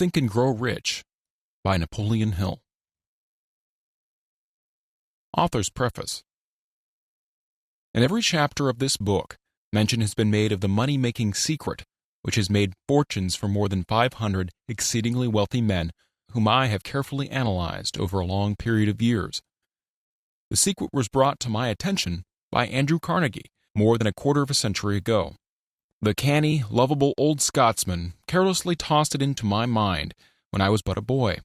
Think and Grow Rich by Napoleon Hill. Author's Preface. In every chapter of this book, mention has been made of the money-making secret, which has made fortunes for more than 500 exceedingly wealthy men whom I have carefully analyzed over a long period of years. The secret was brought to my attention by Andrew Carnegie more than a quarter of a century ago. The canny, lovable old Scotsman carelessly tossed it into my mind when I was but a boy.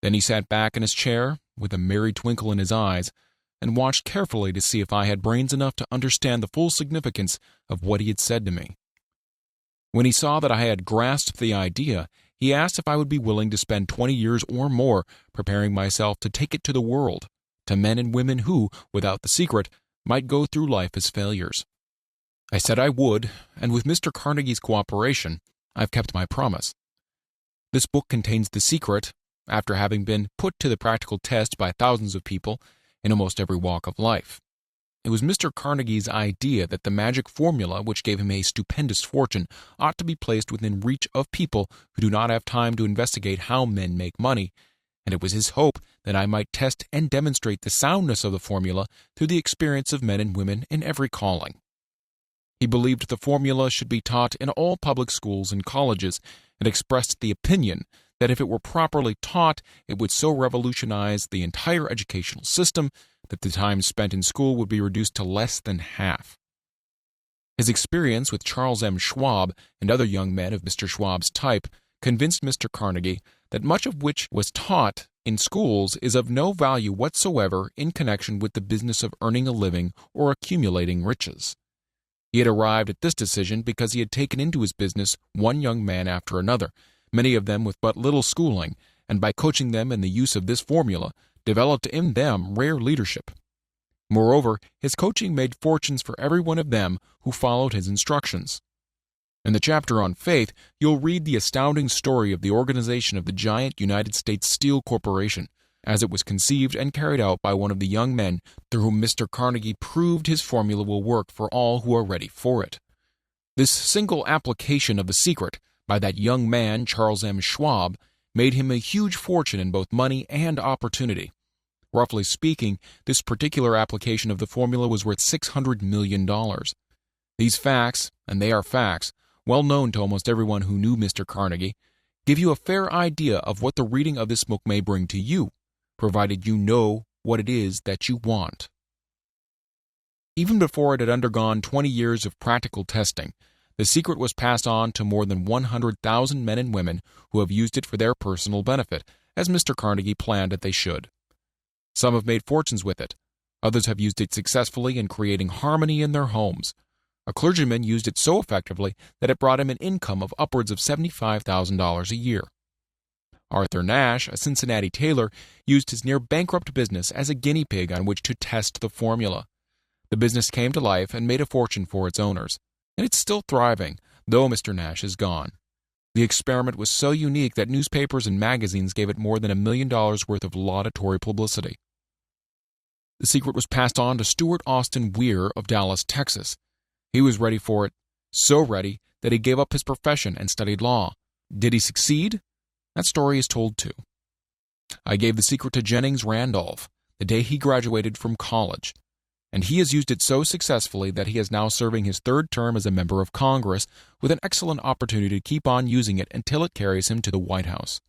Then he sat back in his chair, with a merry twinkle in his eyes, and watched carefully to see if I had brains enough to understand the full significance of what he had said to me. When he saw that I had grasped the idea, he asked if I would be willing to spend 20 years or more preparing myself to take it to the world, to men and women who, without the secret, might go through life as failures. I said I would, and with Mr. Carnegie's cooperation, I've kept my promise. This book contains the secret, after having been put to the practical test by thousands of people in almost every walk of life. It was Mr. Carnegie's idea that the magic formula which gave him a stupendous fortune ought to be placed within reach of people who do not have time to investigate how men make money, and it was his hope that I might test and demonstrate the soundness of the formula through the experience of men and women in every calling. He believed the formula should be taught in all public schools and colleges, and expressed the opinion that if it were properly taught, it would so revolutionize the entire educational system that the time spent in school would be reduced to less than half. His experience with Charles M. Schwab and other young men of Mr. Schwab's type convinced Mr. Carnegie that much of which was taught in schools is of no value whatsoever in connection with the business of earning a living or accumulating riches. He had arrived at this decision because he had taken into his business one young man after another, many of them with but little schooling, and by coaching them in the use of this formula, developed in them rare leadership. Moreover, his coaching made fortunes for every one of them who followed his instructions. In the chapter on faith, you'll read the astounding story of the organization of the giant United States Steel Corporation, as it was conceived and carried out by one of the young men through whom Mr. Carnegie proved his formula will work for all who are ready for it. This single application of the secret by that young man, Charles M. Schwab, made him a huge fortune in both money and opportunity. Roughly speaking, this particular application of the formula was worth $600 million. These facts, and they are facts, well known to almost everyone who knew Mr. Carnegie, give you a fair idea of what the reading of this book may bring to you, provided you know what it is that you want. Even before it had undergone 20 years of practical testing, the secret was passed on to more than 100,000 men and women who have used it for their personal benefit, as Mr. Carnegie planned that they should. Some have made fortunes with it. Others have used it successfully in creating harmony in their homes. A clergyman used it so effectively that it brought him an income of upwards of $75,000 a year. Arthur Nash, a Cincinnati tailor, used his near-bankrupt business as a guinea pig on which to test the formula. The business came to life and made a fortune for its owners, and it's still thriving, though Mr. Nash is gone. The experiment was so unique that newspapers and magazines gave it more than $1 million worth of laudatory publicity. The secret was passed on to Stuart Austin Weir of Dallas, Texas. He was ready for it, so ready that he gave up his profession and studied law. Did he succeed? That story is told too. I gave the secret to Jennings Randolph the day he graduated from college, and he has used it so successfully that he is now serving his third term as a member of Congress with an excellent opportunity to keep on using it until it carries him to the White House.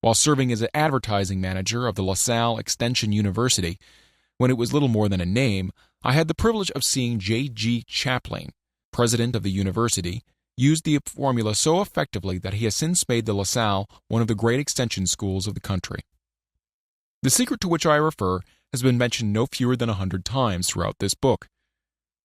While serving as an advertising manager of the LaSalle Extension University, when it was little more than a name, I had the privilege of seeing J.G. Chaplin, president of the university, use the formula so effectively that he has since made the LaSalle one of the great extension schools of the country. The secret to which I refer has been mentioned no fewer than 100 times throughout this book.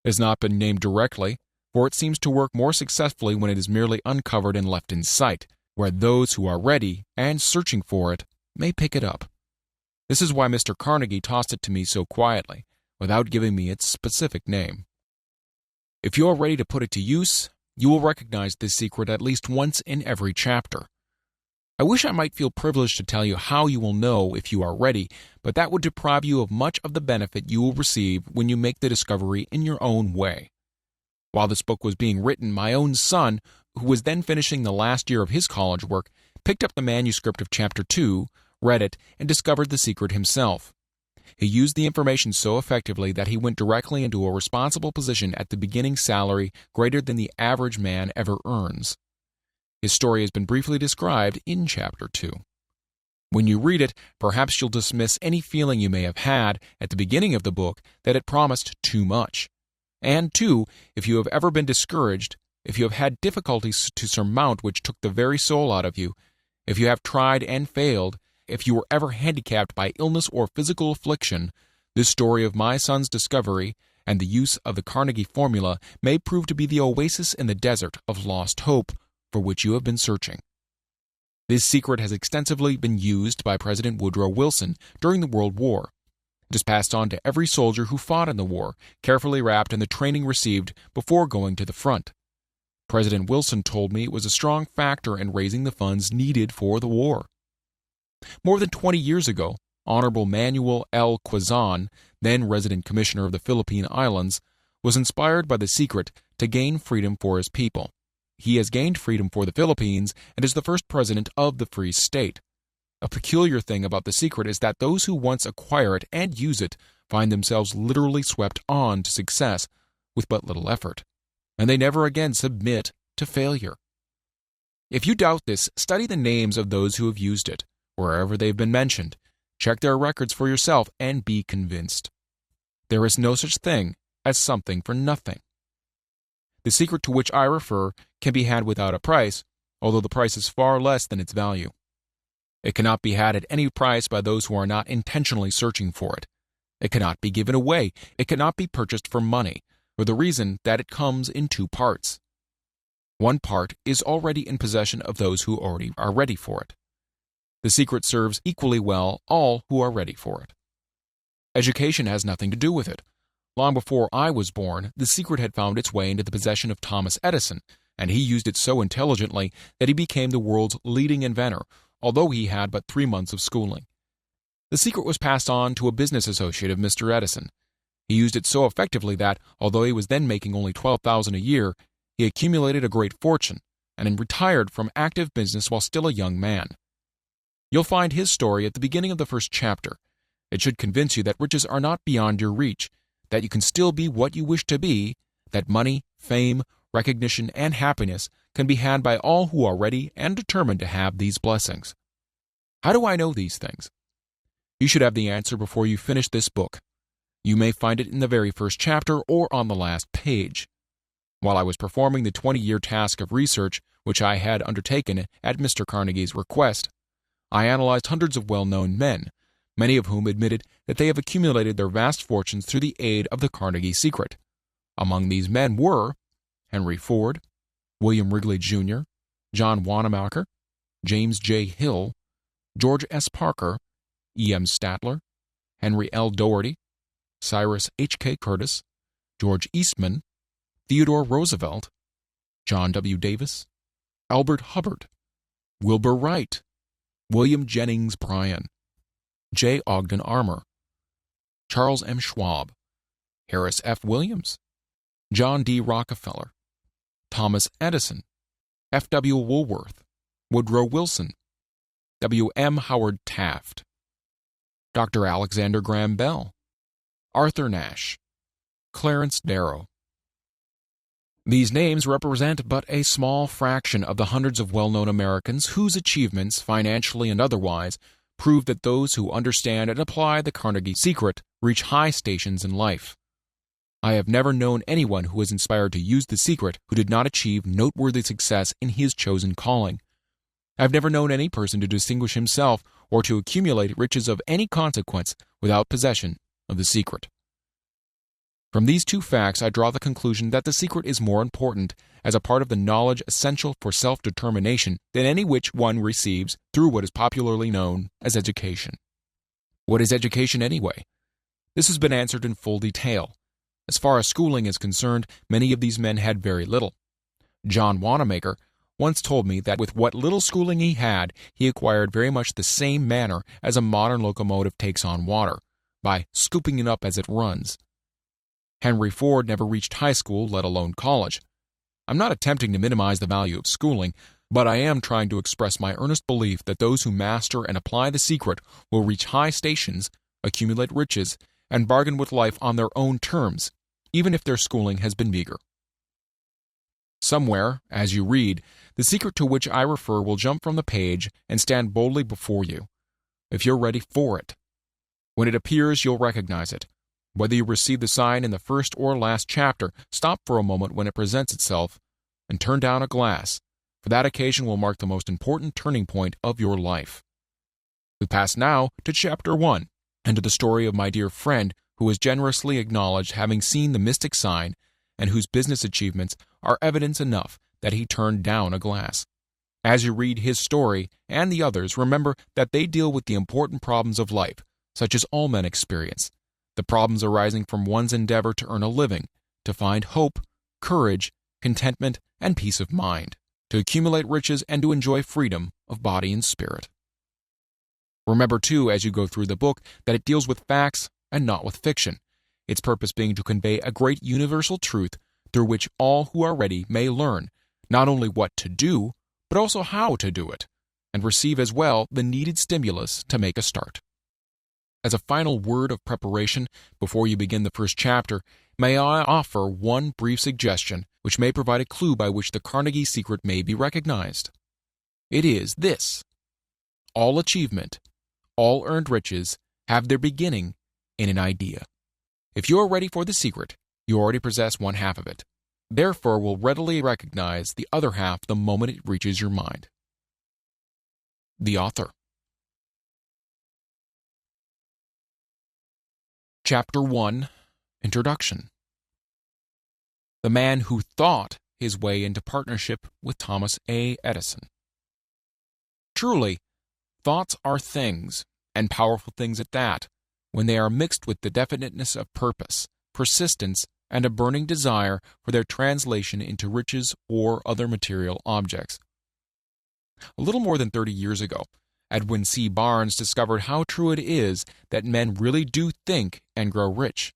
It has not been named directly, for it seems to work more successfully when it is merely uncovered and left in sight, where those who are ready and searching for it may pick it up. This is why Mr. Carnegie tossed it to me so quietly, without giving me its specific name. If you are ready to put it to use, you will recognize this secret at least once in every chapter. I wish I might feel privileged to tell you how you will know if you are ready, but that would deprive you of much of the benefit you will receive when you make the discovery in your own way. While this book was being written, my own son, who was then finishing the last year of his college work, picked up the manuscript of Chapter 2, read it, and discovered the secret himself. He used the information so effectively that he went directly into a responsible position at the beginning salary greater than the average man ever earns. His story has been briefly described in Chapter 2. When you read it, perhaps you'll dismiss any feeling you may have had at the beginning of the book that it promised too much. And, too, if you have ever been discouraged, if you have had difficulties to surmount which took the very soul out of you, if you have tried and failed, if you were ever handicapped by illness or physical affliction, this story of my son's discovery and the use of the Carnegie formula may prove to be the oasis in the desert of lost hope for which you have been searching. This secret has extensively been used by President Woodrow Wilson during the World War. It is passed on to every soldier who fought in the war, carefully wrapped in the training received before going to the front. President Wilson told me it was a strong factor in raising the funds needed for the war. More than 20 years ago, Honorable Manuel L. Quezon, then resident commissioner of the Philippine Islands, was inspired by the secret to gain freedom for his people. He has gained freedom for the Philippines and is the first president of the Free State. A peculiar thing about the secret is that those who once acquire it and use it find themselves literally swept on to success with but little effort, and they never again submit to failure. If you doubt this, study the names of those who have used it, wherever they've been mentioned. Check their records for yourself and be convinced. There is no such thing as something for nothing. The secret to which I refer can be had without a price, although the price is far less than its value. It cannot be had at any price by those who are not intentionally searching for it. It cannot be given away. It cannot be purchased for money, for the reason that it comes in two parts. One part is already in possession of those who already are ready for it. The secret serves equally well all who are ready for it. Education has nothing to do with it. Long before I was born, the secret had found its way into the possession of Thomas Edison, and he used it so intelligently that he became the world's leading inventor, although he had but 3 months of schooling. The secret was passed on to a business associate of Mr. Edison. He used it so effectively that, although he was then making only $12,000 a year, he accumulated a great fortune, and retired from active business while still a young man. You'll find his story at the beginning of the first chapter. It should convince you that riches are not beyond your reach, that you can still be what you wish to be, that money, fame, recognition, and happiness can be had by all who are ready and determined to have these blessings. How do I know these things? You should have the answer before you finish this book. You may find it in the very first chapter or on the last page. While I was performing the 20-year task of research which I had undertaken at Mr. Carnegie's request, I analyzed hundreds of well-known men, many of whom admitted that they have accumulated their vast fortunes through the aid of the Carnegie secret. Among these men were Henry Ford, William Wrigley, Jr., John Wanamaker, James J. Hill, George S. Parker, E. M. Statler, Henry L. Doherty, Cyrus H. K. Curtis, George Eastman, Theodore Roosevelt, John W. Davis, Albert Hubbard, Wilbur Wright, William Jennings Bryan, J. Ogden Armour, Charles M. Schwab, Harris F. Williams, John D. Rockefeller, Thomas Edison, F. W. Woolworth, Woodrow Wilson, W. M. Howard Taft, Dr. Alexander Graham Bell, Arthur Nash, Clarence Darrow. These names represent but a small fraction of the hundreds of well-known Americans whose achievements, financially and otherwise, prove that those who understand and apply the Carnegie secret reach high stations in life. I have never known anyone who was inspired to use the secret who did not achieve noteworthy success in his chosen calling. I have never known any person to distinguish himself or to accumulate riches of any consequence without possession of the secret. From these two facts, I draw the conclusion that the secret is more important as a part of the knowledge essential for self-determination than any which one receives through what is popularly known as education. What is education anyway? This has been answered in full detail. As far as schooling is concerned, many of these men had very little. John Wanamaker once told me that with what little schooling he had, he acquired very much the same manner as a modern locomotive takes on water, by scooping it up as it runs. Henry Ford never reached high school, let alone college. I'm not attempting to minimize the value of schooling, But I am trying to express my earnest belief that those who master and apply the secret will reach high stations, accumulate riches, and bargain with life on their own terms, even if their schooling has been meager. Somewhere, as you read, the secret to which I refer will jump from the page and stand boldly before you, if you're ready for it. When it appears, you'll recognize it. Whether you receive the sign in the first or last chapter, stop for a moment when it presents itself and turn down a glass, for that occasion will mark the most important turning point of your life. We pass now to Chapter 1, and to the story of my dear friend who has generously acknowledged having seen the mystic sign and whose business achievements are evidence enough that he turned down a glass. As you read his story and the others, remember that they deal with the important problems of life, such as all men experience, the problems arising from one's endeavor to earn a living, to find hope, courage, contentment, and peace of mind, to accumulate riches and to enjoy freedom of body and spirit. Remember, too, as you go through the book, that it deals with facts and not with fiction, its purpose being to convey a great universal truth through which all who are ready may learn not only what to do, but also how to do it, and receive as well the needed stimulus to make a start. As a final word of preparation, before you begin the first chapter, may I offer one brief suggestion which may provide a clue by which the Carnegie secret may be recognized. It is this: all achievement, all earned riches have their beginning in an idea. If you are ready for the secret, you already possess one half of it. Therefore, will readily recognize the other half the moment it reaches your mind. The author. Chapter 1, Introduction. The man who thought his way into partnership with Thomas A. Edison. Truly, thoughts are things, and powerful things at that, when they are mixed with the definiteness of purpose, persistence, and a burning desire for their translation into riches or other material objects. A little more than 30 years ago, Edwin C. Barnes discovered how true it is that men really do think and grow rich.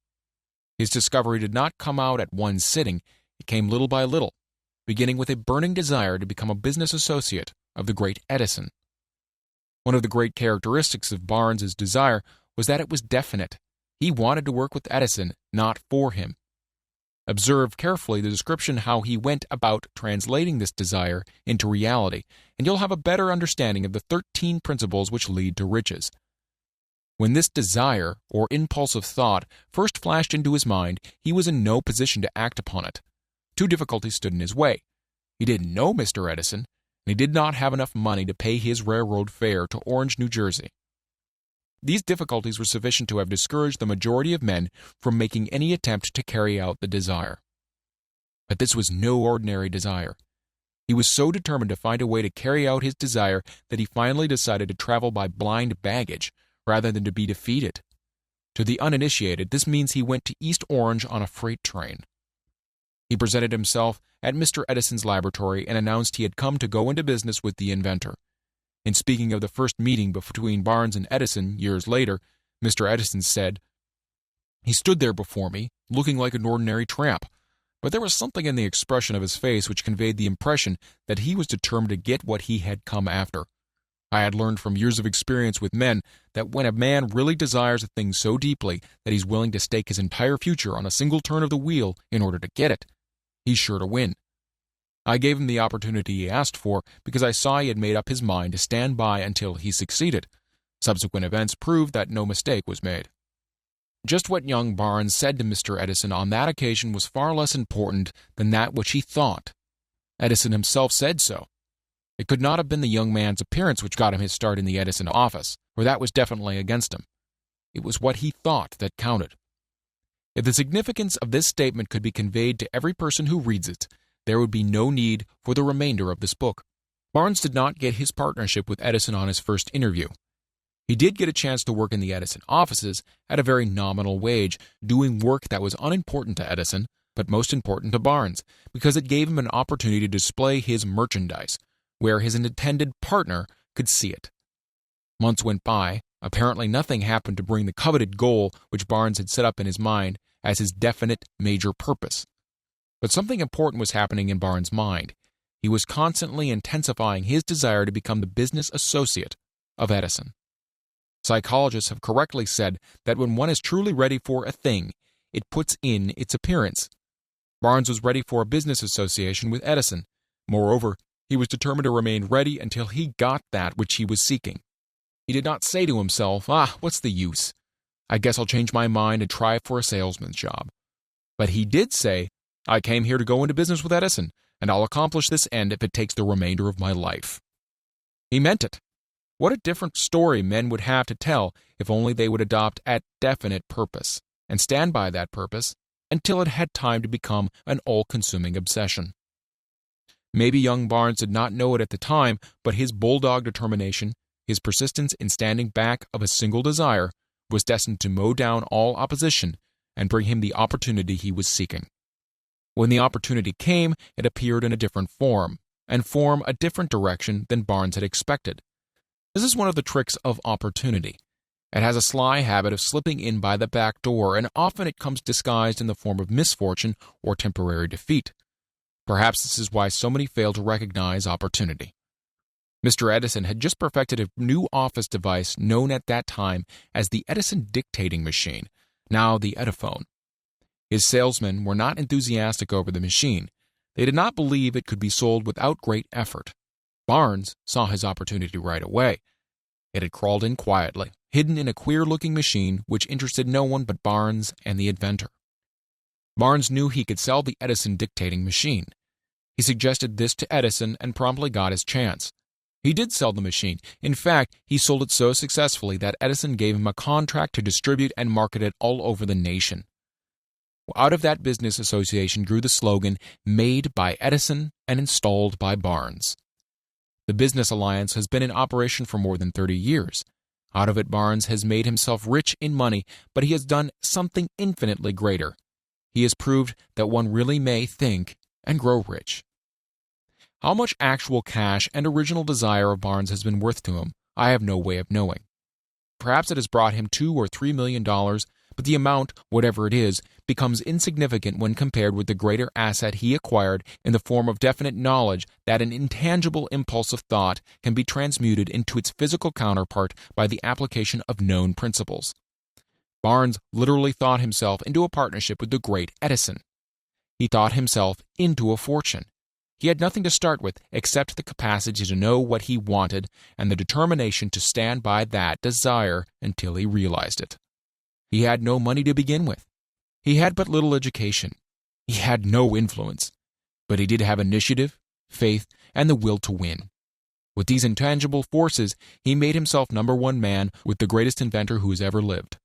His discovery did not come out at one sitting, it came little by little, beginning with a burning desire to become a business associate of the great Edison. One of the great characteristics of Barnes's desire was that it was definite. He wanted to work with Edison, not for him. Observe carefully the description how he went about translating this desire into reality, and you'll have a better understanding of the 13 principles which lead to riches. When this desire, or impulse of thought, first flashed into his mind, he was in no position to act upon it. Two difficulties stood in his way. He didn't know Mr. Edison, and he did not have enough money to pay his railroad fare to Orange, New Jersey. These difficulties were sufficient to have discouraged the majority of men from making any attempt to carry out the desire. But this was no ordinary desire. He was so determined to find a way to carry out his desire that he finally decided to travel by blind baggage rather than to be defeated. To the uninitiated, this means he went to East Orange on a freight train. He presented himself at Mr. Edison's laboratory and announced he had come to go into business with the inventor. In speaking of the first meeting between Barnes and Edison years later, Mr. Edison said, "He stood there before me, looking like an ordinary tramp, but there was something in the expression of his face which conveyed the impression that he was determined to get what he had come after. I had learned from years of experience with men that when a man really desires a thing so deeply that he's willing to stake his entire future on a single turn of the wheel in order to get it, he's sure to win. I gave him the opportunity he asked for because I saw he had made up his mind to stand by until he succeeded. Subsequent events proved that no mistake was made." Just what young Barnes said to Mr. Edison on that occasion was far less important than that which he thought. Edison himself said so. It could not have been the young man's appearance which got him his start in the Edison office, for that was definitely against him. It was what he thought that counted. If the significance of this statement could be conveyed to every person who reads it, there would be no need for the remainder of this book. Barnes did not get his partnership with Edison on his first interview. He did get a chance to work in the Edison offices at a very nominal wage, doing work that was unimportant to Edison, but most important to Barnes, because it gave him an opportunity to display his merchandise, where his intended partner could see it. Months went by. Apparently nothing happened to bring the coveted goal which Barnes had set up in his mind as his definite major purpose. But something important was happening in Barnes' mind. He was constantly intensifying his desire to become the business associate of Edison. Psychologists have correctly said that when one is truly ready for a thing, it puts in its appearance. Barnes was ready for a business association with Edison. Moreover, he was determined to remain ready until he got that which he was seeking. He did not say to himself, what's the use? I guess I'll change my mind and try for a salesman's job. But he did say, I came here to go into business with Edison, and I'll accomplish this end if it takes the remainder of my life. He meant it. What a different story men would have to tell if only they would adopt a definite purpose and stand by that purpose until it had time to become an all-consuming obsession. Maybe young Barnes did not know it at the time, but his bulldog determination, his persistence in standing back of a single desire, was destined to mow down all opposition and bring him the opportunity he was seeking. When the opportunity came, it appeared in a different form, and form a different direction than Barnes had expected. This is one of the tricks of opportunity. It has a sly habit of slipping in by the back door, and often it comes disguised in the form of misfortune or temporary defeat. Perhaps this is why so many fail to recognize opportunity. Mr. Edison had just perfected a new office device known at that time as the Edison dictating machine, now the Ediphone. His salesmen were not enthusiastic over the machine. They did not believe it could be sold without great effort. Barnes saw his opportunity right away. It had crawled in quietly, hidden in a queer-looking machine which interested no one but Barnes and the inventor. Barnes knew he could sell the Edison dictating machine. He suggested this to Edison and promptly got his chance. He did sell the machine. In fact, he sold it so successfully that Edison gave him a contract to distribute and market it all over the nation. Out of that business association grew the slogan, "Made by Edison and installed by Barnes." The business alliance has been in operation for more than 30 years. Out of it, Barnes has made himself rich in money, but he has done something infinitely greater. He has proved that one really may think and grow rich. How much actual cash and original desire of Barnes has been worth to him, I have no way of knowing. Perhaps it has brought him $2 or $3 million, but the amount, whatever it is, becomes insignificant when compared with the greater asset he acquired in the form of definite knowledge that an intangible impulse of thought can be transmuted into its physical counterpart by the application of known principles. Barnes literally thought himself into a partnership with the great Edison. He thought himself into a fortune. He had nothing to start with except the capacity to know what he wanted and the determination to stand by that desire until he realized it. He had no money to begin with. He had but little education. He had no influence. But he did have initiative, faith, and the will to win. With these intangible forces, he made himself number one man with the greatest inventor who has ever lived.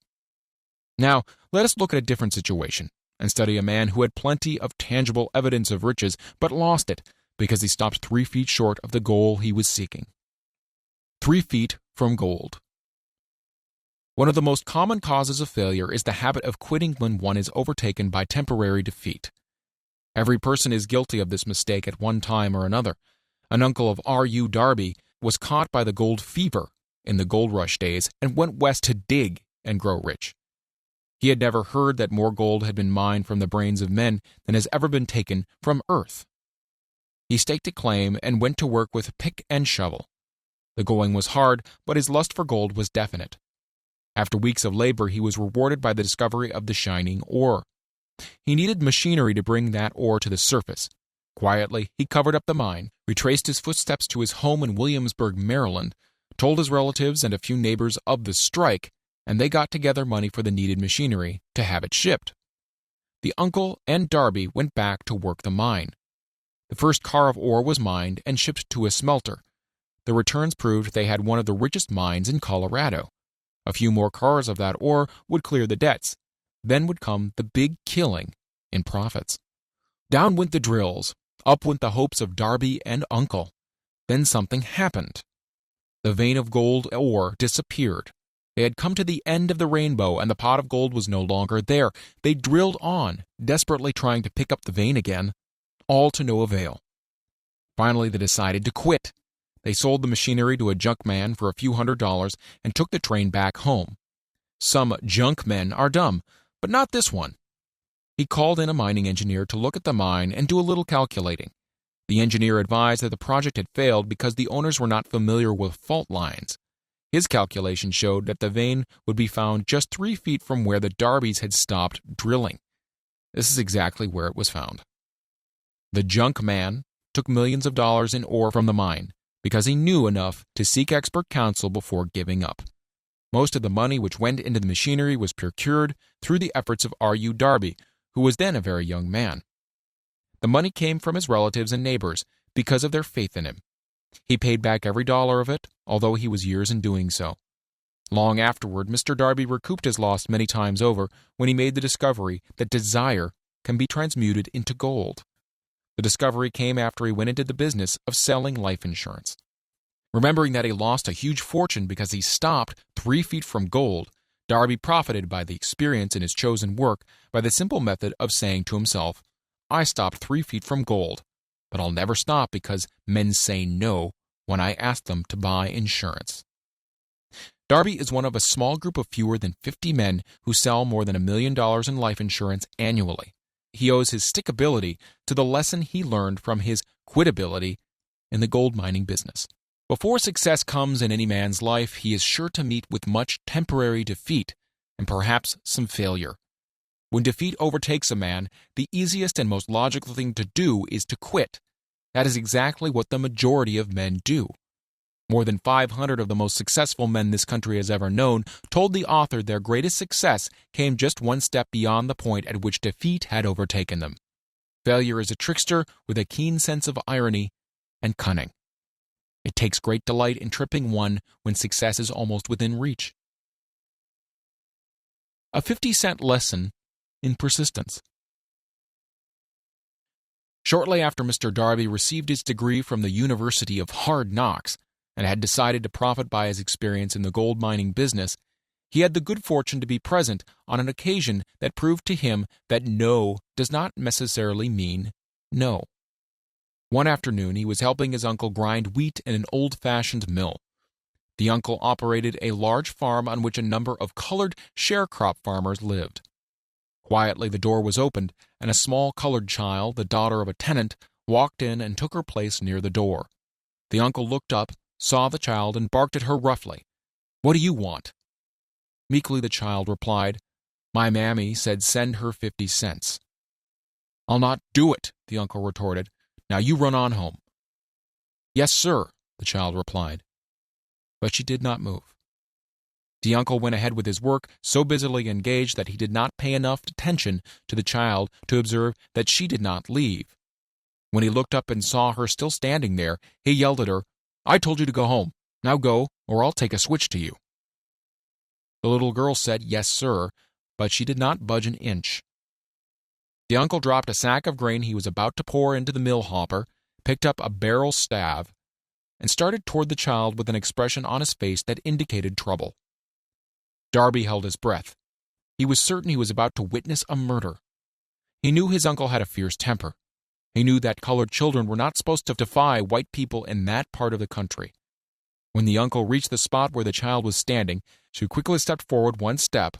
Now, let us look at a different situation and study a man who had plenty of tangible evidence of riches but lost it because he stopped 3 feet short of the goal he was seeking. 3 feet from gold. One of the most common causes of failure is the habit of quitting when one is overtaken by temporary defeat. Every person is guilty of this mistake at one time or another. An uncle of R.U. Darby was caught by the gold fever in the gold rush days and went west to dig and grow rich. He had never heard that more gold had been mined from the brains of men than has ever been taken from earth. He staked a claim and went to work with pick and shovel. The going was hard, but his lust for gold was definite. After weeks of labor, he was rewarded by the discovery of the shining ore. He needed machinery to bring that ore to the surface. Quietly, he covered up the mine, retraced his footsteps to his home in Williamsburg, Maryland, told his relatives and a few neighbors of the strike, and they got together money for the needed machinery to have it shipped. The uncle and Darby went back to work the mine. The first car of ore was mined and shipped to a smelter. The returns proved they had one of the richest mines in Colorado. A few more cars of that ore would clear the debts. Then would come the big killing in profits. Down went the drills. Up went the hopes of Darby and Uncle. Then something happened. The vein of gold ore disappeared. They had come to the end of the rainbow, and the pot of gold was no longer there. They drilled on, desperately trying to pick up the vein again, all to no avail. Finally, they decided to quit. They sold the machinery to a junk man for a few $100s and took the train back home. Some junk men are dumb, but not this one. He called in a mining engineer to look at the mine and do a little calculating. The engineer advised that the project had failed because the owners were not familiar with fault lines. His calculation showed that the vein would be found just 3 feet from where the Darbys had stopped drilling. This is exactly where it was found. The junk man took millions of dollars in ore from the mine because he knew enough to seek expert counsel before giving up. Most of the money which went into the machinery was procured through the efforts of R.U. Darby, who was then a very young man. The money came from his relatives and neighbors because of their faith in him. He paid back every dollar of it, although he was years in doing so. Long afterward, Mr. Darby recouped his loss many times over when he made the discovery that desire can be transmuted into gold. The discovery came after he went into the business of selling life insurance. Remembering that he lost a huge fortune because he stopped 3 feet from gold, Darby profited by the experience in his chosen work by the simple method of saying to himself, "I stopped 3 feet from gold, but I'll never stop because men say no when I ask them to buy insurance." Darby is one of a small group of fewer than 50 men who sell more than $1 million in life insurance annually. He owes his stickability to the lesson he learned from his quitability in the gold mining business. Before success comes in any man's life, he is sure to meet with much temporary defeat and perhaps some failure. When defeat overtakes a man, the easiest and most logical thing to do is to quit. That is exactly what the majority of men do. More than 500 of the most successful men this country has ever known told the author their greatest success came just one step beyond the point at which defeat had overtaken them. Failure is a trickster with a keen sense of irony and cunning. It takes great delight in tripping one when success is almost within reach. A 50-cent lesson in persistence. Shortly after Mr. Darby received his degree from the University of Hard Knocks and had decided to profit by his experience in the gold mining business, he had the good fortune to be present on an occasion that proved to him that no does not necessarily mean no. One afternoon, he was helping his uncle grind wheat in an old-fashioned mill. The uncle operated a large farm on which a number of colored sharecrop farmers lived. Quietly, the door was opened, and a small colored child, the daughter of a tenant, walked in and took her place near the door. The uncle looked up, saw the child, and barked at her roughly. "What do you want?" Meekly the child replied, "My mammy said send her 50 cents. "I'll not do it," the uncle retorted. "Now you run on home." "Yes, sir," the child replied. But she did not move. The uncle went ahead with his work, so busily engaged that he did not pay enough attention to the child to observe that she did not leave. When he looked up and saw her still standing there, he yelled at her, "I told you to go home. Now go, or I'll take a switch to you." The little girl said, "Yes, sir," but she did not budge an inch. The uncle dropped a sack of grain he was about to pour into the mill hopper, picked up a barrel staff, and started toward the child with an expression on his face that indicated trouble. Darby held his breath. He was certain he was about to witness a murder. He knew his uncle had a fierce temper. He knew that colored children were not supposed to defy white people in that part of the country. When the uncle reached the spot where the child was standing, she quickly stepped forward one step,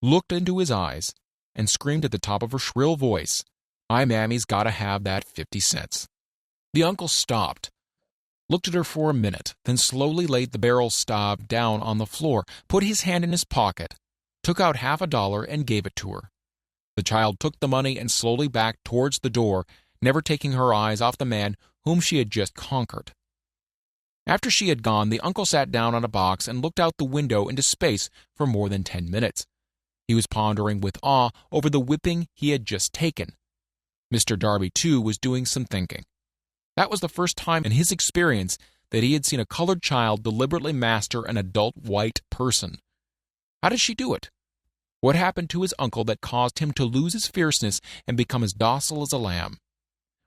looked into his eyes, and screamed at the top of her shrill voice, "My mammy's got to have that 50 cents. The uncle stopped, looked at her for a minute, then slowly laid the barrel staff down on the floor, put his hand in his pocket, took out $50 and gave it to her. The child took the money and slowly backed towards the door, never taking her eyes off the man whom she had just conquered. After she had gone, the uncle sat down on a box and looked out the window into space for more than 10 minutes. He was pondering with awe over the whipping he had just taken. Mr. Darby, too, was doing some thinking. That was the first time in his experience that he had seen a colored child deliberately master an adult white person. How did she do it? What happened to his uncle that caused him to lose his fierceness and become as docile as a lamb?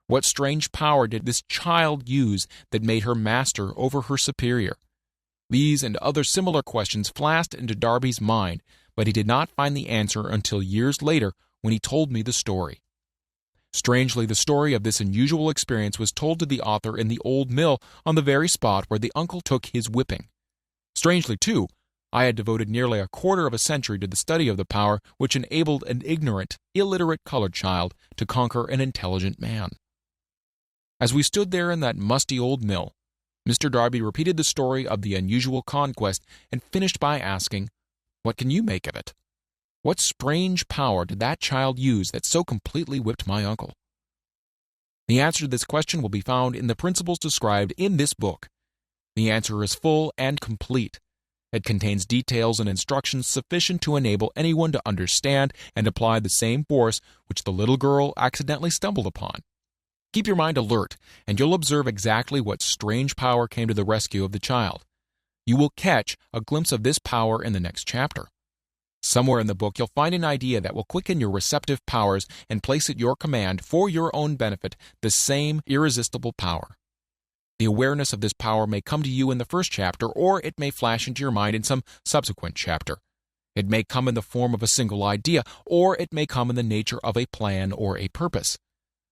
What strange power did this child use that made her master over her superior? These and other similar questions flashed into Darby's mind, but he did not find the answer until years later when he told me the story. Strangely, the story of this unusual experience was told to the author in the old mill on the very spot where the uncle took his whipping. Strangely, too, I had devoted nearly a quarter of a century to the study of the power which enabled an ignorant, illiterate colored child to conquer an intelligent man. As we stood there in that musty old mill, Mr. Darby repeated the story of the unusual conquest and finished by asking, "What can you make of it? What strange power did that child use that so completely whipped my uncle?" The answer to this question will be found in the principles described in this book. The answer is full and complete. It contains details and instructions sufficient to enable anyone to understand and apply the same force which the little girl accidentally stumbled upon. Keep your mind alert, and you'll observe exactly what strange power came to the rescue of the child. You will catch a glimpse of this power in the next chapter. Somewhere in the book, you'll find an idea that will quicken your receptive powers and place at your command, for your own benefit, the same irresistible power. The awareness of this power may come to you in the first chapter, or it may flash into your mind in some subsequent chapter. It may come in the form of a single idea, or it may come in the nature of a plan or a purpose.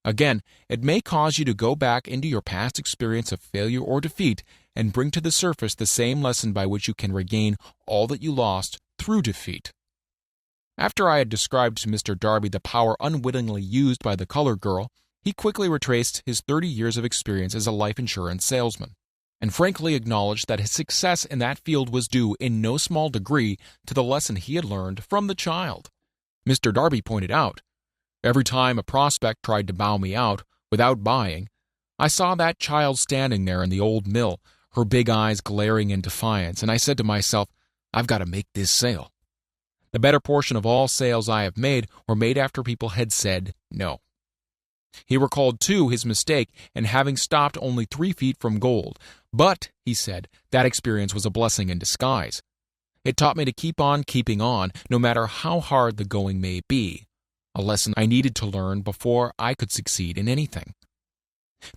Again, it may cause you to go back into your past experience of failure or defeat and bring to the surface the same lesson by which you can regain all that you lost through defeat. After I had described to Mr. Darby the power unwittingly used by the colored girl, he quickly retraced his 30 years of experience as a life insurance salesman, and frankly acknowledged that his success in that field was due in no small degree to the lesson he had learned from the child. Mr. Darby pointed out, "Every time a prospect tried to bow me out without buying, I saw that child standing there in the old mill, her big eyes glaring in defiance, and I said to myself, I've got to make this sale. The better portion of all sales I have made were made after people had said no." He recalled, too, his mistake in having stopped only 3 feet from gold. But, he said, that experience was a blessing in disguise. It taught me to keep on keeping on, no matter how hard the going may be, a lesson I needed to learn before I could succeed in anything.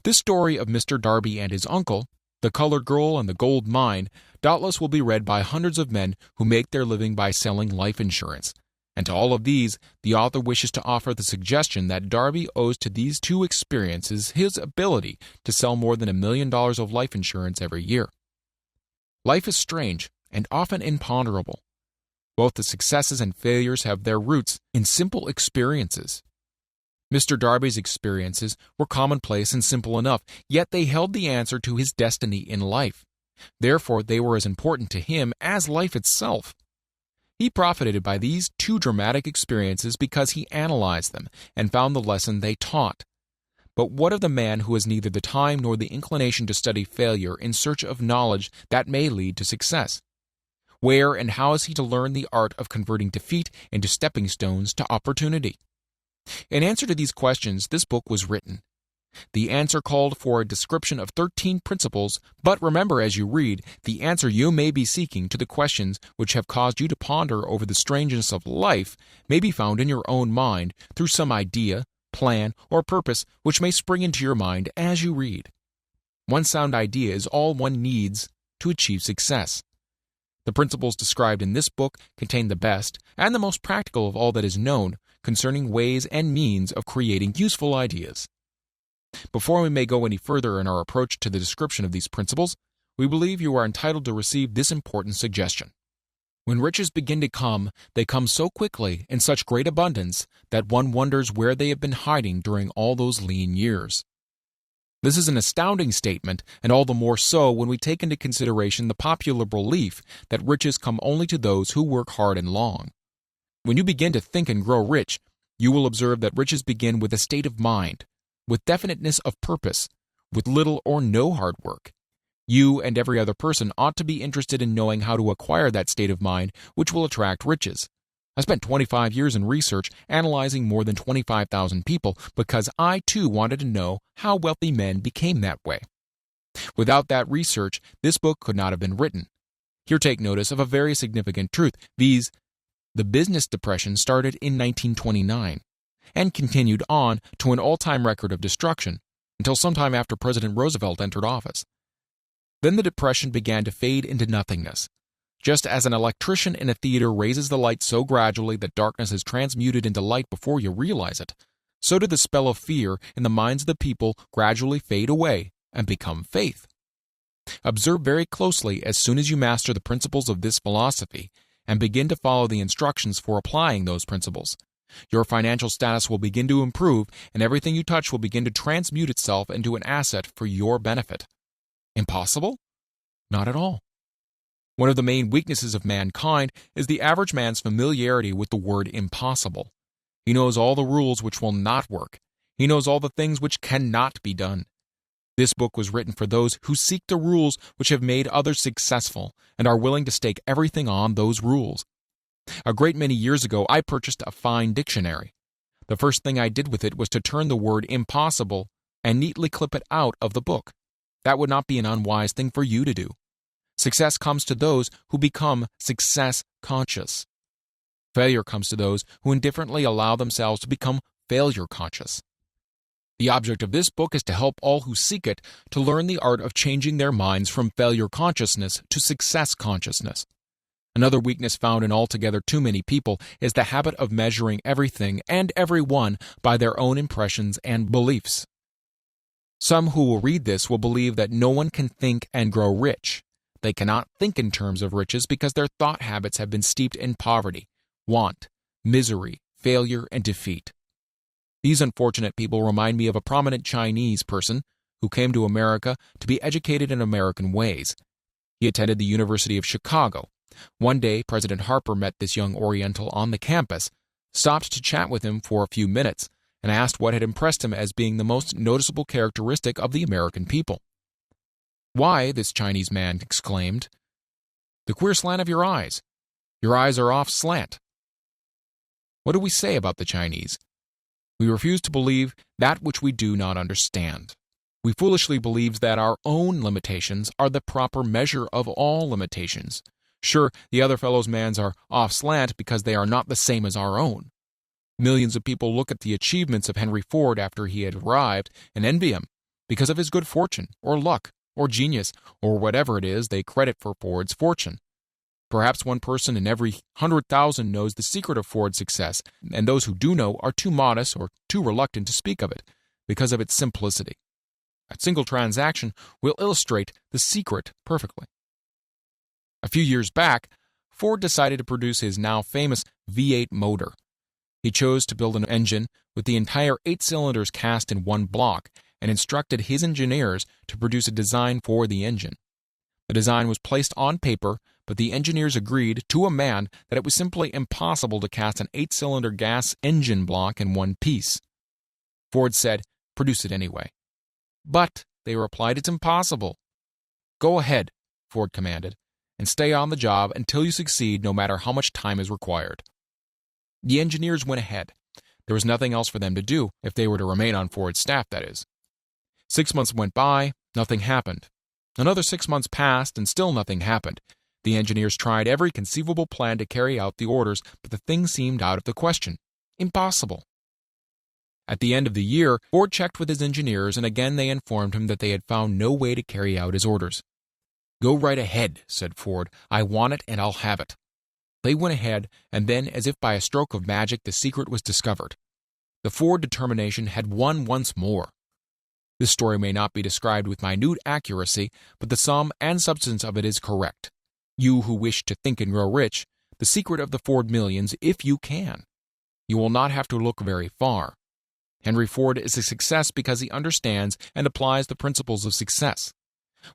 This story of Mr. Darby and his uncle, the colored girl and the gold mine, doubtless will be read by hundreds of men who make their living by selling life insurance. And to all of these, the author wishes to offer the suggestion that Darby owes to these 2 experiences his ability to sell more than $1 million of life insurance every year. Life is strange and often imponderable. Both the successes and failures have their roots in simple experiences. Mr. Darby's experiences were commonplace and simple enough, yet they held the answer to his destiny in life. Therefore, they were as important to him as life itself. He profited by these 2 dramatic experiences because he analyzed them and found the lesson they taught. But what of the man who has neither the time nor the inclination to study failure in search of knowledge that may lead to success? Where and how is he to learn the art of converting defeat into stepping stones to opportunity? In answer to these questions, this book was written. The answer called for a description of 13 principles, but remember as you read, the answer you may be seeking to the questions which have caused you to ponder over the strangeness of life may be found in your own mind through some idea, plan, or purpose which may spring into your mind as you read. One sound idea is all one needs to achieve success. The principles described in this book contain the best and the most practical of all that is known concerning ways and means of creating useful ideas. Before we may go any further in our approach to the description of these principles, we believe you are entitled to receive this important suggestion. When riches begin to come, they come so quickly in such great abundance that one wonders where they have been hiding during all those lean years. This is an astounding statement, and all the more so when we take into consideration the popular belief that riches come only to those who work hard and long. When you begin to think and grow rich, you will observe that riches begin with a state of mind, with definiteness of purpose, with little or no hard work. You and every other person ought to be interested in knowing how to acquire that state of mind which will attract riches. I spent 25 years in research analyzing more than 25,000 people because I too wanted to know how wealthy men became that way. Without that research, this book could not have been written. Here take notice of a very significant truth, viz., the business depression started in 1929 and continued on to an all-time record of destruction until sometime after President Roosevelt entered office. Then the depression began to fade into nothingness. Just as an electrician in a theater raises the light so gradually that darkness is transmuted into light before you realize it, so did the spell of fear in the minds of the people gradually fade away and become faith. Observe very closely as soon as you master the principles of this philosophy and begin to follow the instructions for applying those principles, Your financial status will begin to improve, and everything you touch will begin to transmute itself into an asset for your benefit. Impossible? Not at all. One of the main weaknesses of mankind is the average man's familiarity with the word impossible. He knows all the rules which will not work. He knows all the things which cannot be done. This book was written for those who seek the rules which have made others successful and are willing to stake everything on those rules. A great many years ago, I purchased a fine dictionary. The first thing I did with it was to turn the word impossible and neatly clip it out of the book. That would not be an unwise thing for you to do. Success comes to those who become success conscious. Failure comes to those who indifferently allow themselves to become failure conscious. The object of this book is to help all who seek it to learn the art of changing their minds from failure consciousness to success consciousness. Another weakness found in altogether too many people is the habit of measuring everything and everyone by their own impressions and beliefs. Some who will read this will believe that no one can think and grow rich. They cannot think in terms of riches because their thought habits have been steeped in poverty, want, misery, failure, and defeat. These unfortunate people remind me of a prominent Chinese person who came to America to be educated in American ways. He attended the University of Chicago. One day, President Harper met this young Oriental on the campus, stopped to chat with him for a few minutes, and asked what had impressed him as being the most noticeable characteristic of the American people. "Why," this Chinese man exclaimed, "the queer slant of your eyes. Your eyes are off slant." What do we say about the Chinese? We refuse to believe that which we do not understand. We foolishly believe that our own limitations are the proper measure of all limitations. Sure, the other fellow's mans are off slant because they are not the same as our own. Millions of people look at the achievements of Henry Ford after he had arrived and envy him because of his good fortune, or luck, or genius, or whatever it is they credit for Ford's fortune. Perhaps one person in every 100,000 knows the secret of Ford's success, and those who do know are too modest or too reluctant to speak of it because of its simplicity. A single transaction will illustrate the secret perfectly. A few years back, Ford decided to produce his now famous V8 motor. He chose to build an engine with the entire 8 cylinders cast in one block and instructed his engineers to produce a design for the engine. The design was placed on paper, but the engineers agreed to a man that it was simply impossible to cast an 8-cylinder gas engine block in one piece. Ford said, "Produce it anyway." "But," they replied, "it's impossible." "Go ahead," Ford commanded, "and stay on the job until you succeed, no matter how much time is required." The engineers went ahead. There was nothing else for them to do, if they were to remain on Ford's staff, that is. 6 months went by, nothing happened. Another 6 months passed, and still nothing happened. The engineers tried every conceivable plan to carry out the orders, but the thing seemed out of the question. Impossible. At the end of the year, Ford checked with his engineers, and again they informed him that they had found no way to carry out his orders. "Go right ahead," said Ford. "I want it, and I'll have it." They went ahead, and then, as if by a stroke of magic, the secret was discovered. The Ford determination had won once more. This story may not be described with minute accuracy, but the sum and substance of it is correct. You who wish to think and grow rich, the secret of the Ford millions, if you can. You will not have to look very far. Henry Ford is a success because he understands and applies the principles of success.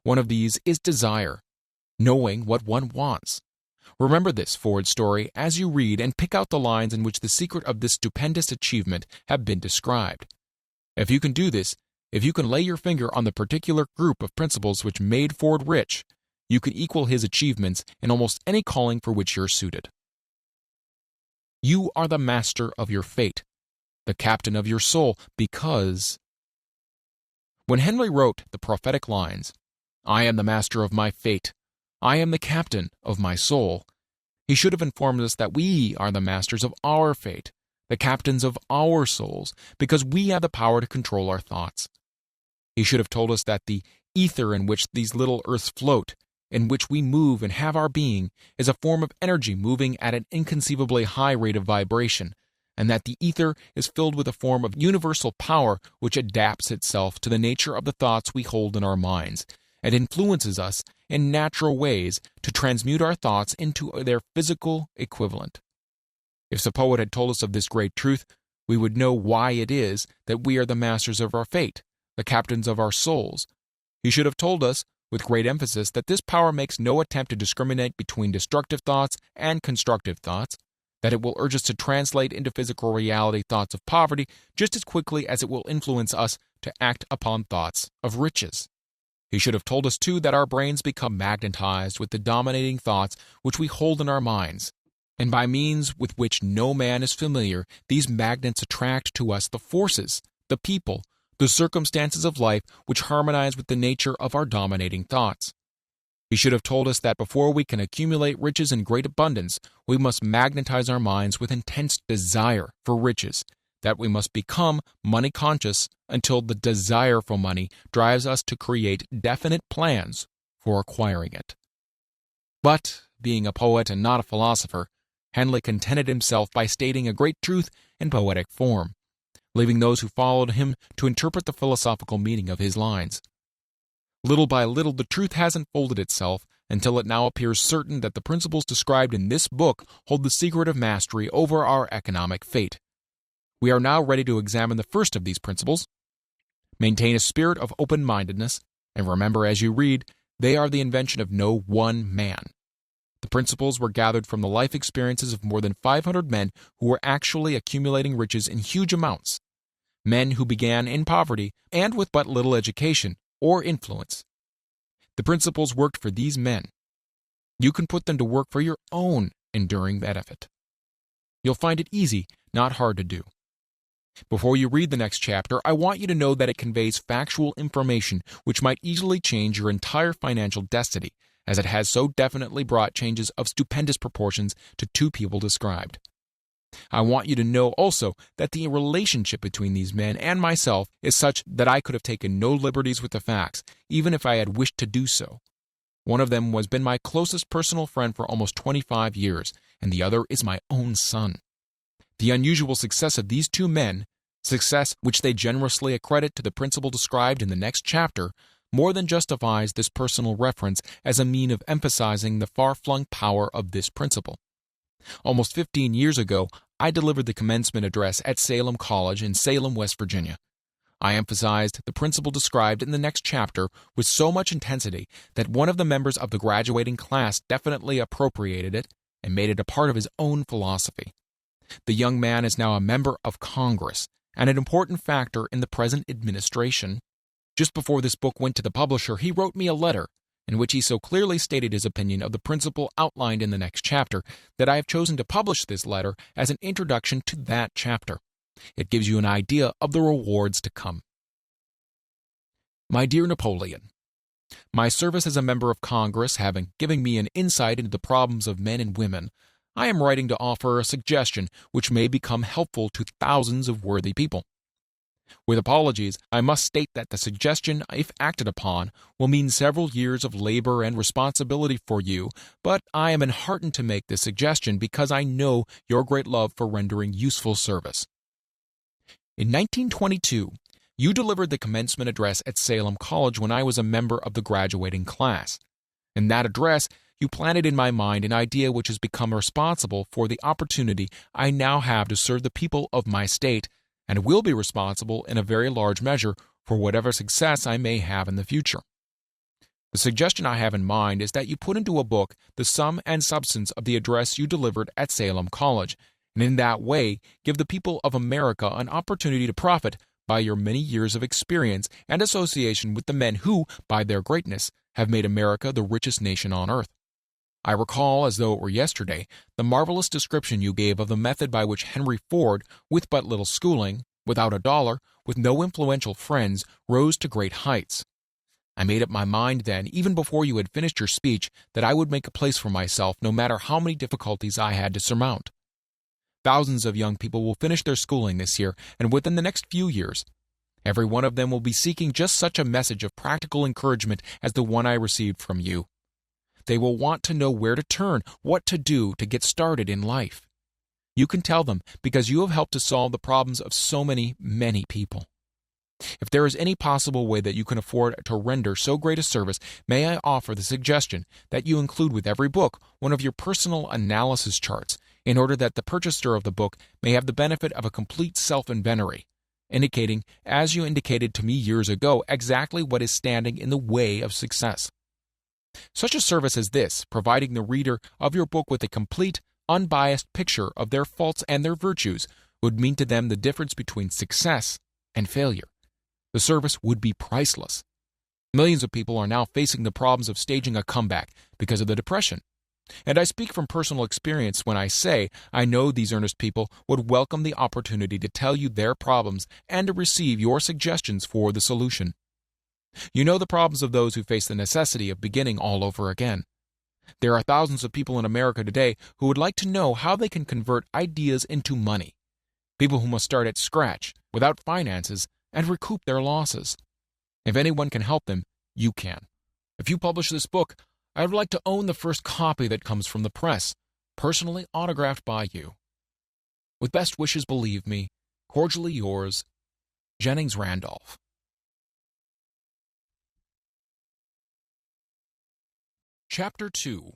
One of these is desire, knowing what one wants. Remember this Ford story as you read and pick out the lines in which the secret of this stupendous achievement have been described. If you can do this, if you can lay your finger on the particular group of principles which made Ford rich, you can equal his achievements in almost any calling for which you're suited. You are the master of your fate, the captain of your soul, because when Henry wrote the prophetic lines, "I am the master of my fate, I am the captain of my soul," he should have informed us that we are the masters of our fate, the captains of our souls, because we have the power to control our thoughts. He should have told us that the ether in which these little earths float, in which we move and have our being, is a form of energy moving at an inconceivably high rate of vibration, and that the ether is filled with a form of universal power which adapts itself to the nature of the thoughts we hold in our minds, and influences us in natural ways to transmute our thoughts into their physical equivalent. If the poet had told us of this great truth, we would know why it is that we are the masters of our fate, the captains of our souls. He should have told us, with great emphasis, that this power makes no attempt to discriminate between destructive thoughts and constructive thoughts, that it will urge us to translate into physical reality thoughts of poverty just as quickly as it will influence us to act upon thoughts of riches. He should have told us, too, that our brains become magnetized with the dominating thoughts which we hold in our minds, and by means with which no man is familiar, these magnets attract to us the forces, the people, the circumstances of life which harmonize with the nature of our dominating thoughts. He should have told us that before we can accumulate riches in great abundance, we must magnetize our minds with intense desire for riches, that we must become money conscious until the desire for money drives us to create definite plans for acquiring it. But, being a poet and not a philosopher, Henley contented himself by stating a great truth in poetic form, leaving those who followed him to interpret the philosophical meaning of his lines. Little by little, the truth has unfolded itself until it now appears certain that the principles described in this book hold the secret of mastery over our economic fate. We are now ready to examine the first of these principles. Maintain a spirit of open-mindedness, and remember as you read, they are the invention of no one man. The principles were gathered from the life experiences of more than 500 men who were actually accumulating riches in huge amounts, men who began in poverty and with but little education or influence. The principles worked for these men. You can put them to work for your own enduring benefit. You'll find it easy, not hard to do. Before you read the next chapter, I want you to know that it conveys factual information which might easily change your entire financial destiny, as it has so definitely brought changes of stupendous proportions to two people described. I want you to know also that the relationship between these men and myself is such that I could have taken no liberties with the facts, even if I had wished to do so. One of them has been my closest personal friend for almost 25 years, and the other is my own son. The unusual success of these two men, success which they generously accredit to the principle described in the next chapter, more than justifies this personal reference as a mean of emphasizing the far-flung power of this principle. Almost 15 years ago, I delivered the commencement address at Salem College in Salem, West Virginia. I emphasized the principle described in the next chapter with so much intensity that one of the members of the graduating class definitely appropriated it and made it a part of his own philosophy. The young man is now a member of Congress and an important factor in the present administration. Just before this book went to the publisher, he wrote me a letter in which he so clearly stated his opinion of the principle outlined in the next chapter that I have chosen to publish this letter as an introduction to that chapter. It gives you an idea of the rewards to come. My dear Napoleon, my service as a member of Congress having given me an insight into the problems of men and women, I am writing to offer a suggestion which may become helpful to thousands of worthy people. With apologies, I must state that the suggestion, if acted upon, will mean several years of labor and responsibility for you, but I am enheartened to make this suggestion because I know your great love for rendering useful service. In 1922, you delivered the commencement address at Salem College when I was a member of the graduating class. In that address, you planted in my mind an idea which has become responsible for the opportunity I now have to serve the people of my state, and will be responsible in a very large measure for whatever success I may have in the future. The suggestion I have in mind is that you put into a book the sum and substance of the address you delivered at Salem College, and in that way give the people of America an opportunity to profit by your many years of experience and association with the men who, by their greatness, have made America the richest nation on earth. I recall, as though it were yesterday, the marvelous description you gave of the method by which Henry Ford, with but little schooling, without a dollar, with no influential friends, rose to great heights. I made up my mind then, even before you had finished your speech, that I would make a place for myself no matter how many difficulties I had to surmount. Thousands of young people will finish their schooling this year and within the next few years. Every one of them will be seeking just such a message of practical encouragement as the one I received from you. They will want to know where to turn, what to do to get started in life. You can tell them because you have helped to solve the problems of so many people. If there is any possible way that you can afford to render so great a service, may I offer the suggestion that you include with every book one of your personal analysis charts, in order that the purchaser of the book may have the benefit of a complete self-inventory, indicating, as you indicated to me years ago, exactly what is standing in the way of success. Such a service as this, providing the reader of your book with a complete, unbiased picture of their faults and their virtues, would mean to them the difference between success and failure. The service would be priceless. Millions of people are now facing the problems of staging a comeback because of the Depression. And I speak from personal experience when I say I know these earnest people would welcome the opportunity to tell you their problems and to receive your suggestions for the solution. You know the problems of those who face the necessity of beginning all over again. There are thousands of people in America today who would like to know how they can convert ideas into money. People who must start at scratch, without finances, and recoup their losses. If anyone can help them, you can. If you publish this book, I would like to own the first copy that comes from the press, personally autographed by you. With best wishes, believe me, cordially yours, Jennings Randolph. Chapter 2.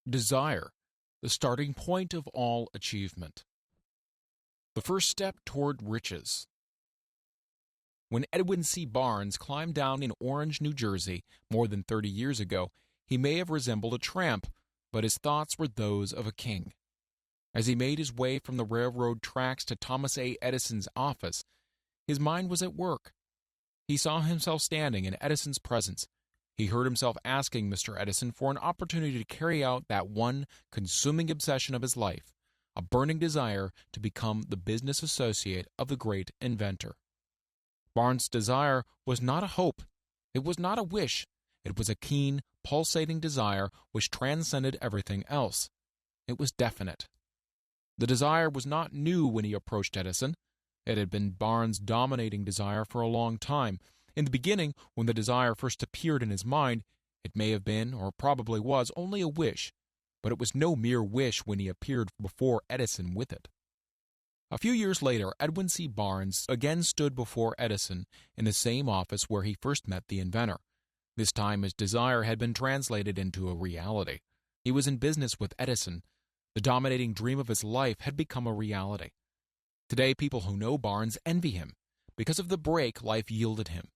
Desire, the starting point of all achievement. The first step toward riches. When Edwin C. Barnes climbed down in Orange, New Jersey, more than 30 years ago, he may have resembled a tramp, but his thoughts were those of a king. As he made his way from the railroad tracks to Thomas A. Edison's office, his mind was at work. He saw himself standing in Edison's presence. He heard himself asking Mr. Edison for an opportunity to carry out that one consuming obsession of his life, a burning desire to become the business associate of the great inventor. Barnes' desire was not a hope. It was not a wish. It was a keen, pulsating desire which transcended everything else. It was definite. The desire was not new when he approached Edison. It had been Barnes' dominating desire for a long time. In the beginning, when the desire first appeared in his mind, it may have been, or probably was, only a wish, but it was no mere wish when he appeared before Edison with it. A few years later, Edwin C. Barnes again stood before Edison in the same office where he first met the inventor. This time his desire had been translated into a reality. He was in business with Edison. The dominating dream of his life had become a reality. Today, people who know Barnes envy him because of the break life yielded him.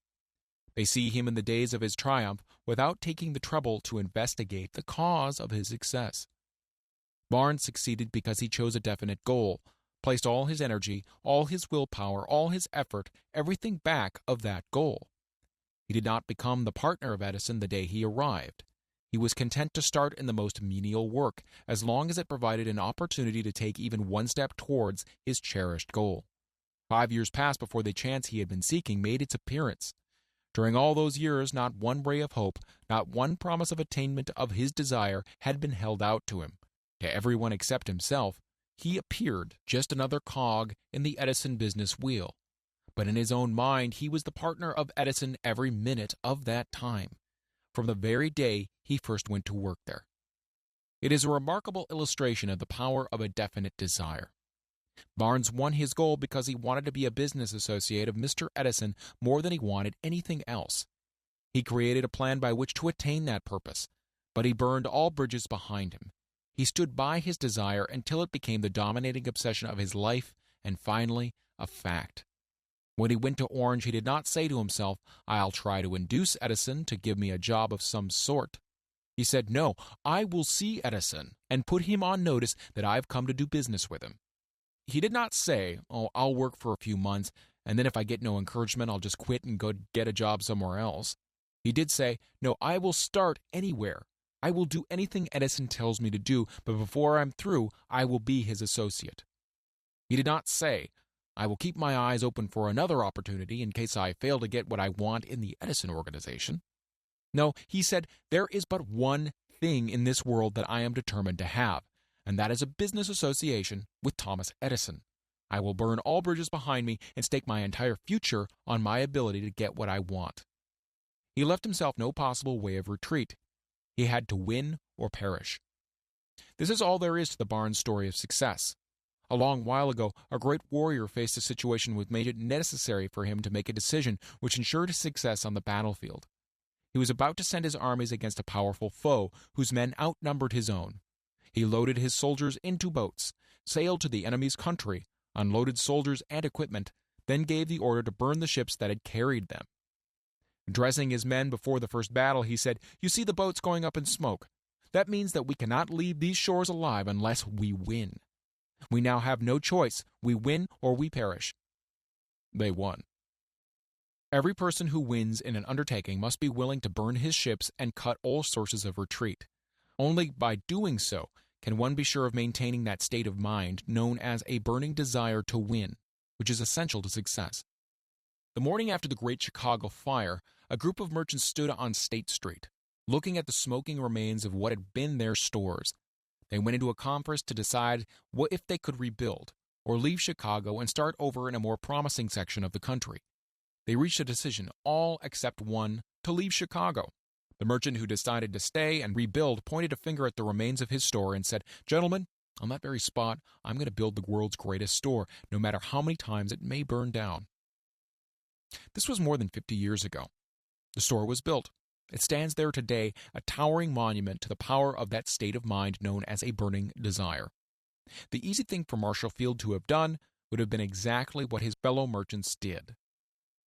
They see him in the days of his triumph without taking the trouble to investigate the cause of his success. Barnes succeeded because he chose a definite goal, placed all his energy, all his willpower, all his effort, everything back of that goal. He did not become the partner of Edison the day he arrived. He was content to start in the most menial work, as long as it provided an opportunity to take even one step towards his cherished goal. 5 years passed before the chance he had been seeking made its appearance. During all those years, not one ray of hope, not one promise of attainment of his desire had been held out to him. To everyone except himself, he appeared just another cog in the Edison business wheel. But in his own mind, he was the partner of Edison every minute of that time, from the very day he first went to work there. It is a remarkable illustration of the power of a definite desire. Barnes won his goal because he wanted to be a business associate of Mr. Edison more than he wanted anything else. He created a plan by which to attain that purpose, but he burned all bridges behind him. He stood by his desire until it became the dominating obsession of his life and finally a fact. When he went to Orange, he did not say to himself, "I'll try to induce Edison to give me a job of some sort." He said, "No, I will see Edison and put him on notice that I've come to do business with him." He did not say, "Oh, I'll work for a few months, and then if I get no encouragement, I'll just quit and go get a job somewhere else." He did say, "No, I will start anywhere. I will do anything Edison tells me to do, but before I'm through, I will be his associate." He did not say, "I will keep my eyes open for another opportunity in case I fail to get what I want in the Edison organization." No, he said, "There is but one thing in this world that I am determined to have, and that is a business association with Thomas Edison. I will burn all bridges behind me and stake my entire future on my ability to get what I want." He left himself no possible way of retreat. He had to win or perish. This is all there is to the Barnes story of success. A long while ago, a great warrior faced a situation which made it necessary for him to make a decision which ensured his success on the battlefield. He was about to send his armies against a powerful foe whose men outnumbered his own. He loaded his soldiers into boats, sailed to the enemy's country, unloaded soldiers and equipment, then gave the order to burn the ships that had carried them. Addressing his men before the first battle, he said, "You see the boats going up in smoke. That means that we cannot leave these shores alive unless we win. We now have no choice. We win or we perish." They won. Every person who wins in an undertaking must be willing to burn his ships and cut all sources of retreat. Only by doing so can one be sure of maintaining that state of mind known as a burning desire to win, which is essential to success. The morning after the Great Chicago Fire, a group of merchants stood on State Street, looking at the smoking remains of what had been their stores. They went into a conference to decide what if they could rebuild, or leave Chicago and start over in a more promising section of the country. They reached a decision, all except one, to leave Chicago. The merchant who decided to stay and rebuild pointed a finger at the remains of his store and said, "Gentlemen, on that very spot, I'm going to build the world's greatest store, no matter how many times it may burn down." This was more than 50 years ago. The store was built. It stands there today, a towering monument to the power of that state of mind known as a burning desire. The easy thing for Marshall Field to have done would have been exactly what his fellow merchants did.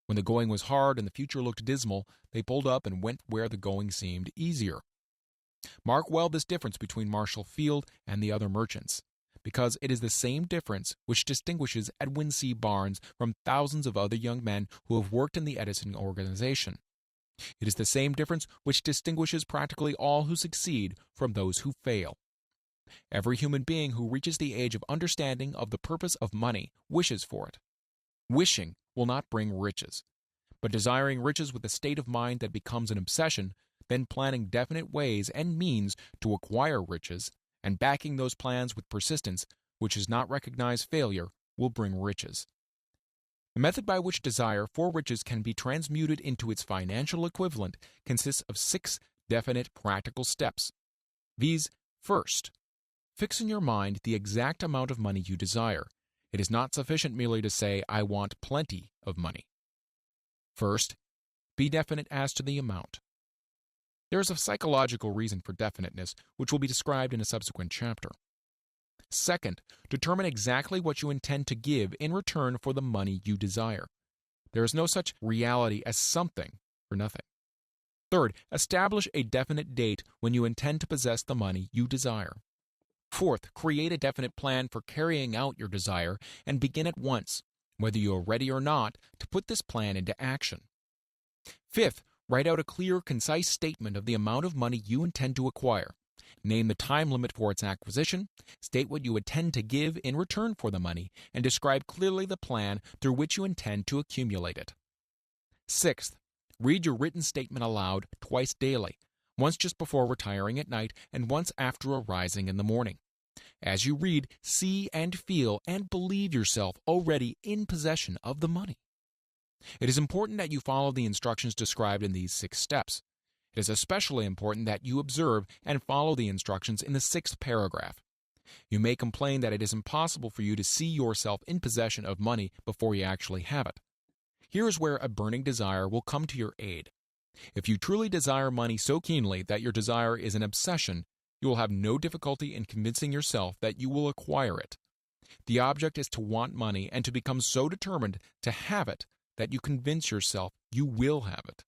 When the going was hard and the future looked dismal, they pulled up and went where the going seemed easier. Mark well this difference between Marshall Field and the other merchants, because it is the same difference which distinguishes Edwin C. Barnes from thousands of other young men who have worked in the Edison organization. It is the same difference which distinguishes practically all who succeed from those who fail. Every human being who reaches the age of understanding of the purpose of money wishes for it. Wishing will not bring riches, but desiring riches with a state of mind that becomes an obsession, then planning definite ways and means to acquire riches, and backing those plans with persistence, which does not recognize failure, will bring riches. The method by which desire for riches can be transmuted into its financial equivalent consists of 6 definite practical steps. These: first, fix in your mind the exact amount of money you desire. It is not sufficient merely to say, "I want plenty of money." First, be definite as to the amount. There is a psychological reason for definiteness, which will be described in a subsequent chapter. Second, determine exactly what you intend to give in return for the money you desire. There is no such reality as something for nothing. Third, establish a definite date when you intend to possess the money you desire. Fourth, create a definite plan for carrying out your desire and begin at once, whether you are ready or not, to put this plan into action. Fifth, write out a clear, concise statement of the amount of money you intend to acquire. Name the time limit for its acquisition, state what you intend to give in return for the money, and describe clearly the plan through which you intend to accumulate it. Sixth, read your written statement aloud twice daily, once just before retiring at night and once after arising in the morning. As you read, see and feel and believe yourself already in possession of the money. It is important that you follow the instructions described in these 6 steps. It is especially important that you observe and follow the instructions in the 6th paragraph. You may complain that it is impossible for you to see yourself in possession of money before you actually have it. Here is where a burning desire will come to your aid. If you truly desire money so keenly that your desire is an obsession, you will have no difficulty in convincing yourself that you will acquire it. The object is to want money and to become so determined to have it that you convince yourself you will have it.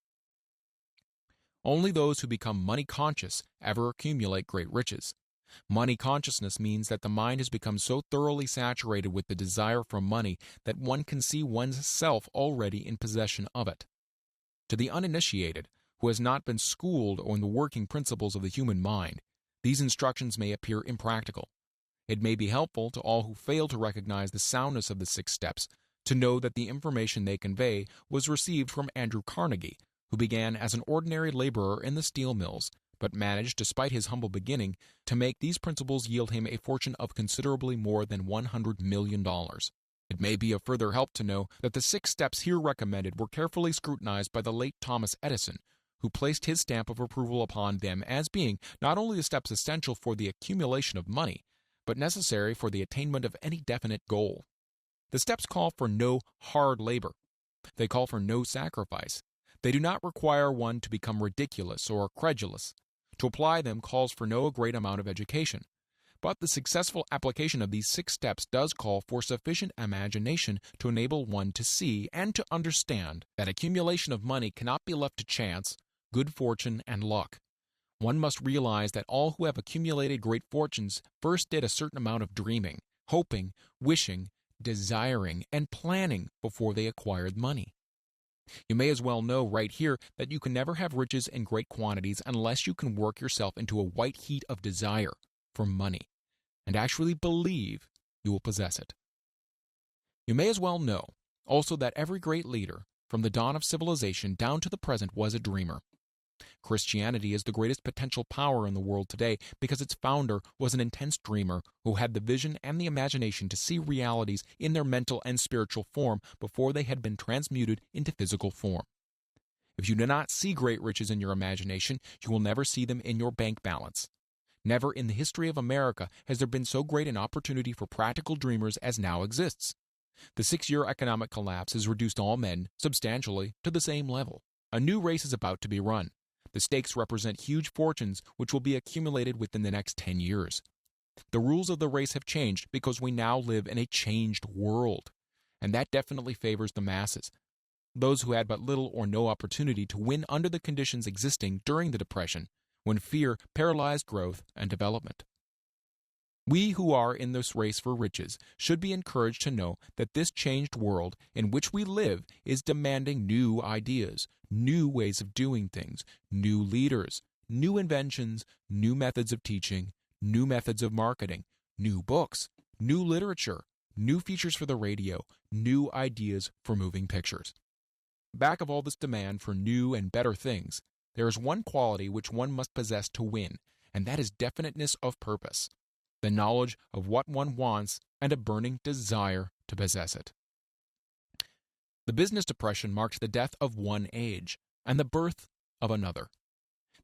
Only those who become money conscious ever accumulate great riches. Money consciousness means that the mind has become so thoroughly saturated with the desire for money that one can see one's self already in possession of it. To the uninitiated, who has not been schooled on the working principles of the human mind, these instructions may appear impractical. It may be helpful to all who fail to recognize the soundness of the 6 steps to know that the information they convey was received from Andrew Carnegie, who began as an ordinary laborer in the steel mills, but managed, despite his humble beginning, to make these principles yield him a fortune of considerably more than $100 million. It may be of further help to know that the 6 steps here recommended were carefully scrutinized by the late Thomas Edison, who placed his stamp of approval upon them as being not only the steps essential for the accumulation of money, but necessary for the attainment of any definite goal. The steps call for no hard labor. They call for no sacrifice. They do not require one to become ridiculous or credulous. To apply them calls for no great amount of education. But the successful application of these 6 steps does call for sufficient imagination to enable one to see and to understand that accumulation of money cannot be left to chance, good fortune, and luck. One must realize that all who have accumulated great fortunes first did a certain amount of dreaming, hoping, wishing, desiring, and planning before they acquired money. You may as well know right here that you can never have riches in great quantities unless you can work yourself into a white heat of desire for money and actually believe you will possess it. You may as well know also that every great leader, from the dawn of civilization down to the present, was a dreamer. Christianity is the greatest potential power in the world today because its founder was an intense dreamer who had the vision and the imagination to see realities in their mental and spiritual form before they had been transmuted into physical form. If you do not see great riches in your imagination, you will never see them in your bank balance. Never in the history of America has there been so great an opportunity for practical dreamers as now exists. The 6-year economic collapse has reduced all men, substantially, to the same level. A new race is about to be run. The stakes represent huge fortunes which will be accumulated within the next 10 years. The rules of the race have changed because we now live in a changed world, and that definitely favors the masses, those who had but little or no opportunity to win under the conditions existing during the Depression, when fear paralyzed growth and development. We who are in this race for riches should be encouraged to know that this changed world in which we live is demanding new ideas, new ways of doing things, new leaders, new inventions, new methods of teaching, new methods of marketing, new books, new literature, new features for the radio, new ideas for moving pictures. Back of all this demand for new and better things, there is one quality which one must possess to win, and that is definiteness of purpose. The knowledge of what one wants, and a burning desire to possess it. The business depression marked the death of one age and the birth of another.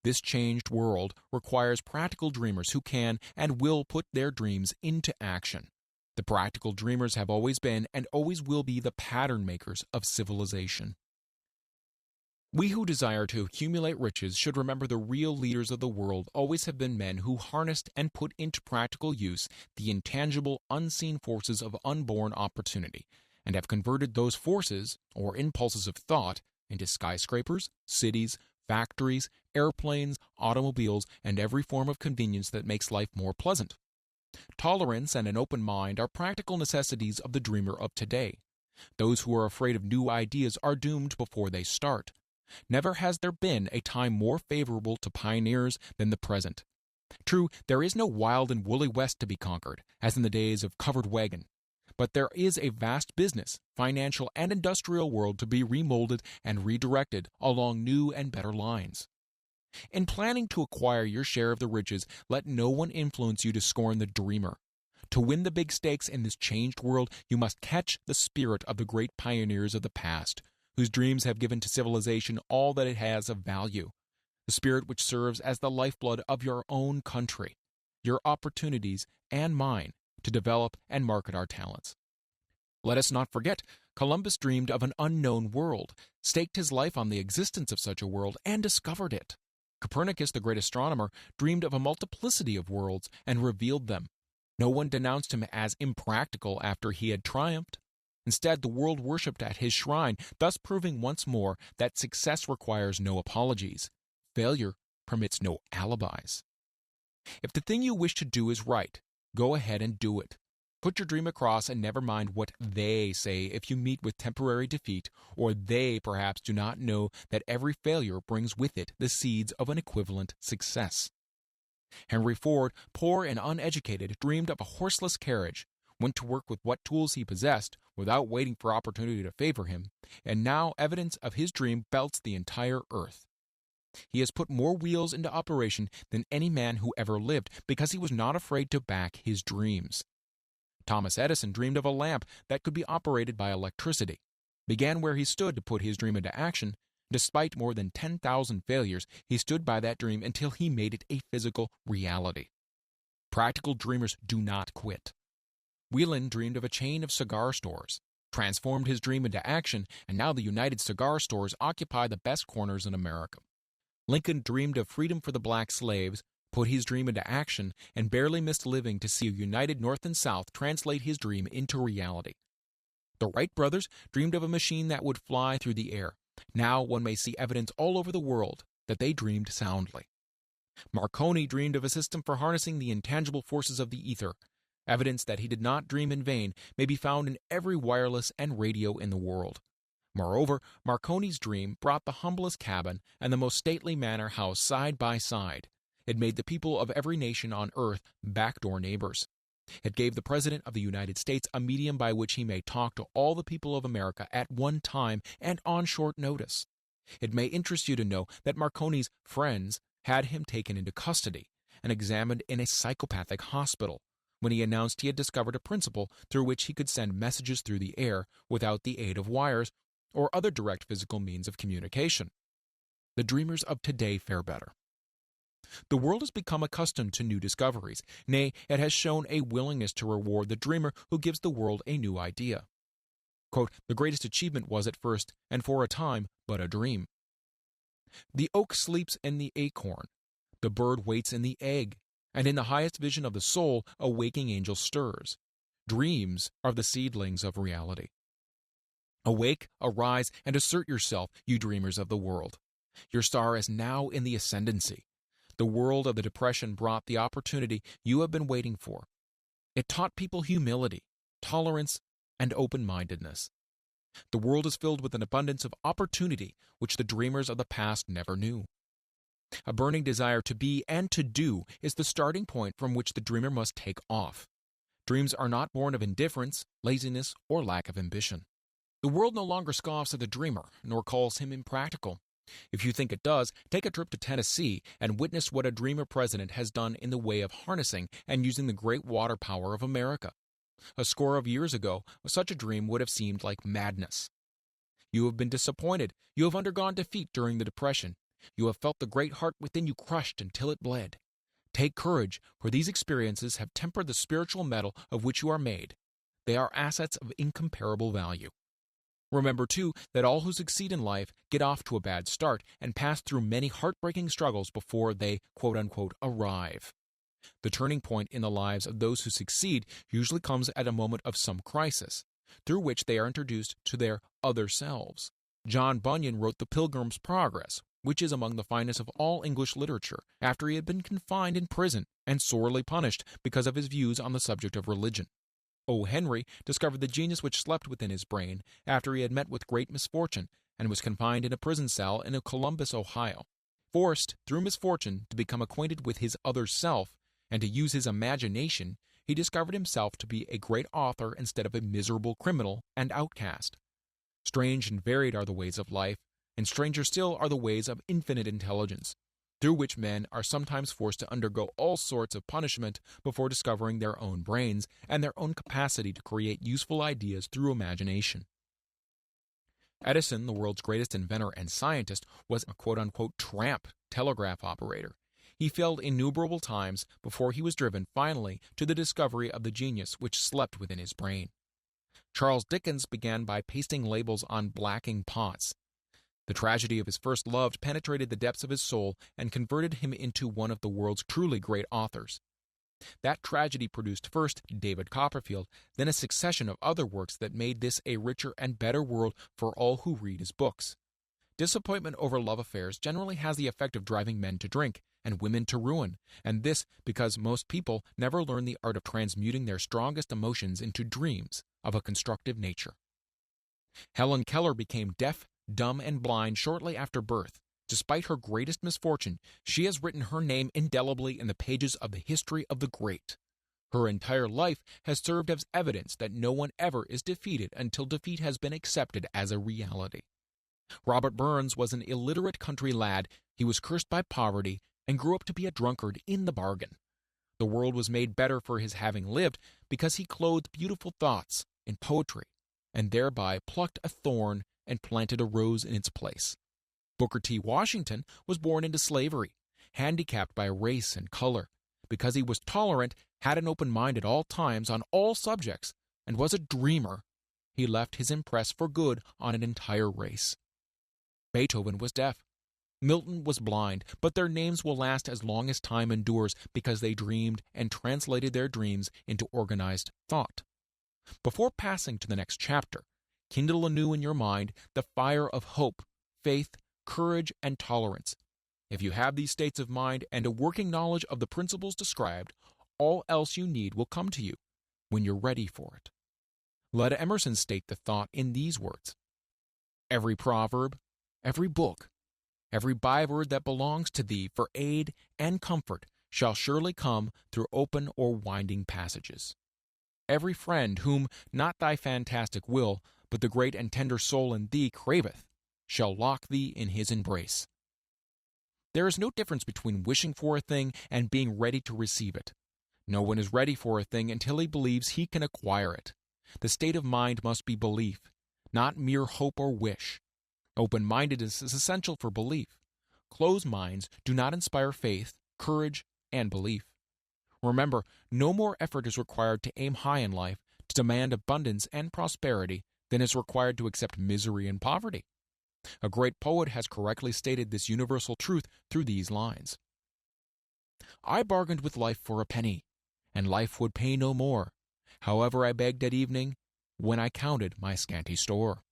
This changed world requires practical dreamers who can and will put their dreams into action. The practical dreamers have always been and always will be the pattern makers of civilization. We who desire to accumulate riches should remember the real leaders of the world always have been men who harnessed and put into practical use the intangible, unseen forces of unborn opportunity, and have converted those forces, or impulses of thought, into skyscrapers, cities, factories, airplanes, automobiles, and every form of convenience that makes life more pleasant. Tolerance and an open mind are practical necessities of the dreamer of today. Those who are afraid of new ideas are doomed before they start. Never has there been a time more favorable to pioneers than the present. True, there is no wild and woolly West to be conquered, as in the days of covered wagon, but there is a vast business, financial, and industrial world to be remolded and redirected along new and better lines. In planning to acquire your share of the riches, let no one influence you to scorn the dreamer. To win the big stakes in this changed world, you must catch the spirit of the great pioneers of the past, whose dreams have given to civilization all that it has of value, the spirit which serves as the lifeblood of your own country, your opportunities, and mine, to develop and market our talents. Let us not forget, Columbus dreamed of an unknown world, staked his life on the existence of such a world, and discovered it. Copernicus, the great astronomer, dreamed of a multiplicity of worlds and revealed them. No one denounced him as impractical after he had triumphed. Instead, the world worshipped at his shrine, thus proving once more that success requires no apologies. Failure permits no alibis. If the thing you wish to do is right, go ahead and do it. Put your dream across and never mind what they say if you meet with temporary defeat, or they perhaps do not know that every failure brings with it the seeds of an equivalent success. Henry Ford, poor and uneducated, dreamed of a horseless carriage, went to work with what tools he possessed without waiting for opportunity to favor him, and now evidence of his dream belts the entire earth. He has put more wheels into operation than any man who ever lived because he was not afraid to back his dreams. Thomas Edison dreamed of a lamp that could be operated by electricity, began where he stood to put his dream into action. Despite more than 10,000 failures, he stood by that dream until he made it a physical reality. Practical dreamers do not quit. Whelan dreamed of a chain of cigar stores, transformed his dream into action, and now the United Cigar Stores occupy the best corners in America. Lincoln dreamed of freedom for the black slaves, put his dream into action, and barely missed living to see a united North and South translate his dream into reality. The Wright brothers dreamed of a machine that would fly through the air. Now one may see evidence all over the world that they dreamed soundly. Marconi dreamed of a system for harnessing the intangible forces of the ether. Evidence that he did not dream in vain may be found in every wireless and radio in the world. Moreover, Marconi's dream brought the humblest cabin and the most stately manor house side by side. It made the people of every nation on earth backdoor neighbors. It gave the President of the United States a medium by which he may talk to all the people of America at one time and on short notice. It may interest you to know that Marconi's friends had him taken into custody and examined in a psychopathic hospital when he announced he had discovered a principle through which he could send messages through the air without the aid of wires or other direct physical means of communication. The dreamers of today fare better. The world has become accustomed to new discoveries. Nay, it has shown a willingness to reward the dreamer who gives the world a new idea. Quote, "The greatest achievement was at first, and for a time, but a dream. The oak sleeps in the acorn, the bird waits in the egg, and in the highest vision of the soul a waking angel stirs. Dreams are the seedlings of reality. Awake, arise, and assert yourself, you dreamers of the world. Your star is now in the ascendancy. The world of the Depression brought the opportunity you have been waiting for. It taught people humility, tolerance, and open-mindedness. The world is filled with an abundance of opportunity which the dreamers of the past never knew. A burning desire to be and to do is the starting point from which the dreamer must take off. Dreams are not born of indifference, laziness, or lack of ambition. The world no longer scoffs at the dreamer, nor calls him impractical. If you think it does, take a trip to Tennessee and witness what a dreamer president has done in the way of harnessing and using the great water power of America. A score of years ago, such a dream would have seemed like madness. You have been disappointed. You have undergone defeat during the Depression. You have felt the great heart within you crushed until it bled. Take courage, for these experiences have tempered the spiritual metal of which you are made. They are assets of incomparable value. Remember, too, that all who succeed in life get off to a bad start and pass through many heartbreaking struggles before they, quote-unquote, arrive. The turning point in the lives of those who succeed usually comes at a moment of some crisis, through which they are introduced to their other selves. John Bunyan wrote The Pilgrim's Progress, which is among the finest of all English literature, after he had been confined in prison and sorely punished because of his views on the subject of religion. O. Henry discovered the genius which slept within his brain after he had met with great misfortune and was confined in a prison cell in Columbus, Ohio. Forced, through misfortune, to become acquainted with his other self and to use his imagination, he discovered himself to be a great author instead of a miserable criminal and outcast. Strange and varied are the ways of life, and stranger still are the ways of infinite intelligence, through which men are sometimes forced to undergo all sorts of punishment before discovering their own brains and their own capacity to create useful ideas through imagination. Edison, the world's greatest inventor and scientist, was a quote-unquote tramp telegraph operator. He failed innumerable times before he was driven finally to the discovery of the genius which slept within his brain. Charles Dickens began by pasting labels on blacking pots. The tragedy of his first love penetrated the depths of his soul and converted him into one of the world's truly great authors. That tragedy produced first David Copperfield, then a succession of other works that made this a richer and better world for all who read his books. Disappointment over love affairs generally has the effect of driving men to drink and women to ruin, and this because most people never learn the art of transmuting their strongest emotions into dreams of a constructive nature. Helen Keller became deaf, dumb, and blind shortly after birth. Despite her greatest misfortune, she has written her name indelibly in the pages of the history of the great. Her entire life has served as evidence that no one ever is defeated until defeat has been accepted as a reality. Robert Burns was an illiterate country lad. He was cursed by poverty and grew up to be a drunkard in the bargain. The world was made better for his having lived because he clothed beautiful thoughts in poetry and thereby plucked a thorn and planted a rose in its place. Booker T. Washington was born into slavery, handicapped by race and color. Because he was tolerant, had an open mind at all times on all subjects, and was a dreamer, he left his impress for good on an entire race. Beethoven was deaf. Milton was blind, but their names will last as long as time endures because they dreamed and translated their dreams into organized thought. Before passing to the next chapter, kindle anew in your mind the fire of hope, faith, courage, and tolerance. If you have these states of mind and a working knowledge of the principles described, all else you need will come to you when you're ready for it. Let Emerson state the thought in these words: every proverb, every book, every byword that belongs to thee for aid and comfort shall surely come through open or winding passages. Every friend whom not thy fantastic will, but the great and tender soul in thee craveth, shall lock thee in his embrace. There is no difference between wishing for a thing and being ready to receive it. No one is ready for a thing until he believes he can acquire it. The state of mind must be belief, not mere hope or wish. Open-mindedness is essential for belief. Closed minds do not inspire faith, courage, and belief. Remember, no more effort is required to aim high in life, to demand abundance and prosperity, than is required to accept misery and poverty. A great poet has correctly stated this universal truth through these lines. I bargained with life for a penny, and life would pay no more. However I begged at evening, when I counted my scanty store.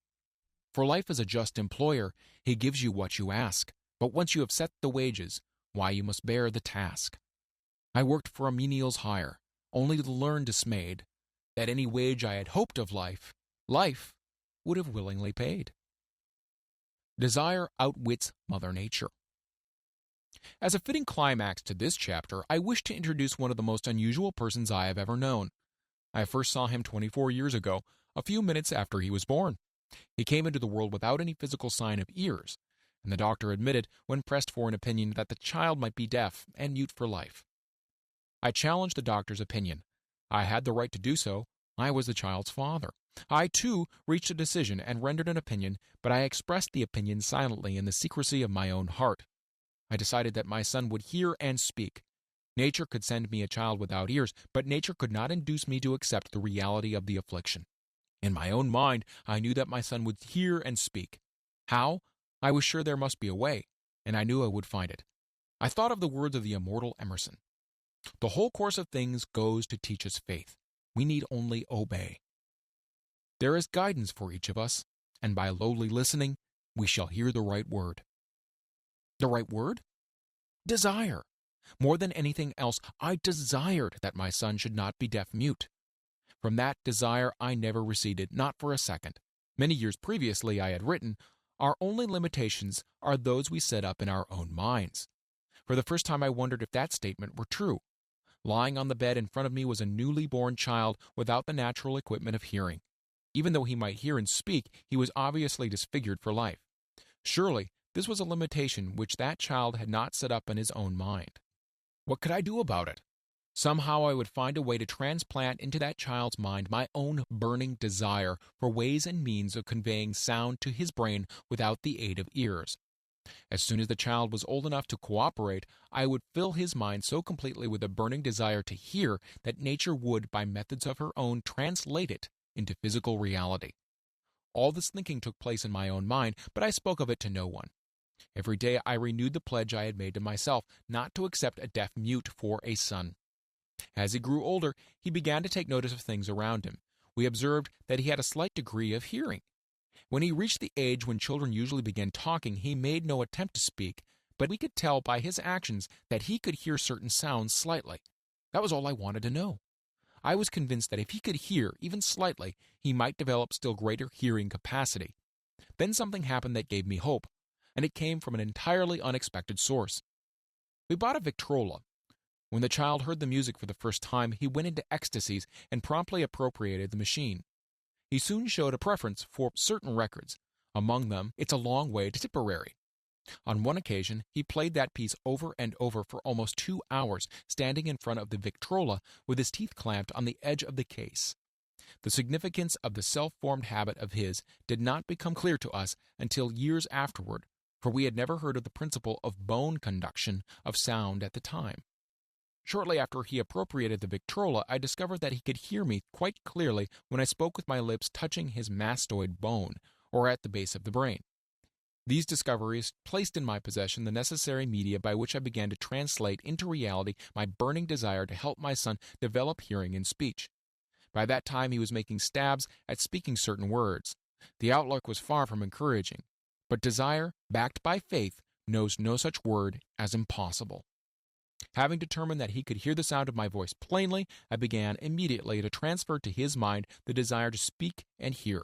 For life is a just employer, he gives you what you ask, but once you have set the wages, why you must bear the task. I worked for a menial's hire, only to learn dismayed, that any wage I had hoped of life, life would have willingly paid. Desire outwits Mother Nature. As a fitting climax to this chapter, I wish to introduce one of the most unusual persons I have ever known. I first saw him 24 years ago, a few minutes after he was born. He came into the world without any physical sign of ears, and the doctor admitted, when pressed for an opinion, that the child might be deaf and mute for life. I challenged the doctor's opinion. I had the right to do so. I was the child's father. I, too, reached a decision and rendered an opinion, but I expressed the opinion silently in the secrecy of my own heart. I decided that my son would hear and speak. Nature could send me a child without ears, but nature could not induce me to accept the reality of the affliction. In my own mind, I knew that my son would hear and speak. How? I was sure there must be a way, and I knew I would find it. I thought of the words of the immortal Emerson. The whole course of things goes to teach us faith. We need only obey. There is guidance for each of us, and by lowly listening, we shall hear the right word. The right word? Desire. More than anything else, I desired that my son should not be deaf-mute. From that desire I never receded, not for a second. Many years previously I had written, our only limitations are those we set up in our own minds. For the first time I wondered if that statement were true. Lying on the bed in front of me was a newly born child without the natural equipment of hearing. Even though he might hear and speak, he was obviously disfigured for life. Surely, this was a limitation which that child had not set up in his own mind. What could I do about it? Somehow I would find a way to transplant into that child's mind my own burning desire for ways and means of conveying sound to his brain without the aid of ears. As soon as the child was old enough to cooperate, I would fill his mind so completely with a burning desire to hear that nature would, by methods of her own, translate it into physical reality. All this thinking took place in my own mind, but I spoke of it to no one. Every day I renewed the pledge I had made to myself not to accept a deaf-mute for a son. As he grew older, he began to take notice of things around him. We observed that he had a slight degree of hearing. When he reached the age when children usually begin talking, he made no attempt to speak, but we could tell by his actions that he could hear certain sounds slightly. That was all I wanted to know. I was convinced that if he could hear, even slightly, he might develop still greater hearing capacity. Then something happened that gave me hope, and it came from an entirely unexpected source. We bought a Victrola. When the child heard the music for the first time, he went into ecstasies and promptly appropriated the machine. He soon showed a preference for certain records, among them It's a Long Way to Tipperary. On one occasion, he played that piece over and over for almost 2 hours, standing in front of the Victrola with his teeth clamped on the edge of the case. The significance of the self-formed habit of his did not become clear to us until years afterward, for we had never heard of the principle of bone conduction of sound at the time. Shortly after he appropriated the Victrola, I discovered that he could hear me quite clearly when I spoke with my lips touching his mastoid bone, or at the base of the brain. These discoveries placed in my possession the necessary media by which I began to translate into reality my burning desire to help my son develop hearing and speech. By that time, he was making stabs at speaking certain words. The outlook was far from encouraging, but desire, backed by faith, knows no such word as impossible. Having determined that he could hear the sound of my voice plainly, I began immediately to transfer to his mind the desire to speak and hear.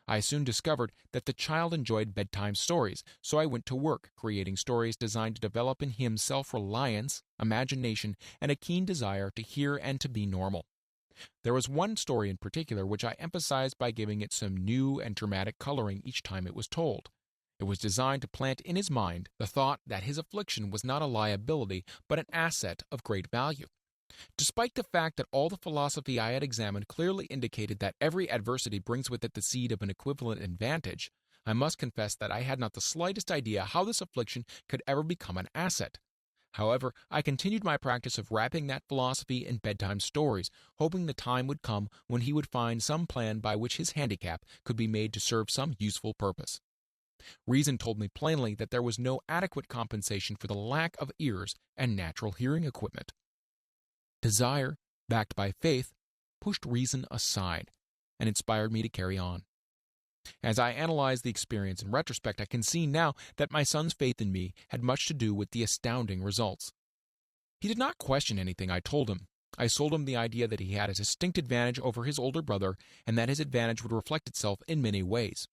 I soon discovered that the child enjoyed bedtime stories, so I went to work creating stories designed to develop in him self-reliance, imagination, and a keen desire to hear and to be normal. There was one story in particular which I emphasized by giving it some new and dramatic coloring each time it was told. It was designed to plant in his mind the thought that his affliction was not a liability but an asset of great value. Despite the fact that all the philosophy I had examined clearly indicated that every adversity brings with it the seed of an equivalent advantage, I must confess that I had not the slightest idea how this affliction could ever become an asset. However, I continued my practice of wrapping that philosophy in bedtime stories, hoping the time would come when he would find some plan by which his handicap could be made to serve some useful purpose. Reason told me plainly that there was no adequate compensation for the lack of ears and natural hearing equipment. Desire, backed by faith, pushed reason aside and inspired me to carry on. As I analyze the experience in retrospect, I can see now that my son's faith in me had much to do with the astounding results. He did not question anything I told him. I sold him the idea that he had a distinct advantage over his older brother and that his advantage would reflect itself in many ways.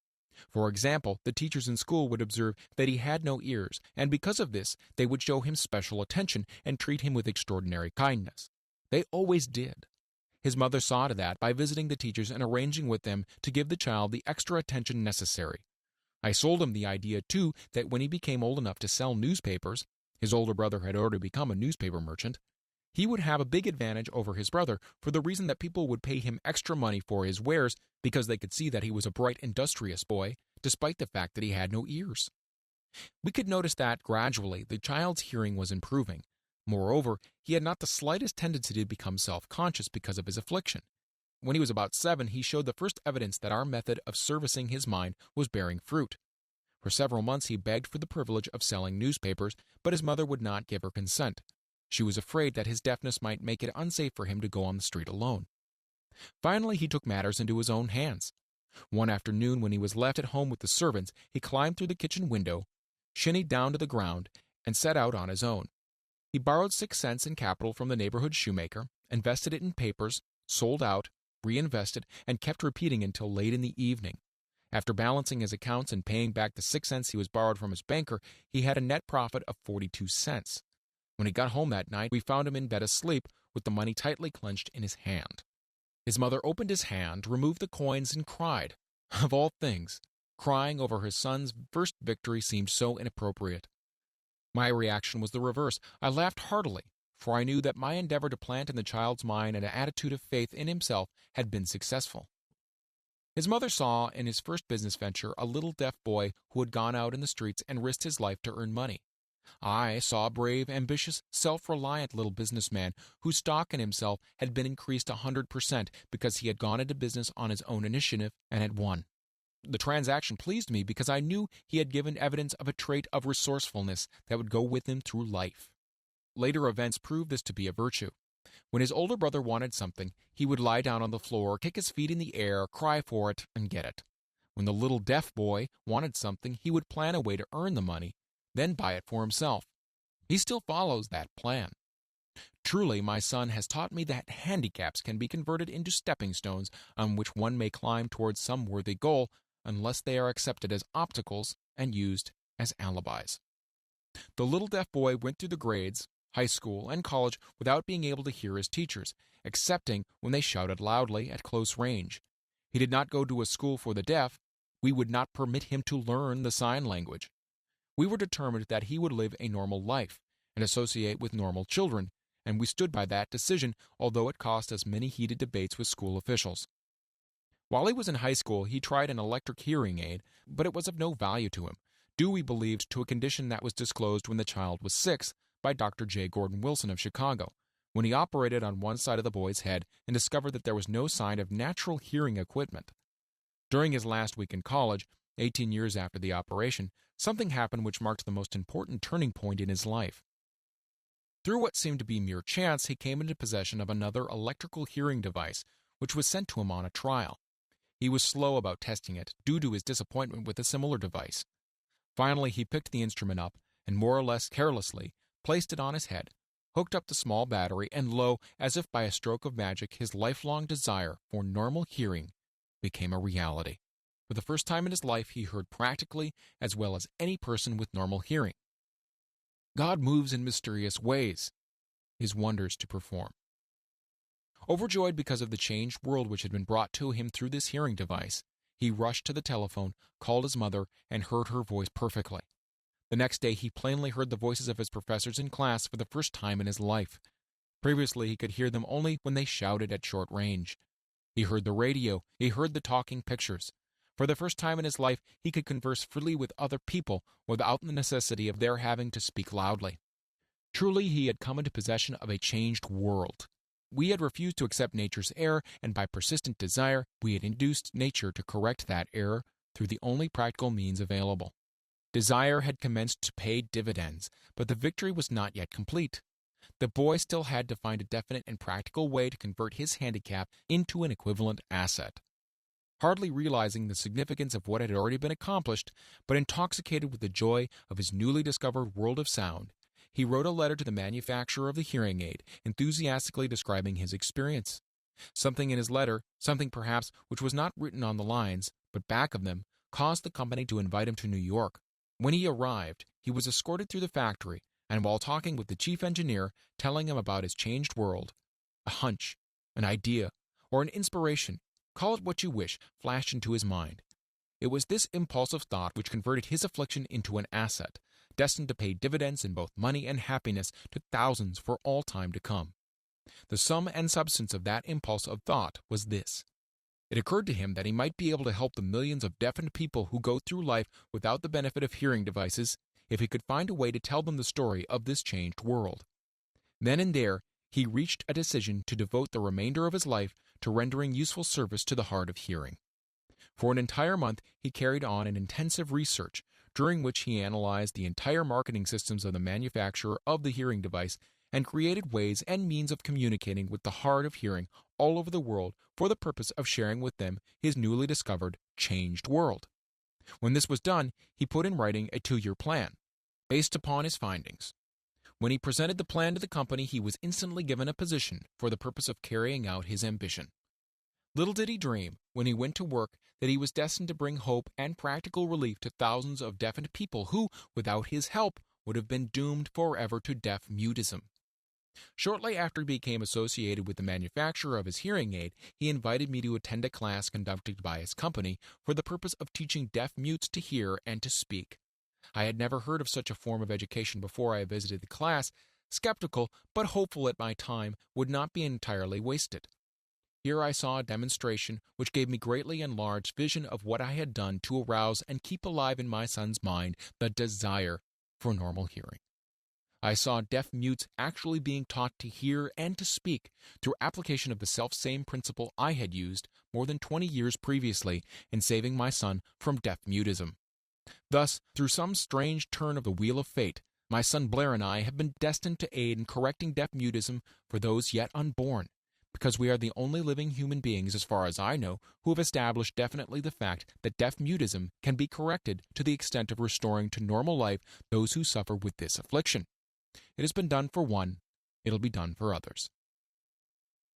For example, the teachers in school would observe that he had no ears, and because of this, they would show him special attention and treat him with extraordinary kindness. They always did. His mother saw to that by visiting the teachers and arranging with them to give the child the extra attention necessary. I sold him the idea, too, that when he became old enough to sell newspapers, his older brother had already become a newspaper merchant, he would have a big advantage over his brother for the reason that people would pay him extra money for his wares because they could see that he was a bright, industrious boy, despite the fact that he had no ears. We could notice that, gradually, the child's hearing was improving. Moreover, he had not the slightest tendency to become self-conscious because of his affliction. When he was about 7, he showed the first evidence that our method of servicing his mind was bearing fruit. For several months he begged for the privilege of selling newspapers, but his mother would not give her consent. She was afraid that his deafness might make it unsafe for him to go on the street alone. Finally, he took matters into his own hands. One afternoon, when he was left at home with the servants, he climbed through the kitchen window, shinnied down to the ground, and set out on his own. He borrowed 6 cents in capital from the neighborhood shoemaker, invested it in papers, sold out, reinvested, and kept repeating until late in the evening. After balancing his accounts and paying back the 6 cents he was borrowed from his banker, he had a net profit of 42 cents. When he got home that night, we found him in bed asleep with the money tightly clenched in his hand. His mother opened his hand, removed the coins, and cried. Of all things, crying over his son's first victory seemed so inappropriate. My reaction was the reverse. I laughed heartily, for I knew that my endeavor to plant in the child's mind an attitude of faith in himself had been successful. His mother saw in his first business venture a little deaf boy who had gone out in the streets and risked his life to earn money. I saw a brave, ambitious, self-reliant little businessman whose stock in himself had been increased 100% because he had gone into business on his own initiative and had won. The transaction pleased me because I knew he had given evidence of a trait of resourcefulness that would go with him through life. Later events proved this to be a virtue. When his older brother wanted something, he would lie down on the floor, kick his feet in the air, cry for it, and get it. When the little deaf boy wanted something, he would plan a way to earn the money, then buy it for himself. He still follows that plan. Truly, my son has taught me that handicaps can be converted into stepping stones on which one may climb towards some worthy goal, unless they are accepted as obstacles and used as alibis. The little deaf boy went through the grades, high school, and college without being able to hear his teachers, excepting when they shouted loudly at close range. He did not go to a school for the deaf. We would not permit him to learn the sign language. We were determined that he would live a normal life and associate with normal children, and we stood by that decision, although it cost us many heated debates with school officials. While he was in high school, he tried an electric hearing aid, but it was of no value to him, due, we believed, to a condition that was disclosed when the child was 6 by Dr. J. Gordon Wilson of Chicago, when he operated on one side of the boy's head and discovered that there was no sign of natural hearing equipment. During his last week in college, 18 years after the operation, something happened which marked the most important turning point in his life. Through what seemed to be mere chance, he came into possession of another electrical hearing device, which was sent to him on a trial. He was slow about testing it, due to his disappointment with a similar device. Finally, he picked the instrument up and, more or less carelessly, placed it on his head, hooked up the small battery, and lo, as if by a stroke of magic, his lifelong desire for normal hearing became a reality. For the first time in his life, he heard practically as well as any person with normal hearing. God moves in mysterious ways, his wonders to perform. Overjoyed because of the changed world which had been brought to him through this hearing device, he rushed to the telephone, called his mother, and heard her voice perfectly. The next day, he plainly heard the voices of his professors in class for the first time in his life. Previously, he could hear them only when they shouted at short range. He heard the radio, he heard the talking pictures. For the first time in his life, he could converse freely with other people without the necessity of their having to speak loudly. Truly, he had come into possession of a changed world. We had refused to accept nature's error, and by persistent desire, we had induced nature to correct that error through the only practical means available. Desire had commenced to pay dividends, but the victory was not yet complete. The boy still had to find a definite and practical way to convert his handicap into an equivalent asset. Hardly realizing the significance of what had already been accomplished, but intoxicated with the joy of his newly discovered world of sound, he wrote a letter to the manufacturer of the hearing aid, enthusiastically describing his experience. Something in his letter, something perhaps which was not written on the lines, but back of them, caused the company to invite him to New York. When he arrived, he was escorted through the factory, and while talking with the chief engineer, telling him about his changed world, a hunch, an idea, or an inspiration, call it what you wish, flashed into his mind. It was this impulsive thought which converted his affliction into an asset, destined to pay dividends in both money and happiness to thousands for all time to come. The sum and substance of that impulse of thought was this. It occurred to him that he might be able to help the millions of deafened people who go through life without the benefit of hearing devices if he could find a way to tell them the story of this changed world. Then and there, he reached a decision to devote the remainder of his life to rendering useful service to the hard of hearing. For an entire month, he carried on an intensive research, during which he analyzed the entire marketing systems of the manufacturer of the hearing device and created ways and means of communicating with the hard of hearing all over the world for the purpose of sharing with them his newly discovered, changed world. When this was done, he put in writing a 2-year plan, based upon his findings. When he presented the plan to the company, he was instantly given a position for the purpose of carrying out his ambition. Little did he dream, when he went to work, that he was destined to bring hope and practical relief to thousands of deafened people who, without his help, would have been doomed forever to deaf mutism. Shortly after he became associated with the manufacturer of his hearing aid, he invited me to attend a class conducted by his company for the purpose of teaching deaf mutes to hear and to speak. I had never heard of such a form of education before I visited the class, skeptical but hopeful that my time would not be entirely wasted. Here I saw a demonstration which gave me greatly enlarged vision of what I had done to arouse and keep alive in my son's mind the desire for normal hearing. I saw deaf mutes actually being taught to hear and to speak through application of the self-same principle I had used more than 20 years previously in saving my son from deaf mutism. Thus, through some strange turn of the wheel of fate, my son Blair and I have been destined to aid in correcting deaf mutism for those yet unborn, because we are the only living human beings, as far as I know, who have established definitely the fact that deaf mutism can be corrected to the extent of restoring to normal life those who suffer with this affliction. It has been done for one, it'll be done for others.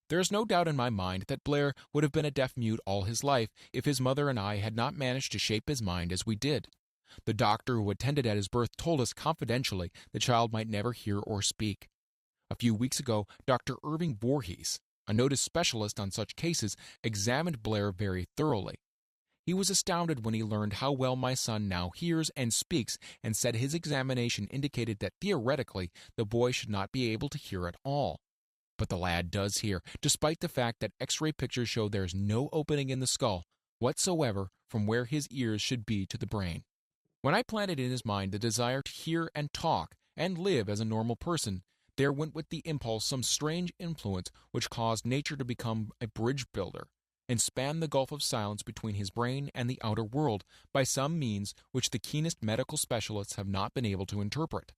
There is no doubt in my mind that Blair would have been a deaf mute all his life if his mother and I had not managed to shape his mind as we did. The doctor who attended at his birth told us confidentially the child might never hear or speak. A few weeks ago, Dr. Irving Voorhees, a noted specialist on such cases, examined Blair very thoroughly. He was astounded when he learned how well my son now hears and speaks, and said his examination indicated that theoretically the boy should not be able to hear at all. But the lad does hear, despite the fact that X-ray pictures show there is no opening in the skull whatsoever from where his ears should be to the brain. When I planted in his mind the desire to hear and talk and live as a normal person, there went with the impulse some strange influence which caused nature to become a bridge builder, and span the gulf of silence between his brain and the outer world by some means which the keenest medical specialists have not been able to interpret.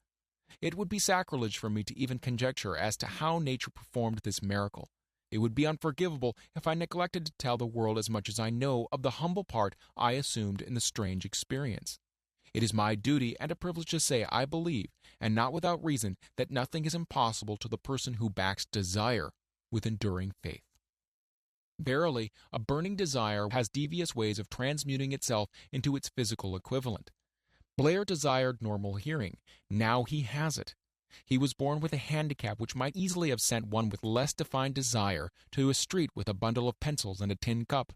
It would be sacrilege for me to even conjecture as to how nature performed this miracle. It would be unforgivable if I neglected to tell the world as much as I know of the humble part I assumed in the strange experience. It is my duty and a privilege to say I believe, and not without reason, that nothing is impossible to the person who backs desire with enduring faith. Verily, a burning desire has devious ways of transmuting itself into its physical equivalent. Blair desired normal hearing. Now he has it. He was born with a handicap which might easily have sent one with less defined desire to a street with a bundle of pencils and a tin cup.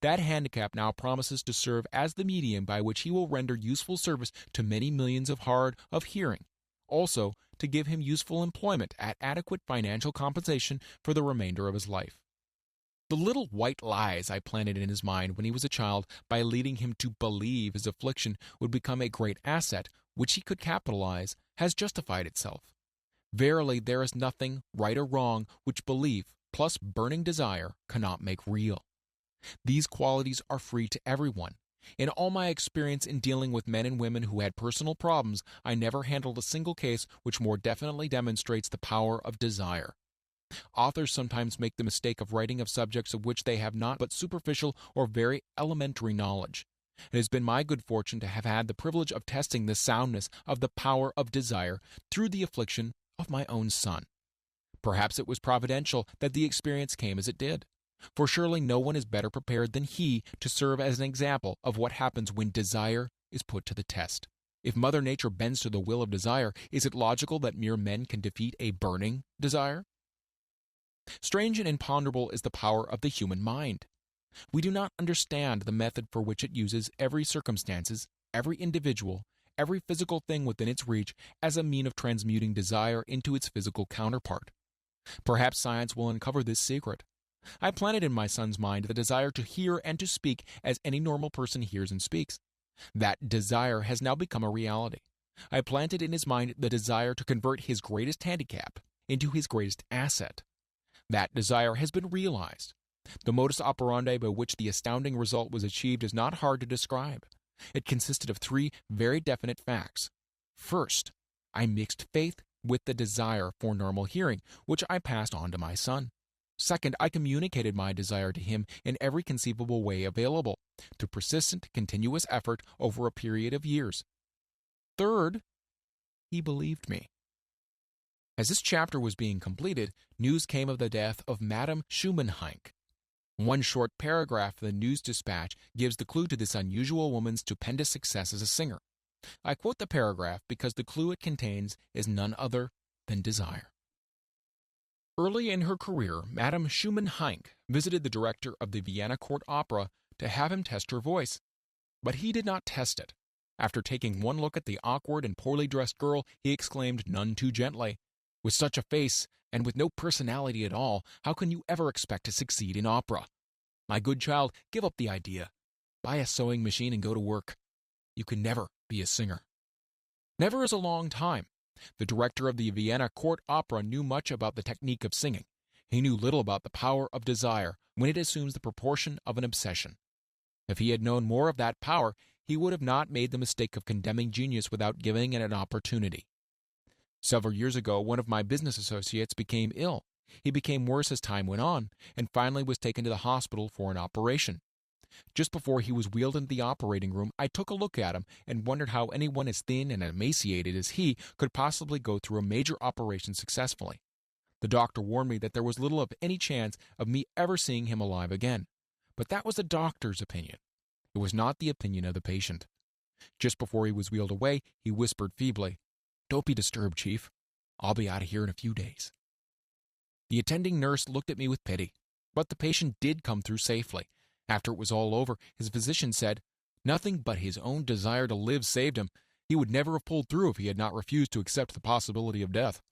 That handicap now promises to serve as the medium by which he will render useful service to many millions of hard of hearing, also to give him useful employment at adequate financial compensation for the remainder of his life. The little white lies I planted in his mind when he was a child by leading him to believe his affliction would become a great asset which he could capitalize has justified itself. Verily, there is nothing, right or wrong, which belief plus burning desire cannot make real. These qualities are free to everyone. In all my experience in dealing with men and women who had personal problems, I never handled a single case which more definitely demonstrates the power of desire. Authors sometimes make the mistake of writing of subjects of which they have not but superficial or very elementary knowledge. It has been my good fortune to have had the privilege of testing the soundness of the power of desire through the affliction of my own son. Perhaps it was providential that the experience came as it did, for surely no one is better prepared than he to serve as an example of what happens when desire is put to the test. If Mother Nature bends to the will of desire, is it logical that mere men can defeat a burning desire? Strange and imponderable is the power of the human mind. We do not understand the method for which it uses every circumstances, every individual, every physical thing within its reach as a mean of transmuting desire into its physical counterpart. Perhaps science will uncover this secret. I planted in my son's mind the desire to hear and to speak as any normal person hears and speaks. That desire has now become a reality. I planted in his mind the desire to convert his greatest handicap into his greatest asset. That desire has been realized. The modus operandi by which the astounding result was achieved is not hard to describe. It consisted of three very definite facts. First, I mixed faith with the desire for normal hearing, which I passed on to my son. Second, I communicated my desire to him in every conceivable way available, through persistent, continuous effort over a period of years. Third, he believed me. As this chapter was being completed, news came of the death of Madame Schumann-Heink. One short paragraph of the news dispatch gives the clue to this unusual woman's stupendous success as a singer. I quote the paragraph because the clue it contains is none other than desire. Early in her career, Madame Schumann-Heink visited the director of the Vienna Court Opera to have him test her voice. But he did not test it. After taking one look at the awkward and poorly dressed girl, he exclaimed none too gently, "With such a face, and with no personality at all, how can you ever expect to succeed in opera? My good child, give up the idea. Buy a sewing machine and go to work. You can never be a singer." Never is a long time. The director of the Vienna Court Opera knew much about the technique of singing. He knew little about the power of desire when it assumes the proportion of an obsession. If he had known more of that power, he would have not made the mistake of condemning genius without giving it an opportunity. Several years ago, one of my business associates became ill. He became worse as time went on, and finally was taken to the hospital for an operation. Just before he was wheeled into the operating room, I took a look at him and wondered how anyone as thin and emaciated as he could possibly go through a major operation successfully. The doctor warned me that there was little of any chance of me ever seeing him alive again. But that was the doctor's opinion. It was not the opinion of the patient. Just before he was wheeled away, he whispered feebly, "Don't be disturbed, Chief. I'll be out of here in a few days." The attending nurse looked at me with pity, but the patient did come through safely. After it was all over, his physician said, "Nothing but his own desire to live saved him. He would never have pulled through if he had not refused to accept the possibility of death."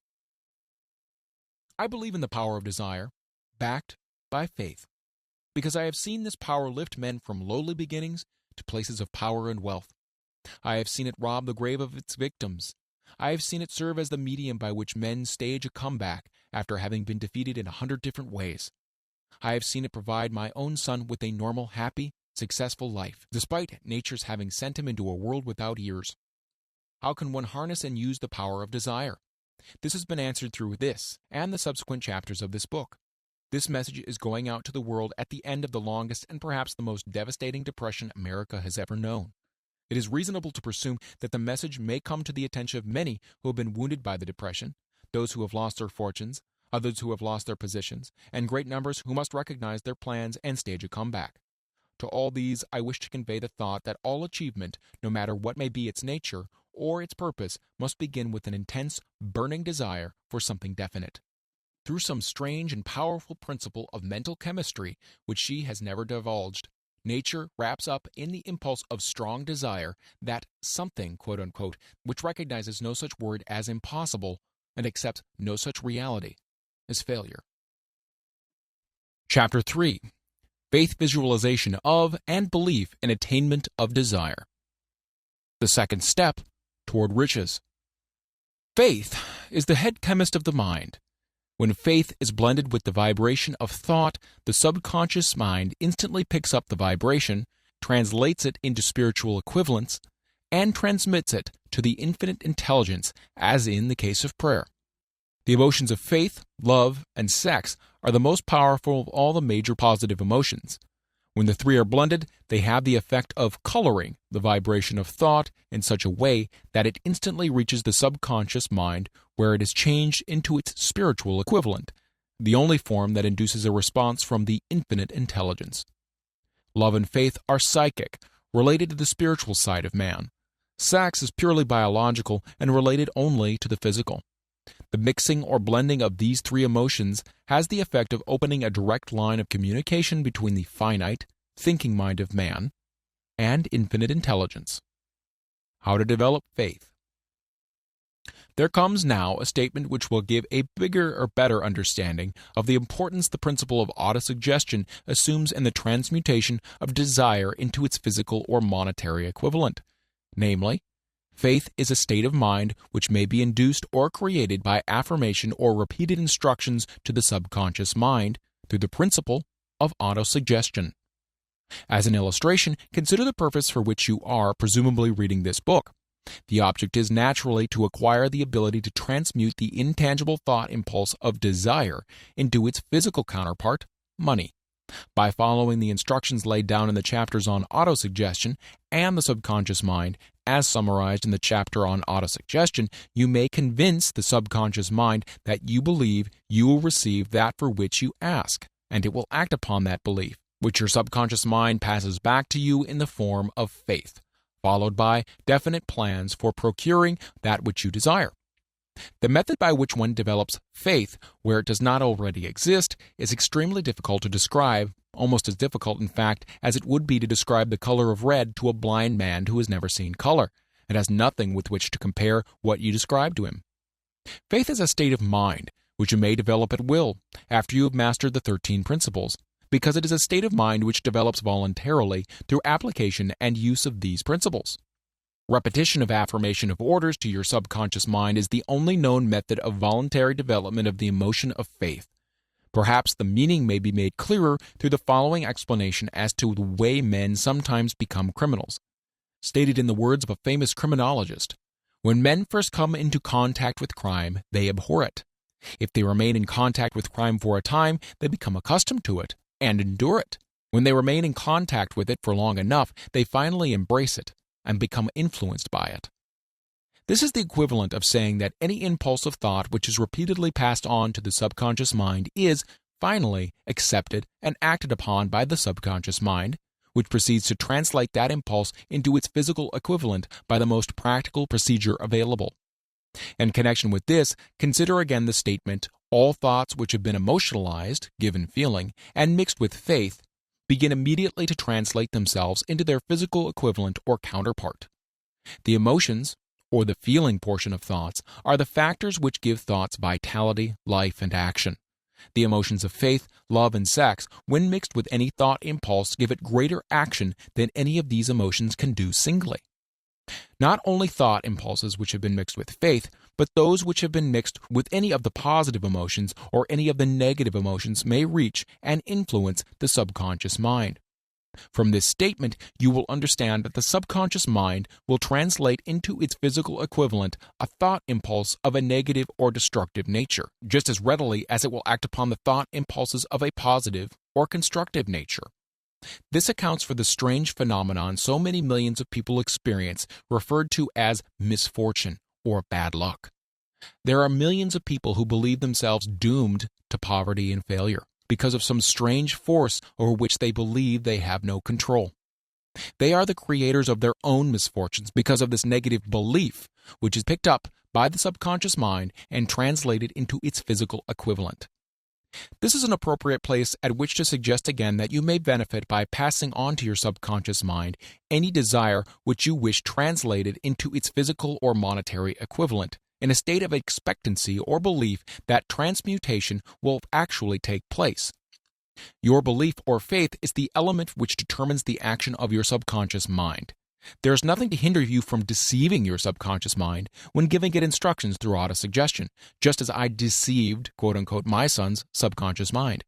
I believe in the power of desire, backed by faith, because I have seen this power lift men from lowly beginnings to places of power and wealth. I have seen it rob the grave of its victims. I have seen it serve as the medium by which men stage a comeback after having been defeated in 100 different ways. I have seen it provide my own son with a normal, happy, successful life, despite nature's having sent him into a world without ears. How can one harness and use the power of desire? This has been answered through this and the subsequent chapters of this book. This message is going out to the world at the end of the longest and perhaps the most devastating depression America has ever known. It is reasonable to presume that the message may come to the attention of many who have been wounded by the depression, those who have lost their fortunes, others who have lost their positions, and great numbers who must recognize their plans and stage a comeback. To all these, I wish to convey the thought that all achievement, no matter what may be its nature or its purpose, must begin with an intense, burning desire for something definite. Through some strange and powerful principle of mental chemistry which she has never divulged, nature wraps up in the impulse of strong desire that something, quote-unquote, which recognizes no such word as impossible and accepts no such reality as failure. Chapter 3. Faith visualization of and belief in attainment of desire. The second step toward riches. Faith is the head chemist of the mind. When faith is blended with the vibration of thought, the subconscious mind instantly picks up the vibration, translates it into spiritual equivalents, and transmits it to the infinite intelligence, as in the case of prayer. The emotions of faith, love, and sex are the most powerful of all the major positive emotions. When the three are blended, they have the effect of coloring the vibration of thought in such a way that it instantly reaches the subconscious mind, where it is changed into its spiritual equivalent, the only form that induces a response from the infinite intelligence. Love and faith are psychic, related to the spiritual side of man. Sex is purely biological and related only to the physical. The mixing or blending of these three emotions has the effect of opening a direct line of communication between the finite, thinking mind of man and infinite intelligence. How to develop faith. There comes now a statement which will give a bigger or better understanding of the importance the principle of autosuggestion assumes in the transmutation of desire into its physical or monetary equivalent. Namely, faith is a state of mind which may be induced or created by affirmation or repeated instructions to the subconscious mind through the principle of autosuggestion. As an illustration, consider the purpose for which you are presumably reading this book. The object is naturally to acquire the ability to transmute the intangible thought impulse of desire into its physical counterpart, money. By following the instructions laid down in the chapters on autosuggestion and the subconscious mind, as summarized in the chapter on autosuggestion, you may convince the subconscious mind that you believe you will receive that for which you ask, and it will act upon that belief, which your subconscious mind passes back to you in the form of faith, followed by definite plans for procuring that which you desire. The method by which one develops faith where it does not already exist is extremely difficult to describe, almost as difficult, in fact, as it would be to describe the color of red to a blind man who has never seen color and has nothing with which to compare what you describe to him. Faith is a state of mind which you may develop at will after you have mastered the 13 principles, because it is a state of mind which develops voluntarily through application and use of these principles. Repetition of affirmation of orders to your subconscious mind is the only known method of voluntary development of the emotion of faith. Perhaps the meaning may be made clearer through the following explanation as to the way men sometimes become criminals. Stated in the words of a famous criminologist, when men first come into contact with crime, they abhor it. If they remain in contact with crime for a time, they become accustomed to it and endure it. When they remain in contact with it for long enough, they finally embrace it and become influenced by it. This is the equivalent of saying that any impulse of thought which is repeatedly passed on to the subconscious mind is, finally, accepted and acted upon by the subconscious mind, which proceeds to translate that impulse into its physical equivalent by the most practical procedure available. In connection with this, consider again the statement, all thoughts which have been emotionalized, given feeling, and mixed with faith, begin immediately to translate themselves into their physical equivalent or counterpart. The emotions, or the feeling portion of thoughts, are the factors which give thoughts vitality, life, and action. The emotions of faith, love, and sex, when mixed with any thought impulse, give it greater action than any of these emotions can do singly. Not only thought impulses which have been mixed with faith, but those which have been mixed with any of the positive emotions or any of the negative emotions may reach and influence the subconscious mind. From this statement, you will understand that the subconscious mind will translate into its physical equivalent a thought impulse of a negative or destructive nature, just as readily as it will act upon the thought impulses of a positive or constructive nature. This accounts for the strange phenomenon so many millions of people experience, referred to as misfortune or bad luck. There are millions of people who believe themselves doomed to poverty and failure because of some strange force over which they believe they have no control. They are the creators of their own misfortunes because of this negative belief, which is picked up by the subconscious mind and translated into its physical equivalent. This is an appropriate place at which to suggest again that you may benefit by passing on to your subconscious mind any desire which you wish translated into its physical or monetary equivalent, in a state of expectancy or belief that transmutation will actually take place. Your belief or faith is the element which determines the action of your subconscious mind. There is nothing to hinder you from deceiving your subconscious mind when giving it instructions through autosuggestion, just as I deceived, quote-unquote, my son's subconscious mind.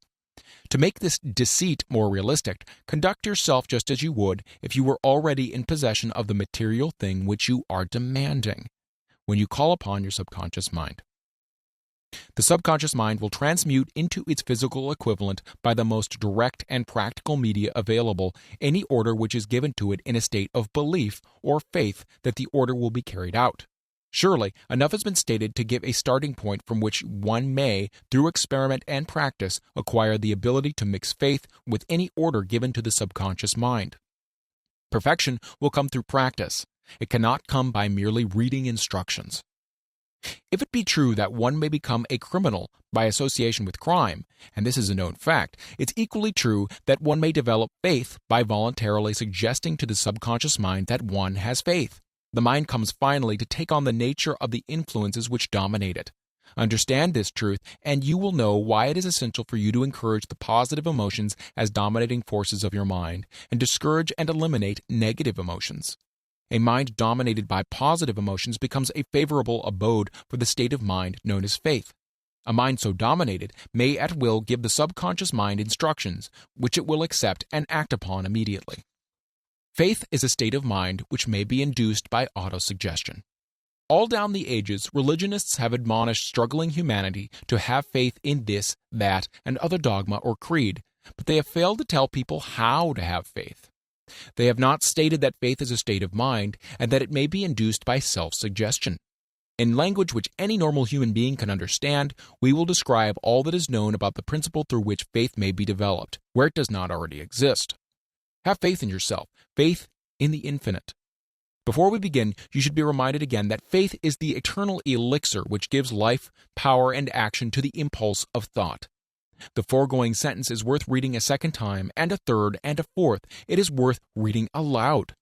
To make this deceit more realistic, conduct yourself just as you would if you were already in possession of the material thing which you are demanding when you call upon your subconscious mind. The subconscious mind will transmute into its physical equivalent by the most direct and practical media available any order which is given to it in a state of belief or faith that the order will be carried out. Surely, enough has been stated to give a starting point from which one may, through experiment and practice, acquire the ability to mix faith with any order given to the subconscious mind. Perfection will come through practice. It cannot come by merely reading instructions. If it be true that one may become a criminal by association with crime, and this is a known fact, it's equally true that one may develop faith by voluntarily suggesting to the subconscious mind that one has faith. The mind comes finally to take on the nature of the influences which dominate it. Understand this truth, and you will know why it is essential for you to encourage the positive emotions as dominating forces of your mind, and discourage and eliminate negative emotions. A mind dominated by positive emotions becomes a favorable abode for the state of mind known as faith. A mind so dominated may at will give the subconscious mind instructions, which it will accept and act upon immediately. Faith is a state of mind which may be induced by autosuggestion. All down the ages, religionists have admonished struggling humanity to have faith in this, that, and other dogma or creed, but they have failed to tell people how to have faith. They have not stated that faith is a state of mind and that it may be induced by self-suggestion. In language which any normal human being can understand, we will describe all that is known about the principle through which faith may be developed, where it does not already exist. Have faith in yourself, faith in the infinite. Before we begin, you should be reminded again that faith is the eternal elixir which gives life, power, and action to the impulse of thought. The foregoing sentence is worth reading a second time, and a third, and a fourth. It is worth reading aloud.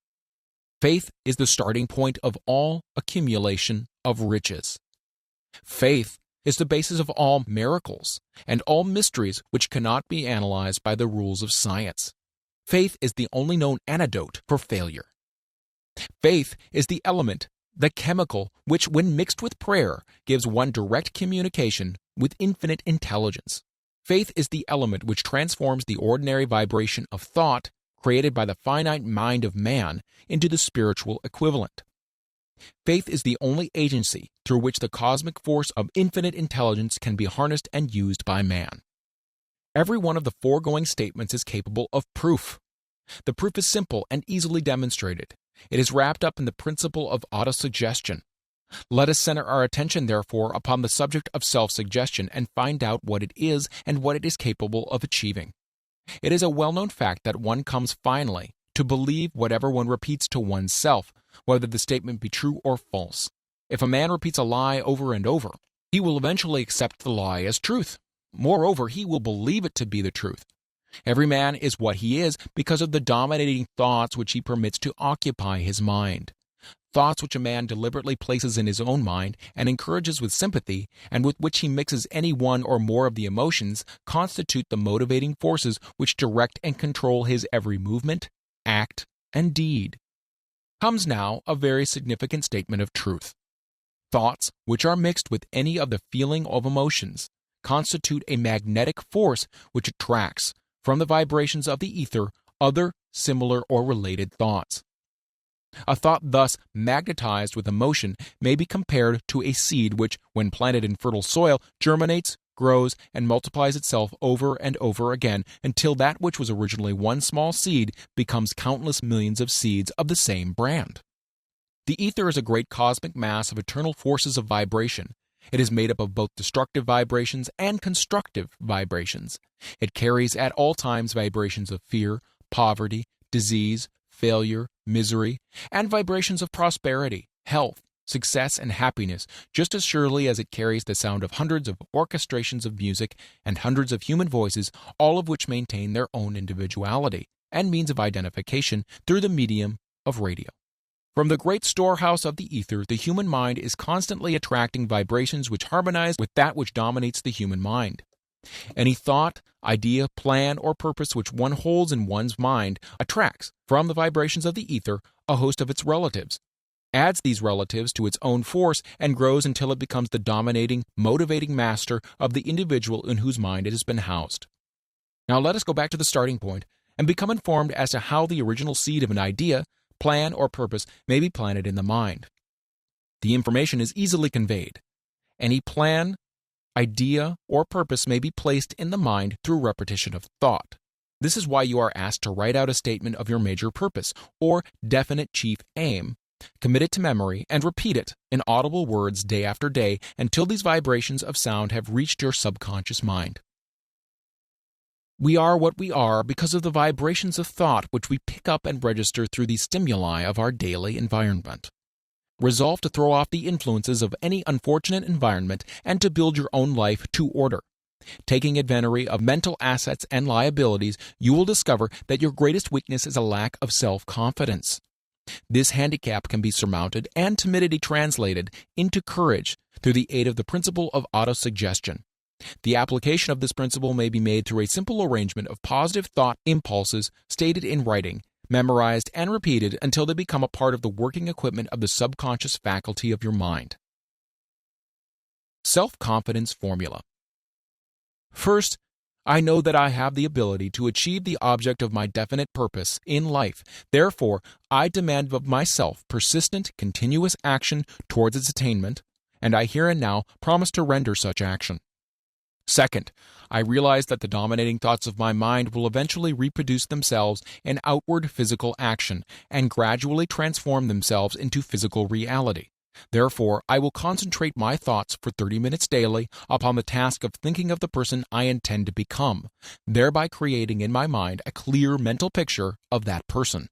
Faith is the starting point of all accumulation of riches. Faith is the basis of all miracles and all mysteries which cannot be analyzed by the rules of science. Faith is the only known antidote for failure. Faith is the element, the chemical, which, when mixed with prayer, gives one direct communication with infinite intelligence. Faith is the element which transforms the ordinary vibration of thought created by the finite mind of man into the spiritual equivalent. Faith is the only agency through which the cosmic force of infinite intelligence can be harnessed and used by man. Every one of the foregoing statements is capable of proof. The proof is simple and easily demonstrated. It is wrapped up in the principle of autosuggestion. Let us center our attention, therefore, upon the subject of self-suggestion and find out what it is and what it is capable of achieving. It is a well-known fact that one comes finally to believe whatever one repeats to oneself, whether the statement be true or false. If a man repeats a lie over and over, he will eventually accept the lie as truth. Moreover, he will believe it to be the truth. Every man is what he is because of the dominating thoughts which he permits to occupy his mind. Thoughts which a man deliberately places in his own mind and encourages with sympathy, and with which he mixes any one or more of the emotions, constitute the motivating forces which direct and control his every movement, act, and deed. Comes now a very significant statement of truth. Thoughts, which are mixed with any of the feeling of emotions, constitute a magnetic force which attracts, from the vibrations of the ether, other similar or related thoughts. A thought thus magnetized with emotion may be compared to a seed which, when planted in fertile soil, germinates, grows, and multiplies itself over and over again until that which was originally one small seed becomes countless millions of seeds of the same brand. The ether is a great cosmic mass of eternal forces of vibration. It is made up of both destructive vibrations and constructive vibrations. It carries at all times vibrations of fear, poverty, disease, failure, misery, and vibrations of prosperity, health, success, and happiness, just as surely as it carries the sound of hundreds of orchestrations of music and hundreds of human voices, all of which maintain their own individuality and means of identification through the medium of radio. From the great storehouse of the ether, the human mind is constantly attracting vibrations which harmonize with that which dominates the human mind. Any thought, idea, plan, or purpose which one holds in one's mind attracts, from the vibrations of the ether, a host of its relatives, adds these relatives to its own force, and grows until it becomes the dominating, motivating master of the individual in whose mind it has been housed. Now let us go back to the starting point and become informed as to how the original seed of an idea, plan, or purpose may be planted in the mind. The information is easily conveyed. Any plan, idea, or purpose may be placed in the mind through repetition of thought. This is why you are asked to write out a statement of your major purpose, or definite chief aim, commit it to memory, and repeat it in audible words day after day until these vibrations of sound have reached your subconscious mind. We are what we are because of the vibrations of thought which we pick up and register through the stimuli of our daily environment. Resolve to throw off the influences of any unfortunate environment and to build your own life to order. Taking inventory of mental assets and liabilities, you will discover that your greatest weakness is a lack of self-confidence. This handicap can be surmounted and timidity translated into courage through the aid of the principle of autosuggestion. The application of this principle may be made through a simple arrangement of positive thought impulses stated in writing, memorized, and repeated until they become a part of the working equipment of the subconscious faculty of your mind. Self-confidence formula. First, I know that I have the ability to achieve the object of my definite purpose in life. Therefore, I demand of myself persistent, continuous action towards its attainment, and I here and now promise to render such action. Second, I realize that the dominating thoughts of my mind will eventually reproduce themselves in outward physical action and gradually transform themselves into physical reality. Therefore, I will concentrate my thoughts for 30 minutes daily upon the task of thinking of the person I intend to become, thereby creating in my mind a clear mental picture of that person.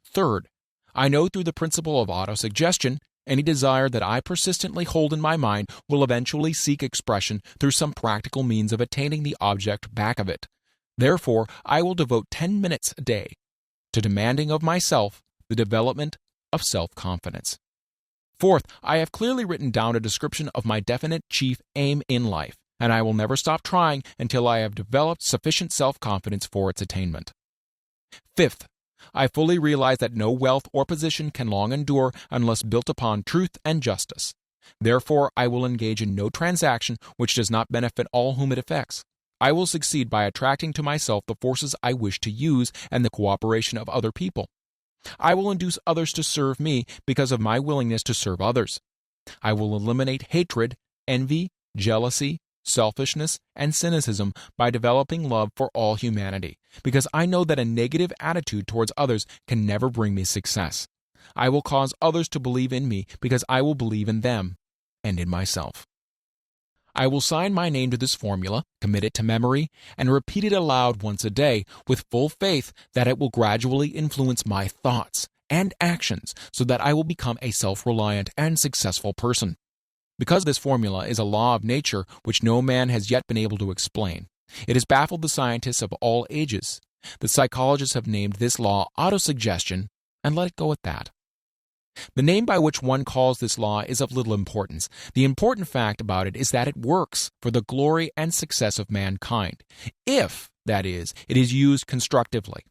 Third, I know through the principle of autosuggestion, any desire that I persistently hold in my mind will eventually seek expression through some practical means of attaining the object back of it. Therefore, I will devote 10 minutes a day to demanding of myself the development of self-confidence. Fourth, I have clearly written down a description of my definite chief aim in life, and I will never stop trying until I have developed sufficient self-confidence for its attainment. Fifth, I fully realize that no wealth or position can long endure unless built upon truth and justice. Therefore, I will engage in no transaction which does not benefit all whom it affects. I will succeed by attracting to myself the forces I wish to use and the cooperation of other people. I will induce others to serve me because of my willingness to serve others. I will eliminate hatred, envy, jealousy, selfishness, and cynicism by developing love for all humanity, because I know that a negative attitude towards others can never bring me success. I will cause others to believe in me because I will believe in them and in myself. I will sign my name to this formula, commit it to memory, and repeat it aloud once a day with full faith that it will gradually influence my thoughts and actions so that I will become a self-reliant and successful person. Because this formula is a law of nature which no man has yet been able to explain, it has baffled the scientists of all ages. The psychologists have named this law autosuggestion and let it go at that. The name by which one calls this law is of little importance. The important fact about it is that it works for the glory and success of mankind, if, that is, it is used constructively.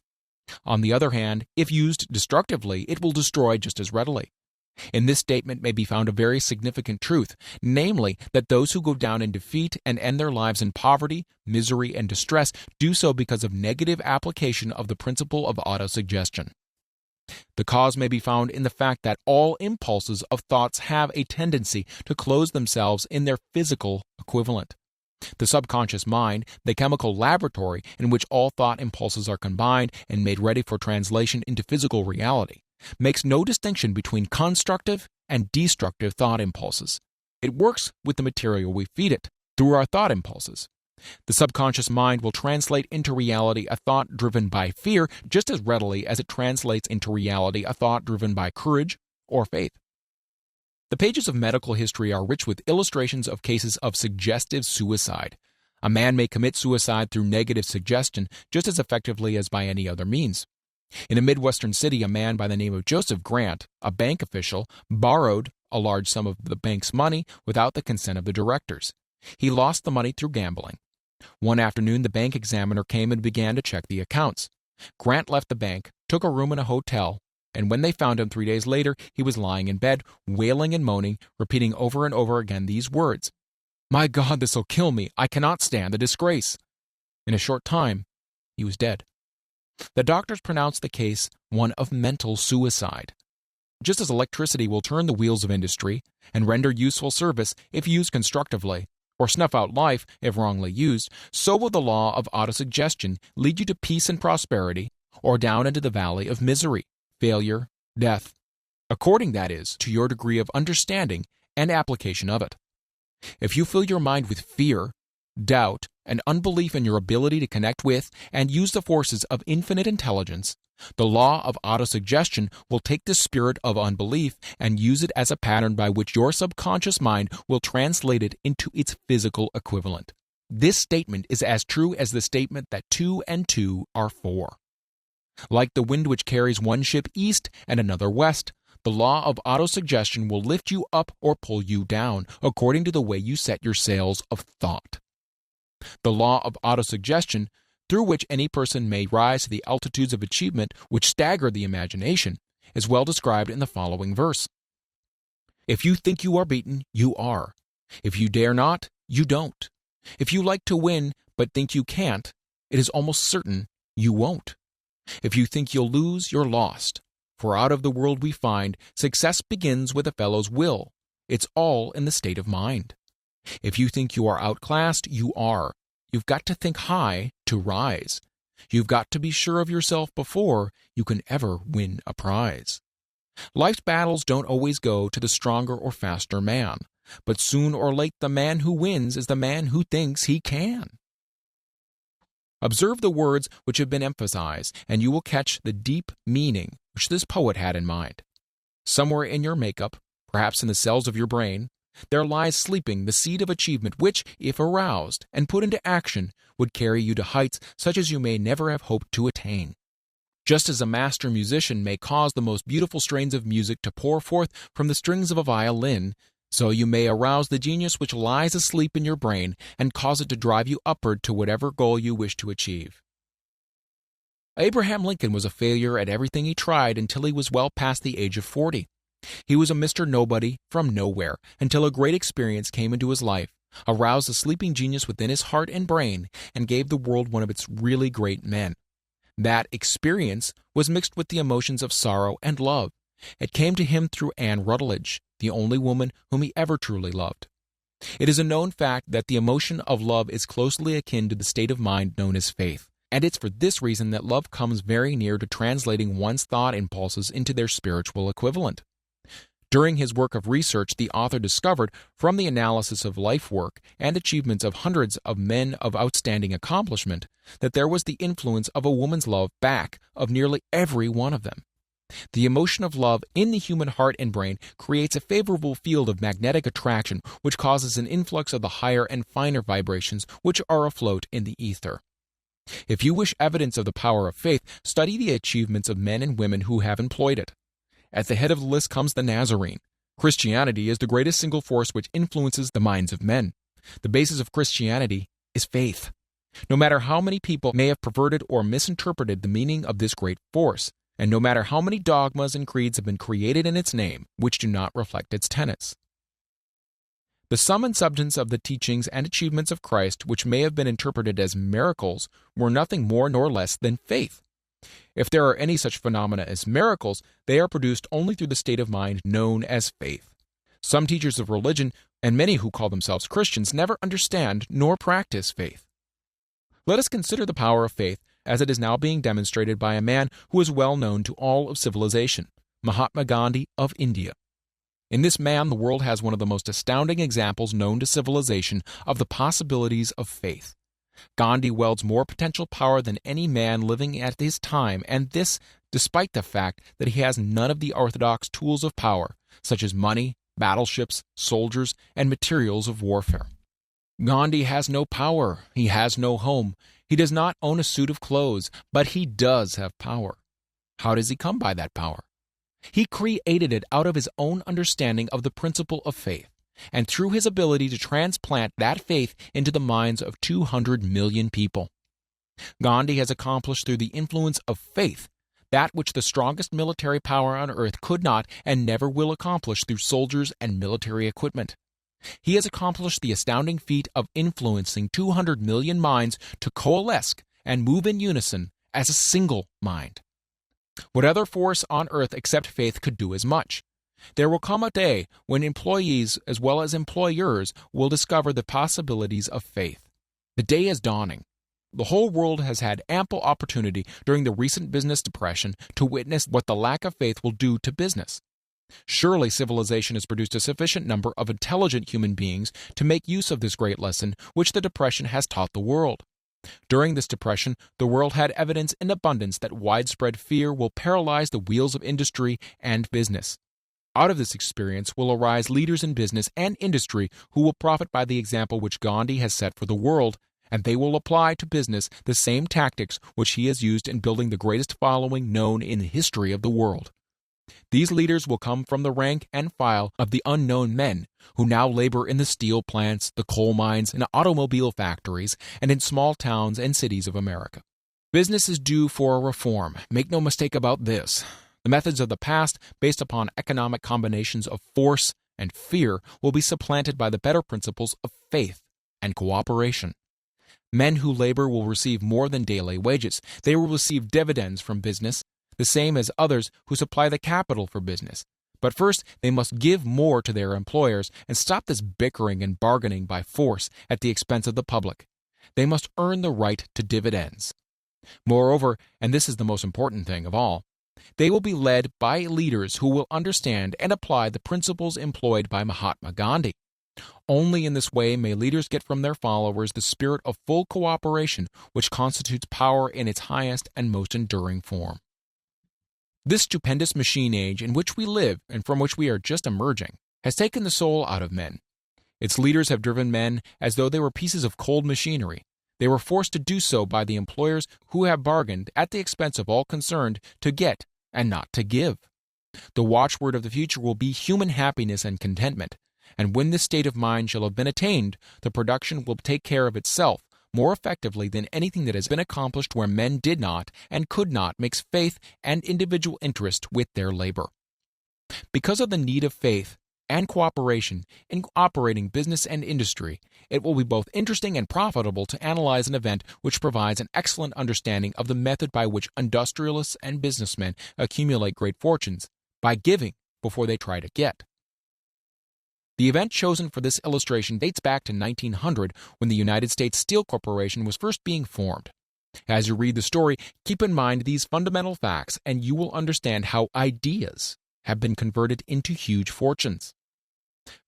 On the other hand, if used destructively, it will destroy just as readily. In this statement may be found a very significant truth, namely that those who go down in defeat and end their lives in poverty, misery, and distress do so because of negative application of the principle of autosuggestion. The cause may be found in the fact that all impulses of thoughts have a tendency to close themselves in their physical equivalent. The subconscious mind, the chemical laboratory in which all thought impulses are combined and made ready for translation into physical reality, makes no distinction between constructive and destructive thought impulses. It works with the material we feed it, through our thought impulses. The subconscious mind will translate into reality a thought driven by fear just as readily as it translates into reality a thought driven by courage or faith. The pages of medical history are rich with illustrations of cases of suggestive suicide. A man may commit suicide through negative suggestion just as effectively as by any other means. In a Midwestern city, a man by the name of Joseph Grant, a bank official, borrowed a large sum of the bank's money without the consent of the directors. He lost the money through gambling. One afternoon, the bank examiner came and began to check the accounts. Grant left the bank, took a room in a hotel, and when they found him 3 days later, he was lying in bed, wailing and moaning, repeating over and over again these words, "My God, this'll kill me. I cannot stand the disgrace." In a short time, he was dead. The doctors pronounced the case one of mental suicide. Just as electricity will turn the wheels of industry and render useful service if used constructively, or snuff out life if wrongly used, so will the law of autosuggestion lead you to peace and prosperity, or down into the valley of misery, failure, death, according, that is, to your degree of understanding and application of it. If you fill your mind with fear, doubt, and unbelief in your ability to connect with and use the forces of infinite intelligence, the law of autosuggestion will take the spirit of unbelief and use it as a pattern by which your subconscious mind will translate it into its physical equivalent. This statement is as true as the statement that 2 and 2 are 4. Like the wind which carries one ship east and another west, the law of autosuggestion will lift you up or pull you down according to the way you set your sails of thought. The law of autosuggestion, through which any person may rise to the altitudes of achievement which stagger the imagination, is well described in the following verse. If you think you are beaten, you are. If you dare not, you don't. If you like to win but think you can't, it is almost certain you won't. If you think you'll lose, you're lost. For out of the world we find, success begins with a fellow's will. It's all in the state of mind. If you think you are outclassed, you are. You've got to think high to rise. You've got to be sure of yourself before you can ever win a prize. Life's battles don't always go to the stronger or faster man, but soon or late the man who wins is the man who thinks he can. Observe the words which have been emphasized, and you will catch the deep meaning which this poet had in mind. Somewhere in your makeup, perhaps in the cells of your brain, there lies sleeping the seed of achievement which, if aroused and put into action, would carry you to heights such as you may never have hoped to attain. Just as a master musician may cause the most beautiful strains of music to pour forth from the strings of a violin, so you may arouse the genius which lies asleep in your brain and cause it to drive you upward to whatever goal you wish to achieve. Abraham Lincoln was a failure at everything he tried until he was well past the age of 40. He was a Mr. Nobody from nowhere until a great experience came into his life, aroused a sleeping genius within his heart and brain, and gave the world one of its really great men. That experience was mixed with the emotions of sorrow and love. It came to him through Anne Rutledge, the only woman whom he ever truly loved. It is a known fact that the emotion of love is closely akin to the state of mind known as faith, and it's for this reason that love comes very near to translating one's thought impulses into their spiritual equivalent. During his work of research, the author discovered, from the analysis of life work and achievements of hundreds of men of outstanding accomplishment, that there was the influence of a woman's love back of nearly every one of them. The emotion of love in the human heart and brain creates a favorable field of magnetic attraction which causes an influx of the higher and finer vibrations which are afloat in the ether. If you wish evidence of the power of faith, study the achievements of men and women who have employed it. At the head of the list comes the Nazarene. Christianity is the greatest single force which influences the minds of men. The basis of Christianity is faith. No matter how many people may have perverted or misinterpreted the meaning of this great force, and no matter how many dogmas and creeds have been created in its name which do not reflect its tenets. The sum and substance of the teachings and achievements of Christ, which may have been interpreted as miracles, were nothing more nor less than faith. If there are any such phenomena as miracles, they are produced only through the state of mind known as faith. Some teachers of religion, and many who call themselves Christians, never understand nor practice faith. Let us consider the power of faith as it is now being demonstrated by a man who is well known to all of civilization, Mahatma Gandhi of India. In this man, the world has one of the most astounding examples known to civilization of the possibilities of faith. Gandhi wields more potential power than any man living at his time, and this despite the fact that he has none of the orthodox tools of power, such as money, battleships, soldiers, and materials of warfare. Gandhi has no power, he has no home, he does not own a suit of clothes, but he does have power. How does he come by that power? He created it out of his own understanding of the principle of faith, and through his ability to transplant that faith into the minds of 200 million people. Gandhi has accomplished through the influence of faith that which the strongest military power on earth could not and never will accomplish through soldiers and military equipment. He has accomplished the astounding feat of influencing 200 million minds to coalesce and move in unison as a single mind. What other force on earth except faith could do as much? There will come a day when employees as well as employers will discover the possibilities of faith. The day is dawning. The whole world has had ample opportunity during the recent business depression to witness what the lack of faith will do to business. Surely civilization has produced a sufficient number of intelligent human beings to make use of this great lesson which the depression has taught the world. During this depression, the world had evidence in abundance that widespread fear will paralyze the wheels of industry and business. Out of this experience will arise leaders in business and industry who will profit by the example which Gandhi has set for the world, and they will apply to business the same tactics which he has used in building the greatest following known in the history of the world. These leaders will come from the rank and file of the unknown men who now labor in the steel plants, the coal mines, and automobile factories, and in small towns and cities of America. Business is due for a reform. Make no mistake about this. The methods of the past, based upon economic combinations of force and fear, will be supplanted by the better principles of faith and cooperation. Men who labor will receive more than daily wages. They will receive dividends from business, the same as others who supply the capital for business. But first, they must give more to their employers and stop this bickering and bargaining by force at the expense of the public. They must earn the right to dividends. Moreover, and this is the most important thing of all, they will be led by leaders who will understand and apply the principles employed by Mahatma Gandhi. Only in this way may leaders get from their followers the spirit of full cooperation which constitutes power in its highest and most enduring form. This stupendous machine age in which we live and from which we are just emerging has taken the soul out of men. Its leaders have driven men as though they were pieces of cold machinery. They were forced to do so by the employers who have bargained at the expense of all concerned to get and not to give. The watchword of the future will be human happiness and contentment, and when this state of mind shall have been attained, the production will take care of itself more effectively than anything that has been accomplished where men did not and could not mix faith and individual interest with their labor. Because of the need of faith and cooperation in operating business and industry, it will be both interesting and profitable to analyze an event which provides an excellent understanding of the method by which industrialists and businessmen accumulate great fortunes, by giving before they try to get. The event chosen for this illustration dates back to 1900 when the United States Steel Corporation was first being formed. As you read the story, keep in mind these fundamental facts and you will understand how ideas have been converted into huge fortunes.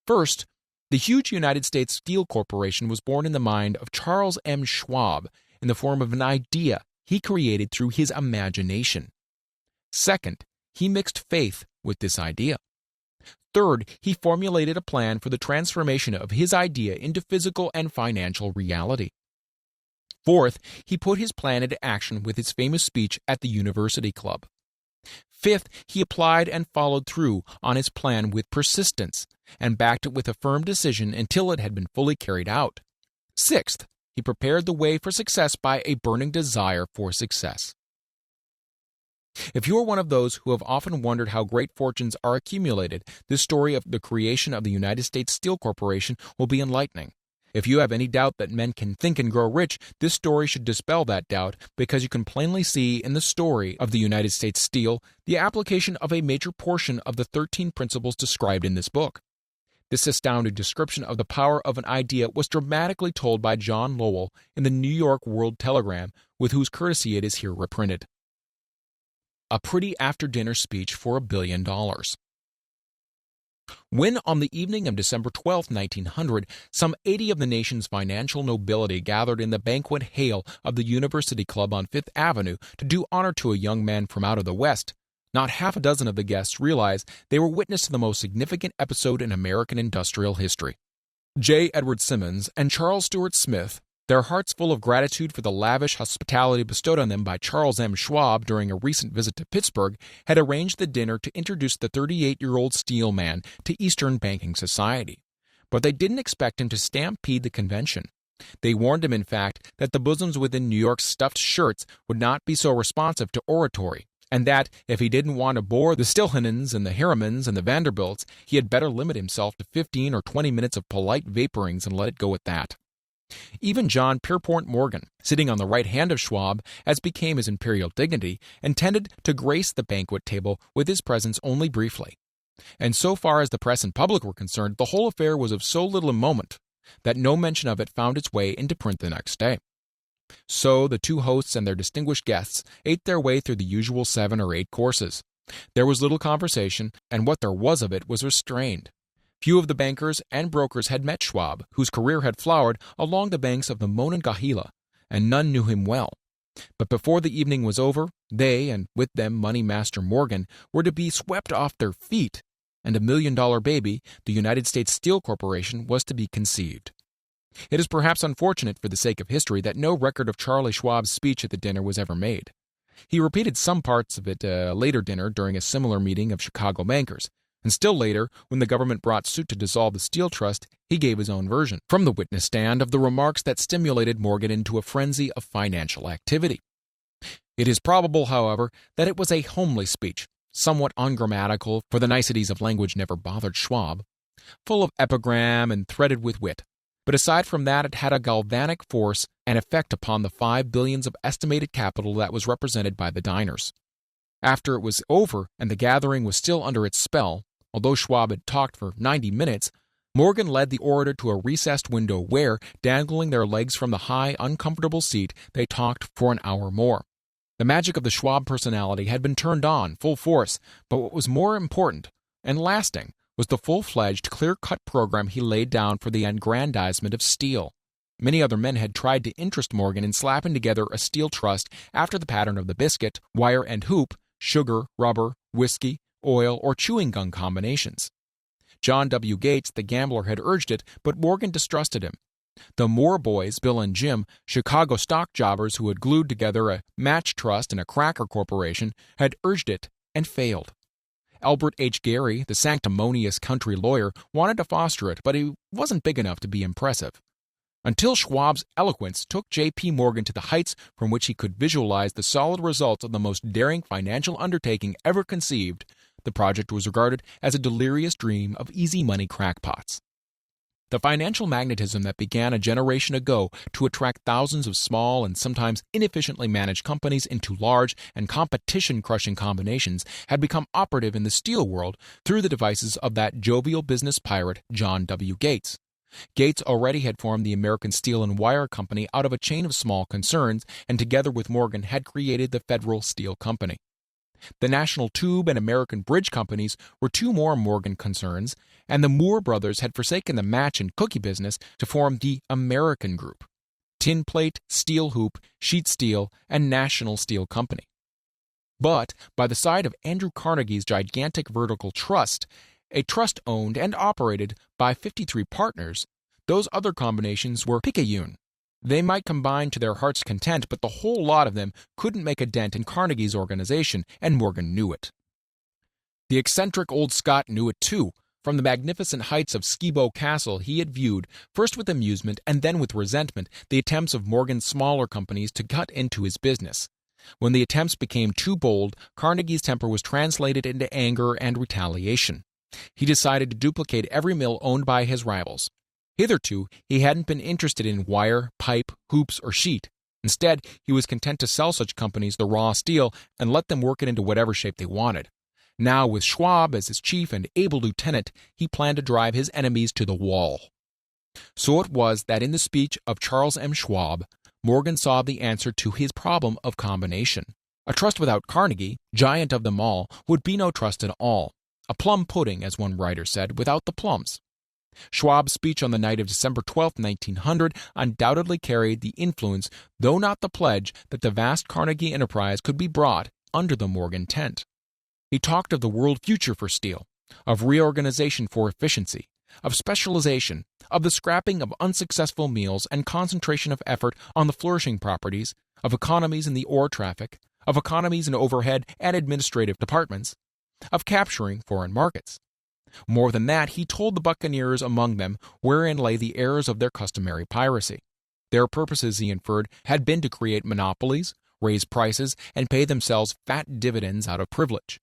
First, the huge United States Steel Corporation was born in the mind of Charles M. Schwab in the form of an idea he created through his imagination. Second, he mixed faith with this idea. Third, he formulated a plan for the transformation of his idea into physical and financial reality. Fourth, he put his plan into action with his famous speech at the University Club. Fifth, he applied and followed through on his plan with persistence and backed it with a firm decision until it had been fully carried out. Sixth, he prepared the way for success by a burning desire for success. If you are one of those who have often wondered how great fortunes are accumulated, this story of the creation of the United States Steel Corporation will be enlightening. If you have any doubt that men can think and grow rich, this story should dispel that doubt, because you can plainly see in the story of the United States Steel the application of a major portion of the 13 principles described in this book. This astounding description of the power of an idea was dramatically told by John Lowell in the New York World Telegram, with whose courtesy it is here reprinted. A pretty after-dinner speech for $1 billion. When, on the evening of December 12, 1900, some 80 of the nation's financial nobility gathered in the banquet hall of the University Club on Fifth Avenue to do honor to a young man from out of the West, not half a dozen of the guests realized they were witness to the most significant episode in American industrial history. J. Edward Simmons and Charles Stewart Smith, their hearts full of gratitude for the lavish hospitality bestowed on them by Charles M. Schwab during a recent visit to Pittsburgh, had arranged the dinner to introduce the 38-year-old steel man to Eastern banking society. But they didn't expect him to stampede the convention. They warned him, in fact, that the bosoms within New York's stuffed shirts would not be so responsive to oratory, and that, if he didn't want to bore the Stilhenens and the Harrimans and the Vanderbilts, he had better limit himself to 15 or 20 minutes of polite vaporings and let it go at that. Even John Pierpont Morgan, sitting on the right hand of Schwab, as became his imperial dignity, intended to grace the banquet table with his presence only briefly. And so far as the press and public were concerned, the whole affair was of so little moment that no mention of it found its way into print the next day. So the two hosts and their distinguished guests ate their way through the usual 7 or 8 courses. There was little conversation, and what there was of it was restrained. Few of the bankers and brokers had met Schwab, whose career had flowered along the banks of the Monongahela, and none knew him well. But before the evening was over, they, and with them Money Master Morgan, were to be swept off their feet, and $1 million baby, the United States Steel Corporation, was to be conceived. It is perhaps unfortunate for the sake of history that no record of Charlie Schwab's speech at the dinner was ever made. He repeated some parts of it at a later dinner during a similar meeting of Chicago bankers. And still later, when the government brought suit to dissolve the Steel Trust, he gave his own version, from the witness stand, of the remarks that stimulated Morgan into a frenzy of financial activity. It is probable, however, that it was a homely speech, somewhat ungrammatical, for the niceties of language never bothered Schwab, full of epigram and threaded with wit. But aside from that, it had a galvanic force and effect upon the 5 billions of estimated capital that was represented by the diners. After it was over and the gathering was still under its spell, although Schwab had talked for 90 minutes, Morgan led the orator to a recessed window where, dangling their legs from the high, uncomfortable seat, they talked for an hour more. The magic of the Schwab personality had been turned on full force, but what was more important and lasting was the full-fledged, clear-cut program he laid down for the aggrandizement of steel. Many other men had tried to interest Morgan in slapping together a steel trust after the pattern of the biscuit, wire and hoop, sugar, rubber, whiskey, oil, or chewing gum combinations. John W. Gates, the gambler, had urged it, but Morgan distrusted him. The Moore boys, Bill and Jim, Chicago stock jobbers who had glued together a match trust and a cracker corporation, had urged it and failed. Albert H. Gary, the sanctimonious country lawyer, wanted to foster it, but he wasn't big enough to be impressive. Until Schwab's eloquence took J.P. Morgan to the heights from which he could visualize the solid results of the most daring financial undertaking ever conceived, the project was regarded as a delirious dream of easy money crackpots. The financial magnetism that began a generation ago to attract thousands of small and sometimes inefficiently managed companies into large and competition-crushing combinations had become operative in the steel world through the devices of that jovial business pirate, John W. Gates. Gates already had formed the American Steel and Wire Company out of a chain of small concerns, and together with Morgan had created the Federal Steel Company. The National Tube and American Bridge Companies were 2 more Morgan concerns, and the Moore brothers had forsaken the match and cookie business to form the American Group: Tin Plate, Steel Hoop, Sheet Steel, and National Steel Company. But by the side of Andrew Carnegie's gigantic vertical trust, a trust owned and operated by 53 partners, those other combinations were picayune. They might combine to their heart's content, but the whole lot of them couldn't make a dent in Carnegie's organization, and Morgan knew it. The eccentric old Scot knew it too. From the magnificent heights of Skibo Castle he had viewed, first with amusement and then with resentment, the attempts of Morgan's smaller companies to cut into his business. When the attempts became too bold, Carnegie's temper was translated into anger and retaliation. He decided to duplicate every mill owned by his rivals. Hitherto, he hadn't been interested in wire, pipe, hoops, or sheet. Instead, he was content to sell such companies the raw steel and let them work it into whatever shape they wanted. Now, with Schwab as his chief and able lieutenant, he planned to drive his enemies to the wall. So it was that in the speech of Charles M. Schwab, Morgan saw the answer to his problem of combination. A trust without Carnegie, giant of them all, would be no trust at all. A plum pudding, as one writer said, without the plums. Schwab's speech on the night of December 12, 1900, undoubtedly carried the influence, though not the pledge, that the vast Carnegie enterprise could be brought under the Morgan tent. He talked of the world future for steel, of reorganization for efficiency, of specialization, of the scrapping of unsuccessful meals and concentration of effort on the flourishing properties, of economies in the ore traffic, of economies in overhead and administrative departments, of capturing foreign markets. More than that, he told the buccaneers among them wherein lay the errors of their customary piracy. Their purposes, he inferred, had been to create monopolies, raise prices, and pay themselves fat dividends out of privilege.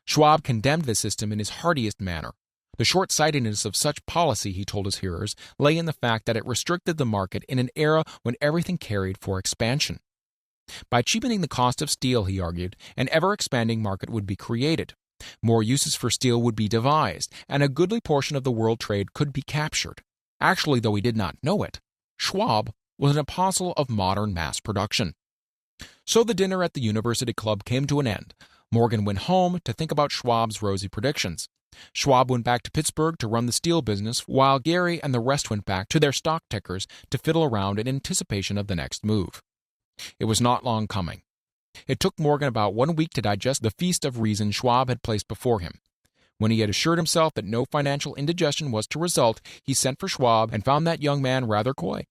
Schwab condemned the system in his heartiest manner. The short-sightedness of such policy, he told his hearers, lay in the fact that it restricted the market in an era when everything carried for expansion. By cheapening the cost of steel, he argued, an ever-expanding market would be created. More uses for steel would be devised, and a goodly portion of the world trade could be captured. Actually, though he did not know it, Schwab was an apostle of modern mass production. So the dinner at the University Club came to an end. Morgan went home to think about Schwab's rosy predictions. Schwab went back to Pittsburgh to run the steel business, while Gary and the rest went back to their stock tickers to fiddle around in anticipation of the next move. It was not long coming. It took Morgan about 1 week to digest the feast of reason Schwab had placed before him. When he had assured himself that no financial indigestion was to result, he sent for Schwab and found that young man rather coy.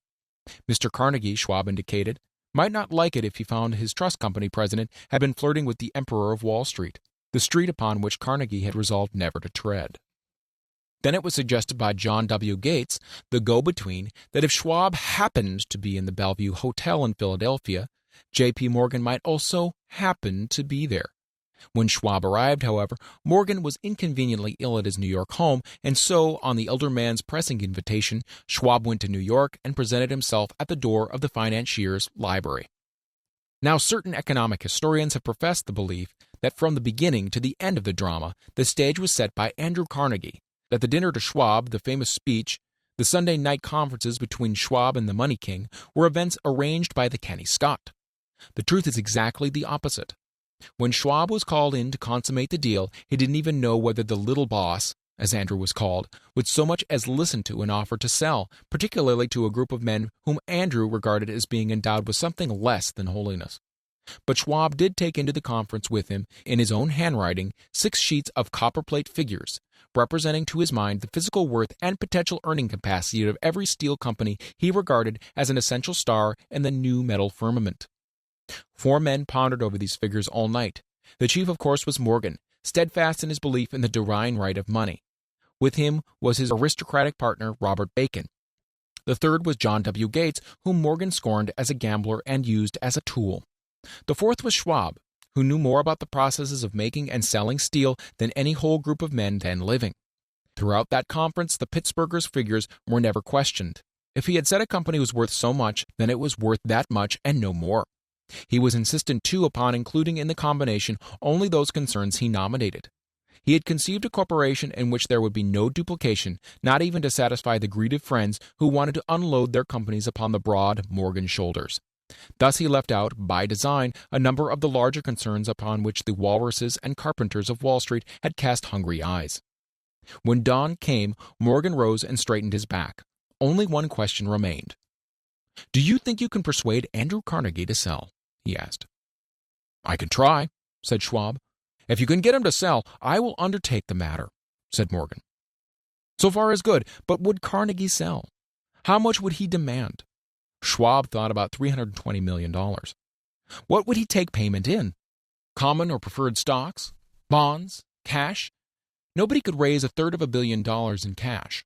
Mr. Carnegie, Schwab indicated, might not like it if he found his trust company president had been flirting with the Emperor of Wall Street, the street upon which Carnegie had resolved never to tread. Then it was suggested by John W. Gates, the go-between, that if Schwab happened to be in the Bellevue Hotel in Philadelphia, J.P. Morgan might also happen to be there. When Schwab arrived, however, Morgan was inconveniently ill at his New York home, and so, on the elder man's pressing invitation, Schwab went to New York and presented himself at the door of the financier's library. Now, certain economic historians have professed the belief that from the beginning to the end of the drama, the stage was set by Andrew Carnegie, that the dinner to Schwab, the famous speech, the Sunday night conferences between Schwab and the Money King were events arranged by the Kenny Scott. The truth is exactly the opposite. When Schwab was called in to consummate the deal, he didn't even know whether the little boss, as Andrew was called, would so much as listen to an offer to sell, particularly to a group of men whom Andrew regarded as being endowed with something less than holiness. But Schwab did take into the conference with him, in his own handwriting, 6 sheets of copperplate figures, representing to his mind the physical worth and potential earning capacity of every steel company he regarded as an essential star in the new metal firmament. 4 men pondered over these figures all night. The chief, of course, was Morgan, steadfast in his belief in the divine right of money. With him was his aristocratic partner, Robert Bacon. The third was John W. Gates, whom Morgan scorned as a gambler and used as a tool. The fourth was Schwab, who knew more about the processes of making and selling steel than any whole group of men then living. Throughout that conference, the Pittsburghers' figures were never questioned. If he had said a company was worth so much, then it was worth that much and no more. He was insistent, too, upon including in the combination only those concerns he nominated. He had conceived a corporation in which there would be no duplication, not even to satisfy the greedy friends who wanted to unload their companies upon the broad Morgan shoulders. Thus he left out, by design, a number of the larger concerns upon which the walruses and carpenters of Wall Street had cast hungry eyes. When dawn came, Morgan rose and straightened his back. Only one question remained. "Do you think you can persuade Andrew Carnegie to sell?" he asked. "I can try," said Schwab. "If you can get him to sell, I will undertake the matter," said Morgan. So far is good, but would Carnegie sell? How much would he demand? Schwab thought about $320 million. What would he take payment in? Common or preferred stocks? Bonds? Cash? Nobody could raise $350 million in cash.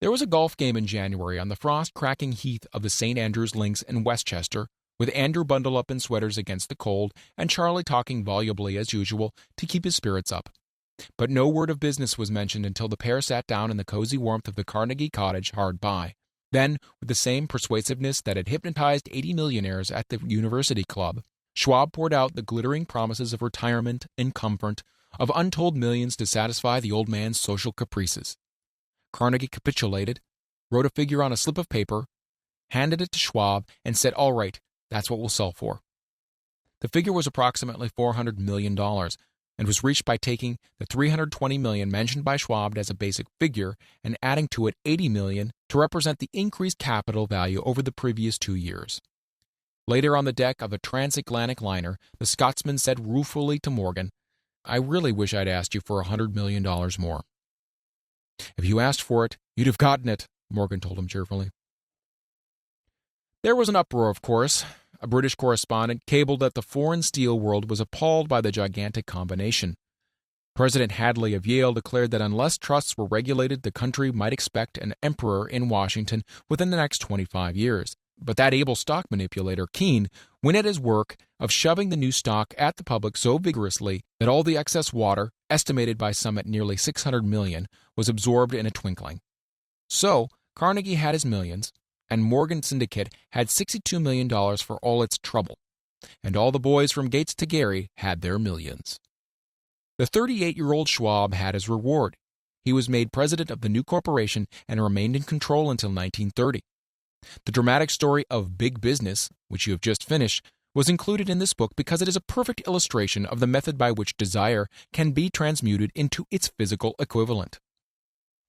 There was a golf game in January on the frost-cracking heath of the St. Andrews Links in Westchester, with Andrew bundled up in sweaters against the cold and Charlie talking volubly as usual to keep his spirits up. But no word of business was mentioned until the pair sat down in the cozy warmth of the Carnegie cottage hard by. Then, with the same persuasiveness that had hypnotized 80 millionaires at the University Club, Schwab poured out the glittering promises of retirement and comfort, of untold millions to satisfy the old man's social caprices. Carnegie capitulated, wrote a figure on a slip of paper, handed it to Schwab, and said, "All right, that's what we'll sell for." The figure was approximately $400 million, and was reached by taking the $320 million mentioned by Schwab as a basic figure and adding to it $80 million to represent the increased capital value over the previous 2 years. Later on the deck of a transatlantic liner, the Scotsman said ruefully to Morgan, "I really wish I'd asked you for $100 million more." "If you asked for it, you'd have gotten it," Morgan told him cheerfully. There was an uproar, of course. A British correspondent cabled that the foreign steel world was appalled by the gigantic combination. President Hadley of Yale declared that unless trusts were regulated, the country might expect an emperor in Washington within the next 25 years. But that able stock manipulator, Keene, went at his work of shoving the new stock at the public so vigorously that all the excess water, estimated by some at nearly $600 million, was absorbed in a twinkling. So, Carnegie had his millions, and Morgan Syndicate had $62 million for all its trouble, and all the boys from Gates to Gary had their millions. The 38-year-old Schwab had his reward. He was made president of the new corporation and remained in control until 1930. The dramatic story of Big Business, which you have just finished, was included in this book because it is a perfect illustration of the method by which desire can be transmuted into its physical equivalent.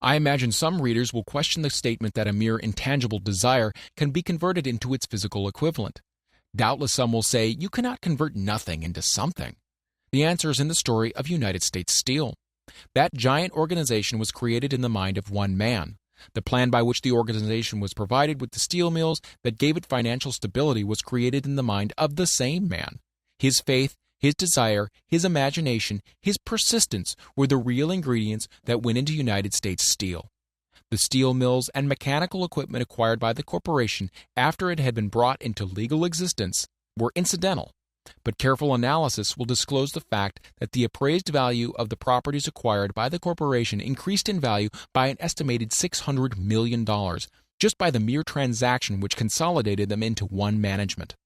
I imagine some readers will question the statement that a mere intangible desire can be converted into its physical equivalent. Doubtless some will say, you cannot convert nothing into something. The answer is in the story of United States Steel. That giant organization was created in the mind of one man. The plan by which the organization was provided with the steel mills that gave it financial stability was created in the mind of the same man. His faith, his desire, his imagination, his persistence were the real ingredients that went into United States Steel. The steel mills and mechanical equipment acquired by the corporation after it had been brought into legal existence were incidental, but careful analysis will disclose the fact that the appraised value of the properties acquired by the corporation increased in value by an estimated $600 million, just by the mere transaction which consolidated them into one management.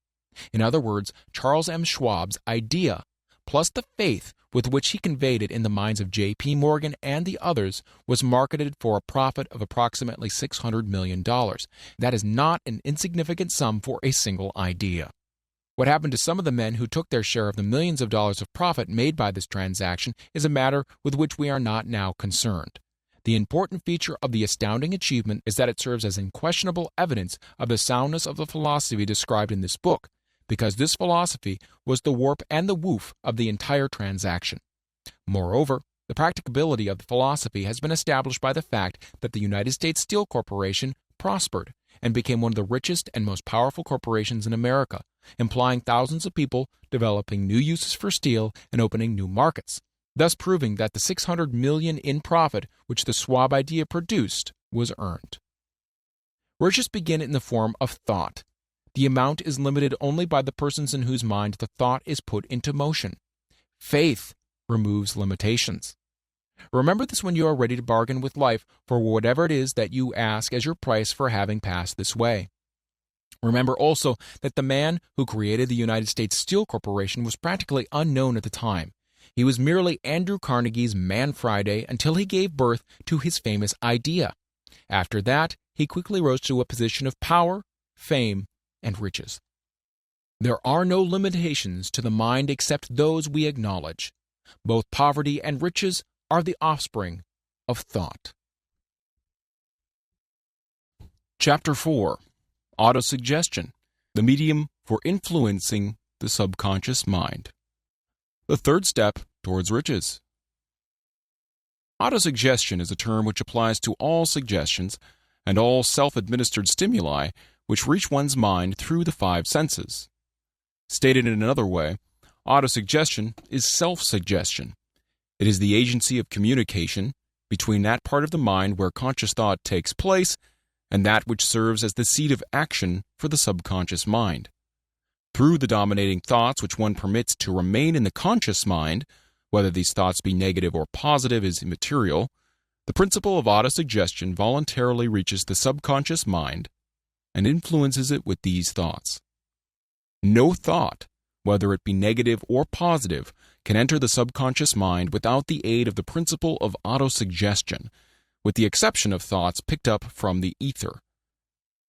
In other words, Charles M. Schwab's idea, plus the faith with which he conveyed it in the minds of J.P. Morgan and the others, was marketed for a profit of approximately $600 million. That is not an insignificant sum for a single idea. What happened to some of the men who took their share of the millions of dollars of profit made by this transaction is a matter with which we are not now concerned. The important feature of the astounding achievement is that it serves as unquestionable evidence of the soundness of the philosophy described in this book, because this philosophy was the warp and the woof of the entire transaction. Moreover, the practicability of the philosophy has been established by the fact that the United States Steel Corporation prospered and became one of the richest and most powerful corporations in America, employing thousands of people, developing new uses for steel, and opening new markets, thus proving that the $600 million in profit which the Schwab idea produced was earned. Riches begin in the form of thought. The amount is limited only by the persons in whose mind the thought is put into motion. Faith removes limitations. Remember this when you are ready to bargain with life for whatever it is that you ask as your price for having passed this way. Remember also that the man who created the United States Steel Corporation was practically unknown at the time. He was merely Andrew Carnegie's Man Friday until he gave birth to his famous idea. After that, he quickly rose to a position of power, fame, and riches. There are no limitations to the mind except those we acknowledge. Both poverty and riches are the offspring of thought. Chapter 4. Autosuggestion, the medium for influencing the subconscious mind. The third step towards riches. Autosuggestion is a term which applies to all suggestions and all self-administered stimuli which reach one's mind through the five senses. Stated in another way, autosuggestion is self-suggestion. It is the agency of communication between that part of the mind where conscious thought takes place and that which serves as the seat of action for the subconscious mind. Through the dominating thoughts which one permits to remain in the conscious mind, whether these thoughts be negative or positive is immaterial, the principle of autosuggestion voluntarily reaches the subconscious mind and influences it with these thoughts. No thought, whether it be negative or positive, can enter the subconscious mind without the aid of the principle of autosuggestion, with the exception of thoughts picked up from the ether.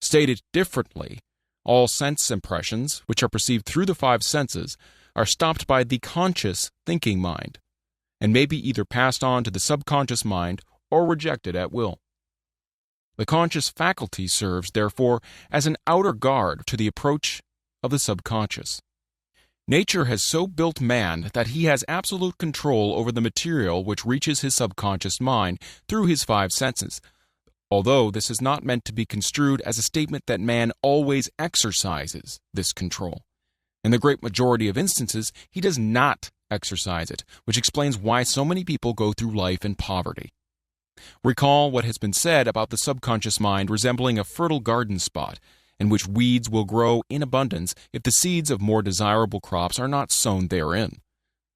Stated differently, all sense impressions, which are perceived through the five senses, are stopped by the conscious thinking mind, and may be either passed on to the subconscious mind or rejected at will. The conscious faculty serves, therefore, as an outer guard to the approach of the subconscious. Nature has so built man that he has absolute control over the material which reaches his subconscious mind through his five senses, although this is not meant to be construed as a statement that man always exercises this control. In the great majority of instances, he does not exercise it, which explains why so many people go through life in poverty. Recall what has been said about the subconscious mind resembling a fertile garden spot, in which weeds will grow in abundance if the seeds of more desirable crops are not sown therein.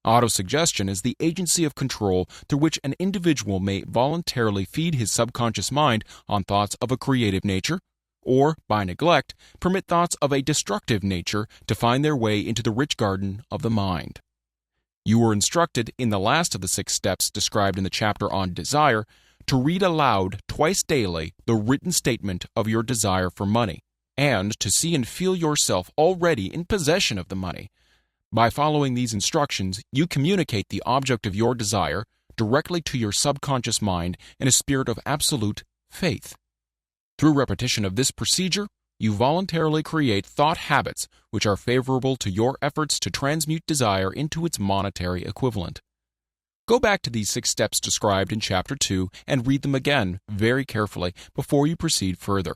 Autosuggestion is the agency of control through which an individual may voluntarily feed his subconscious mind on thoughts of a creative nature, or, by neglect, permit thoughts of a destructive nature to find their way into the rich garden of the mind. You were instructed in the last of the 6 steps described in the chapter on desire to read aloud twice daily the written statement of your desire for money, and to see and feel yourself already in possession of the money. By following these instructions, you communicate the object of your desire directly to your subconscious mind in a spirit of absolute faith. Through repetition of this procedure, you voluntarily create thought habits which are favorable to your efforts to transmute desire into its monetary equivalent. Go back to these 6 steps described in Chapter 2 and read them again very carefully before you proceed further.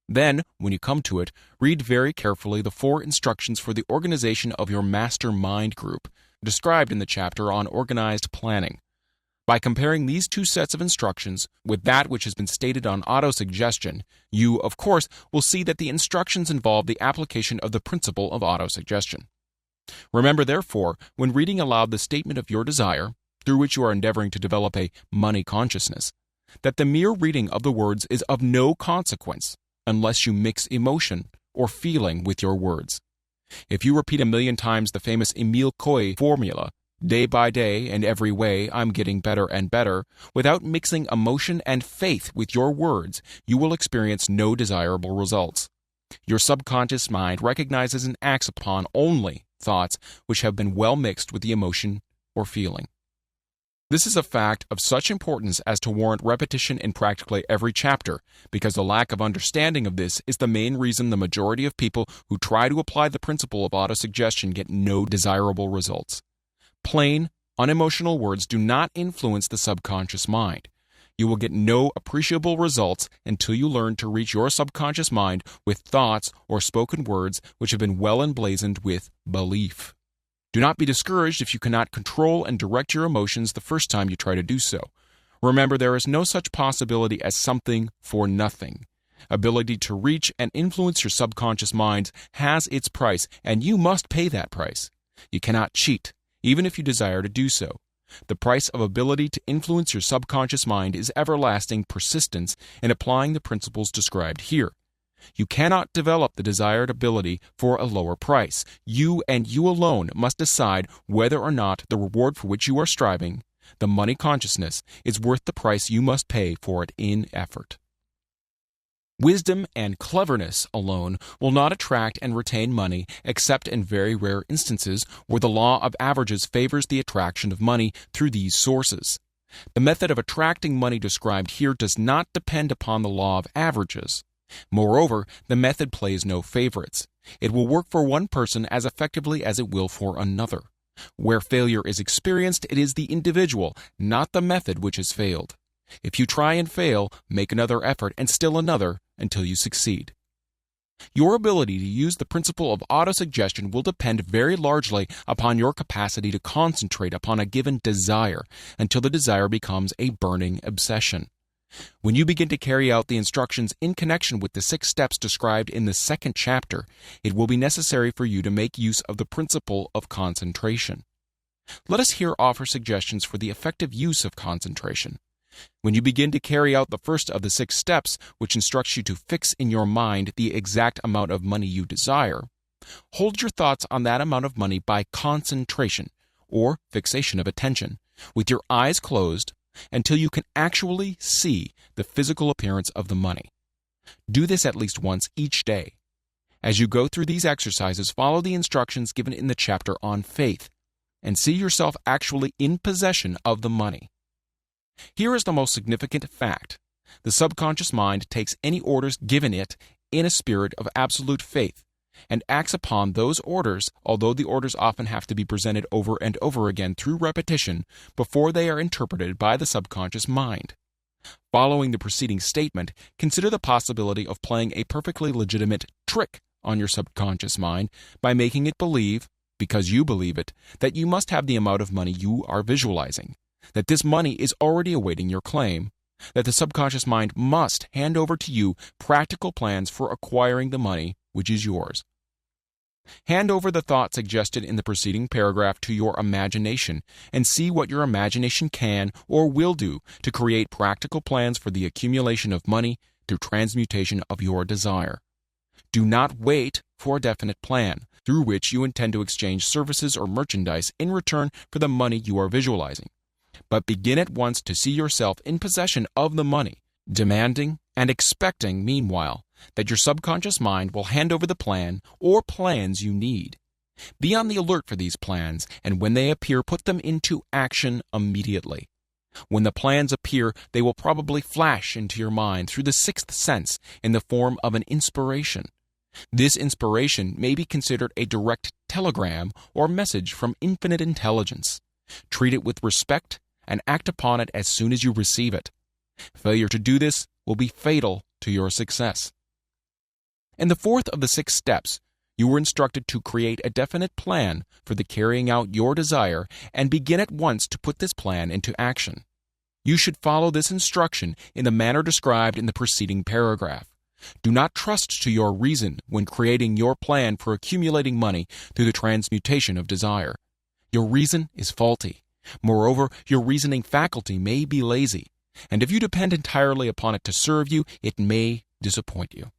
Then, when you come to it, read very carefully the 4 instructions for the organization of your master mind group, described in the chapter on organized planning. By comparing these 2 sets of instructions with that which has been stated on autosuggestion, you, of course, will see that the instructions involve the application of the principle of autosuggestion. Remember, therefore, when reading aloud the statement of your desire, through which you are endeavoring to develop a money consciousness, that the mere reading of the words is of no consequence unless you mix emotion or feeling with your words. If you repeat 1,000,000 times the famous Emile Coué formula, day by day and every way I'm getting better and better, without mixing emotion and faith with your words, you will experience no desirable results. Your subconscious mind recognizes and acts upon only thoughts which have been well mixed with the emotion or feeling. This is a fact of such importance as to warrant repetition in practically every chapter, because the lack of understanding of this is the main reason the majority of people who try to apply the principle of autosuggestion get no desirable results. Plain, unemotional words do not influence the subconscious mind. You will get no appreciable results until you learn to reach your subconscious mind with thoughts or spoken words which have been well emblazoned with belief. Do not be discouraged if you cannot control and direct your emotions the first time you try to do so. Remember, there is no such possibility as something for nothing. Ability to reach and influence your subconscious mind has its price, and you must pay that price. You cannot cheat, even if you desire to do so. The price of ability to influence your subconscious mind is everlasting persistence in applying the principles described here. You cannot develop the desired ability for a lower price. You and you alone must decide whether or not the reward for which you are striving, the money consciousness, is worth the price you must pay for it in effort. Wisdom and cleverness alone will not attract and retain money except in very rare instances where the law of averages favors the attraction of money through these sources. The method of attracting money described here does not depend upon the law of averages. Moreover, the method plays no favorites. It will work for one person as effectively as it will for another. Where failure is experienced, it is the individual, not the method, which has failed. If you try and fail, make another effort and still another until you succeed. Your ability to use the principle of autosuggestion will depend very largely upon your capacity to concentrate upon a given desire until the desire becomes a burning obsession. When you begin to carry out the instructions in connection with the 6 steps described in the 2nd chapter, it will be necessary for you to make use of the principle of concentration. Let us here offer suggestions for the effective use of concentration. When you begin to carry out the first of the 6 steps, which instructs you to fix in your mind the exact amount of money you desire, hold your thoughts on that amount of money by concentration, or fixation of attention, with your eyes closed, until you can actually see the physical appearance of the money. Do this at least once each day. As you go through these exercises, follow the instructions given in the chapter on faith, and see yourself actually in possession of the money. Here is the most significant fact. The subconscious mind takes any orders given it in a spirit of absolute faith, and acts upon those orders, although the orders often have to be presented over and over again through repetition before they are interpreted by the subconscious mind. Following the preceding statement, consider the possibility of playing a perfectly legitimate trick on your subconscious mind by making it believe, because you believe it, that you must have the amount of money you are visualizing, that this money is already awaiting your claim, that the subconscious mind must hand over to you practical plans for acquiring the money which is yours. Hand over the thought suggested in the preceding paragraph to your imagination and see what your imagination can or will do to create practical plans for the accumulation of money through transmutation of your desire. Do not wait for a definite plan through which you intend to exchange services or merchandise in return for the money you are visualizing, but begin at once to see yourself in possession of the money, demanding and expecting, meanwhile, that your subconscious mind will hand over the plan or plans you need. Be on the alert for these plans, and when they appear, put them into action immediately. When the plans appear, they will probably flash into your mind through the 6th sense in the form of an inspiration. This inspiration may be considered a direct telegram or message from infinite intelligence. Treat it with respect and act upon it as soon as you receive it. Failure to do this will be fatal to your success. In the 4th of the 6 steps, you were instructed to create a definite plan for the carrying out your desire and begin at once to put this plan into action. You should follow this instruction in the manner described in the preceding paragraph. Do not trust to your reason when creating your plan for accumulating money through the transmutation of desire. Your reason is faulty. Moreover, your reasoning faculty may be lazy, and if you depend entirely upon it to serve you, it may disappoint you.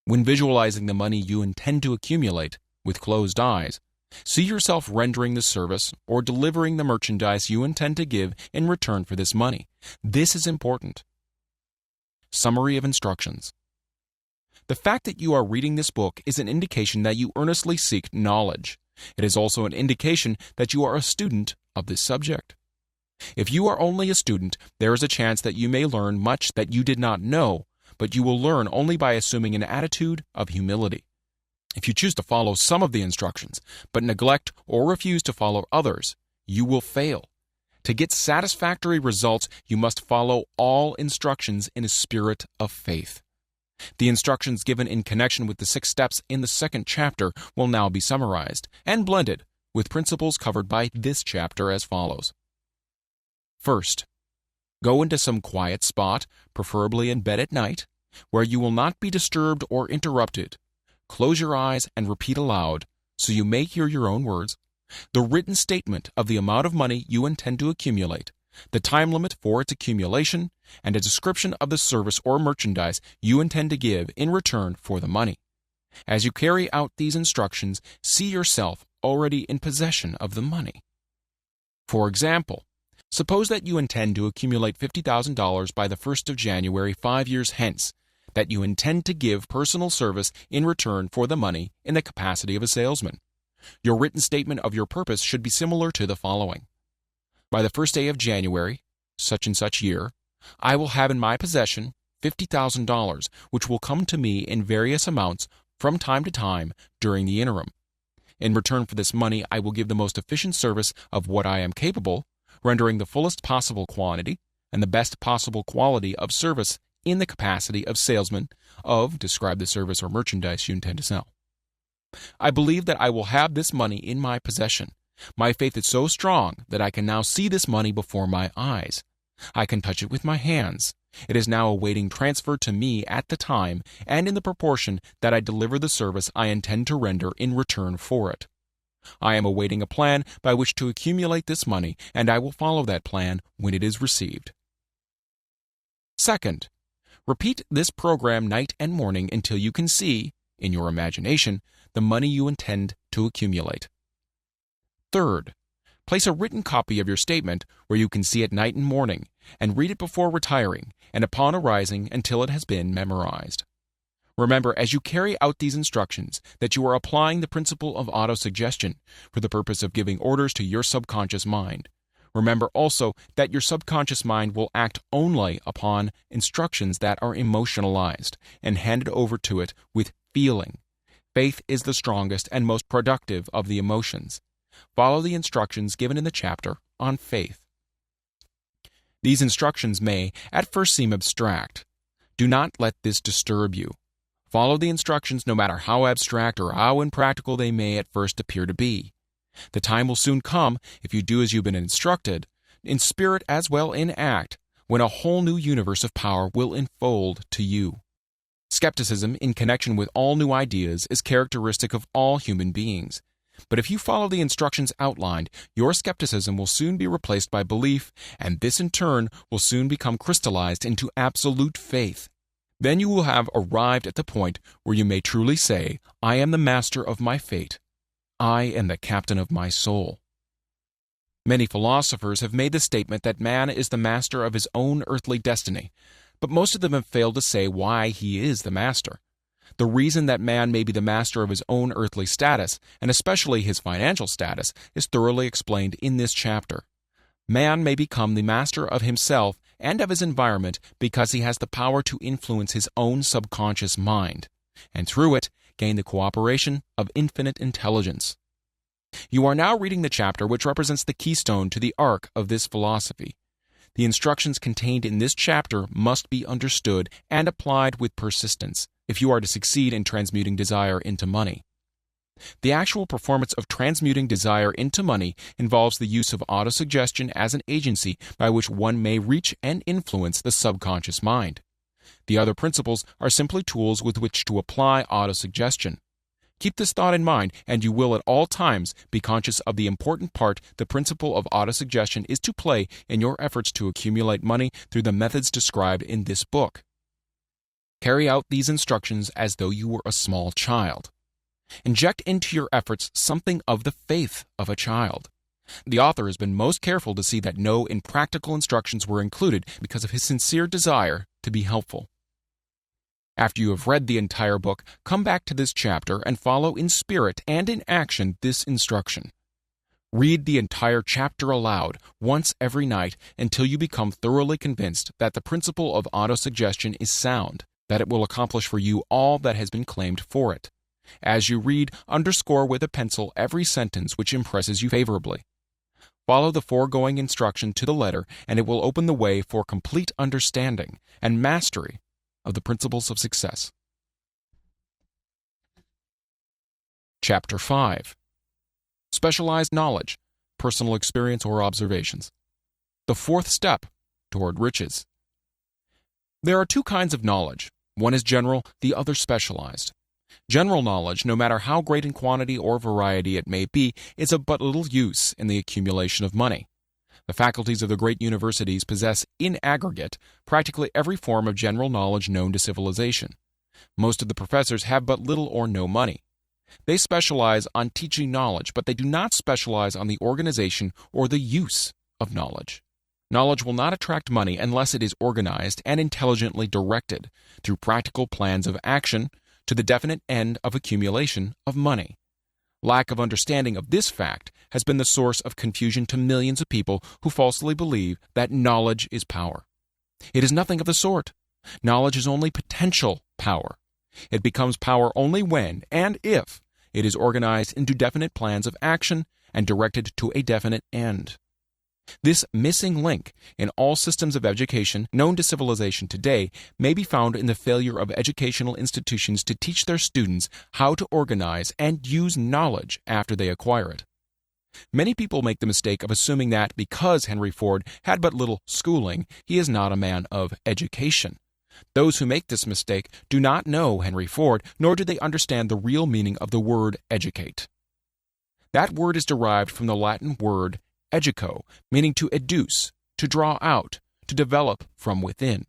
When visualizing the money you intend to accumulate with closed eyes, see yourself rendering the service or delivering the merchandise you intend to give in return for this money. This is important. Summary of instructions. The fact that you are reading this book is an indication that you earnestly seek knowledge. It is also an indication that you are a student of this subject. If you are only a student, there is a chance that you may learn much that you did not know, but you will learn only by assuming an attitude of humility. If you choose to follow some of the instructions, but neglect or refuse to follow others, you will fail. To get satisfactory results, you must follow all instructions in a spirit of faith. The instructions given in connection with the 6 steps in the 2nd chapter will now be summarized and blended with principles covered by this chapter as follows. First, go into some quiet spot, preferably in bed at night, where you will not be disturbed or interrupted. Close your eyes and repeat aloud, so you may hear your own words, the written statement of the amount of money you intend to accumulate, the time limit for its accumulation, and a description of the service or merchandise you intend to give in return for the money. As you carry out these instructions, see yourself already in possession of the money. For example, suppose that you intend to accumulate $50,000 by the 1st of January 5 years hence, that you intend to give personal service in return for the money in the capacity of a salesman. Your written statement of your purpose should be similar to the following. By the 1st day of January, such and such year, I will have in my possession $50,000, which will come to me in various amounts from time to time during the interim. In return for this money, I will give the most efficient service of what I am capable, rendering the fullest possible quantity and the best possible quality of service in the capacity of salesman of describe the service or merchandise you intend to sell. I believe that I will have this money in my possession. My faith is so strong that I can now see this money before my eyes. I can touch it with my hands. It is now awaiting transfer to me at the time and in the proportion that I deliver the service I intend to render in return for it. I am awaiting a plan by which to accumulate this money, and I will follow that plan when it is received. Second, repeat this program night and morning until you can see, in your imagination, the money you intend to accumulate. Third, place a written copy of your statement where you can see it night and morning, and read it before retiring and upon arising until it has been memorized. Remember, as you carry out these instructions, that you are applying the principle of autosuggestion for the purpose of giving orders to your subconscious mind. Remember also that your subconscious mind will act only upon instructions that are emotionalized and handed over to it with feeling. Faith is the strongest and most productive of the emotions. Follow the instructions given in the chapter on faith. These instructions may at first seem abstract. Do not let this disturb you. Follow the instructions no matter how abstract or how impractical they may at first appear to be. The time will soon come, if you do as you've been instructed, in spirit as well in act, when a whole new universe of power will enfold to you. Skepticism in connection with all new ideas is characteristic of all human beings. But if you follow the instructions outlined, your skepticism will soon be replaced by belief, and this in turn will soon become crystallized into absolute faith. Then you will have arrived at the point where you may truly say, I am the master of my fate. I am the captain of my soul. Many philosophers have made the statement that man is the master of his own earthly destiny, but most of them have failed to say why he is the master. The reason that man may be the master of his own earthly status, and especially his financial status, is thoroughly explained in this chapter. Man may become the master of himself and of his environment because he has the power to influence his own subconscious mind, and through it, gain the cooperation of infinite intelligence. You are now reading the chapter which represents the keystone to the arc of this philosophy. The instructions contained in this chapter must be understood and applied with persistence if you are to succeed in transmuting desire into money. The actual performance of transmuting desire into money involves the use of autosuggestion as an agency by which one may reach and influence the subconscious mind. The other principles are simply tools with which to apply autosuggestion. Keep this thought in mind, and you will at all times be conscious of the important part the principle of autosuggestion is to play in your efforts to accumulate money through the methods described in this book. Carry out these instructions as though you were a small child. Inject into your efforts something of the faith of a child. The author has been most careful to see that no impractical instructions were included because of his sincere desire to be helpful. After you have read the entire book, come back to this chapter and follow in spirit and in action this instruction. Read the entire chapter aloud once every night until you become thoroughly convinced that the principle of autosuggestion is sound, that it will accomplish for you all that has been claimed for it. As you read, underscore with a pencil every sentence which impresses you favorably. Follow the foregoing instruction to the letter, and it will open the way for complete understanding and mastery of the principles of success. Chapter 5. Specialized knowledge, personal experience or observations. The fourth step toward riches. There are two kinds of knowledge. One is general, the other specialized. General knowledge, no matter how great in quantity or variety it may be, is of but little use in the accumulation of money. The faculties of the great universities possess, in aggregate, practically every form of general knowledge known to civilization. Most of the professors have but little or no money. They specialize on teaching knowledge, but they do not specialize on the organization or the use of knowledge. Knowledge will not attract money unless it is organized and intelligently directed through practical plans of action to the definite end of accumulation of money. Lack of understanding of this fact has been the source of confusion to millions of people who falsely believe that knowledge is power. It is nothing of the sort. Knowledge is only potential power. It becomes power only when and if it is organized into definite plans of action and directed to a definite end. This missing link in all systems of education known to civilization today may be found in the failure of educational institutions to teach their students how to organize and use knowledge after they acquire it. Many people make the mistake of assuming that because Henry Ford had but little schooling, he is not a man of education. Those who make this mistake do not know Henry Ford, nor do they understand the real meaning of the word educate. That word is derived from the Latin word educo, meaning to educe, to draw out, to develop from within.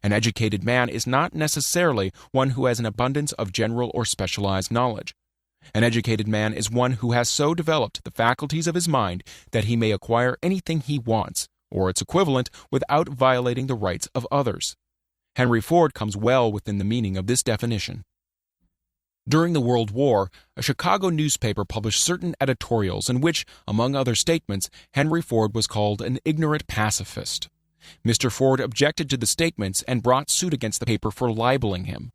An educated man is not necessarily one who has an abundance of general or specialized knowledge. An educated man is one who has so developed the faculties of his mind that he may acquire anything he wants, or its equivalent, without violating the rights of others. Henry Ford comes well within the meaning of this definition. During the World War, a Chicago newspaper published certain editorials in which, among other statements, Henry Ford was called an ignorant pacifist. Mr. Ford objected to the statements and brought suit against the paper for libeling him.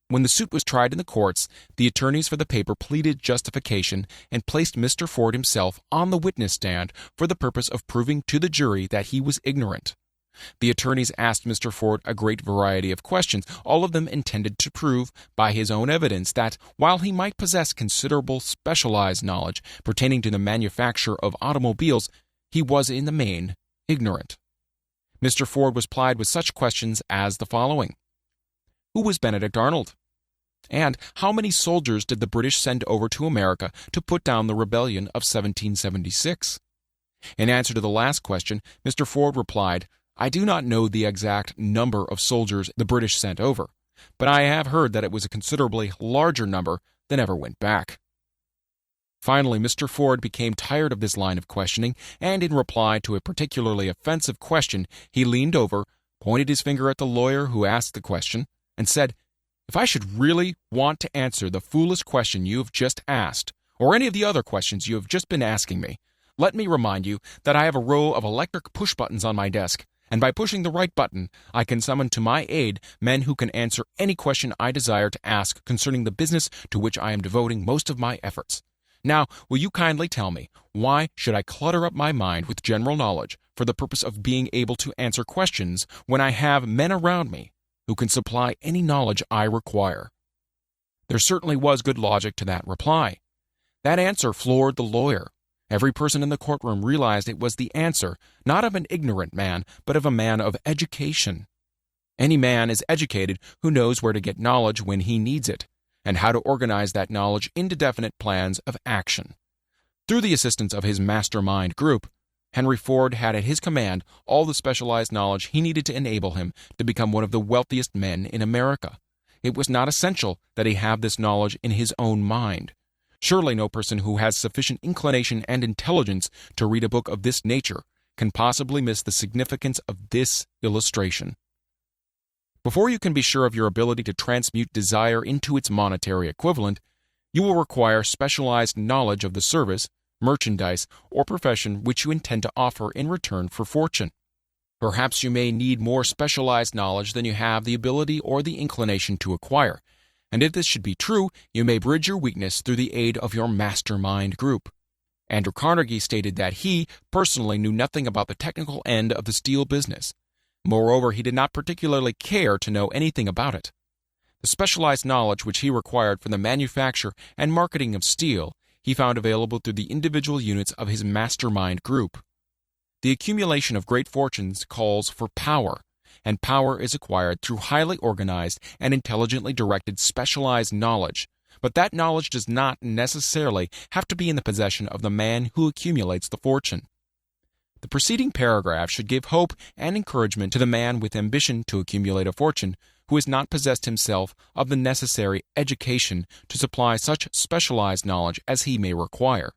When the suit was tried in the courts, the attorneys for the paper pleaded justification and placed Mr. Ford himself on the witness stand for the purpose of proving to the jury that he was ignorant. The attorneys asked Mr. Ford a great variety of questions, all of them intended to prove, by his own evidence, that while he might possess considerable specialized knowledge pertaining to the manufacture of automobiles, he was in the main ignorant. Mr. Ford was plied with such questions as the following. Who was Benedict Arnold? And how many soldiers did the British send over to America to put down the rebellion of 1776? In answer to the last question, Mr. Ford replied, I do not know the exact number of soldiers the British sent over, but I have heard that it was a considerably larger number than ever went back. Finally, Mr. Ford became tired of this line of questioning, and in reply to a particularly offensive question, he leaned over, pointed his finger at the lawyer who asked the question, and said, If I should really want to answer the foolish question you have just asked, or any of the other questions you have just been asking me, let me remind you that I have a row of electric push buttons on my desk, and by pushing the right button, I can summon to my aid men who can answer any question I desire to ask concerning the business to which I am devoting most of my efforts. Now, will you kindly tell me, why should I clutter up my mind with general knowledge for the purpose of being able to answer questions when I have men around me who can supply any knowledge I require? There certainly was good logic to that reply. That answer floored the lawyer. Every person in the courtroom realized it was the answer, not of an ignorant man, but of a man of education. Any man is educated who knows where to get knowledge when he needs it, and how to organize that knowledge into definite plans of action. Through the assistance of his mastermind group, Henry Ford had at his command all the specialized knowledge he needed to enable him to become one of the wealthiest men in America. It was not essential that he have this knowledge in his own mind. Surely no person who has sufficient inclination and intelligence to read a book of this nature can possibly miss the significance of this illustration. Before you can be sure of your ability to transmute desire into its monetary equivalent, you will require specialized knowledge of the service, merchandise, or profession which you intend to offer in return for fortune. Perhaps you may need more specialized knowledge than you have the ability or the inclination to acquire, and if this should be true, you may bridge your weakness through the aid of your mastermind group. Andrew Carnegie stated that he personally knew nothing about the technical end of the steel business. Moreover, he did not particularly care to know anything about it. The specialized knowledge which he required for the manufacture and marketing of steel he found available through the individual units of his mastermind group. The accumulation of great fortunes calls for power, and power is acquired through highly organized and intelligently directed specialized knowledge, but that knowledge does not necessarily have to be in the possession of the man who accumulates the fortune. The preceding paragraph should give hope and encouragement to the man with ambition to accumulate a fortune who has not possessed himself of the necessary education to supply such specialized knowledge as he may require.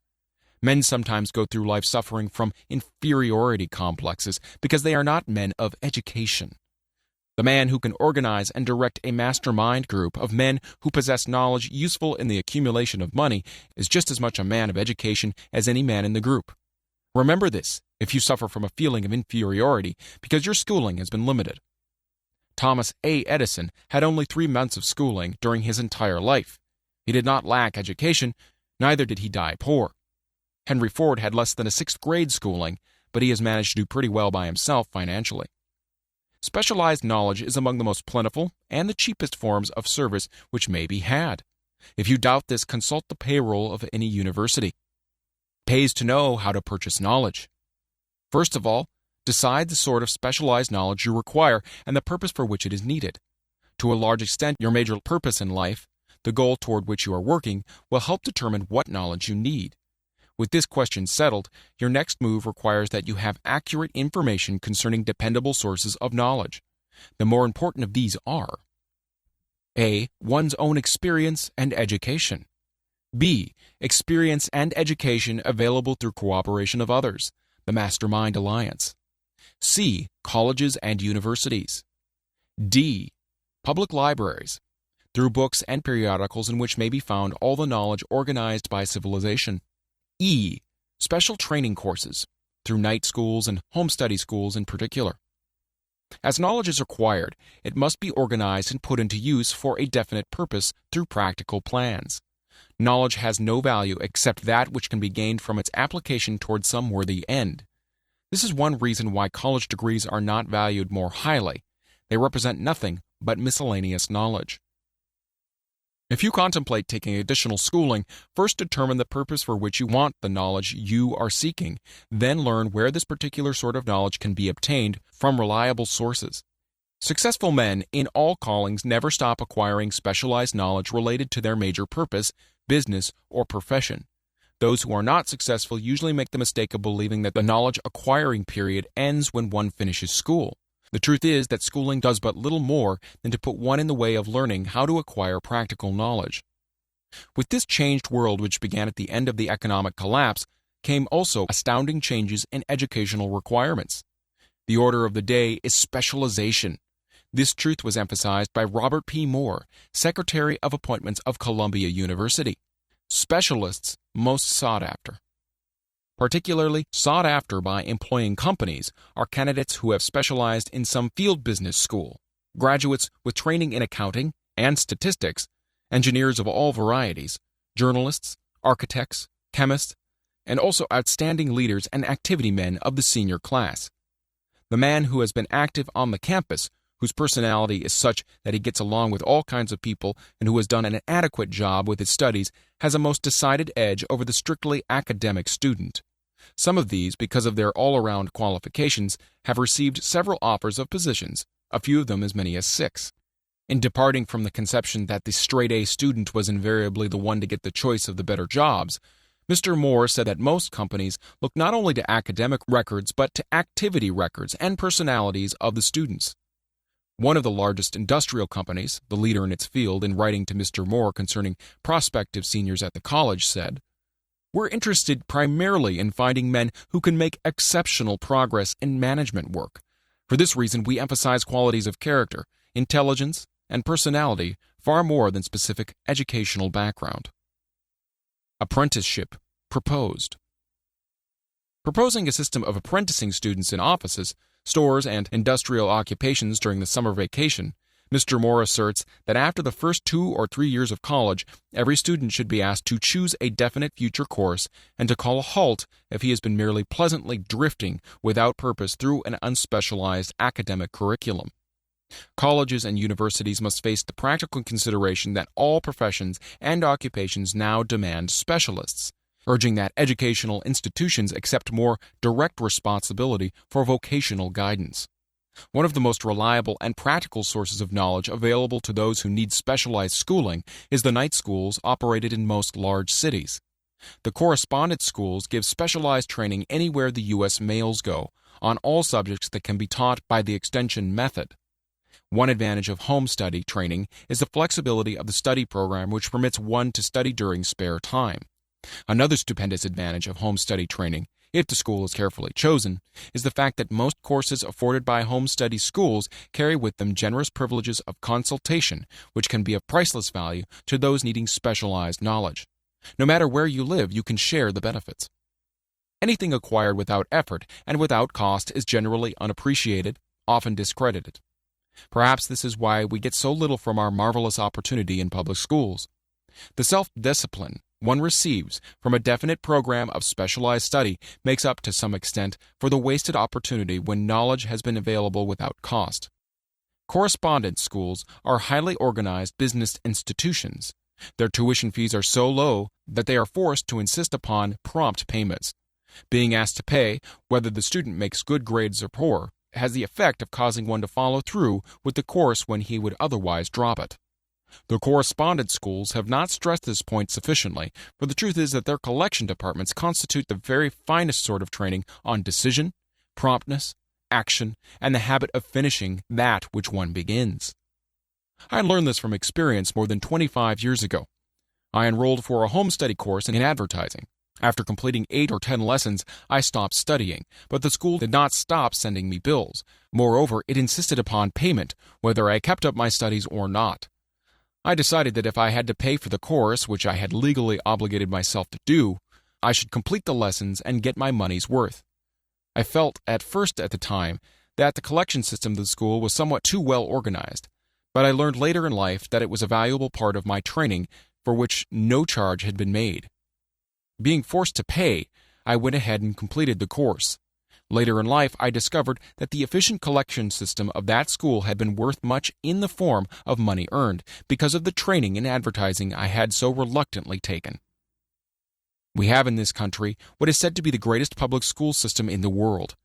Men sometimes go through life suffering from inferiority complexes because they are not men of education. The man who can organize and direct a mastermind group of men who possess knowledge useful in the accumulation of money is just as much a man of education as any man in the group. Remember this if you suffer from a feeling of inferiority because your schooling has been limited. Thomas A. Edison had only 3 months of schooling during his entire life. He did not lack education, neither did he die poor. Henry Ford had less than a 6th grade schooling, but he has managed to do pretty well by himself financially. Specialized knowledge is among the most plentiful and the cheapest forms of service which may be had. If you doubt this, consult the payroll of any university. pays to know how to purchase knowledge. First of all, decide the sort of specialized knowledge you require and the purpose for which it is needed. To a large extent, your major purpose in life, the goal toward which you are working, will help determine what knowledge you need. With this question settled, your next move requires that you have accurate information concerning dependable sources of knowledge. The more important of these are: A. One's own experience and education. B. Experience and education available through cooperation of others, the Mastermind Alliance. C. Colleges and universities. D. Public libraries, through books and periodicals in which may be found all the knowledge organized by civilization. E. Special training courses, through night schools and home study schools in particular. As knowledge is acquired, it must be organized and put into use for a definite purpose through practical plans. Knowledge has no value except that which can be gained from its application toward some worthy end. This is one reason why college degrees are not valued more highly. They represent nothing but miscellaneous knowledge. If you contemplate taking additional schooling, first determine the purpose for which you want the knowledge you are seeking, then learn where this particular sort of knowledge can be obtained from reliable sources. Successful men in all callings never stop acquiring specialized knowledge related to their major purpose, business, or profession. Those who are not successful usually make the mistake of believing that the knowledge acquiring period ends when one finishes school. The truth is that schooling does but little more than to put one in the way of learning how to acquire practical knowledge. With this changed world which began at the end of the economic collapse came also astounding changes in educational requirements. The order of the day is specialization. This truth was emphasized by Robert P. Moore, Secretary of Appointments of Columbia University. Specialists most sought after. Particularly sought after by employing companies are candidates who have specialized in some field business school, graduates with training in accounting and statistics, engineers of all varieties, journalists, architects, chemists, and also outstanding leaders and activity men of the senior class. The man who has been active on the campus, whose personality is such that he gets along with all kinds of people and who has done an adequate job with his studies, has a most decided edge over the strictly academic student. Some of these, because of their all-around qualifications, have received several offers of positions, a few of them as many as 6. In departing from the conception that the straight-A student was invariably the one to get the choice of the better jobs, Mr. Moore said that most companies look not only to academic records but to activity records and personalities of the students. One of the largest industrial companies, the leader in its field, in writing to Mr. Moore concerning prospective seniors at the college, said, "We're interested primarily in finding men who can make exceptional progress in management work. For this reason, we emphasize qualities of character, intelligence, and personality far more than specific educational background." Apprenticeship proposed. Proposing a system of apprenticing students in offices, stores, and industrial occupations during the summer vacation, Mr. Moore asserts that after the first 2 or 3 years of college, every student should be asked to choose a definite future course and to call a halt if he has been merely pleasantly drifting without purpose through an unspecialized academic curriculum. Colleges and universities must face the practical consideration that all professions and occupations now demand specialists, urging that educational institutions accept more direct responsibility for vocational guidance. One of the most reliable and practical sources of knowledge available to those who need specialized schooling is the night schools operated in most large cities. The correspondence schools give specialized training anywhere the U.S. males go, on all subjects that can be taught by the extension method. One advantage of home study training is the flexibility of the study program, which permits one to study during spare time. Another stupendous advantage of home study training, if the school is carefully chosen, is the fact that most courses afforded by home study schools carry with them generous privileges of consultation, which can be of priceless value to those needing specialized knowledge. No matter where you live, you can share the benefits. Anything acquired without effort and without cost is generally unappreciated, often discredited. Perhaps this is why we get so little from our marvelous opportunity in public schools. The self-discipline one receives from a definite program of specialized study makes up to some extent for the wasted opportunity when knowledge has been available without cost. Correspondence schools are highly organized business institutions. Their tuition fees are so low that they are forced to insist upon prompt payments. Being asked to pay, whether the student makes good grades or poor, has the effect of causing one to follow through with the course when he would otherwise drop it. The correspondence schools have not stressed this point sufficiently, for the truth is that their collection departments constitute the very finest sort of training on decision, promptness, action, and the habit of finishing that which one begins. I learned this from experience more than 25 years ago. I enrolled for a home study course in advertising. After completing 8 or 10 lessons, I stopped studying, but the school did not stop sending me bills. Moreover, it insisted upon payment, whether I kept up my studies or not. I decided that if I had to pay for the course, which I had legally obligated myself to do, I should complete the lessons and get my money's worth. I felt at the time that the collection system of the school was somewhat too well organized, but I learned later in life that it was a valuable part of my training for which no charge had been made. Being forced to pay, I went ahead and completed the course. Later in life, I discovered that the efficient collection system of that school had been worth much in the form of money earned because of the training in advertising I had so reluctantly taken. We have in this country what is said to be the greatest public school system in the world.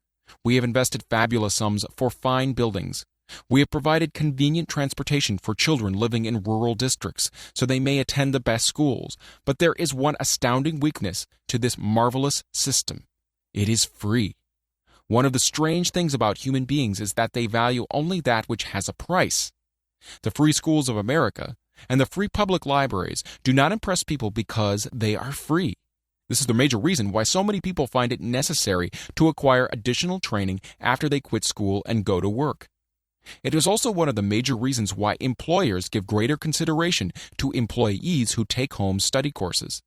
We have invested fabulous sums for fine buildings. We have provided convenient transportation for children living in rural districts so they may attend the best schools. But there is one astounding weakness to this marvelous system. It is free. One of the strange things about human beings is that they value only that which has a price. The free schools of America and the free public libraries do not impress people because they are free. This is the major reason why so many people find it necessary to acquire additional training after they quit school and go to work. It is also one of the major reasons why employers give greater consideration to employees who take home study courses.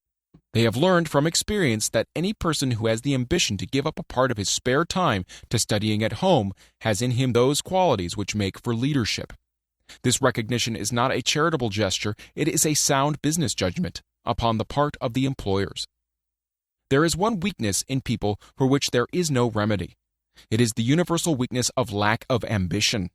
They have learned from experience that any person who has the ambition to give up a part of his spare time to studying at home has in him those qualities which make for leadership. This recognition is not a charitable gesture, it is a sound business judgment upon the part of the employers. There is one weakness in people for which there is no remedy. It is the universal weakness of lack of ambition.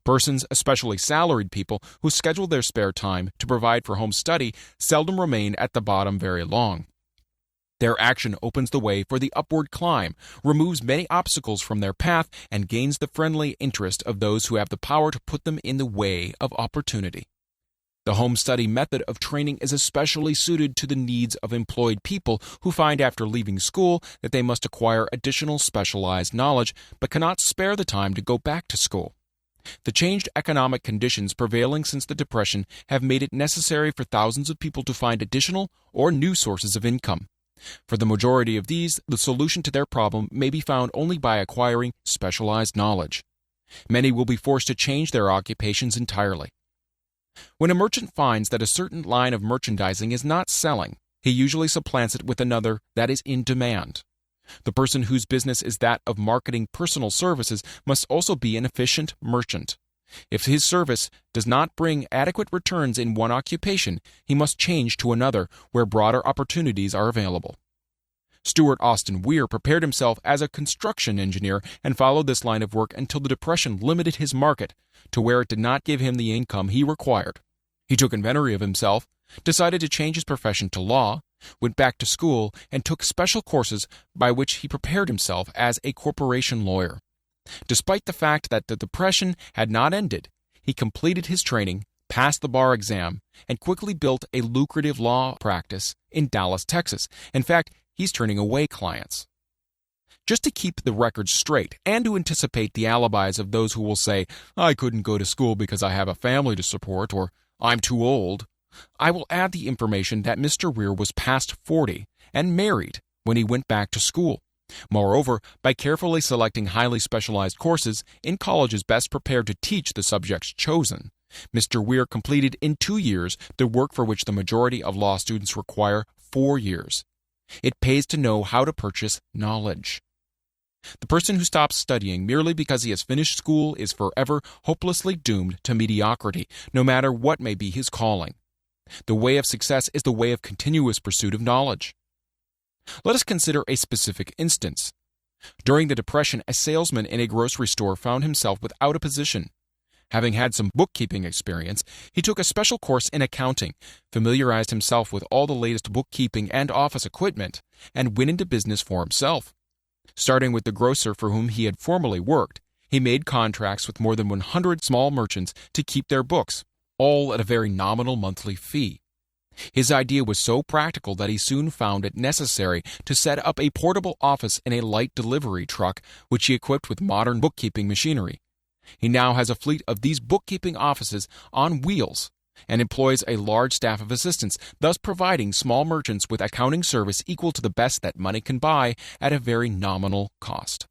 Persons, especially salaried people, who schedule their spare time to provide for home study seldom remain at the bottom very long. Their action opens the way for the upward climb, removes many obstacles from their path, and gains the friendly interest of those who have the power to put them in the way of opportunity. The home study method of training is especially suited to the needs of employed people who find after leaving school that they must acquire additional specialized knowledge but cannot spare the time to go back to school. The changed economic conditions prevailing since the Depression have made it necessary for thousands of people to find additional or new sources of income. For the majority of these, the solution to their problem may be found only by acquiring specialized knowledge. Many will be forced to change their occupations entirely. When a merchant finds that a certain line of merchandising is not selling, he usually supplants it with another that is in demand. The person whose business is that of marketing personal services must also be an efficient merchant. If his service does not bring adequate returns in one occupation, he must change to another where broader opportunities are available. Stuart Austin Weir prepared himself as a construction engineer and followed this line of work until the Depression limited his market to where it did not give him the income he required. He took inventory of himself, decided to change his profession to law, went back to school, and took special courses by which he prepared himself as a corporation lawyer. Despite the fact that the Depression had not ended, he completed his training, passed the bar exam, and quickly built a lucrative law practice in Dallas, Texas. In fact, he's turning away clients. Just to keep the record straight and to anticipate the alibis of those who will say, "I couldn't go to school because I have a family to support," or "I'm too old," I will add the information that Mr. Weir was past 40 and married when he went back to school. Moreover, by carefully selecting highly specialized courses in colleges best prepared to teach the subjects chosen, Mr. Weir completed in 2 years the work for which the majority of law students require 4 years. It pays to know how to purchase knowledge. The person who stops studying merely because he has finished school is forever hopelessly doomed to mediocrity, no matter what may be his calling. The way of success is the way of continuous pursuit of knowledge. Let us consider a specific instance. During the Depression, a salesman in a grocery store found himself without a position. Having had some bookkeeping experience, he took a special course in accounting, familiarized himself with all the latest bookkeeping and office equipment, and went into business for himself. Starting with the grocer for whom he had formerly worked, he made contracts with more than 100 small merchants to keep their books, all at a very nominal monthly fee. His idea was so practical that he soon found it necessary to set up a portable office in a light delivery truck, which he equipped with modern bookkeeping machinery. He now has a fleet of these bookkeeping offices on wheels and employs a large staff of assistants, thus providing small merchants with accounting service equal to the best that money can buy at a very nominal cost.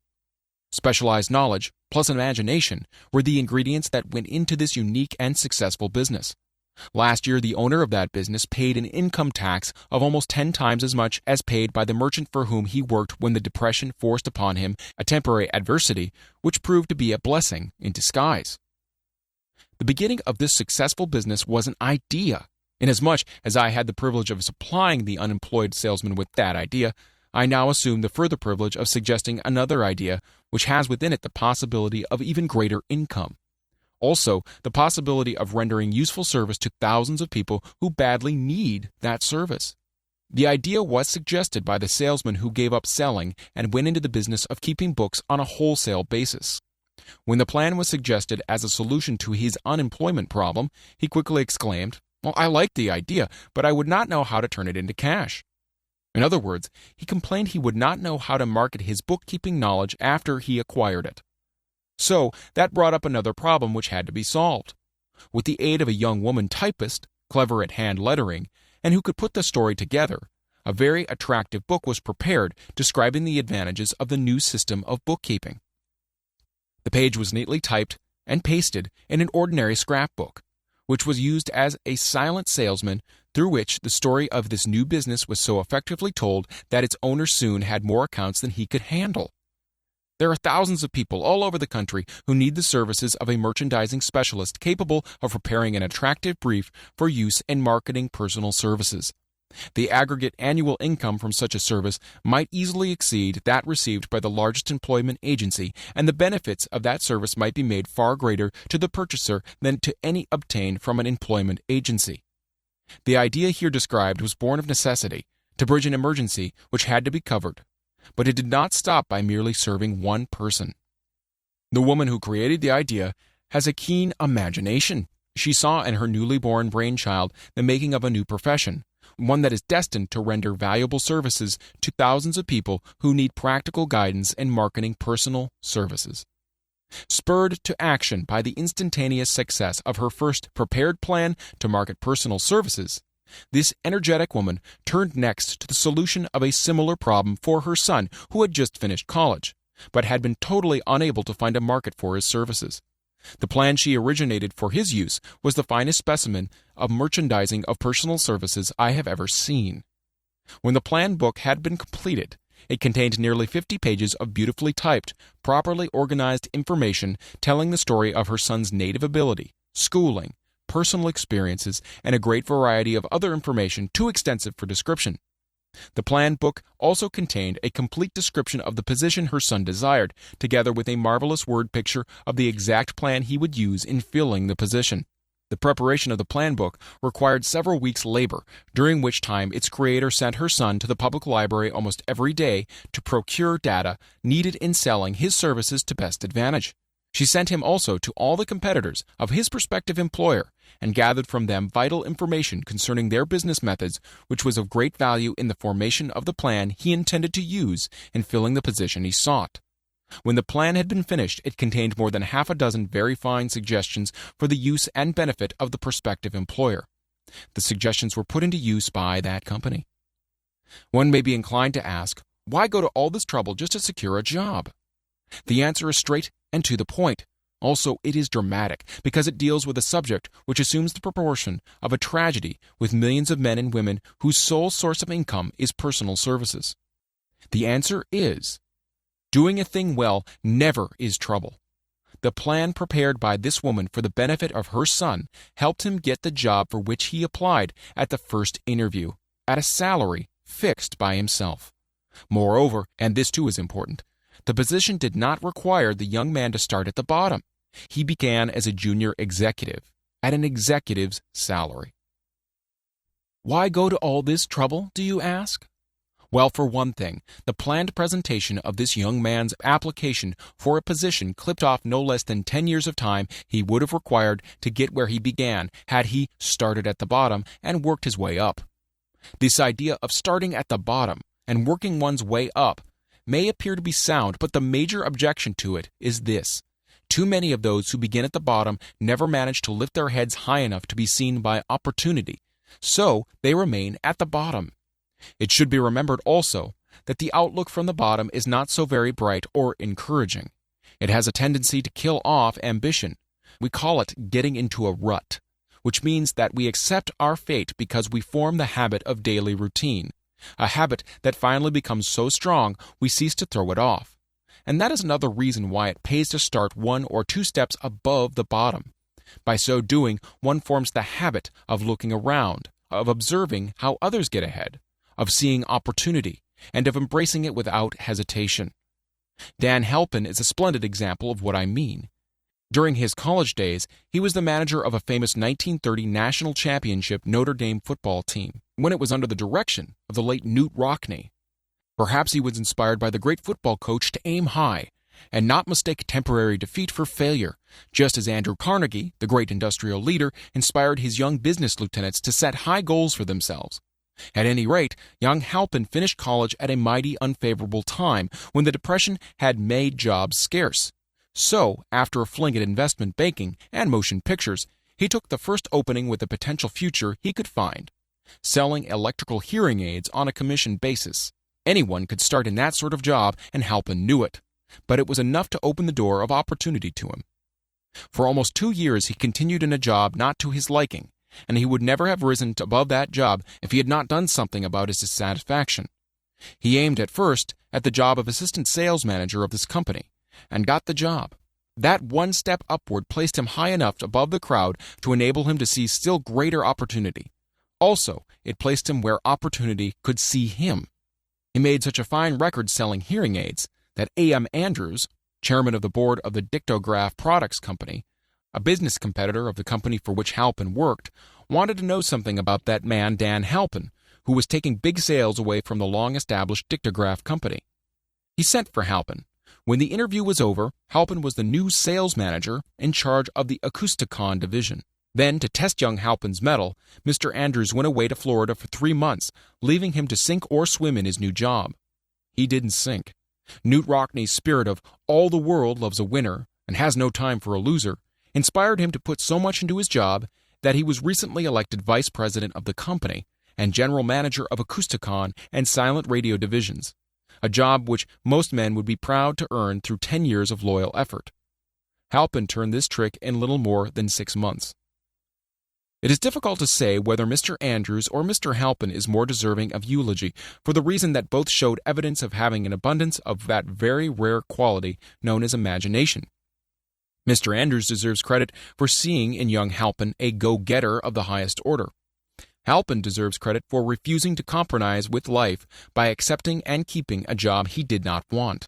Specialized knowledge plus imagination were the ingredients that went into this unique and successful business. Last year, the owner of that business paid an income tax of almost 10 times as much as paid by the merchant for whom he worked when the Depression forced upon him a temporary adversity, which proved to be a blessing in disguise. The beginning of this successful business was an idea. Inasmuch as I had the privilege of supplying the unemployed salesman with that idea, I now assume the further privilege of suggesting another idea which has within it the possibility of even greater income. Also, the possibility of rendering useful service to thousands of people who badly need that service. The idea was suggested by the salesman who gave up selling and went into the business of keeping books on a wholesale basis. When the plan was suggested as a solution to his unemployment problem, he quickly exclaimed, "Well, I like the idea, but I would not know how to turn it into cash." In other words, he complained he would not know how to market his bookkeeping knowledge after he acquired it. So, that brought up another problem which had to be solved. With the aid of a young woman typist, clever at hand lettering, and who could put the story together, a very attractive book was prepared describing the advantages of the new system of bookkeeping. The page was neatly typed and pasted in an ordinary scrapbook, which was used as a silent salesman through which the story of this new business was so effectively told that its owner soon had more accounts than he could handle. There are thousands of people all over the country who need the services of a merchandising specialist capable of preparing an attractive brief for use in marketing personal services. The aggregate annual income from such a service might easily exceed that received by the largest employment agency, and the benefits of that service might be made far greater to the purchaser than to any obtained from an employment agency. The idea here described was born of necessity, to bridge an emergency which had to be covered. But it did not stop by merely serving one person. The woman who created the idea has a keen imagination. She saw in her newly born brainchild the making of a new profession, one that is destined to render valuable services to thousands of people who need practical guidance in marketing personal services. Spurred to action by the instantaneous success of her first prepared plan to market personal services, this energetic woman turned next to the solution of a similar problem for her son, who had just finished college, but had been totally unable to find a market for his services. The plan she originated for his use was the finest specimen of merchandising of personal services I have ever seen. When the plan book had been completed, it contained nearly 50 pages of beautifully typed, properly organized information telling the story of her son's native ability, schooling, personal experiences, and a great variety of other information too extensive for description. The plan book also contained a complete description of the position her son desired, together with a marvelous word picture of the exact plan he would use in filling the position. The preparation of the plan book required several weeks' labor, during which time its creator sent her son to the public library almost every day to procure data needed in selling his services to best advantage. She sent him also to all the competitors of his prospective employer and gathered from them vital information concerning their business methods, which was of great value in the formation of the plan he intended to use in filling the position he sought. When the plan had been finished, it contained more than half a dozen very fine suggestions for the use and benefit of the prospective employer. The suggestions were put into use by that company. One may be inclined to ask, why go to all this trouble just to secure a job? The answer is straight and to the point. Also, it is dramatic, because it deals with a subject which assumes the proportion of a tragedy with millions of men and women whose sole source of income is personal services. The answer is, doing a thing well never is trouble. The plan prepared by this woman for the benefit of her son helped him get the job for which he applied at the first interview, at a salary fixed by himself. Moreover, and this too is important, the position did not require the young man to start at the bottom. He began as a junior executive at an executive's salary. Why go to all this trouble, do you ask? Well, for one thing, the planned presentation of this young man's application for a position clipped off no less than 10 years of time he would have required to get where he began had he started at the bottom and worked his way up. This idea of starting at the bottom and working one's way up may appear to be sound, but the major objection to it is this. Too many of those who begin at the bottom never manage to lift their heads high enough to be seen by opportunity, so they remain at the bottom. It should be remembered also that the outlook from the bottom is not so very bright or encouraging. It has a tendency to kill off ambition. We call it getting into a rut, which means that we accept our fate because we form the habit of daily routine, a habit that finally becomes so strong we cease to throw it off. And that is another reason why it pays to start 1 or 2 steps above the bottom. By so doing, one forms the habit of looking around, of observing how others get ahead, of seeing opportunity, and of embracing it without hesitation. Dan Halpin is a splendid example of what I mean. During his college days, he was the manager of a famous 1930 national championship Notre Dame football team, when it was under the direction of the late Knute Rockne. Perhaps he was inspired by the great football coach to aim high, and not mistake temporary defeat for failure, just as Andrew Carnegie, the great industrial leader, inspired his young business lieutenants to set high goals for themselves. At any rate, young Halpin finished college at a mighty unfavorable time when the Depression had made jobs scarce. So, after a fling at investment banking and motion pictures, he took the first opening with a potential future he could find, selling electrical hearing aids on a commission basis. Anyone could start in that sort of job, and Halpin knew it, but it was enough to open the door of opportunity to him. For almost 2 years he continued in a job not to his liking, and he would never have risen above that job if he had not done something about his dissatisfaction. He aimed at first at the job of assistant sales manager of this company, and got the job. That one step upward placed him high enough above the crowd to enable him to see still greater opportunity. Also, it placed him where opportunity could see him. He made such a fine record selling hearing aids that A.M. Andrews, chairman of the board of the Dictograph Products Company, a business competitor of the company for which Halpin worked, wanted to know something about that man Dan Halpin, who was taking big sales away from the long-established Dictograph Company. He sent for Halpin. When the interview was over, Halpin was the new sales manager in charge of the Acousticon division. Then, to test young Halpin's mettle, Mr. Andrews went away to Florida for 3 months, leaving him to sink or swim in his new job. He didn't sink. Knute Rockne's spirit of all the world loves a winner and has no time for a loser inspired him to put so much into his job that he was recently elected vice president of the company and general manager of Acousticon and silent radio divisions, a job which most men would be proud to earn through 10 years of loyal effort. Halpin turned this trick in little more than 6 months. It is difficult to say whether Mr. Andrews or Mr. Halpin is more deserving of eulogy, for the reason that both showed evidence of having an abundance of that very rare quality known as imagination. Mr. Andrews deserves credit for seeing in young Halpin a go-getter of the highest order. Halpin deserves credit for refusing to compromise with life by accepting and keeping a job he did not want.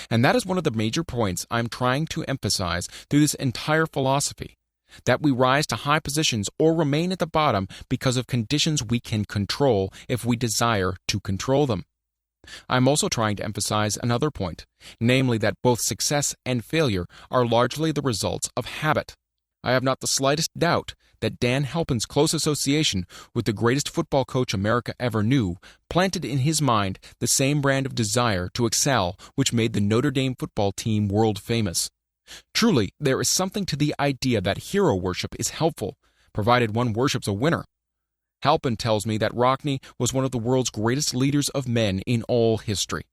And that is one of the major points I'm trying to emphasize through this entire philosophy, that we rise to high positions or remain at the bottom because of conditions we can control if we desire to control them. I'm also trying to emphasize another point, namely that both success and failure are largely the results of habit. I have not the slightest doubt that Dan Halpin's close association with the greatest football coach America ever knew planted in his mind the same brand of desire to excel which made the Notre Dame football team world famous. Truly, there is something to the idea that hero worship is helpful, provided one worships a winner. Halpin tells me that Rockne was one of the world's greatest leaders of men in all history.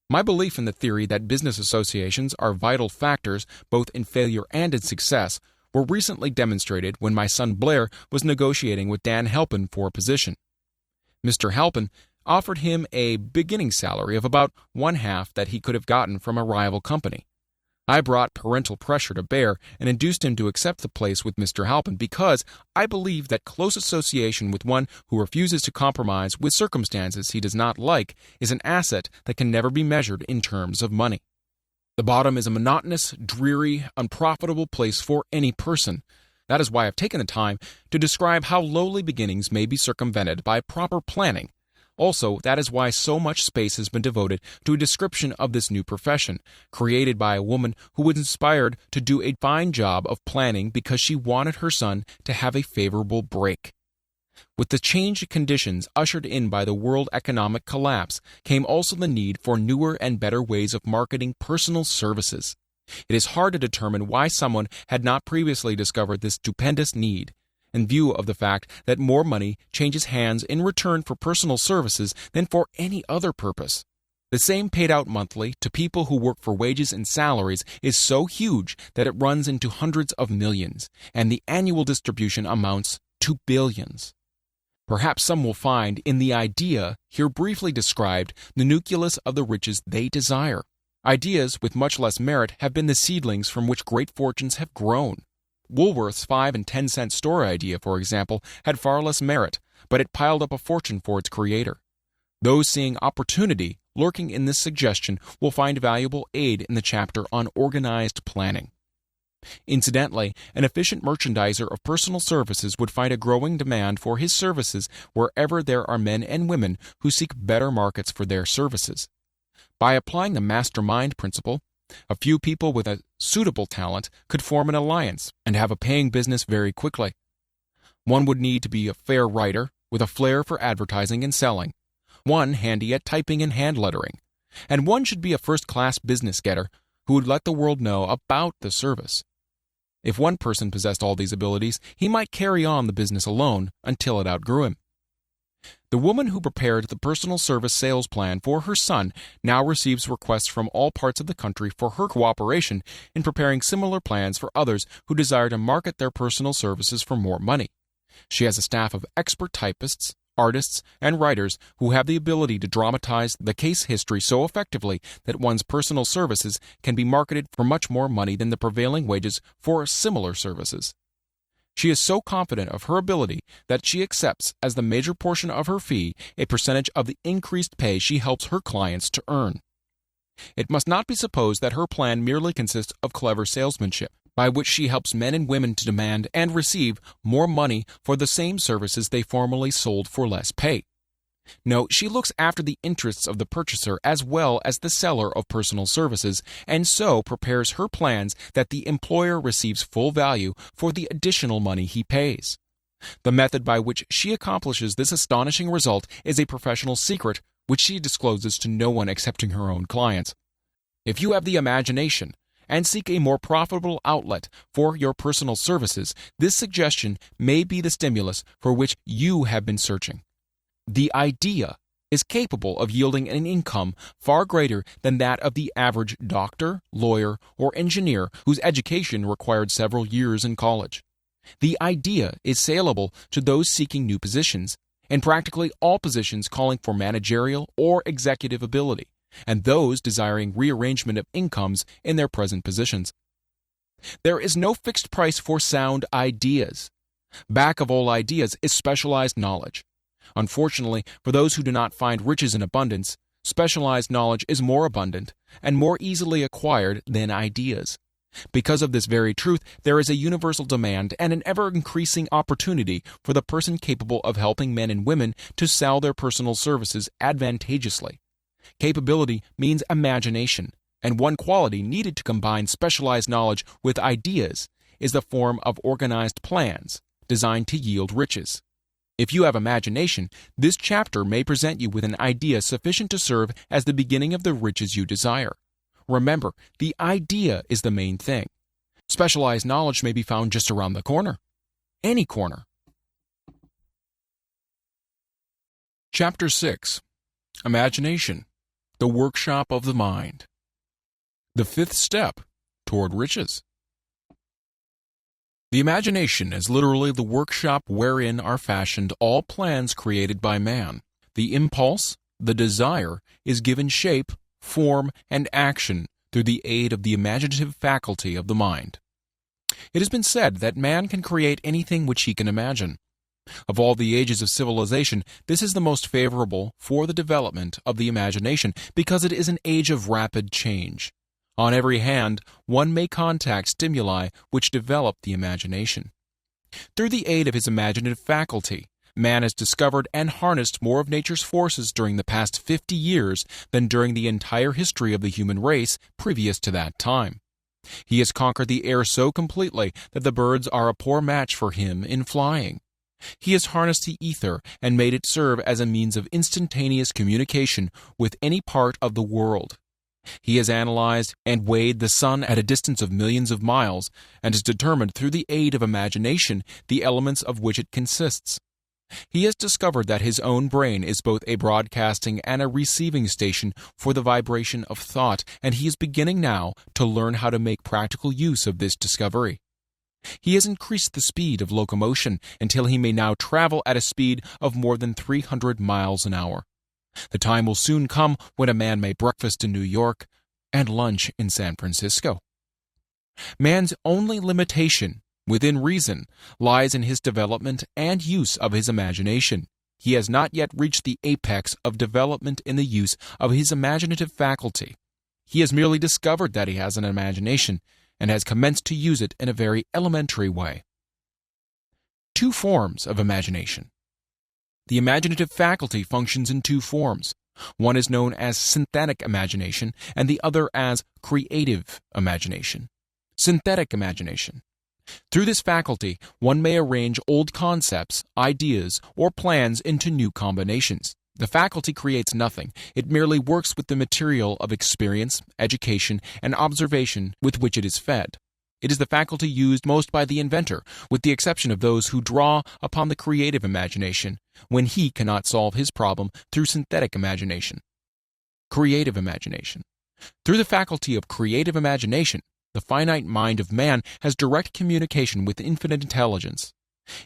My belief in the theory that business associations are vital factors both in failure and in success were recently demonstrated when my son Blair was negotiating with Dan Halpin for a position. Mr. Halpin offered him a beginning salary of about 1/2 that he could have gotten from a rival company. I brought parental pressure to bear and induced him to accept the place with Mr. Halpin because I believe that close association with one who refuses to compromise with circumstances he does not like is an asset that can never be measured in terms of money. The bottom is a monotonous, dreary, unprofitable place for any person. That is why I've taken the time to describe how lowly beginnings may be circumvented by proper planning. Also, that is why so much space has been devoted to a description of this new profession, created by a woman who was inspired to do a fine job of planning because she wanted her son to have a favorable break. With the changed conditions ushered in by the world economic collapse came also the need for newer and better ways of marketing personal services. It is hard to determine why someone had not previously discovered this stupendous need, in view of the fact that more money changes hands in return for personal services than for any other purpose. The same paid out monthly to people who work for wages and salaries is so huge that it runs into hundreds of millions, and the annual distribution amounts to billions. Perhaps some will find in the idea here briefly described the nucleus of the riches they desire. Ideas with much less merit have been the seedlings from which great fortunes have grown. Woolworth's 5 and 10 cent store idea, for example, had far less merit, but it piled up a fortune for its creator. Those seeing opportunity lurking in this suggestion will find valuable aid in the chapter on organized planning. Incidentally, an efficient merchandiser of personal services would find a growing demand for his services wherever there are men and women who seek better markets for their services. By applying the mastermind principle, a few people with a suitable talent could form an alliance and have a paying business very quickly. One would need to be a fair writer with a flair for advertising and selling, one handy at typing and hand lettering, and one should be a first-class business getter who would let the world know about the service. If one person possessed all these abilities, he might carry on the business alone until it outgrew him. The woman who prepared the personal service sales plan for her son now receives requests from all parts of the country for her cooperation in preparing similar plans for others who desire to market their personal services for more money. She has a staff of expert typists, artists, and writers who have the ability to dramatize the case history so effectively that one's personal services can be marketed for much more money than the prevailing wages for similar services. She is so confident of her ability that she accepts as the major portion of her fee a percentage of the increased pay she helps her clients to earn. It must not be supposed that her plan merely consists of clever salesmanship, by which she helps men and women to demand and receive more money for the same services they formerly sold for less pay. No, she looks after the interests of the purchaser as well as the seller of personal services, and so prepares her plans that the employer receives full value for the additional money he pays. The method by which she accomplishes this astonishing result is a professional secret which she discloses to no one excepting her own clients. If you have the imagination and seek a more profitable outlet for your personal services, this suggestion may be the stimulus for which you have been searching. The idea is capable of yielding an income far greater than that of the average doctor, lawyer, or engineer whose education required several years in college. The idea is saleable to those seeking new positions, and practically all positions calling for managerial or executive ability, and those desiring rearrangement of incomes in their present positions. There is no fixed price for sound ideas. Back of all ideas is specialized knowledge. Unfortunately, for those who do not find riches in abundance, specialized knowledge is more abundant and more easily acquired than ideas. Because of this very truth, there is a universal demand and an ever-increasing opportunity for the person capable of helping men and women to sell their personal services advantageously. Capability means imagination, and one quality needed to combine specialized knowledge with ideas is the form of organized plans designed to yield riches. If you have imagination, this chapter may present you with an idea sufficient to serve as the beginning of the riches you desire. Remember, the idea is the main thing. Specialized knowledge may be found just around the corner. Any corner. Chapter 6. Imagination, the workshop of the mind. The fifth step toward riches. The imagination is literally the workshop wherein are fashioned all plans created by man. The impulse, the desire, is given shape, form, and action through the aid of the imaginative faculty of the mind. It has been said that man can create anything which he can imagine. Of all the ages of civilization, this is the most favorable for the development of the imagination because it is an age of rapid change. On every hand, one may contact stimuli which develop the imagination. Through the aid of his imaginative faculty, man has discovered and harnessed more of nature's forces during the past 50 years than during the entire history of the human race previous to that time. He has conquered the air so completely that the birds are a poor match for him in flying. He has harnessed the ether and made it serve as a means of instantaneous communication with any part of the world. He has analyzed and weighed the sun at a distance of millions of miles and has determined through the aid of imagination the elements of which it consists. He has discovered that his own brain is both a broadcasting and a receiving station for the vibration of thought, and he is beginning now to learn how to make practical use of this discovery. He has increased the speed of locomotion until he may now travel at a speed of more than 300 miles an hour. The time will soon come when a man may breakfast in New York and lunch in San Francisco. Man's only limitation, within reason, lies in his development and use of his imagination. He has not yet reached the apex of development in the use of his imaginative faculty. He has merely discovered that he has an imagination and has commenced to use it in a very elementary way. Two forms of imagination. The imaginative faculty functions in two forms. One is known as synthetic imagination and the other as creative imagination. Synthetic imagination. Through this faculty, one may arrange old concepts, ideas, or plans into new combinations. The faculty creates nothing. It merely works with the material of experience, education, and observation with which it is fed. It is the faculty used most by the inventor, with the exception of those who draw upon the creative imagination when he cannot solve his problem through synthetic imagination. Creative imagination. Through the faculty of creative imagination, the finite mind of man has direct communication with infinite intelligence.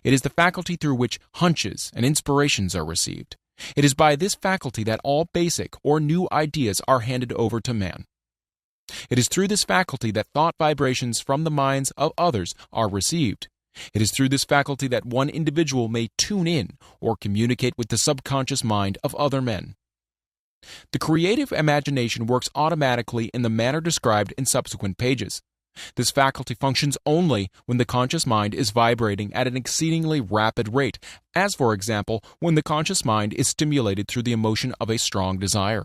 It is the faculty through which hunches and inspirations are received. It is by this faculty that all basic or new ideas are handed over to man. It is through this faculty that thought vibrations from the minds of others are received. It is through this faculty that one individual may tune in or communicate with the subconscious mind of other men. The creative imagination works automatically in the manner described in subsequent pages. This faculty functions only when the conscious mind is vibrating at an exceedingly rapid rate, as for example, when the conscious mind is stimulated through the emotion of a strong desire.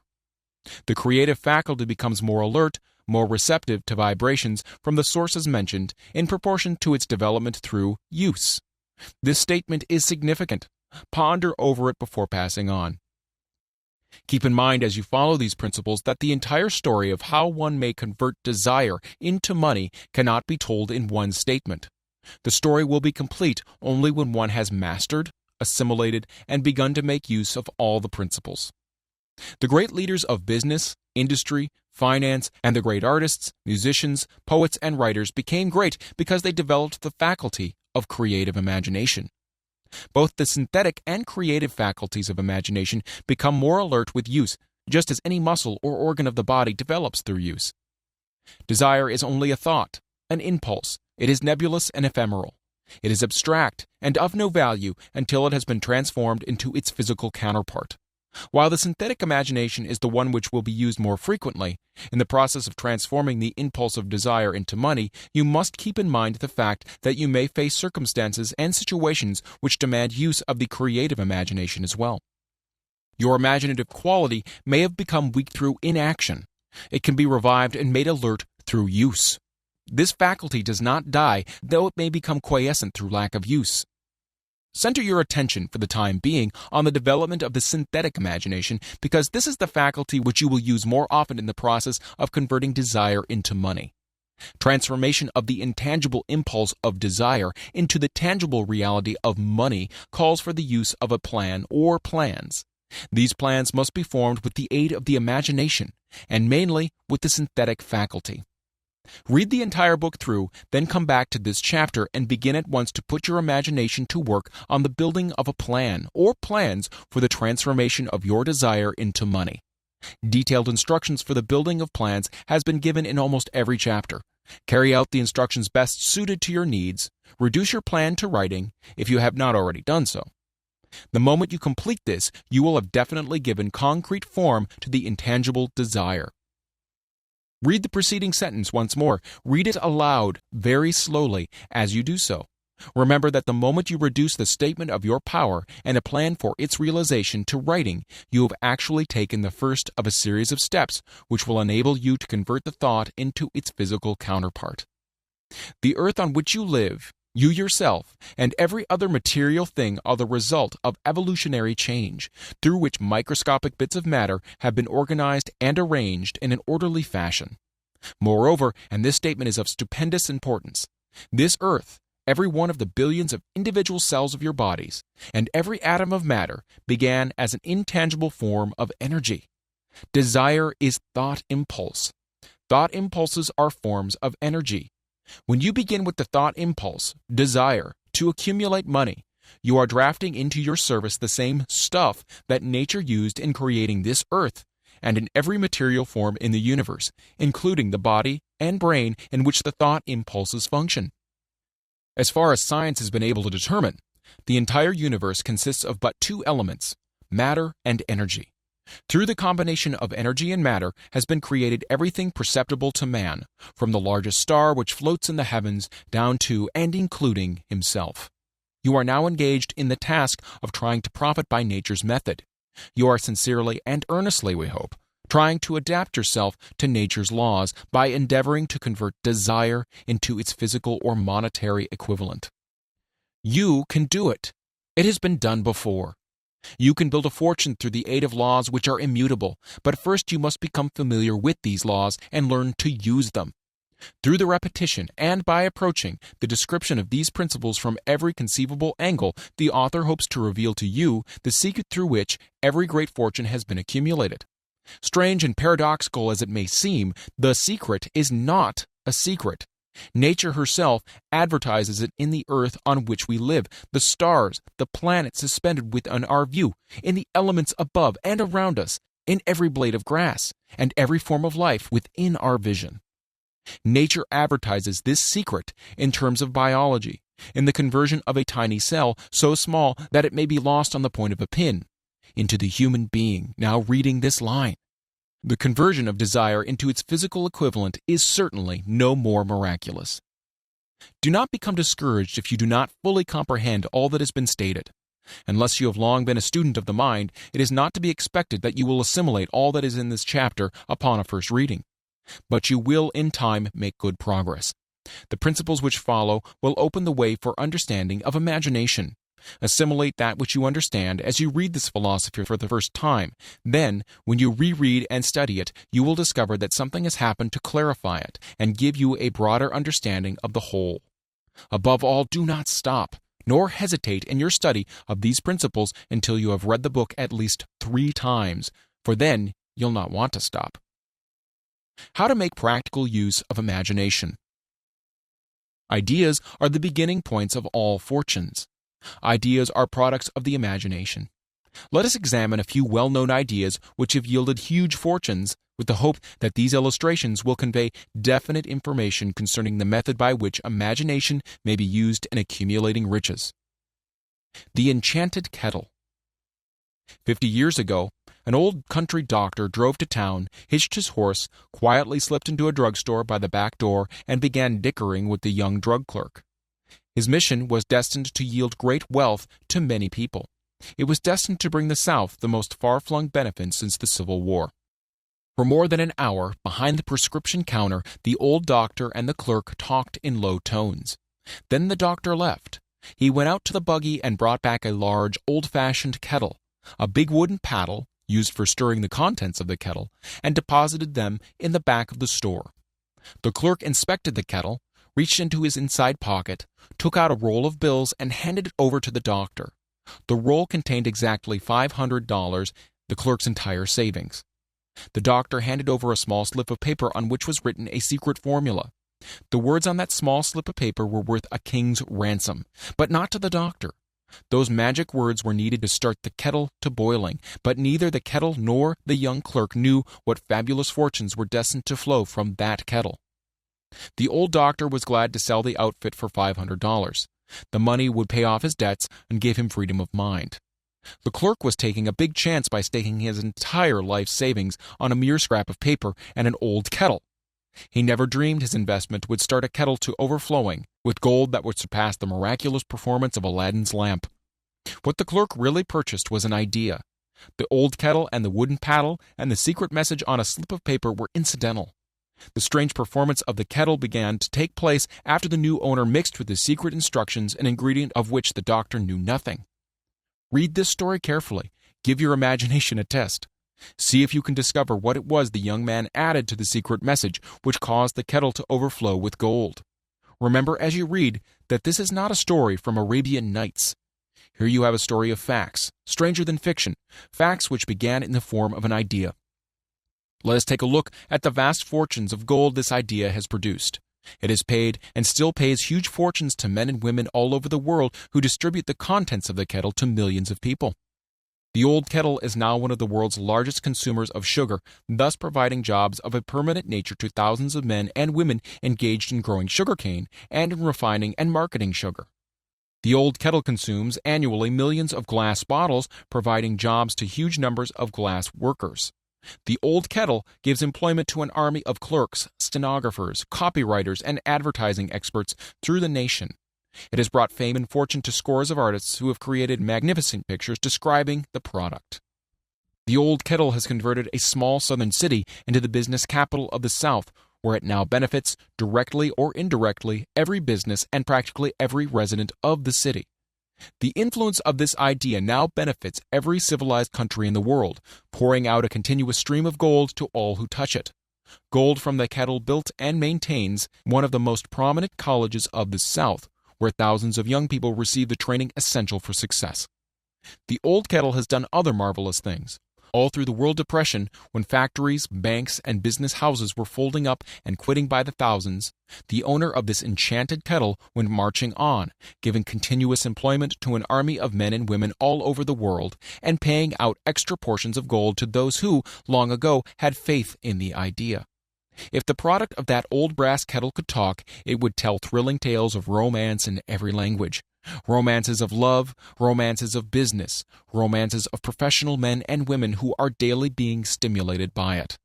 The creative faculty becomes more alert, more receptive to vibrations from the sources mentioned in proportion to its development through use. This statement is significant. Ponder over it before passing on. Keep in mind as you follow these principles that the entire story of how one may convert desire into money cannot be told in one statement. The story will be complete only when one has mastered, assimilated, and begun to make use of all the principles. The great leaders of business, industry, finance, and the great artists, musicians, poets, and writers became great because they developed the faculty of creative imagination. Both the synthetic and creative faculties of imagination become more alert with use, just as any muscle or organ of the body develops through use. Desire is only a thought, an impulse. It is nebulous and ephemeral. It is abstract and of no value until it has been transformed into its physical counterpart. While the synthetic imagination is the one which will be used more frequently, in the process of transforming the impulse of desire into money, you must keep in mind the fact that you may face circumstances and situations which demand use of the creative imagination as well. Your imaginative quality may have become weak through inaction. It can be revived and made alert through use. This faculty does not die, though it may become quiescent through lack of use. Center your attention for the time being on the development of the synthetic imagination because this is the faculty which you will use more often in the process of converting desire into money. Transformation of the intangible impulse of desire into the tangible reality of money calls for the use of a plan or plans. These plans must be formed with the aid of the imagination, and mainly with the synthetic faculty. Read the entire book through, then come back to this chapter and begin at once to put your imagination to work on the building of a plan or plans for the transformation of your desire into money. Detailed instructions for the building of plans has been given in almost every chapter. Carry out the instructions best suited to your needs. Reduce your plan to writing if you have not already done so. The moment you complete this, you will have definitely given concrete form to the intangible desire. Read the preceding sentence once more. Read it aloud, very slowly, as you do so. Remember that the moment you reduce the statement of your power and a plan for its realization to writing, you have actually taken the first of a series of steps which will enable you to convert the thought into its physical counterpart. The earth on which you live, you yourself, and every other material thing are the result of evolutionary change, through which microscopic bits of matter have been organized and arranged in an orderly fashion. Moreover, and this statement is of stupendous importance, this earth, every one of the billions of individual cells of your bodies, and every atom of matter began as an intangible form of energy. Desire is thought impulse. Thought impulses are forms of energy. When you begin with the thought impulse, desire, to accumulate money, you are drafting into your service the same stuff that nature used in creating this earth and in every material form in the universe, including the body and brain in which the thought impulses function. As far as science has been able to determine, the entire universe consists of but two elements, matter and energy. Through the combination of energy and matter has been created everything perceptible to man, from the largest star which floats in the heavens down to and including himself. You are now engaged in the task of trying to profit by nature's method. You are sincerely and earnestly, we hope, trying to adapt yourself to nature's laws by endeavoring to convert desire into its physical or monetary equivalent. You can do it. It has been done before. You can build a fortune through the aid of laws which are immutable, but first you must become familiar with these laws and learn to use them. Through the repetition and by approaching the description of these principles from every conceivable angle, the author hopes to reveal to you the secret through which every great fortune has been accumulated. Strange and paradoxical as it may seem, the secret is not a secret. Nature herself advertises it in the earth on which we live, the stars, the planets suspended within our view, in the elements above and around us, in every blade of grass, and every form of life within our vision. Nature advertises this secret in terms of biology, in the conversion of a tiny cell so small that it may be lost on the point of a pin, into the human being now reading this line. The conversion of desire into its physical equivalent is certainly no more miraculous. Do not become discouraged if you do not fully comprehend all that has been stated. Unless you have long been a student of the mind, it is not to be expected that you will assimilate all that is in this chapter upon a first reading. But you will in time make good progress. The principles which follow will open the way for understanding of imagination. Assimilate that which you understand as you read this philosophy for the first time. Then, when you reread and study it, you will discover that something has happened to clarify it and give you a broader understanding of the whole. Above all, do not stop, nor hesitate in your study of these principles until you have read the book at least 3 times, for then you'll not want to stop. How to make practical use of imagination. Ideas are the beginning points of all fortunes. Ideas are products of the imagination. Let us examine a few well-known ideas which have yielded huge fortunes with the hope that these illustrations will convey definite information concerning the method by which imagination may be used in accumulating riches. The enchanted kettle. 50 years ago, an old country doctor drove to town, hitched his horse, quietly slipped into a drugstore by the back door, and began dickering with the young drug clerk. His mission was destined to yield great wealth to many people. It was destined to bring the South the most far-flung benefit since the Civil War. For more than an hour, behind the prescription counter, the old doctor and the clerk talked in low tones. Then the doctor left. He went out to the buggy and brought back a large, old-fashioned kettle, a big wooden paddle, used for stirring the contents of the kettle, and deposited them in the back of the store. The clerk inspected the kettle, reached into his inside pocket, took out a roll of bills, and handed it over to the doctor. The roll contained exactly $500, the clerk's entire savings. The doctor handed over a small slip of paper on which was written a secret formula. The words on that small slip of paper were worth a king's ransom, but not to the doctor. Those magic words were needed to start the kettle to boiling, but neither the kettle nor the young clerk knew what fabulous fortunes were destined to flow from that kettle. The old doctor was glad to sell the outfit for $500. The money would pay off his debts and give him freedom of mind. The clerk was taking a big chance by staking his entire life savings on a mere scrap of paper and an old kettle. He never dreamed his investment would start a kettle to overflowing with gold that would surpass the miraculous performance of Aladdin's lamp. What the clerk really purchased was an idea. The old kettle and the wooden paddle and the secret message on a slip of paper were incidental. The strange performance of the kettle began to take place after the new owner mixed with the secret instructions an ingredient of which the doctor knew nothing. Read this story carefully. Give your imagination a test. See if you can discover what it was the young man added to the secret message which caused the kettle to overflow with gold. Remember as you read that this is not a story from Arabian Nights. Here you have a story of facts, stranger than fiction, facts which began in the form of an idea. Let us take a look at the vast fortunes of gold this idea has produced. It has paid and still pays huge fortunes to men and women all over the world who distribute the contents of the kettle to millions of people. The old kettle is now one of the world's largest consumers of sugar, thus providing jobs of a permanent nature to thousands of men and women engaged in growing sugarcane and in refining and marketing sugar. The old kettle consumes annually millions of glass bottles, providing jobs to huge numbers of glass workers. The old kettle gives employment to an army of clerks, stenographers, copywriters, and advertising experts through the nation. It has brought fame and fortune to scores of artists who have created magnificent pictures describing the product. The old kettle has converted a small southern city into the business capital of the South, where it now benefits, directly or indirectly, every business and practically every resident of the city. The influence of this idea now benefits every civilized country in the world, pouring out a continuous stream of gold to all who touch it. Gold from the kettle built and maintains one of the most prominent colleges of the South, where thousands of young people receive the training essential for success. The old kettle has done other marvelous things. All through the World Depression, when factories, banks, and business houses were folding up and quitting by the thousands, the owner of this enchanted kettle went marching on, giving continuous employment to an army of men and women all over the world, and paying out extra portions of gold to those who, long ago, had faith in the idea. If the product of that old brass kettle could talk, it would tell thrilling tales of romance in every language. Romances of love, romances of business, romances of professional men and women who are daily being stimulated by it.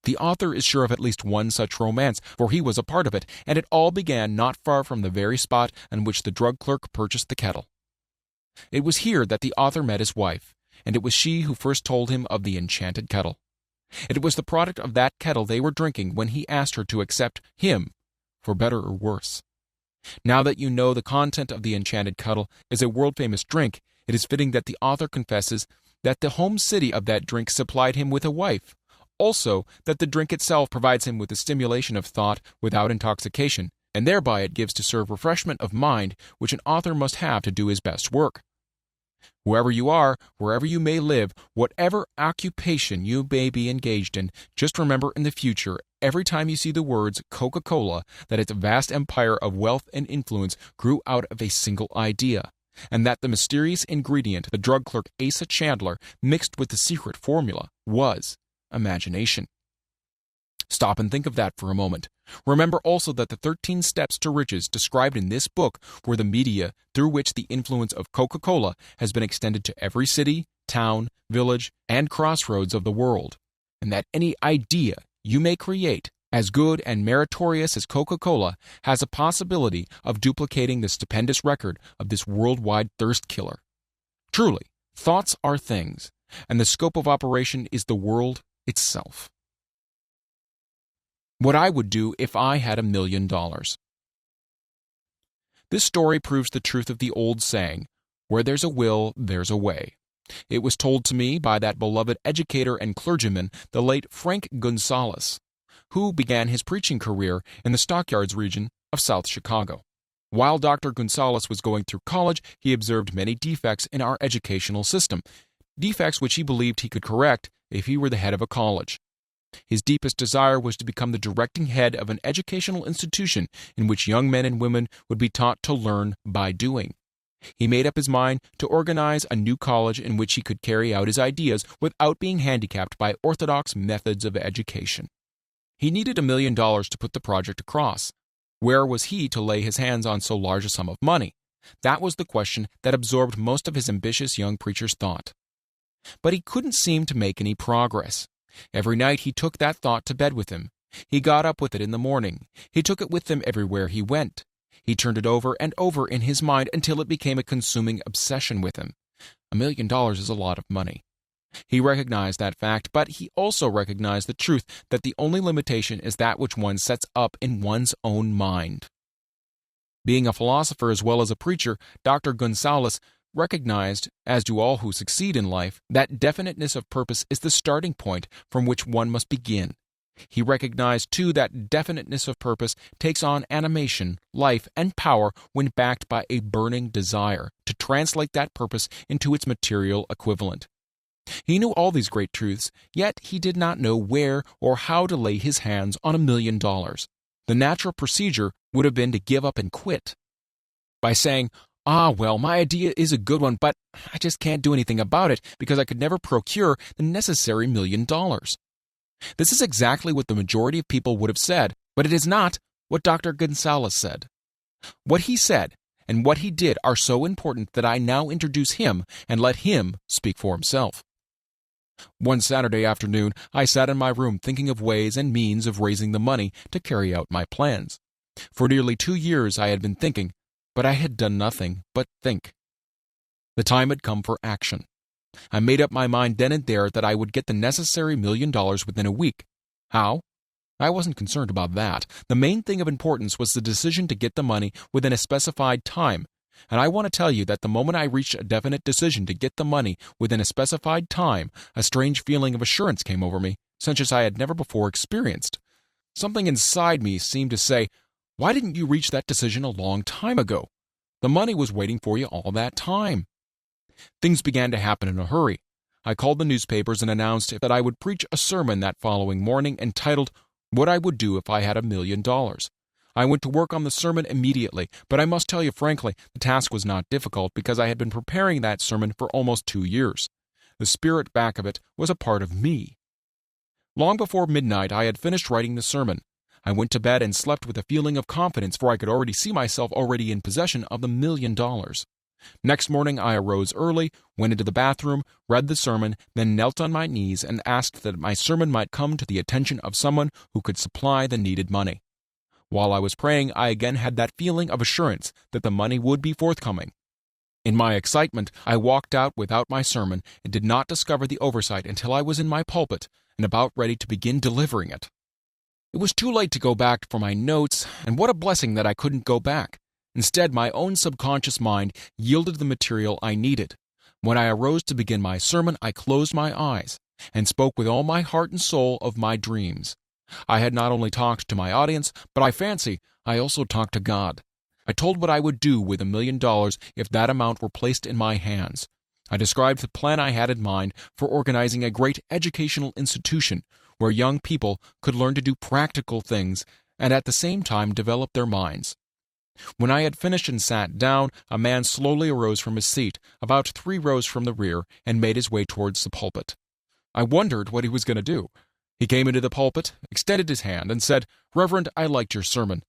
The author is sure of at least one such romance, for he was a part of it, and it all began not far from the very spot on which the drug clerk purchased the kettle. It was here that the author met his wife, and it was she who first told him of the enchanted kettle. It was the product of that kettle they were drinking when he asked her to accept him, for better or worse. Now that you know the content of the enchanted kettle is a world-famous drink, it is fitting that the author confesses that the home city of that drink supplied him with a wife. Also, that the drink itself provides him with the stimulation of thought without intoxication, and thereby it gives to serve refreshment of mind, which an author must have to do his best work. Whoever you are, wherever you may live, whatever occupation you may be engaged in, just remember in the future, every time you see the words Coca-Cola, that its vast empire of wealth and influence grew out of a single idea, and that the mysterious ingredient the drug clerk Asa Chandler mixed with the secret formula was imagination. Stop and think of that for a moment. Remember also that the 13 steps to riches described in this book were the media through which the influence of Coca-Cola has been extended to every city, town, village, and crossroads of the world, and that any idea you may create, as good and meritorious as Coca-Cola, has a possibility of duplicating the stupendous record of this worldwide thirst killer. Truly, thoughts are things, and the scope of operation is the world itself. What I would do if I had $1 million. This story proves the truth of the old saying, where there's a will, there's a way. It was told to me by that beloved educator and clergyman, the late Frank Gonzalez, who began his preaching career in the Stockyards region of South Chicago. While Dr. Gonzalez was going through college, he observed many defects in our educational system, defects which he believed he could correct if he were the head of a college. His deepest desire was to become the directing head of an educational institution in which young men and women would be taught to learn by doing. He made up his mind to organize a new college in which he could carry out his ideas without being handicapped by orthodox methods of education. He needed $1 million to put the project across. Where was he to lay his hands on so large a sum of money? That was the question that absorbed most of his ambitious young preacher's thought. But he couldn't seem to make any progress. Every night he took that thought to bed with him. He got up with it in the morning. He took it with him everywhere he went. He turned it over and over in his mind until it became a consuming obsession with him. $1 million is a lot of money. He recognized that fact, but he also recognized the truth that the only limitation is that which one sets up in one's own mind. Being a philosopher as well as a preacher, Dr. Gonzalez recognized, as do all who succeed in life, that definiteness of purpose is the starting point from which one must begin. He recognized, too, that definiteness of purpose takes on animation, life, and power when backed by a burning desire to translate that purpose into its material equivalent. He knew all these great truths, yet he did not know where or how to lay his hands on $1 million. The natural procedure would have been to give up and quit. By saying, well, my idea is a good one, but I just can't do anything about it because I could never procure the necessary $1 million. This is exactly what the majority of people would have said, but it is not what Dr. Gonzalez said. What he said and what he did are so important that I now introduce him and let him speak for himself. One Saturday afternoon, I sat in my room thinking of ways and means of raising the money to carry out my plans. For nearly 2 years I had been thinking, but I had done nothing but think. The time had come for action. I made up my mind then and there that I would get the necessary $1 million within a week. How? I wasn't concerned about that. The main thing of importance was the decision to get the money within a specified time. And I want to tell you that the moment I reached a definite decision to get the money within a specified time, a strange feeling of assurance came over me, such as I had never before experienced. Something inside me seemed to say, "Why didn't you reach that decision a long time ago? The money was waiting for you all that time." Things began to happen in a hurry. I called the newspapers and announced that I would preach a sermon that following morning entitled, "What I Would Do If I Had $1 Million." I went to work on the sermon immediately, but I must tell you frankly, the task was not difficult because I had been preparing that sermon for almost 2 years. The spirit back of it was a part of me. Long before midnight, I had finished writing the sermon. I went to bed and slept with a feeling of confidence, for I could already see myself already in possession of the $1 million. Next morning, I arose early, went into the bathroom, read the sermon, then knelt on my knees and asked that my sermon might come to the attention of someone who could supply the needed money. While I was praying, I again had that feeling of assurance that the money would be forthcoming. In my excitement, I walked out without my sermon and did not discover the oversight until I was in my pulpit and about ready to begin delivering it. It was too late to go back for my notes, and what a blessing that I couldn't go back. Instead, my own subconscious mind yielded the material I needed. When I arose to begin my sermon, I closed my eyes and spoke with all my heart and soul of my dreams. I had not only talked to my audience, but I fancy I also talked to God. I told what I would do with $1 million if that amount were placed in my hands. I described the plan I had in mind for organizing a great educational institution where young people could learn to do practical things and at the same time develop their minds. When I had finished and sat down, a man slowly arose from his seat, about 3 rows from the rear, and made his way towards the pulpit. I wondered what he was going to do. He came into the pulpit, extended his hand, and said, "Reverend, I liked your sermon.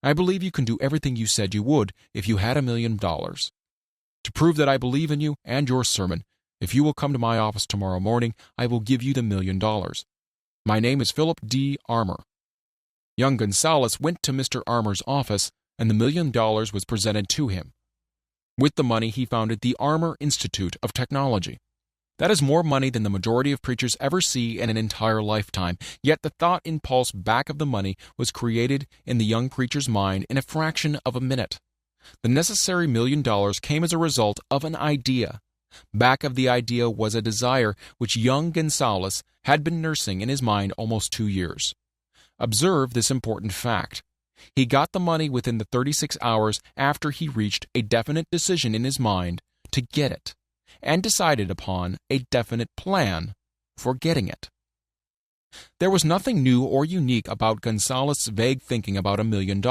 I believe you can do everything you said you would if you had $1 million. To prove that I believe in you and your sermon, if you will come to my office tomorrow morning, I will give you the $1 million. My name is Philip D. Armour." Young Gonzalez went to Mr. Armour's office, and the $1 million was presented to him. With the money, he founded the Armour Institute of Technology. That is more money than the majority of preachers ever see in an entire lifetime, yet the thought impulse back of the money was created in the young preacher's mind in a fraction of a minute. The necessary $1 million came as a result of an idea. Back of the idea was a desire which young Gonzalez had been nursing in his mind almost 2 years. Observe this important fact. He got the money within the 36 hours after he reached a definite decision in his mind to get it, and decided upon a definite plan for getting it. There was nothing new or unique about Gonzalez's vague thinking about $1 million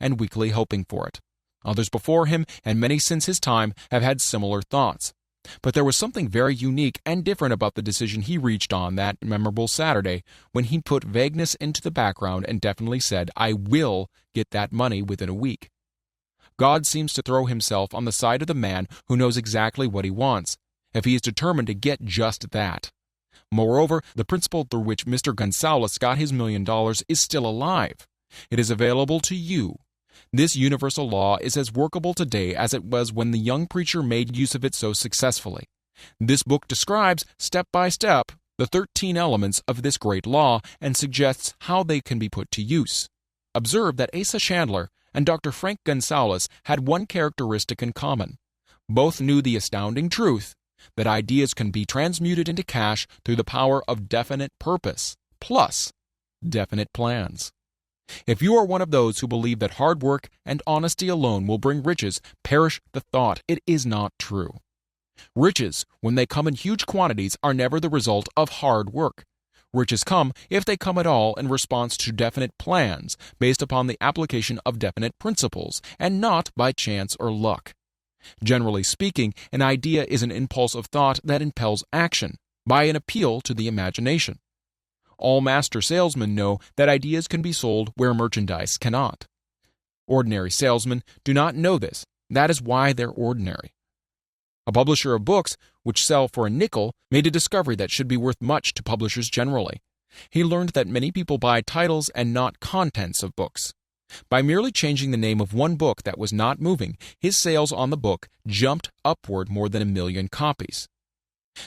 and weakly hoping for it. Others before him, and many since his time, have had similar thoughts. But there was something very unique and different about the decision he reached on that memorable Saturday when he put vagueness into the background and definitely said, "I will get that money within a week." God seems to throw himself on the side of the man who knows exactly what he wants, if he is determined to get just that. Moreover, the principle through which Mr. Gonzalez got his $1 million is still alive. It is available to you. This universal law is as workable today as it was when the young preacher made use of it so successfully. This book describes, step by step, the 13 elements of this great law and suggests how they can be put to use. Observe that Asa Chandler and Dr. Frank Gonzalez had one characteristic in common. Both knew the astounding truth that ideas can be transmuted into cash through the power of definite purpose, plus definite plans. If you are one of those who believe that hard work and honesty alone will bring riches, perish the thought. It is not true. Riches, when they come in huge quantities, are never the result of hard work. Riches come, if they come at all, in response to definite plans, based upon the application of definite principles, and not by chance or luck. Generally speaking, an idea is an impulse of thought that impels action, by an appeal to the imagination. All master salesmen know that ideas can be sold where merchandise cannot. Ordinary salesmen do not know this. That is why they're ordinary. A publisher of books, which sell for a nickel, made a discovery that should be worth much to publishers generally. He learned that many people buy titles and not contents of books. By merely changing the name of one book that was not moving, his sales on the book jumped upward more than 1 million copies.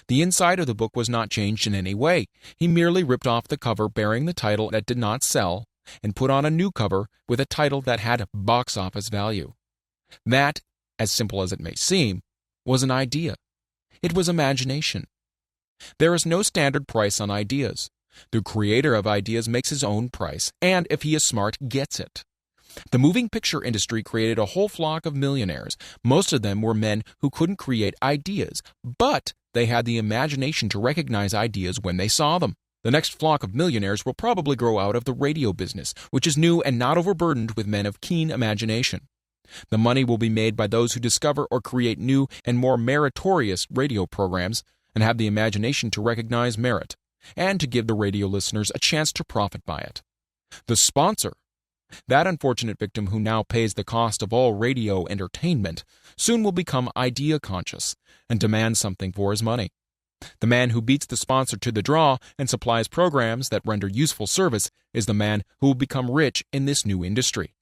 The inside of the book was not changed in any way. He merely ripped off the cover bearing the title that did not sell and put on a new cover with a title that had box office value. That, as simple as it may seem, was an idea. It was imagination. There is no standard price on ideas. The creator of ideas makes his own price, and if he is smart, gets it. The moving picture industry created a whole flock of millionaires. Most of them were men who couldn't create ideas, but they had the imagination to recognize ideas when they saw them. The next flock of millionaires will probably grow out of the radio business, which is new and not overburdened with men of keen imagination. The money will be made by those who discover or create new and more meritorious radio programs and have the imagination to recognize merit, and to give the radio listeners a chance to profit by it. The sponsor, that unfortunate victim who now pays the cost of all radio entertainment, soon will become idea conscious and demand something for his money. The man who beats the sponsor to the draw and supplies programs that render useful service is the man who will become rich in this new industry.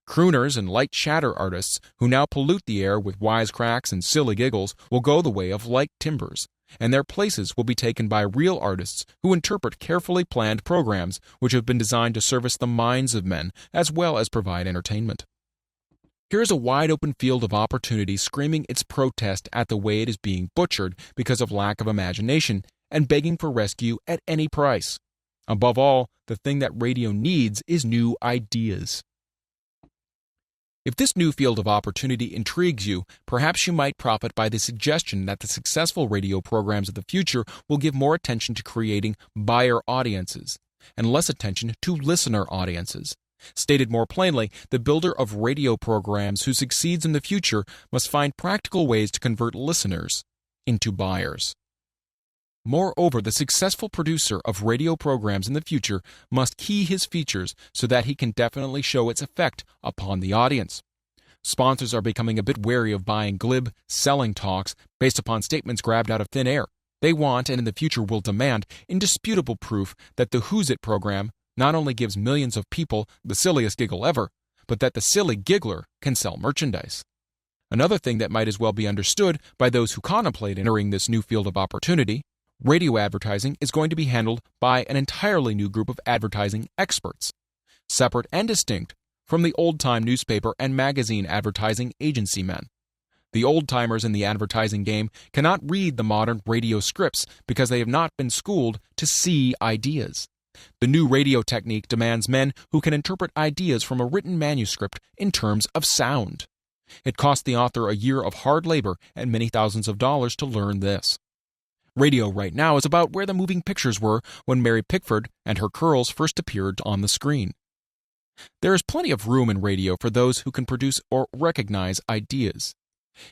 Crooners and light chatter artists who now pollute the air with wisecracks and silly giggles will go the way of light timbers, and their places will be taken by real artists who interpret carefully planned programs which have been designed to service the minds of men as well as provide entertainment. Here is a wide-open field of opportunity screaming its protest at the way it is being butchered because of lack of imagination and begging for rescue at any price. Above all, the thing that radio needs is new ideas. If this new field of opportunity intrigues you, perhaps you might profit by the suggestion that the successful radio programs of the future will give more attention to creating buyer audiences and less attention to listener audiences. Stated more plainly, the builder of radio programs who succeeds in the future must find practical ways to convert listeners into buyers. Moreover, the successful producer of radio programs in the future must key his features so that he can definitely show its effect upon the audience. Sponsors are becoming a bit wary of buying glib, selling talks based upon statements grabbed out of thin air. They want, and in the future will demand, indisputable proof that the Who's It program not only gives millions of people the silliest giggle ever, but that the silly giggler can sell merchandise. Another thing that might as well be understood by those who contemplate entering this new field of opportunity: radio advertising is going to be handled by an entirely new group of advertising experts, separate and distinct from the old-time newspaper and magazine advertising agency men. The old-timers in the advertising game cannot read the modern radio scripts because they have not been schooled to see ideas. The new radio technique demands men who can interpret ideas from a written manuscript in terms of sound. It cost the author a year of hard labor and many thousands of dollars to learn this. Radio right now is about where the moving pictures were when Mary Pickford and her curls first appeared on the screen. There is plenty of room in radio for those who can produce or recognize ideas.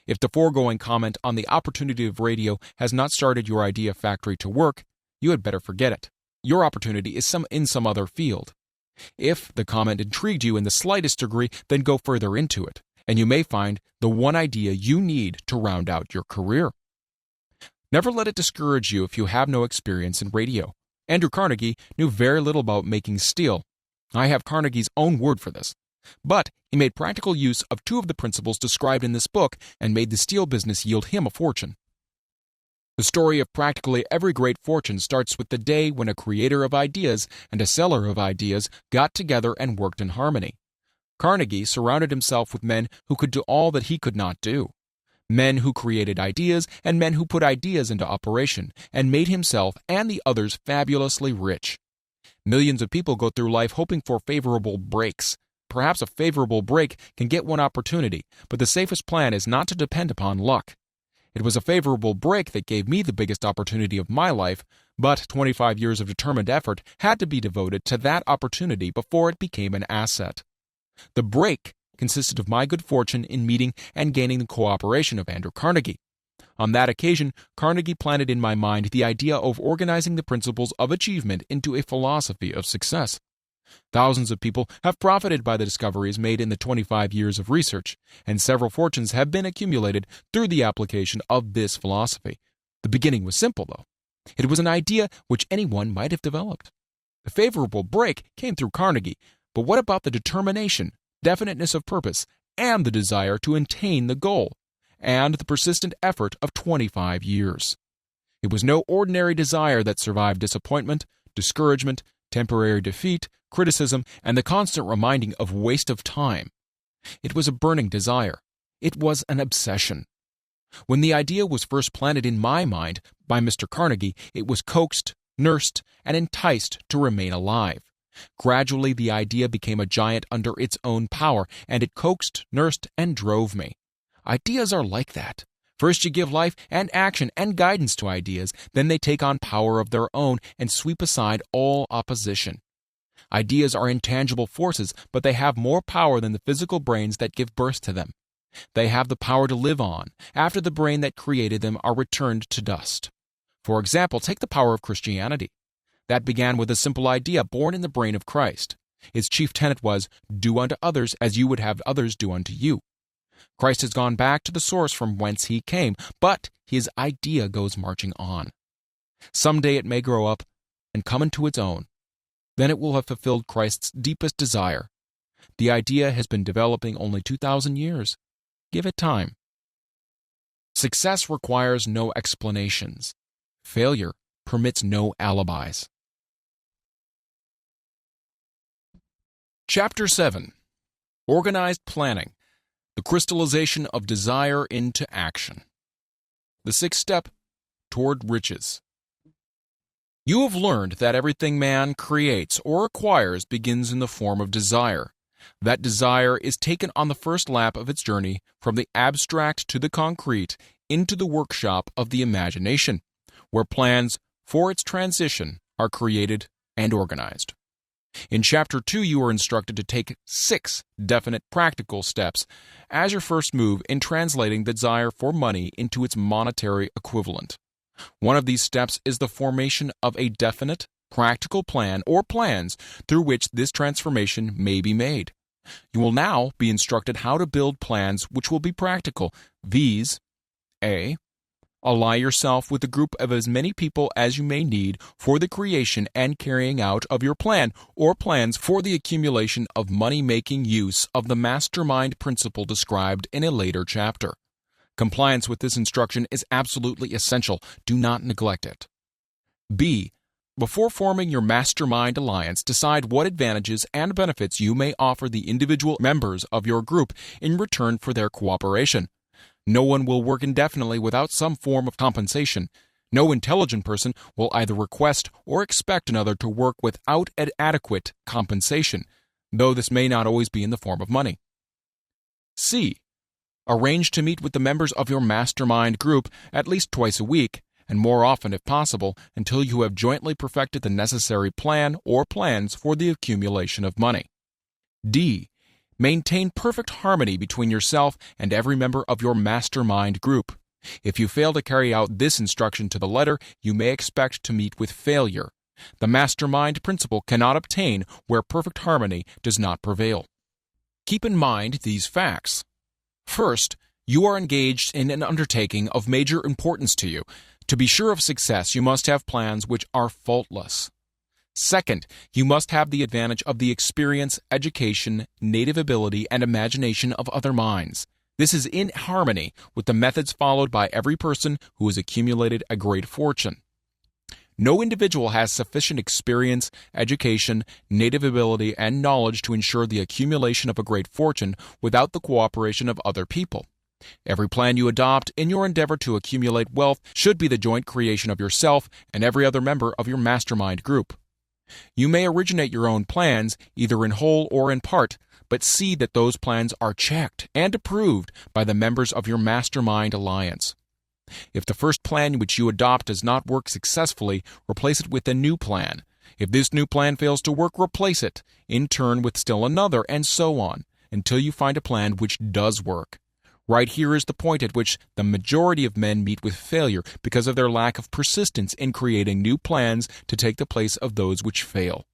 If the foregoing comment on the opportunity of radio has not started your idea factory to work, you had better forget it. Your opportunity is in some other field. If the comment intrigued you in the slightest degree, then go further into it, and you may find the one idea you need to round out your career. Never let it discourage you if you have no experience in radio. Andrew Carnegie knew very little about making steel. I have Carnegie's own word for this. But he made practical use of two of the principles described in this book and made the steel business yield him a fortune. The story of practically every great fortune starts with the day when a creator of ideas and a seller of ideas got together and worked in harmony. Carnegie surrounded himself with men who could do all that he could not do. Men who created ideas and men who put ideas into operation and made himself and the others fabulously rich. Millions of people go through life hoping for favorable breaks. Perhaps a favorable break can get one opportunity, but the safest plan is not to depend upon luck. It was a favorable break that gave me the biggest opportunity of my life, but 25 years of determined effort had to be devoted to that opportunity before it became an asset. The break consisted of my good fortune in meeting and gaining the cooperation of Andrew Carnegie. On that occasion, Carnegie planted in my mind the idea of organizing the principles of achievement into a philosophy of success. Thousands of people have profited by the discoveries made in the 25 years of research, and several fortunes have been accumulated through the application of this philosophy. The beginning was simple, though. It was an idea which anyone might have developed. The favorable break came through Carnegie, but what about the determination, definiteness of purpose, and the desire to attain the goal, and the persistent effort of 25 years? It was no ordinary desire that survived disappointment, discouragement, temporary defeat, criticism, and the constant reminding of waste of time. It was a burning desire. It was an obsession. When the idea was first planted in my mind by Mr. Carnegie, it was coaxed, nursed, and enticed to remain alive. Gradually, the idea became a giant under its own power, and it coaxed, nursed, and drove me. Ideas are like that. First you give life and action and guidance to ideas, then they take on power of their own and sweep aside all opposition. Ideas are intangible forces, but they have more power than the physical brains that give birth to them. They have the power to live on, after the brain that created them are returned to dust. For example, take the power of Christianity. That began with a simple idea born in the brain of Christ. Its chief tenet was, do unto others as you would have others do unto you. Christ has gone back to the source from whence he came, but his idea goes marching on. Someday it may grow up and come into its own. Then it will have fulfilled Christ's deepest desire. The idea has been developing only 2,000 years. Give it time. Success requires no explanations. Failure permits no alibis. Chapter 7. Organized Planning. The crystallization of desire into action. The sixth step toward riches. You have learned that everything man creates or acquires begins in the form of desire. That desire is taken on the first lap of its journey from the abstract to the concrete into the workshop of the imagination, where plans for its transition are created and organized. In Chapter 2, you are instructed to take 6 definite practical steps as your first move in translating the desire for money into its monetary equivalent. One of these steps is the formation of a definite, practical plan or plans through which this transformation may be made. You will now be instructed how to build plans which will be practical. These: A. Ally yourself with a group of as many people as you may need for the creation and carrying out of your plan or plans for the accumulation of money-making use of the mastermind principle described in a later chapter. Compliance with this instruction is absolutely essential. Do not neglect it. B. Before forming your mastermind alliance, decide what advantages and benefits you may offer the individual members of your group in return for their cooperation. No one will work indefinitely without some form of compensation. No intelligent person will either request or expect another to work without adequate compensation, though this may not always be in the form of money. C. Arrange to meet with the members of your mastermind group at least twice a week, and more often if possible, until you have jointly perfected the necessary plan or plans for the accumulation of money. D. Maintain perfect harmony between yourself and every member of your mastermind group. If you fail to carry out this instruction to the letter, you may expect to meet with failure. The mastermind principle cannot obtain where perfect harmony does not prevail. Keep in mind these facts. First, You are engaged in an undertaking of major importance to you. To be sure of success, you must have plans which are faultless. Second, you must have the advantage of the experience, education, native ability, and imagination of other minds. This is in harmony with the methods followed by every person who has accumulated a great fortune. No individual has sufficient experience, education, native ability, and knowledge to ensure the accumulation of a great fortune without the cooperation of other people. Every plan you adopt in your endeavor to accumulate wealth should be the joint creation of yourself and every other member of your mastermind group. You may originate your own plans, either in whole or in part, but see that those plans are checked and approved by the members of your mastermind alliance. If the first plan which you adopt does not work successfully, replace it with a new plan. If this new plan fails to work, replace it, in turn with still another, and so on, until you find a plan which does work. Right here is the point at which the majority of men meet with failure because of their lack of persistence in creating new plans to take the place of those which fail.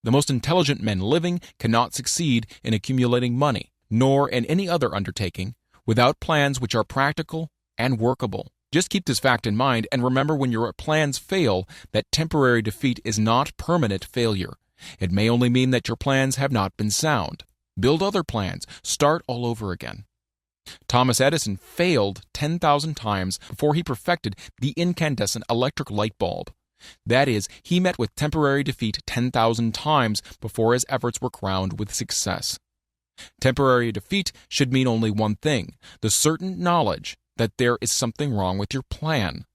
The most intelligent men living cannot succeed in accumulating money, nor in any other undertaking, without plans which are practical and workable. Just keep this fact in mind and remember when your plans fail that temporary defeat is not permanent failure. It may only mean that your plans have not been sound. Build other plans. Start all over again. Thomas Edison failed 10,000 times before he perfected the incandescent electric light bulb. That is, he met with temporary defeat 10,000 times before his efforts were crowned with success. Temporary defeat should mean only one thing, the certain knowledge that there is something wrong with your plan.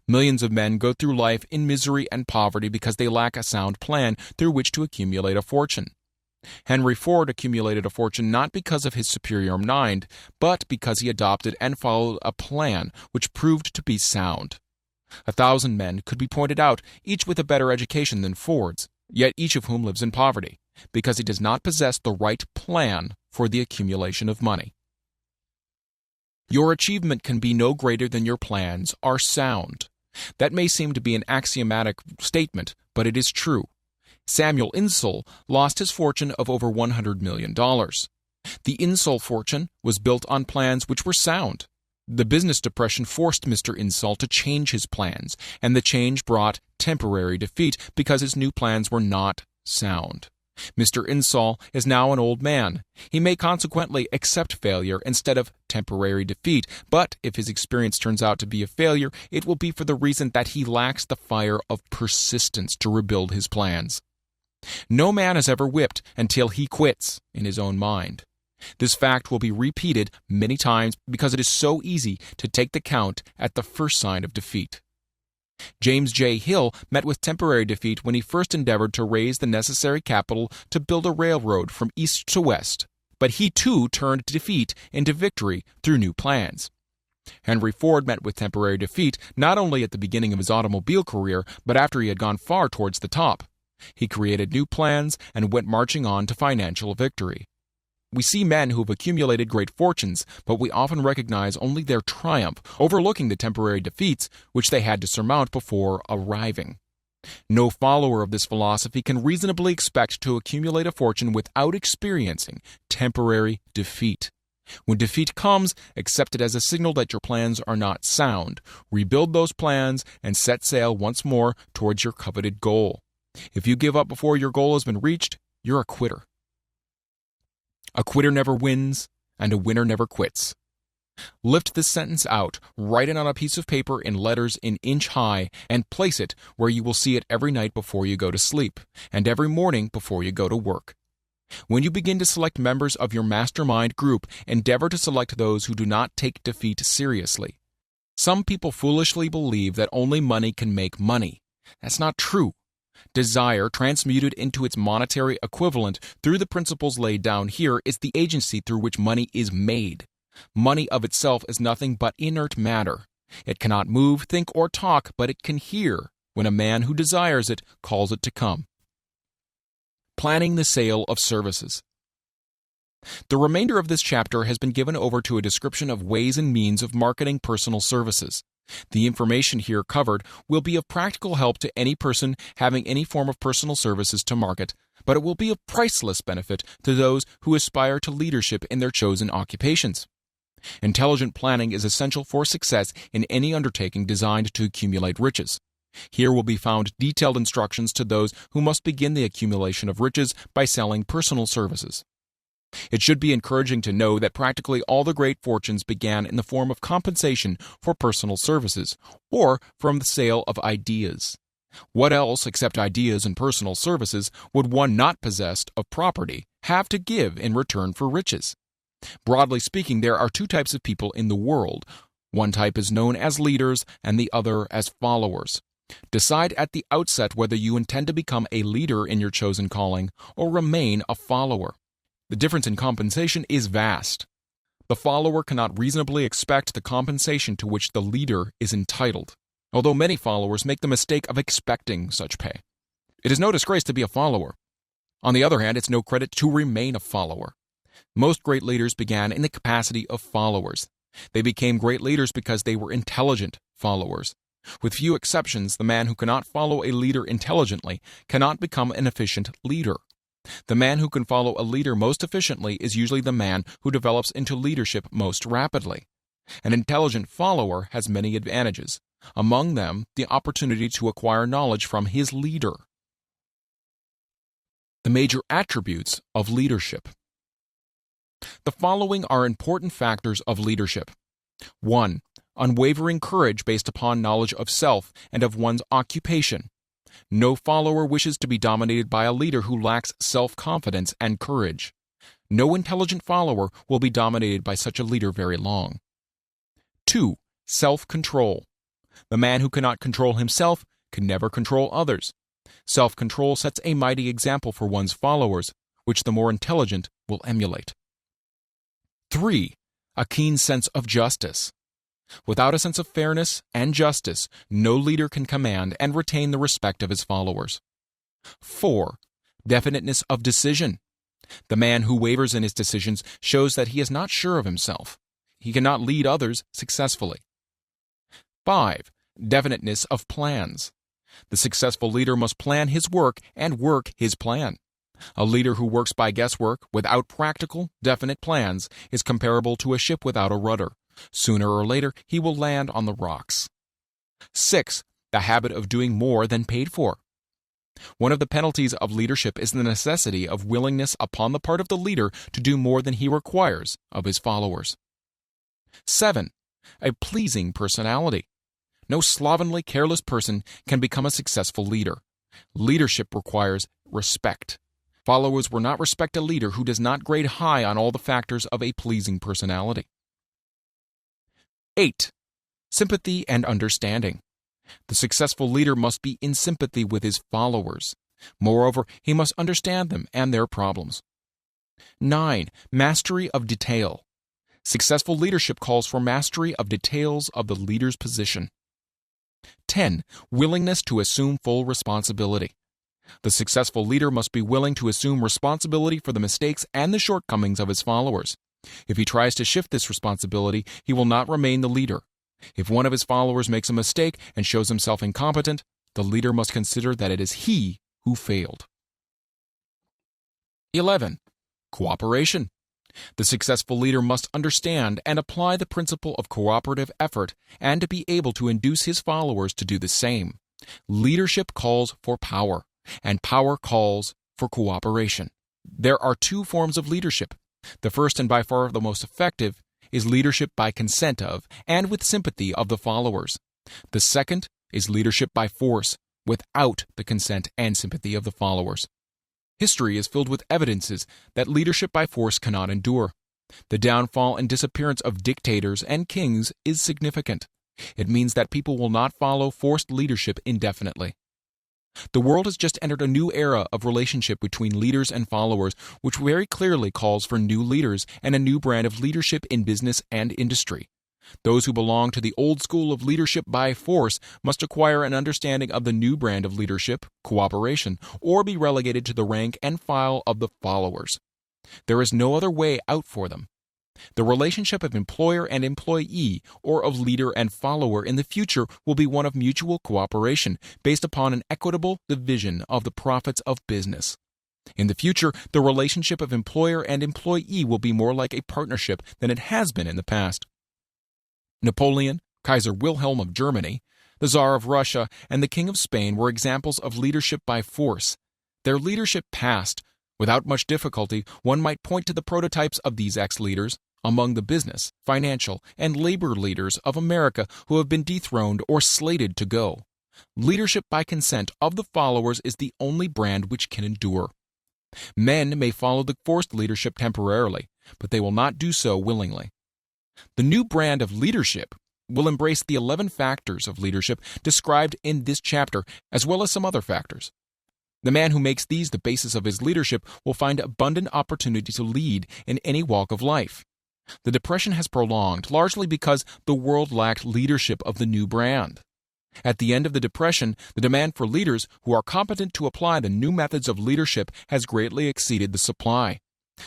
Millions of men go through life in misery and poverty because they lack a sound plan through which to accumulate a fortune. Henry Ford accumulated a fortune not because of his superior mind, but because he adopted and followed a plan which proved to be sound. 1,000 men could be pointed out, each with a better education than Ford's, yet each of whom lives in poverty, because he does not possess the right plan for the accumulation of money. Your achievement can be no greater than your plans are sound. That may seem to be an axiomatic statement, but it is true. Samuel Insull lost his fortune of over $100 million. The Insull fortune was built on plans which were sound. The business depression forced Mr. Insull to change his plans, and the change brought temporary defeat because his new plans were not sound. Mr. Insull is now an old man. He may consequently accept failure instead of temporary defeat, but if his experience turns out to be a failure, it will be for the reason that he lacks the fire of persistence to rebuild his plans. No man is ever whipped until he quits in his own mind. This fact will be repeated many times because it is so easy to take the count at the first sign of defeat. James J. Hill met with temporary defeat when he first endeavored to raise the necessary capital to build a railroad from east to west, but he too turned defeat into victory through new plans. Henry Ford met with temporary defeat not only at the beginning of his automobile career, but after he had gone far towards the top. He created new plans and went marching on to financial victory. We see men who have accumulated great fortunes, but we often recognize only their triumph, overlooking the temporary defeats which they had to surmount before arriving. No follower of this philosophy can reasonably expect to accumulate a fortune without experiencing temporary defeat. When defeat comes, accept it as a signal that your plans are not sound. Rebuild those plans and set sail once more towards your coveted goal. If you give up before your goal has been reached, you're a quitter. A quitter never wins, and a winner never quits. Lift this sentence out, write it on a piece of paper in letters an inch high, and place it where you will see it every night before you go to sleep, and every morning before you go to work. When you begin to select members of your mastermind group, endeavor to select those who do not take defeat seriously. Some people foolishly believe that only money can make money. That's not true. Desire, transmuted into its monetary equivalent through the principles laid down here, is the agency through which money is made. Money of itself is nothing but inert matter. It cannot move, think, or talk, but it can hear when a man who desires it calls it to come. Planning the sale of services. The remainder of this chapter has been given over to a description of ways and means of marketing personal services. The information here covered will be of practical help to any person having any form of personal services to market, but it will be of priceless benefit to those who aspire to leadership in their chosen occupations. Intelligent planning is essential for success in any undertaking designed to accumulate riches. Here will be found detailed instructions to those who must begin the accumulation of riches by selling personal services. It should be encouraging to know that practically all the great fortunes began in the form of compensation for personal services, or from the sale of ideas. What else, except ideas and personal services, would one not possessed of property have to give in return for riches? Broadly speaking, there are two types of people in the world. One type is known as leaders and the other as followers. Decide at the outset whether you intend to become a leader in your chosen calling or remain a follower. The difference in compensation is vast. The follower cannot reasonably expect the compensation to which the leader is entitled, although many followers make the mistake of expecting such pay. It is no disgrace to be a follower. On the other hand, it's no credit to remain a follower. Most great leaders began in the capacity of followers. They became great leaders because they were intelligent followers. With few exceptions, the man who cannot follow a leader intelligently cannot become an efficient leader. The man who can follow a leader most efficiently is usually the man who develops into leadership most rapidly. An intelligent follower has many advantages, among them the opportunity to acquire knowledge from his leader. The major attributes of leadership. The following are important factors of leadership. 1. Unwavering courage based upon knowledge of self and of one's occupation. No follower wishes to be dominated by a leader who lacks self-confidence and courage. No intelligent follower will be dominated by such a leader very long. 2. Self-control. The man who cannot control himself can never control others. Self-control sets a mighty example for one's followers, which the more intelligent will emulate. 3. A keen sense of justice. Without a sense of fairness and justice, no leader can command and retain the respect of his followers. 4. Definiteness of decision. The man who wavers in his decisions shows that he is not sure of himself. He cannot lead others successfully. 5. Definiteness of plans. The successful leader must plan his work and work his plan. A leader who works by guesswork, without practical, definite plans, is comparable to a ship without a rudder. Sooner or later, he will land on the rocks. 6. The habit of doing more than paid for. One of the penalties of leadership is the necessity of willingness upon the part of the leader to do more than he requires of his followers. 7. A pleasing personality. No slovenly, careless person can become a successful leader. Leadership requires respect. Followers will not respect a leader who does not grade high on all the factors of a pleasing personality. 8. Sympathy and understanding. The successful leader must be in sympathy with his followers. Moreover, he must understand them and their problems. 9. Mastery of detail. Successful leadership calls for mastery of details of the leader's position. 10. Willingness to assume full responsibility. The successful leader must be willing to assume responsibility for the mistakes and the shortcomings of his followers. If he tries to shift this responsibility, he will not remain the leader. If one of his followers makes a mistake and shows himself incompetent, the leader must consider that it is he who failed. 11. Cooperation. The successful leader must understand and apply the principle of cooperative effort and to be able to induce his followers to do the same. Leadership calls for power, and power calls for cooperation. There are two forms of leadership. The first and by far the most effective is leadership by consent of and with sympathy of the followers. The second is leadership by force, without the consent and sympathy of the followers. History is filled with evidences that leadership by force cannot endure. The downfall and disappearance of dictators and kings is significant. It means that people will not follow forced leadership indefinitely. The world has just entered a new era of relationship between leaders and followers, which very clearly calls for new leaders and a new brand of leadership in business and industry. Those who belong to the old school of leadership by force must acquire an understanding of the new brand of leadership, cooperation, or be relegated to the rank and file of the followers. There is no other way out for them. The relationship of employer and employee, or of leader and follower in the future, will be one of mutual cooperation, based upon an equitable division of the profits of business. In the future, the relationship of employer and employee will be more like a partnership than it has been in the past. Napoleon, Kaiser Wilhelm of Germany, the Tsar of Russia, and the King of Spain were examples of leadership by force. Their leadership passed. Without much difficulty, one might point to the prototypes of these ex-leaders among the business, financial, and labor leaders of America who have been dethroned or slated to go. Leadership by consent of the followers is the only brand which can endure. Men may follow the forced leadership temporarily, but they will not do so willingly. The new brand of leadership will embrace the 11 factors of leadership described in this chapter, as well as some other factors. The man who makes these the basis of his leadership will find abundant opportunity to lead in any walk of life. The Depression has prolonged, largely because the world lacked leadership of the new brand. At the end of the Depression, the demand for leaders who are competent to apply the new methods of leadership has greatly exceeded the supply.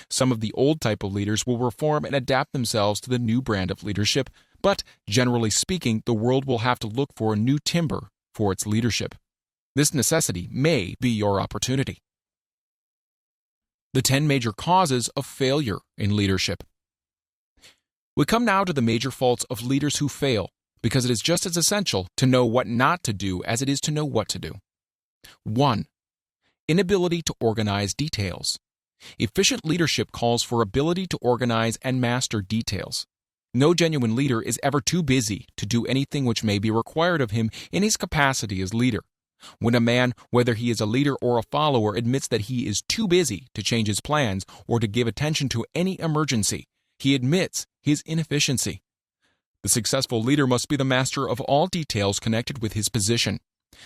Some of the old type of leaders will reform and adapt themselves to the new brand of leadership, but, generally speaking, the world will have to look for a new timber for its leadership. This necessity may be your opportunity. The 10 major causes of failure in leadership. We come now to the major faults of leaders who fail, because it is just as essential to know what not to do as it is to know what to do. 1. Inability to organize details. Efficient leadership calls for ability to organize and master details. No genuine leader is ever too busy to do anything which may be required of him in his capacity as leader. When a man, whether he is a leader or a follower, admits that he is too busy to change his plans or to give attention to any emergency, he admits his inefficiency. The successful leader must be the master of all details connected with his position.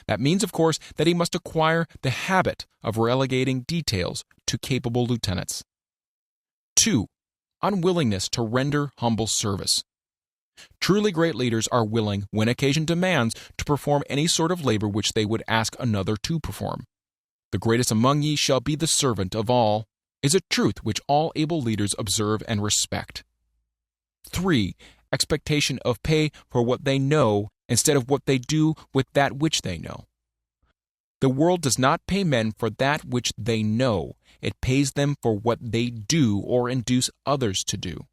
That means, of course, that he must acquire the habit of relegating details to capable lieutenants. 2. Unwillingness to render humble service. Truly great leaders are willing, when occasion demands, to perform any sort of labor which they would ask another to perform. The greatest among ye shall be the servant of all, is a truth which all able leaders observe and respect. 3. Expectation of pay for what they know instead of what they do with that which they know. The world does not pay men for that which they know. It pays them for what they do or induce others to do.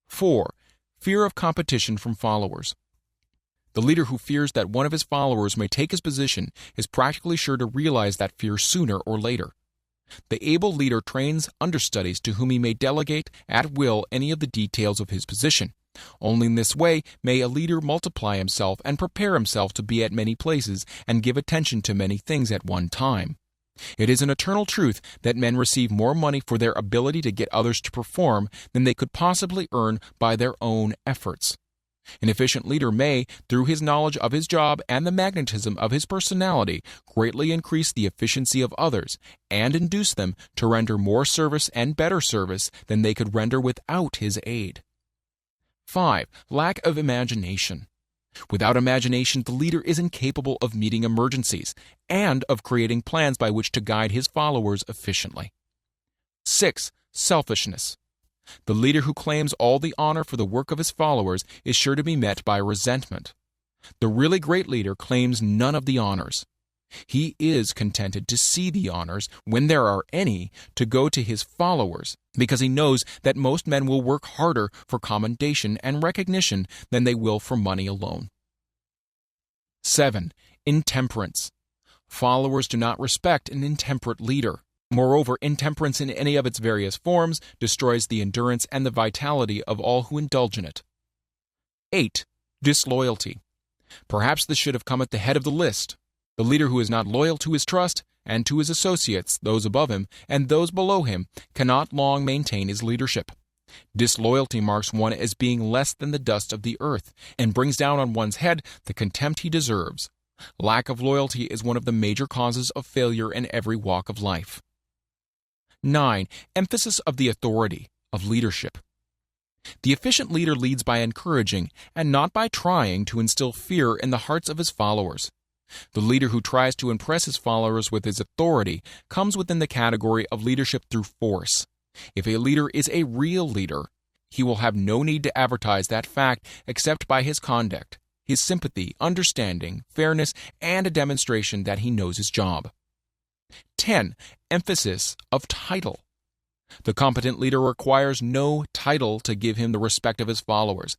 4. Fear of competition from followers. The leader who fears that one of his followers may take his position is practically sure to realize that fear sooner or later. The able leader trains understudies to whom he may delegate at will any of the details of his position. Only in this way may a leader multiply himself and prepare himself to be at many places and give attention to many things at one time. It is an eternal truth that men receive more money for their ability to get others to perform than they could possibly earn by their own efforts. An efficient leader may, through his knowledge of his job and the magnetism of his personality, greatly increase the efficiency of others and induce them to render more service and better service than they could render without his aid. 5. Lack of imagination. Without imagination, the leader is incapable of meeting emergencies and of creating plans by which to guide his followers efficiently. 6. Selfishness. The leader who claims all the honor for the work of his followers is sure to be met by resentment. The really great leader claims none of the honors. He is contented to see the honors, when there are any, to go to his followers, because he knows that most men will work harder for commendation and recognition than they will for money alone. 7. Intemperance. Followers do not respect an intemperate leader. Moreover, intemperance in any of its various forms destroys the endurance and the vitality of all who indulge in it. 8. Disloyalty. Perhaps this should have come at the head of the list. The leader who is not loyal to his trust and to his associates, those above him, and those below him, cannot long maintain his leadership. Disloyalty marks one as being less than the dust of the earth, and brings down on one's head the contempt he deserves. Lack of loyalty is one of the major causes of failure in every walk of life. 9. Emphasis of the authority of leadership. The efficient leader leads by encouraging, and not by trying to instill fear in the hearts of his followers. The leader who tries to impress his followers with his authority comes within the category of leadership through force. If a leader is a real leader, he will have no need to advertise that fact except by his conduct, his sympathy, understanding, fairness, and a demonstration that he knows his job. 10. Emphasis of title. The competent leader requires no title to give him the respect of his followers.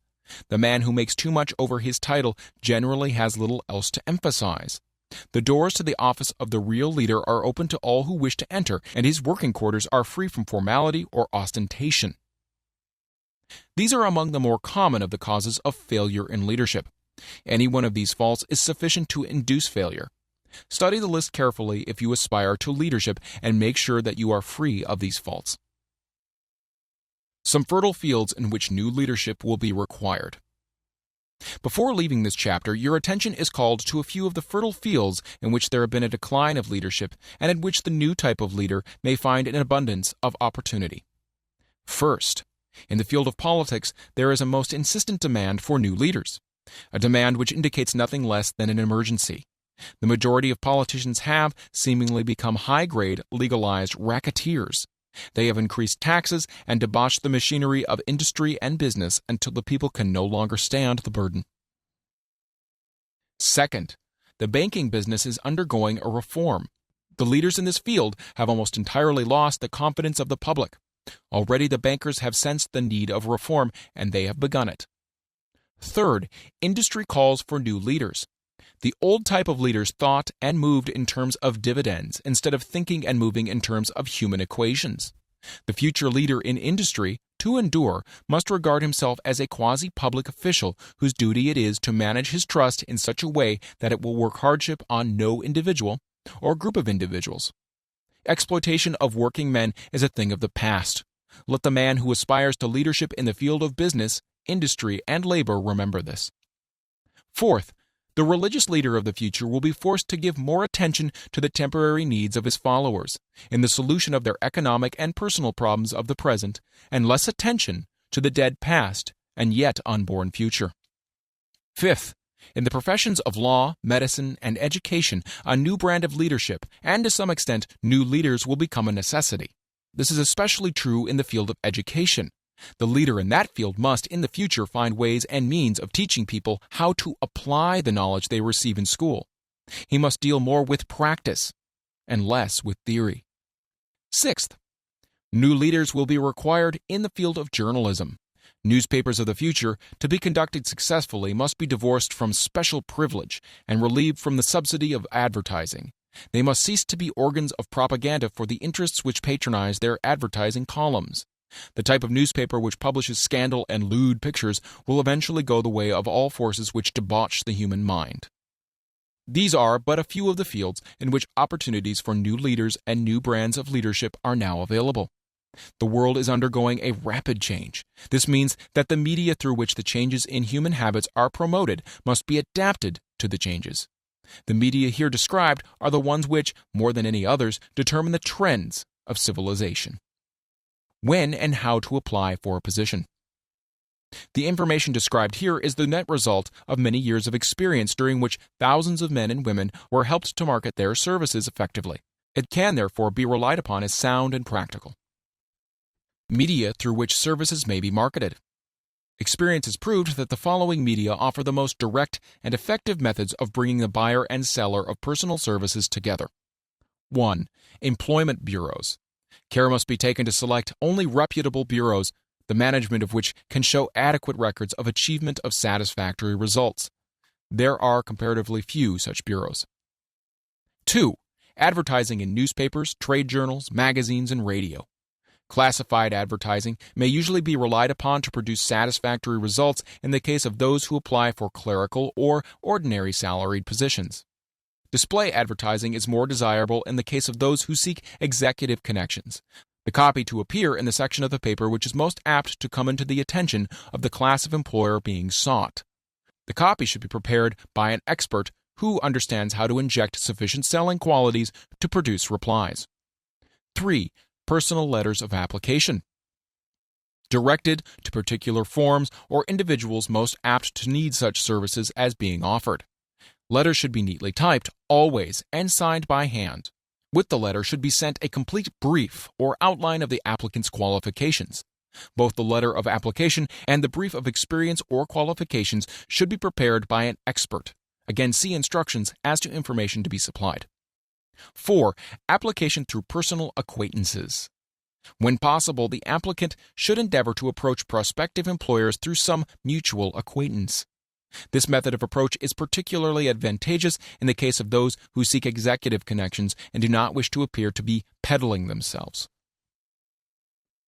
The man who makes too much over his title generally has little else to emphasize. The doors to the office of the real leader are open to all who wish to enter, and his working quarters are free from formality or ostentation. These are among the more common of the causes of failure in leadership. Any one of these faults is sufficient to induce failure. Study the list carefully if you aspire to leadership and make sure that you are free of these faults. Some fertile fields in which new leadership will be required. Before leaving this chapter, your attention is called to a few of the fertile fields in which there have been a decline of leadership and in which the new type of leader may find an abundance of opportunity. First, in the field of politics, there is a most insistent demand for new leaders, a demand which indicates nothing less than an emergency. The majority of politicians have seemingly become high-grade, legalized racketeers. They have increased taxes and debauched the machinery of industry and business until the people can no longer stand the burden. Second, the banking business is undergoing a reform. The leaders in this field have almost entirely lost the confidence of the public. Already the bankers have sensed the need of reform, and they have begun it. Third, industry calls for new leaders. The old type of leaders thought and moved in terms of dividends instead of thinking and moving in terms of human equations. The future leader in industry, to endure, must regard himself as a quasi-public official whose duty it is to manage his trust in such a way that it will work hardship on no individual or group of individuals. Exploitation of working men is a thing of the past. Let the man who aspires to leadership in the field of business, industry, and labor remember this. Fourth, the religious leader of the future will be forced to give more attention to the temporary needs of his followers in the solution of their economic and personal problems of the present, and less attention to the dead past and yet unborn future. Fifth, in the professions of law, medicine, and education, a new brand of leadership, and to some extent, new leaders will become a necessity. This is especially true in the field of education. The leader in that field must, in the future, find ways and means of teaching people how to apply the knowledge they receive in school. He must deal more with practice and less with theory. Sixth, new leaders will be required in the field of journalism. Newspapers of the future, to be conducted successfully, must be divorced from special privilege and relieved from the subsidy of advertising. They must cease to be organs of propaganda for the interests which patronize their advertising columns. The type of newspaper which publishes scandal and lewd pictures will eventually go the way of all forces which debauch the human mind. These are but a few of the fields in which opportunities for new leaders and new brands of leadership are now available. The world is undergoing a rapid change. This means that the media through which the changes in human habits are promoted must be adapted to the changes. The media here described are the ones which, more than any others, determine the trends of civilization. When and how to apply for a position. The information described here is the net result of many years of experience during which thousands of men and women were helped to market their services effectively. It can therefore be relied upon as sound and practical. Media through which services may be marketed. Experience has proved that the following media offer the most direct and effective methods of bringing the buyer and seller of personal services together. 1. Employment bureaus. Care must be taken to select only reputable bureaus, the management of which can show adequate records of achievement of satisfactory results. There are comparatively few such bureaus. 2. Advertising in newspapers, trade journals, magazines, and radio. Classified advertising may usually be relied upon to produce satisfactory results in the case of those who apply for clerical or ordinary salaried positions. Display advertising is more desirable in the case of those who seek executive connections. The copy to appear in the section of the paper which is most apt to come into the attention of the class of employer being sought. The copy should be prepared by an expert who understands how to inject sufficient selling qualities to produce replies. 3. Personal letters of application. Directed to particular forms or individuals most apt to need such services as being offered. Letters should be neatly typed, always, and signed by hand. With the letter should be sent a complete brief or outline of the applicant's qualifications. Both the letter of application and the brief of experience or qualifications should be prepared by an expert. Again, see instructions as to information to be supplied. 4. Application through personal acquaintances. When possible, the applicant should endeavor to approach prospective employers through some mutual acquaintance. This method of approach is particularly advantageous in the case of those who seek executive connections and do not wish to appear to be peddling themselves.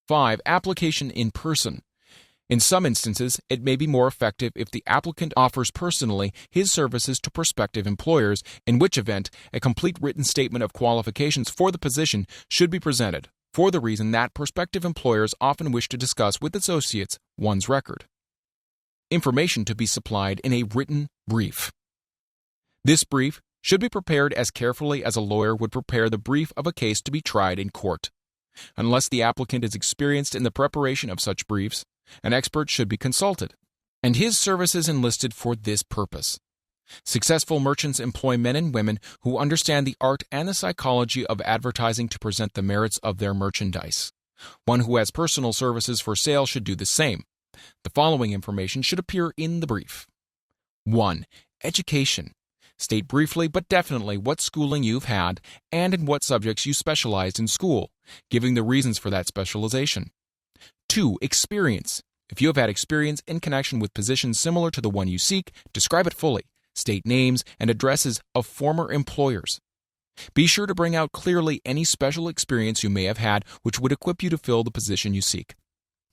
5. Application in person. In some instances, it may be more effective if the applicant offers personally his services to prospective employers, in which event a complete written statement of qualifications for the position should be presented, for the reason that prospective employers often wish to discuss with associates one's record. Information to be supplied in a written brief. This brief should be prepared as carefully as a lawyer would prepare the brief of a case to be tried in court. Unless the applicant is experienced in the preparation of such briefs, an expert should be consulted, and his services enlisted for this purpose. Successful merchants employ men and women who understand the art and the psychology of advertising to present the merits of their merchandise. One who has personal services for sale should do the same. The following information should appear in the brief. 1. Education. State briefly but definitely what schooling you've had and in what subjects you specialized in school, giving the reasons for that specialization. 2. Experience. If you have had experience in connection with positions similar to the one you seek, describe it fully. State names and addresses of former employers. Be sure to bring out clearly any special experience you may have had which would equip you to fill the position you seek.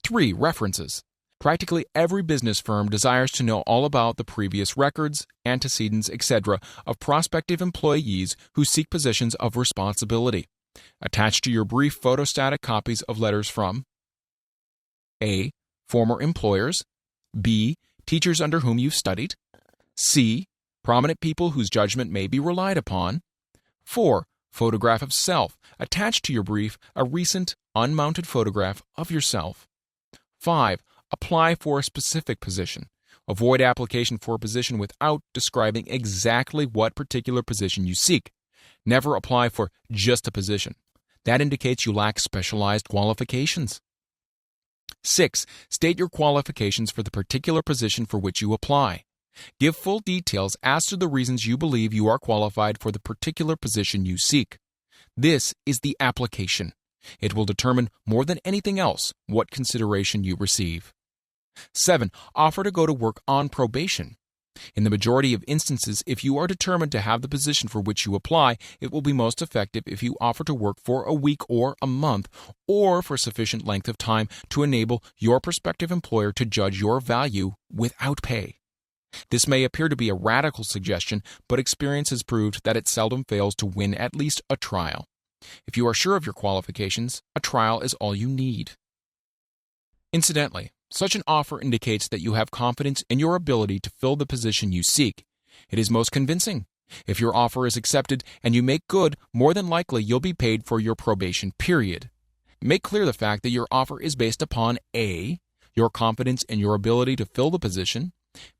3. References. Practically every business firm desires to know all about the previous records, antecedents, etc. of prospective employees who seek positions of responsibility. Attach to your brief photostatic copies of letters from A. Former employers. B. Teachers under whom you've studied. C. Prominent people whose judgment may be relied upon. 4. Photograph of self. Attach to your brief a recent, unmounted photograph of yourself. 5. Apply for a specific position. Avoid application for a position without describing exactly what particular position you seek. Never apply for just a position. That indicates you lack specialized qualifications. 6. State your qualifications for the particular position for which you apply. Give full details as to the reasons you believe you are qualified for the particular position you seek. This is the application. It will determine more than anything else what consideration you receive. 7. Offer to go to work on probation. In the majority of instances, if you are determined to have the position for which you apply, it will be most effective if you offer to work for a week or a month, or for sufficient length of time to enable your prospective employer to judge your value without pay. This may appear to be a radical suggestion, but experience has proved that it seldom fails to win at least a trial. If you are sure of your qualifications, a trial is all you need. Incidentally, such an offer indicates that you have confidence in your ability to fill the position you seek. It is most convincing. If your offer is accepted and you make good, more than likely you'll be paid for your probation period. Make clear the fact that your offer is based upon A. Your confidence in your ability to fill the position.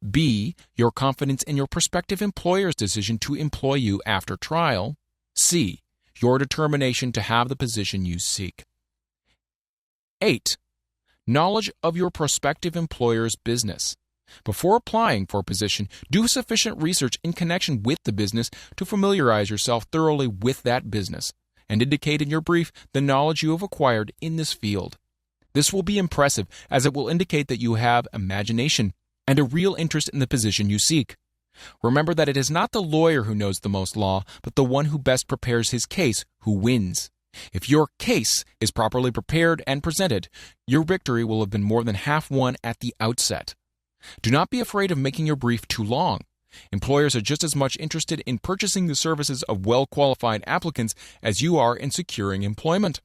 B. Your confidence in your prospective employer's decision to employ you after trial. C. Your determination to have the position you seek. 8. Knowledge of your prospective employer's business. Before applying for a position, do sufficient research in connection with the business to familiarize yourself thoroughly with that business, and indicate in your brief the knowledge you have acquired in this field. This will be impressive, as it will indicate that you have imagination and a real interest in the position you seek. Remember that it is not the lawyer who knows the most law, but the one who best prepares his case who wins. If your case is properly prepared and presented, your victory will have been more than half won at the outset. Do not be afraid of making your brief too long. Employers are just as much interested in purchasing the services of well-qualified applicants as you are in securing employment.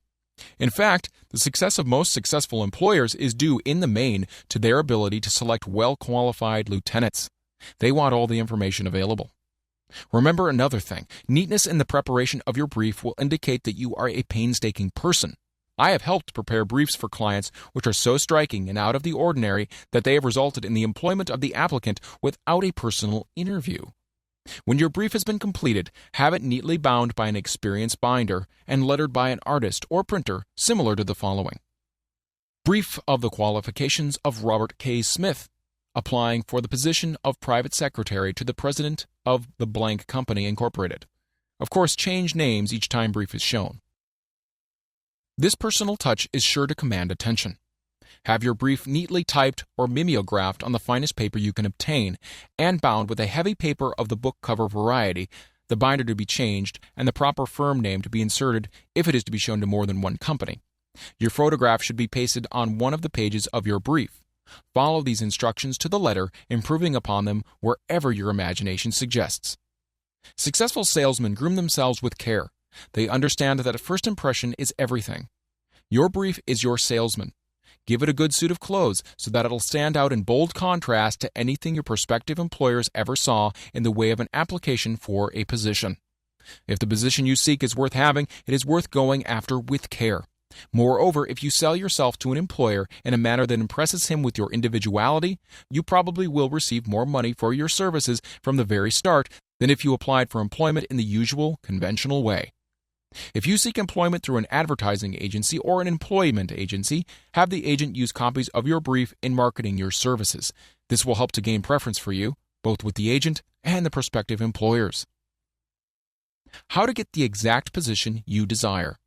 In fact, the success of most successful employers is due in the main to their ability to select well-qualified lieutenants. They want all the information available. Remember another thing. Neatness in the preparation of your brief will indicate that you are a painstaking person. I have helped prepare briefs for clients which are so striking and out of the ordinary that they have resulted in the employment of the applicant without a personal interview. When your brief has been completed, have it neatly bound by an experienced binder and lettered by an artist or printer similar to the following. Brief of the qualifications of Robert K. Smith, applying for the position of private secretary to the president of the blank company incorporated. Of course, change names each time brief is shown. This personal touch is sure to command attention. Have your brief neatly typed or mimeographed on the finest paper you can obtain, and bound with a heavy paper of the book cover variety, the binder to be changed, and the proper firm name to be inserted if it is to be shown to more than one company. Your photograph should be pasted on one of the pages of your brief. Follow these instructions to the letter, improving upon them wherever your imagination suggests. Successful salesmen groom themselves with care. They understand that a first impression is everything. Your brief is your salesman. Give it a good suit of clothes so that it'll stand out in bold contrast to anything your prospective employers ever saw in the way of an application for a position. If the position you seek is worth having, it is worth going after with care. Moreover, if you sell yourself to an employer in a manner that impresses him with your individuality, you probably will receive more money for your services from the very start than if you applied for employment in the usual, conventional way. If you seek employment through an advertising agency or an employment agency, have the agent use copies of your brief in marketing your services. This will help to gain preference for you, both with the agent and the prospective employers. How to get the exact position you desire.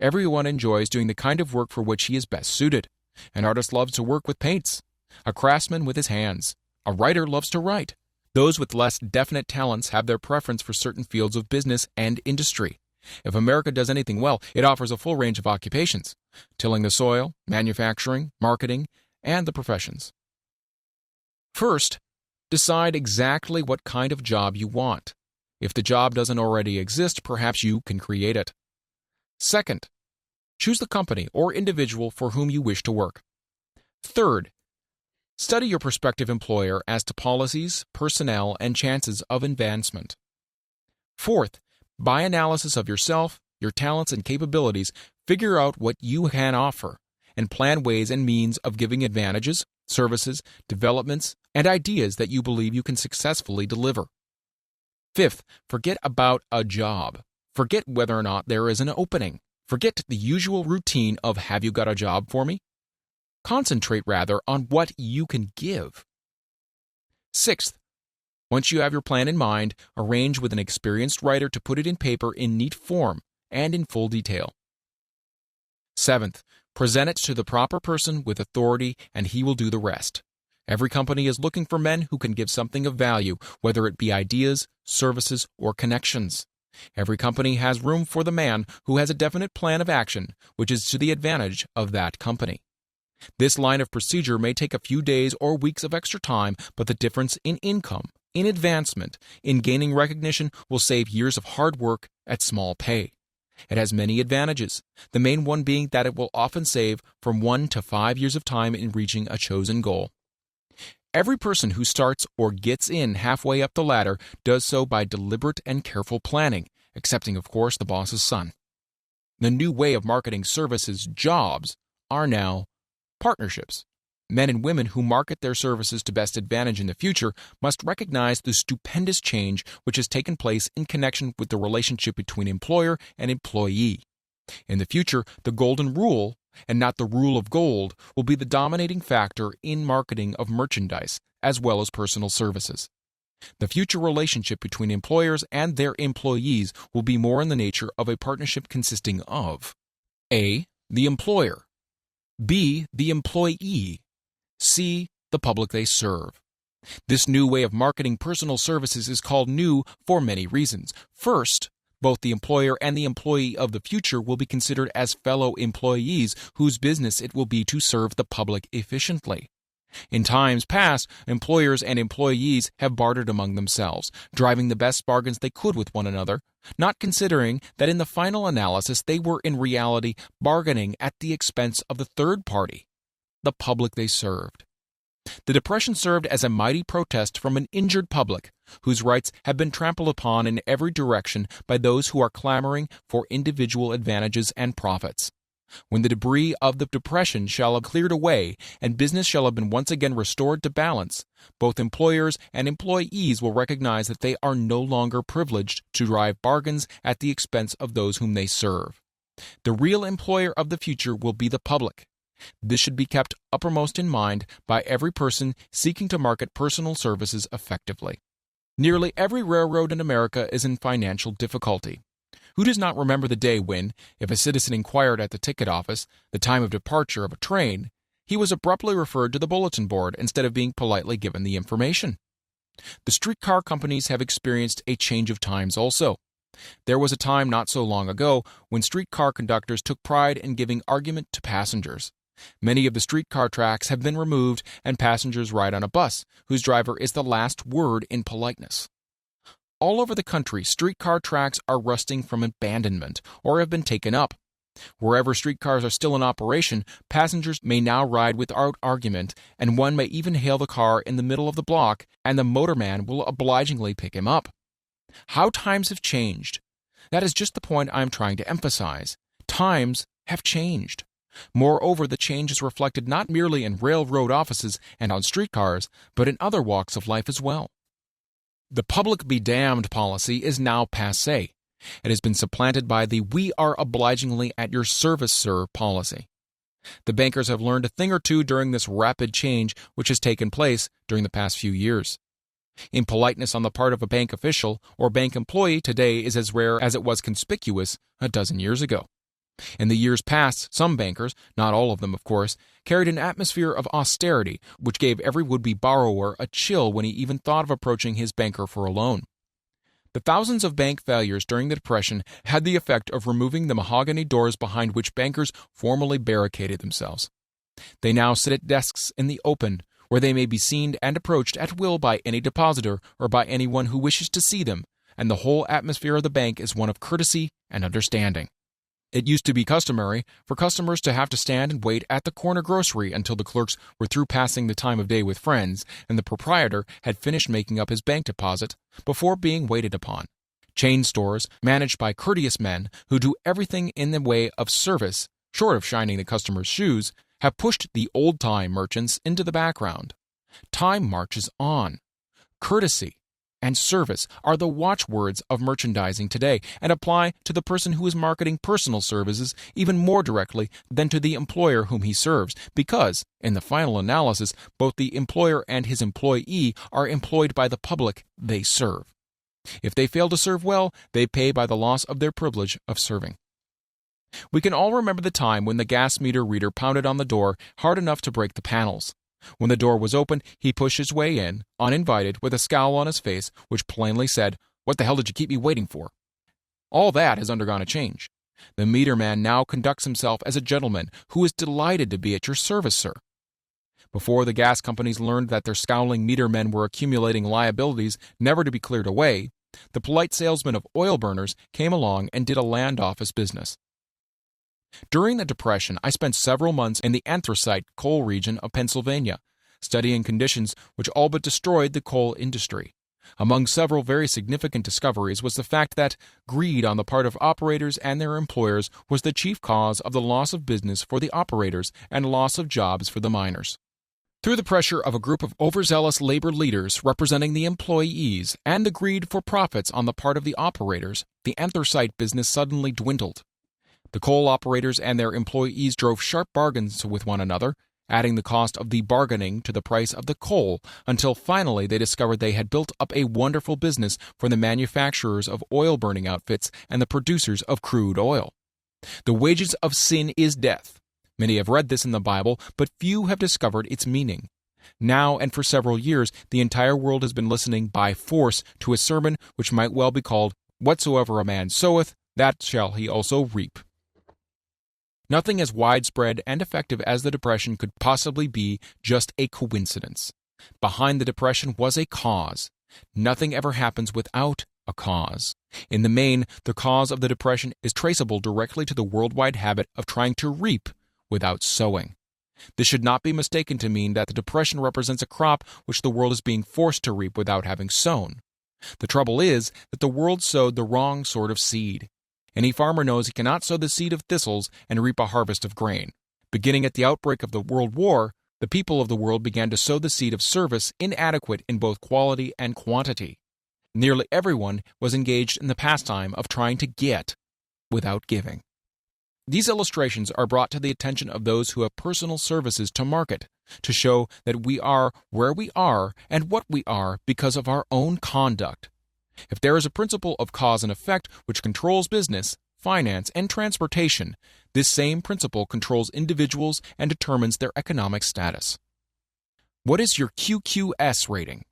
Everyone enjoys doing the kind of work for which he is best suited. An artist loves to work with paints, a craftsman with his hands, a writer loves to write. Those with less definite talents have their preference for certain fields of business and industry. If America does anything well, it offers a full range of occupations: tilling the soil, manufacturing, marketing, and the professions. First, decide exactly what kind of job you want. If the job doesn't already exist, perhaps you can create it. Second, choose the company or individual for whom you wish to work. Third, study your prospective employer as to policies, personnel, and chances of advancement. Fourth, by analysis of yourself, your talents and capabilities, figure out what you can offer and plan ways and means of giving advantages, services, developments, and ideas that you believe you can successfully deliver. Fifth, forget about a job. Forget whether or not there is an opening. Forget the usual routine of "have you got a job for me?" Concentrate rather on what you can give. Sixth, once you have your plan in mind, arrange with an experienced writer to put it in paper in neat form and in full detail. Seventh, present it to the proper person with authority, and he will do the rest. Every company is looking for men who can give something of value, whether it be ideas, services, or connections. Every company has room for the man who has a definite plan of action, which is to the advantage of that company. This line of procedure may take a few days or weeks of extra time, but the difference in income, in advancement, in gaining recognition will save years of hard work at small pay. It has many advantages, the main one being that it will often save from 1 to 5 years of time in reaching a chosen goal. Every person who starts or gets in halfway up the ladder does so by deliberate and careful planning, excepting, of course, the boss's son. The new way of marketing services, jobs, are now partnerships. Men and women who market their services to best advantage in the future must recognize the stupendous change which has taken place in connection with the relationship between employer and employee. In the future, the golden rule, and not the rule of gold, will be the dominating factor in marketing of merchandise as well as personal services. The future relationship between employers and their employees will be more in the nature of a partnership consisting of A. The employer, B. The employee, C. The public they serve. This new way of marketing personal services is called new for many reasons. First, both the employer and the employee of the future will be considered as fellow employees whose business it will be to serve the public efficiently. In times past, employers and employees have bartered among themselves, driving the best bargains they could with one another, not considering that in the final analysis they were in reality bargaining at the expense of the third party, the public they served. The Depression served as a mighty protest from an injured public, whose rights have been trampled upon in every direction by those who are clamoring for individual advantages and profits. When the debris of the Depression shall have cleared away and business shall have been once again restored to balance, both employers and employees will recognize that they are no longer privileged to drive bargains at the expense of those whom they serve. The real employer of the future will be the public. This should be kept uppermost in mind by every person seeking to market personal services effectively. Nearly every railroad in America is in financial difficulty. Who does not remember the day when, if a citizen inquired at the ticket office the time of departure of a train, he was abruptly referred to the bulletin board instead of being politely given the information? The streetcar companies have experienced a change of times also. There was a time not so long ago when streetcar conductors took pride in giving argument to passengers. Many of the streetcar tracks have been removed and passengers ride on a bus whose driver is the last word in politeness. All over the country, streetcar tracks are rusting from abandonment or have been taken up. Wherever streetcars are still in operation, passengers may now ride without argument, and one may even hail the car in the middle of the block, and the motorman will obligingly pick him up. How times have changed. That is just the point I am trying to emphasize. Times have changed. Moreover, the change is reflected not merely in railroad offices and on streetcars, but in other walks of life as well. The public be damned policy is now passé. It has been supplanted by the "we are obligingly at your service, sir" policy. The bankers have learned a thing or two during this rapid change which has taken place during the past few years. Impoliteness on the part of a bank official or bank employee today is as rare as it was conspicuous a dozen years ago. In the years past, some bankers, not all of them of course, carried an atmosphere of austerity which gave every would-be borrower a chill when he even thought of approaching his banker for a loan. The thousands of bank failures during the Depression had the effect of removing the mahogany doors behind which bankers formerly barricaded themselves. They now sit at desks in the open, where they may be seen and approached at will by any depositor or by anyone who wishes to see them, and the whole atmosphere of the bank is one of courtesy and understanding. It used to be customary for customers to have to stand and wait at the corner grocery until the clerks were through passing the time of day with friends and the proprietor had finished making up his bank deposit before being waited upon. Chain stores, managed by courteous men who do everything in the way of service, short of shining the customer's shoes, have pushed the old-time merchants into the background. Time marches on. Courtesy and service are the watchwords of merchandising today and apply to the person who is marketing personal services even more directly than to the employer whom he serves, because, in the final analysis, both the employer and his employee are employed by the public they serve. If they fail to serve well, they pay by the loss of their privilege of serving. We can all remember the time when the gas meter reader pounded on the door hard enough to break the panels. When the door was open, he pushed his way in, uninvited, with a scowl on his face, which plainly said, "What the hell did you keep me waiting for?" All that has undergone a change. The meter man now conducts himself as a gentleman who is delighted to be at your service, sir. Before the gas companies learned that their scowling meter men were accumulating liabilities never to be cleared away, the polite salesman of oil burners came along and did a land office business. During the Depression, I spent several months in the anthracite coal region of Pennsylvania, studying conditions which all but destroyed the coal industry. Among several very significant discoveries was the fact that greed on the part of operators and their employers was the chief cause of the loss of business for the operators and loss of jobs for the miners. Through the pressure of a group of overzealous labor leaders representing the employees and the greed for profits on the part of the operators, the anthracite business suddenly dwindled. The coal operators and their employees drove sharp bargains with one another, adding the cost of the bargaining to the price of the coal, until finally they discovered they had built up a wonderful business for the manufacturers of oil-burning outfits and the producers of crude oil. The wages of sin is death. Many have read this in the Bible, but few have discovered its meaning. Now and for several years, the entire world has been listening by force to a sermon which might well be called, "Whatsoever a man soweth, that shall he also reap." Nothing as widespread and effective as the Depression could possibly be just a coincidence. Behind the Depression was a cause. Nothing ever happens without a cause. In the main, the cause of the Depression is traceable directly to the worldwide habit of trying to reap without sowing. This should not be mistaken to mean that the Depression represents a crop which the world is being forced to reap without having sown. The trouble is that the world sowed the wrong sort of seed. Any farmer knows he cannot sow the seed of thistles and reap a harvest of grain. Beginning at the outbreak of the World War, the people of the world began to sow the seed of service inadequate in both quality and quantity. Nearly everyone was engaged in the pastime of trying to get without giving. These illustrations are brought to the attention of those who have personal services to market, to show that we are where we are and what we are because of our own conduct. If there is a principle of cause and effect which controls business, finance, and transportation, this same principle controls individuals and determines their economic status. What is your QQS rating?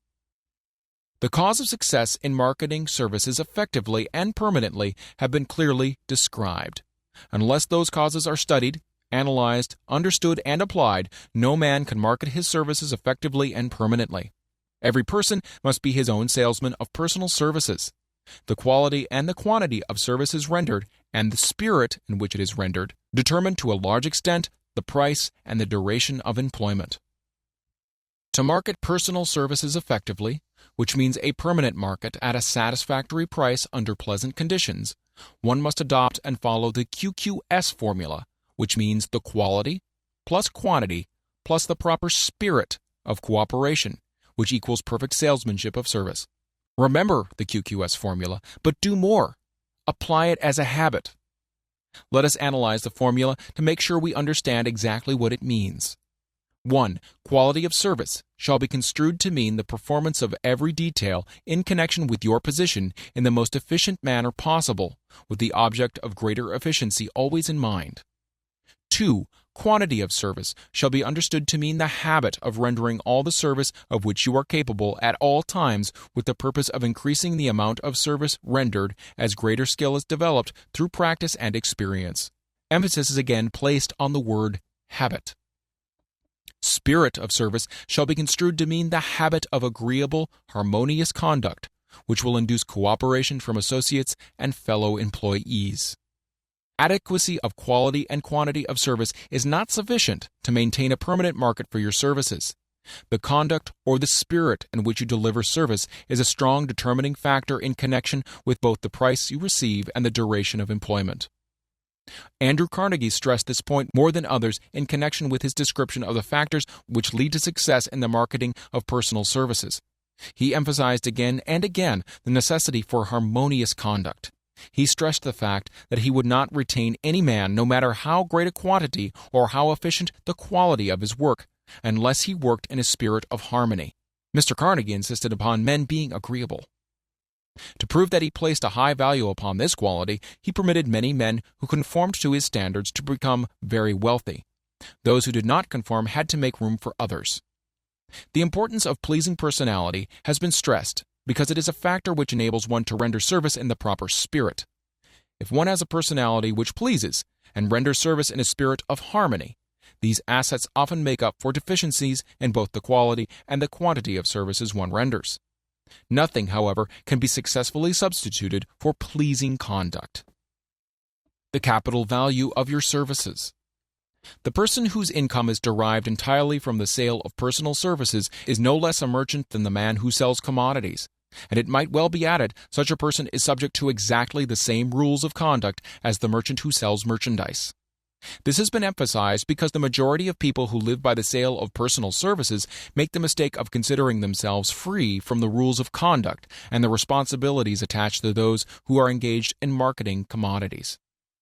The cause of success in marketing services effectively and permanently have been clearly described. Unless those causes are studied, analyzed, understood, and applied, no man can market his services effectively and permanently. Every person must be his own salesman of personal services. The quality and the quantity of services rendered and the spirit in which it is rendered determine to a large extent the price and the duration of employment. To market personal services effectively, which means a permanent market at a satisfactory price under pleasant conditions, one must adopt and follow the QQS formula, which means the quality plus quantity plus the proper spirit of cooperation, which equals perfect salesmanship of service. Remember the QQS formula, but do more. Apply it as a habit. Let us analyze the formula to make sure we understand exactly what it means. 1. Quality of service shall be construed to mean the performance of every detail in connection with your position in the most efficient manner possible, with the object of greater efficiency always in mind. 2. Quantity of service shall be understood to mean the habit of rendering all the service of which you are capable at all times with the purpose of increasing the amount of service rendered as greater skill is developed through practice and experience. Emphasis is again placed on the word habit. Spirit of service shall be construed to mean the habit of agreeable, harmonious conduct, which will induce cooperation from associates and fellow employees. Adequacy of quality and quantity of service is not sufficient to maintain a permanent market for your services. The conduct or the spirit in which you deliver service is a strong determining factor in connection with both the price you receive and the duration of employment. Andrew Carnegie stressed this point more than others in connection with his description of the factors which lead to success in the marketing of personal services. He emphasized again and again the necessity for harmonious conduct. He stressed the fact that he would not retain any man, no matter how great a quantity or how efficient the quality of his work, unless he worked in a spirit of harmony. Mr. Carnegie insisted upon men being agreeable. To prove that he placed a high value upon this quality, he permitted many men who conformed to his standards to become very wealthy. Those who did not conform had to make room for others. The importance of pleasing personality has been stressed because it is a factor which enables one to render service in the proper spirit. If one has a personality which pleases and renders service in a spirit of harmony, these assets often make up for deficiencies in both the quality and the quantity of services one renders. Nothing, however, can be successfully substituted for pleasing conduct. The capital value of your services. The person whose income is derived entirely from the sale of personal services is no less a merchant than the man who sells commodities. And it might well be added, such a person is subject to exactly the same rules of conduct as the merchant who sells merchandise. This has been emphasized because the majority of people who live by the sale of personal services make the mistake of considering themselves free from the rules of conduct and the responsibilities attached to those who are engaged in marketing commodities.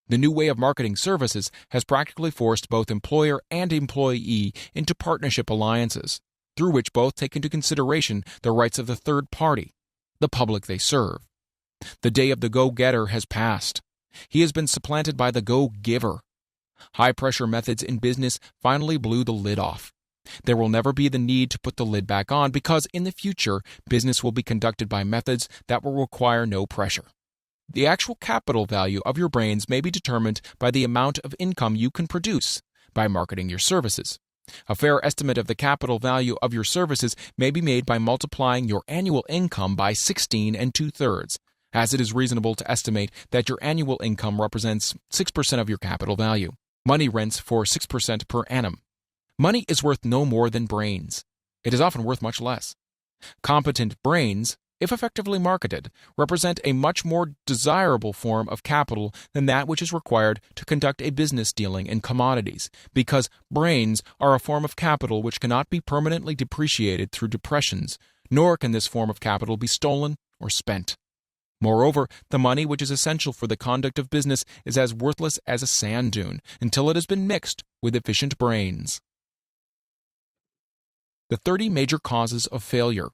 The new way of marketing services has practically forced both employer and employee into partnership alliances, through which both take into consideration the rights of the third party, the public they serve. The day of the go-getter has passed. He has been supplanted by the go-giver. High-pressure methods in business finally blew the lid off. There will never be the need to put the lid back on because in the future, business will be conducted by methods that will require no pressure. The actual capital value of your brains may be determined by the amount of income you can produce by marketing your services. A fair estimate of the capital value of your services may be made by multiplying your annual income by 16 2/3, as it is reasonable to estimate that your annual income represents 6% of your capital value. Money rents for 6% per annum. Money is worth no more than brains. It is often worth much less. Competent brains, if effectively marketed, represent a much more desirable form of capital than that which is required to conduct a business dealing in commodities, because brains are a form of capital which cannot be permanently depreciated through depressions, nor can this form of capital be stolen or spent. Moreover, the money which is essential for the conduct of business is as worthless as a sand dune until it has been mixed with efficient brains. The 30 major causes of failure.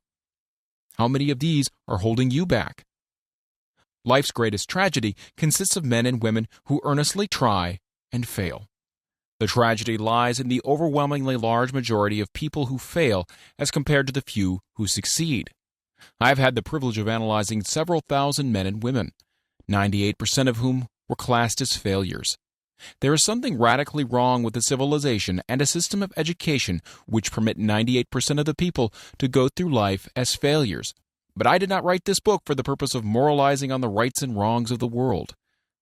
How many of these are holding you back? Life's greatest tragedy consists of men and women who earnestly try and fail. The tragedy lies in the overwhelmingly large majority of people who fail as compared to the few who succeed. I have had the privilege of analyzing several thousand men and women, 98% of whom were classed as failures. There is something radically wrong with a civilization and a system of education which permit 98% of the people to go through life as failures. But I did not write this book for the purpose of moralizing on the rights and wrongs of the world.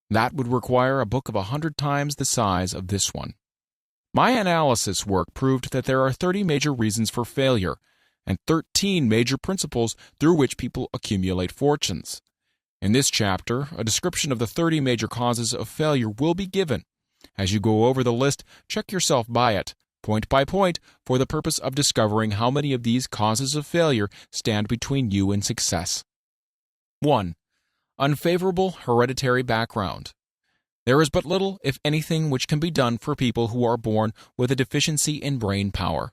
That would require a book of 100 times the size of this one. My analysis work proved that there are 30 major reasons for failure and 13 major principles through which people accumulate fortunes. In this chapter, a description of the 30 major causes of failure will be given. As you go over the list, check yourself by it, point by point, for the purpose of discovering how many of these causes of failure stand between you and success. 1. Unfavorable hereditary background. There is but little, if anything, which can be done for people who are born with a deficiency in brain power.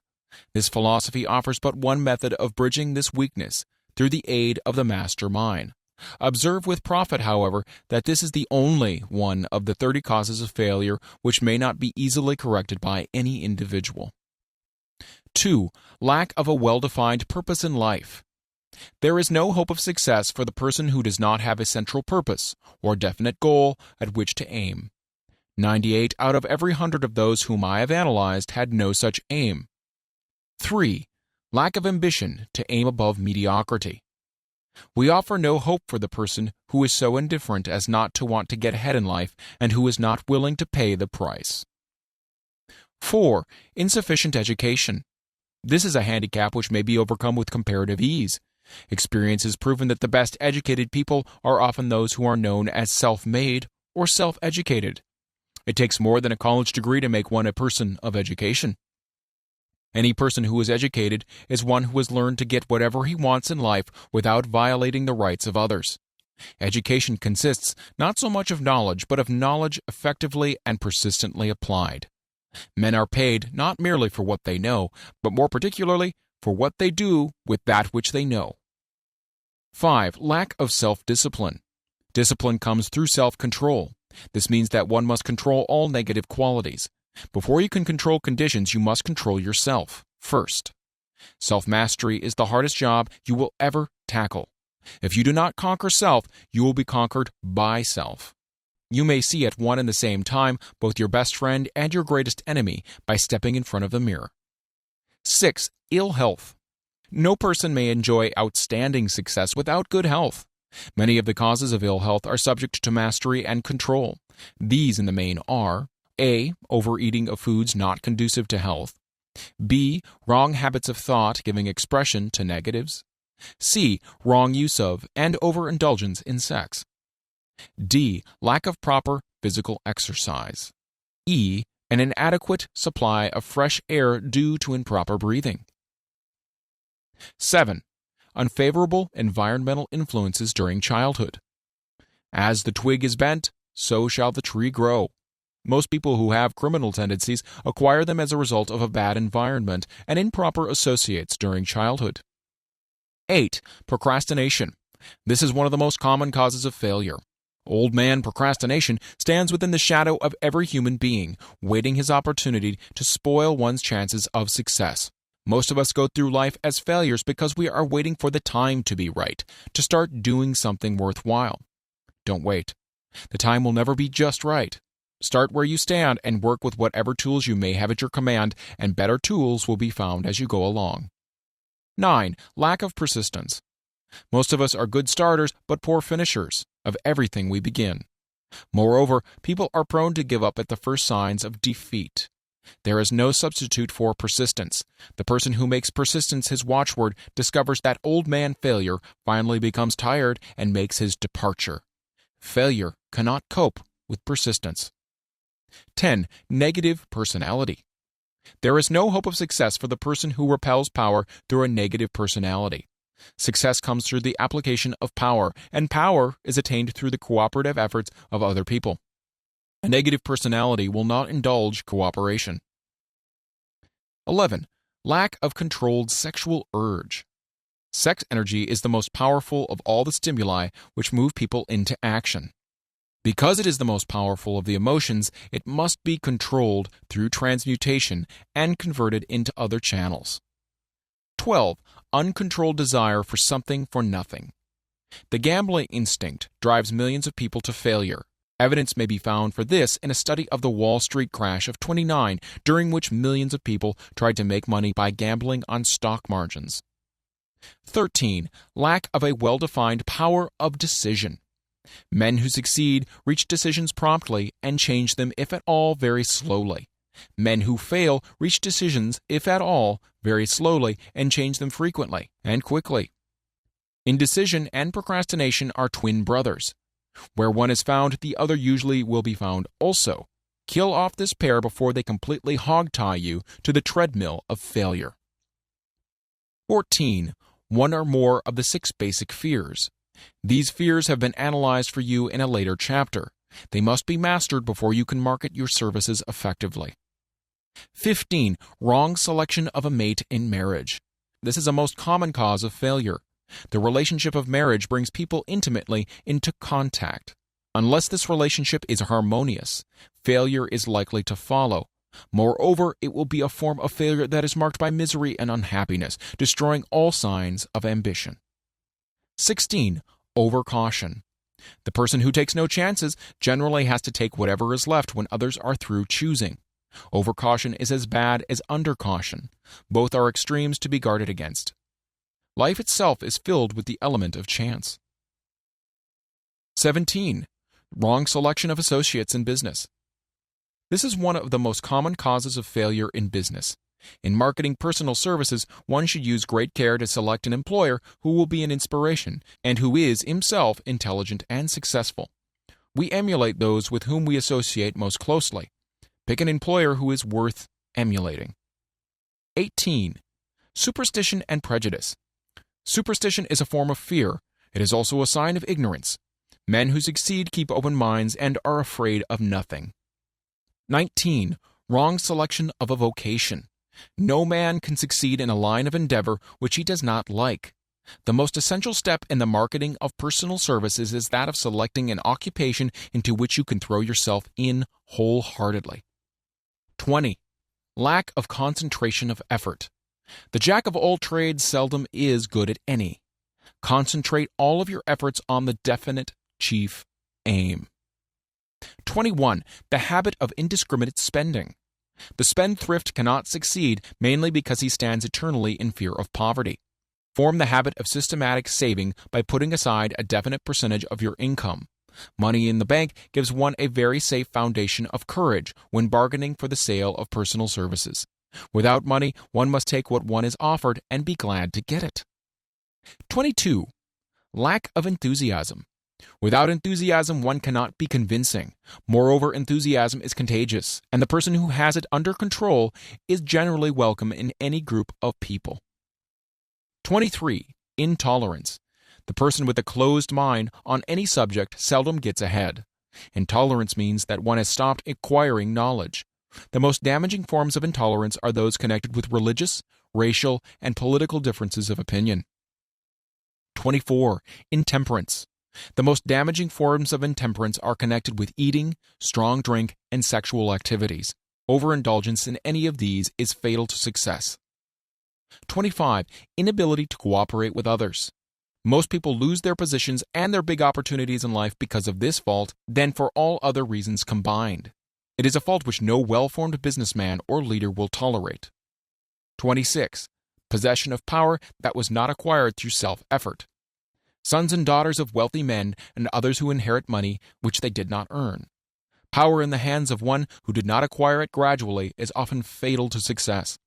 This philosophy offers but one method of bridging this weakness, through the aid of the master mind. Observe with profit, however, that this is the only one of the 30 causes of failure which may not be easily corrected by any individual. 2. Lack of a well-defined purpose in life. There is no hope of success for the person who does not have a central purpose or definite goal at which to aim. 98 out of every 100 of those whom I have analyzed had no such aim. 3. Lack of ambition to aim above mediocrity. We offer no hope for the person who is so indifferent as not to want to get ahead in life and who is not willing to pay the price. 4. Insufficient education. This is a handicap which may be overcome with comparative ease. Experience has proven that the best educated people are often those who are known as self-made or self-educated. It takes more than a college degree to make one a person of education. Any person who is educated is one who has learned to get whatever he wants in life without violating the rights of others. Education consists not so much of knowledge, but of knowledge effectively and persistently applied. Men are paid not merely for what they know, but more particularly for what they do with that which they know. 5. Lack of self-discipline. Discipline comes through self-control. This means that one must control all negative qualities. Before you can control conditions, you must control yourself first. Self-mastery is the hardest job you will ever tackle. If you do not conquer self, you will be conquered by self. You may see at one and the same time both your best friend and your greatest enemy by stepping in front of the mirror. 6. Ill health. No person may enjoy outstanding success without good health. Many of the causes of ill health are subject to mastery and control. These in the main are: A. Overeating of foods not conducive to health. B. Wrong habits of thought giving expression to negatives. C. Wrong use of and overindulgence in sex. D. Lack of proper physical exercise. E. An inadequate supply of fresh air due to improper breathing. 7. Unfavorable environmental influences during childhood. As the twig is bent, so shall the tree grow. Most people who have criminal tendencies acquire them as a result of a bad environment and improper associates during childhood. 8. Procrastination. This is one of the most common causes of failure. Old man procrastination stands within the shadow of every human being, waiting his opportunity to spoil one's chances of success. Most of us go through life as failures because we are waiting for the time to be right, to start doing something worthwhile. Don't wait. The time will never be just right. Start where you stand and work with whatever tools you may have at your command, and better tools will be found as you go along. 9. Lack of persistence. Most of us are good starters but poor finishers of everything we begin. Moreover, people are prone to give up at the first signs of defeat. There is no substitute for persistence. The person who makes persistence his watchword discovers that old man failure finally becomes tired and makes his departure. Failure cannot cope with persistence. 10. Negative personality. There is no hope of success for the person who repels power through a negative personality. Success comes through the application of power, and power is attained through the cooperative efforts of other people. A negative personality will not indulge cooperation. 11. Lack of controlled sexual urge. Sex energy is the most powerful of all the stimuli which move people into action. Because it is the most powerful of the emotions, it must be controlled through transmutation and converted into other channels. 12. Uncontrolled desire for something for nothing. The gambling instinct drives millions of people to failure. Evidence may be found for this in a study of the Wall Street crash of '29, during which millions of people tried to make money by gambling on stock margins. 13. Lack of a well-defined power of decision. Men who succeed reach decisions promptly and change them, if at all, very slowly. Men who fail reach decisions, if at all, very slowly and change them frequently and quickly. Indecision and procrastination are twin brothers. Where one is found, the other usually will be found also. Kill off this pair before they completely hog-tie you to the treadmill of failure. 14. One or more of the 6 basic fears. These fears have been analyzed for you in a later chapter. They must be mastered before you can market your services effectively. 15. Wrong selection of a mate in marriage. This is a most common cause of failure. The relationship of marriage brings people intimately into contact. Unless this relationship is harmonious, failure is likely to follow. Moreover, it will be a form of failure that is marked by misery and unhappiness, destroying all signs of ambition. 16. Overcaution. The person who takes no chances generally has to take whatever is left when others are through choosing. Overcaution is as bad as undercaution. Both are extremes to be guarded against. Life itself is filled with the element of chance. 17. Wrong selection of associates in business. This is one of the most common causes of failure in business. In marketing personal services, one should use great care to select an employer who will be an inspiration and who is himself intelligent and successful. We emulate those with whom we associate most closely. Pick an employer who is worth emulating. 18. Superstition and prejudice. Superstition is a form of fear. It is also a sign of ignorance. Men who succeed keep open minds and are afraid of nothing. 19. Wrong selection of a vocation. No man can succeed in a line of endeavor which he does not like. The most essential step in the marketing of personal services is that of selecting an occupation into which you can throw yourself in wholeheartedly. 20. Lack of concentration of effort. The jack of all trades seldom is good at any. Concentrate all of your efforts on the definite chief aim. 21. The habit of indiscriminate spending. The spendthrift cannot succeed mainly because he stands eternally in fear of poverty. Form the habit of systematic saving by putting aside a definite percentage of your income. Money in the bank gives one a very safe foundation of courage when bargaining for the sale of personal services. Without money, one must take what one is offered and be glad to get it. 22. Lack of enthusiasm. Without enthusiasm, one cannot be convincing. Moreover, enthusiasm is contagious, and the person who has it under control is generally welcome in any group of people. 23. Intolerance. The person with a closed mind on any subject seldom gets ahead. Intolerance means that one has stopped acquiring knowledge. The most damaging forms of intolerance are those connected with religious, racial, and political differences of opinion. 24. Intemperance. The most damaging forms of intemperance are connected with eating, strong drink, and sexual activities. Overindulgence in any of these is fatal to success. 25. Inability to cooperate with others. Most people lose their positions and their big opportunities in life because of this fault than for all other reasons combined. It is a fault which no well-formed businessman or leader will tolerate. 26. Possession of power that was not acquired through self-effort. Sons and daughters of wealthy men and others who inherit money which they did not earn. Power in the hands of one who did not acquire it gradually is often fatal to success.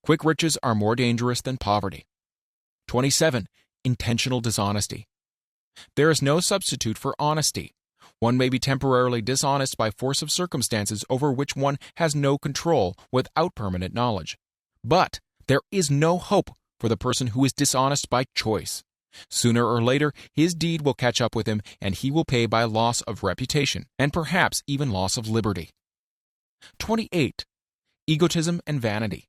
Quick riches are more dangerous than poverty. 27. Intentional dishonesty. There is no substitute for honesty. One may be temporarily dishonest by force of circumstances over which one has no control without permanent knowledge. But there is no hope for the person who is dishonest by choice. Sooner or later, his deed will catch up with him, and he will pay by loss of reputation, and perhaps even loss of liberty. 28. Egotism and vanity.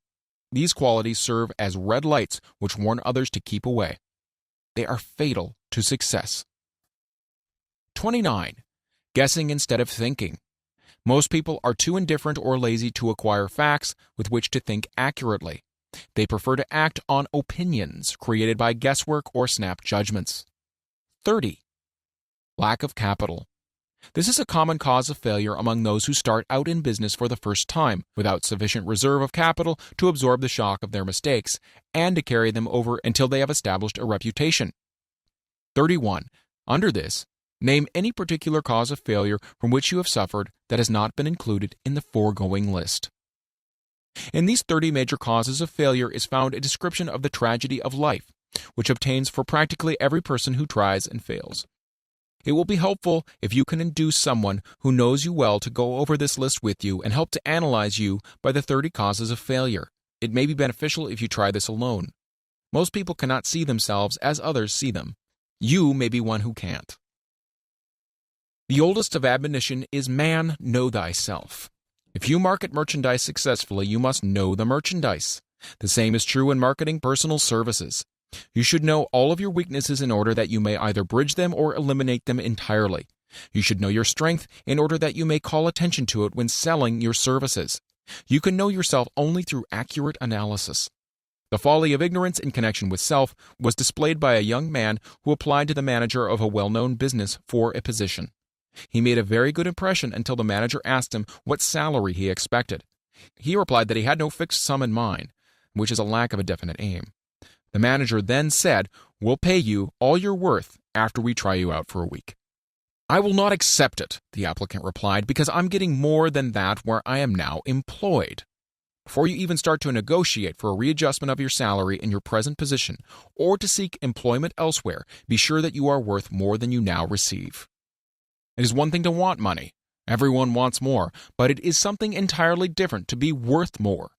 These qualities serve as red lights which warn others to keep away. They are fatal to success. 29. Guessing instead of thinking. Most people are too indifferent or lazy to acquire facts with which to think accurately. They prefer to act on opinions created by guesswork or snap judgments. 30. Lack of capital. This is a common cause of failure among those who start out in business for the first time, without sufficient reserve of capital to absorb the shock of their mistakes and to carry them over until they have established a reputation. 31. Under this, name any particular cause of failure from which you have suffered that has not been included in the foregoing list. In these 30 major causes of failure is found a description of the tragedy of life, which obtains for practically every person who tries and fails. It will be helpful if you can induce someone who knows you well to go over this list with you and help to analyze you by the 30 causes of failure. It may be beneficial if you try this alone. Most people cannot see themselves as others see them. You may be one who can't. The oldest of admonition is man, know thyself. If you market merchandise successfully, you must know the merchandise. The same is true in marketing personal services. You should know all of your weaknesses in order that you may either bridge them or eliminate them entirely. You should know your strength in order that you may call attention to it when selling your services. You can know yourself only through accurate analysis. The folly of ignorance in connection with self was displayed by a young man who applied to the manager of a well-known business for a position. He made a very good impression until the manager asked him what salary he expected. He replied that he had no fixed sum in mind, which is a lack of a definite aim. The manager then said, "We'll pay you all you're worth after we try you out for a week." "I will not accept it," the applicant replied, "because I'm getting more than that where I am now employed." Before you even start to negotiate for a readjustment of your salary in your present position or to seek employment elsewhere, be sure that you are worth more than you now receive. It is one thing to want money. Everyone wants more, but it is something entirely different to be worth more.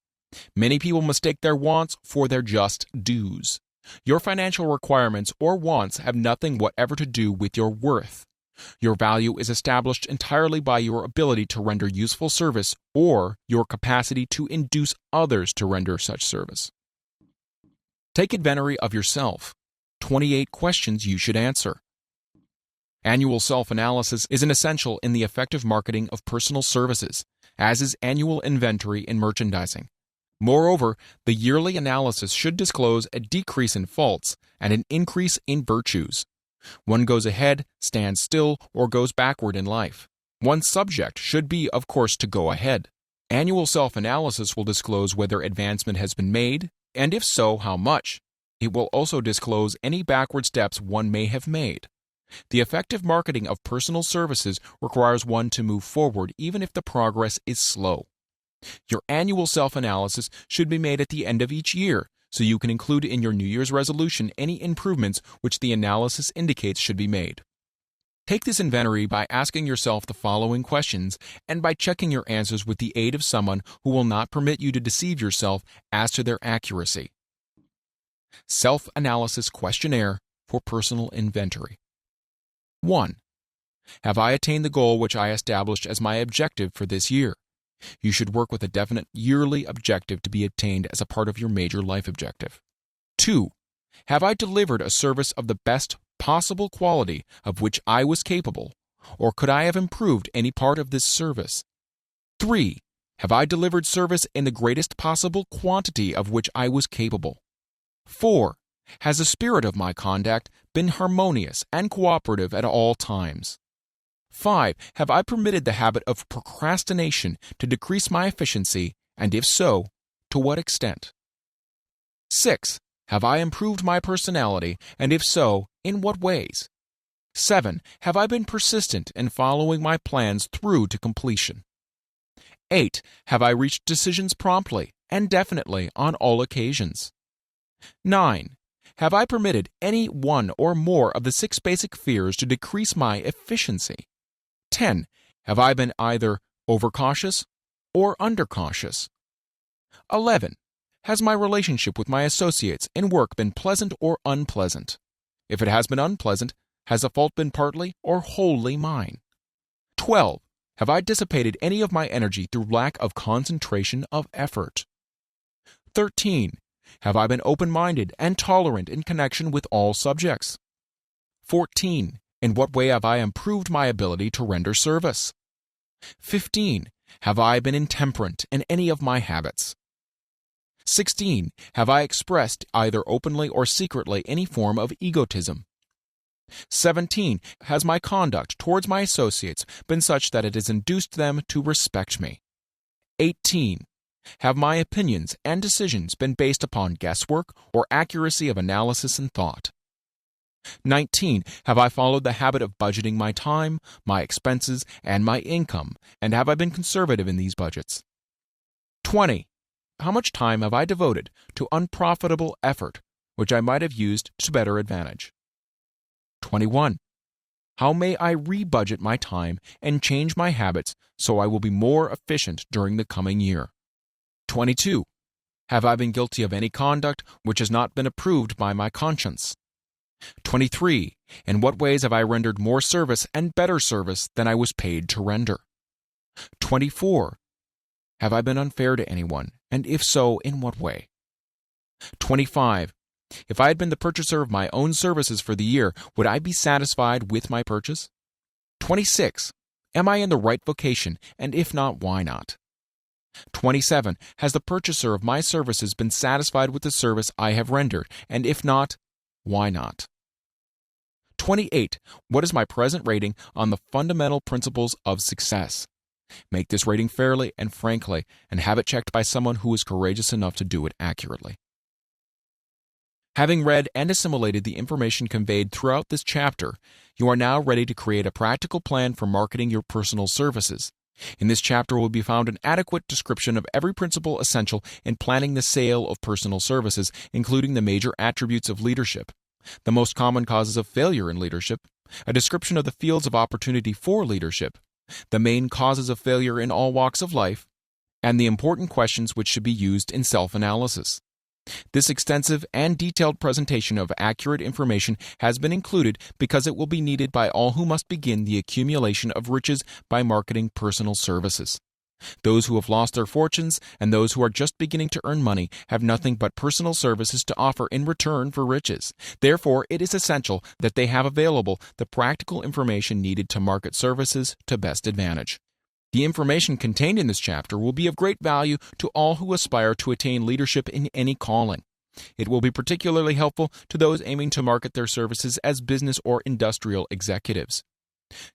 Many people mistake their wants for their just dues. Your financial requirements or wants have nothing whatever to do with your worth. Your value is established entirely by your ability to render useful service or your capacity to induce others to render such service. Take inventory of yourself. 28 questions you should answer. Annual self-analysis is an essential in the effective marketing of personal services, as is annual inventory in merchandising. Moreover, the yearly analysis should disclose a decrease in faults and an increase in virtues. One goes ahead, stands still, or goes backward in life. One's subject should be, of course, to go ahead. Annual self-analysis will disclose whether advancement has been made, and if so, how much. It will also disclose any backward steps one may have made. The effective marketing of personal services requires one to move forward even if the progress is slow. Your annual self-analysis should be made at the end of each year, so you can include in your New Year's resolution any improvements which the analysis indicates should be made. Take this inventory by asking yourself the following questions and by checking your answers with the aid of someone who will not permit you to deceive yourself as to their accuracy. Self-analysis questionnaire for personal inventory. 1. Have I attained the goal which I established as my objective for this year? You should work with a definite yearly objective to be attained as a part of your major life objective. 2. Have I delivered a service of the best possible quality of which I was capable, or could I have improved any part of this service? 3. Have I delivered service in the greatest possible quantity of which I was capable? 4. Has the spirit of my conduct been harmonious and cooperative at all times? 5. Have I permitted the habit of procrastination to decrease my efficiency, and if so, to what extent? 6. Have I improved my personality, and if so, in what ways? 7. Have I been persistent in following my plans through to completion? 8. Have I reached decisions promptly and definitely on all occasions? 9. Have I permitted any one or more of the 6 basic fears to decrease my efficiency? 10. Have I been either overcautious or undercautious? 11. Has my relationship with my associates in work been pleasant or unpleasant? If it has been unpleasant, has the fault been partly or wholly mine? 12. Have I dissipated any of my energy through lack of concentration of effort? 13. Have I been open-minded and tolerant in connection with all subjects? 14. In what way have I improved my ability to render service? 15. Have I been intemperate in any of my habits? 16. Have I expressed, either openly or secretly, any form of egotism? 17. Has my conduct towards my associates been such that it has induced them to respect me? 18. Have my opinions and decisions been based upon guesswork or accuracy of analysis and thought? 19. Have I followed the habit of budgeting my time, my expenses, and my income, and have I been conservative in these budgets? 20. How much time have I devoted to unprofitable effort, which I might have used to better advantage? 21. How may I rebudget my time and change my habits so I will be more efficient during the coming year? 22. Have I been guilty of any conduct which has not been approved by my conscience? 23. In what ways have I rendered more service and better service than I was paid to render? 24. Have I been unfair to anyone, and if so, in what way? 25. If I had been the purchaser of my own services for the year, would I be satisfied with my purchase? 26. Am I in the right vocation, and if not, why not? 27. Has the purchaser of my services been satisfied with the service I have rendered, and if not, why not? 28. What is my present rating on the fundamental principles of success? Make this rating fairly and frankly, and have it checked by someone who is courageous enough to do it accurately. Having read and assimilated the information conveyed throughout this chapter, you are now ready to create a practical plan for marketing your personal services. In this chapter will be found an adequate description of every principle essential in planning the sale of personal services, including the major attributes of leadership, the most common causes of failure in leadership, a description of the fields of opportunity for leadership, the main causes of failure in all walks of life, and the important questions which should be used in self-analysis. This extensive and detailed presentation of accurate information has been included because it will be needed by all who must begin the accumulation of riches by marketing personal services. Those who have lost their fortunes and those who are just beginning to earn money have nothing but personal services to offer in return for riches. Therefore, it is essential that they have available the practical information needed to market services to best advantage. The information contained in this chapter will be of great value to all who aspire to attain leadership in any calling. It will be particularly helpful to those aiming to market their services as business or industrial executives.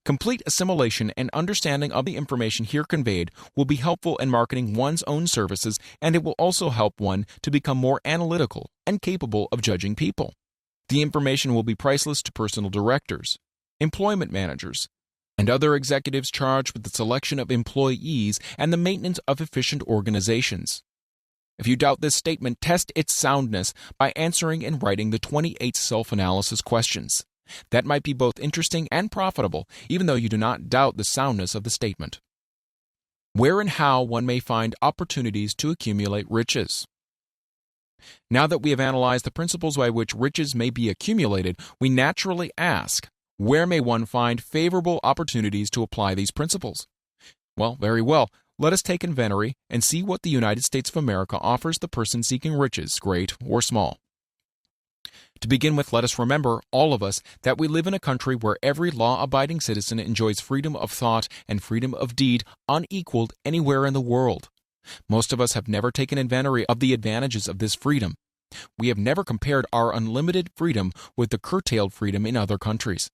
Complete assimilation and understanding of the information here conveyed will be helpful in marketing one's own services, and it will also help one to become more analytical and capable of judging people. The information will be priceless to personal directors, employment managers, and other executives charged with the selection of employees and the maintenance of efficient organizations. If you doubt this statement, test its soundness by answering and writing the 28 self-analysis questions. That might be both interesting and profitable, even though you do not doubt the soundness of the statement. Where and how one may find opportunities to accumulate riches. Now that we have analyzed the principles by which riches may be accumulated, we naturally ask, where may one find favorable opportunities to apply these principles? Well, very well. Let us take inventory and see what the United States of America offers the person seeking riches, great or small. To begin with, let us remember, all of us, that we live in a country where every law-abiding citizen enjoys freedom of thought and freedom of deed unequaled anywhere in the world. Most of us have never taken inventory of the advantages of this freedom. We have never compared our unlimited freedom with the curtailed freedom in other countries.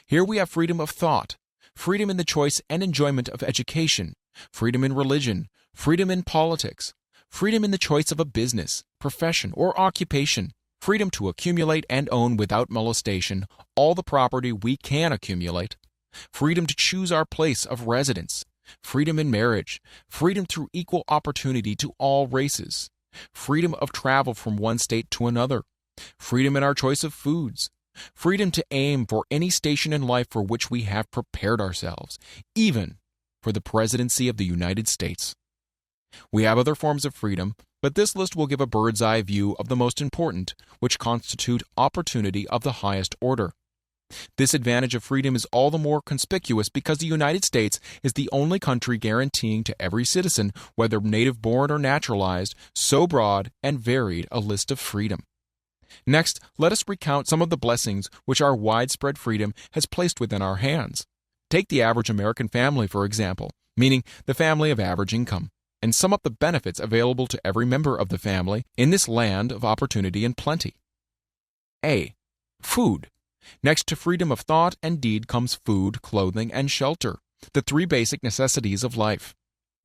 Here we have freedom of thought, freedom in the choice and enjoyment of education, freedom in religion, freedom in politics, freedom in the choice of a business, profession, or occupation, freedom to accumulate and own without molestation all the property we can accumulate, freedom to choose our place of residence, freedom in marriage, freedom through equal opportunity to all races, freedom of travel from one state to another, freedom in our choice of foods, freedom to aim for any station in life for which we have prepared ourselves, even for the presidency of the United States. We have other forms of freedom, but this list will give a bird's-eye view of the most important, which constitute opportunity of the highest order. This advantage of freedom is all the more conspicuous because the United States is the only country guaranteeing to every citizen, whether native-born or naturalized, so broad and varied a list of freedom. Next, let us recount some of the blessings which our widespread freedom has placed within our hands. Take the average American family, for example, meaning the family of average income, and sum up the benefits available to every member of the family in this land of opportunity and plenty. A. Food. Next to freedom of thought and deed comes food, clothing, and shelter, the three basic necessities of life.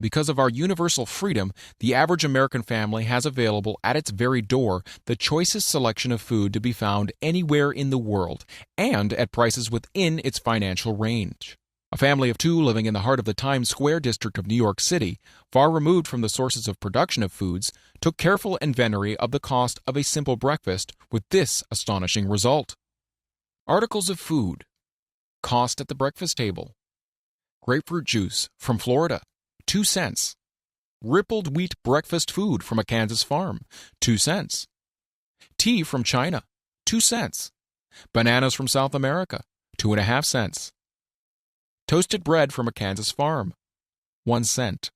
Because of our universal freedom, the average American family has available at its very door the choicest selection of food to be found anywhere in the world, and at prices within its financial range. A family of two living in the heart of the Times Square district of New York City, far removed from the sources of production of foods, took careful inventory of the cost of a simple breakfast with this astonishing result. Articles of food. Cost at the breakfast table. Grapefruit juice from Florida, 2 cents. Rippled wheat breakfast food from a Kansas farm, 2 cents. Tea from China, 2 cents. Bananas from South America, 2.5 cents. Toasted bread from a Kansas farm, 1 cent.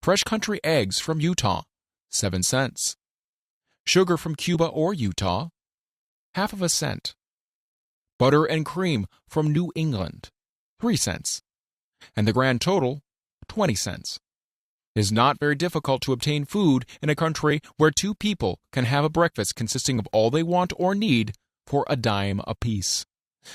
Fresh country eggs from Utah, 7 cents. Sugar from Cuba or Utah, half of a cent. Butter and cream from New England, 3 cents. And the grand total, 20 cents. It is not very difficult to obtain food in a country where two people can have a breakfast consisting of all they want or need for a dime apiece.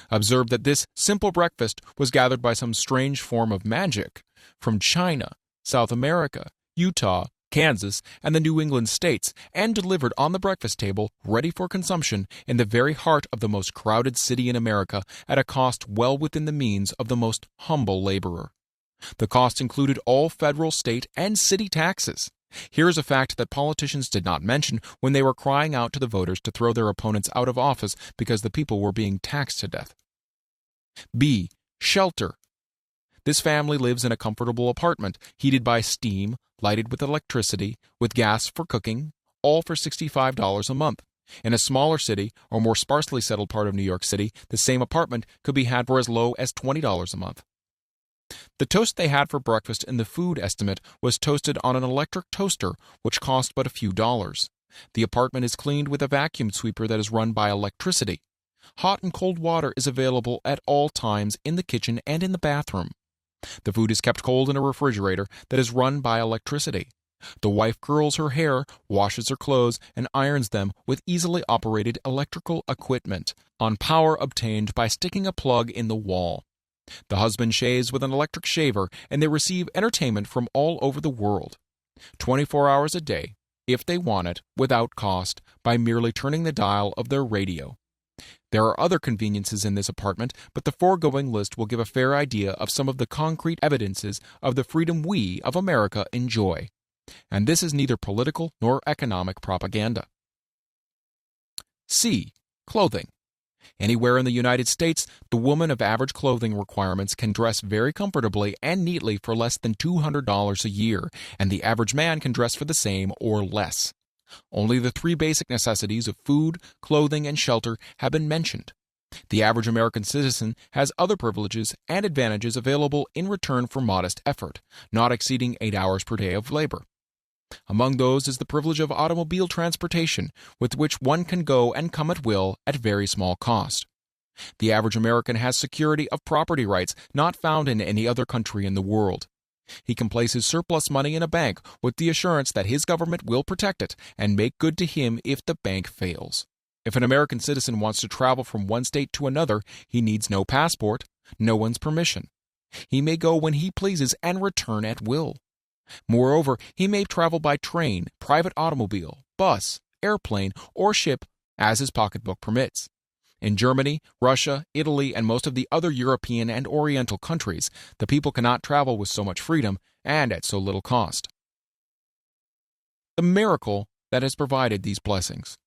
Observe that this simple breakfast was gathered by some strange form of magic from China, South America, Utah, Kansas, and the New England states, and delivered on the breakfast table, ready for consumption, in the very heart of the most crowded city in America, at a cost well within the means of the most humble laborer. The cost included all federal, state, and city taxes. Here is a fact that politicians did not mention when they were crying out to the voters to throw their opponents out of office because the people were being taxed to death. B. Shelter. This family lives in a comfortable apartment, heated by steam, lighted with electricity, with gas for cooking, all for $65 a month. In a smaller city or more sparsely settled part of New York City, the same apartment could be had for as low as $20 a month. The toast they had for breakfast in the food estimate was toasted on an electric toaster, which cost but a few dollars. The apartment is cleaned with a vacuum sweeper that is run by electricity. Hot and cold water is available at all times in the kitchen and in the bathroom. The food is kept cold in a refrigerator that is run by electricity. The wife curls her hair, washes her clothes, and irons them with easily operated electrical equipment on power obtained by sticking a plug in the wall. The husband shaves with an electric shaver, and they receive entertainment from all over the world, 24 hours a day, if they want it, without cost, by merely turning the dial of their radio. There are other conveniences in this apartment, but the foregoing list will give a fair idea of some of the concrete evidences of the freedom we of America enjoy. And this is neither political nor economic propaganda. C. Clothing. Anywhere in the United States, the woman of average clothing requirements can dress very comfortably and neatly for less than $200 a year, and the average man can dress for the same or less. Only the three basic necessities of food, clothing, and shelter have been mentioned. The average American citizen has other privileges and advantages available in return for modest effort, not exceeding 8 hours per day of labor. Among those is the privilege of automobile transportation, with which one can go and come at will at very small cost. The average American has security of property rights not found in any other country in the world. He can place his surplus money in a bank with the assurance that his government will protect it and make good to him if the bank fails. If an American citizen wants to travel from one state to another, he needs no passport, no one's permission. He may go when he pleases and return at will. Moreover, he may travel by train, private automobile, bus, airplane, or ship as his pocketbook permits. In Germany, Russia, Italy, and most of the other European and Oriental countries, the people cannot travel with so much freedom and at so little cost. The miracle that has provided these blessings.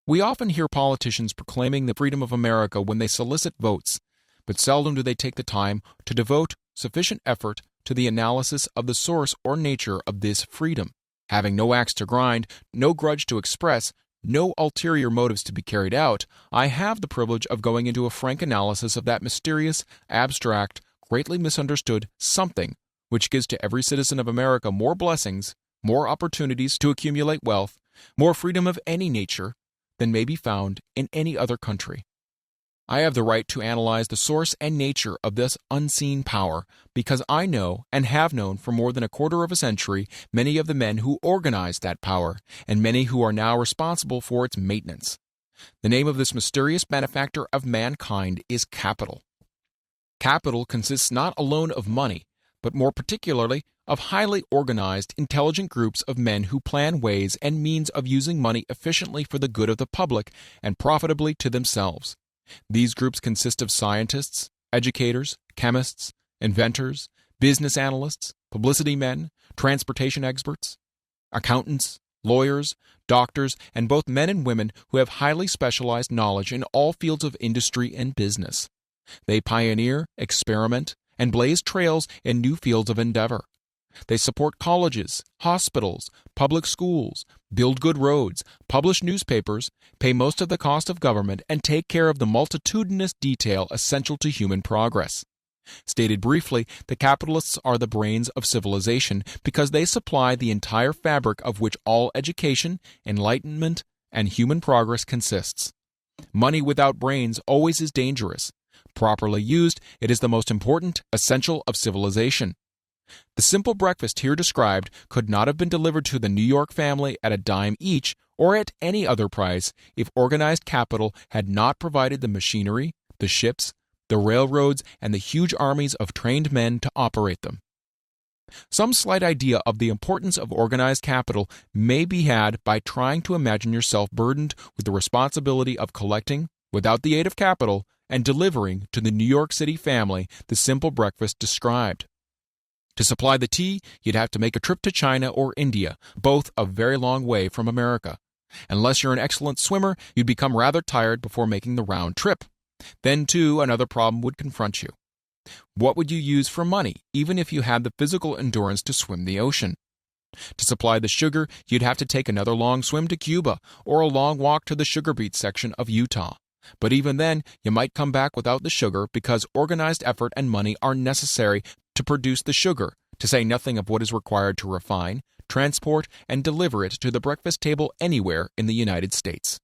We often hear politicians proclaiming the freedom of America when they solicit votes, but seldom do they take the time to devote sufficient effort to the analysis of the source or nature of this freedom. Having no axe to grind, no grudge to express, no ulterior motives to be carried out, I have the privilege of going into a frank analysis of that mysterious, abstract, greatly misunderstood something which gives to every citizen of America more blessings, more opportunities to accumulate wealth, more freedom of any nature than may be found in any other country. I have the right to analyze the source and nature of this unseen power because I know and have known for more than a quarter of a century many of the men who organized that power and many who are now responsible for its maintenance. The name of this mysterious benefactor of mankind is capital. Capital consists not alone of money, but more particularly of highly organized, intelligent groups of men who plan ways and means of using money efficiently for the good of the public and profitably to themselves. These groups consist of scientists, educators, chemists, inventors, business analysts, publicity men, transportation experts, accountants, lawyers, doctors, and both men and women who have highly specialized knowledge in all fields of industry and business. They pioneer, experiment, and blaze trails in new fields of endeavor. They support colleges, hospitals, public schools, build good roads, publish newspapers, pay most of the cost of government, and take care of the multitudinous detail essential to human progress. Stated briefly, the capitalists are the brains of civilization because they supply the entire fabric of which all education, enlightenment, and human progress consists. Money without brains always is dangerous. Properly used, it is the most important essential of civilization. The simple breakfast here described could not have been delivered to the New York family at a dime each or at any other price if organized capital had not provided the machinery, the ships, the railroads, and the huge armies of trained men to operate them. Some slight idea of the importance of organized capital may be had by trying to imagine yourself burdened with the responsibility of collecting, without the aid of capital, and delivering to the New York City family the simple breakfast described. To supply the tea, you'd have to make a trip to China or India, both a very long way from America. Unless you're an excellent swimmer, you'd become rather tired before making the round trip. Then, too, another problem would confront you. What would you use for money, even if you had the physical endurance to swim the ocean? To supply the sugar, you'd have to take another long swim to Cuba, or a long walk to the sugar beet section of Utah. But even then, you might come back without the sugar because organized effort and money are necessary to produce the sugar, to say nothing of what is required to refine, transport, and deliver it to the breakfast table anywhere in the United States.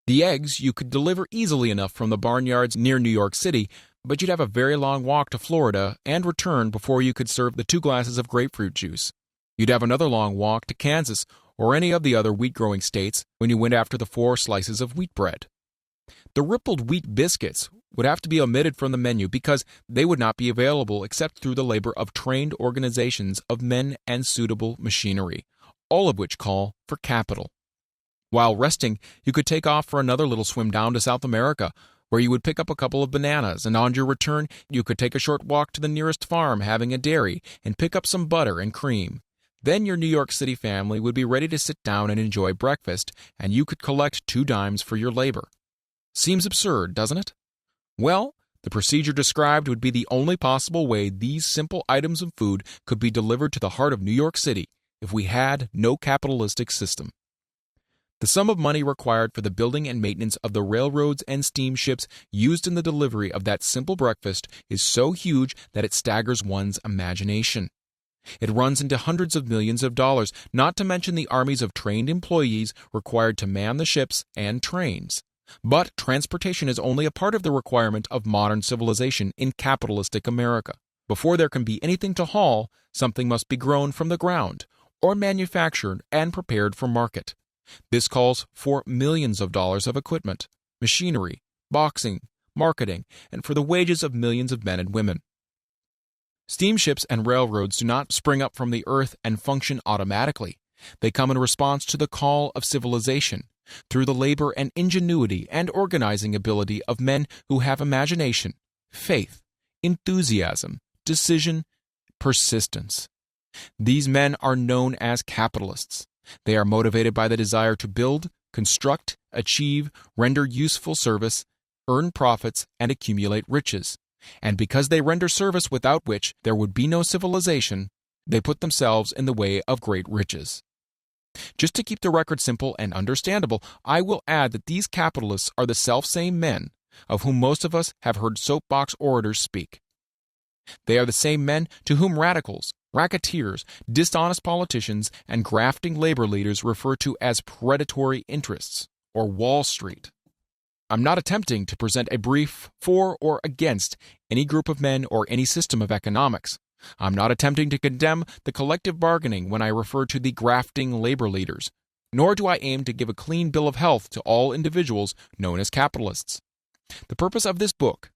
The eggs you could deliver easily enough from the barnyards near New York City, but you'd have a very long walk to Florida and return before you could serve the 2 glasses of grapefruit juice. You'd have another long walk to Kansas or any of the other wheat-growing states when you went after the 4 slices of wheat bread. The rippled wheat biscuits would have to be omitted from the menu because they would not be available except through the labor of trained organizations of men and suitable machinery, all of which call for capital. While resting, you could take off for another little swim down to South America, where you would pick up a couple of bananas, and on your return, you could take a short walk to the nearest farm having a dairy and pick up some butter and cream. Then your New York City family would be ready to sit down and enjoy breakfast, and you could collect 2 dimes for your labor. Seems absurd, doesn't it? Well, the procedure described would be the only possible way these simple items of food could be delivered to the heart of New York City if we had no capitalistic system. The sum of money required for the building and maintenance of the railroads and steamships used in the delivery of that simple breakfast is so huge that it staggers one's imagination. It runs into hundreds of millions of dollars, not to mention the armies of trained employees required to man the ships and trains. But transportation is only a part of the requirement of modern civilization in capitalistic America. Before there can be anything to haul, something must be grown from the ground, or manufactured and prepared for market. This calls for millions of dollars of equipment, machinery, boxing, marketing, and for the wages of millions of men and women. Steamships and railroads do not spring up from the earth and function automatically. They come in response to the call of civilization, through the labor and ingenuity and organizing ability of men who have imagination, faith, enthusiasm, decision, persistence. These men are known as capitalists. They are motivated by the desire to build, construct, achieve, render useful service, earn profits, and accumulate riches. And because they render service without which there would be no civilization, they put themselves in the way of great riches. Just to keep the record simple and understandable, I will add that these capitalists are the selfsame men of whom most of us have heard soapbox orators speak. They are the same men to whom radicals, racketeers, dishonest politicians, and grafting labor leaders refer to as predatory interests, or Wall Street. I'm not attempting to present a brief for or against any group of men or any system of economics. I'm not attempting to condemn the collective bargaining when I refer to the grafting labor leaders, nor do I aim to give a clean bill of health to all individuals known as capitalists. The purpose of this book,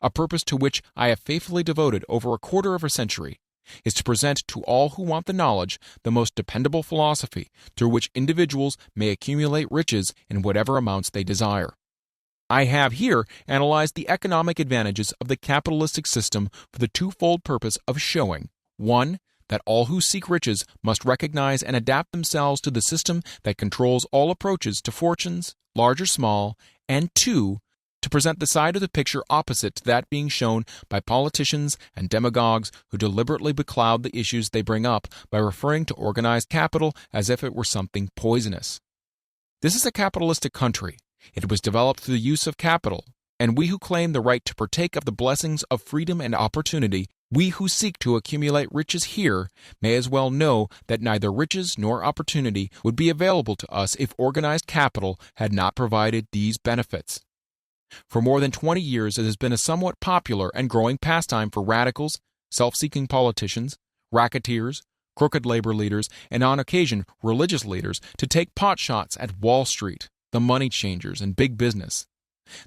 a purpose to which I have faithfully devoted over a quarter of a century, is to present to all who want the knowledge the most dependable philosophy through which individuals may accumulate riches in whatever amounts they desire. I have here analyzed the economic advantages of the capitalistic system for the twofold purpose of showing, 1, that all who seek riches must recognize and adapt themselves to the system that controls all approaches to fortunes, large or small, and 2, to present the side of the picture opposite to that being shown by politicians and demagogues who deliberately becloud the issues they bring up by referring to organized capital as if it were something poisonous. This is a capitalistic country. It was developed through the use of capital, and we who claim the right to partake of the blessings of freedom and opportunity, we who seek to accumulate riches here, may as well know that neither riches nor opportunity would be available to us if organized capital had not provided these benefits. For more than 20 years, it has been a somewhat popular and growing pastime for radicals, self-seeking politicians, racketeers, crooked labor leaders, and on occasion religious leaders to take potshots at Wall Street, the money changers, and big business.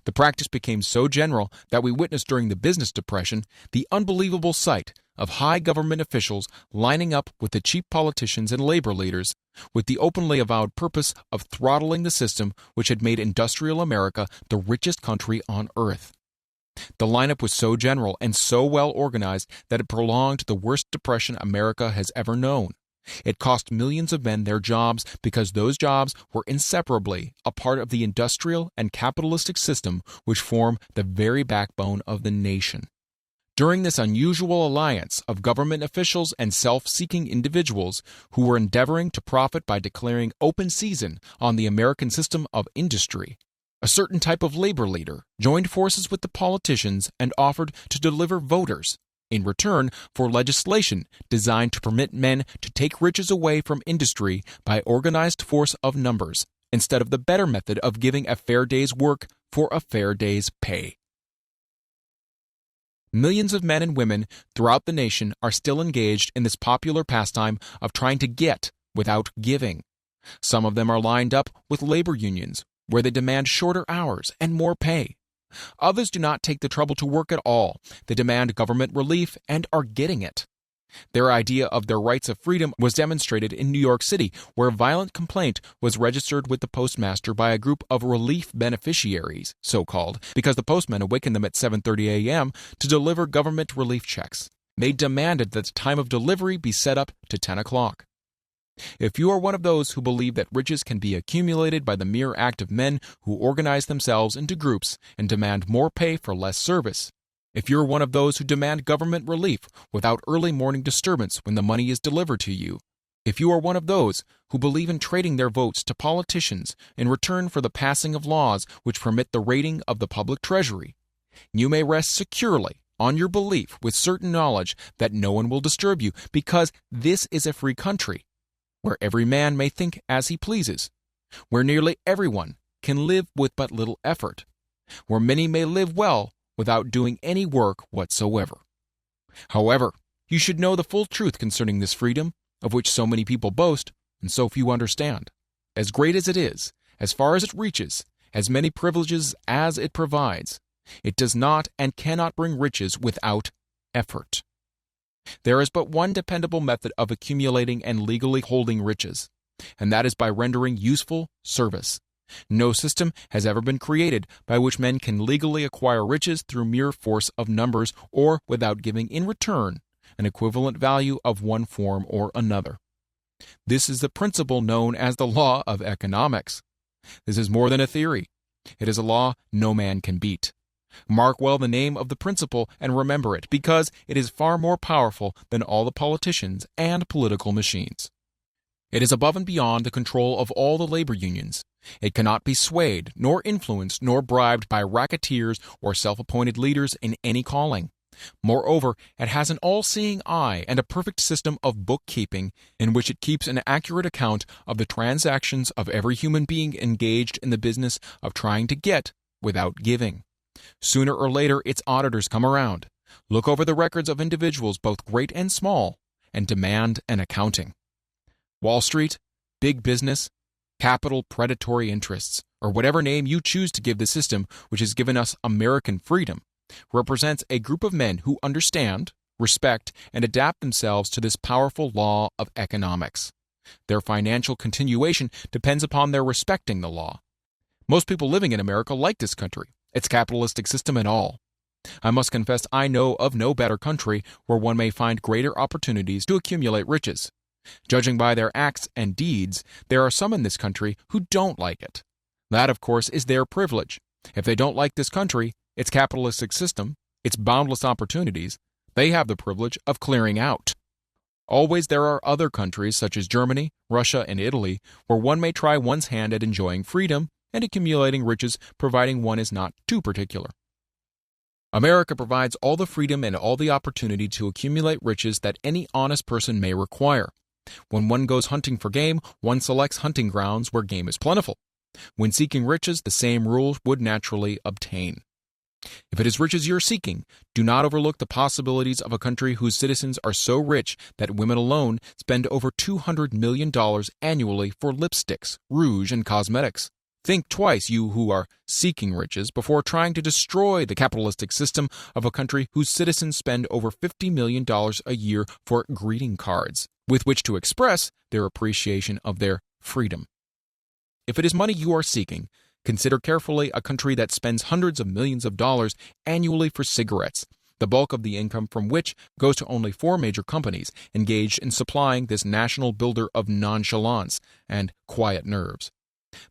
The practice became so general that we witnessed during the business depression the unbelievable sight of high government officials lining up with the cheap politicians and labor leaders with the openly avowed purpose of throttling the system which had made industrial America the richest country on earth. The lineup was so general and so well organized that it prolonged the worst depression America has ever known. It cost millions of men their jobs because those jobs were inseparably a part of the industrial and capitalistic system which form the very backbone of the nation. During this unusual alliance of government officials and self-seeking individuals who were endeavoring to profit by declaring open season on the American system of industry, a certain type of labor leader joined forces with the politicians and offered to deliver voters in return for legislation designed to permit men to take riches away from industry by organized force of numbers, instead of the better method of giving a fair day's work for a fair day's pay. Millions of men and women throughout the nation are still engaged in this popular pastime of trying to get without giving. Some of them are lined up with labor unions, where they demand shorter hours and more pay. Others do not take the trouble to work at all. They demand government relief and are getting it. Their idea of their rights of freedom was demonstrated in New York City, where a violent complaint was registered with the postmaster by a group of relief beneficiaries, so-called, because the postman awakened them at 7:30 a.m. to deliver government relief checks. They demanded that the time of delivery be set up to 10 o'clock. If you are one of those who believe that riches can be accumulated by the mere act of men who organize themselves into groups and demand more pay for less service, if you're one of those who demand government relief without early morning disturbance when the money is delivered to you, if you are one of those who believe in trading their votes to politicians in return for the passing of laws which permit the raiding of the public treasury, you may rest securely on your belief with certain knowledge that no one will disturb you, because this is a free country, where every man may think as he pleases, where nearly everyone can live with but little effort, where many may live well without doing any work whatsoever. However, you should know the full truth concerning this freedom, of which so many people boast and so few understand. As great as it is, as far as it reaches, as many privileges as it provides, it does not and cannot bring riches without effort. There is but one dependable method of accumulating and legally holding riches, and that is by rendering useful service. No system has ever been created by which men can legally acquire riches through mere force of numbers or without giving in return an equivalent value of one form or another. This is the principle known as the law of economics. This is more than a theory. It is a law no man can beat. Mark well the name of the principle and remember it, because it is far more powerful than all the politicians and political machines. It is above and beyond the control of all the labor unions. It cannot be swayed, nor influenced, nor bribed by racketeers or self-appointed leaders in any calling. Moreover, it has an all-seeing eye and a perfect system of bookkeeping in which it keeps an accurate account of the transactions of every human being engaged in the business of trying to get without giving. Sooner or later, its auditors come around, look over the records of individuals both great and small, and demand an accounting. Wall Street, big business, capital predatory interests, or whatever name you choose to give the system which has given us American freedom, represents a group of men who understand, respect, and adapt themselves to this powerful law of economics. Their financial continuation depends upon their respecting the law. Most people living in America like this country, its capitalistic system and all. I must confess I know of no better country where one may find greater opportunities to accumulate riches. Judging by their acts and deeds, there are some in this country who don't like it. That, of course, is their privilege. If they don't like this country, its capitalistic system, its boundless opportunities, they have the privilege of clearing out. Always there are other countries, such as Germany, Russia, and Italy, where one may try one's hand at enjoying freedom and accumulating riches, providing one is not too particular. America provides all the freedom and all the opportunity to accumulate riches that any honest person may require. When one goes hunting for game, one selects hunting grounds where game is plentiful. When seeking riches, the same rules would naturally obtain. If it is riches you're seeking, do not overlook the possibilities of a country whose citizens are so rich that women alone spend over $200 million annually for lipsticks, rouge, and cosmetics. Think twice, you who are seeking riches, before trying to destroy the capitalistic system of a country whose citizens spend over $50 million a year for greeting cards, with which to express their appreciation of their freedom. If it is money you are seeking, consider carefully a country that spends hundreds of millions of dollars annually for cigarettes, the bulk of the income from which goes to only 4 major companies engaged in supplying this national builder of nonchalance and quiet nerves.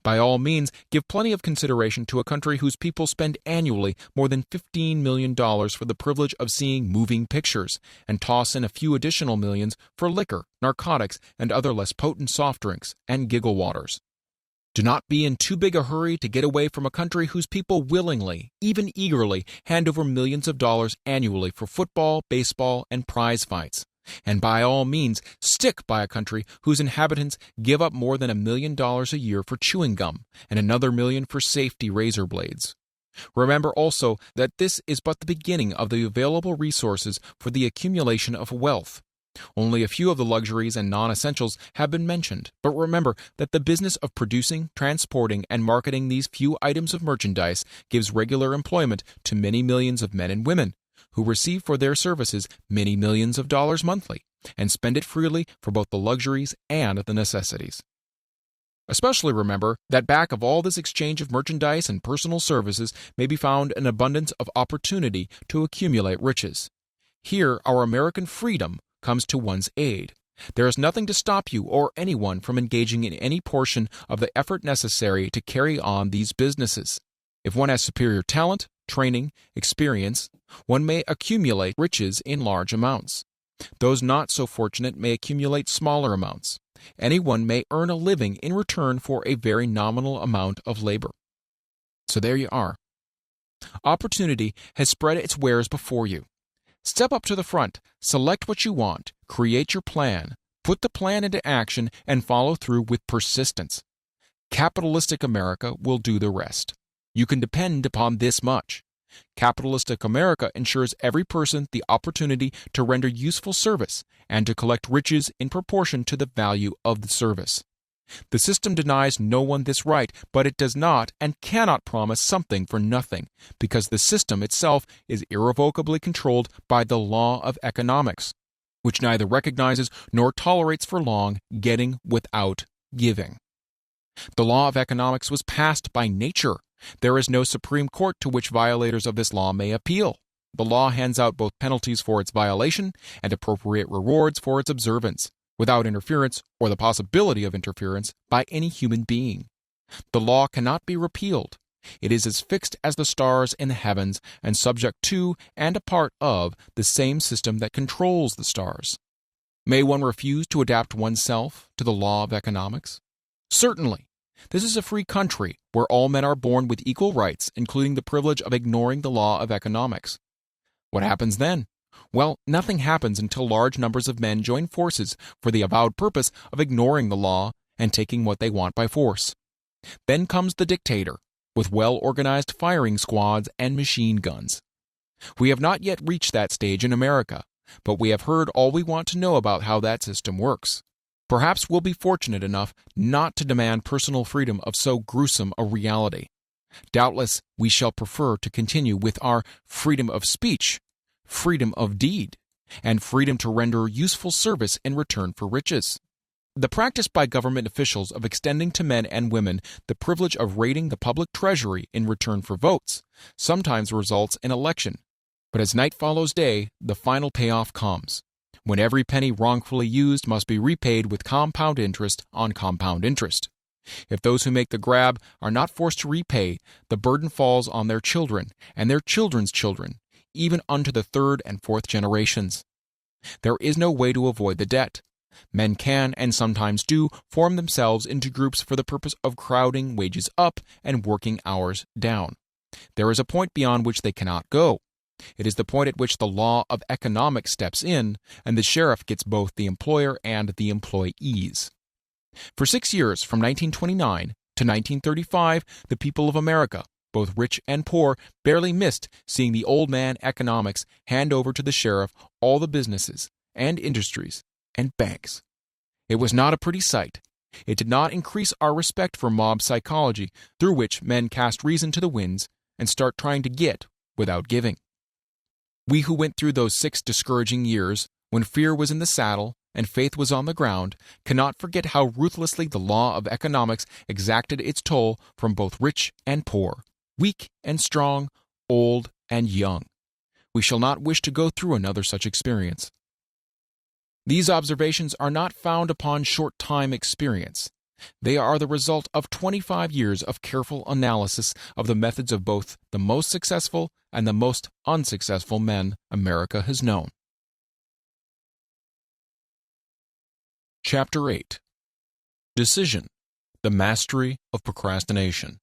By all means, give plenty of consideration to a country whose people spend annually more than $15 million for the privilege of seeing moving pictures, and toss in a few additional millions for liquor, narcotics, and other less potent soft drinks and giggle waters. Do not be in too big a hurry to get away from a country whose people willingly, even eagerly, hand over millions of dollars annually for football, baseball, and prize fights. And by all means, stick by a country whose inhabitants give up more than $1 million a year for chewing gum and another $1 million for safety razor blades. Remember also that this is but the beginning of the available resources for the accumulation of wealth. Only a few of the luxuries and non-essentials have been mentioned, but remember that the business of producing, transporting, and marketing these few items of merchandise gives regular employment to many millions of men and women, who receive for their services many millions of dollars monthly, and spend it freely for both the luxuries and the necessities. Especially remember that back of all this exchange of merchandise and personal services may be found an abundance of opportunity to accumulate riches. Here our American freedom comes to one's aid. There is nothing to stop you or anyone from engaging in any portion of the effort necessary to carry on these businesses. If one has superior talent, training, experience, one may accumulate riches in large amounts. Those not so fortunate may accumulate smaller amounts. Anyone may earn a living in return for a very nominal amount of labor. So there you are. Opportunity has spread its wares before you. Step up to the front, select what you want, create your plan, put the plan into action, and follow through with persistence. Capitalistic America will do the rest. You can depend upon this much. Capitalistic America ensures every person the opportunity to render useful service and to collect riches in proportion to the value of the service. The system denies no one this right, but it does not and cannot promise something for nothing, because the system itself is irrevocably controlled by the law of economics, which neither recognizes nor tolerates for long getting without giving. The law of economics was passed by nature. There is no Supreme Court to which violators of this law may appeal. The law hands out both penalties for its violation and appropriate rewards for its observance, without interference or the possibility of interference by any human being. The law cannot be repealed. It is as fixed as the stars in the heavens and subject to and a part of the same system that controls the stars. May one refuse to adapt oneself to the law of economics? Certainly. This is a free country where all men are born with equal rights, including the privilege of ignoring the law of economics. What happens then? Well, nothing happens until large numbers of men join forces for the avowed purpose of ignoring the law and taking what they want by force. Then comes the dictator, with well-organized firing squads and machine guns. We have not yet reached that stage in America, but we have heard all we want to know about how that system works. Perhaps we'll be fortunate enough not to demand personal freedom of so gruesome a reality. Doubtless, we shall prefer to continue with our freedom of speech, freedom of deed, and freedom to render useful service in return for riches. The practice by government officials of extending to men and women the privilege of raiding the public treasury in return for votes sometimes results in election. But as night follows day, the final payoff comes, when every penny wrongfully used must be repaid with compound interest on compound interest. If those who make the grab are not forced to repay, the burden falls on their children and their children's children, even unto the third and fourth generations. There is no way to avoid the debt. Men can, and sometimes do, form themselves into groups for the purpose of crowding wages up and working hours down. There is a point beyond which they cannot go. It is the point at which the law of economics steps in, and the sheriff gets both the employer and the employees. For 6 years, from 1929 to 1935, the people of America, both rich and poor, barely missed seeing the old man economics hand over to the sheriff all the businesses and industries and banks. It was not a pretty sight. It did not increase our respect for mob psychology, through which men cast reason to the winds and start trying to get without giving. We who went through those 6 discouraging years, when fear was in the saddle and faith was on the ground, cannot forget how ruthlessly the law of economics exacted its toll from both rich and poor, weak and strong, old and young. We shall not wish to go through another such experience. These observations are not found upon short-time experience. They are the result of 25 years of careful analysis of the methods of both the most successful and the most unsuccessful men America has known. Chapter 8. Decision: The Mastery of Procrastination.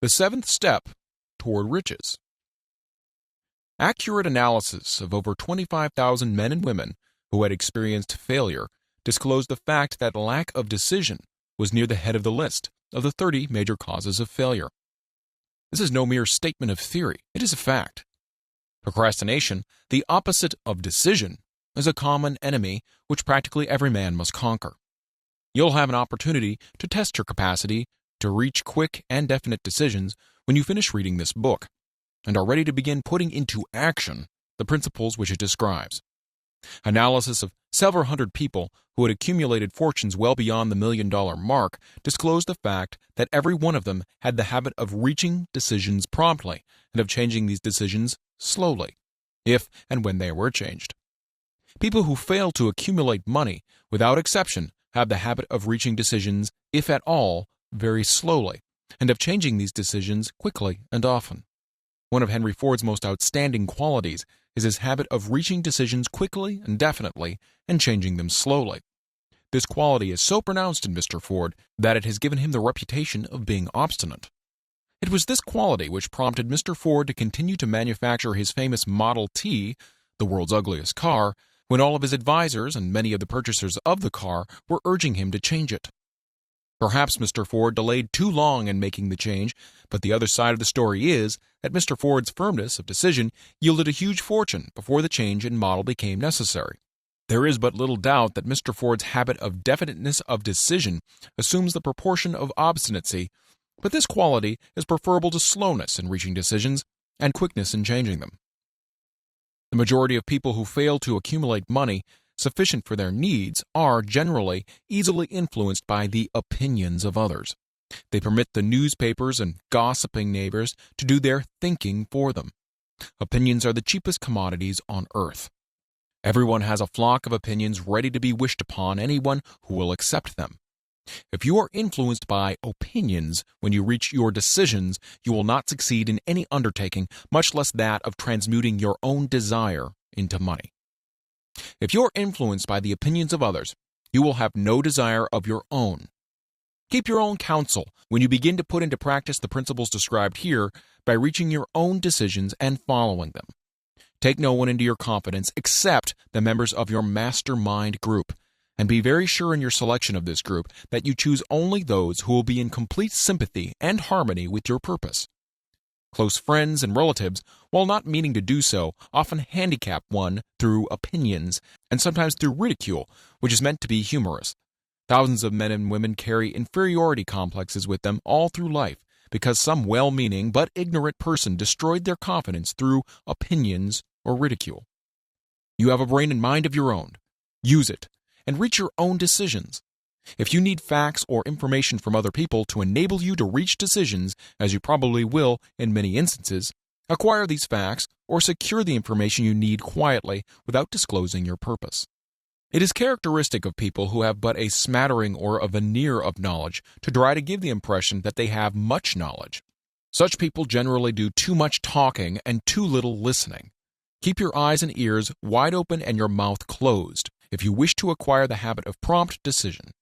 The 7th step toward riches. Accurate analysis of over 25,000 men and women who had experienced failure disclosed the fact that lack of decision was near the head of the list of the 30 major causes of failure. This is no mere statement of theory, it is a fact. Procrastination, the opposite of decision, is a common enemy which practically every man must conquer. You'll have an opportunity to test your capacity to reach quick and definite decisions when you finish reading this book and are ready to begin putting into action the principles which it describes. Analysis of several hundred people who had accumulated fortunes well beyond the $1 million mark disclosed the fact that every one of them had the habit of reaching decisions promptly and of changing these decisions slowly, if and when they were changed. People who fail to accumulate money, without exception, have the habit of reaching decisions, if at all, very slowly, and of changing these decisions quickly and often. One of Henry Ford's most outstanding qualities is his habit of reaching decisions quickly and definitely and changing them slowly. This quality is so pronounced in Mr. Ford that it has given him the reputation of being obstinate. It was this quality which prompted Mr. Ford to continue to manufacture his famous Model T, the world's ugliest car, when all of his advisors and many of the purchasers of the car were urging him to change it. Perhaps Mr. Ford delayed too long in making the change, but the other side of the story is that Mr. Ford's firmness of decision yielded a huge fortune before the change in model became necessary. There is but little doubt that Mr. Ford's habit of definiteness of decision assumes the proportion of obstinacy, but this quality is preferable to slowness in reaching decisions and quickness in changing them. The majority of people who fail to accumulate money sufficient for their needs are generally easily influenced by the opinions of others. They permit the newspapers and gossiping neighbors to do their thinking for them. Opinions are the cheapest commodities on earth. Everyone has a flock of opinions ready to be wished upon anyone who will accept them. If you are influenced by opinions when you reach your decisions, you will not succeed in any undertaking, much less that of transmuting your own desire into money. If you're influenced by the opinions of others, you will have no desire of your own. Keep your own counsel when you begin to put into practice the principles described here by reaching your own decisions and following them. Take no one into your confidence except the members of your mastermind group, and be very sure in your selection of this group that you choose only those who will be in complete sympathy and harmony with your purpose. Close friends and relatives, while not meaning to do so, often handicap one through opinions and sometimes through ridicule, which is meant to be humorous. Thousands of men and women carry inferiority complexes with them all through life because some well-meaning but ignorant person destroyed their confidence through opinions or ridicule. You have a brain and mind of your own. Use it and reach your own decisions. If you need facts or information from other people to enable you to reach decisions, as you probably will in many instances, acquire these facts or secure the information you need quietly without disclosing your purpose. It is characteristic of people who have but a smattering or a veneer of knowledge to try to give the impression that they have much knowledge. Such people generally do too much talking and too little listening. Keep your eyes and ears wide open and your mouth closed if you wish to acquire the habit of prompt decision.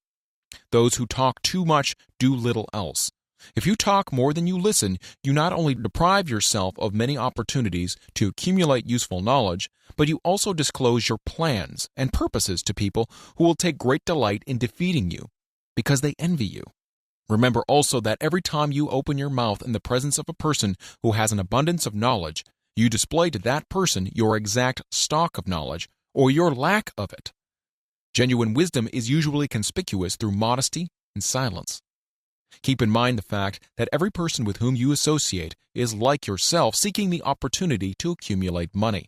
Those who talk too much do little else. If you talk more than you listen, you not only deprive yourself of many opportunities to accumulate useful knowledge, but you also disclose your plans and purposes to people who will take great delight in defeating you, because they envy you. Remember also that every time you open your mouth in the presence of a person who has an abundance of knowledge, you display to that person your exact stock of knowledge, or your lack of it. Genuine wisdom is usually conspicuous through modesty and silence. Keep in mind the fact that every person with whom you associate is like yourself seeking the opportunity to accumulate money.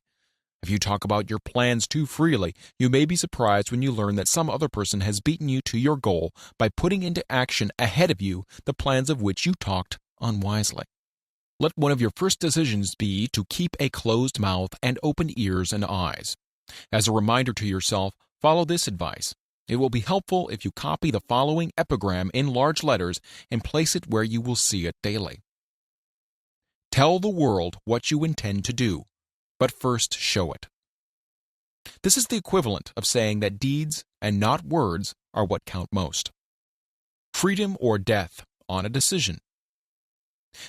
If you talk about your plans too freely, you may be surprised when you learn that some other person has beaten you to your goal by putting into action ahead of you the plans of which you talked unwisely. Let one of your first decisions be to keep a closed mouth and open ears and eyes. As a reminder to yourself, follow this advice. It will be helpful if you copy the following epigram in large letters and place it where you will see it daily. Tell the world what you intend to do, but first show it. This is the equivalent of saying that deeds and not words are what count most. Freedom or death on a decision.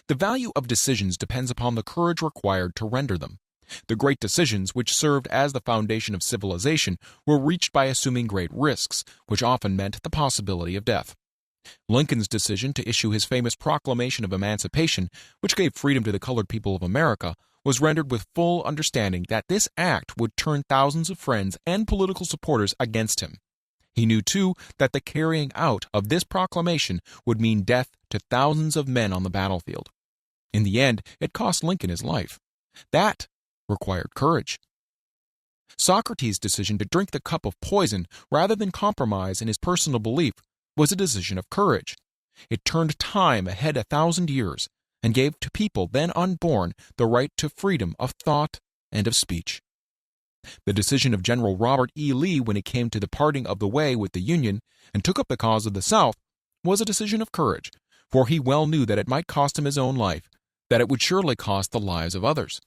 The value of decisions depends upon the courage required to render them. The great decisions, which served as the foundation of civilization, were reached by assuming great risks, which often meant the possibility of death. Lincoln's decision to issue his famous Proclamation of Emancipation, which gave freedom to the colored people of America, was rendered with full understanding that this act would turn thousands of friends and political supporters against him. He knew, too, that the carrying out of this proclamation would mean death to thousands of men on the battlefield. In the end, it cost Lincoln his life. That required courage. Socrates' decision to drink the cup of poison rather than compromise in his personal belief was a decision of courage. It turned time ahead 1,000 years and gave to people then unborn the right to freedom of thought and of speech. The decision of General Robert E. Lee when it came to the parting of the way with the Union and took up the cause of the South was a decision of courage, for he well knew that it might cost him his own life, that it would surely cost the lives of others.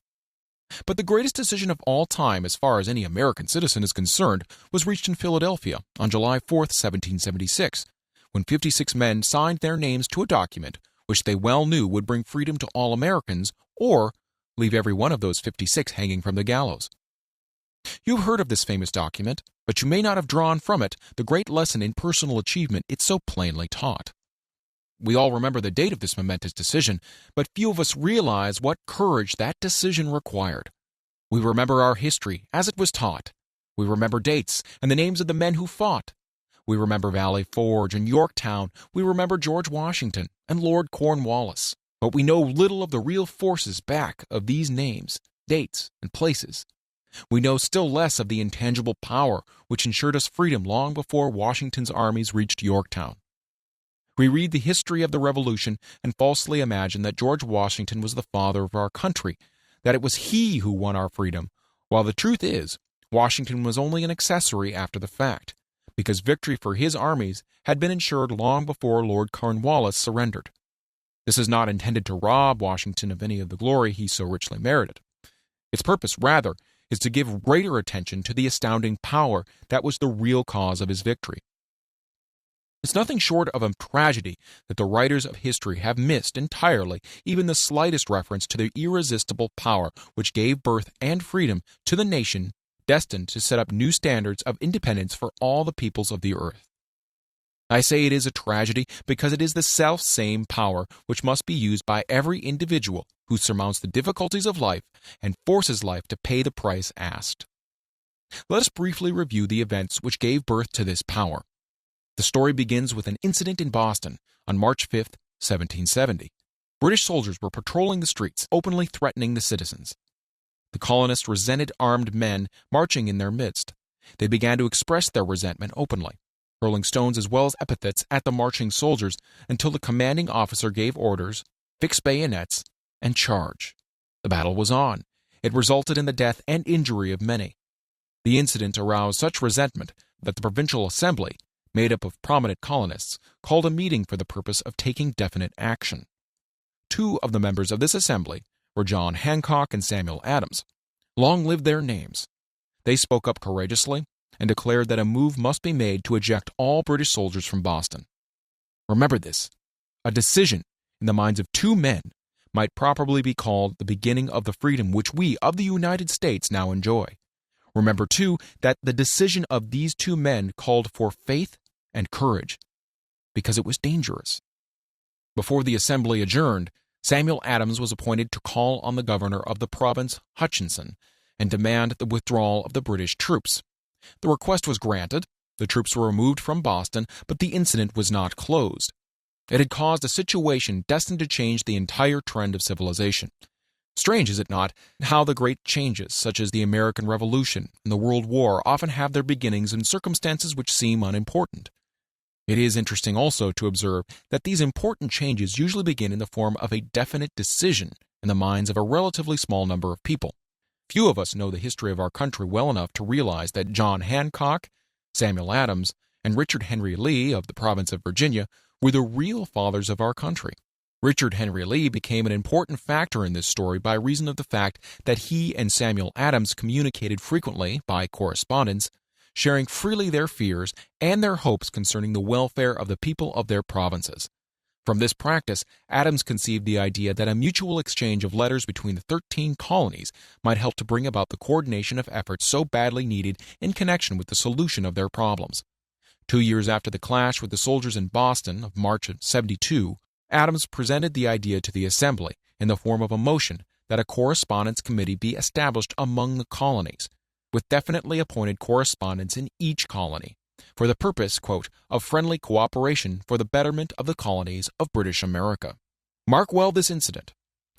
But the greatest decision of all time, as far as any American citizen is concerned, was reached in Philadelphia on July 4, 1776, when 56 men signed their names to a document which they well knew would bring freedom to all Americans or leave every one of those 56 hanging from the gallows. You've heard of this famous document, but you may not have drawn from it the great lesson in personal achievement it so plainly taught. We all remember the date of this momentous decision, but few of us realize what courage that decision required. We remember our history as it was taught. We remember dates and the names of the men who fought. We remember Valley Forge and Yorktown. We remember George Washington and Lord Cornwallis. But we know little of the real forces back of these names, dates, and places. We know still less of the intangible power which ensured us freedom long before Washington's armies reached Yorktown. We read the history of the Revolution and falsely imagine that George Washington was the father of our country, that it was he who won our freedom, while the truth is, Washington was only an accessory after the fact, because victory for his armies had been ensured long before Lord Cornwallis surrendered. This is not intended to rob Washington of any of the glory he so richly merited. Its purpose, rather, is to give greater attention to the astounding power that was the real cause of his victory. It's nothing short of a tragedy that the writers of history have missed entirely even the slightest reference to the irresistible power which gave birth and freedom to the nation destined to set up new standards of independence for all the peoples of the earth. I say it is a tragedy because it is the self-same power which must be used by every individual who surmounts the difficulties of life and forces life to pay the price asked. Let us briefly review the events which gave birth to this power. The story begins with an incident in Boston on March 5, 1770. British soldiers were patrolling the streets, openly threatening the citizens. The colonists resented armed men marching in their midst. They began to express their resentment openly, hurling stones as well as epithets at the marching soldiers until the commanding officer gave orders, fix bayonets, and charge. The battle was on. It resulted in the death and injury of many. The incident aroused such resentment that the Provincial Assembly, made up of prominent colonists, called a meeting for the purpose of taking definite action. Two of the members of this assembly were John Hancock and Samuel Adams. Long live their names. They spoke up courageously and declared that a move must be made to eject all British soldiers from Boston. Remember this. A decision in the minds of two men might properly be called the beginning of the freedom which we of the United States now enjoy. Remember, too, that the decision of these two men called for faith and courage, because it was dangerous. Before the assembly adjourned, Samuel Adams was appointed to call on the governor of the province, Hutchinson, and demand the withdrawal of the British troops. The request was granted, the troops were removed from Boston, but the incident was not closed. It had caused a situation destined to change the entire trend of civilization. Strange, is it not, how the great changes, such as the American Revolution and the World War, often have their beginnings in circumstances which seem unimportant. It is interesting also to observe that these important changes usually begin in the form of a definite decision in the minds of a relatively small number of people. Few of us know the history of our country well enough to realize that John Hancock, Samuel Adams, and Richard Henry Lee of the province of Virginia were the real fathers of our country. Richard Henry Lee became an important factor in this story by reason of the fact that he and Samuel Adams communicated frequently by correspondence, sharing freely their fears and their hopes concerning the welfare of the people of their provinces. From this practice, Adams conceived the idea that a mutual exchange of letters between the 13 colonies might help to bring about the coordination of efforts so badly needed in connection with the solution of their problems. 2 years after the clash with the soldiers in Boston of March of '72, Adams presented the idea to the Assembly in the form of a motion that a correspondence committee be established among the colonies, with definitely appointed correspondents in each colony, for the purpose, quote, of friendly cooperation for the betterment of the colonies of British America. Mark well this incident.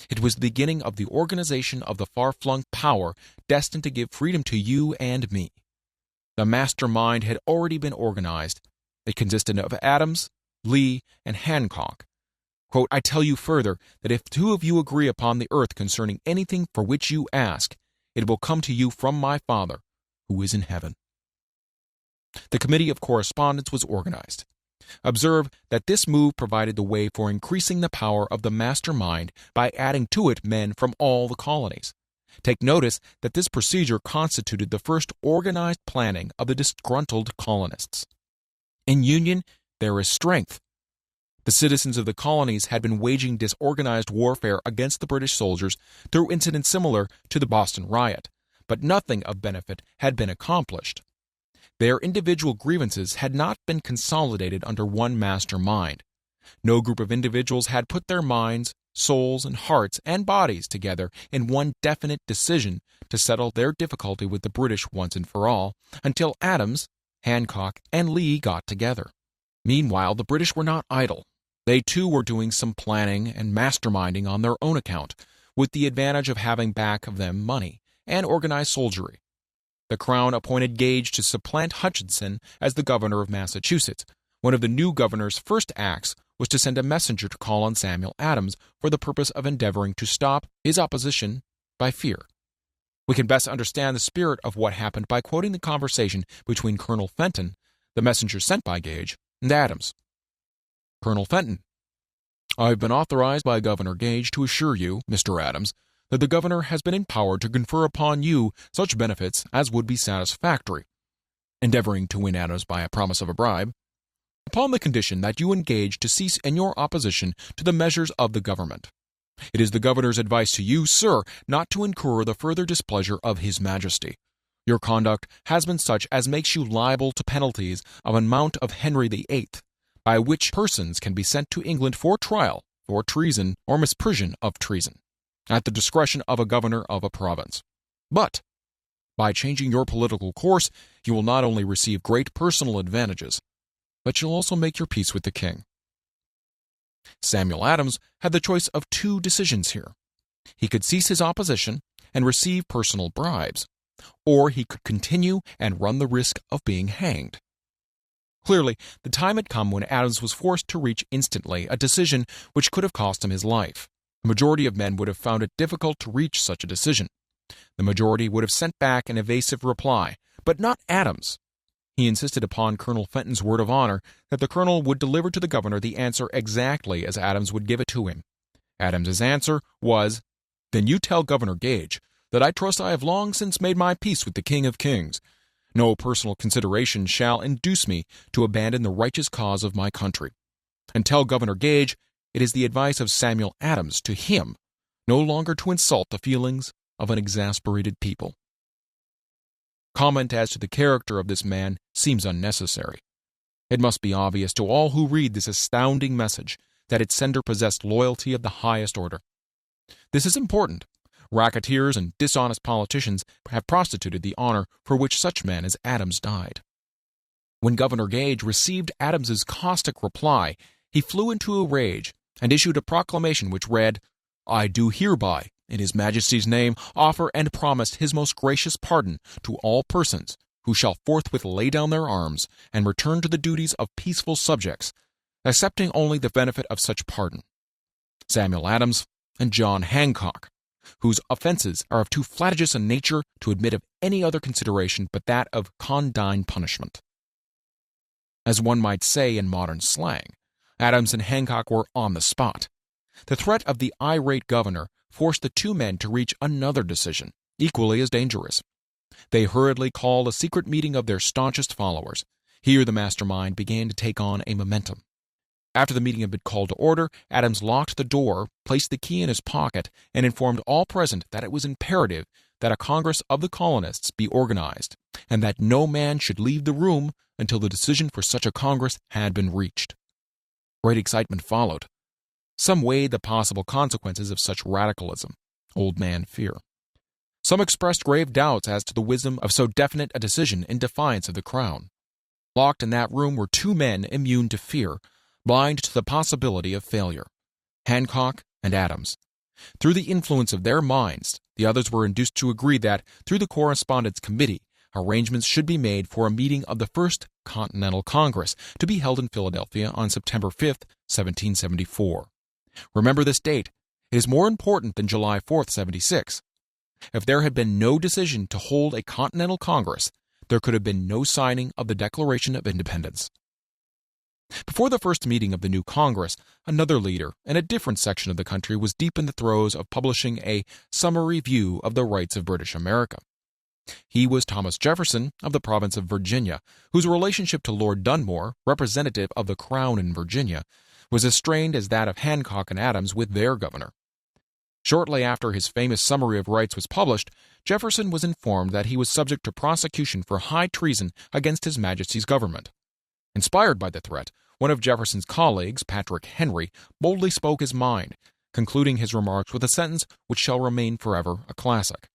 It was the beginning of the organization of the far-flung power destined to give freedom to you and me. The mastermind had already been organized. It consisted of Adams, Lee, and Hancock. Quote, I tell you further that if two of you agree upon the earth concerning anything for which you ask, it will come to you from my Father, who is in heaven. The Committee of Correspondence was organized. Observe that this move provided the way for increasing the power of the mastermind by adding to it men from all the colonies. Take notice that this procedure constituted the first organized planning of the disgruntled colonists. In union, there is strength. The citizens of the colonies had been waging disorganized warfare against the British soldiers through incidents similar to the Boston riot, but nothing of benefit had been accomplished. Their individual grievances had not been consolidated under one master mind. No group of individuals had put their minds, souls, and hearts and bodies together in one definite decision to settle their difficulty with the British once and for all, until Adams, Hancock, and Lee got together. Meanwhile, the British were not idle. They too were doing some planning and masterminding on their own account, with the advantage of having back of them money and organized soldiery. The Crown appointed Gage to supplant Hutchinson as the governor of Massachusetts. One of the new governor's first acts was to send a messenger to call on Samuel Adams for the purpose of endeavoring to stop his opposition by fear. We can best understand the spirit of what happened by quoting the conversation between Colonel Fenton, the messenger sent by Gage, and Adams. Colonel Fenton: I've been authorized by Governor Gage to assure you, Mr. Adams, that the governor has been empowered to confer upon you such benefits as would be satisfactory, endeavoring to win Adams by a promise of a bribe, upon the condition that you engage to cease in your opposition to the measures of the government. It is the governor's advice to you, sir, not to incur the further displeasure of his majesty. Your conduct has been such as makes you liable to penalties of an amount of Henry VIII, by which persons can be sent to England for trial for treason or misprision of treason, at the discretion of a governor of a province. But, by changing your political course, you will not only receive great personal advantages, but you'll also make your peace with the king. Samuel Adams had the choice of two decisions here. He could cease his opposition and receive personal bribes, or he could continue and run the risk of being hanged. Clearly, the time had come when Adams was forced to reach instantly a decision which could have cost him his life. The majority of men would have found it difficult to reach such a decision. The majority would have sent back an evasive reply, but not Adams. He insisted upon Colonel Fenton's word of honor that the colonel would deliver to the governor the answer exactly as Adams would give it to him. Adams's answer was, "Then you tell Governor Gage that I trust I have long since made my peace with the King of Kings. No personal consideration shall induce me to abandon the righteous cause of my country. And tell Governor Gage it is the advice of Samuel Adams to him no longer to insult the feelings of an exasperated people." Comment as to the character of this man seems unnecessary. It must be obvious to all who read this astounding message that its sender possessed loyalty of the highest order. This is important. Racketeers and dishonest politicians have prostituted the honor for which such men as Adams died. When Governor Gage received Adams's caustic reply, he flew into a rage and issued a proclamation which read, "I do hereby, in His Majesty's name, offer and promise His most gracious pardon to all persons who shall forthwith lay down their arms and return to the duties of peaceful subjects, accepting only the benefit of such pardon. Samuel Adams and John Hancock, whose offenses are of too flagitious a nature to admit of any other consideration but that of condign punishment." As one might say in modern slang, Adams and Hancock were on the spot. The threat of the irate governor forced the two men to reach another decision, equally as dangerous. They hurriedly called a secret meeting of their staunchest followers. Here the mastermind began to take on a momentum. After the meeting had been called to order, Adams locked the door, placed the key in his pocket, and informed all present that it was imperative that a Congress of the colonists be organized, and that no man should leave the room until the decision for such a Congress had been reached. Great excitement followed. Some weighed the possible consequences of such radicalism, old man fear. Some expressed grave doubts as to the wisdom of so definite a decision in defiance of the Crown. Locked in that room were two men immune to fear, blind to the possibility of failure, Hancock and Adams. Through the influence of their minds, the others were induced to agree that, through the Correspondence Committee, arrangements should be made for a meeting of the First Continental Congress to be held in Philadelphia on September 5, 1774. Remember this date. It is more important than July 4, 76. If there had been no decision to hold a Continental Congress, there could have been no signing of the Declaration of Independence. Before the first meeting of the new Congress, another leader in a different section of the country was deep in the throes of publishing a summary view of the rights of British America. He was Thomas Jefferson of the province of Virginia, whose relationship to Lord Dunmore, representative of the Crown in Virginia, was as strained as that of Hancock and Adams with their governor. Shortly after his famous Summary of Rights was published, Jefferson was informed that he was subject to prosecution for high treason against His Majesty's government. Inspired by the threat, one of Jefferson's colleagues, Patrick Henry, boldly spoke his mind, concluding his remarks with a sentence which shall remain forever a classic.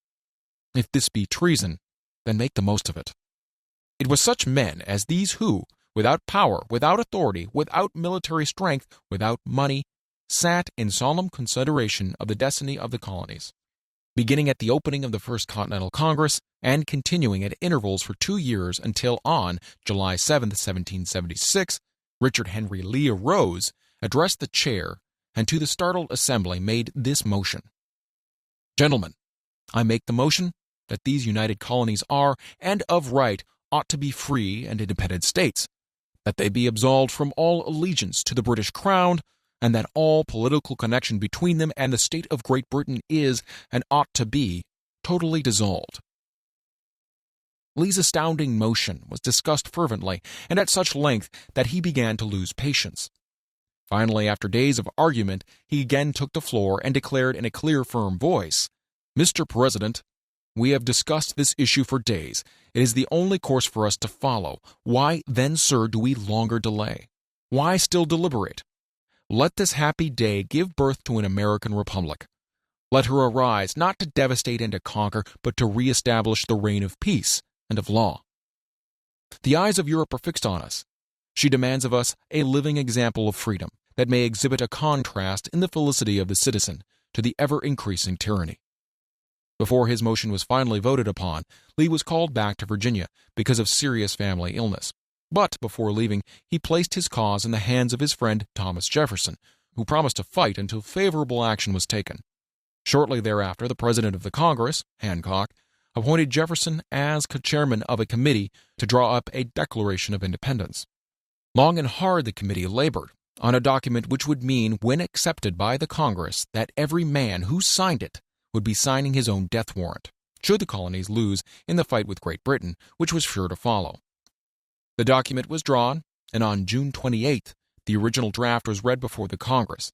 "If this be treason, then make the most of it." It was such men as these who, without power, without authority, without military strength, without money, sat in solemn consideration of the destiny of the colonies. Beginning at the opening of the First Continental Congress and continuing at intervals for 2 years until on July 7, 1776, Richard Henry Lee arose, addressed the chair, and to the startled assembly made this motion: "Gentlemen, I make the motion that these united colonies are, and of right, ought to be free and independent states, that they be absolved from all allegiance to the British Crown, and that all political connection between them and the state of Great Britain is, and ought to be, totally dissolved. Lee's astounding motion was discussed fervently and at such length that he began to lose patience. Finally, after days of argument, he again took the floor and declared in a clear, firm voice, "Mr. President, we have discussed this issue for days. It is the only course for us to follow. Why, then, sir, do we longer delay? Why still deliberate? Let this happy day give birth to an American republic. Let her arise, not to devastate and to conquer, but to reestablish the reign of peace and of law. The eyes of Europe are fixed on us. She demands of us a living example of freedom that may exhibit a contrast in the felicity of the citizen to the ever-increasing tyranny." Before his motion was finally voted upon, Lee was called back to Virginia because of serious family illness. But before leaving, he placed his cause in the hands of his friend Thomas Jefferson, who promised to fight until favorable action was taken. Shortly thereafter, the President of the Congress, Hancock, appointed Jefferson as chairman of a committee to draw up a Declaration of Independence. Long and hard the committee labored on a document which would mean, when accepted by the Congress, that every man who signed it would be signing his own death warrant, should the colonies lose in the fight with Great Britain, which was sure to follow. The document was drawn, and on June 28th, the original draft was read before the Congress.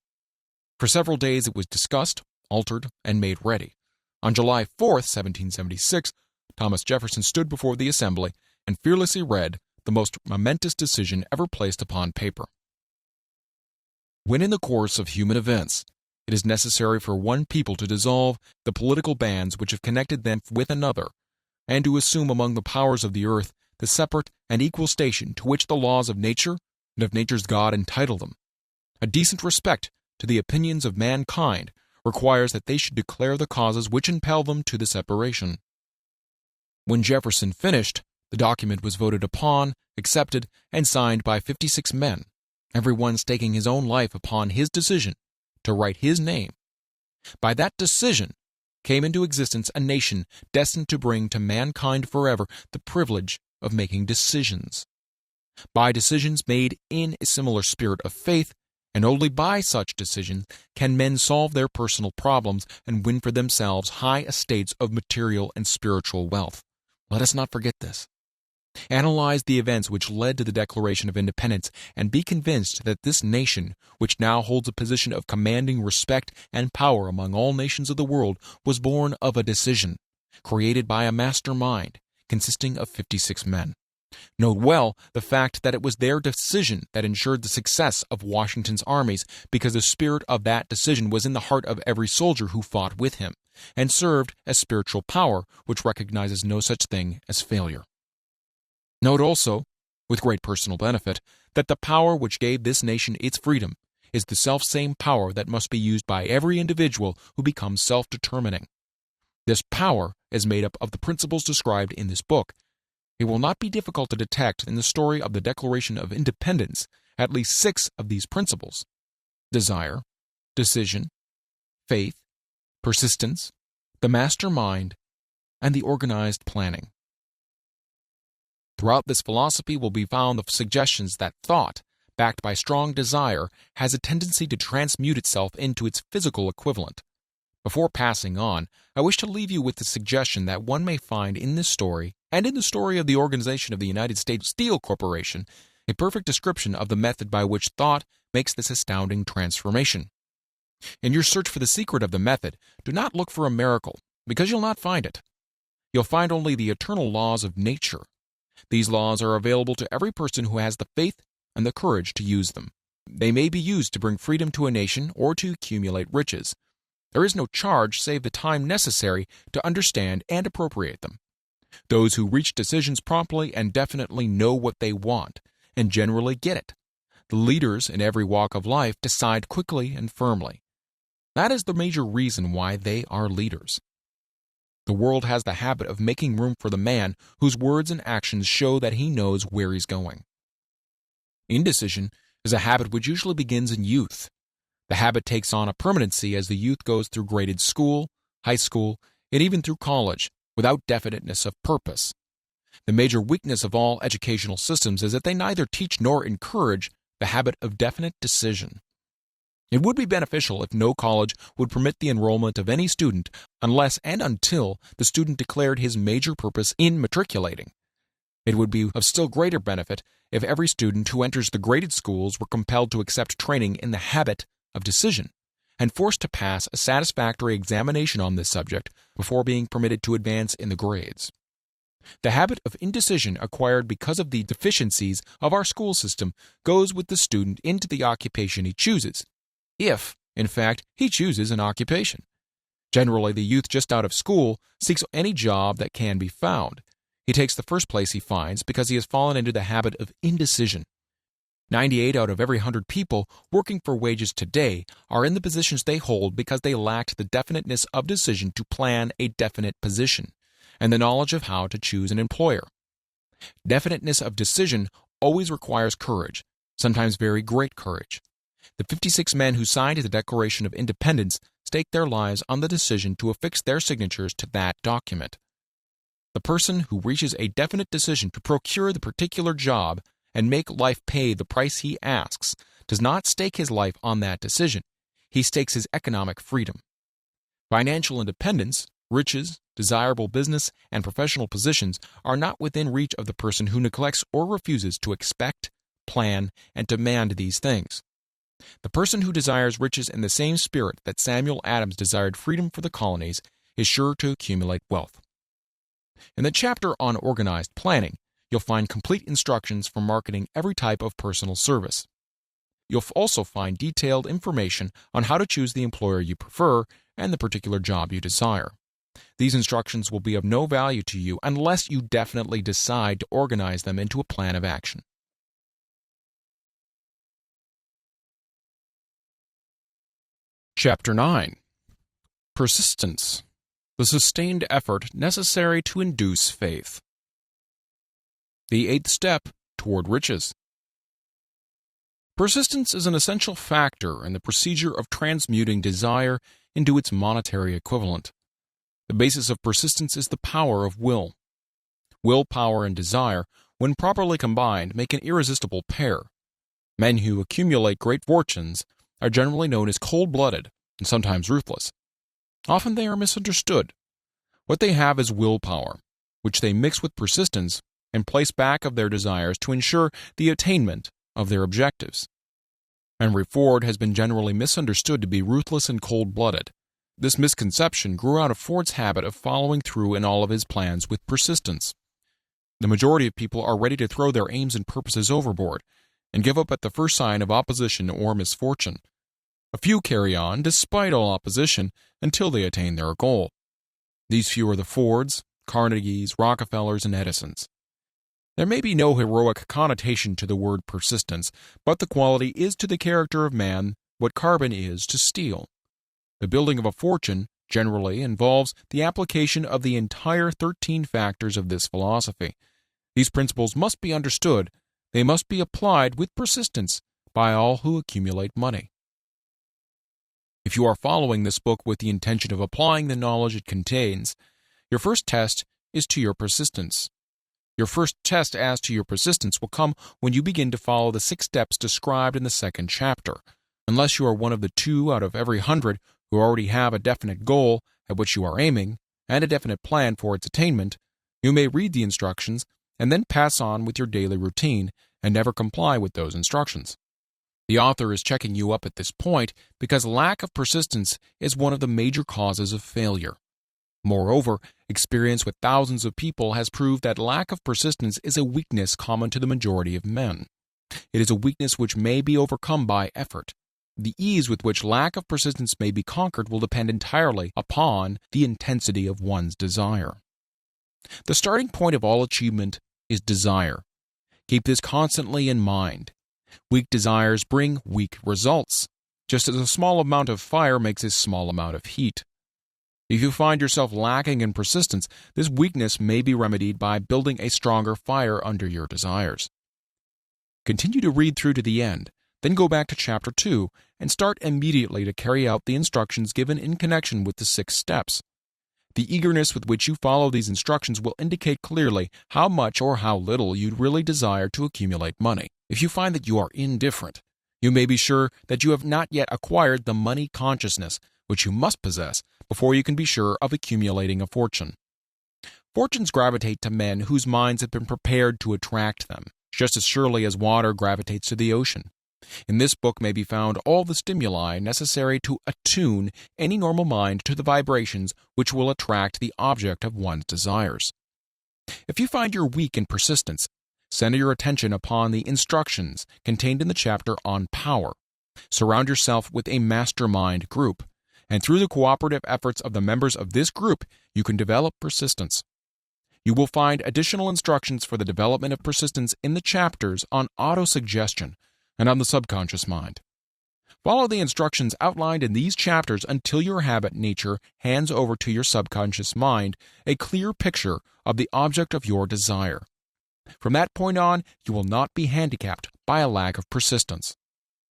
For several days it was discussed, altered, and made ready. On July 4th, 1776, Thomas Jefferson stood before the Assembly and fearlessly read the most momentous decision ever placed upon paper. When in the course of human events it is necessary for one people to dissolve the political bands which have connected them with another, and to assume among the powers of the earth the separate and equal station to which the laws of nature and of nature's God entitle them, a decent respect to the opinions of mankind requires that they should declare the causes which impel them to the separation. When Jefferson finished, the document was voted upon, accepted, and signed by 56 men, every one staking his own life upon his decision to write his name. By that decision came into existence a nation destined to bring to mankind forever the privilege of making decisions. By decisions made in a similar spirit of faith, and only by such decisions can men solve their personal problems and win for themselves high estates of material and spiritual wealth. Let us not forget this. Analyze the events which led to the Declaration of Independence and be convinced that this nation, which now holds a position of commanding respect and power among all nations of the world, was born of a decision, created by a master mind, consisting of 56 men. Note well the fact that it was their decision that ensured the success of Washington's armies, because the spirit of that decision was in the heart of every soldier who fought with him, and served as spiritual power which recognizes no such thing as failure. Note also, with great personal benefit, that the power which gave this nation its freedom is the self-same power that must be used by every individual who becomes self-determining. This power is made up of the principles described in this book. It will not be difficult to detect in the story of the Declaration of Independence at least 6 of these principles: desire, decision, faith, persistence, the master mind, and the organized planning. Throughout this philosophy will be found the suggestions that thought, backed by strong desire, has a tendency to transmute itself into its physical equivalent. Before passing on, I wish to leave you with the suggestion that one may find in this story, and in the story of the organization of the United States Steel Corporation, a perfect description of the method by which thought makes this astounding transformation. In your search for the secret of the method, do not look for a miracle, because you'll not find it. You'll find only the eternal laws of nature. These laws are available to every person who has the faith and the courage to use them. They may be used to bring freedom to a nation or to accumulate riches. There is no charge save the time necessary to understand and appropriate them. Those who reach decisions promptly and definitely know what they want, and generally get it. The leaders in every walk of life decide quickly and firmly. That is the major reason why they are leaders. The world has the habit of making room for the man whose words and actions show that he knows where he's going. Indecision is a habit which usually begins in youth. The habit takes on a permanency as the youth goes through graded school, high school, and even through college, without definiteness of purpose. The major weakness of all educational systems is that they neither teach nor encourage the habit of definite decision. It would be beneficial if no college would permit the enrollment of any student unless and until the student declared his major purpose in matriculating. It would be of still greater benefit if every student who enters the graded schools were compelled to accept training in the habit of decision and forced to pass a satisfactory examination on this subject before being permitted to advance in the grades. The habit of indecision acquired because of the deficiencies of our school system goes with the student into the occupation he chooses, if, in fact, he chooses an occupation. Generally, the youth just out of school seeks any job that can be found. He takes the first place he finds because he has fallen into the habit of indecision. 98 out of every 100 people working for wages today are in the positions they hold because they lacked the definiteness of decision to plan a definite position and the knowledge of how to choose an employer. Definiteness of decision always requires courage, sometimes very great courage. The 56 men who signed the Declaration of Independence staked their lives on the decision to affix their signatures to that document. The person who reaches a definite decision to procure the particular job and make life pay the price he asks does not stake his life on that decision. He stakes his economic freedom. Financial independence, riches, desirable business, and professional positions are not within reach of the person who neglects or refuses to expect, plan, and demand these things. The person who desires riches in the same spirit that Samuel Adams desired freedom for the colonies is sure to accumulate wealth. In the chapter on organized planning, you'll find complete instructions for marketing every type of personal service. You'll also find detailed information on how to choose the employer you prefer and the particular job you desire. These instructions will be of no value to you unless you definitely decide to organize them into a plan of action. Chapter 9. Persistence, the sustained effort necessary to induce faith. The 8th step toward riches. Persistence is an essential factor in the procedure of transmuting desire into its monetary equivalent. The basis of persistence is the power of will. Willpower and desire, when properly combined, make an irresistible pair. Men who accumulate great fortunes are generally known as cold-blooded and sometimes ruthless. Often they are misunderstood. What they have is willpower, which they mix with persistence and place back of their desires to ensure the attainment of their objectives. Henry Ford has been generally misunderstood to be ruthless and cold-blooded. This misconception grew out of Ford's habit of following through in all of his plans with persistence. The majority of people are ready to throw their aims and purposes overboard and give up at the first sign of opposition or misfortune. A few carry on, despite all opposition, until they attain their goal. These few are the Fords, Carnegies, Rockefellers, and Edisons. There may be no heroic connotation to the word persistence, but the quality is to the character of man what carbon is to steel. The building of a fortune generally involves the application of the entire 13 factors of this philosophy. These principles must be understood. They must be applied with persistence by all who accumulate money. If you are following this book with the intention of applying the knowledge it contains, your first test is to your persistence. Your first test as to your persistence will come when you begin to follow the 6 steps described in the 2nd chapter. Unless you are one of the 2 out of every 100 who already have a definite goal at which you are aiming and a definite plan for its attainment, you may read the instructions and then pass on with your daily routine and never comply with those instructions. The author is checking you up at this point because lack of persistence is one of the major causes of failure. Moreover, experience with thousands of people has proved that lack of persistence is a weakness common to the majority of men. It is a weakness which may be overcome by effort. The ease with which lack of persistence may be conquered will depend entirely upon the intensity of one's desire. The starting point of all achievement is desire. Keep this constantly in mind. Weak desires bring weak results, just as a small amount of fire makes a small amount of heat. If you find yourself lacking in persistence, this weakness may be remedied by building a stronger fire under your desires. Continue to read through to the end, then go back to Chapter 2 and start immediately to carry out the instructions given in connection with the 6 steps. The eagerness with which you follow these instructions will indicate clearly how much or how little you really desire to accumulate money. If you find that you are indifferent, You may be sure that you have not yet acquired the money consciousness, which you must possess before you can be sure of accumulating a fortune. Fortunes gravitate to men whose minds have been prepared to attract them, just as surely as water gravitates to the ocean. In this book may be found all the stimuli necessary to attune any normal mind to the vibrations which will attract the object of one's desires. If you find you're weak in persistence, center your attention upon the instructions contained in the chapter on power. Surround yourself with a mastermind group, and through the cooperative efforts of the members of this group, you can develop persistence. You will find additional instructions for the development of persistence in the chapters on autosuggestion and on the subconscious mind. Follow the instructions outlined in these chapters until your habit nature hands over to your subconscious mind a clear picture of the object of your desire. From that point on, you will not be handicapped by a lack of persistence.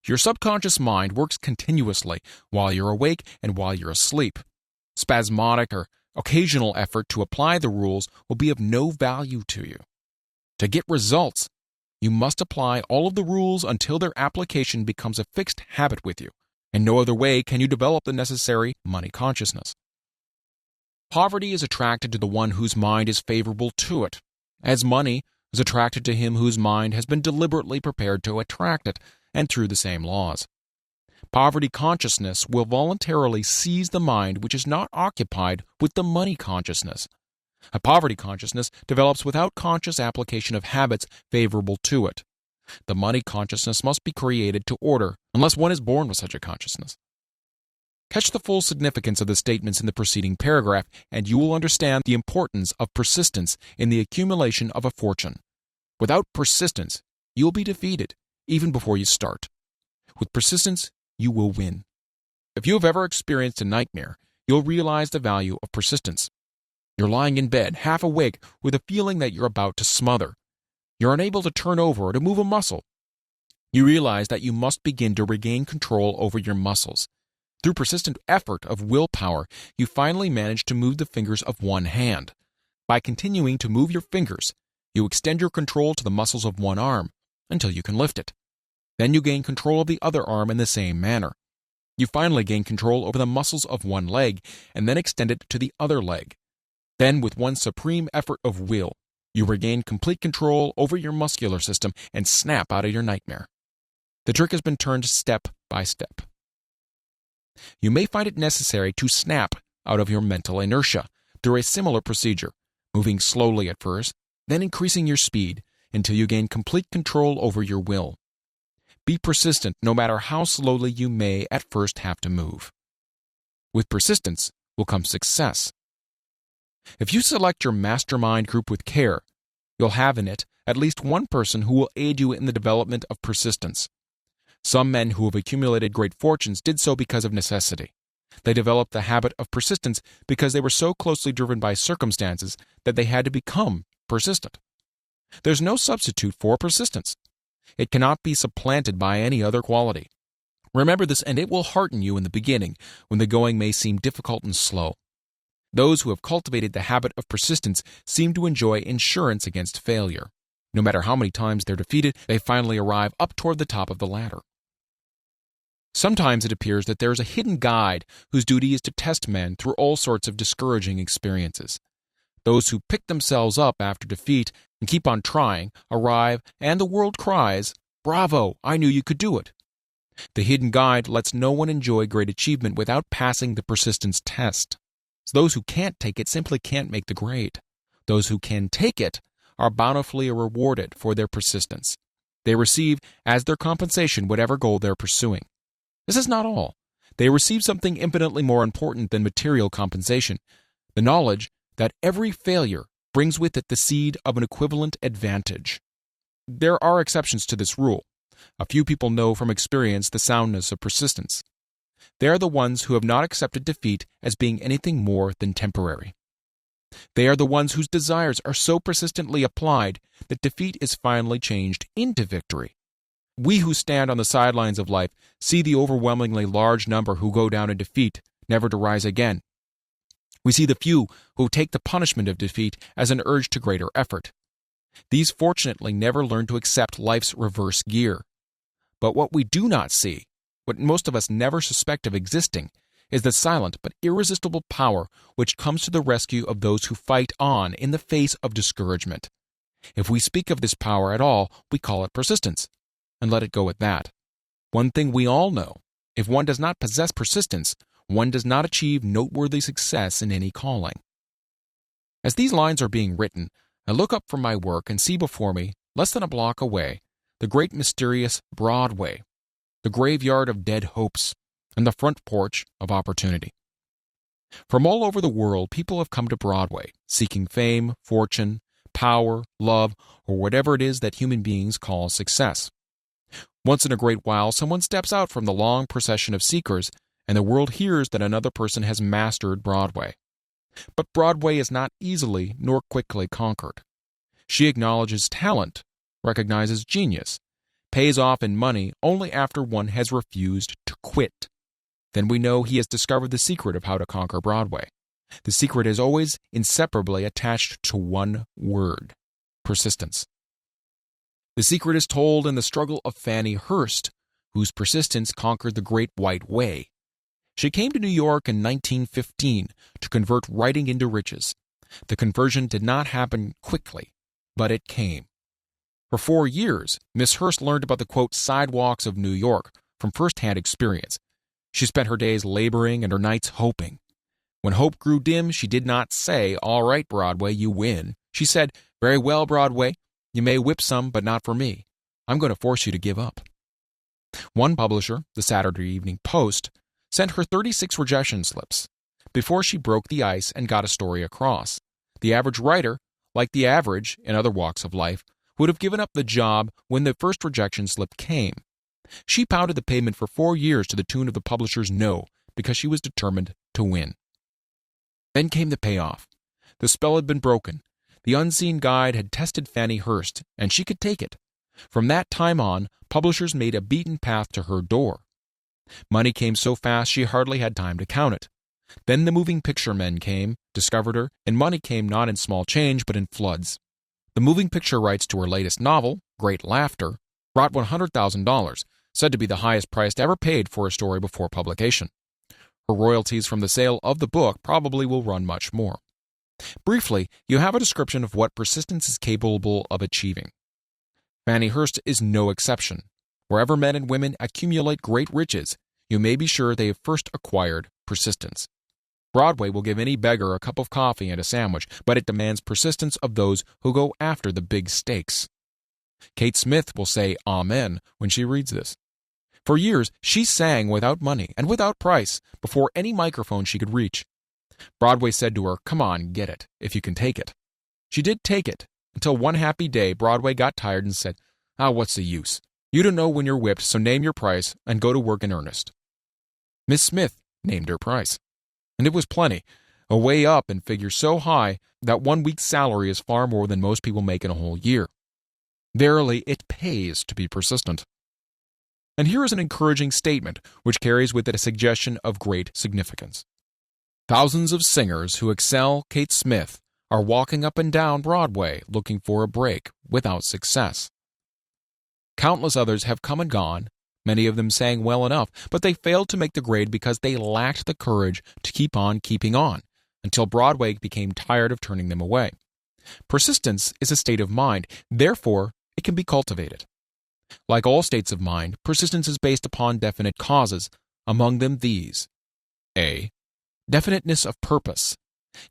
Your subconscious mind works continuously while you're awake and while you're asleep. Spasmodic or occasional effort to apply the rules will be of no value to you. To get results, you must apply all of the rules until their application becomes a fixed habit with you. In no other way can you develop the necessary money consciousness. Poverty is attracted to the one whose mind is favorable to it, as money is attracted to him whose mind has been deliberately prepared to attract it, and through the same laws. Poverty consciousness will voluntarily seize the mind which is not occupied with the money consciousness. A poverty consciousness develops without conscious application of habits favorable to it. The money consciousness must be created to order, unless one is born with such a consciousness. Catch the full significance of the statements in the preceding paragraph, and you will understand the importance of persistence in the accumulation of a fortune. Without persistence, you will be defeated, even before you start. With persistence, you will win. If you have ever experienced a nightmare, you'll realize the value of persistence. You're lying in bed, half awake, with a feeling that you're about to smother. You're unable to turn over or to move a muscle. You realize that you must begin to regain control over your muscles. Through persistent effort of willpower, you finally manage to move the fingers of one hand. By continuing to move your fingers, you extend your control to the muscles of one arm until you can lift it. Then you gain control of the other arm in the same manner. You finally gain control over the muscles of one leg and then extend it to the other leg. Then, with one supreme effort of will, you regain complete control over your muscular system and snap out of your nightmare. The trick has been turned step by step. You may find it necessary to snap out of your mental inertia through a similar procedure, moving slowly at first, then increasing your speed until you gain complete control over your will. Be persistent no matter how slowly you may at first have to move. With persistence will come success. If you select your mastermind group with care, you'll have in it at least one person who will aid you in the development of persistence. Some men who have accumulated great fortunes did so because of necessity. They developed the habit of persistence because they were so closely driven by circumstances that they had to become persistent. There's no substitute for persistence. It cannot be supplanted by any other quality. Remember this, and it will hearten you in the beginning when the going may seem difficult and slow. Those who have cultivated the habit of persistence seem to enjoy insurance against failure. No matter how many times they're defeated, they finally arrive up toward the top of the ladder. Sometimes it appears that there is a hidden guide whose duty is to test men through all sorts of discouraging experiences. Those who pick themselves up after defeat and keep on trying arrive, and the world cries, "Bravo, I knew you could do it." The hidden guide lets no one enjoy great achievement without passing the persistence test. Those who can't take it simply can't make the grade. Those who can take it are bountifully rewarded for their persistence. They receive as their compensation whatever goal they're pursuing. This is not all. They receive something infinitely more important than material compensation, the knowledge that every failure brings with it the seed of an equivalent advantage. There are exceptions to this rule. A few people know from experience the soundness of persistence. They are the ones who have not accepted defeat as being anything more than temporary. They are the ones whose desires are so persistently applied that defeat is finally changed into victory. We who stand on the sidelines of life see the overwhelmingly large number who go down in defeat, never to rise again. We see the few who take the punishment of defeat as an urge to greater effort. These fortunately never learn to accept life's reverse gear. But what we do not see, what most of us never suspect of existing, is the silent but irresistible power which comes to the rescue of those who fight on in the face of discouragement. If we speak of this power at all, we call it persistence, and let it go at that. One thing we all know, if one does not possess persistence, one does not achieve noteworthy success in any calling. As these lines are being written, I look up from my work and see before me, less than a block away, the great mysterious Broadway, the graveyard of dead hopes, and the front porch of opportunity. From all over the world, people have come to Broadway, seeking fame, fortune, power, love, or whatever it is that human beings call success. Once in a great while, someone steps out from the long procession of seekers, and the world hears that another person has mastered Broadway. But Broadway is not easily nor quickly conquered. She acknowledges talent, recognizes genius, pays off in money only after one has refused to quit. Then we know he has discovered the secret of how to conquer Broadway. The secret is always inseparably attached to one word: persistence. The secret is told in the struggle of Fannie Hurst, whose persistence conquered the Great White Way. She came to New York in 1915 to convert writing into riches. The conversion did not happen quickly, but it came. For 4 years, Miss Hurst learned about the, quote, sidewalks of New York from first-hand experience. She spent her days laboring and her nights hoping. When hope grew dim, she did not say, "All right, Broadway, you win." She said, "Very well, Broadway, you may whip some, but not for me. I'm going to force you to give up." One publisher, the Saturday Evening Post, sent her 36 rejection slips before she broke the ice and got a story across. The average writer, like the average in other walks of life, would have given up the job when the first rejection slip came. She pounded the pavement for 4 years to the tune of the publisher's no, because she was determined to win. Then came the payoff. The spell had been broken. The unseen guide had tested Fannie Hurst, and she could take it. From that time on, publishers made a beaten path to her door. Money came so fast she hardly had time to count it. Then the moving picture men came, discovered her, and money came not in small change but in floods. The moving picture rights to her latest novel, Great Laughter, brought $100,000, said to be the highest price ever paid for a story before publication. Her royalties from the sale of the book probably will run much more. Briefly, you have a description of what persistence is capable of achieving. Fannie Hurst is no exception. Wherever men and women accumulate great riches, you may be sure they have first acquired persistence. Broadway will give any beggar a cup of coffee and a sandwich, but it demands persistence of those who go after the big stakes. Kate Smith will say amen when she reads this. For years, she sang without money and without price before any microphone she could reach. Broadway said to her, "Come on, get it, if you can take it." She did take it, until one happy day Broadway got tired and said, "What's the use? You don't know when you're whipped, so name your price and go to work in earnest." Miss Smith named her price, and it was plenty, a way up in figures so high that 1 week's salary is far more than most people make in a whole year. Verily, it pays to be persistent. And here is an encouraging statement which carries with it a suggestion of great significance. Thousands of singers who excel Kate Smith are walking up and down Broadway looking for a break without success. Countless others have come and gone. Many of them sang well enough, but they failed to make the grade because they lacked the courage to keep on keeping on, until Broadway became tired of turning them away. Persistence is a state of mind, therefore it can be cultivated. Like all states of mind, persistence is based upon definite causes, among them these. A. Definiteness of purpose.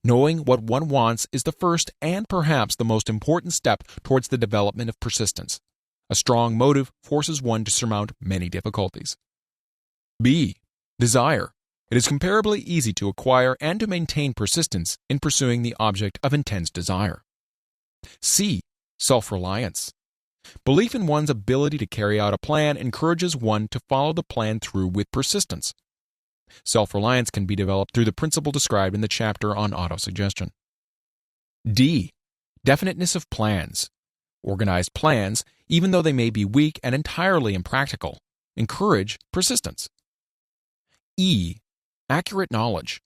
Knowing what one wants is the first and perhaps the most important step towards the development of persistence. A strong motive forces one to surmount many difficulties. B. Desire. It is comparably easy to acquire and to maintain persistence in pursuing the object of intense desire. C. Self-reliance. Belief in one's ability to carry out a plan encourages one to follow the plan through with persistence. Self-reliance can be developed through the principle described in the chapter on autosuggestion. D. Definiteness of plans. Organized plans, even though they may be weak and entirely impractical, encourage persistence. E. Accurate knowledge.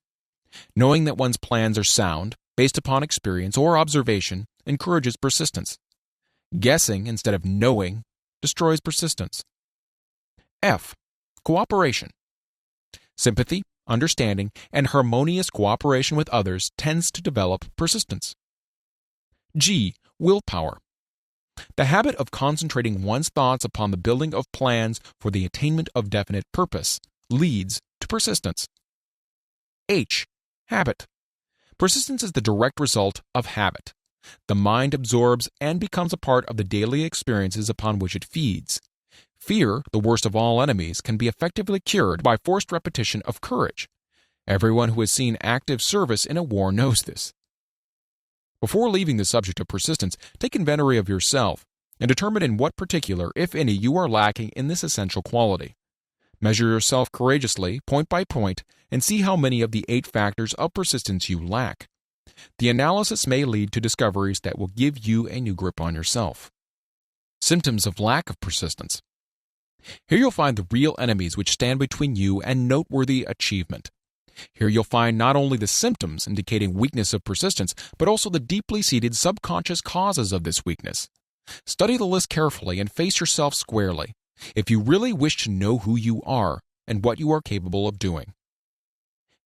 Knowing that one's plans are sound, based upon experience or observation, encourages persistence. Guessing instead of knowing destroys persistence. F. Cooperation. Sympathy, understanding, and harmonious cooperation with others tends to develop persistence. G. Willpower. The habit of concentrating one's thoughts upon the building of plans for the attainment of definite purpose leads to persistence. H. Habit. Persistence is the direct result of habit. The mind absorbs and becomes a part of the daily experiences upon which it feeds. Fear, the worst of all enemies, can be effectively cured by forced repetition of courage. Everyone who has seen active service in a war knows this. Before leaving the subject of persistence, take inventory of yourself and determine in what particular, if any, you are lacking in this essential quality. Measure yourself courageously, point by point, and see how many of the 8 factors of persistence you lack. The analysis may lead to discoveries that will give you a new grip on yourself. Symptoms of lack of persistence. Here you'll find the real enemies which stand between you and noteworthy achievement. Here you'll find not only the symptoms indicating weakness of persistence, but also the deeply seated subconscious causes of this weakness. Study the list carefully and face yourself squarely, if you really wish to know who you are and what you are capable of doing.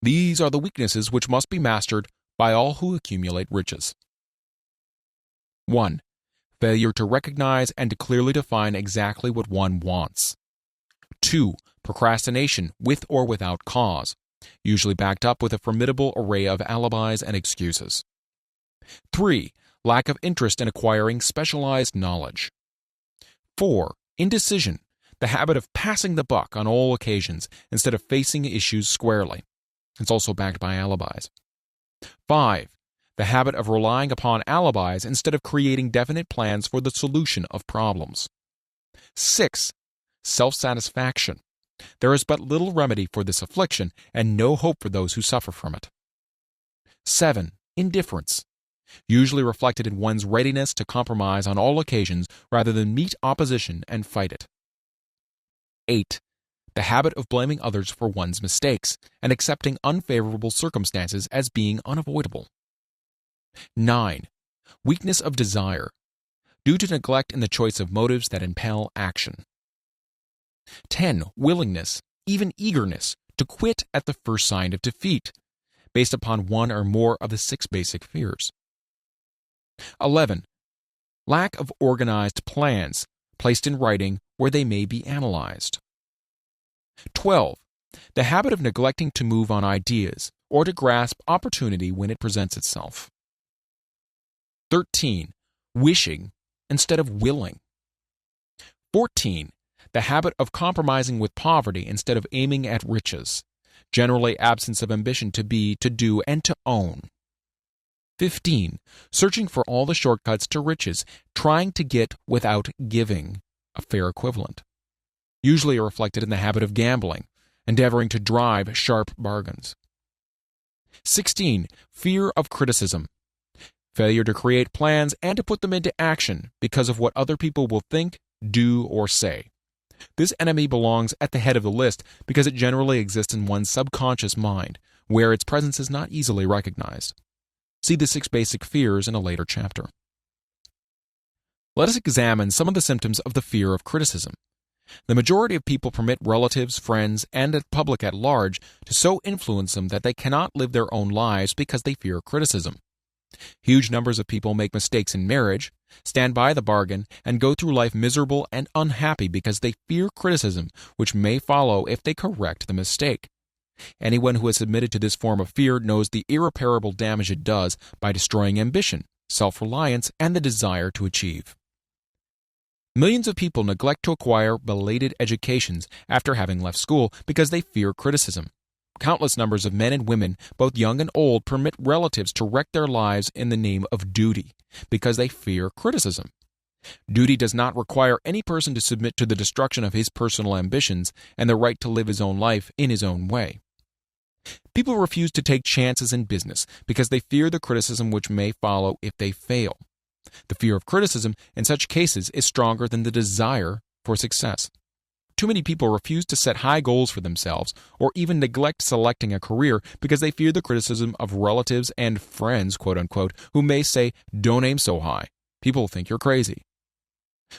These are the weaknesses which must be mastered by all who accumulate riches. 1. Failure to recognize and to clearly define exactly what one wants. 2. Procrastination with or without cause, usually backed up with a formidable array of alibis and excuses. 3. Lack of interest in acquiring specialized knowledge. 4. Indecision, the habit of passing the buck on all occasions instead of facing issues squarely. It's also backed by alibis. 5. The habit of relying upon alibis instead of creating definite plans for the solution of problems. 6. Self-satisfaction. There is but little remedy for this affliction and no hope for those who suffer from it. 7. Indifference, usually reflected in one's readiness to compromise on all occasions rather than meet opposition and fight it. 8. The habit of blaming others for one's mistakes and accepting unfavorable circumstances as being unavoidable. 9. Weakness of desire, due to neglect in the choice of motives that impel action. 10. Willingness, even eagerness, to quit at the first sign of defeat, based upon one or more of the 6 basic fears. 11. Lack of organized plans, placed in writing where they may be analyzed. 12. The habit of neglecting to move on ideas or to grasp opportunity when it presents itself. 13. Wishing instead of willing. 14. The habit of compromising with poverty instead of aiming at riches, generally absence of ambition to be, to do, and to own. 15. Searching for all the shortcuts to riches, trying to get without giving, a fair equivalent. Usually reflected in the habit of gambling, endeavoring to drive sharp bargains. 16. Fear of criticism. Failure to create plans and to put them into action because of what other people will think, do, or say. This enemy belongs at the head of the list because it generally exists in one's subconscious mind, where its presence is not easily recognized. See the 6 basic fears in a later chapter. Let us examine some of the symptoms of the fear of criticism. The majority of people permit relatives, friends, and the public at large to so influence them that they cannot live their own lives because they fear criticism. Huge numbers of people make mistakes in marriage, stand by the bargain, and go through life miserable and unhappy because they fear criticism, which may follow if they correct the mistake. Anyone who has submitted to this form of fear knows the irreparable damage it does by destroying ambition, self-reliance, and the desire to achieve. Millions of people neglect to acquire belated educations after having left school because they fear criticism. Countless numbers of men and women, both young and old, permit relatives to wreck their lives in the name of duty because they fear criticism. Duty does not require any person to submit to the destruction of his personal ambitions and the right to live his own life in his own way. People refuse to take chances in business because they fear the criticism which may follow if they fail. The fear of criticism in such cases is stronger than the desire for success. Too many people refuse to set high goals for themselves or even neglect selecting a career because they fear the criticism of relatives and friends, quote unquote, who may say, "Don't aim so high. People think you're crazy."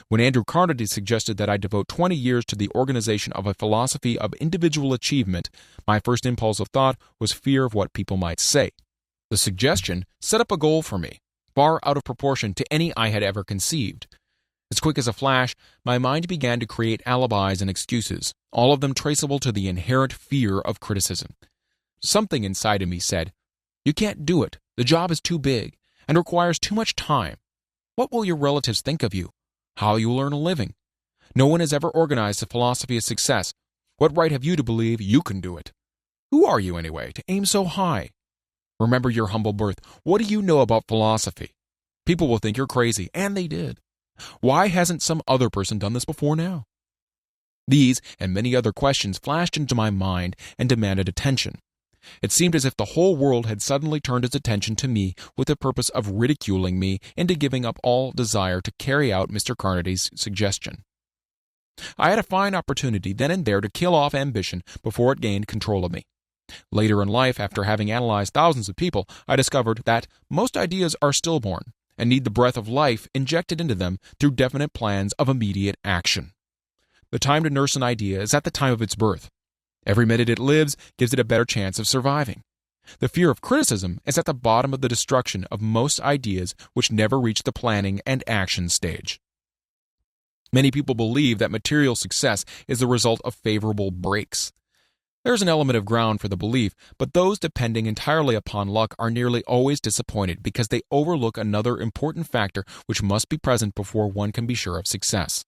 When Andrew Carnegie suggested that I devote 20 years to the organization of a philosophy of individual achievement, my first impulse of thought was fear of what people might say. The suggestion set up a goal for me, far out of proportion to any I had ever conceived. As quick as a flash, my mind began to create alibis and excuses, all of them traceable to the inherent fear of criticism. Something inside of me said, "You can't do it. The job is too big and requires too much time. What will your relatives think of you? How you will earn a living? No one has ever organized a philosophy of success. What right have you to believe you can do it? Who are you, anyway, to aim so high? Remember your humble birth. What do you know about philosophy? People will think you're crazy," and they did. "Why hasn't some other person done this before now?" These and many other questions flashed into my mind and demanded attention. It seemed as if the whole world had suddenly turned its attention to me with the purpose of ridiculing me into giving up all desire to carry out Mr. Carnegie's suggestion. I had a fine opportunity then and there to kill off ambition before it gained control of me. Later in life, after having analyzed thousands of people, I discovered that most ideas are stillborn and need the breath of life injected into them through definite plans of immediate action. The time to nurse an idea is at the time of its birth. Every minute it lives gives it a better chance of surviving. The fear of criticism is at the bottom of the destruction of most ideas which never reach the planning and action stage. Many people believe that material success is the result of favorable breaks. There is an element of ground for the belief, but those depending entirely upon luck are nearly always disappointed because they overlook another important factor which must be present before one can be sure of success.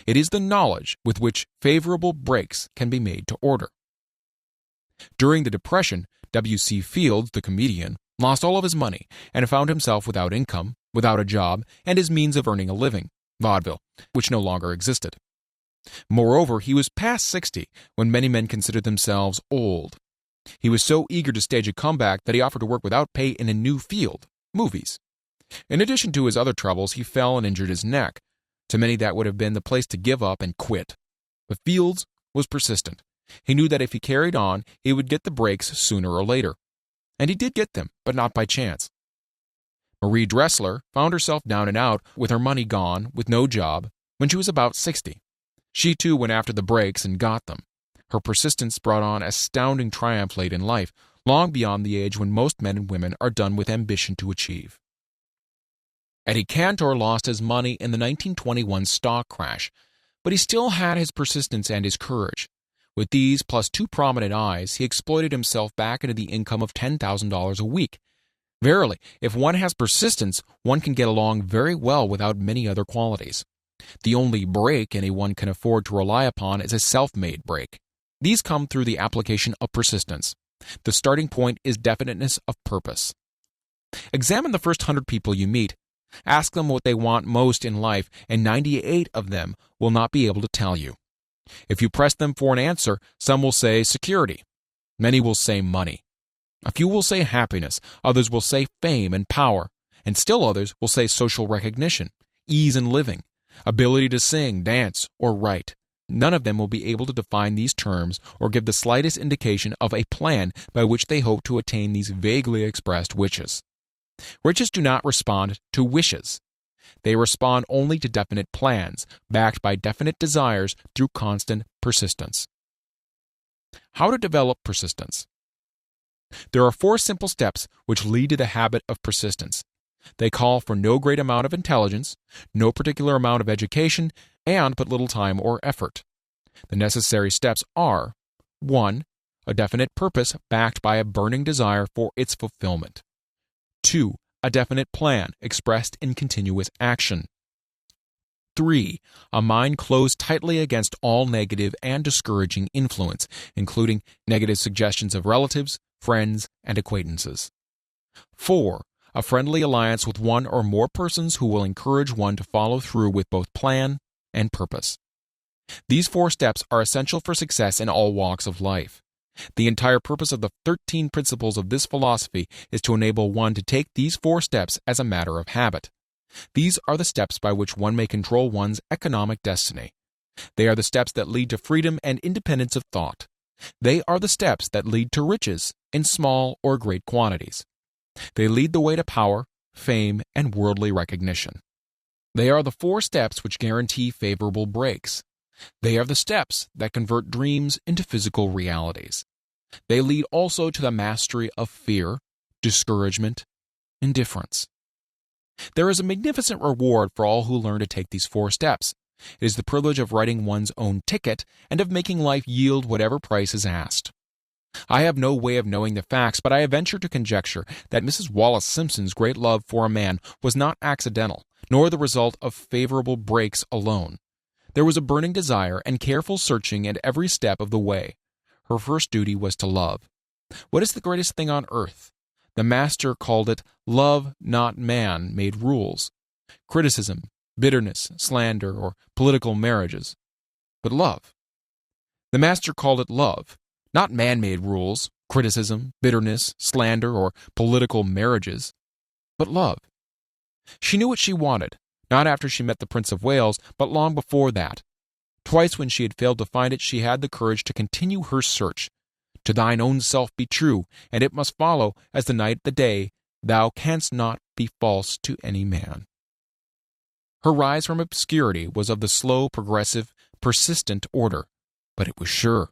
It is the knowledge with which favorable breaks can be made to order. During the Depression, W.C. Fields, the comedian, lost all of his money and found himself without income, without a job, and his means of earning a living, vaudeville, which no longer existed. Moreover, he was past 60 when many men considered themselves old. He was so eager to stage a comeback that he offered to work without pay in a new field, movies. In addition to his other troubles, he fell and injured his neck. To many that would have been the place to give up and quit. But Fields was persistent. He knew that if he carried on, he would get the breaks sooner or later. And he did get them, but not by chance. Marie Dressler found herself down and out, with her money gone, with no job, when she was about 60. She too went after the breaks and got them. Her persistence brought on astounding triumph late in life, long beyond the age when most men and women are done with ambition to achieve. Eddie Cantor lost his money in the 1921 stock crash, but he still had his persistence and his courage. With these plus 2 prominent eyes, he exploited himself back into the income of $10,000 a week. Verily, if one has persistence, one can get along very well without many other qualities. The only break anyone can afford to rely upon is a self-made break. These come through the application of persistence. The starting point is definiteness of purpose. Examine the first 100 people you meet. Ask them what they want most in life, and 98 of them will not be able to tell you. If you press them for an answer, some will say security. Many will say money. A few will say happiness. Others will say fame and power. And still others will say social recognition, ease in living, ability to sing, dance, or write. None of them will be able to define these terms or give the slightest indication of a plan by which they hope to attain these vaguely expressed wishes. Riches do not respond to wishes. They respond only to definite plans, backed by definite desires through constant persistence. How to develop persistence? There are 4 simple steps which lead to the habit of persistence. They call for no great amount of intelligence, no particular amount of education, and but little time or effort. The necessary steps are: 1. A definite purpose backed by a burning desire for its fulfillment. 2. A definite plan expressed in continuous action. 3. A mind closed tightly against all negative and discouraging influence, including negative suggestions of relatives, friends, and acquaintances. 4. A friendly alliance with one or more persons who will encourage one to follow through with both plan and purpose. These 4 steps are essential for success in all walks of life. The entire purpose of the 13 principles of this philosophy is to enable one to take these 4 steps as a matter of habit. These are the steps by which one may control one's economic destiny. They are the steps that lead to freedom and independence of thought. They are the steps that lead to riches in small or great quantities. They lead the way to power, fame, and worldly recognition. They are the 4 steps which guarantee favorable breaks. They are the steps that convert dreams into physical realities. They lead also to the mastery of fear, discouragement, indifference. There is a magnificent reward for all who learn to take these 4 steps. It is the privilege of writing one's own ticket and of making life yield whatever price is asked. I have no way of knowing the facts, but I venture to conjecture that Mrs. Wallace Simpson's great love for a man was not accidental, nor the result of favorable breaks alone. There was a burning desire and careful searching at every step of the way. Her first duty was to love. What is the greatest thing on earth? The master called it love, not man, made rules. Criticism, bitterness, slander, or political marriages. But love. The master called it love, not man-made rules, criticism, bitterness, slander, or political marriages, but love. She knew what she wanted, not after she met the Prince of Wales, but long before that. Twice when she had failed to find it, she had the courage to continue her search. To thine own self be true, and it must follow, as the night the day, thou canst not be false to any man. Her rise from obscurity was of the slow, progressive, persistent order, but it was sure.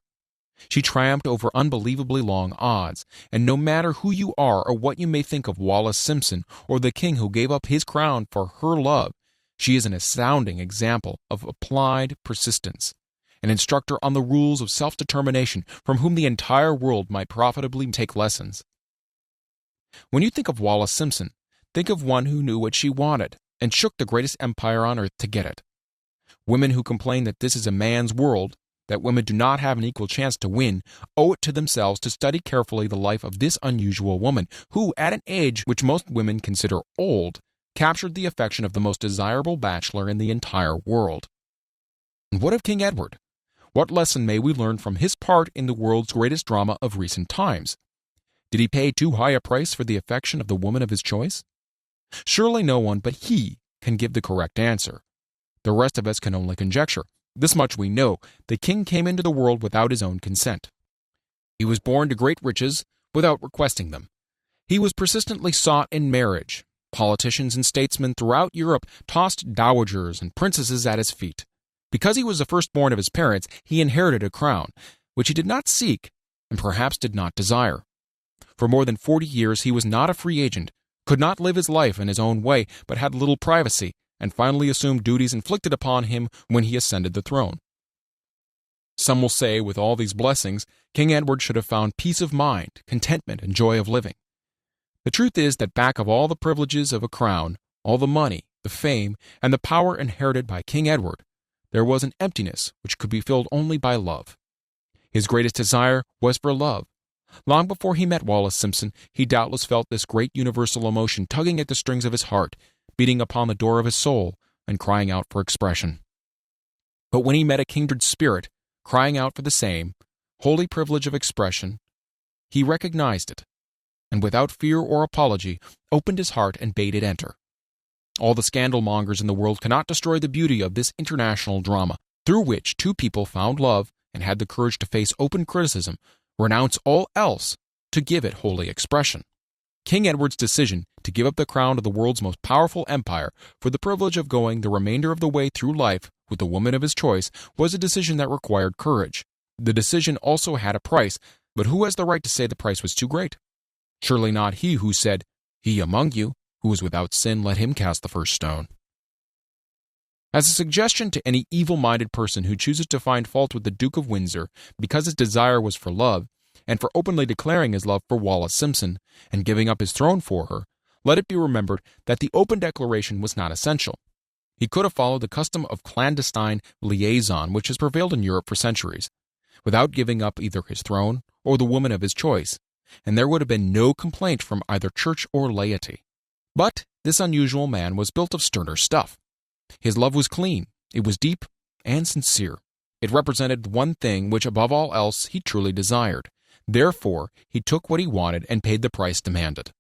She triumphed over unbelievably long odds, and no matter who you are or what you may think of Wallace Simpson or the king who gave up his crown for her love, she is an astounding example of applied persistence, an instructor on the rules of self-determination from whom the entire world might profitably take lessons. When you think of Wallace Simpson, think of one who knew what she wanted and shook the greatest empire on earth to get it. Women who complain that this is a man's world, that women do not have an equal chance to win, owe it to themselves to study carefully the life of this unusual woman, who, at an age which most women consider old, captured the affection of the most desirable bachelor in the entire world. And what of King Edward? What lesson may we learn from his part in the world's greatest drama of recent times? Did he pay too high a price for the affection of the woman of his choice? Surely no one but he can give the correct answer. The rest of us can only conjecture. This much we know: the king came into the world without his own consent. He was born to great riches without requesting them. He was persistently sought in marriage. Politicians and statesmen throughout Europe tossed dowagers and princesses at his feet. Because he was the firstborn of his parents, he inherited a crown, which he did not seek and perhaps did not desire. For more than 40 years he was not a free agent, could not live his life in his own way, but had little privacy, and finally assumed duties inflicted upon him when he ascended the throne. Some will say, with all these blessings, King Edward should have found peace of mind, contentment, and joy of living. The truth is that back of all the privileges of a crown, all the money, the fame, and the power inherited by King Edward, there was an emptiness which could be filled only by love. His greatest desire was for love. Long before he met Wallace Simpson, he doubtless felt this great universal emotion tugging at the strings of his heart, beating upon the door of his soul, and crying out for expression. But when he met a kindred spirit, crying out for the same holy privilege of expression, he recognized it, and without fear or apology, opened his heart and bade it enter. All the scandal-mongers in the world cannot destroy the beauty of this international drama, through which 2 people found love and had the courage to face open criticism, renounce all else, to give it holy expression. King Edward's decision to give up the crown of the world's most powerful empire for the privilege of going the remainder of the way through life with the woman of his choice was a decision that required courage. The decision also had a price, but who has the right to say the price was too great? Surely not he who said, "He among you who is without sin, let him cast the first stone." As a suggestion to any evil-minded person who chooses to find fault with the Duke of Windsor because his desire was for love, and for openly declaring his love for Wallace Simpson, and giving up his throne for her, let it be remembered that the open declaration was not essential. He could have followed the custom of clandestine liaison which has prevailed in Europe for centuries, without giving up either his throne or the woman of his choice, and there would have been no complaint from either church or laity. But this unusual man was built of sterner stuff. His love was clean, it was deep and sincere. It represented the one thing which above all else he truly desired. Therefore, he took what he wanted and paid the price demanded.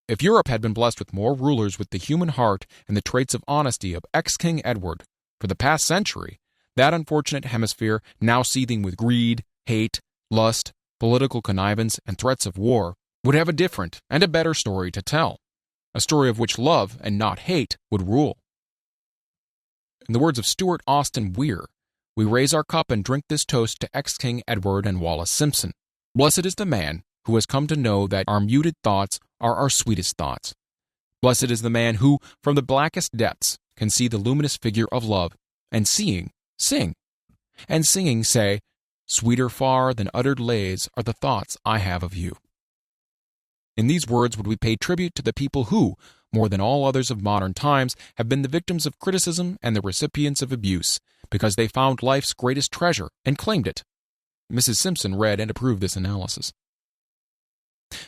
If Europe had been blessed with more rulers with the human heart and the traits of honesty of ex-King Edward for the past century, that unfortunate hemisphere, now seething with greed, hate, lust, political connivance, and threats of war, would have a different and a better story to tell, a story of which love and not hate would rule. In the words of Stuart Austin Weir, we raise our cup and drink this toast to ex-King Edward and Wallace Simpson. Blessed is the man who has come to know that our muted thoughts are our sweetest thoughts. Blessed is the man who, from the blackest depths, can see the luminous figure of love, and seeing, sing, and singing say, sweeter far than uttered lays are the thoughts I have of you. In these words would we pay tribute to the people who, more than all others of modern times, have been the victims of criticism and the recipients of abuse, because they found life's greatest treasure and claimed it. Mrs. Simpson read and approved this analysis.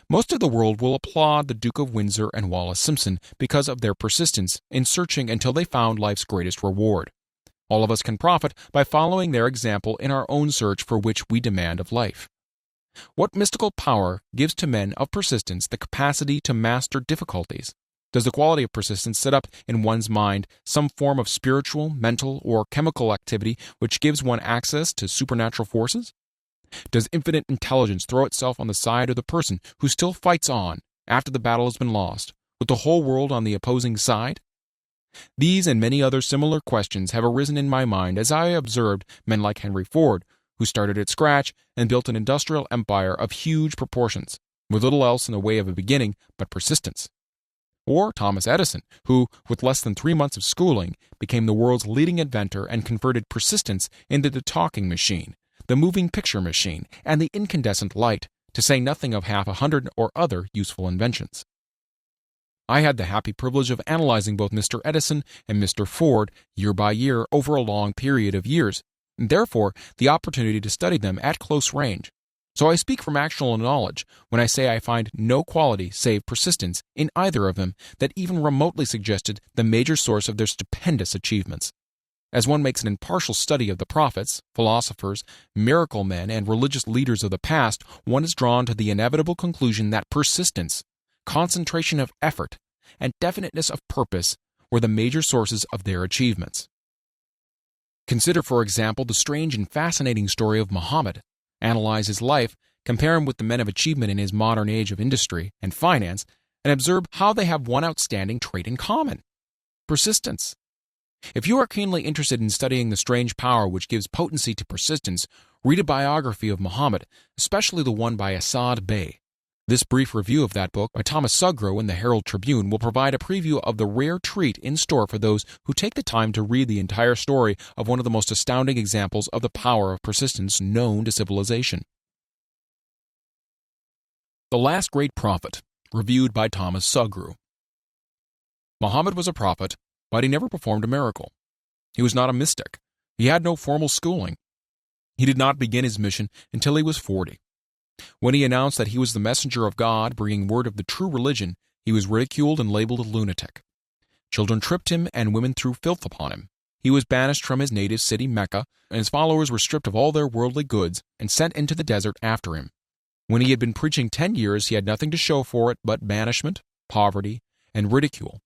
Most of the world will applaud the Duke of Windsor and Wallace Simpson because of their persistence in searching until they found life's greatest reward. All of us can profit by following their example in our own search for which we demand of life. What mystical power gives to men of persistence the capacity to master difficulties? Does the quality of persistence set up in one's mind some form of spiritual, mental, or chemical activity which gives one access to supernatural forces? Does infinite intelligence throw itself on the side of the person who still fights on after the battle has been lost, with the whole world on the opposing side? These and many other similar questions have arisen in my mind as I observed men like Henry Ford, who started at scratch and built an industrial empire of huge proportions, with little else in the way of a beginning but persistence. Or Thomas Edison, who, with less than 3 months of schooling, became the world's leading inventor and converted persistence into the talking machine, the moving picture machine, and the incandescent light, to say nothing of 100 or other useful inventions. I had the happy privilege of analyzing both Mr. Edison and Mr. Ford year by year over a long period of years, and therefore the opportunity to study them at close range. So I speak from actual knowledge when I say I find no quality save persistence in either of them that even remotely suggested the major source of their stupendous achievements. As one makes an impartial study of the prophets, philosophers, miracle men, and religious leaders of the past, one is drawn to the inevitable conclusion that persistence, concentration of effort, and definiteness of purpose were the major sources of their achievements. Consider, for example, the strange and fascinating story of Muhammad. Analyze his life, compare him with the men of achievement in his modern age of industry and finance, and observe how they have one outstanding trait in common: persistence. If you are keenly interested in studying the strange power which gives potency to persistence, read a biography of Muhammad, especially the one by Asad Bey. This brief review of that book by Thomas Sugro in the Herald Tribune will provide a preview of the rare treat in store for those who take the time to read the entire story of one of the most astounding examples of the power of persistence known to civilization. The Last Great Prophet, reviewed by Thomas Sugro. Muhammad was a prophet, but he never performed a miracle. He was not a mystic. He had no formal schooling. He did not begin his mission until he was 40. When he announced that he was the messenger of God bringing word of the true religion, he was ridiculed and labeled a lunatic. Children tripped him and women threw filth upon him. He was banished from his native city Mecca, and his followers were stripped of all their worldly goods and sent into the desert after him. When he had been preaching 10 years, he had nothing to show for it but banishment, poverty, and ridicule.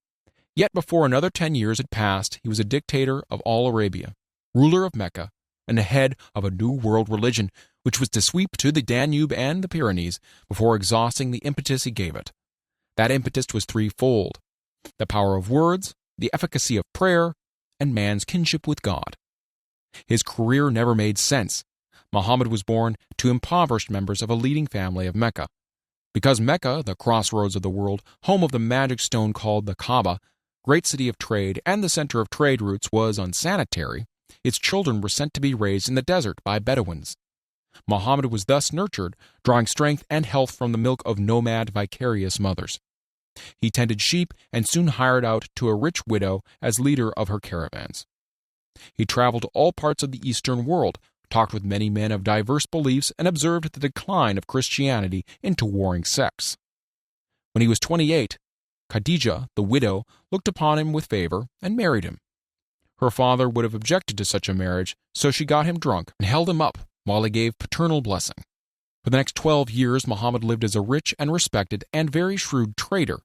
Yet before another 10 years had passed, he was a dictator of all Arabia, ruler of Mecca, and the head of a new world religion which was to sweep to the Danube and the Pyrenees before exhausting the impetus he gave it. That impetus was threefold: the power of words, the efficacy of prayer, and man's kinship with God. His career never made sense. Muhammad was born to impoverished members of a leading family of Mecca. Because Mecca, the crossroads of the world, home of the magic stone called the Kaaba, great city of trade and the center of trade routes, was unsanitary, its children were sent to be raised in the desert by Bedouins. Muhammad was thus nurtured, drawing strength and health from the milk of nomad vicarious mothers. He tended sheep and soon hired out to a rich widow as leader of her caravans. He traveled to all parts of the Eastern world, talked with many men of diverse beliefs, and observed the decline of Christianity into warring sects. When he was 28, Khadijah, the widow, looked upon him with favor and married him. Her father would have objected to such a marriage, so she got him drunk and held him up while he gave paternal blessing. For the next 12 years, Muhammad lived as a rich and respected and very shrewd trader.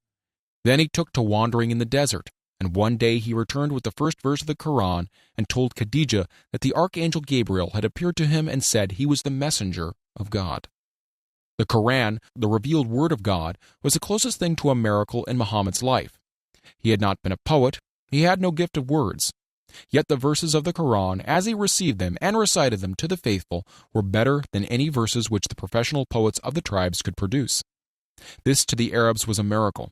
Then he took to wandering in the desert, and one day he returned with the first verse of the Quran and told Khadijah that the archangel Gabriel had appeared to him and said he was the messenger of God. The Quran, the revealed word of God, was the closest thing to a miracle in Muhammad's life. He had not been a poet, he had no gift of words. Yet the verses of the Quran, as he received them and recited them to the faithful, were better than any verses which the professional poets of the tribes could produce. This to the Arabs was a miracle.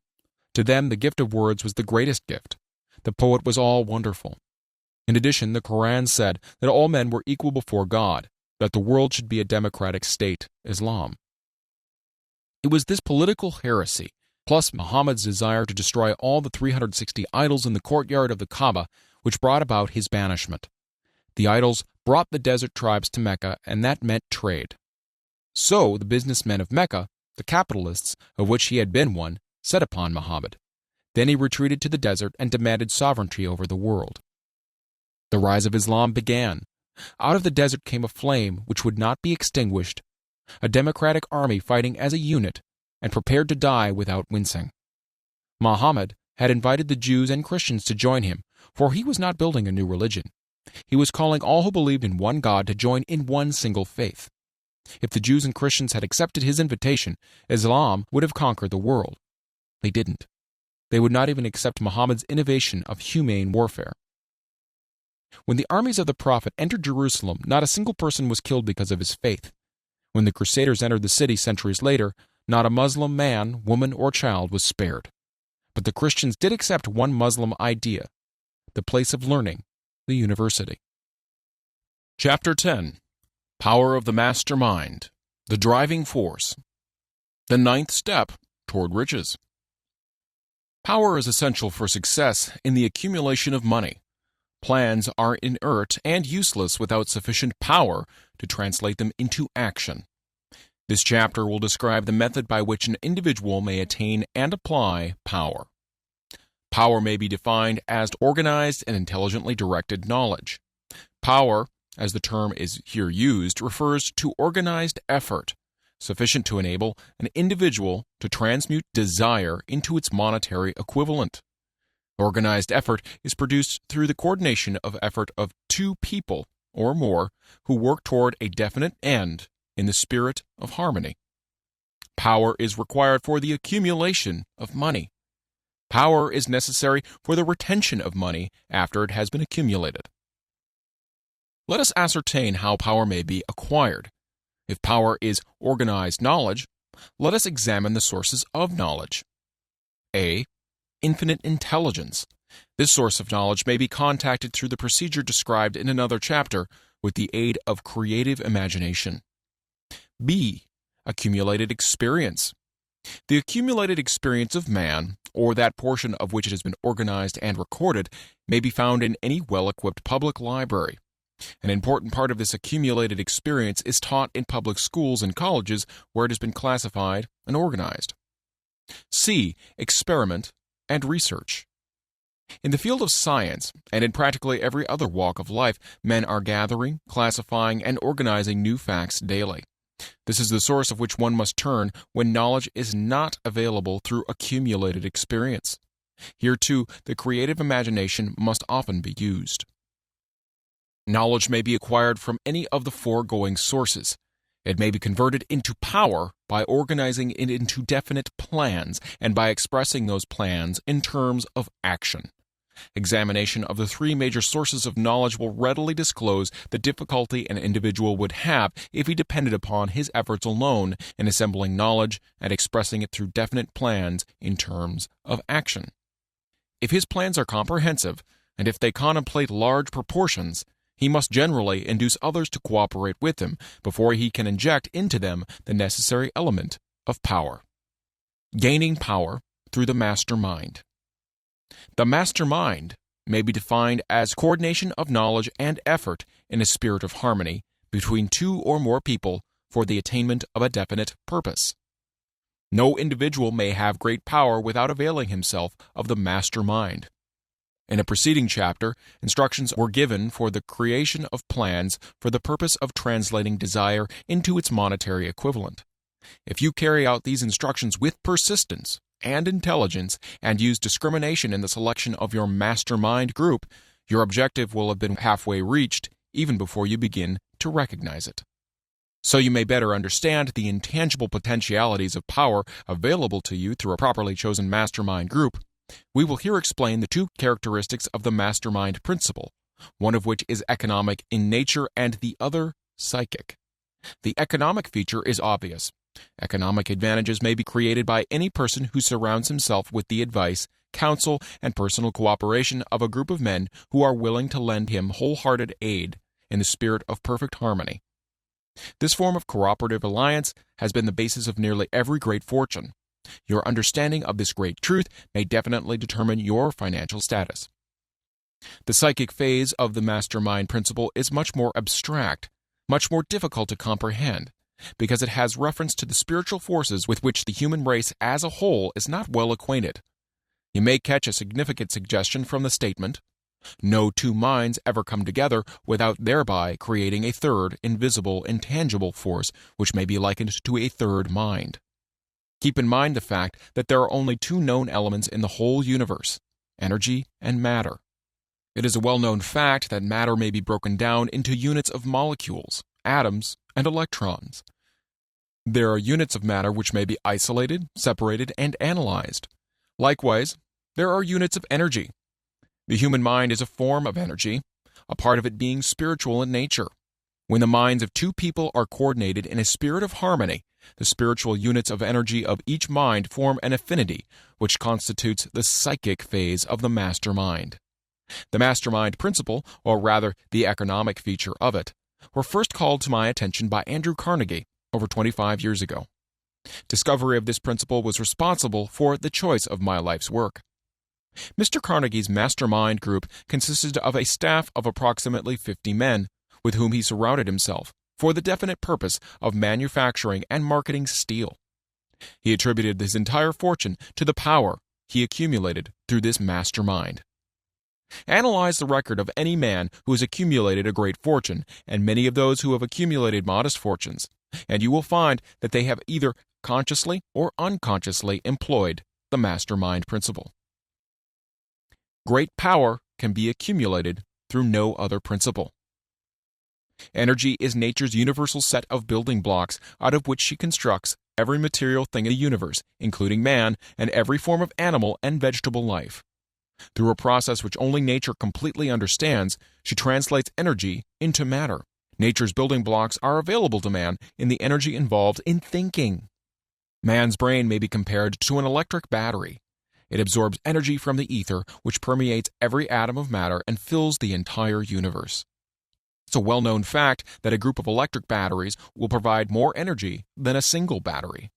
To them the gift of words was the greatest gift. The poet was all wonderful. In addition, the Quran said that all men were equal before God, that the world should be a democratic state, Islam. It was this political heresy, plus Muhammad's desire to destroy all the 360 idols in the courtyard of the Kaaba, which brought about his banishment. The idols brought the desert tribes to Mecca, and that meant trade. So the businessmen of Mecca, the capitalists, of which he had been one, set upon Muhammad. Then he retreated to the desert and demanded sovereignty over the world. The rise of Islam began. Out of the desert came a flame which would not be extinguished, a democratic army fighting as a unit and prepared to die without wincing. Muhammad had invited the Jews and Christians to join him, for he was not building a new religion. He was calling all who believed in one God to join in one single faith. If the Jews and Christians had accepted his invitation, Islam would have conquered the world. They didn't. They would not even accept Muhammad's innovation of humane warfare. When the armies of the Prophet entered Jerusalem, not a single person was killed because of his faith. When the Crusaders entered the city centuries later, not a Muslim man, woman, or child was spared. But the Christians did accept one Muslim idea, the place of learning, the university. Chapter 10. Power of the Mastermind, the Driving Force. The ninth step toward riches. Power is essential for success in the accumulation of money. Plans are inert and useless without sufficient power to translate them into action. This chapter will describe the method by which an individual may attain and apply power. Power may be defined as organized and intelligently directed knowledge. Power, as the term is here used, refers to organized effort, sufficient to enable an individual to transmute desire into its monetary equivalent. Organized effort is produced through the coordination of effort of two people or more who work toward a definite end in the spirit of harmony. Power is required for the accumulation of money. Power is necessary for the retention of money after it has been accumulated. Let us ascertain how power may be acquired. If power is organized knowledge, let us examine the sources of knowledge. A. Infinite intelligence. This source of knowledge may be contacted through the procedure described in another chapter with the aid of creative imagination. B. Accumulated experience. The accumulated experience of man, or that portion of which it has been organized and recorded, may be found in any well-equipped public library. An important part of this accumulated experience is taught in public schools and colleges where it has been classified and organized. C. Experiment and research. In the field of science, and in practically every other walk of life, men are gathering, classifying, and organizing new facts daily. This is the source of which one must turn when knowledge is not available through accumulated experience. Here, too, the creative imagination must often be used. Knowledge may be acquired from any of the foregoing sources. It may be converted into power by organizing it into definite plans and by expressing those plans in terms of action. Examination of the three major sources of knowledge will readily disclose the difficulty an individual would have if he depended upon his efforts alone in assembling knowledge and expressing it through definite plans in terms of action. If his plans are comprehensive, and if they contemplate large proportions, he must generally induce others to cooperate with him before he can inject into them the necessary element of power. Gaining power through the mastermind. The mastermind may be defined as coordination of knowledge and effort in a spirit of harmony between two or more people for the attainment of a definite purpose. No individual may have great power without availing himself of the mastermind. In a preceding chapter, instructions were given for the creation of plans for the purpose of translating desire into its monetary equivalent. If you carry out these instructions with persistence and intelligence and use discrimination in the selection of your mastermind group, your objective will have been halfway reached even before you begin to recognize it. So you may better understand the intangible potentialities of power available to you through a properly chosen mastermind group, we will here explain the two characteristics of the mastermind principle, one of which is economic in nature and the other psychic. The economic feature is obvious. Economic advantages may be created by any person who surrounds himself with the advice, counsel, and personal cooperation of a group of men who are willing to lend him wholehearted aid in the spirit of perfect harmony. This form of cooperative alliance has been the basis of nearly every great fortune. Your understanding of this great truth may definitely determine your financial status. The psychic phase of the mastermind principle is much more abstract, much more difficult to comprehend, because it has reference to the spiritual forces with which the human race as a whole is not well acquainted. You may catch a significant suggestion from the statement, "No two minds ever come together without thereby creating a third, invisible, intangible force which may be likened to a third mind." Keep in mind the fact that there are only two known elements in the whole universe, energy and matter. It is a well-known fact that matter may be broken down into units of molecules, atoms, and electrons. There are units of matter which may be isolated, separated, and analyzed. Likewise, there are units of energy. The human mind is a form of energy, a part of it being spiritual in nature. When the minds of two people are coordinated in a spirit of harmony, the spiritual units of energy of each mind form an affinity, which constitutes the psychic phase of the mastermind. The mastermind principle, or rather the economic feature of it, were first called to my attention by Andrew Carnegie over 25 years ago. Discovery of this principle was responsible for the choice of my life's work. Mr. Carnegie's mastermind group consisted of a staff of approximately 50 men, with whom he surrounded himself for the definite purpose of manufacturing and marketing steel. He attributed his entire fortune to the power he accumulated through this mastermind. Analyze the record of any man who has accumulated a great fortune and many of those who have accumulated modest fortunes, and you will find that they have either consciously or unconsciously employed the mastermind principle. Great power can be accumulated through no other principle. Energy is nature's universal set of building blocks out of which she constructs every material thing in the universe, including man and every form of animal and vegetable life. Through a process which only nature completely understands, she translates energy into matter. Nature's building blocks are available to man in the energy involved in thinking. Man's brain may be compared to an electric battery. It absorbs energy from the ether, which permeates every atom of matter and fills the entire universe. It's a well-known fact that a group of electric batteries will provide more energy than a single battery.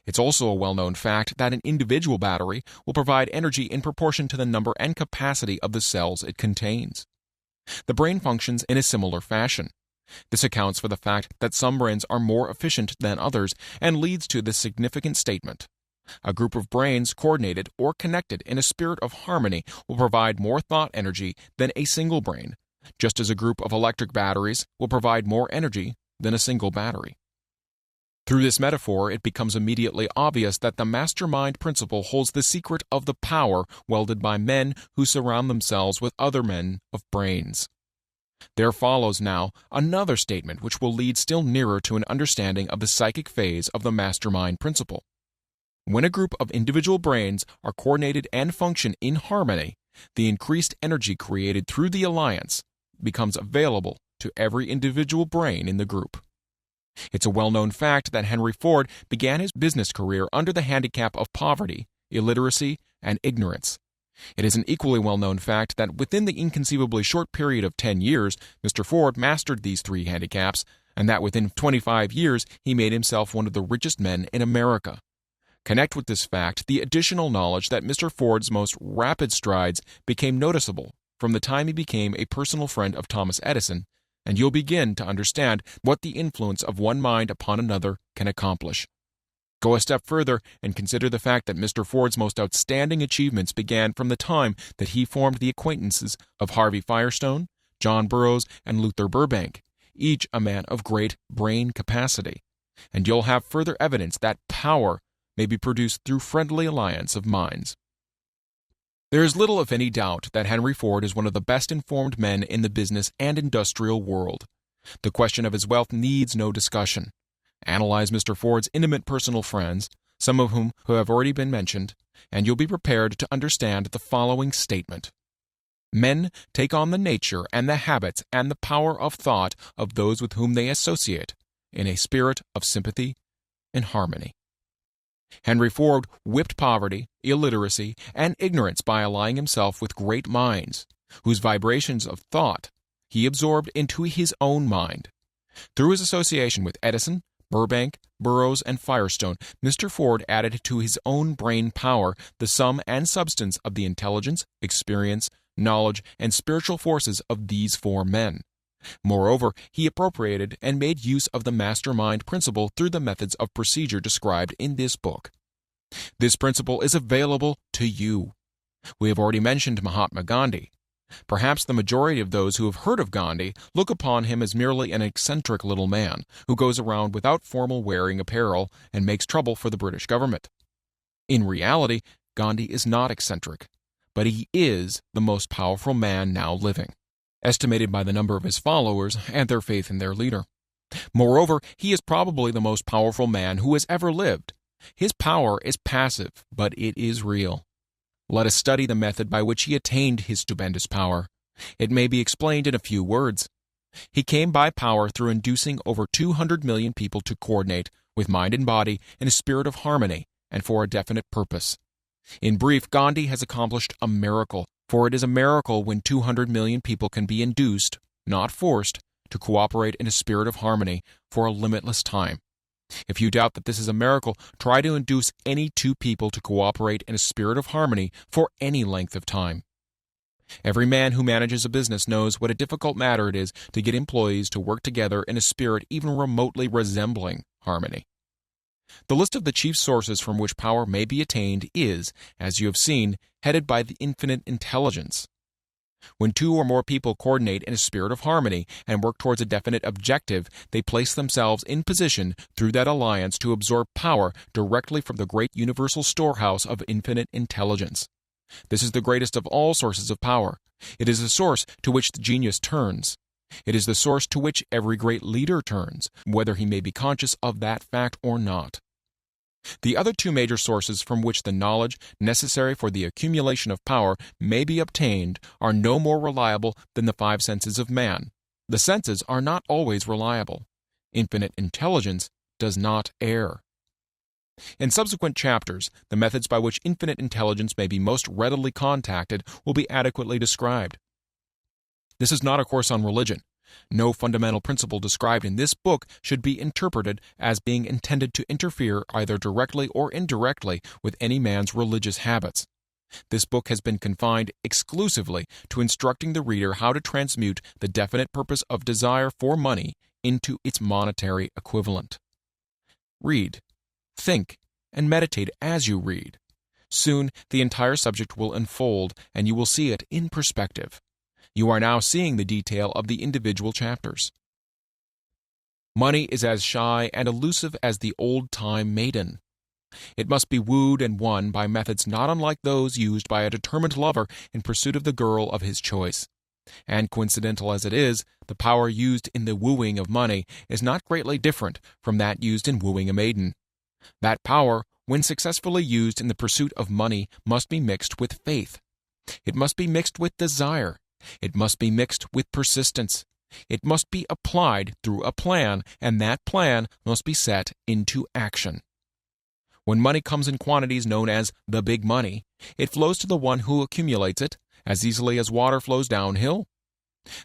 It's also a well-known fact that an individual battery will provide energy in proportion to the number and capacity of the cells it contains. The brain functions in a similar fashion. This accounts for the fact that some brains are more efficient than others and leads to the significant statement: a group of brains coordinated or connected in a spirit of harmony will provide more thought energy than a single brain, just as a group of electric batteries will provide more energy than a single battery. Through this metaphor, it becomes immediately obvious that the mastermind principle holds the secret of the power wielded by men who surround themselves with other men of brains. There follows now another statement which will lead still nearer to an understanding of the psychic phase of the mastermind principle. When a group of individual brains are coordinated and function in harmony, the increased energy created through the alliance becomes available to every individual brain in the group. It's a well-known fact that Henry Ford began his business career under the handicap of poverty, illiteracy, and ignorance. It is an equally well-known fact that within the inconceivably short period of 10 years, Mr. Ford mastered these three handicaps, and that within 25 years he made himself one of the richest men in America. Connect with this fact the additional knowledge that Mr. Ford's most rapid strides became noticeable from the time he became a personal friend of Thomas Edison, and you'll begin to understand what the influence of one mind upon another can accomplish. Go a step further and consider the fact that Mr. Ford's most outstanding achievements began from the time that he formed the acquaintances of Harvey Firestone, John Burroughs, and Luther Burbank, each a man of great brain capacity, and you'll have further evidence that power may be produced through friendly alliance of minds. There is little, if any, doubt that Henry Ford is one of the best informed men in the business and industrial world. The question of his wealth needs no discussion. Analyze Mr. Ford's intimate personal friends, some of whom have already been mentioned, and you'll be prepared to understand the following statement. Men take on the nature and the habits and the power of thought of those with whom they associate, in a spirit of sympathy and harmony. Henry Ford whipped poverty, illiteracy, and ignorance by allying himself with great minds, whose vibrations of thought he absorbed into his own mind. Through his association with Edison, Burbank, Burroughs, and Firestone, Mr. Ford added to his own brain power the sum and substance of the intelligence, experience, knowledge, and spiritual forces of these four men. Moreover, he appropriated and made use of the mastermind principle through the methods of procedure described in this book. This principle is available to you. We have already mentioned Mahatma Gandhi. Perhaps the majority of those who have heard of Gandhi look upon him as merely an eccentric little man who goes around without formal wearing apparel and makes trouble for the British government. In reality, Gandhi is not eccentric, but he is the most powerful man now living, estimated by the number of his followers and their faith in their leader. Moreover, he is probably the most powerful man who has ever lived. His power is passive, but it is real. Let us study the method by which he attained his stupendous power. It may be explained in a few words. He came by power through inducing over 200 million people to coordinate, with mind and body, in a spirit of harmony and for a definite purpose. In brief, Gandhi has accomplished a miracle, for it is a miracle when 200 million people can be induced, not forced, to cooperate in a spirit of harmony for a limitless time. If you doubt that this is a miracle, try to induce any two people to cooperate in a spirit of harmony for any length of time. Every man who manages a business knows what a difficult matter it is to get employees to work together in a spirit even remotely resembling harmony. The list of the chief sources from which power may be attained is, as you have seen, headed by the infinite intelligence. When two or more people coordinate in a spirit of harmony and work towards a definite objective, they place themselves in position through that alliance to absorb power directly from the great universal storehouse of infinite intelligence. This is the greatest of all sources of power. It is the source to which the genius turns. It is the source to which every great leader turns, whether he may be conscious of that fact or not. The other two major sources from which the knowledge necessary for the accumulation of power may be obtained are no more reliable than the five senses of man. The senses are not always reliable. Infinite intelligence does not err. In subsequent chapters, the methods by which infinite intelligence may be most readily contacted will be adequately described. This is not a course on religion. No fundamental principle described in this book should be interpreted as being intended to interfere either directly or indirectly with any man's religious habits. This book has been confined exclusively to instructing the reader how to transmute the definite purpose of desire for money into its monetary equivalent. Read, think, and meditate as you read. Soon the entire subject will unfold, and you will see it in perspective. You are now seeing the detail of the individual chapters. Money is as shy and elusive as the old-time maiden. It must be wooed and won by methods not unlike those used by a determined lover in pursuit of the girl of his choice. And coincidental as it is, the power used in the wooing of money is not greatly different from that used in wooing a maiden. That power, when successfully used in the pursuit of money, must be mixed with faith. It must be mixed with desire. It must be mixed with persistence. It must be applied through a plan, and that plan must be set into action. When money comes in quantities known as the big money, it flows to the one who accumulates it as easily as water flows downhill.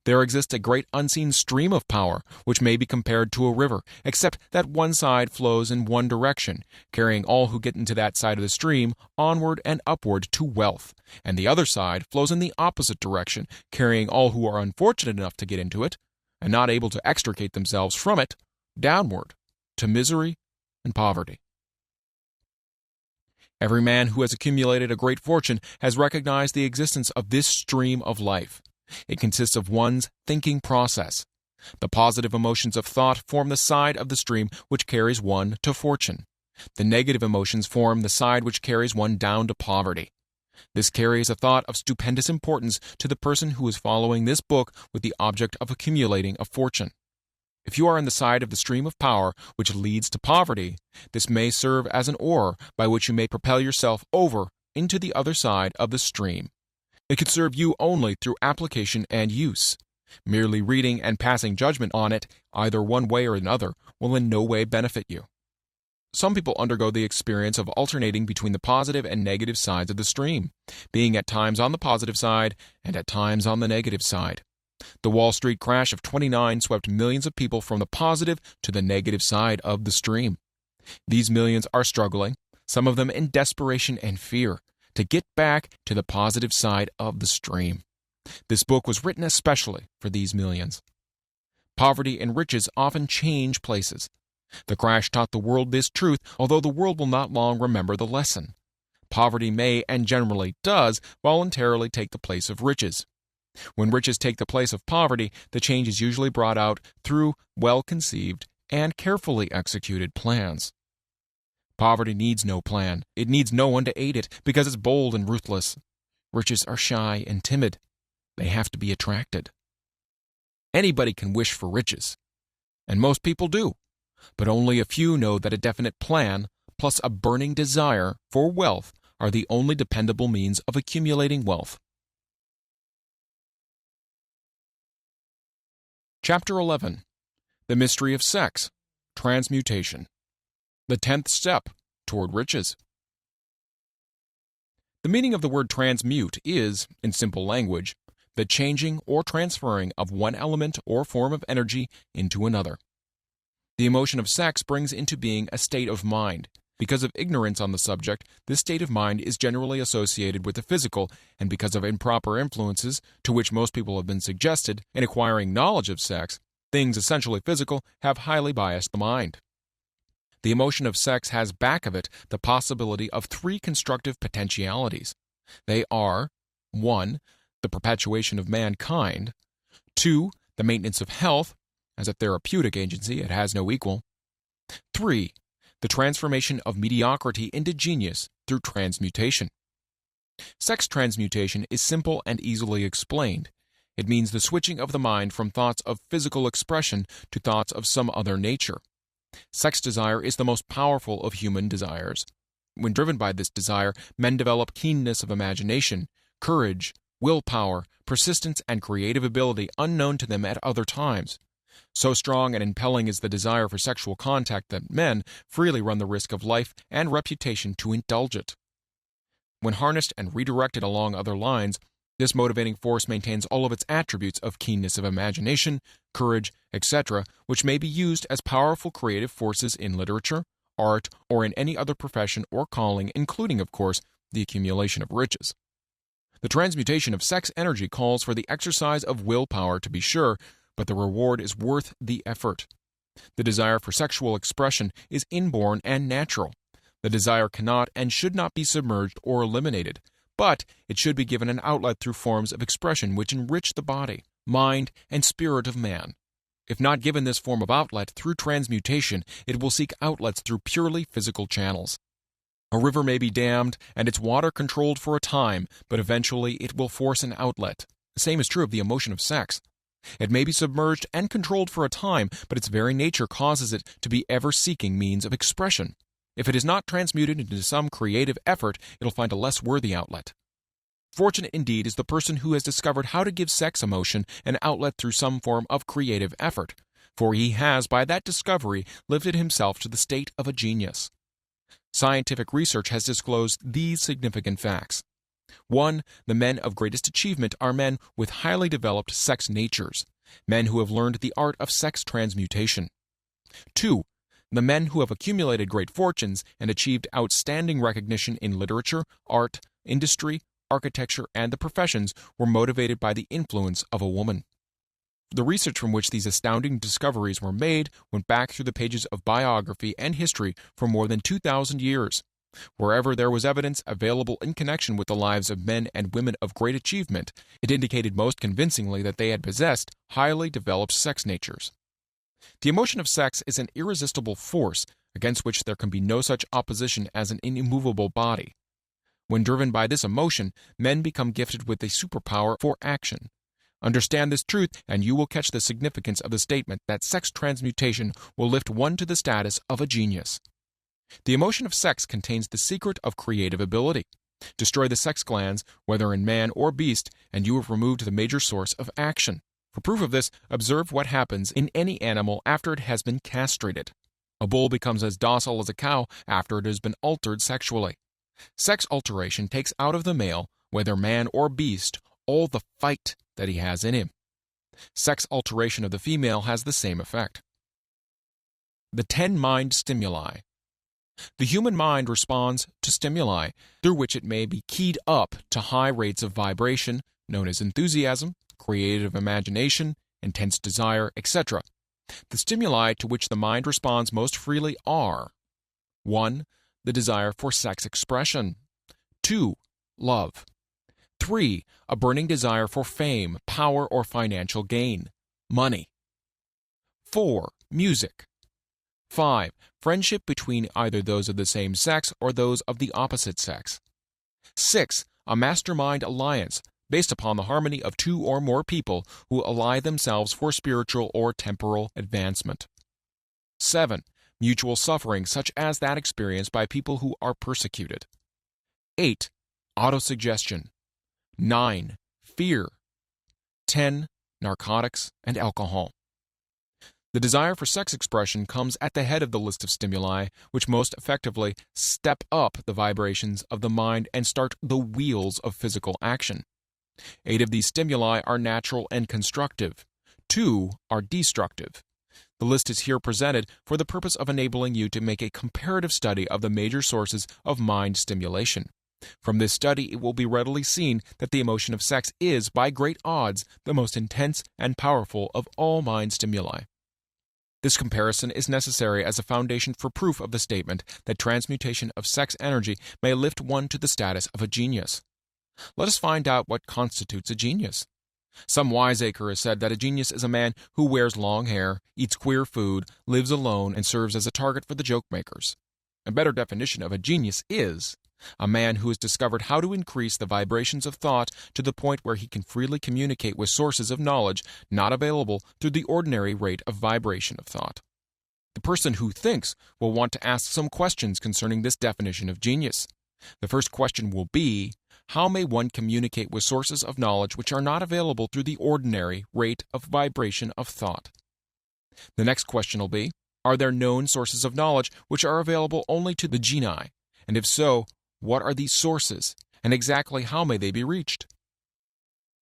There exists a great unseen stream of power, which may be compared to a river, except that one side flows in one direction, carrying all who get into that side of the stream onward and upward to wealth, and the other side flows in the opposite direction, carrying all who are unfortunate enough to get into it, and not able to extricate themselves from it, downward, to misery and poverty. Every man who has accumulated a great fortune has recognized the existence of this stream of life. It consists of one's thinking process. The positive emotions of thought form the side of the stream which carries one to fortune. The negative emotions form the side which carries one down to poverty. This carries a thought of stupendous importance to the person who is following this book with the object of accumulating a fortune. If you are on the side of the stream of power which leads to poverty, this may serve as an oar by which you may propel yourself over into the other side of the stream. It could serve you only through application and use. Merely reading and passing judgment on it, either one way or another, will in no way benefit you. Some people undergo the experience of alternating between the positive and negative sides of the stream, being at times on the positive side and at times on the negative side. The Wall Street crash of '29 swept millions of people from the positive to the negative side of the stream. These millions are struggling, some of them in desperation and fear, to get back to the positive side of the stream. This book was written especially for these millions. Poverty and riches often change places. The crash taught the world this truth, although the world will not long remember the lesson. Poverty may, and generally does, voluntarily take the place of riches. When riches take the place of poverty, the change is usually brought out through well-conceived and carefully executed plans. Poverty needs no plan. It needs no one to aid it, because it's bold and ruthless. Riches are shy and timid. They have to be attracted. Anybody can wish for riches, and most people do, but only a few know that a definite plan, plus a burning desire for wealth, are the only dependable means of accumulating wealth. Chapter 11. The Mystery of Sex, Transmutation. The 10th step toward riches. The meaning of the word transmute is, in simple language, the changing or transferring of one element or form of energy into another. The emotion of sex brings into being a state of mind. Because of ignorance on the subject, this state of mind is generally associated with the physical, and because of improper influences, to which most people have been suggested, in acquiring knowledge of sex, things essentially physical have highly biased the mind. The emotion of sex has back of it the possibility of three constructive potentialities. They are: 1. The perpetuation of mankind; 2. The maintenance of health; as a therapeutic agency, it has no equal; 3. The transformation of mediocrity into genius through transmutation. Sex transmutation is simple and easily explained. It means the switching of the mind from thoughts of physical expression to thoughts of some other nature. Sex desire is the most powerful of human desires. When driven by this desire, men develop keenness of imagination, courage, willpower, persistence, and creative ability unknown to them at other times. So strong and impelling is the desire for sexual contact that men freely run the risk of life and reputation to indulge it. When harnessed and redirected along other lines, this motivating force maintains all of its attributes of keenness of imagination, courage, etc., which may be used as powerful creative forces in literature, art, or in any other profession or calling, including, of course, the accumulation of riches. The transmutation of sex energy calls for the exercise of willpower, to be sure, but the reward is worth the effort. The desire for sexual expression is inborn and natural. The desire cannot and should not be submerged or eliminated, but it should be given an outlet through forms of expression which enrich the body, mind, and spirit of man. If not given this form of outlet through transmutation, it will seek outlets through purely physical channels. A river may be dammed and its water controlled for a time, but eventually it will force an outlet. The same is true of the emotion of sex. It may be submerged and controlled for a time, but its very nature causes it to be ever seeking means of expression. If it is not transmuted into some creative effort, it'll find a less worthy outlet. Fortunate indeed is the person who has discovered how to give sex emotion an outlet through some form of creative effort, for he has, by that discovery, lifted himself to the state of a genius. Scientific research has disclosed these significant facts. 1. The men of greatest achievement are men with highly developed sex natures, men who have learned the art of sex transmutation. 2. The men who have accumulated great fortunes and achieved outstanding recognition in literature, art, industry, architecture, and the professions were motivated by the influence of a woman. The research from which these astounding discoveries were made went back through the pages of biography and history for more than 2,000 years. Wherever there was evidence available in connection with the lives of men and women of great achievement, it indicated most convincingly that they had possessed highly developed sex natures. The emotion of sex is an irresistible force against which there can be no such opposition as an immovable body. When driven by this emotion, men become gifted with a superpower for action. Understand this truth, and you will catch the significance of the statement that sex transmutation will lift one to the status of a genius. The emotion of sex contains the secret of creative ability. Destroy the sex glands, whether in man or beast, and you have removed the major source of action. For proof of this, observe what happens in any animal after it has been castrated. A bull becomes as docile as a cow after it has been altered sexually. Sex alteration takes out of the male, whether man or beast, all the fight that he has in him. Sex alteration of the female has the same effect. The 10 mind stimuli. The human mind responds to stimuli through which it may be keyed up to high rates of vibration, known as enthusiasm, creative imagination, intense desire, etc. The stimuli to which the mind responds most freely are 1. The desire for sex expression. 2. Love. 3. A burning desire for fame, power, or financial gain. Money. 4. Music. 5. Friendship between either those of the same sex or those of the opposite sex. 6. A mastermind alliance based upon the harmony of 2 or more people who ally themselves for spiritual or temporal advancement. 7. Mutual suffering such as that experienced by people who are persecuted. 8. Autosuggestion. 9. Fear. 10. Narcotics and alcohol. The desire for sex expression comes at the head of the list of stimuli, which most effectively step up the vibrations of the mind and start the wheels of physical action. 8 of these stimuli are natural and constructive. 2 are destructive. The list is here presented for the purpose of enabling you to make a comparative study of the major sources of mind stimulation. From this study, it will be readily seen that the emotion of sex is, by great odds, the most intense and powerful of all mind stimuli. This comparison is necessary as a foundation for proof of the statement that transmutation of sex energy may lift one to the status of a genius. Let us find out what constitutes a genius. Some wiseacre has said that a genius is a man who wears long hair, eats queer food, lives alone, and serves as a target for the joke makers. A better definition of a genius is a man who has discovered how to increase the vibrations of thought to the point where he can freely communicate with sources of knowledge not available through the ordinary rate of vibration of thought. The person who thinks will want to ask some questions concerning this definition of genius. The first question will be, how may one communicate with sources of knowledge which are not available through the ordinary rate of vibration of thought? The next question will be, are there known sources of knowledge which are available only to the genii? And if so, what are these sources, and exactly how may they be reached?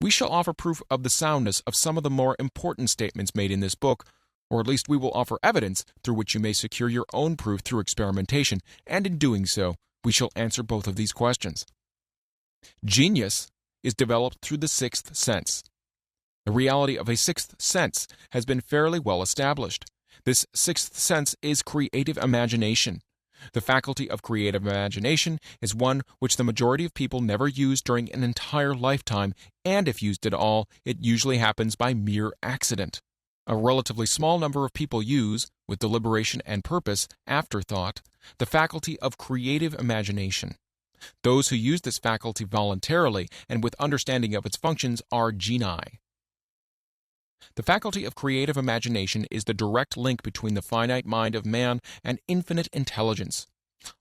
We shall offer proof of the soundness of some of the more important statements made in this book, or at least we will offer evidence through which you may secure your own proof through experimentation, and in doing so, we shall answer both of these questions. Genius is developed through the sixth sense. The reality of a sixth sense has been fairly well established. This sixth sense is creative imagination. The faculty of creative imagination is one which the majority of people never use during an entire lifetime, and if used at all, it usually happens by mere accident. A relatively small number of people use, with deliberation and purpose, afterthought, the faculty of creative imagination. Those who use this faculty voluntarily and with understanding of its functions are genii. The faculty of creative imagination is the direct link between the finite mind of man and infinite intelligence.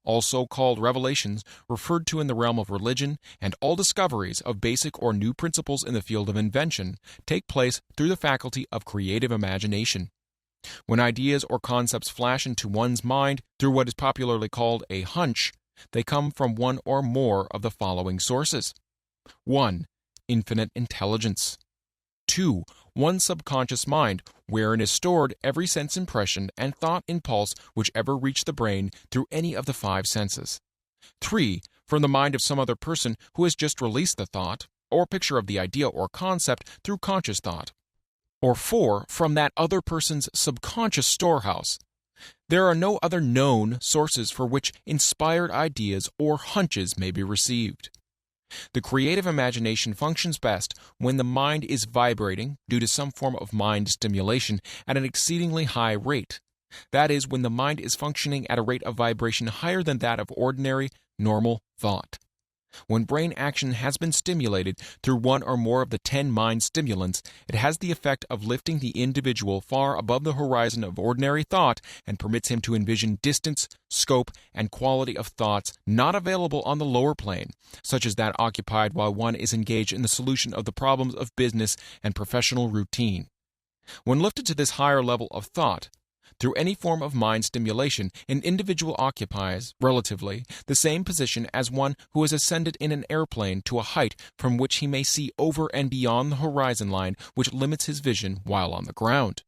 All so-called revelations referred to in the realm of religion and all discoveries of basic or new principles in the field of invention take place through the faculty of creative imagination. When ideas or concepts flash into one's mind through what is popularly called a hunch, they come from one or more of the following sources. 1. Infinite intelligence. 2. One's subconscious mind, wherein is stored every sense impression and thought impulse which ever reached the brain through any of the 5 senses. 3. From the mind of some other person who has just released the thought, or picture of the idea or concept through conscious thought. Or 4. From that other person's subconscious storehouse. There are no other known sources for which inspired ideas or hunches may be received. The creative imagination functions best when the mind is vibrating due to some form of mind stimulation at an exceedingly high rate. That is, when the mind is functioning at a rate of vibration higher than that of ordinary, normal thought. When brain action has been stimulated through one or more of the 10 mind stimulants, it has the effect of lifting the individual far above the horizon of ordinary thought and permits him to envision distance, scope, and quality of thoughts not available on the lower plane, such as that occupied while one is engaged in the solution of the problems of business and professional routine. When lifted to this higher level of thought, through any form of mind stimulation, an individual occupies, relatively, the same position as one who has ascended in an airplane to a height from which he may see over and beyond the horizon line which limits his vision while on the ground.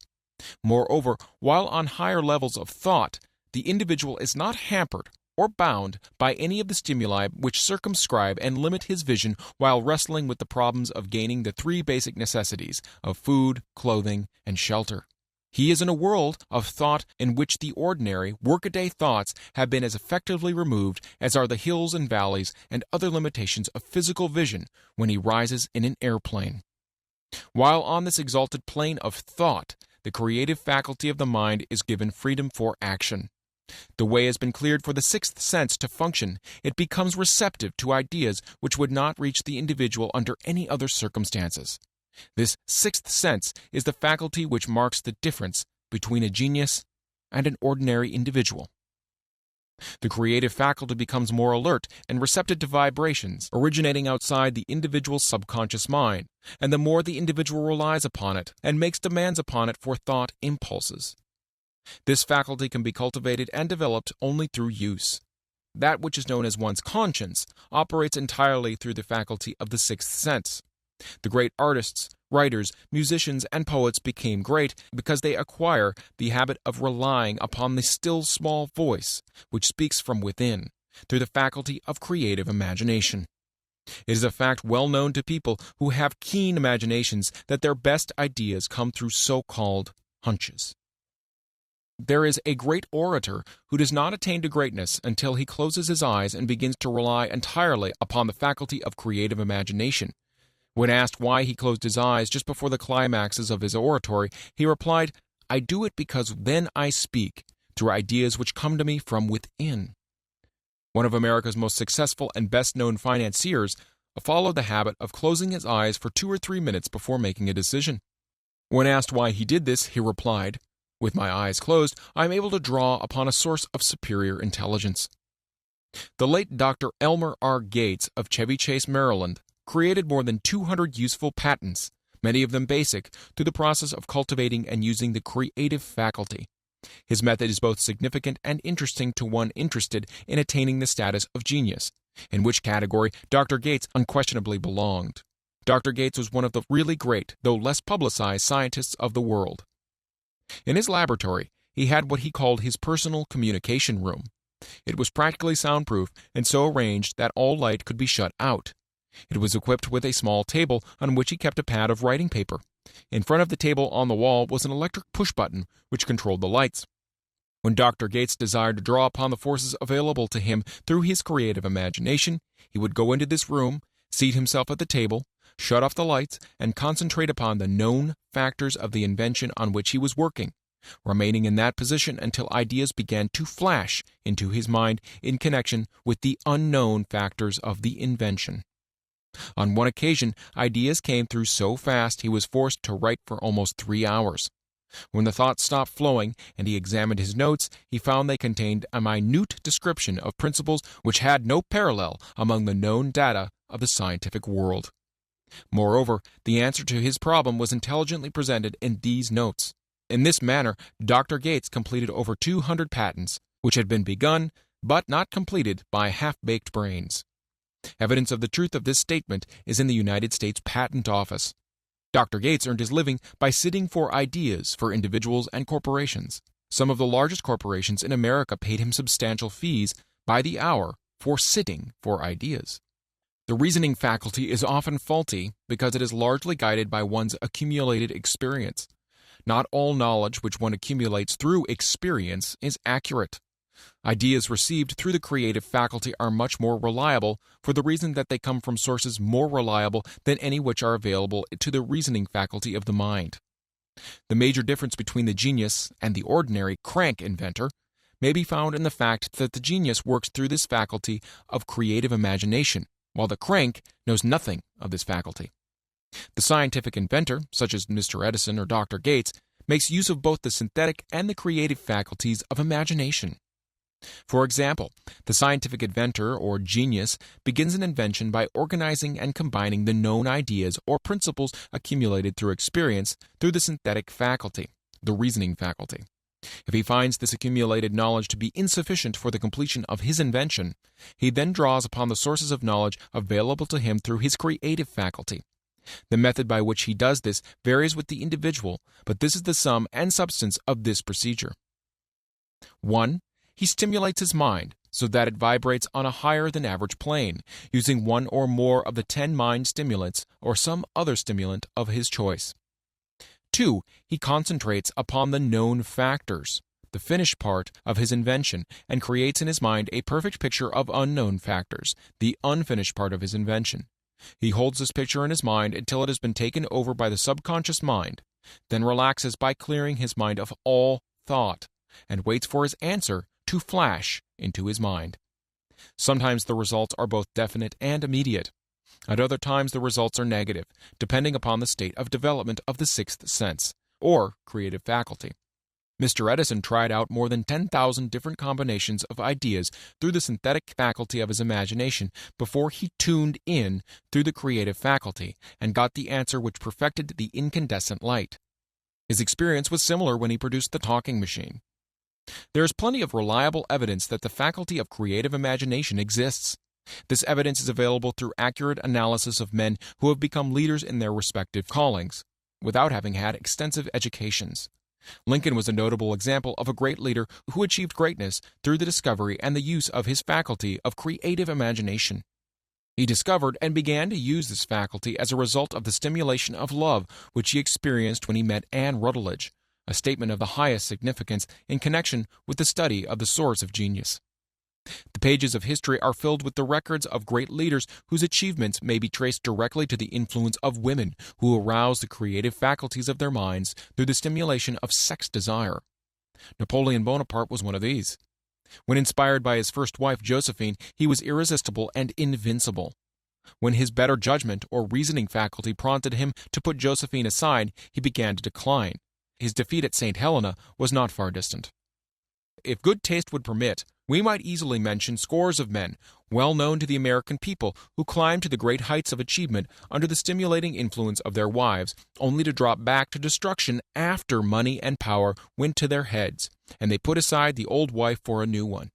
Moreover, while on higher levels of thought, the individual is not hampered or bound by any of the stimuli which circumscribe and limit his vision while wrestling with the problems of gaining the 3 basic necessities of food, clothing, and shelter. He is in a world of thought in which the ordinary, workaday thoughts have been as effectively removed as are the hills and valleys and other limitations of physical vision when he rises in an airplane. While on this exalted plane of thought, the creative faculty of the mind is given freedom for action. The way has been cleared for the 6th sense to function. It becomes receptive to ideas which would not reach the individual under any other circumstances. This 6th sense is the faculty which marks the difference between a genius and an ordinary individual. The creative faculty becomes more alert and receptive to vibrations originating outside the individual's subconscious mind, and the more the individual relies upon it and makes demands upon it for thought impulses. This faculty can be cultivated and developed only through use. That which is known as one's conscience operates entirely through the faculty of the 6th sense. The great artists, writers, musicians, and poets became great because they acquire the habit of relying upon the still small voice which speaks from within, through the faculty of creative imagination. It is a fact well known to people who have keen imaginations that their best ideas come through so-called hunches. There is a great orator who does not attain to greatness until he closes his eyes and begins to rely entirely upon the faculty of creative imagination. When asked why he closed his eyes just before the climaxes of his oratory, he replied, "I do it because then I speak through ideas which come to me from within." One of America's most successful and best-known financiers followed the habit of closing his eyes for 2 or 3 minutes before making a decision. When asked why he did this, he replied, "With my eyes closed, I am able to draw upon a source of superior intelligence." The late Dr. Elmer R. Gates of Chevy Chase, Maryland, created more than 200 useful patents, many of them basic, through the process of cultivating and using the creative faculty. His method is both significant and interesting to one interested in attaining the status of genius, in which category Dr. Gates unquestionably belonged. Dr. Gates was one of the really great, though less publicized, scientists of the world. In his laboratory, he had what he called his personal communication room. It was practically soundproof and so arranged that all light could be shut out. It was equipped with a small table on which he kept a pad of writing paper. In front of the table on the wall was an electric push-button which controlled the lights. When Dr. Gates desired to draw upon the forces available to him through his creative imagination, he would go into this room, seat himself at the table, shut off the lights, and concentrate upon the known factors of the invention on which he was working, remaining in that position until ideas began to flash into his mind in connection with the unknown factors of the invention. On one occasion, ideas came through so fast he was forced to write for almost 3 hours. When the thoughts stopped flowing and he examined his notes, he found they contained a minute description of principles which had no parallel among the known data of the scientific world. Moreover, the answer to his problem was intelligently presented in these notes. In this manner, Dr. Gates completed over 200 patents, which had been begun but not completed by half-baked brains. Evidence of the truth of this statement is in the United States Patent Office. Dr. Gates earned his living by sitting for ideas for individuals and corporations. Some of the largest corporations in America paid him substantial fees by the hour for sitting for ideas. The reasoning faculty is often faulty because it is largely guided by one's accumulated experience. Not all knowledge which one accumulates through experience is accurate. Ideas received through the creative faculty are much more reliable for the reason that they come from sources more reliable than any which are available to the reasoning faculty of the mind. The major difference between the genius and the ordinary crank inventor may be found in the fact that the genius works through this faculty of creative imagination, while the crank knows nothing of this faculty. The scientific inventor, such as Mr. Edison or Dr. Gates, makes use of both the synthetic and the creative faculties of imagination. For example, the scientific inventor or genius begins an invention by organizing and combining the known ideas or principles accumulated through experience through the synthetic faculty, the reasoning faculty. If he finds this accumulated knowledge to be insufficient for the completion of his invention, he then draws upon the sources of knowledge available to him through his creative faculty. The method by which he does this varies with the individual, but this is the sum and substance of this procedure. 1. He stimulates his mind so that it vibrates on a higher than average plane, using one or more of the 10 mind stimulants or some other stimulant of his choice. 2. He concentrates upon the known factors, the finished part of his invention, and creates in his mind a perfect picture of unknown factors, the unfinished part of his invention. He holds this picture in his mind until it has been taken over by the subconscious mind, then relaxes by clearing his mind of all thought, and waits for his answer to flash into his mind. Sometimes the results are both definite and immediate. At other times the results are negative, depending upon the state of development of the sixth sense, or creative faculty. Mr. Edison tried out more than 10,000 different combinations of ideas through the synthetic faculty of his imagination before he tuned in through the creative faculty and got the answer which perfected the incandescent light. His experience was similar when he produced the talking machine. There is plenty of reliable evidence that the faculty of creative imagination exists. This evidence is available through accurate analysis of men who have become leaders in their respective callings, without having had extensive educations. Lincoln was a notable example of a great leader who achieved greatness through the discovery and the use of his faculty of creative imagination. He discovered and began to use this faculty as a result of the stimulation of love which he experienced when he met Anne Rutledge, a statement of the highest significance in connection with the study of the source of genius. The pages of history are filled with the records of great leaders whose achievements may be traced directly to the influence of women who aroused the creative faculties of their minds through the stimulation of sex desire. Napoleon Bonaparte was one of these. When inspired by his first wife, Josephine, he was irresistible and invincible. When his better judgment or reasoning faculty prompted him to put Josephine aside, he began to decline. His defeat at St. Helena was not far distant. If good taste would permit, we might easily mention scores of men, well known to the American people, who climbed to the great heights of achievement under the stimulating influence of their wives, only to drop back to destruction after money and power went to their heads, and they put aside the old wife for a new one.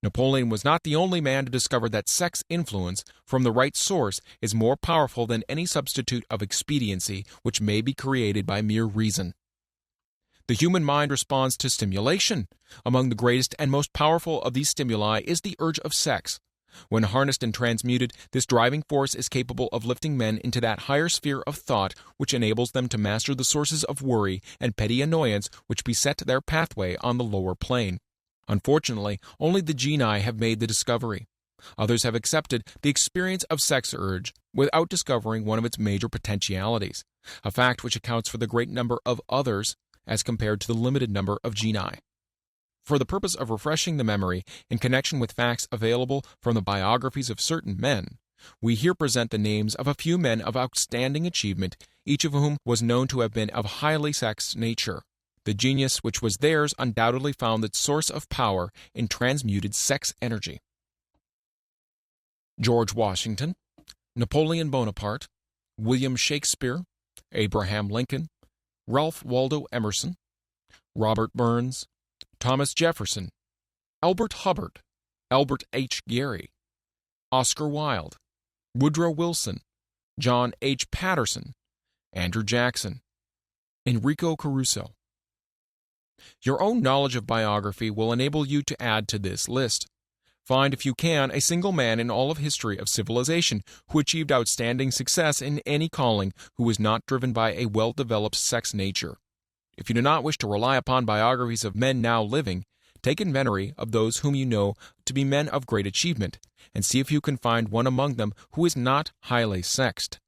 Napoleon was not the only man to discover that sex influence from the right source is more powerful than any substitute of expediency which may be created by mere reason. The human mind responds to stimulation. Among the greatest and most powerful of these stimuli is the urge of sex. When harnessed and transmuted, this driving force is capable of lifting men into that higher sphere of thought which enables them to master the sources of worry and petty annoyance which beset their pathway on the lower plane. Unfortunately, only the genii have made the discovery. Others have accepted the experience of sex urge without discovering one of its major potentialities, a fact which accounts for the great number of others as compared to the limited number of genii. For the purpose of refreshing the memory in connection with facts available from the biographies of certain men, we here present the names of a few men of outstanding achievement, each of whom was known to have been of highly sexed nature. The genius which was theirs undoubtedly found its source of power in transmuted sex energy. George Washington, Napoleon Bonaparte, William Shakespeare, Abraham Lincoln, Ralph Waldo Emerson, Robert Burns, Thomas Jefferson, Albert Hubbard, Albert H. Gary, Oscar Wilde, Woodrow Wilson, John H. Patterson, Andrew Jackson, Enrico Caruso. Your own knowledge of biography will enable you to add to this list. Find, if you can, a single man in all of history of civilization who achieved outstanding success in any calling who was not driven by a well-developed sex nature. If you do not wish to rely upon biographies of men now living, take inventory of those whom you know to be men of great achievement, and see if you can find one among them who is not highly sexed.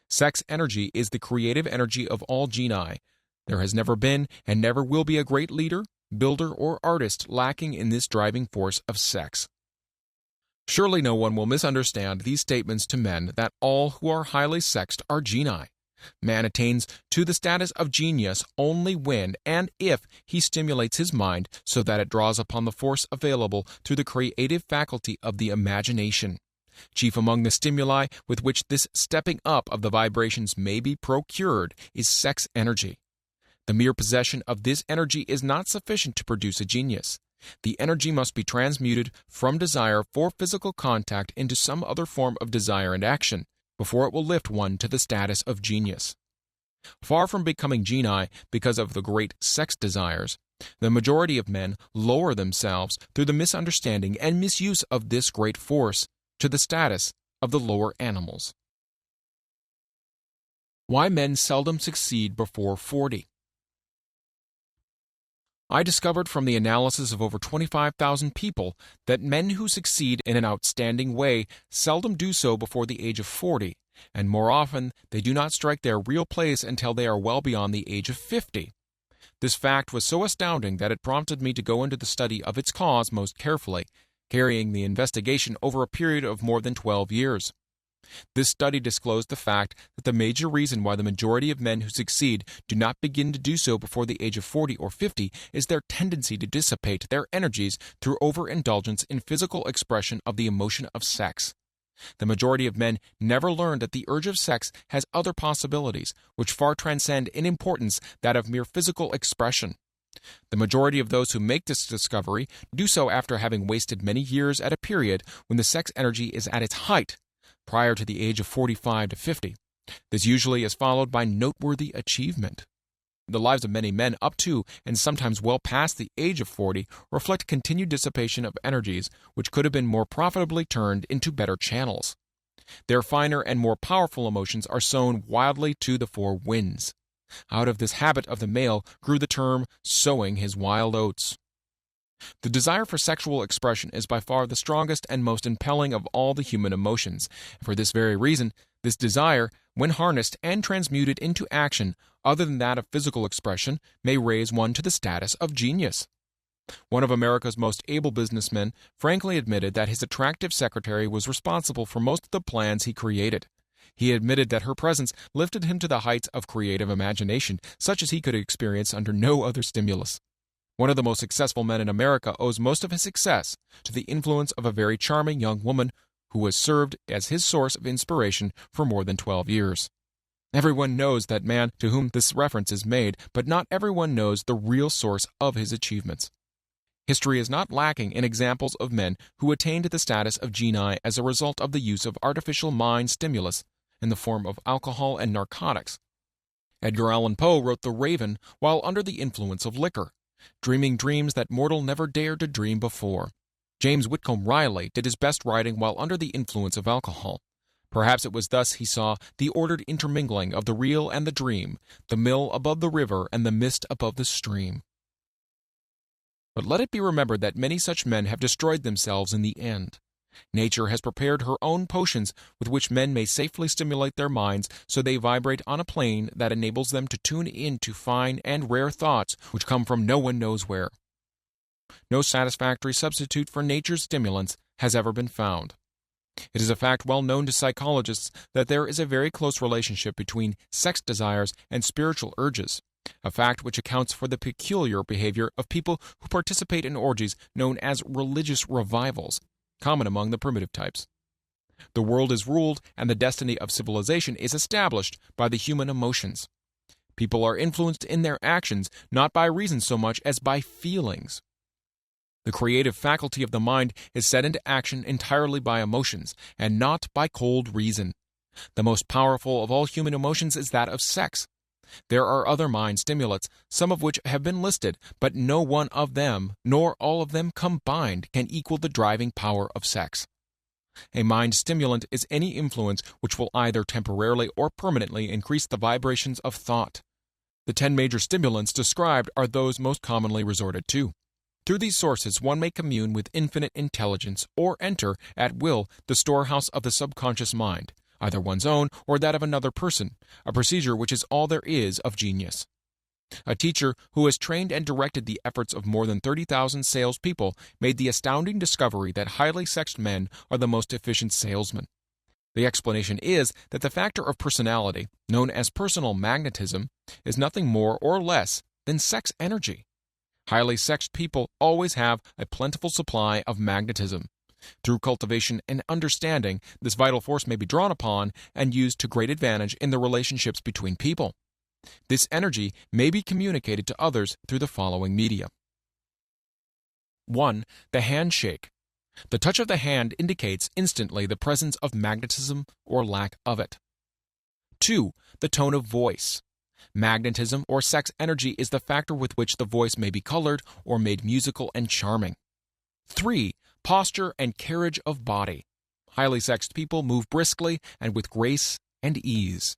Sex energy is the creative energy of all genii. There has never been and never will be a great leader, builder, or artist lacking in this driving force of sex. Surely no one will misunderstand these statements to men that all who are highly sexed are genii. Man attains to the status of genius only when and if he stimulates his mind so that it draws upon the force available through the creative faculty of the imagination. Chief among the stimuli with which this stepping up of the vibrations may be procured is sex energy. The mere possession of this energy is not sufficient to produce a genius. The energy must be transmuted from desire for physical contact into some other form of desire and action before it will lift one to the status of genius. Far from becoming genii because of the great sex desires, the majority of men lower themselves through the misunderstanding and misuse of this great force to the status of the lower animals. Why men seldom succeed before 40. I discovered from the analysis of over 25,000 people that men who succeed in an outstanding way seldom do so before the age of 40, and more often they do not strike their real place until they are well beyond the age of 50. This fact was so astounding that it prompted me to go into the study of its cause most carefully, carrying the investigation over a period of more than 12 years. This study disclosed the fact that the major reason why the majority of men who succeed do not begin to do so before the age of 40 or 50 is their tendency to dissipate their energies through overindulgence in physical expression of the emotion of sex. The majority of men never learn that the urge of sex has other possibilities, which far transcend in importance that of mere physical expression. The majority of those who make this discovery do so after having wasted many years at a period when the sex energy is at its height, prior to the age of 45 to 50. This usually is followed by noteworthy achievement. The lives of many men up to and sometimes well past the age of 40 reflect continued dissipation of energies which could have been more profitably turned into better channels. Their finer and more powerful emotions are sown wildly to the four winds. Out of this habit of the male grew the term sowing his wild oats. The desire for sexual expression is by far the strongest and most impelling of all the human emotions. For this very reason, this desire, when harnessed and transmuted into action other than that of physical expression, may raise one to the status of genius. One of America's most able businessmen frankly admitted that his attractive secretary was responsible for most of the plans he created. He admitted that her presence lifted him to the heights of creative imagination, such as he could experience under no other stimulus. One of the most successful men in America owes most of his success to the influence of a very charming young woman who has served as his source of inspiration for more than 12 years. Everyone knows that man to whom this reference is made, but not everyone knows the real source of his achievements. History is not lacking in examples of men who attained the status of genii as a result of the use of artificial mind stimulus in the form of alcohol and narcotics. Edgar Allan Poe wrote The Raven while under the influence of liquor, dreaming dreams that mortal never dared to dream before. James Whitcomb Riley did his best writing while under the influence of alcohol. Perhaps it was thus he saw the ordered intermingling of the real and the dream, the mill above the river and the mist above the stream. But let it be remembered that many such men have destroyed themselves in the end. Nature has prepared her own potions with which men may safely stimulate their minds so they vibrate on a plane that enables them to tune in to fine and rare thoughts which come from no one knows where. No satisfactory substitute for nature's stimulants has ever been found. It is a fact well known to psychologists that there is a very close relationship between sex desires and spiritual urges, a fact which accounts for the peculiar behavior of people who participate in orgies known as religious revivals, common among the primitive types. The world is ruled and the destiny of civilization is established by the human emotions. People are influenced in their actions not by reason so much as by feelings. The creative faculty of the mind is set into action entirely by emotions and not by cold reason. The most powerful of all human emotions is that of sex. There are other mind stimulants, some of which have been listed, but no one of them, nor all of them combined, can equal the driving power of sex. A mind stimulant is any influence which will either temporarily or permanently increase the vibrations of thought. The 10 major stimulants described are those most commonly resorted to. Through these sources one may commune with infinite intelligence or enter, at will, the storehouse of the subconscious mind, either one's own or that of another person, a procedure which is all there is of genius. A teacher who has trained and directed the efforts of more than 30,000 salespeople made the astounding discovery that highly sexed men are the most efficient salesmen. The explanation is that the factor of personality, known as personal magnetism, is nothing more or less than sex energy. Highly sexed people always have a plentiful supply of magnetism. Through cultivation and understanding, this vital force may be drawn upon and used to great advantage in the relationships between people. This energy may be communicated to others through the following media. 1. The handshake. The touch of the hand indicates instantly the presence of magnetism or lack of it. 2. The tone of voice. Magnetism or sex energy is the factor with which the voice may be colored or made musical and charming. 3. Posture and carriage of body. Highly sexed people move briskly and with grace and ease.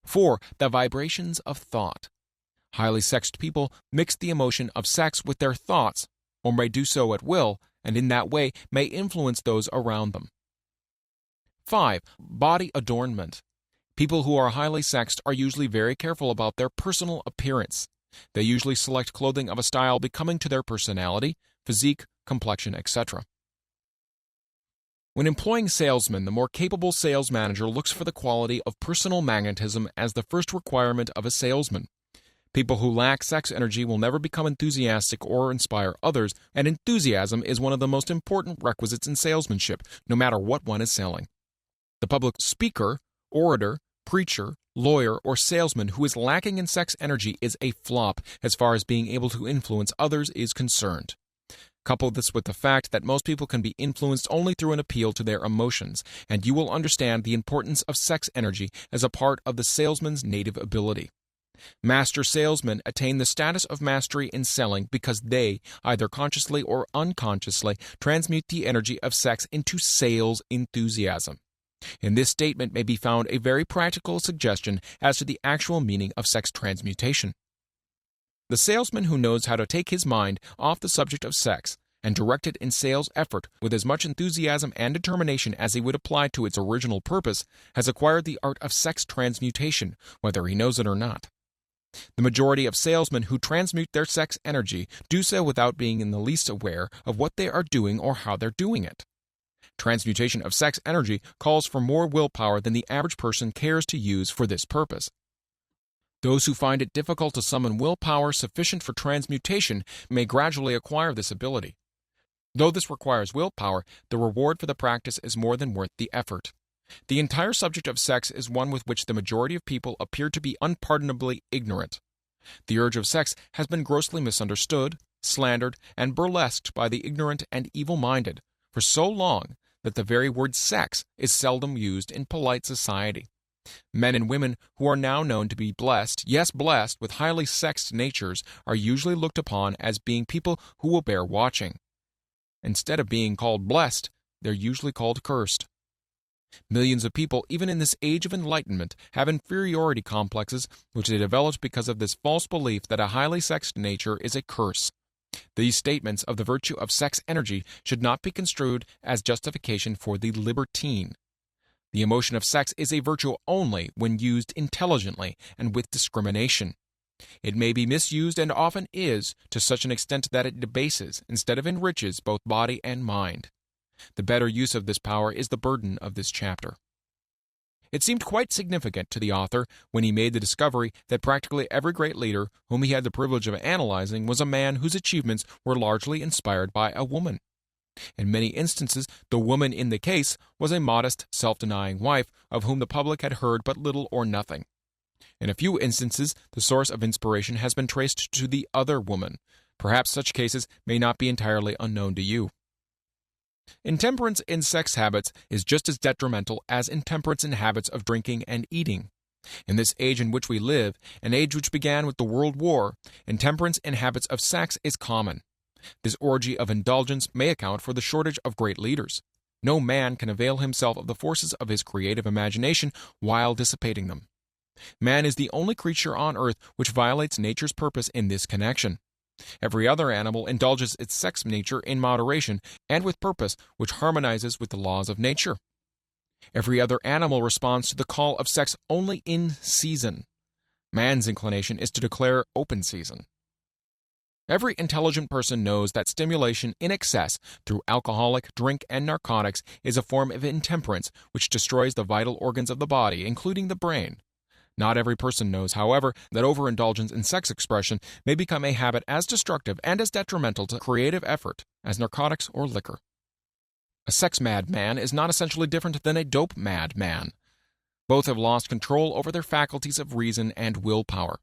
4. The vibrations of thought. Highly sexed people mix the emotion of sex with their thoughts, or may do so at will, and in that way may influence those around them. 5. Body adornment. People who are highly sexed are usually very careful about their personal appearance. They usually select clothing of a style becoming to their personality, physique, complexion, etc. When employing salesmen, the more capable sales manager looks for the quality of personal magnetism as the first requirement of a salesman. People who lack sex energy will never become enthusiastic or inspire others, and enthusiasm is one of the most important requisites in salesmanship, no matter what one is selling. The public speaker, orator, preacher, lawyer, or salesman who is lacking in sex energy is a flop as far as being able to influence others is concerned. Couple this with the fact that most people can be influenced only through an appeal to their emotions, and you will understand the importance of sex energy as a part of the salesman's native ability. Master salesmen attain the status of mastery in selling because they, either consciously or unconsciously, transmute the energy of sex into sales enthusiasm. In this statement may be found a very practical suggestion as to the actual meaning of sex transmutation. The salesman who knows how to take his mind off the subject of sex and direct it in sales effort with as much enthusiasm and determination as he would apply to its original purpose has acquired the art of sex transmutation, whether he knows it or not. The majority of salesmen who transmute their sex energy do so without being in the least aware of what they are doing or how they're doing it. Transmutation of sex energy calls for more willpower than the average person cares to use for this purpose. Those who find it difficult to summon willpower sufficient for transmutation may gradually acquire this ability. Though this requires willpower, the reward for the practice is more than worth the effort. The entire subject of sex is one with which the majority of people appear to be unpardonably ignorant. The urge of sex has been grossly misunderstood, slandered, and burlesqued by the ignorant and evil-minded for so long that the very word sex is seldom used in polite society. Men and women who are now known to be blessed, yes blessed, with highly sexed natures are usually looked upon as being people who will bear watching. Instead of being called blessed, they're usually called cursed. Millions of people, even in this age of enlightenment, have inferiority complexes which they developed because of this false belief that a highly sexed nature is a curse. These statements of the virtue of sex energy should not be construed as justification for the libertine. The emotion of sex is a virtue only when used intelligently and with discrimination. It may be misused and often is to such an extent that it debases instead of enriches both body and mind. The better use of this power is the burden of this chapter. It seemed quite significant to the author when he made the discovery that practically every great leader whom he had the privilege of analyzing was a man whose achievements were largely inspired by a woman. In many instances, the woman in the case was a modest, self-denying wife of whom the public had heard but little or nothing. In a few instances, the source of inspiration has been traced to the other woman. Perhaps such cases may not be entirely unknown to you. Intemperance in sex habits is just as detrimental as intemperance in habits of drinking and eating. In this age in which we live, an age which began with the World War, intemperance in habits of sex is common. This orgy of indulgence may account for the shortage of great leaders. No man can avail himself of the forces of his creative imagination while dissipating them. Man is the only creature on earth which violates nature's purpose in this connection. Every other animal indulges its sex nature in moderation and with purpose which harmonizes with the laws of nature. Every other animal responds to the call of sex only in season. Man's inclination is to declare open season. Every intelligent person knows that stimulation in excess through alcoholic, drink, and narcotics is a form of intemperance which destroys the vital organs of the body, including the brain. Not every person knows, however, that overindulgence in sex expression may become a habit as destructive and as detrimental to creative effort as narcotics or liquor. A sex-mad man is not essentially different than a dope-mad man. Both have lost control over their faculties of reason and willpower.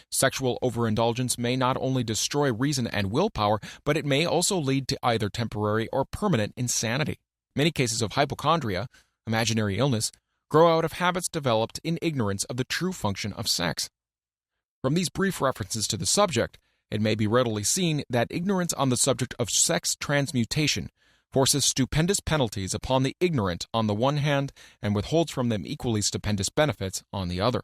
Sexual overindulgence may not only destroy reason and willpower, but it may also lead to either temporary or permanent insanity. Many cases of hypochondria, imaginary illness, grow out of habits developed in ignorance of the true function of sex. From these brief references to the subject, it may be readily seen that ignorance on the subject of sex transmutation forces stupendous penalties upon the ignorant on the one hand and withholds from them equally stupendous benefits on the other.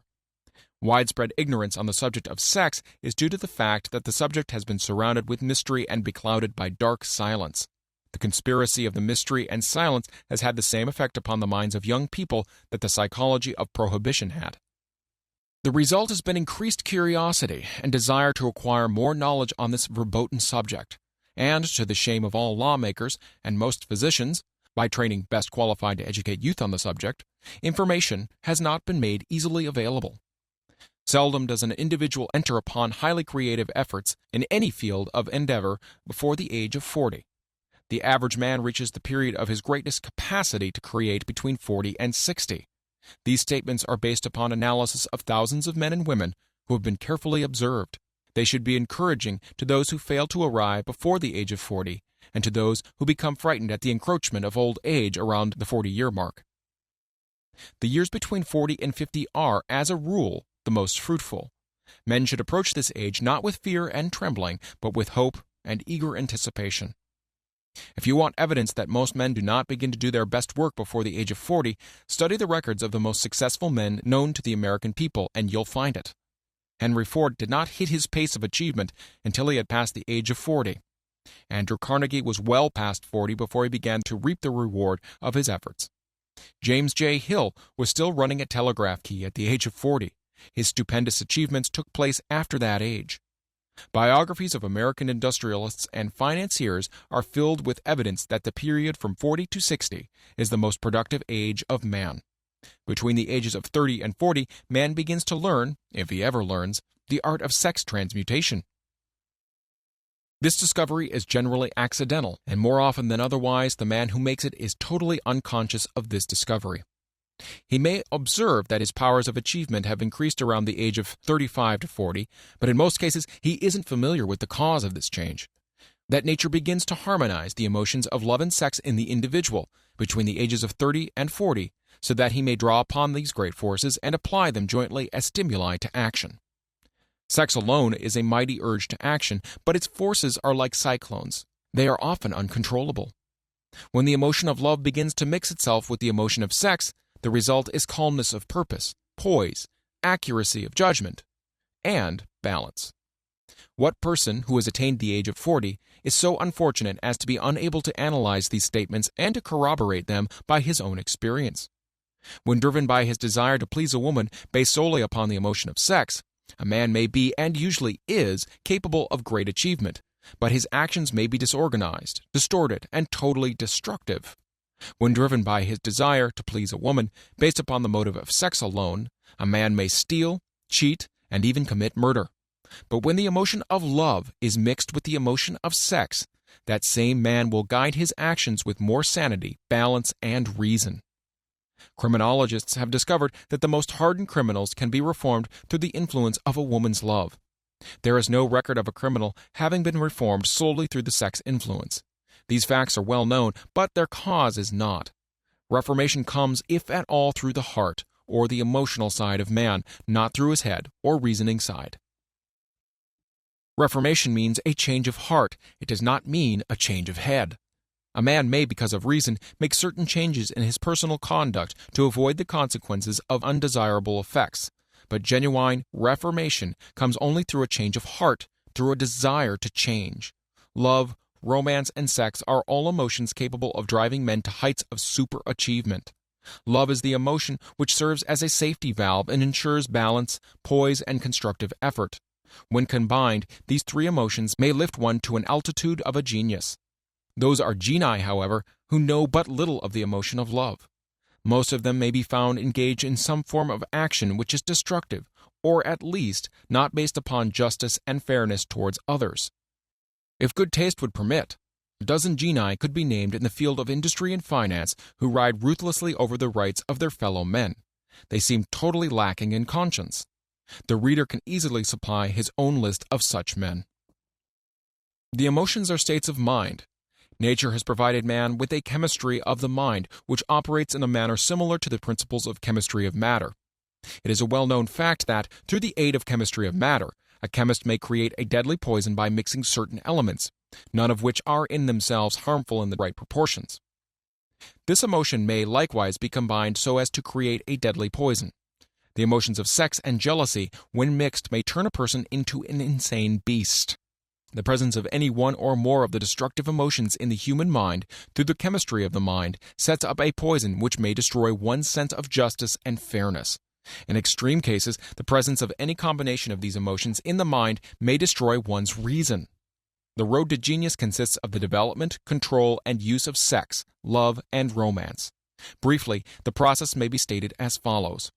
Widespread ignorance on the subject of sex is due to the fact that the subject has been surrounded with mystery and beclouded by dark silence. The conspiracy of the mystery and silence has had the same effect upon the minds of young people that the psychology of prohibition had. The result has been increased curiosity and desire to acquire more knowledge on this verboten subject, and, to the shame of all lawmakers and most physicians, by training best qualified to educate youth on the subject, information has not been made easily available. Seldom does an individual enter upon highly creative efforts in any field of endeavor before the age of 40. The average man reaches the period of his greatest capacity to create between 40 and 60. These statements are based upon analysis of thousands of men and women who have been carefully observed. They should be encouraging to those who fail to arrive before the age of 40, and to those who become frightened at the encroachment of old age around the 40-year mark. The years between 40 and 50 are, as a rule, the most fruitful. Men should approach this age not with fear and trembling, but with hope and eager anticipation. If you want evidence that most men do not begin to do their best work before the age of 40, study the records of the most successful men known to the American people, and you'll find it. Henry Ford did not hit his pace of achievement until he had passed the age of 40. Andrew Carnegie was well past 40 before he began to reap the reward of his efforts. James J. Hill was still running a telegraph key at the age of 40. His stupendous achievements took place after that age. Biographies of American industrialists and financiers are filled with evidence that the period from 40 to 60 is the most productive age of man. Between the ages of 30 and 40, man begins to learn, if he ever learns, the art of sex transmutation. This discovery is generally accidental, and more often than otherwise, the man who makes it is totally unconscious of this discovery. He may observe that his powers of achievement have increased around the age of 35 to 40, but in most cases he isn't familiar with the cause of this change. That nature begins to harmonize the emotions of love and sex in the individual between the ages of 30 and 40, so that he may draw upon these great forces and apply them jointly as stimuli to action. Sex alone is a mighty urge to action, but its forces are like cyclones. They are often uncontrollable. When the emotion of love begins to mix itself with the emotion of sex, the result is calmness of purpose, poise, accuracy of judgment, and balance. What person who has attained the age of 40 is so unfortunate as to be unable to analyze these statements and to corroborate them by his own experience? When driven by his desire to please a woman based solely upon the emotion of sex, a man may be, and usually is, capable of great achievement, but his actions may be disorganized, distorted, and totally destructive. When driven by his desire to please a woman based upon the motive of sex alone, a man may steal, cheat, and even commit murder. But when the emotion of love is mixed with the emotion of sex, that same man will guide his actions with more sanity, balance, and reason. Criminologists have discovered that the most hardened criminals can be reformed through the influence of a woman's love. There is no record of a criminal having been reformed solely through the sex influence. These facts are well known, but their cause is not. Reformation comes, if at all, through the heart, or the emotional side of man, not through his head or reasoning side. Reformation means a change of heart. It does not mean a change of head. A man may, because of reason, make certain changes in his personal conduct to avoid the consequences of undesirable effects. But genuine reformation comes only through a change of heart, through a desire to change. Love, romance, and sex are all emotions capable of driving men to heights of superachievement. Love is the emotion which serves as a safety valve and ensures balance, poise, and constructive effort. When combined, these three emotions may lift one to an altitude of a genius. Those are genii, however, who know but little of the emotion of love. Most of them may be found engaged in some form of action which is destructive, or at least not based upon justice and fairness towards others. If good taste would permit, a dozen genii could be named in the field of industry and finance who ride ruthlessly over the rights of their fellow men. They seem totally lacking in conscience. The reader can easily supply his own list of such men. The emotions are states of mind. Nature has provided man with a chemistry of the mind which operates in a manner similar to the principles of chemistry of matter. It is a well-known fact that, through the aid of chemistry of matter, a chemist may create a deadly poison by mixing certain elements, none of which are in themselves harmful in the right proportions. This emotion may likewise be combined so as to create a deadly poison. The emotions of sex and jealousy, when mixed, may turn a person into an insane beast. The presence of any one or more of the destructive emotions in the human mind, through the chemistry of the mind, sets up a poison which may destroy one's sense of justice and fairness. In extreme cases, the presence of any combination of these emotions in the mind may destroy one's reason. The road to genius consists of the development, control, and use of sex, love, and romance. Briefly, the process may be stated as follows.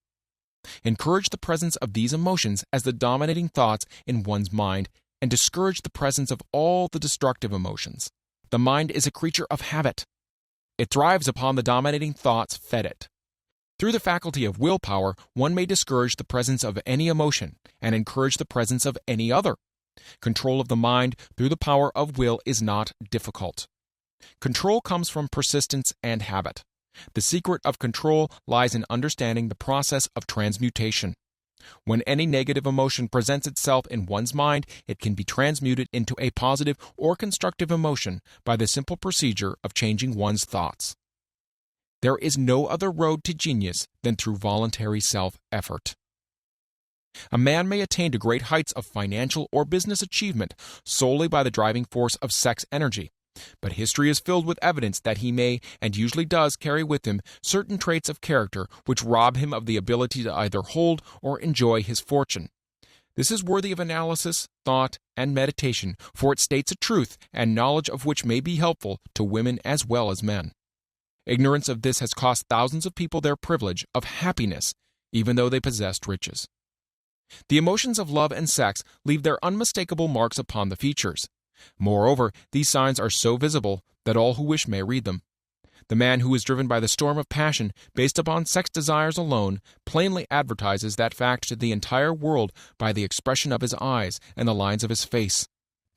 Encourage the presence of these emotions as the dominating thoughts in one's mind, and discourage the presence of all the destructive emotions. The mind is a creature of habit. It thrives upon the dominating thoughts fed it. Through the faculty of willpower, one may discourage the presence of any emotion and encourage the presence of any other. Control of the mind through the power of will is not difficult. Control comes from persistence and habit. The secret of control lies in understanding the process of transmutation. When any negative emotion presents itself in one's mind, it can be transmuted into a positive or constructive emotion by the simple procedure of changing one's thoughts. There is no other road to genius than through voluntary self-effort. A man may attain to great heights of financial or business achievement solely by the driving force of sex energy, but history is filled with evidence that he may, and usually does, carry with him certain traits of character which rob him of the ability to either hold or enjoy his fortune. This is worthy of analysis, thought, and meditation, for it states a truth and knowledge of which may be helpful to women as well as men. Ignorance of this has cost thousands of people their privilege of happiness, even though they possessed riches. The emotions of love and sex leave their unmistakable marks upon the features. Moreover, these signs are so visible that all who wish may read them. The man who is driven by the storm of passion based upon sex desires alone plainly advertises that fact to the entire world by the expression of his eyes and the lines of his face.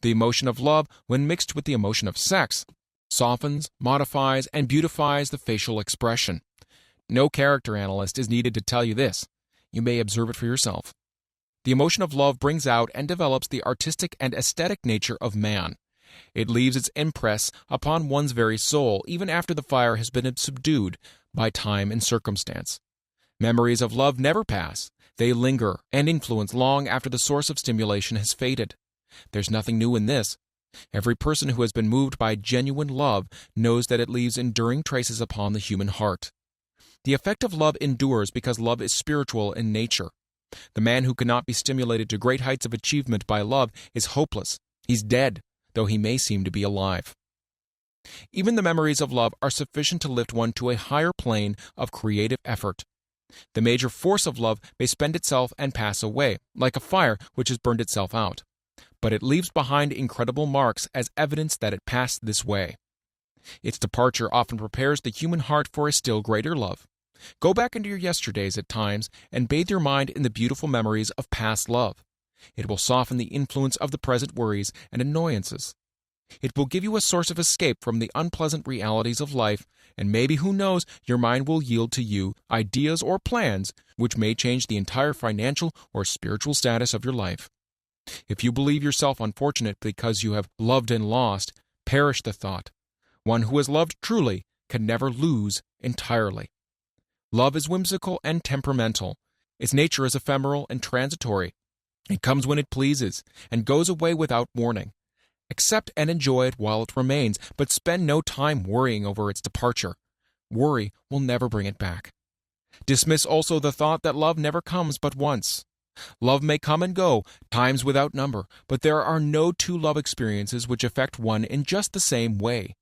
The emotion of love, when mixed with the emotion of sex, softens, modifies, and beautifies the facial expression. No character analyst is needed to tell you this. You may observe it for yourself. The emotion of love brings out and develops the artistic and aesthetic nature of man. It leaves its impress upon one's very soul, even after the fire has been subdued by time and circumstance. Memories of love never pass. They linger and influence long after the source of stimulation has faded. There's nothing new in this. Every person who has been moved by genuine love knows that it leaves enduring traces upon the human heart. The effect of love endures because love is spiritual in nature. The man who cannot be stimulated to great heights of achievement by love is hopeless. He's dead, though he may seem to be alive. Even the memories of love are sufficient to lift one to a higher plane of creative effort. The major force of love may spend itself and pass away, like a fire which has burned itself out. But it leaves behind incredible marks as evidence that it passed this way. Its departure often prepares the human heart for a still greater love. Go back into your yesterdays at times and bathe your mind in the beautiful memories of past love. It will soften the influence of the present worries and annoyances. It will give you a source of escape from the unpleasant realities of life, and maybe, who knows, your mind will yield to you ideas or plans which may change the entire financial or spiritual status of your life. If you believe yourself unfortunate because you have loved and lost, perish the thought. One who has loved truly can never lose entirely. Love is whimsical and temperamental. Its nature is ephemeral and transitory. It comes when it pleases, and goes away without warning. Accept and enjoy it while it remains, but spend no time worrying over its departure. Worry will never bring it back. Dismiss also the thought that love never comes but once. Love may come and go, times without number, but there are no two love experiences which affect one in just the same way.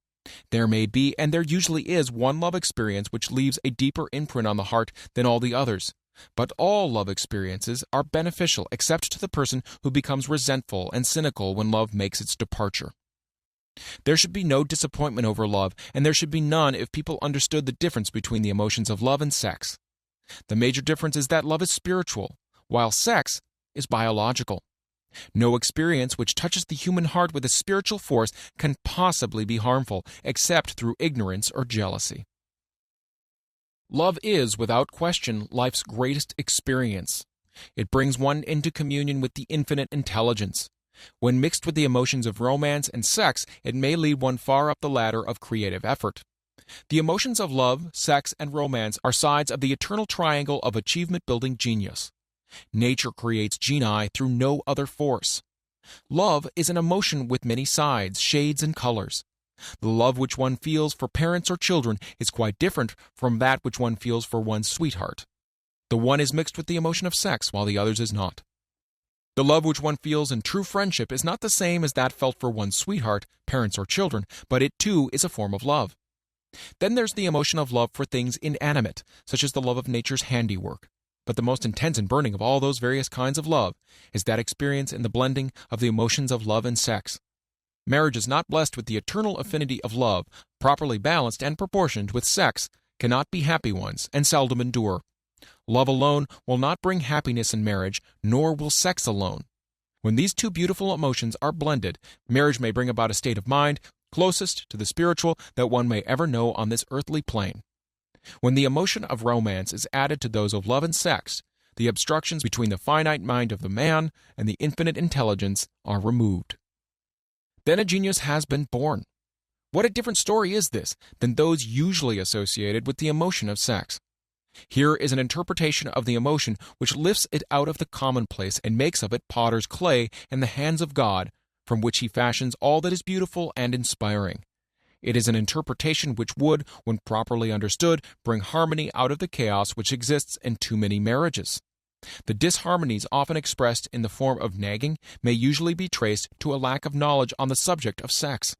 There may be, and there usually is, one love experience which leaves a deeper imprint on the heart than all the others. But all love experiences are beneficial except to the person who becomes resentful and cynical when love makes its departure. There should be no disappointment over love, and there should be none if people understood the difference between the emotions of love and sex. The major difference is that love is spiritual, while sex is biological. No experience which touches the human heart with a spiritual force can possibly be harmful, except through ignorance or jealousy. Love is, without question, life's greatest experience. It brings one into communion with the infinite intelligence. When mixed with the emotions of romance and sex, it may lead one far up the ladder of creative effort. The emotions of love, sex, and romance are sides of the eternal triangle of achievement-building genius. Nature creates genii through no other force. Love is an emotion with many sides, shades, and colors. The love which one feels for parents or children is quite different from that which one feels for one's sweetheart. The one is mixed with the emotion of sex, while the other's is not. The love which one feels in true friendship is not the same as that felt for one's sweetheart, parents, or children, but it too is a form of love. Then there's the emotion of love for things inanimate, such as the love of nature's handiwork. But the most intense and burning of all those various kinds of love is that experience in the blending of the emotions of love and sex. Marriage is not blessed with the eternal affinity of love, properly balanced and proportioned with sex, cannot be happy ones, and seldom endure. Love alone will not bring happiness in marriage, nor will sex alone. When these two beautiful emotions are blended, marriage may bring about a state of mind closest to the spiritual that one may ever know on this earthly plane. When the emotion of romance is added to those of love and sex, the obstructions between the finite mind of the man and the infinite intelligence are removed. Then a genius has been born. What a different story is this than those usually associated with the emotion of sex. Here is an interpretation of the emotion which lifts it out of the commonplace and makes of it potter's clay in the hands of God, from which he fashions all that is beautiful and inspiring. It is an interpretation which would, when properly understood, bring harmony out of the chaos which exists in too many marriages. The disharmonies often expressed in the form of nagging may usually be traced to a lack of knowledge on the subject of sex.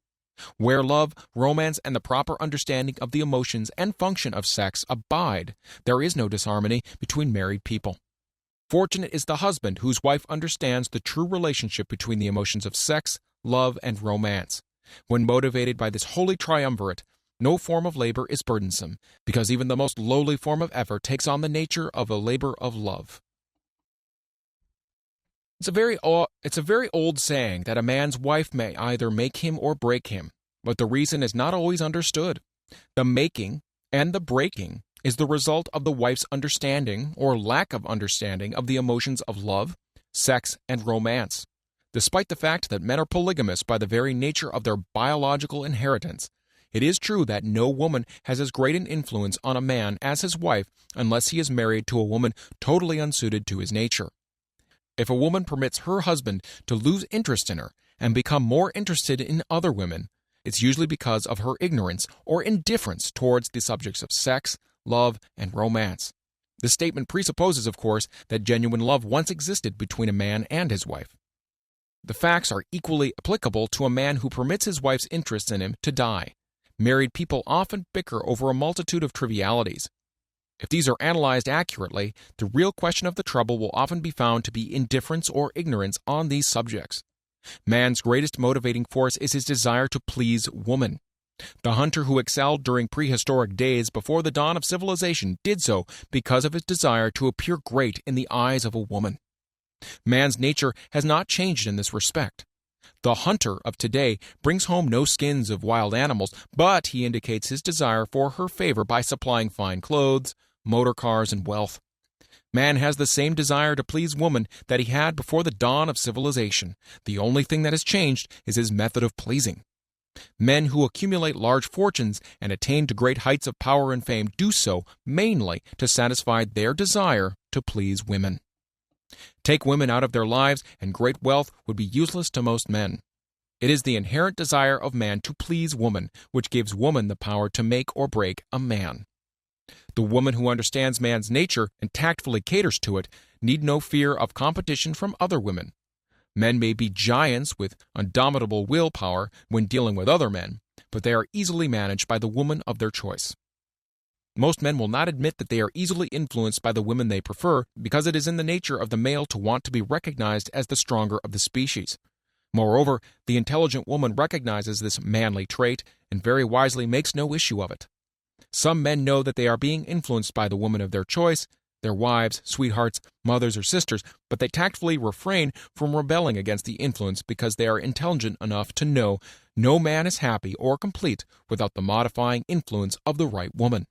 Where love, romance, and the proper understanding of the emotions and function of sex abide, there is no disharmony between married people. Fortunate is the husband whose wife understands the true relationship between the emotions of sex, love, and romance. When motivated by this holy triumvirate, no form of labor is burdensome, because even the most lowly form of effort takes on the nature of a labor of love. It's a very old saying that a man's wife may either make him or break him, but the reason is not always understood. The making and the breaking is the result of the wife's understanding or lack of understanding of the emotions of love, sex, and romance. Despite the fact that men are polygamous by the very nature of their biological inheritance, it is true that no woman has as great an influence on a man as his wife unless he is married to a woman totally unsuited to his nature. If a woman permits her husband to lose interest in her and become more interested in other women, it's usually because of her ignorance or indifference towards the subjects of sex, love, and romance. This statement presupposes, of course, that genuine love once existed between a man and his wife. The facts are equally applicable to a man who permits his wife's interest in him to die. Married people often bicker over a multitude of trivialities. If these are analyzed accurately, the real question of the trouble will often be found to be indifference or ignorance on these subjects. Man's greatest motivating force is his desire to please woman. The hunter who excelled during prehistoric days before the dawn of civilization did so because of his desire to appear great in the eyes of a woman. Man's nature has not changed in this respect. The hunter of today brings home no skins of wild animals, but he indicates his desire for her favor by supplying fine clothes, motor cars, and wealth. Man has the same desire to please woman that he had before the dawn of civilization. The only thing that has changed is his method of pleasing. Men who accumulate large fortunes and attain to great heights of power and fame do so mainly to satisfy their desire to please women. Take women out of their lives, and great wealth would be useless to most men. It is the inherent desire of man to please woman, which gives woman the power to make or break a man. The woman who understands man's nature and tactfully caters to it need no fear of competition from other women. Men may be giants with indomitable willpower when dealing with other men, but they are easily managed by the woman of their choice. Most men will not admit that they are easily influenced by the women they prefer because it is in the nature of the male to want to be recognized as the stronger of the species. Moreover, the intelligent woman recognizes this manly trait and very wisely makes no issue of it. Some men know that they are being influenced by the woman of their choice, their wives, sweethearts, mothers, or sisters, but they tactfully refrain from rebelling against the influence because they are intelligent enough to know no man is happy or complete without the modifying influence of the right woman.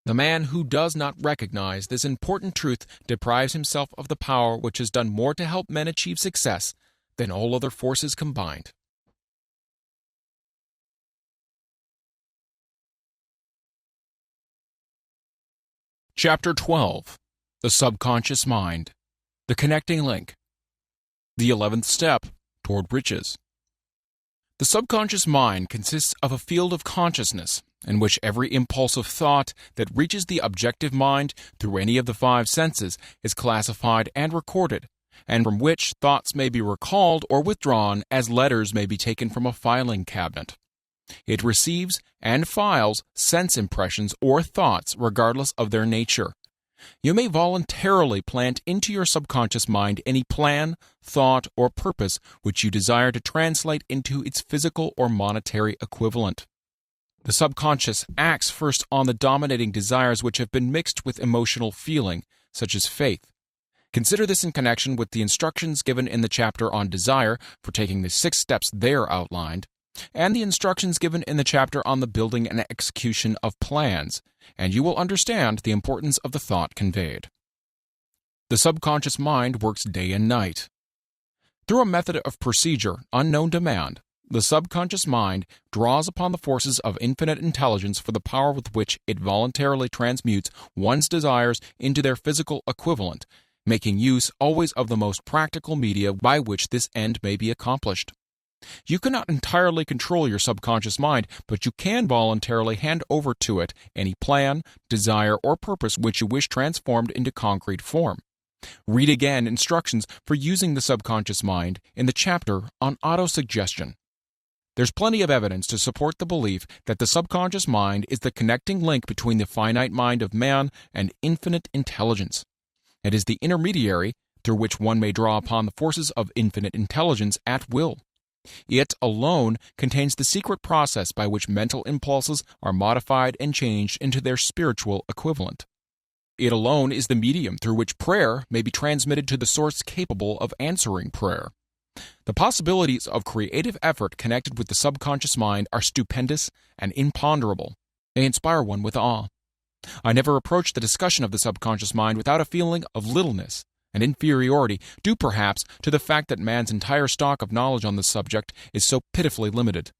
The man who does not recognize this important truth deprives himself of the power which has done more to help men achieve success than all other forces combined. Chapter 12. The Subconscious Mind. The Connecting Link. The 11th Step Toward Riches. The subconscious mind consists of a field of consciousness in which every impulsive thought that reaches the objective mind through any of the five senses is classified and recorded, and from which thoughts may be recalled or withdrawn as letters may be taken from a filing cabinet. It receives and files sense impressions or thoughts regardless of their nature. You may voluntarily plant into your subconscious mind any plan, thought, or purpose which you desire to translate into its physical or monetary equivalent. The subconscious acts first on the dominating desires which have been mixed with emotional feeling, such as faith. Consider this in connection with the instructions given in the chapter on desire for taking the 6 steps there outlined, and the instructions given in the chapter on the building and execution of plans, and you will understand the importance of the thought conveyed. The subconscious mind works day and night. Through a method of procedure unknown to man, the subconscious mind draws upon the forces of infinite intelligence for the power with which it voluntarily transmutes one's desires into their physical equivalent, making use always of the most practical media by which this end may be accomplished. You cannot entirely control your subconscious mind, but you can voluntarily hand over to it any plan, desire, or purpose which you wish transformed into concrete form. Read again instructions for using the subconscious mind in the chapter on autosuggestion. There's plenty of evidence to support the belief that the subconscious mind is the connecting link between the finite mind of man and infinite intelligence. It is the intermediary through which one may draw upon the forces of infinite intelligence at will. It alone contains the secret process by which mental impulses are modified and changed into their spiritual equivalent. It alone is the medium through which prayer may be transmitted to the source capable of answering prayer. The possibilities of creative effort connected with the subconscious mind are stupendous and imponderable. They inspire one with awe. I never approach the discussion of the subconscious mind without a feeling of littleness and inferiority, due perhaps to the fact that man's entire stock of knowledge on this subject is so pitifully limited.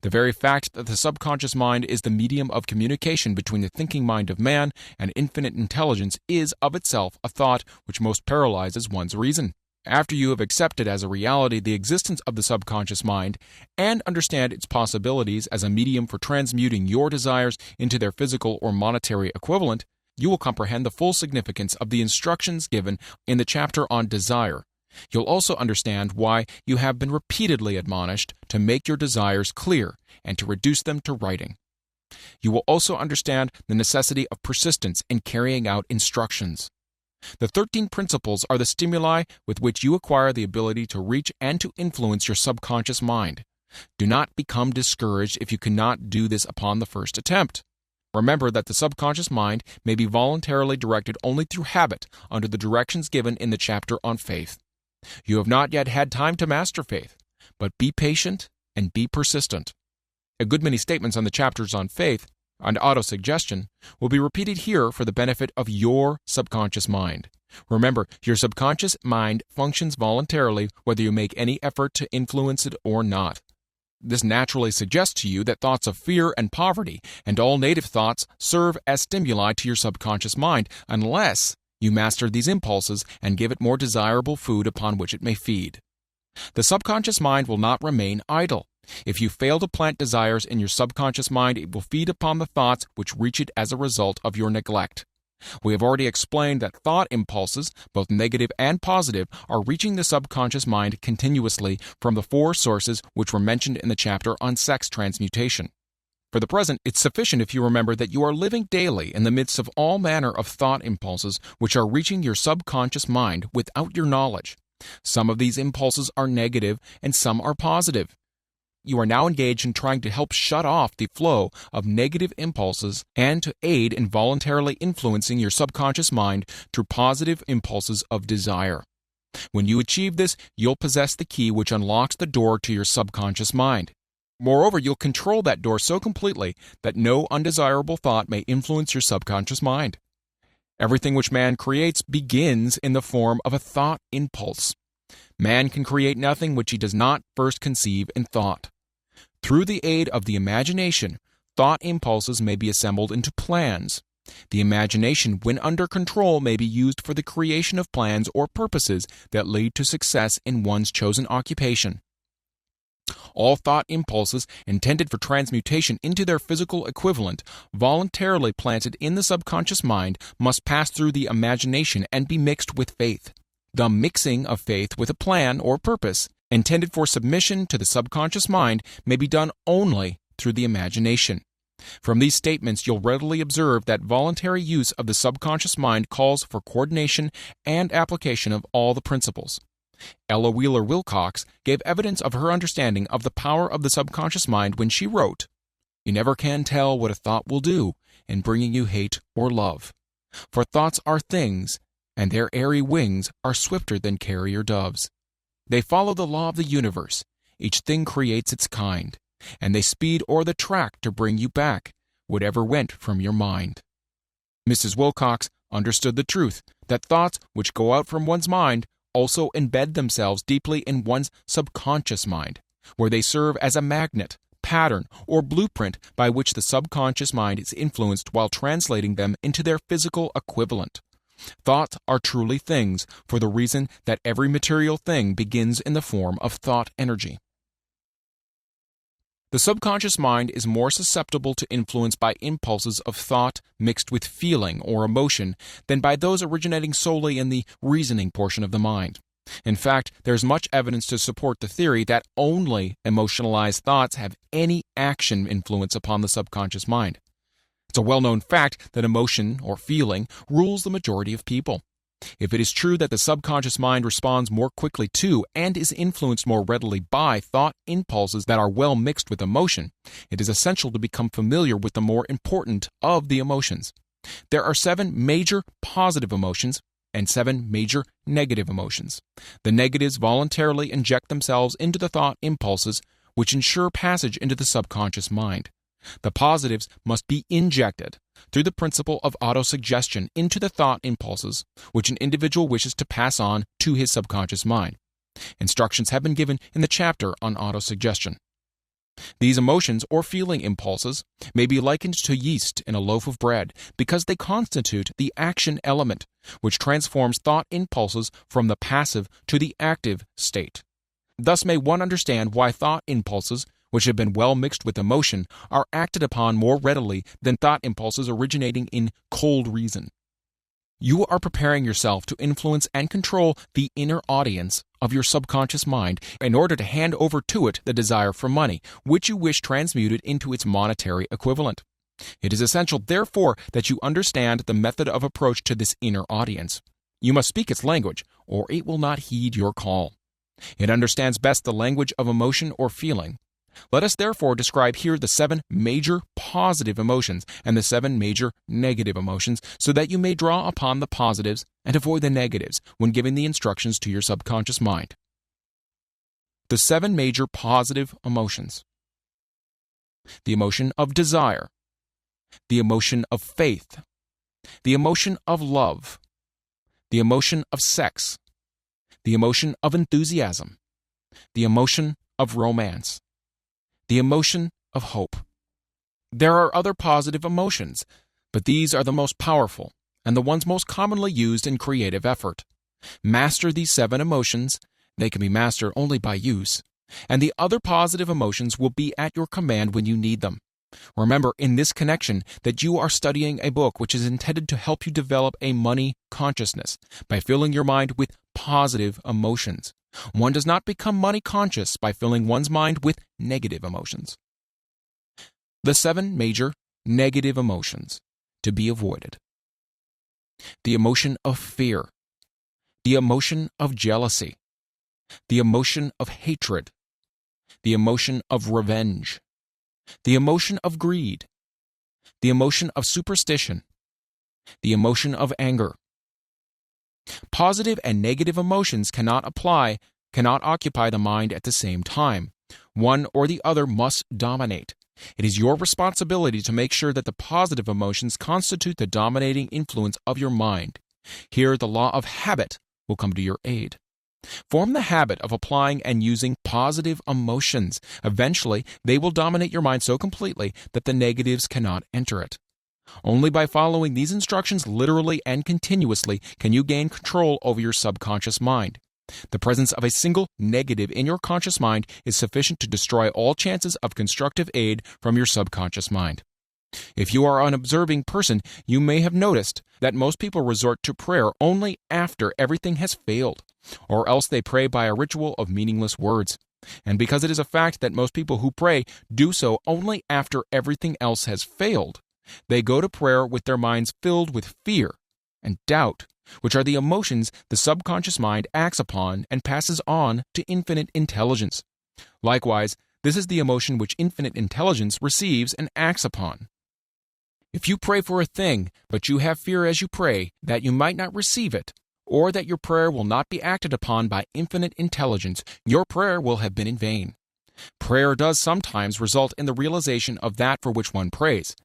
The very fact that the subconscious mind is the medium of communication between the thinking mind of man and infinite intelligence is of itself a thought which most paralyzes one's reason. After you have accepted as a reality the existence of the subconscious mind and understand its possibilities as a medium for transmuting your desires into their physical or monetary equivalent, you will comprehend the full significance of the instructions given in the chapter on desire. You'll also understand why you have been repeatedly admonished to make your desires clear and to reduce them to writing. You will also understand the necessity of persistence in carrying out instructions. The 13 principles are the stimuli with which you acquire the ability to reach and to influence your subconscious mind. Do not become discouraged if you cannot do this upon the first attempt. Remember that the subconscious mind may be voluntarily directed only through habit under the directions given in the chapter on faith. You have not yet had time to master faith, but be patient and be persistent. A good many statements on the chapters on faith and autosuggestion will be repeated here for the benefit of your subconscious mind. Remember, your subconscious mind functions voluntarily whether you make any effort to influence it or not. This naturally suggests to you that thoughts of fear and poverty and all native thoughts serve as stimuli to your subconscious mind unless you master these impulses and give it more desirable food upon which it may feed. The subconscious mind will not remain idle. If you fail to plant desires in your subconscious mind, it will feed upon the thoughts which reach it as a result of your neglect. We have already explained that thought impulses, both negative and positive, are reaching the subconscious mind continuously from the 4 sources which were mentioned in the chapter on sex transmutation. For the present, it's sufficient if you remember that you are living daily in the midst of all manner of thought impulses which are reaching your subconscious mind without your knowledge. Some of these impulses are negative and some are positive. You are now engaged in trying to help shut off the flow of negative impulses and to aid in voluntarily influencing your subconscious mind through positive impulses of desire. When you achieve this, you'll possess the key which unlocks the door to your subconscious mind. Moreover, you'll control that door so completely that no undesirable thought may influence your subconscious mind. Everything which man creates begins in the form of a thought impulse. Man can create nothing which he does not first conceive in thought. Through the aid of the imagination, thought impulses may be assembled into plans. The imagination, when under control, may be used for the creation of plans or purposes that lead to success in one's chosen occupation. All thought impulses intended for transmutation into their physical equivalent, voluntarily planted in the subconscious mind, must pass through the imagination and be mixed with faith. The mixing of faith with a plan or purpose intended for submission to the subconscious mind may be done only through the imagination. From these statements, you'll readily observe that voluntary use of the subconscious mind calls for coordination and application of all the principles. Ella Wheeler Wilcox gave evidence of her understanding of the power of the subconscious mind when she wrote, "You never can tell what a thought will do in bringing you hate or love. For thoughts are things, and their airy wings are swifter than carrier doves. They follow the law of the universe. Each thing creates its kind, and they speed o'er the track to bring you back whatever went from your mind." Mrs. Wilcox understood the truth that thoughts which go out from one's mind also embed themselves deeply in one's subconscious mind, where they serve as a magnet, pattern, or blueprint by which the subconscious mind is influenced while translating them into their physical equivalent. Thoughts are truly things for the reason that every material thing begins in the form of thought energy. The subconscious mind is more susceptible to influence by impulses of thought mixed with feeling or emotion than by those originating solely in the reasoning portion of the mind. In fact, there is much evidence to support the theory that only emotionalized thoughts have any action influence upon the subconscious mind. It's a well-known fact that emotion or feeling rules the majority of people. If it is true that the subconscious mind responds more quickly to and is influenced more readily by thought impulses that are well mixed with emotion, it is essential to become familiar with the more important of the emotions. There are 7 major positive emotions and 7 major negative emotions. The negatives voluntarily inject themselves into the thought impulses, which ensure passage into the subconscious mind. The positives must be injected through the principle of autosuggestion into the thought impulses, which an individual wishes to pass on to his subconscious mind. Instructions have been given in the chapter on autosuggestion. These emotions or feeling impulses may be likened to yeast in a loaf of bread because they constitute the action element, which transforms thought impulses from the passive to the active state. Thus may one understand why thought impulses, which have been well mixed with emotion, are acted upon more readily than thought impulses originating in cold reason. You are preparing yourself to influence and control the inner audience of your subconscious mind in order to hand over to it the desire for money, which you wish transmuted into its monetary equivalent. It is essential, therefore, that you understand the method of approach to this inner audience. You must speak its language, or it will not heed your call. It understands best the language of emotion or feeling. Let us therefore describe here the 7 major positive emotions and the 7 major negative emotions so that you may draw upon the positives and avoid the negatives when giving the instructions to your subconscious mind. The 7 major positive emotions: the emotion of desire, the emotion of faith, the emotion of love, the emotion of sex, the emotion of enthusiasm, the emotion of romance, the emotion of hope. There are other positive emotions, but these are the most powerful and the ones most commonly used in creative effort. Master these 7 emotions, They can be mastered only by use. And the other positive emotions will be at your command when you need them. Remember in this connection that you are studying a book which is intended to help you develop a money consciousness by filling your mind with positive emotions. One does not become money conscious by filling one's mind with negative emotions. The 7 major negative emotions to be avoided. The emotion of fear, the emotion of jealousy, the emotion of hatred, the emotion of revenge, the emotion of greed, the emotion of superstition, the emotion of anger. Positive and negative emotions cannot occupy the mind at the same time. One or the other must dominate. It is your responsibility to make sure that the positive emotions constitute the dominating influence of your mind. Here, the law of habit will come to your aid. Form the habit of applying and using positive emotions. Eventually, they will dominate your mind so completely that the negatives cannot enter it. Only by following these instructions literally and continuously can you gain control over your subconscious mind. The presence of a single negative in your conscious mind is sufficient to destroy all chances of constructive aid from your subconscious mind. If you are an observing person, you may have noticed that most people resort to prayer only after everything has failed, or else they pray by a ritual of meaningless words. And because it is a fact that most people who pray do so only after everything else has failed, they go to prayer with their minds filled with fear and doubt, which are the emotions the subconscious mind acts upon and passes on to infinite intelligence. Likewise, this is the emotion which infinite intelligence receives and acts upon. If you pray for a thing, but you have fear as you pray that you might not receive it, or that your prayer will not be acted upon by infinite intelligence, your prayer will have been in vain. Prayer does sometimes result in the realization of that for which one prays.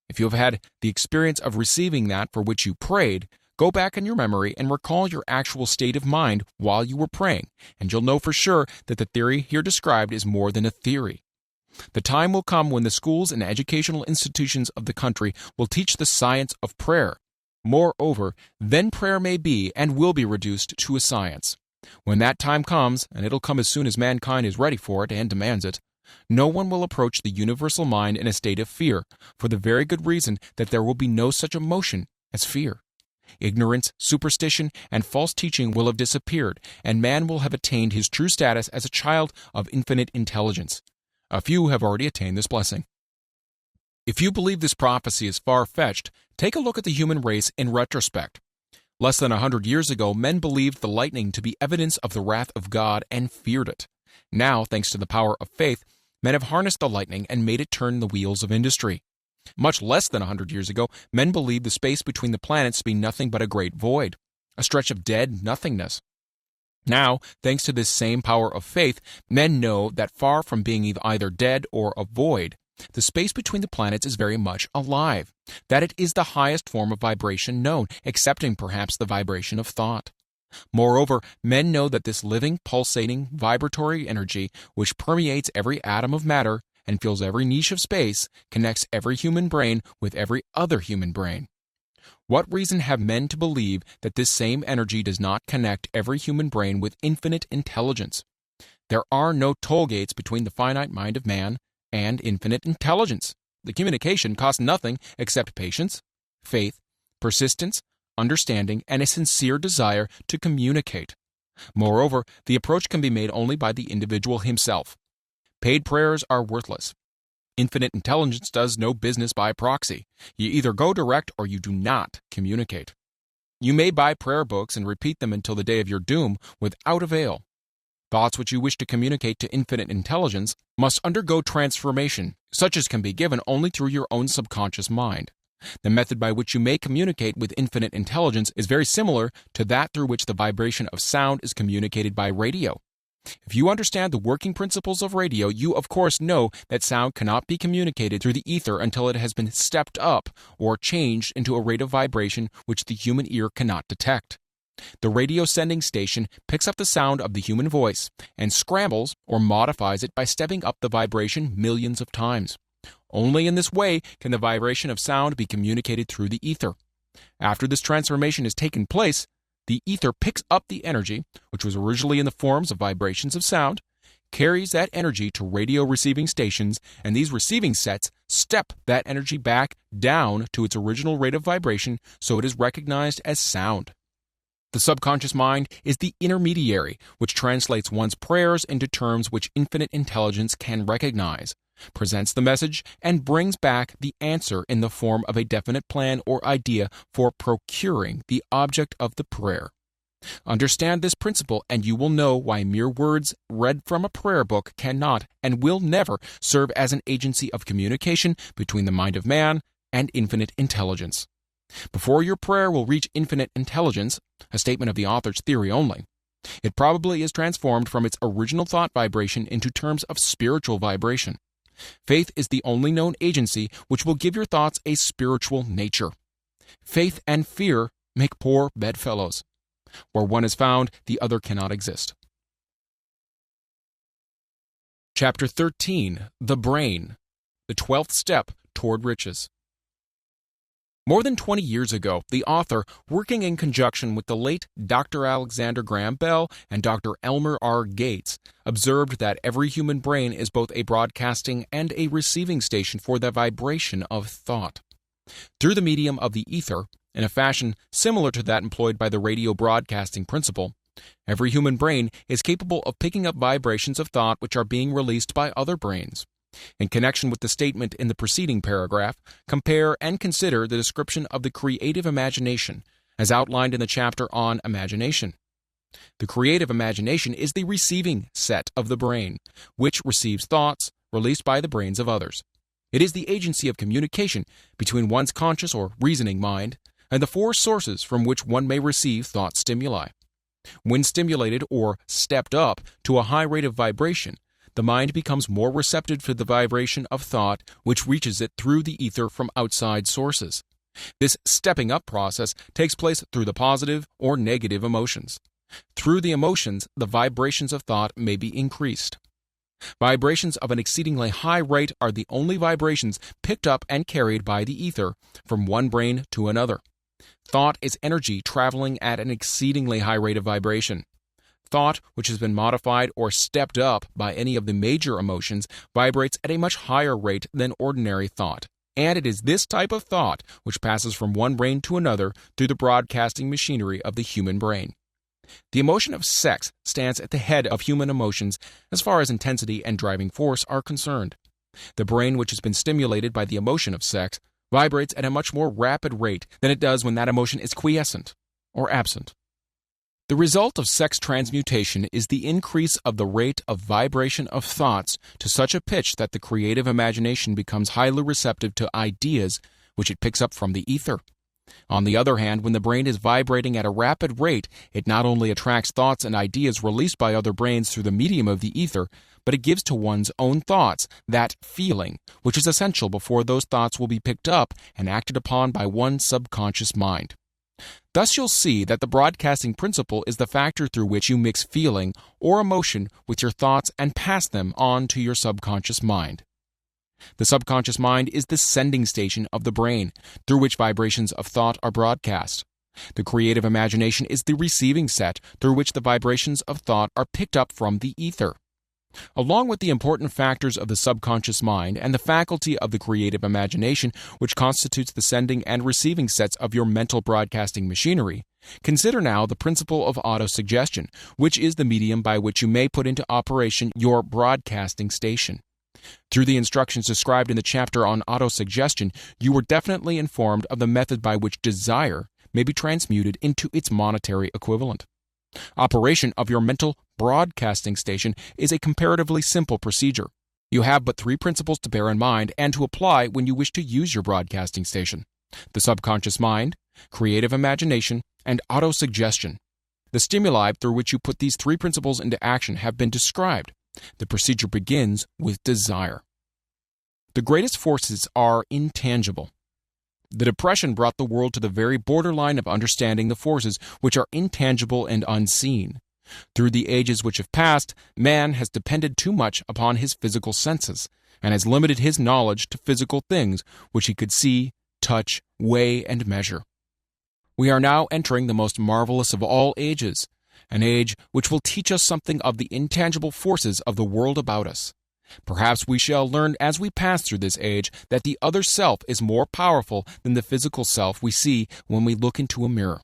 If you have had the experience of receiving that for which you prayed, go back in your memory and recall your actual state of mind while you were praying, and you'll know for sure that the theory here described is more than a theory. The time will come when the schools and educational institutions of the country will teach the science of prayer. Moreover, then prayer may be and will be reduced to a science. When that time comes, and it'll come as soon as mankind is ready for it and demands it, no one will approach the universal mind in a state of fear, for the very good reason that there will be no such emotion as fear. Ignorance, superstition, and false teaching will have disappeared, and man will have attained his true status as a child of infinite intelligence. A few have already attained this blessing. If you believe this prophecy is far-fetched, take a look at the human race in retrospect. Less than 100 years ago, men believed the lightning to be evidence of the wrath of God and feared it. Now, thanks to the power of faith, men have harnessed the lightning and made it turn the wheels of industry. Much less than 100 years ago, men believed the space between the planets to be nothing but a great void, a stretch of dead nothingness. Now, thanks to this same power of faith, men know that far from being either dead or a void, the space between the planets is very much alive, that it is the highest form of vibration known, excepting perhaps the vibration of thought. Moreover, men know that this living, pulsating, vibratory energy, which permeates every atom of matter and fills every niche of space, connects every human brain with every other human brain. What reason have men to believe that this same energy does not connect every human brain with infinite intelligence? There are no toll gates between the finite mind of man and infinite intelligence. The communication costs nothing except patience, faith, persistence, understanding, and a sincere desire to communicate. Moreover, the approach can be made only by the individual himself. Paid prayers are worthless. Infinite intelligence does no business by proxy. You either go direct or you do not communicate. You may buy prayer books and repeat them until the day of your doom without avail. Thoughts which you wish to communicate to infinite intelligence must undergo transformation, such as can be given only through your own subconscious mind. The method by which you may communicate with infinite intelligence is very similar to that through which the vibration of sound is communicated by radio. If you understand the working principles of radio, you of course know that sound cannot be communicated through the ether until it has been stepped up or changed into a rate of vibration which the human ear cannot detect. The radio sending station picks up the sound of the human voice and scrambles or modifies it by stepping up the vibration millions of times. Only in this way can the vibration of sound be communicated through the ether. After this transformation has taken place, The ether picks up the energy, which was originally in the forms of vibrations of sound, carries that energy to radio receiving stations, and these receiving sets step that energy back down to its original rate of vibration so it is recognized as sound. The subconscious mind is the intermediary, which translates one's prayers into terms which infinite intelligence can recognize, presents the message, and brings back the answer in the form of a definite plan or idea for procuring the object of the prayer. Understand this principle, and you will know why mere words read from a prayer book cannot and will never serve as an agency of communication between the mind of man and infinite intelligence. Before your prayer will reach infinite intelligence, a statement of the author's theory only, it probably is transformed from its original thought vibration into terms of spiritual vibration. Faith is the only known agency which will give your thoughts a spiritual nature. Faith and fear make poor bedfellows. Where one is found, the other cannot exist. Chapter 13. The Brain. The 12th Step Toward Riches. More than 20 years ago, the author, working in conjunction with the late Dr. Alexander Graham Bell and Dr. Elmer R. Gates, observed that every human brain is both a broadcasting and a receiving station for the vibration of thought. Through the medium of the ether, in a fashion similar to that employed by the radio broadcasting principle, every human brain is capable of picking up vibrations of thought which are being released by other brains. In connection with the statement in the preceding paragraph, compare and consider the description of the creative imagination, as outlined in the chapter on imagination. The creative imagination is the receiving set of the brain, which receives thoughts released by the brains of others. It is the agency of communication between one's conscious or reasoning mind and the four sources from which one may receive thought stimuli. When stimulated or stepped up to a high rate of vibration, the mind becomes more receptive to the vibration of thought which reaches it through the ether from outside sources. This stepping up process takes place through the positive or negative emotions. Through the emotions, the vibrations of thought may be increased. Vibrations of an exceedingly high rate are the only vibrations picked up and carried by the ether from one brain to another. Thought is energy traveling at an exceedingly high rate of vibration. Thought, which has been modified or stepped up by any of the major emotions, vibrates at a much higher rate than ordinary thought. And it is this type of thought which passes from one brain to another through the broadcasting machinery of the human brain. The emotion of sex stands at the head of human emotions as far as intensity and driving force are concerned. The brain which has been stimulated by the emotion of sex vibrates at a much more rapid rate than it does when that emotion is quiescent or absent. The result of sex transmutation is the increase of the rate of vibration of thoughts to such a pitch that the creative imagination becomes highly receptive to ideas which it picks up from the ether. On the other hand, when the brain is vibrating at a rapid rate, it not only attracts thoughts and ideas released by other brains through the medium of the ether, but it gives to one's own thoughts that feeling, which is essential before those thoughts will be picked up and acted upon by one's subconscious mind. Thus you'll see that the broadcasting principle is the factor through which you mix feeling or emotion with your thoughts and pass them on to your subconscious mind. The subconscious mind is the sending station of the brain, through which vibrations of thought are broadcast. The creative imagination is the receiving set, through which the vibrations of thought are picked up from the ether. Along with the important factors of the subconscious mind and the faculty of the creative imagination, which constitutes the sending and receiving sets of your mental broadcasting machinery, consider now the principle of autosuggestion, which is the medium by which you may put into operation your broadcasting station. Through the instructions described in the chapter on autosuggestion, you were definitely informed of the method by which desire may be transmuted into its monetary equivalent. Operation of your mental broadcasting station is a comparatively simple procedure. You have but three principles to bear in mind and to apply when you wish to use your broadcasting station: the subconscious mind, creative imagination, and autosuggestion. The stimuli through which you put these three principles into action have been described. The procedure begins with desire. The greatest forces are intangible. The Depression brought the world to the very borderline of understanding the forces which are intangible and unseen. Through the ages which have passed, man has depended too much upon his physical senses, and has limited his knowledge to physical things which he could see, touch, weigh, and measure. We are now entering the most marvelous of all ages, an age which will teach us something of the intangible forces of the world about us. Perhaps we shall learn as we pass through this age that the other self is more powerful than the physical self we see when we look into a mirror.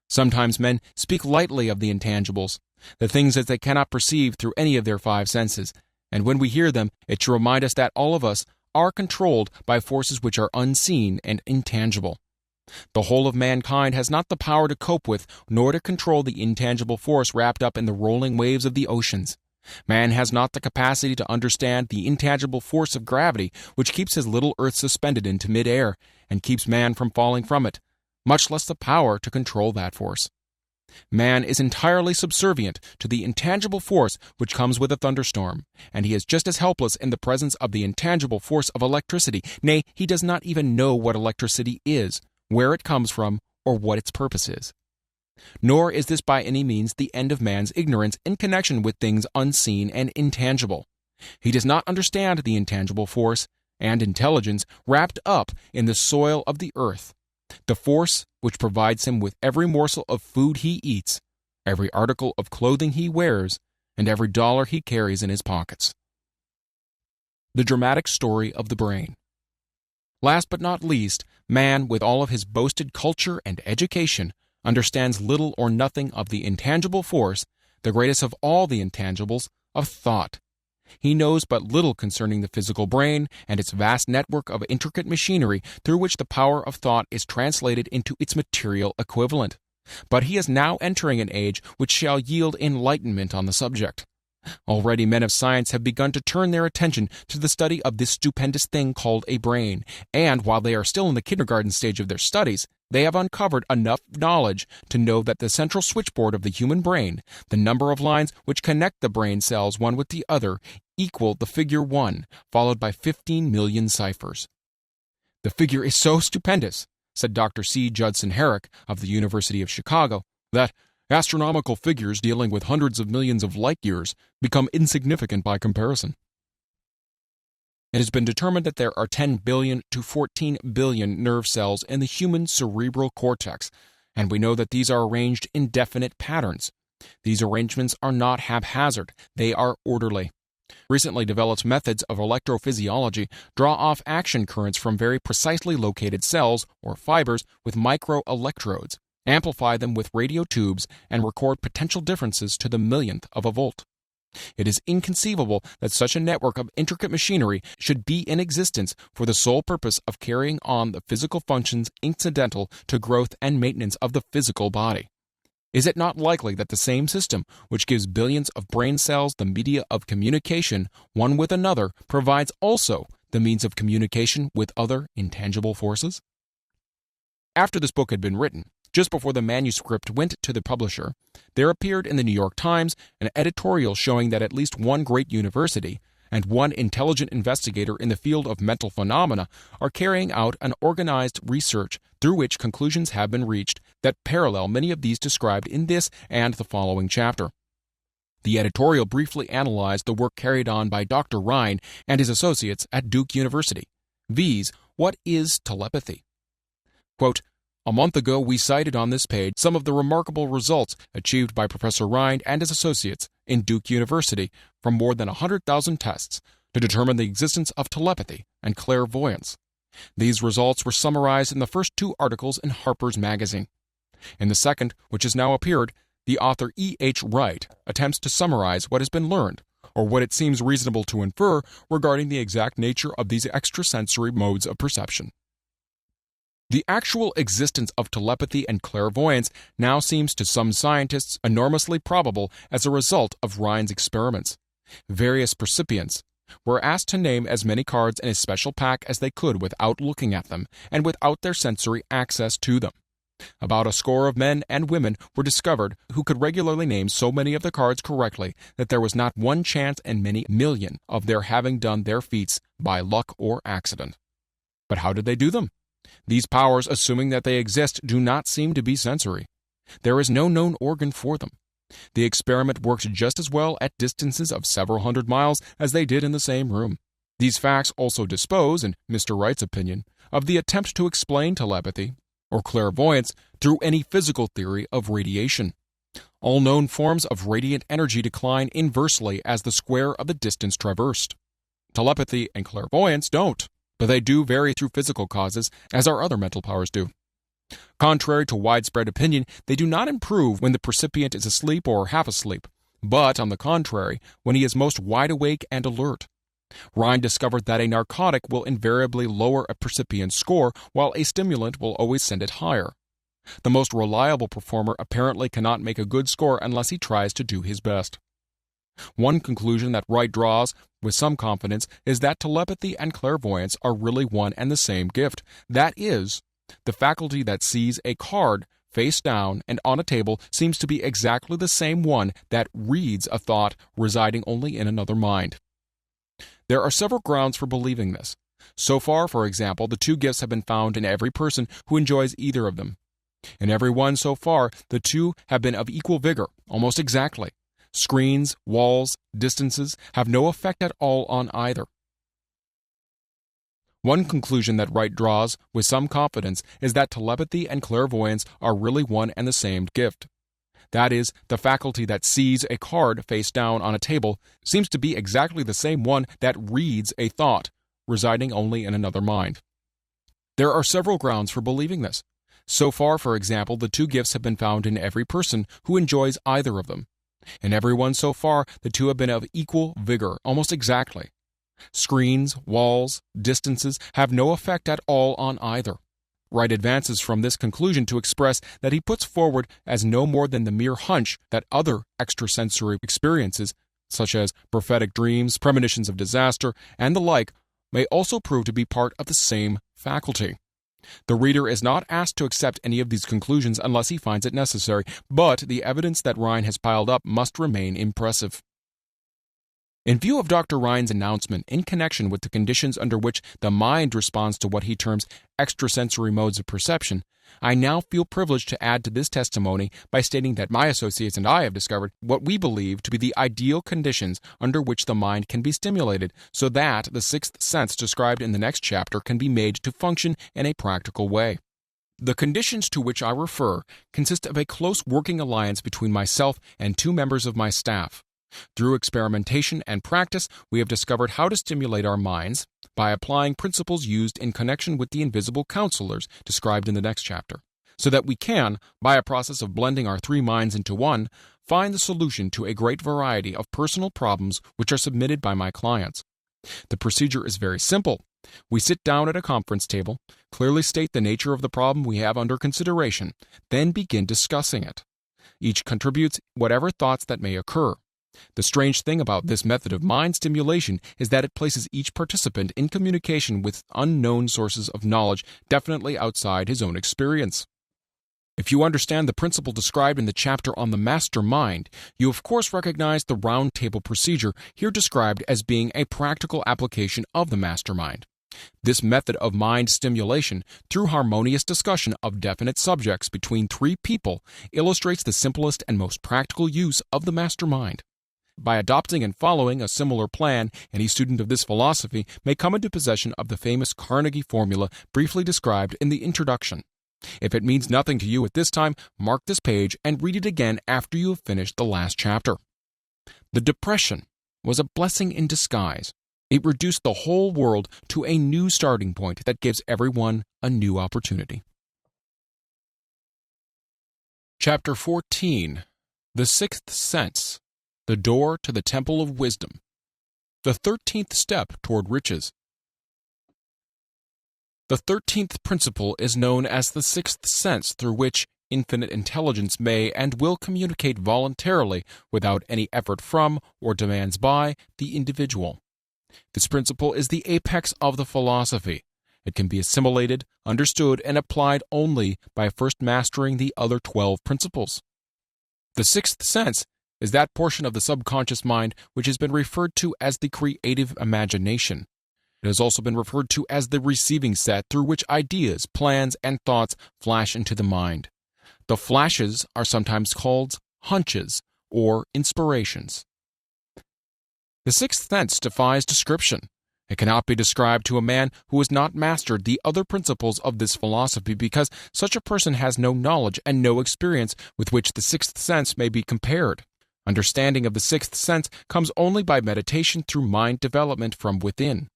Sometimes men speak lightly of the intangibles, the things that they cannot perceive through any of their five senses, and when we hear them, it should remind us that all of us are controlled by forces which are unseen and intangible. The whole of mankind has not the power to cope with nor to control the intangible force wrapped up in the rolling waves of the oceans. Man has not the capacity to understand the intangible force of gravity which keeps his little earth suspended into mid-air and keeps man from falling from it, much less the power to control that force. Man is entirely subservient to the intangible force which comes with a thunderstorm, and he is just as helpless in the presence of the intangible force of electricity. Nay, he does not even know what electricity is, where it comes from, or what its purpose is. Nor is this by any means the end of man's ignorance in connection with things unseen and intangible. He does not understand the intangible force and intelligence wrapped up in the soil of the earth, the force which provides him with every morsel of food he eats, every article of clothing he wears, and every dollar he carries in his pockets. The dramatic story of the brain. Last but not least, man, with all of his boasted culture and education, understands little or nothing of the intangible force, the greatest of all the intangibles, of thought. He knows but little concerning the physical brain and its vast network of intricate machinery through which the power of thought is translated into its material equivalent. But he is now entering an age which shall yield enlightenment on the subject. Already men of science have begun to turn their attention to the study of this stupendous thing called a brain, and while they are still in the kindergarten stage of their studies, they have uncovered enough knowledge to know that the central switchboard of the human brain, the number of lines which connect the brain cells one with the other, equal the figure 1, followed by 15 million ciphers. "The figure is so stupendous," said Dr. C. Judson Herrick of the University of Chicago, "that astronomical figures dealing with hundreds of millions of light years become insignificant by comparison." It has been determined that there are 10 billion to 14 billion nerve cells in the human cerebral cortex, and we know that these are arranged in definite patterns. These arrangements are not haphazard, they are orderly. Recently developed methods of electrophysiology draw off action currents from very precisely located cells or fibers with microelectrodes, amplify them with radio tubes, and record potential differences to the millionth of a volt. It is inconceivable that such a network of intricate machinery should be in existence for the sole purpose of carrying on the physical functions incidental to growth and maintenance of the physical body. Is it not likely that the same system which gives billions of brain cells the media of communication one with another provides also the means of communication with other intangible forces? After this book had been written, just before the manuscript went to the publisher, there appeared in the New York Times an editorial showing that at least one great university and one intelligent investigator in the field of mental phenomena are carrying out an organized research through which conclusions have been reached that parallel many of these described in this and the following chapter. The editorial briefly analyzed the work carried on by Dr. Rhine and his associates at Duke University, viz., what is telepathy? Quote, "A month ago we cited on this page some of the remarkable results achieved by Professor Rhine and his associates in Duke University from more than 100,000 tests to determine the existence of telepathy and clairvoyance. These results were summarized in the first two articles in Harper's Magazine. In the second, which has now appeared, the author E.H. Wright attempts to summarize what has been learned, or what it seems reasonable to infer regarding the exact nature of these extrasensory modes of perception. The actual existence of telepathy and clairvoyance now seems to some scientists enormously probable as a result of Rhine's experiments. Various percipients were asked to name as many cards in a special pack as they could without looking at them and without their sensory access to them. About a score of men and women were discovered who could regularly name so many of the cards correctly that there was not one chance in many million of their having done their feats by luck or accident. But how did they do them? These powers, assuming that they exist, do not seem to be sensory. There is no known organ for them. The experiment works just as well at distances of several hundred miles as they did in the same room. These facts also dispose, in Mr. Wright's opinion, of the attempt to explain telepathy, or clairvoyance through any physical theory of radiation. All known forms of radiant energy decline inversely as the square of the distance traversed. Telepathy and clairvoyance don't, but they do vary through physical causes, as our other mental powers do. Contrary to widespread opinion, they do not improve when the percipient is asleep or half asleep, but, on the contrary, when he is most wide awake and alert. Rhine discovered that a narcotic will invariably lower a percipient's score, while a stimulant will always send it higher. The most reliable performer apparently cannot make a good score unless he tries to do his best. One conclusion that Wright draws with some confidence is that telepathy and clairvoyance are really one and the same gift. That is, the faculty that sees a card face down and on a table seems to be exactly the same one that reads a thought residing only in another mind. There are several grounds for believing this. So far, for example, the two gifts have been found in every person who enjoys either of them. In every one so far, the two have been of equal vigor, almost exactly. Screens, walls, distances have no effect at all on either. One conclusion that Wright draws with some confidence is that telepathy and clairvoyance are really one and the same gift. That is, the faculty that sees a card face down on a table seems to be exactly the same one that reads a thought, residing only in another mind. There are several grounds for believing this. So far, for example, the two gifts have been found in every person who enjoys either of them. In every one so far, the two have been of equal vigor, almost exactly. Screens, walls, distances have no effect at all on either. Wright advances from this conclusion to express that he puts forward as no more than the mere hunch that other extrasensory experiences, such as prophetic dreams, premonitions of disaster, and the like, may also prove to be part of the same faculty. The reader is not asked to accept any of these conclusions unless he finds it necessary, but the evidence that Rhine has piled up must remain impressive. In view of Dr. Rhine's announcement in connection with the conditions under which the mind responds to what he terms extrasensory modes of perception, I now feel privileged to add to this testimony by stating that my associates and I have discovered what we believe to be the ideal conditions under which the mind can be stimulated so that the sixth sense described in the next chapter can be made to function in a practical way. The conditions to which I refer consist of a close working alliance between myself and two members of my staff. Through experimentation and practice, we have discovered how to stimulate our minds by applying principles used in connection with the invisible counselors described in the next chapter, so that we can, by a process of blending our three minds into one, find the solution to a great variety of personal problems which are submitted by my clients. The procedure is very simple. We sit down at a conference table, clearly state the nature of the problem we have under consideration, then begin discussing it. Each contributes whatever thoughts that may occur. The strange thing about this method of mind stimulation is that it places each participant in communication with unknown sources of knowledge definitely outside his own experience. If you understand the principle described in the chapter on the master mind, you of course recognize the round table procedure here described as being a practical application of the master mind. This method of mind stimulation, through harmonious discussion of definite subjects between three people, illustrates the simplest and most practical use of the master mind. By adopting and following a similar plan, any student of this philosophy may come into possession of the famous Carnegie formula briefly described in the introduction. If it means nothing to you at this time, mark this page and read it again after you have finished the last chapter. The Depression was a blessing in disguise. It reduced the whole world to a new starting point that gives everyone a new opportunity. Chapter 14. The Sixth Sense. The Door to the Temple of Wisdom. The 13th Step Toward Riches. The 13th principle is known as the sixth sense, through which infinite intelligence may and will communicate voluntarily without any effort from or demands by the individual. This principle is the apex of the philosophy. It can be assimilated, understood, and applied only by first mastering the other 12 principles. The sixth sense is that portion of the subconscious mind which has been referred to as the creative imagination. It has also been referred to as the receiving set through which ideas, plans, and thoughts flash into the mind. The flashes are sometimes called hunches or inspirations. The sixth sense defies description. It cannot be described to a man who has not mastered the other principles of this philosophy, because such a person has no knowledge and no experience with which the sixth sense may be compared. Understanding of the sixth sense comes only by meditation through mind development from within.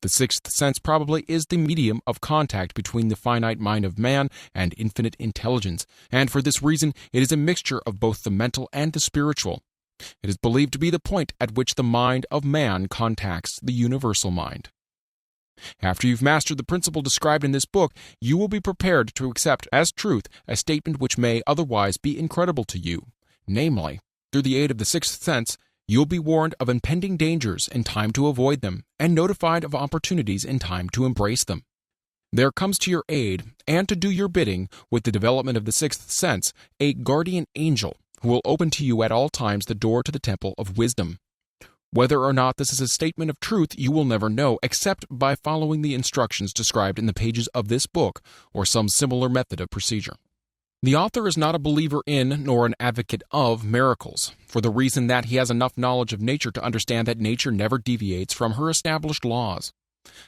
The sixth sense probably is the medium of contact between the finite mind of man and infinite intelligence, and for this reason it is a mixture of both the mental and the spiritual. It is believed to be the point at which the mind of man contacts the universal mind. After you've mastered the principle described in this book, you will be prepared to accept as truth a statement which may otherwise be incredible to you. Namely, through the aid of the sixth sense, you'll be warned of impending dangers in time to avoid them, and notified of opportunities in time to embrace them. There comes to your aid, and to do your bidding with the development of the sixth sense, a guardian angel who will open to you at all times the door to the temple of wisdom. Whether or not this is a statement of truth you will never know, except by following the instructions described in the pages of this book or some similar method of procedure. The author is not a believer in nor an advocate of miracles, for the reason that he has enough knowledge of nature to understand that nature never deviates from her established laws.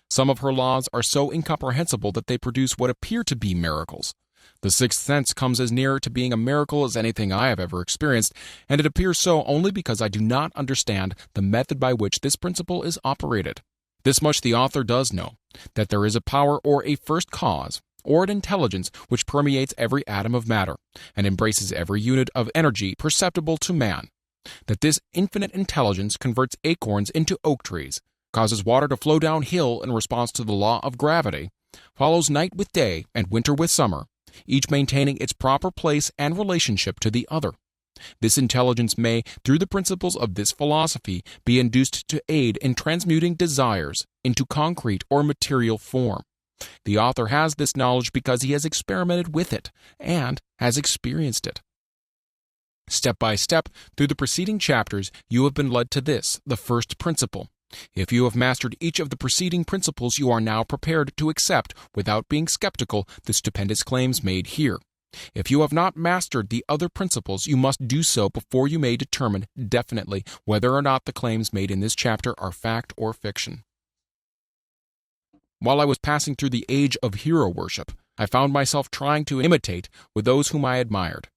Some of her laws are so incomprehensible that they produce what appear to be miracles. The sixth sense comes as near to being a miracle as anything I have ever experienced, and it appears so only because I do not understand the method by which this principle is operated. This much the author does know, that there is a power or a first cause, or an intelligence which permeates every atom of matter, and embraces every unit of energy perceptible to man. That this infinite intelligence converts acorns into oak trees, causes water to flow downhill in response to the law of gravity, follows night with day and winter with summer, each maintaining its proper place and relationship to the other. This intelligence may, through the principles of this philosophy, be induced to aid in transmuting desires into concrete or material form. The author has this knowledge because he has experimented with it and has experienced it. Step by step, through the preceding chapters, you have been led to this, the first principle. If you have mastered each of the preceding principles, you are now prepared to accept, without being skeptical, the stupendous claims made here. If you have not mastered the other principles, you must do so before you may determine definitely whether or not the claims made in this chapter are fact or fiction. While I was passing through the age of hero worship, I found myself trying to imitate with those whom I admired.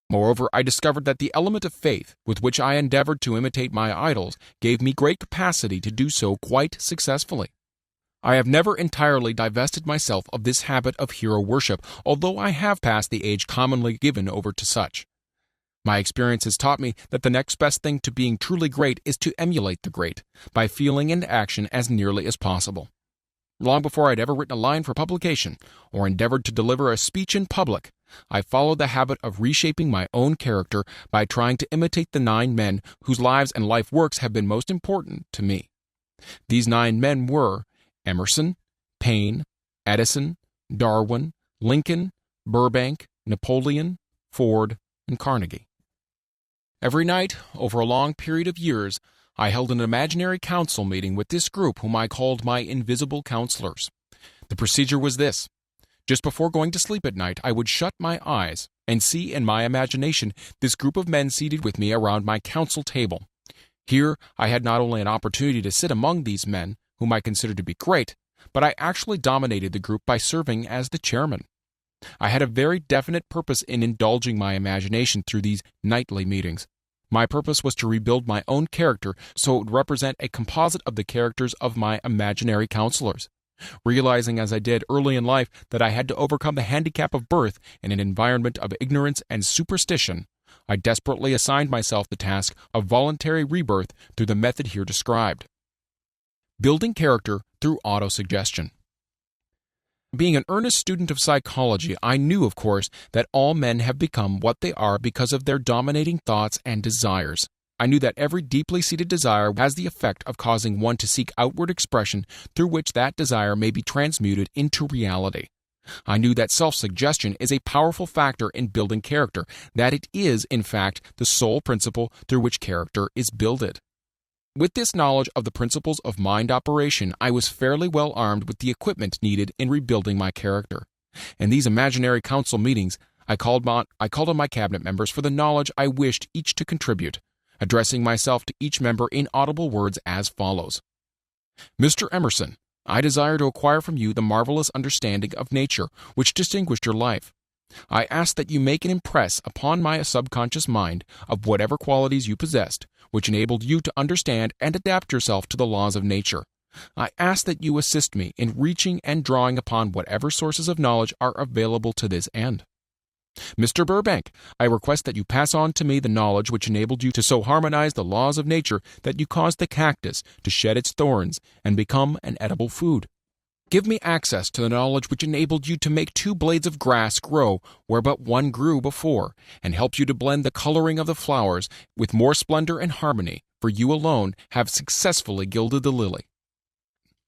Moreover, I discovered that the element of faith with which I endeavored to imitate my idols gave me great capacity to do so quite successfully. I have never entirely divested myself of this habit of hero worship, although I have passed the age commonly given over to such. My experience has taught me that the next best thing to being truly great is to emulate the great, by feeling and action as nearly as possible. Long before I'd ever written a line for publication, or endeavored to deliver a speech in public, I followed the habit of reshaping my own character by trying to imitate the 9 men whose lives and life works have been most important to me. These 9 men were Emerson, Paine, Edison, Darwin, Lincoln, Burbank, Napoleon, Ford, and Carnegie. Every night, over a long period of years, I held an imaginary council meeting with this group whom I called my invisible counselors. The procedure was this. Just before going to sleep at night, I would shut my eyes and see in my imagination this group of men seated with me around my council table. Here, I had not only an opportunity to sit among these men, whom I considered to be great, but I actually dominated the group by serving as the chairman. I had a very definite purpose in indulging my imagination through these nightly meetings. My purpose was to rebuild my own character so it would represent a composite of the characters of my imaginary counselors. Realizing as I did early in life that I had to overcome the handicap of birth in an environment of ignorance and superstition, I desperately assigned myself the task of voluntary rebirth through the method here described. Building character through autosuggestion. Being an earnest student of psychology, I knew, of course, that all men have become what they are because of their dominating thoughts and desires. I knew that every deeply seated desire has the effect of causing one to seek outward expression through which that desire may be transmuted into reality. I knew that self-suggestion is a powerful factor in building character, that it is, in fact, the sole principle through which character is builded. With this knowledge of the principles of mind operation, I was fairly well armed with the equipment needed in rebuilding my character. In these imaginary council meetings, I called on my cabinet members for the knowledge I wished each to contribute, addressing myself to each member in audible words as follows. Mr. Emerson, I desire to acquire from you the marvelous understanding of nature which distinguished your life. I ask that you make an impress upon my subconscious mind of whatever qualities you possessed, which enabled you to understand and adapt yourself to the laws of nature. I ask that you assist me in reaching and drawing upon whatever sources of knowledge are available to this end. Mr. Burbank, I request that you pass on to me the knowledge which enabled you to so harmonize the laws of nature that you caused the cactus to shed its thorns and become an edible food. Give me access to the knowledge which enabled you to make 2 blades of grass grow where but one grew before, and helped you to blend the coloring of the flowers with more splendor and harmony, for you alone have successfully gilded the lily.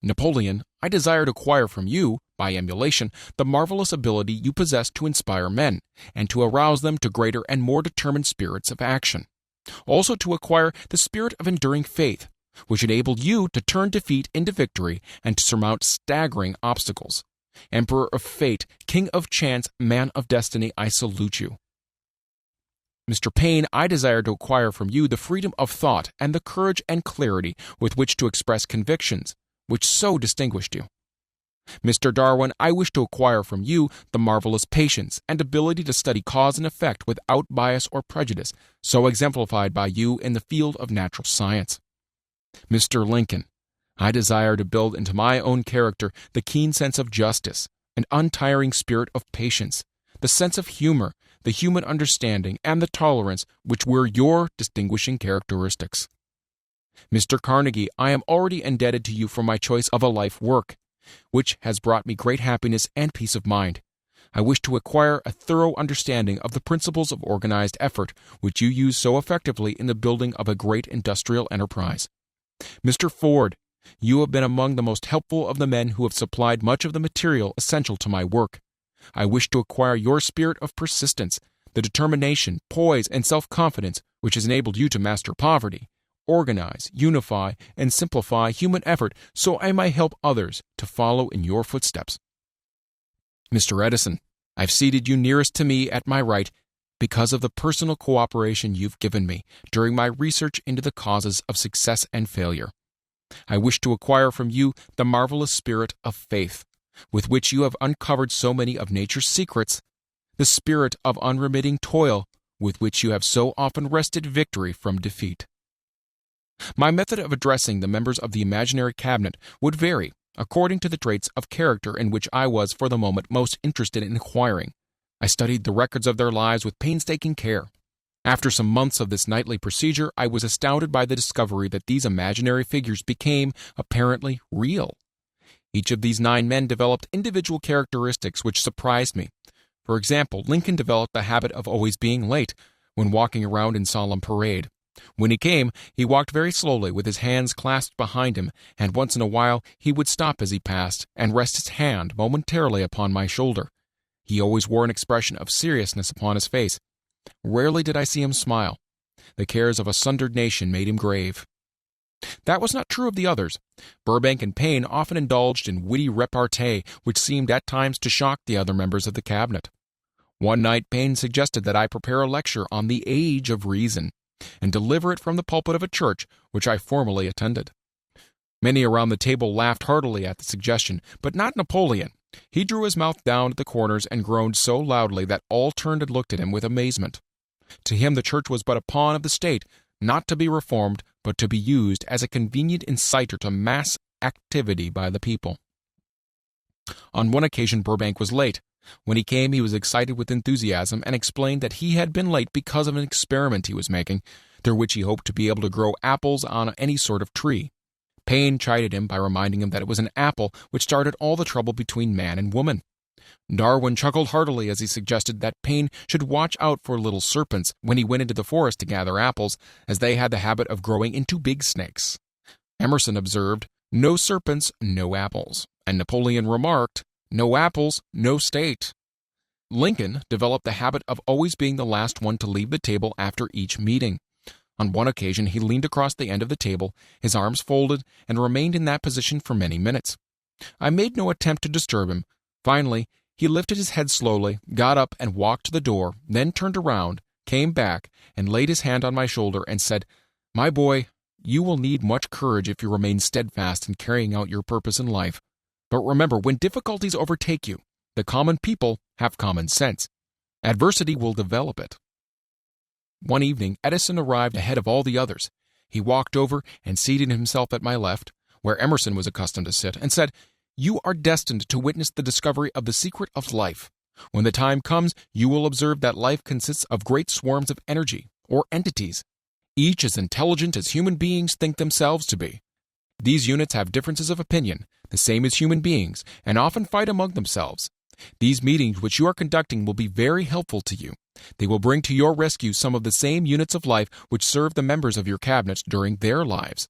Napoleon, I desire to acquire from you, by emulation, the marvelous ability you possess to inspire men, and to arouse them to greater and more determined spirits of action. Also to acquire the spirit of enduring faith, which enabled you to turn defeat into victory and to surmount staggering obstacles. Emperor of fate, king of chance, man of destiny, I salute you. Mr. Payne, I desire to acquire from you the freedom of thought and the courage and clarity with which to express convictions, which so distinguished you. Mr. Darwin, I wish to acquire from you the marvelous patience and ability to study cause and effect without bias or prejudice, so exemplified by you in the field of natural science. Mr. Lincoln, I desire to build into my own character the keen sense of justice, an untiring spirit of patience, the sense of humor, the human understanding, and the tolerance which were your distinguishing characteristics. Mr. Carnegie, I am already indebted to you for my choice of a life work, which has brought me great happiness and peace of mind. I wish to acquire a thorough understanding of the principles of organized effort, which you use so effectively in the building of a great industrial enterprise. Mr. Ford, you have been among the most helpful of the men who have supplied much of the material essential to my work. I wish to acquire your spirit of persistence, the determination, poise, and self-confidence which has enabled you to master poverty, organize, unify, and simplify human effort so I may help others to follow in your footsteps. Mr. Edison, I've seated you nearest to me at my right because of the personal cooperation you've given me during my research into the causes of success and failure. I wish to acquire from you the marvelous spirit of faith, with which you have uncovered so many of nature's secrets, the spirit of unremitting toil, with which you have so often wrested victory from defeat. My method of addressing the members of the imaginary cabinet would vary according to the traits of character in which I was for the moment most interested in acquiring. I studied the records of their lives with painstaking care. After some months of this nightly procedure, I was astounded by the discovery that these imaginary figures became apparently real. Each of these 9 men developed individual characteristics which surprised me. For example, Lincoln developed the habit of always being late when walking around in solemn parade. When he came, he walked very slowly with his hands clasped behind him, and once in a while he would stop as he passed and rest his hand momentarily upon my shoulder. He always wore an expression of seriousness upon his face. Rarely did I see him smile. The cares of a sundered nation made him grave. That was not true of the others. Burbank and Payne often indulged in witty repartee which seemed at times to shock the other members of the cabinet. One night Payne suggested that I prepare a lecture on the age of reason, and deliver it from the pulpit of a church which I formerly attended. Many around the table laughed heartily at the suggestion, but not Napoleon. He drew his mouth down at the corners and groaned so loudly that all turned and looked at him with amazement. To him the church was but a pawn of the state, not to be reformed, but to be used as a convenient inciter to mass activity by the people. On one occasion Burbank was late. When he came, he was excited with enthusiasm and explained that he had been late because of an experiment he was making, through which he hoped to be able to grow apples on any sort of tree. Payne chided him by reminding him that it was an apple which started all the trouble between man and woman. Darwin chuckled heartily as he suggested that Payne should watch out for little serpents when he went into the forest to gather apples, as they had the habit of growing into big snakes. Emerson observed, "No serpents, no apples," and Napoleon remarked, "No apples, no state." Lincoln developed the habit of always being the last one to leave the table after each meeting. On one occasion he leaned across the end of the table, his arms folded, and remained in that position for many minutes. I made no attempt to disturb him. Finally, he lifted his head slowly, got up and walked to the door, then turned around, came back, and laid his hand on my shoulder and said, "My boy, you will need much courage if you remain steadfast in carrying out your purpose in life. But remember, when difficulties overtake you, the common people have common sense. Adversity will develop it. One evening, Edison arrived ahead of all the others. He walked over and seated himself at my left, where Emerson was accustomed to sit, and said, "You are destined to witness the discovery of the secret of life. When the time comes, you will observe that life consists of great swarms of energy, or entities, each as intelligent as human beings think themselves to be. These units have differences of opinion, the same as human beings, and often fight among themselves. These meetings which you are conducting will be very helpful to you. They will bring to your rescue some of the same units of life which serve the members of your cabinet during their lives.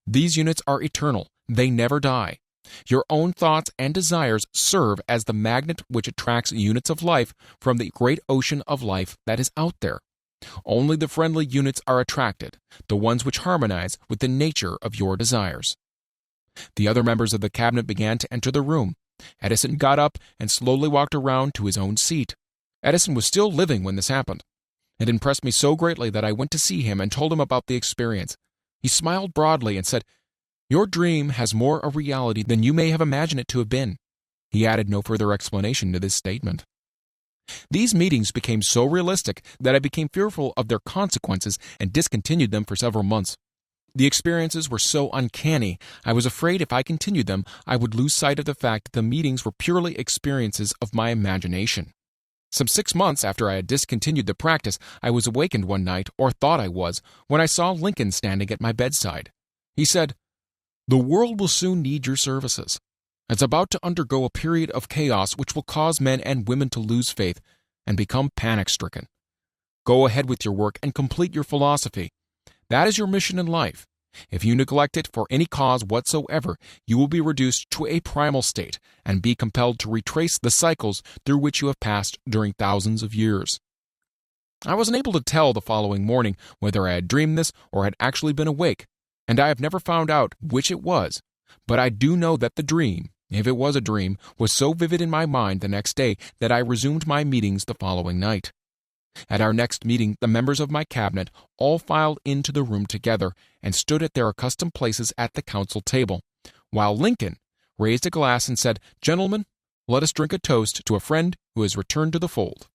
These units are eternal. They never die. Your own thoughts and desires serve as the magnet which attracts units of life from the great ocean of life that is out there. Only the friendly units are attracted, the ones which harmonize with the nature of your desires." The other members of the cabinet began to enter the room. Edison got up and slowly walked around to his own seat. Edison was still living when this happened. It impressed me so greatly that I went to see him and told him about the experience. He smiled broadly and said, "Your dream has more of reality than you may have imagined it to have been." He added no further explanation to this statement. These meetings became so realistic that I became fearful of their consequences and discontinued them for several months. The experiences were so uncanny, I was afraid if I continued them, I would lose sight of the fact that the meetings were purely experiences of my imagination. Some 6 months after I had discontinued the practice, I was awakened one night, or thought I was, when I saw Lincoln standing at my bedside. He said, "The world will soon need your services. It's about to undergo a period of chaos which will cause men and women to lose faith and become panic-stricken. Go ahead with your work and complete your philosophy. That is your mission in life. If you neglect it for any cause whatsoever, you will be reduced to a primal state and be compelled to retrace the cycles through which you have passed during thousands of years." I was unable to tell the following morning whether I had dreamed this or had actually been awake, and I have never found out which it was, but I do know that the dream, if it was a dream, was so vivid in my mind the next day that I resumed my meetings the following night. At our next meeting, the members of my cabinet all filed into the room together and stood at their accustomed places at the council table, while Lincoln raised a glass and said, "Gentlemen, let us drink a toast to a friend who has returned to the fold."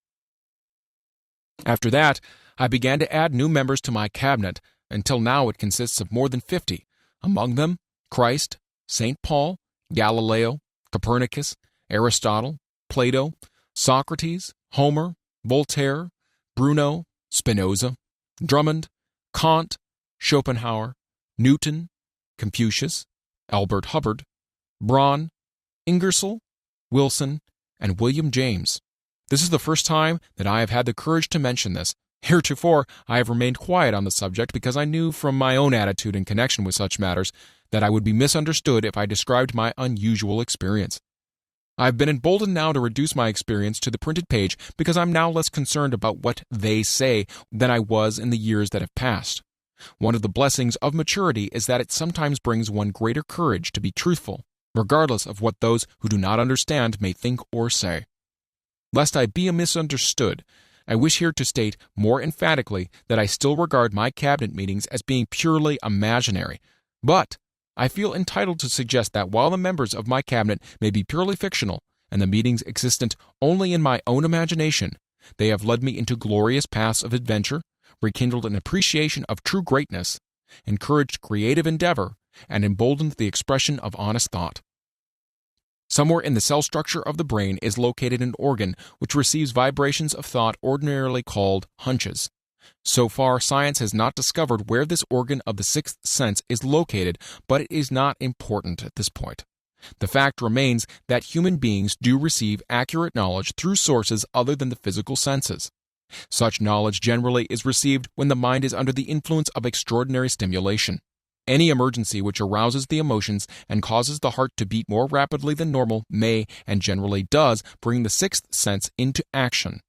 After that, I began to add new members to my cabinet, until now it consists of more than 50, among them Christ, St. Paul, Galileo, Copernicus, Aristotle, Plato, Socrates, Homer, Voltaire, Bruno, Spinoza, Drummond, Kant, Schopenhauer, Newton, Confucius, Albert Hubbard, Braun, Ingersoll, Wilson, and William James. This is the first time that I have had the courage to mention this. Heretofore, I have remained quiet on the subject because I knew from my own attitude in connection with such matters that I would be misunderstood if I described my unusual experience. I have been emboldened now to reduce my experience to the printed page because I'm now less concerned about what they say than I was in the years that have passed. One of the blessings of maturity is that it sometimes brings one greater courage to be truthful, regardless of what those who do not understand may think or say. Lest I be misunderstood, I wish here to state more emphatically that I still regard my cabinet meetings as being purely imaginary, but I feel entitled to suggest that while the members of my cabinet may be purely fictional and the meetings existent only in my own imagination, they have led me into glorious paths of adventure, rekindled an appreciation of true greatness, encouraged creative endeavor, and emboldened the expression of honest thought. Somewhere in the cell structure of the brain is located an organ which receives vibrations of thought ordinarily called hunches. So far, science has not discovered where this organ of the sixth sense is located, but it is not important at this point. The fact remains that human beings do receive accurate knowledge through sources other than the physical senses. Such knowledge generally is received when the mind is under the influence of extraordinary stimulation. Any emergency which arouses the emotions and causes the heart to beat more rapidly than normal may, and generally does, bring the sixth sense into action.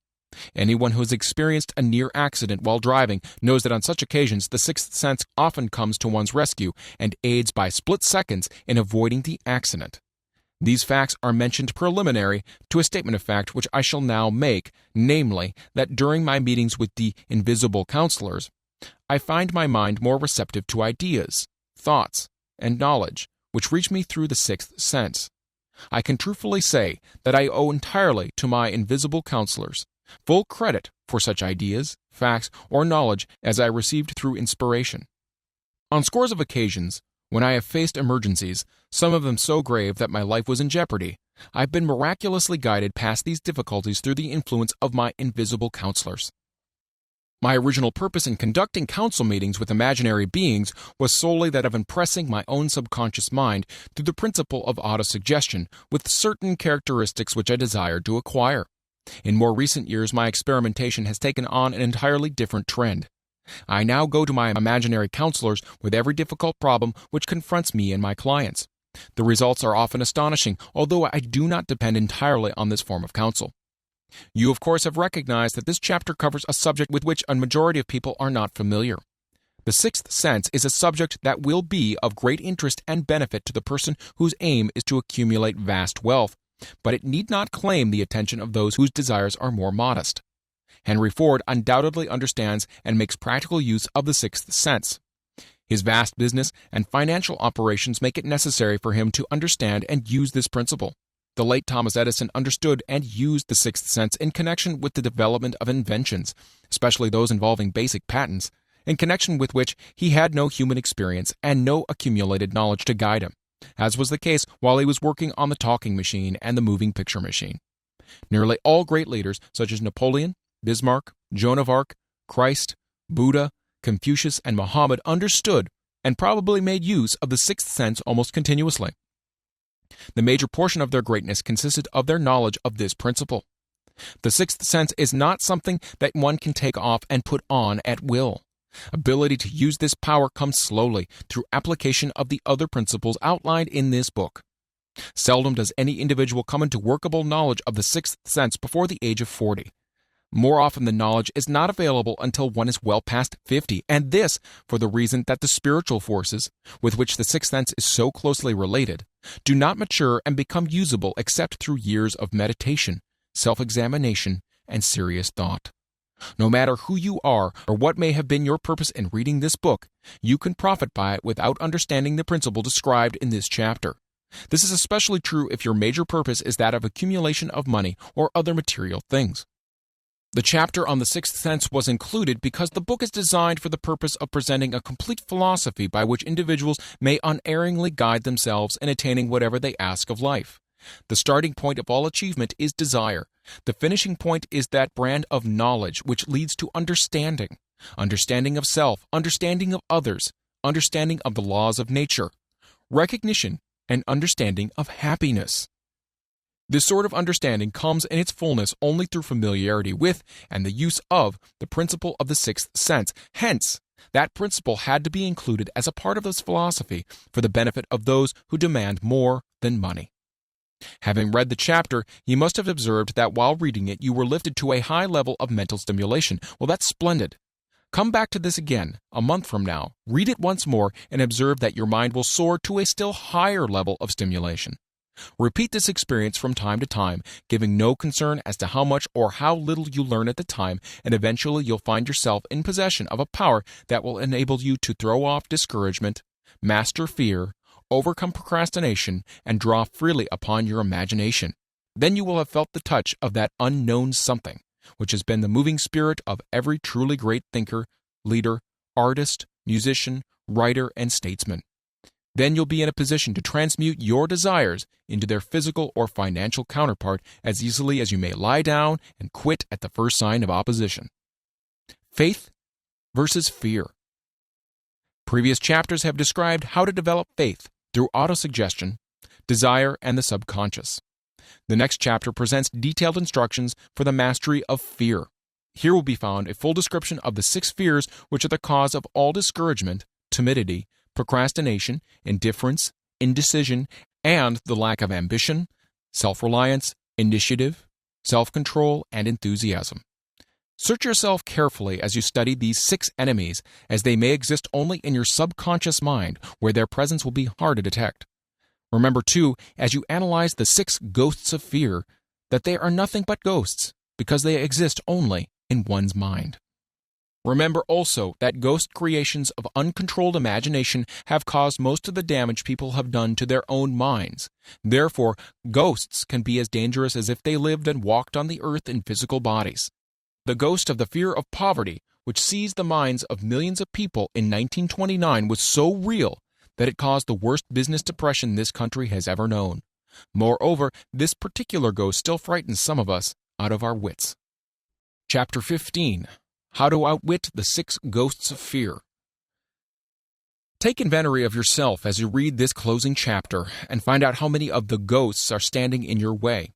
Anyone who has experienced a near accident while driving knows that on such occasions the sixth sense often comes to one's rescue and aids by split seconds in avoiding the accident. These facts are mentioned preliminary to a statement of fact which I shall now make, namely, that during my meetings with the invisible counselors, I find my mind more receptive to ideas, thoughts, and knowledge, which reach me through the sixth sense. I can truthfully say that I owe entirely to my invisible counselors full credit for such ideas, facts, or knowledge as I received through inspiration. On scores of occasions, when I have faced emergencies, some of them so grave that my life was in jeopardy, I've been miraculously guided past these difficulties through the influence of my invisible counselors. My original purpose in conducting council meetings with imaginary beings was solely that of impressing my own subconscious mind through the principle of autosuggestion with certain characteristics which I desired to acquire. In more recent years, my experimentation has taken on an entirely different trend. I now go to my imaginary counselors with every difficult problem which confronts me and my clients. The results are often astonishing, although I do not depend entirely on this form of counsel. You, of course, have recognized that this chapter covers a subject with which a majority of people are not familiar. The sixth sense is a subject that will be of great interest and benefit to the person whose aim is to accumulate vast wealth, but it need not claim the attention of those whose desires are more modest. Henry Ford undoubtedly understands and makes practical use of the sixth sense. His vast business and financial operations make it necessary for him to understand and use this principle. The late Thomas Edison understood and used the sixth sense in connection with the development of inventions, especially those involving basic patents, in connection with which he had no human experience and no accumulated knowledge to guide him, as was the case while he was working on the talking machine and the moving picture machine. Nearly all great leaders, such as Napoleon, Bismarck, Joan of Arc, Christ, Buddha, Confucius, and Muhammad, understood and probably made use of the sixth sense almost continuously. The major portion of their greatness consisted of their knowledge of this principle. The sixth sense is not something that one can take off and put on at will. Ability to use this power comes slowly through application of the other principles outlined in this book. Seldom does any individual come into workable knowledge of the sixth sense before the age of 40. More often the knowledge is not available until one is well past 50, and this for the reason that the spiritual forces, with which the sixth sense is so closely related, do not mature and become usable except through years of meditation, self-examination, and serious thought. No matter who you are or what may have been your purpose in reading this book, you can profit by it without understanding the principle described in this chapter. This is especially true if your major purpose is that of accumulation of money or other material things. The chapter on the sixth sense was included because the book is designed for the purpose of presenting a complete philosophy by which individuals may unerringly guide themselves in attaining whatever they ask of life. The starting point of all achievement is desire. The finishing point is that brand of knowledge which leads to understanding. Understanding of self, understanding of others, understanding of the laws of nature, recognition, and understanding of happiness. This sort of understanding comes in its fullness only through familiarity with and the use of the principle of the sixth sense. Hence, that principle had to be included as a part of this philosophy for the benefit of those who demand more than money. Having read the chapter, you must have observed that while reading it, you were lifted to a high level of mental stimulation. Well, that's splendid. Come back to this again a month from now, read it once more, and observe that your mind will soar to a still higher level of stimulation. Repeat this experience from time to time, giving no concern as to how much or how little you learn at the time, and eventually you'll find yourself in possession of a power that will enable you to throw off discouragement, master fear, overcome procrastination, and draw freely upon your imagination. Then you will have felt the touch of that unknown something, which has been the moving spirit of every truly great thinker, leader, artist, musician, writer, and statesman. Then you'll be in a position to transmute your desires into their physical or financial counterpart as easily as you may lie down and quit at the first sign of opposition. Faith versus fear. Previous chapters have described how to develop faith through autosuggestion, desire, and the subconscious. The next chapter presents detailed instructions for the mastery of fear. Here will be found a full description of the 6 fears which are the cause of all discouragement, timidity, procrastination, indifference, indecision, and the lack of ambition, self-reliance, initiative, self-control, and enthusiasm. Search yourself carefully as you study these 6 enemies, as they may exist only in your subconscious mind, where their presence will be hard to detect. Remember, too, as you analyze the 6 ghosts of fear, that they are nothing but ghosts, because they exist only in one's mind. Remember also that ghost creations of uncontrolled imagination have caused most of the damage people have done to their own minds. Therefore, ghosts can be as dangerous as if they lived and walked on the earth in physical bodies. The ghost of the fear of poverty, which seized the minds of millions of people in 1929, was so real that it caused the worst business depression this country has ever known. Moreover, this particular ghost still frightens some of us out of our wits. Chapter 15. How to Outwit the 6 Ghosts of Fear. Take inventory of yourself as you read this closing chapter and find out how many of the ghosts are standing in your way.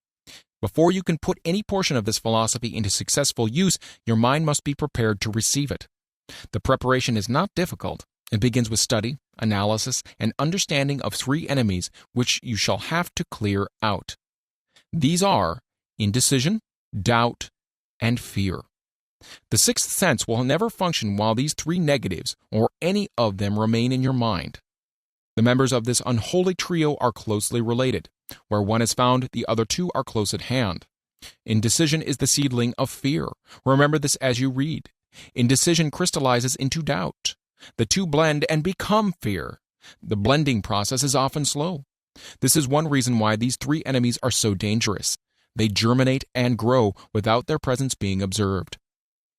Before you can put any portion of this philosophy into successful use, your mind must be prepared to receive it. The preparation is not difficult. It begins with study, analysis, and understanding of 3 enemies which you shall have to clear out. These are indecision, doubt, and fear. The 6th sense will never function while these 3 negatives, or any of them, remain in your mind. The members of this unholy trio are closely related. Where one is found, the other 2 are close at hand. Indecision is the seedling of fear. Remember this as you read. Indecision crystallizes into doubt. The 2 blend and become fear. The blending process is often slow. This is one reason why these 3 enemies are so dangerous. They germinate and grow without their presence being observed.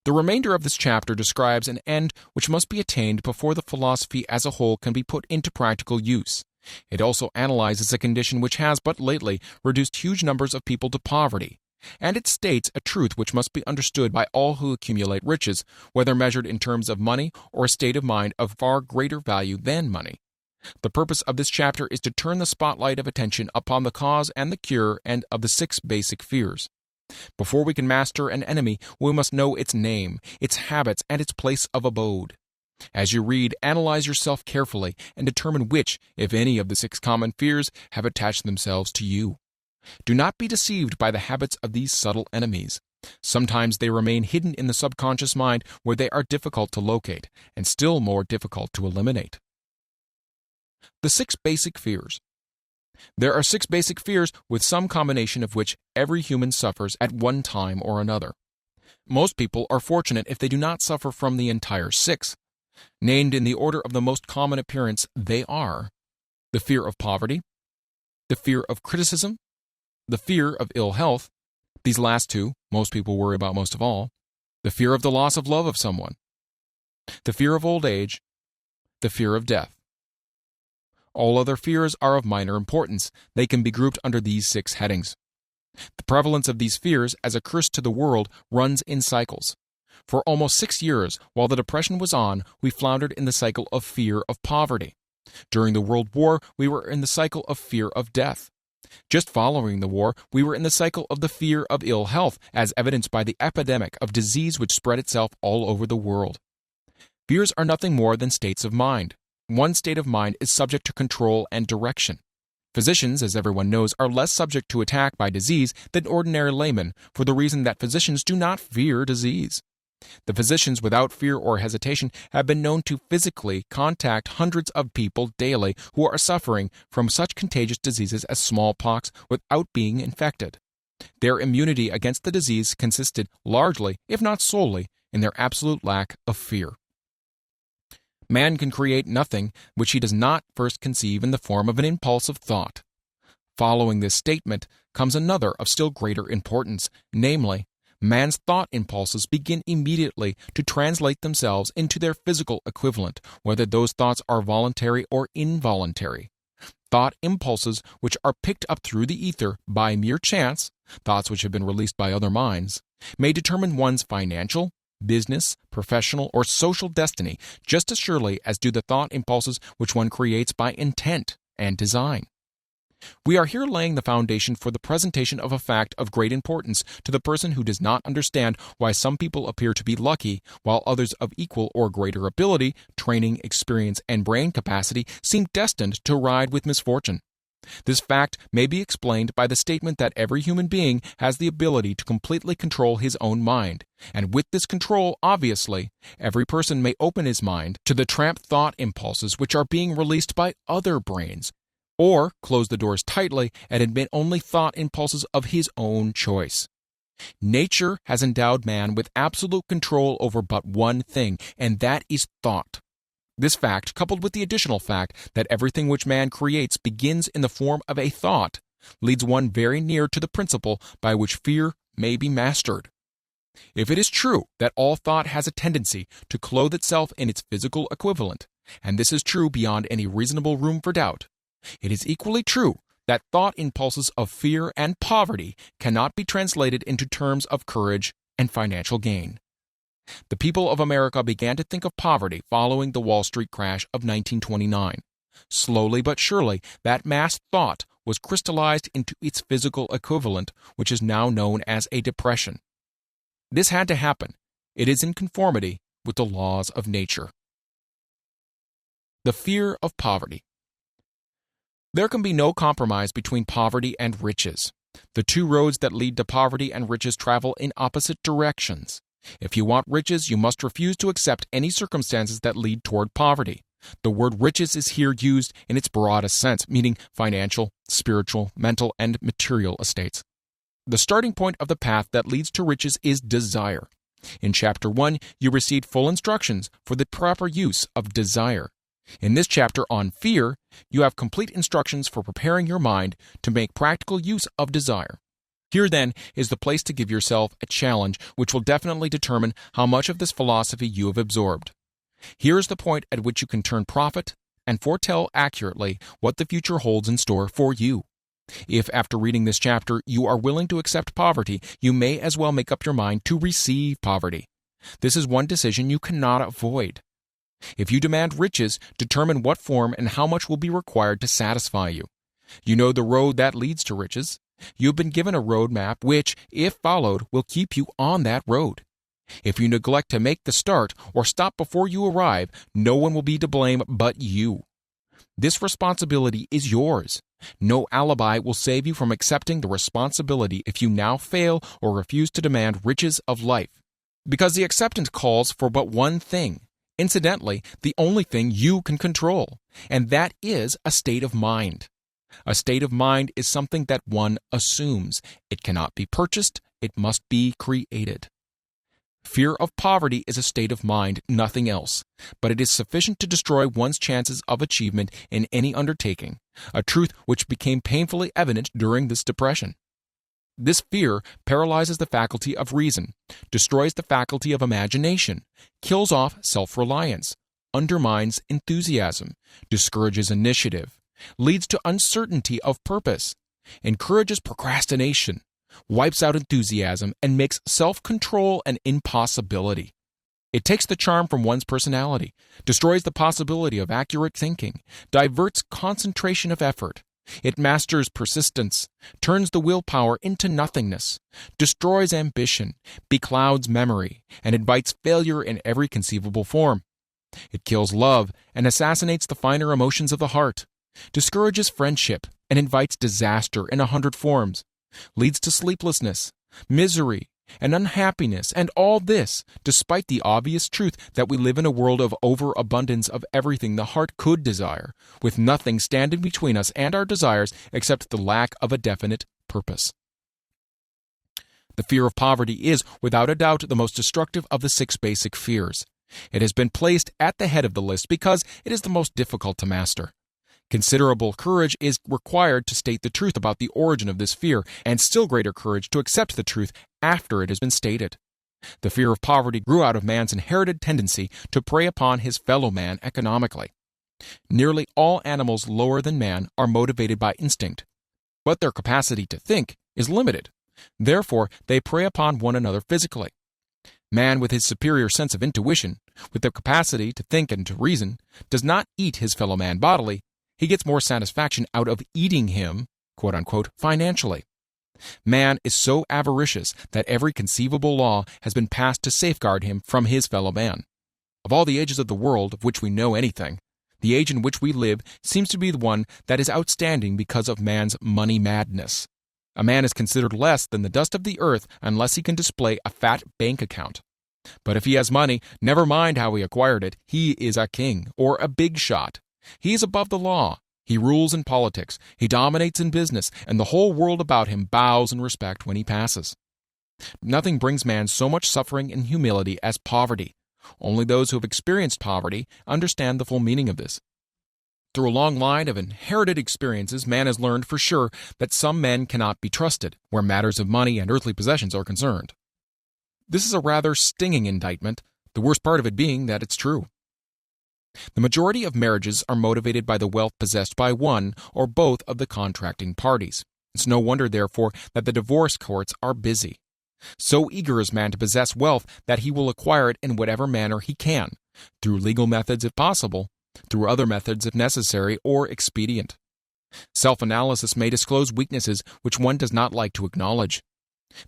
The remainder of this chapter describes an end which must be attained before the philosophy as a whole can be put into practical use. It also analyzes a condition which has but lately reduced huge numbers of people to poverty, and it states a truth which must be understood by all who accumulate riches, whether measured in terms of money or a state of mind of far greater value than money. The purpose of this chapter is to turn the spotlight of attention upon the cause and the cure and of the 6 basic fears. Before we can master an enemy, we must know its name, its habits, and its place of abode. As you read, analyze yourself carefully and determine which, if any, of the 6 common fears have attached themselves to you. Do not be deceived by the habits of these subtle enemies. Sometimes they remain hidden in the subconscious mind where they are difficult to locate and still more difficult to eliminate. The 6 basic fears. There are 6 basic fears with some combination of which every human suffers at one time or another. Most people are fortunate if they do not suffer from the entire 6. Named in the order of the most common appearance, they are the fear of poverty, the fear of criticism, the fear of ill health, these last 2 most people worry about most of all, the fear of the loss of love of someone, the fear of old age, the fear of death. All other fears are of minor importance. They can be grouped under these 6 headings. The prevalence of these fears as a curse to the world runs in cycles. For almost 6 years, while the Depression was on, we floundered in the cycle of fear of poverty. During the World War, we were in the cycle of fear of death. Just following the war, we were in the cycle of the fear of ill health, as evidenced by the epidemic of disease which spread itself all over the world. Fears are nothing more than states of mind. One state of mind is subject to control and direction. Physicians, as everyone knows, are less subject to attack by disease than ordinary laymen, for the reason that physicians do not fear disease. The physicians, without fear or hesitation, have been known to physically contact hundreds of people daily who are suffering from such contagious diseases as smallpox without being infected. Their immunity against the disease consisted largely, if not solely, in their absolute lack of fear. Man can create nothing which he does not first conceive in the form of an impulse of thought. Following this statement comes another of still greater importance, namely, man's thought impulses begin immediately to translate themselves into their physical equivalent, whether those thoughts are voluntary or involuntary. Thought impulses which are picked up through the ether by mere chance, thoughts which have been released by other minds, may determine one's financial, business, professional, or social destiny just as surely as do the thought impulses which one creates by intent and design. We are here laying the foundation for the presentation of a fact of great importance to the person who does not understand why some people appear to be lucky, while others of equal or greater ability, training, experience, and brain capacity seem destined to ride with misfortune. This fact may be explained by the statement that every human being has the ability to completely control his own mind, and with this control, obviously, every person may open his mind to the tramp thought impulses which are being released by other brains, or close the doors tightly and admit only thought impulses of his own choice. Nature has endowed man with absolute control over but one thing, and that is thought. This fact, coupled with the additional fact that everything which man creates begins in the form of a thought, leads one very near to the principle by which fear may be mastered. If it is true that all thought has a tendency to clothe itself in its physical equivalent, and this is true beyond any reasonable room for doubt, it is equally true that thought impulses of fear and poverty cannot be translated into terms of courage and financial gain. The people of America began to think of poverty following the Wall Street crash of 1929. Slowly but surely, that mass thought was crystallized into its physical equivalent, which is now known as a depression. This had to happen. It is in conformity with the laws of nature. The fear of poverty. There can be no compromise between poverty and riches. The two roads that lead to poverty and riches travel in opposite directions. If you want riches, you must refuse to accept any circumstances that lead toward poverty. The word riches is here used in its broadest sense, meaning financial, spiritual, mental, and material estates. The starting point of the path that leads to riches is desire. In Chapter 1, you received full instructions for the proper use of desire. In this chapter on fear, you have complete instructions for preparing your mind to make practical use of desire. Here, then, is the place to give yourself a challenge which will definitely determine how much of this philosophy you have absorbed. Here is the point at which you can turn prophet and foretell accurately what the future holds in store for you. If, after reading this chapter, you are willing to accept poverty, you may as well make up your mind to receive poverty. This is one decision you cannot avoid. If you demand riches, determine what form and how much will be required to satisfy you. You know the road that leads to riches. You have been given a road map which, if followed, will keep you on that road. If you neglect to make the start or stop before you arrive, no one will be to blame but you. This responsibility is yours. No alibi will save you from accepting the responsibility if you now fail or refuse to demand riches of life. Because the acceptance calls for but one thing. Incidentally, the only thing you can control, and that is a state of mind. A state of mind is something that one assumes. It cannot be purchased, it must be created. Fear of poverty is a state of mind, nothing else, but it is sufficient to destroy one's chances of achievement in any undertaking, a truth which became painfully evident during this depression. This fear paralyzes the faculty of reason, destroys the faculty of imagination, kills off self-reliance, undermines enthusiasm, discourages initiative, leads to uncertainty of purpose, encourages procrastination, wipes out enthusiasm, and makes self-control an impossibility. It takes the charm from one's personality, destroys the possibility of accurate thinking, diverts concentration of effort. It masters persistence, turns the willpower into nothingness, destroys ambition, beclouds memory, and invites failure in every conceivable form. It kills love and assassinates the finer emotions of the heart, discourages friendship and invites disaster in 100 forms, leads to sleeplessness, misery, and unhappiness, and all this despite the obvious truth that we live in a world of overabundance of everything the heart could desire, with nothing standing between us and our desires except the lack of a definite purpose. The fear of poverty is, without a doubt, the most destructive of the 6 basic fears. It has been placed at the head of the list because it is the most difficult to master. Considerable courage is required to state the truth about the origin of this fear, and still greater courage to accept the truth after it has been stated. The fear of poverty grew out of man's inherited tendency to prey upon his fellow man economically. Nearly all animals lower than man are motivated by instinct, but their capacity to think is limited. Therefore, they prey upon one another physically. Man, with his superior sense of intuition, with the capacity to think and to reason, does not eat his fellow man bodily. He gets more satisfaction out of eating him, quote unquote, financially. Man is so avaricious that every conceivable law has been passed to safeguard him from his fellow man. Of all the ages of the world of which we know anything, the age in which we live seems to be the one that is outstanding because of man's money madness. A man is considered less than the dust of the earth unless he can display a fat bank account. But if he has money, never mind how he acquired it, he is a king or a big shot. He is above the law. He rules in politics. He dominates in business, and the whole world about him bows in respect when he passes. Nothing brings man so much suffering and humility as poverty. Only those who have experienced poverty understand the full meaning of this. Through a long line of inherited experiences, man has learned for sure that some men cannot be trusted where matters of money and earthly possessions are concerned. This is a rather stinging indictment, the worst part of it being that it's true. The majority of marriages are motivated by the wealth possessed by one or both of the contracting parties. It's no wonder, therefore, that the divorce courts are busy. So eager is man to possess wealth that he will acquire it in whatever manner he can, through legal methods if possible, through other methods if necessary or expedient. Self-analysis may disclose weaknesses which one does not like to acknowledge.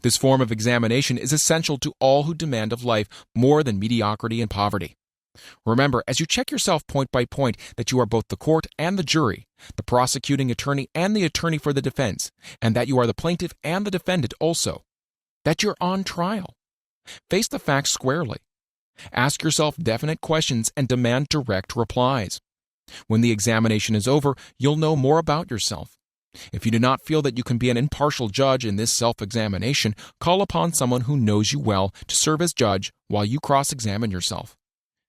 This form of examination is essential to all who demand of life more than mediocrity and poverty. Remember, as you check yourself point by point, that you are both the court and the jury, the prosecuting attorney and the attorney for the defense, and that you are the plaintiff and the defendant also, that you're on trial. Face the facts squarely. Ask yourself definite questions and demand direct replies. When the examination is over, you'll know more about yourself. If you do not feel that you can be an impartial judge in this self-examination, call upon someone who knows you well to serve as judge while you cross-examine yourself.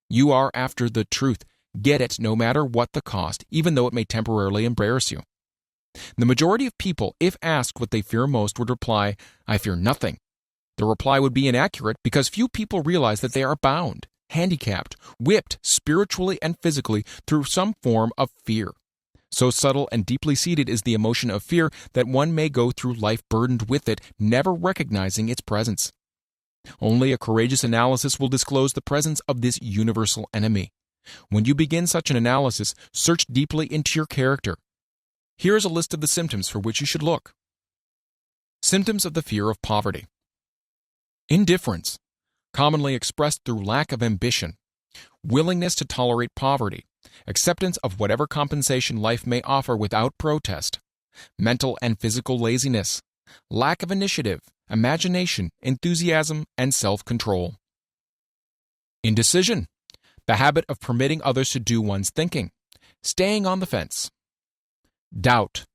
You are after the truth. Get it no matter what the cost, even though it may temporarily embarrass you. The majority of people, if asked what they fear most, would reply, "I fear nothing." The reply would be inaccurate because few people realize that they are bound, handicapped, whipped spiritually and physically through some form of fear. So subtle and deeply seated is the emotion of fear that one may go through life burdened with it, never recognizing its presence. Only a courageous analysis will disclose the presence of this universal enemy. When you begin such an analysis, search deeply into your character. Here is a list of the symptoms for which you should look. Symptoms of the fear of poverty. Indifference, commonly expressed through lack of ambition. Willingness to tolerate poverty. Acceptance of whatever compensation life may offer without protest. Mental and physical laziness. Lack of initiative, imagination, enthusiasm, and self-control. Indecision, the habit of permitting others to do one's thinking. Staying on the fence. Doubt,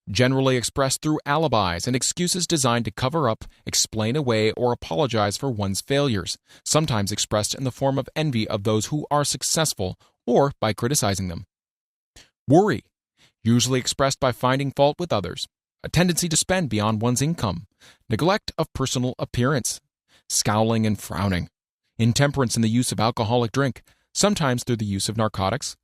generally expressed through alibis and excuses designed to cover up, explain away, or apologize for one's failures, sometimes expressed in the form of envy of those who are successful or by criticizing them. Worry, usually expressed by finding fault with others, a tendency to spend beyond one's income, neglect of personal appearance, scowling and frowning, intemperance in the use of alcoholic drink, sometimes through the use of narcotics,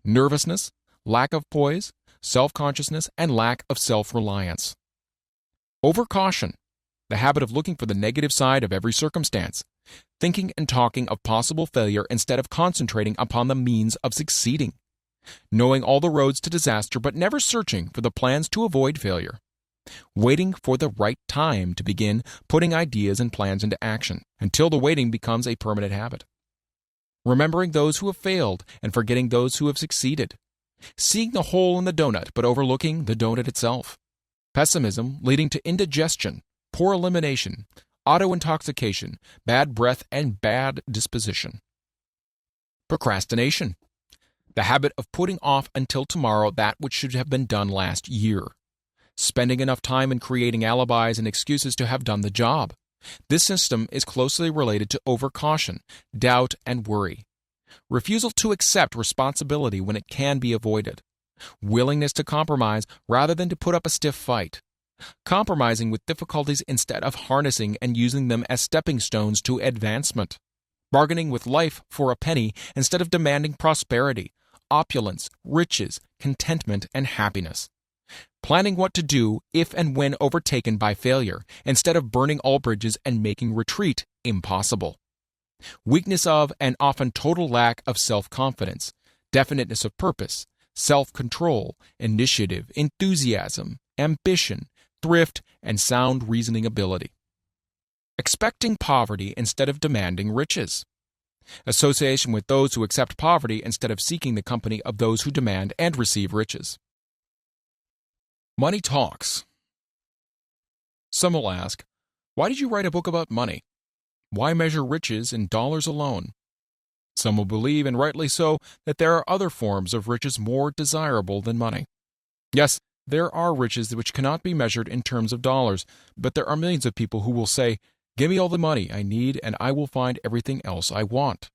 nervousness, lack of poise, self-consciousness, and lack of self-reliance. Overcaution, the habit of looking for the negative side of every circumstance, thinking and talking of possible failure instead of concentrating upon the means of succeeding, knowing all the roads to disaster but never searching for the plans to avoid failure, waiting for the right time to begin putting ideas and plans into action until the waiting becomes a permanent habit, remembering those who have failed and forgetting those who have succeeded, seeing the hole in the donut but overlooking the donut itself, pessimism leading to indigestion, poor elimination, auto-intoxication, bad breath, and bad disposition. Procrastination, the habit of putting off until tomorrow that which should have been done last year, spending enough time in creating alibis and excuses to have done the job. This system is closely related to overcaution, doubt, and worry. Refusal to accept responsibility when it can be avoided. Willingness to compromise rather than to put up a stiff fight. Compromising with difficulties instead of harnessing and using them as stepping stones to advancement. Bargaining with life for a penny instead of demanding prosperity, opulence, riches, contentment, and happiness. Planning what to do if and when overtaken by failure instead of burning all bridges and making retreat impossible. Weakness of and often total lack of self-confidence, definiteness of purpose, self-control, initiative, enthusiasm, ambition, thrift, and sound reasoning ability. Expecting poverty instead of demanding riches. Association with those who accept poverty instead of seeking the company of those who demand and receive riches. Money talks. Some will ask, why did you write a book about money? Why measure riches in dollars alone? Some will believe, and rightly so, that there are other forms of riches more desirable than money. Yes, there are riches which cannot be measured in terms of dollars, but there are millions of people who will say, Give me all the money I need and I will find everything else I want.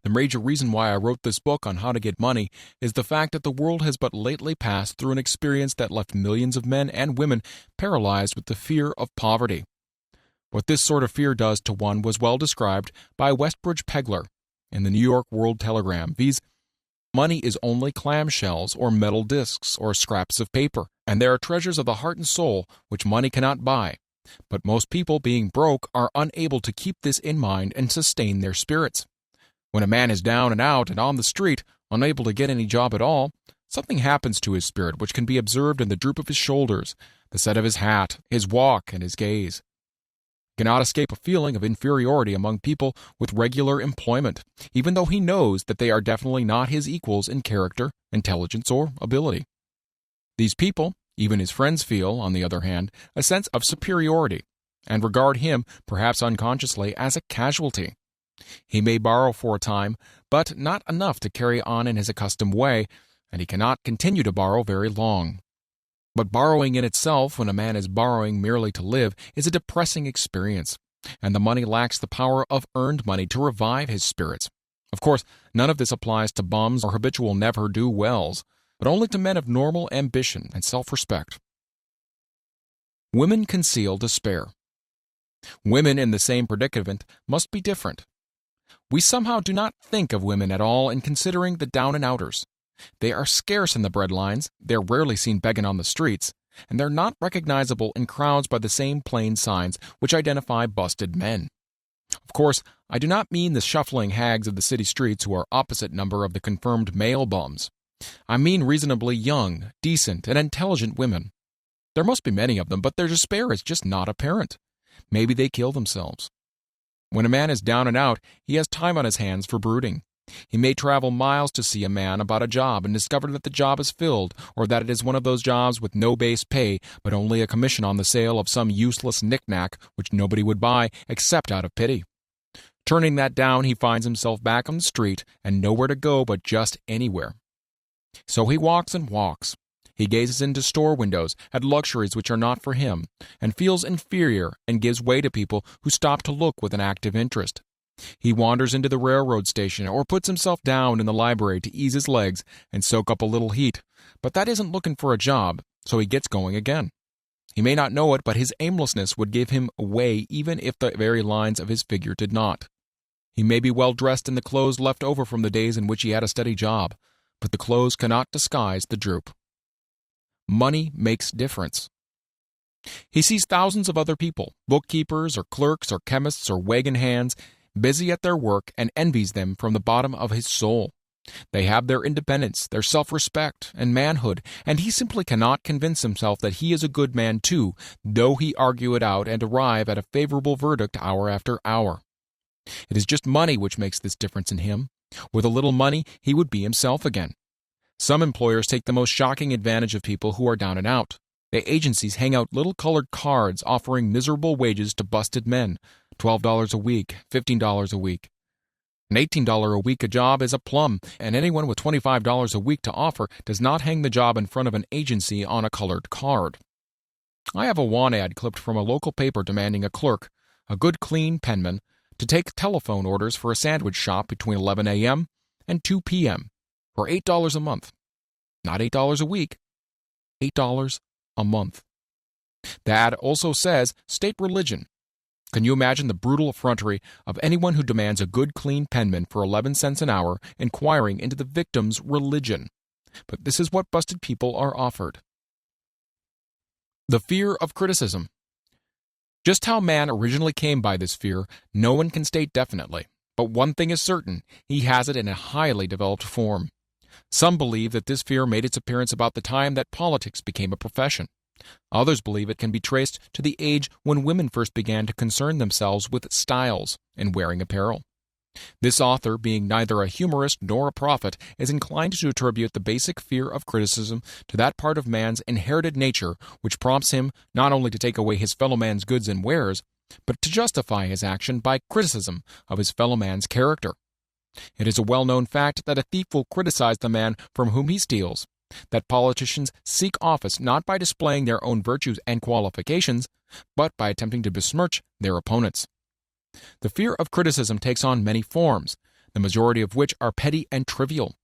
The major reason why I wrote this book on how to get money is the fact that the world has but lately passed through an experience that left millions of men and women paralyzed with the fear of poverty. What this sort of fear does to one was well described by Westbridge Pegler in the New York World Telegram, viz. Money is only clamshells or metal discs or scraps of paper, and there are treasures of the heart and soul which money cannot buy. But most people, being broke, are unable to keep this in mind and sustain their spirits. When a man is down and out and on the street, unable to get any job at all, something happens to his spirit which can be observed in the droop of his shoulders, the set of his hat, his walk, and his gaze. He cannot escape a feeling of inferiority among people with regular employment, even though he knows that they are definitely not his equals in character, intelligence, or ability. These people, even his friends, feel, on the other hand, a sense of superiority, and regard him, perhaps unconsciously, as a casualty. He may borrow for a time, but not enough to carry on in his accustomed way, and he cannot continue to borrow very long. But borrowing in itself, when a man is borrowing merely to live, is a depressing experience, and the money lacks the power of earned money to revive his spirits. Of course, none of this applies to bums or habitual never-do-wells, but only to men of normal ambition and self-respect. Women conceal despair. Women in the same predicament must be different. We somehow do not think of women at all in considering the down-and-outers. They are scarce in the breadlines, they're rarely seen begging on the streets, and they're not recognizable in crowds by the same plain signs which identify busted men. Of course, I do not mean the shuffling hags of the city streets who are opposite number of the confirmed male bums. I mean reasonably young, decent, and intelligent women. There must be many of them, but their despair is just not apparent. Maybe they kill themselves. When a man is down and out, he has time on his hands for brooding. He may travel miles to see a man about a job and discover that the job is filled, or that it is one of those jobs with no base pay, but only a commission on the sale of some useless knick-knack which nobody would buy except out of pity. Turning that down, he finds himself back on the street and nowhere to go but just anywhere. So he walks and walks. He gazes into store windows at luxuries which are not for him, and feels inferior and gives way to people who stop to look with an active interest. He wanders into the railroad station or puts himself down in the library to ease his legs and soak up a little heat, but that isn't looking for a job, so he gets going again. He may not know it, but his aimlessness would give him away even if the very lines of his figure did not. He may be well dressed in the clothes left over from the days in which he had a steady job, but the clothes cannot disguise the droop. Money makes difference. He sees thousands of other people, bookkeepers or clerks or chemists or wagon hands, busy at their work, and envies them from the bottom of his soul. They have their independence, their self-respect, and manhood, and he simply cannot convince himself that he is a good man too, though he argue it out and arrive at a favorable verdict hour after hour. It is just money which makes this difference in him. With a little money, he would be himself again. Some employers take the most shocking advantage of people who are down and out. Their agencies hang out little colored cards offering miserable wages to busted men, $12 a week, $15 a week. An $18 a week a job is a plum, and anyone with $25 a week to offer does not hang the job in front of an agency on a colored card. I have a want ad clipped from a local paper demanding a clerk, a good clean penman, to take telephone orders for a sandwich shop between 11 a.m. and 2 p.m. for $8 a month. Not $8 a week, $8 a month. The ad also says, state religion. Can you imagine the brutal effrontery of anyone who demands a good clean penman for 11 cents an hour inquiring into the victim's religion? But this is what busted people are offered. The fear of criticism. Just how man originally came by this fear, no one can state definitely. But one thing is certain, he has it in a highly developed form. Some believe that this fear made its appearance about the time that politics became a profession. Others believe it can be traced to the age when women first began to concern themselves with styles and wearing apparel. This author, being neither a humorist nor a prophet, is inclined to attribute the basic fear of criticism to that part of man's inherited nature which prompts him not only to take away his fellow man's goods and wares, but to justify his action by criticism of his fellow man's character. It is a well-known fact that a thief will criticize the man from whom he steals, that politicians seek office not by displaying their own virtues and qualifications, but by attempting to besmirch their opponents. The fear of criticism takes on many forms, the majority of which are petty and trivial.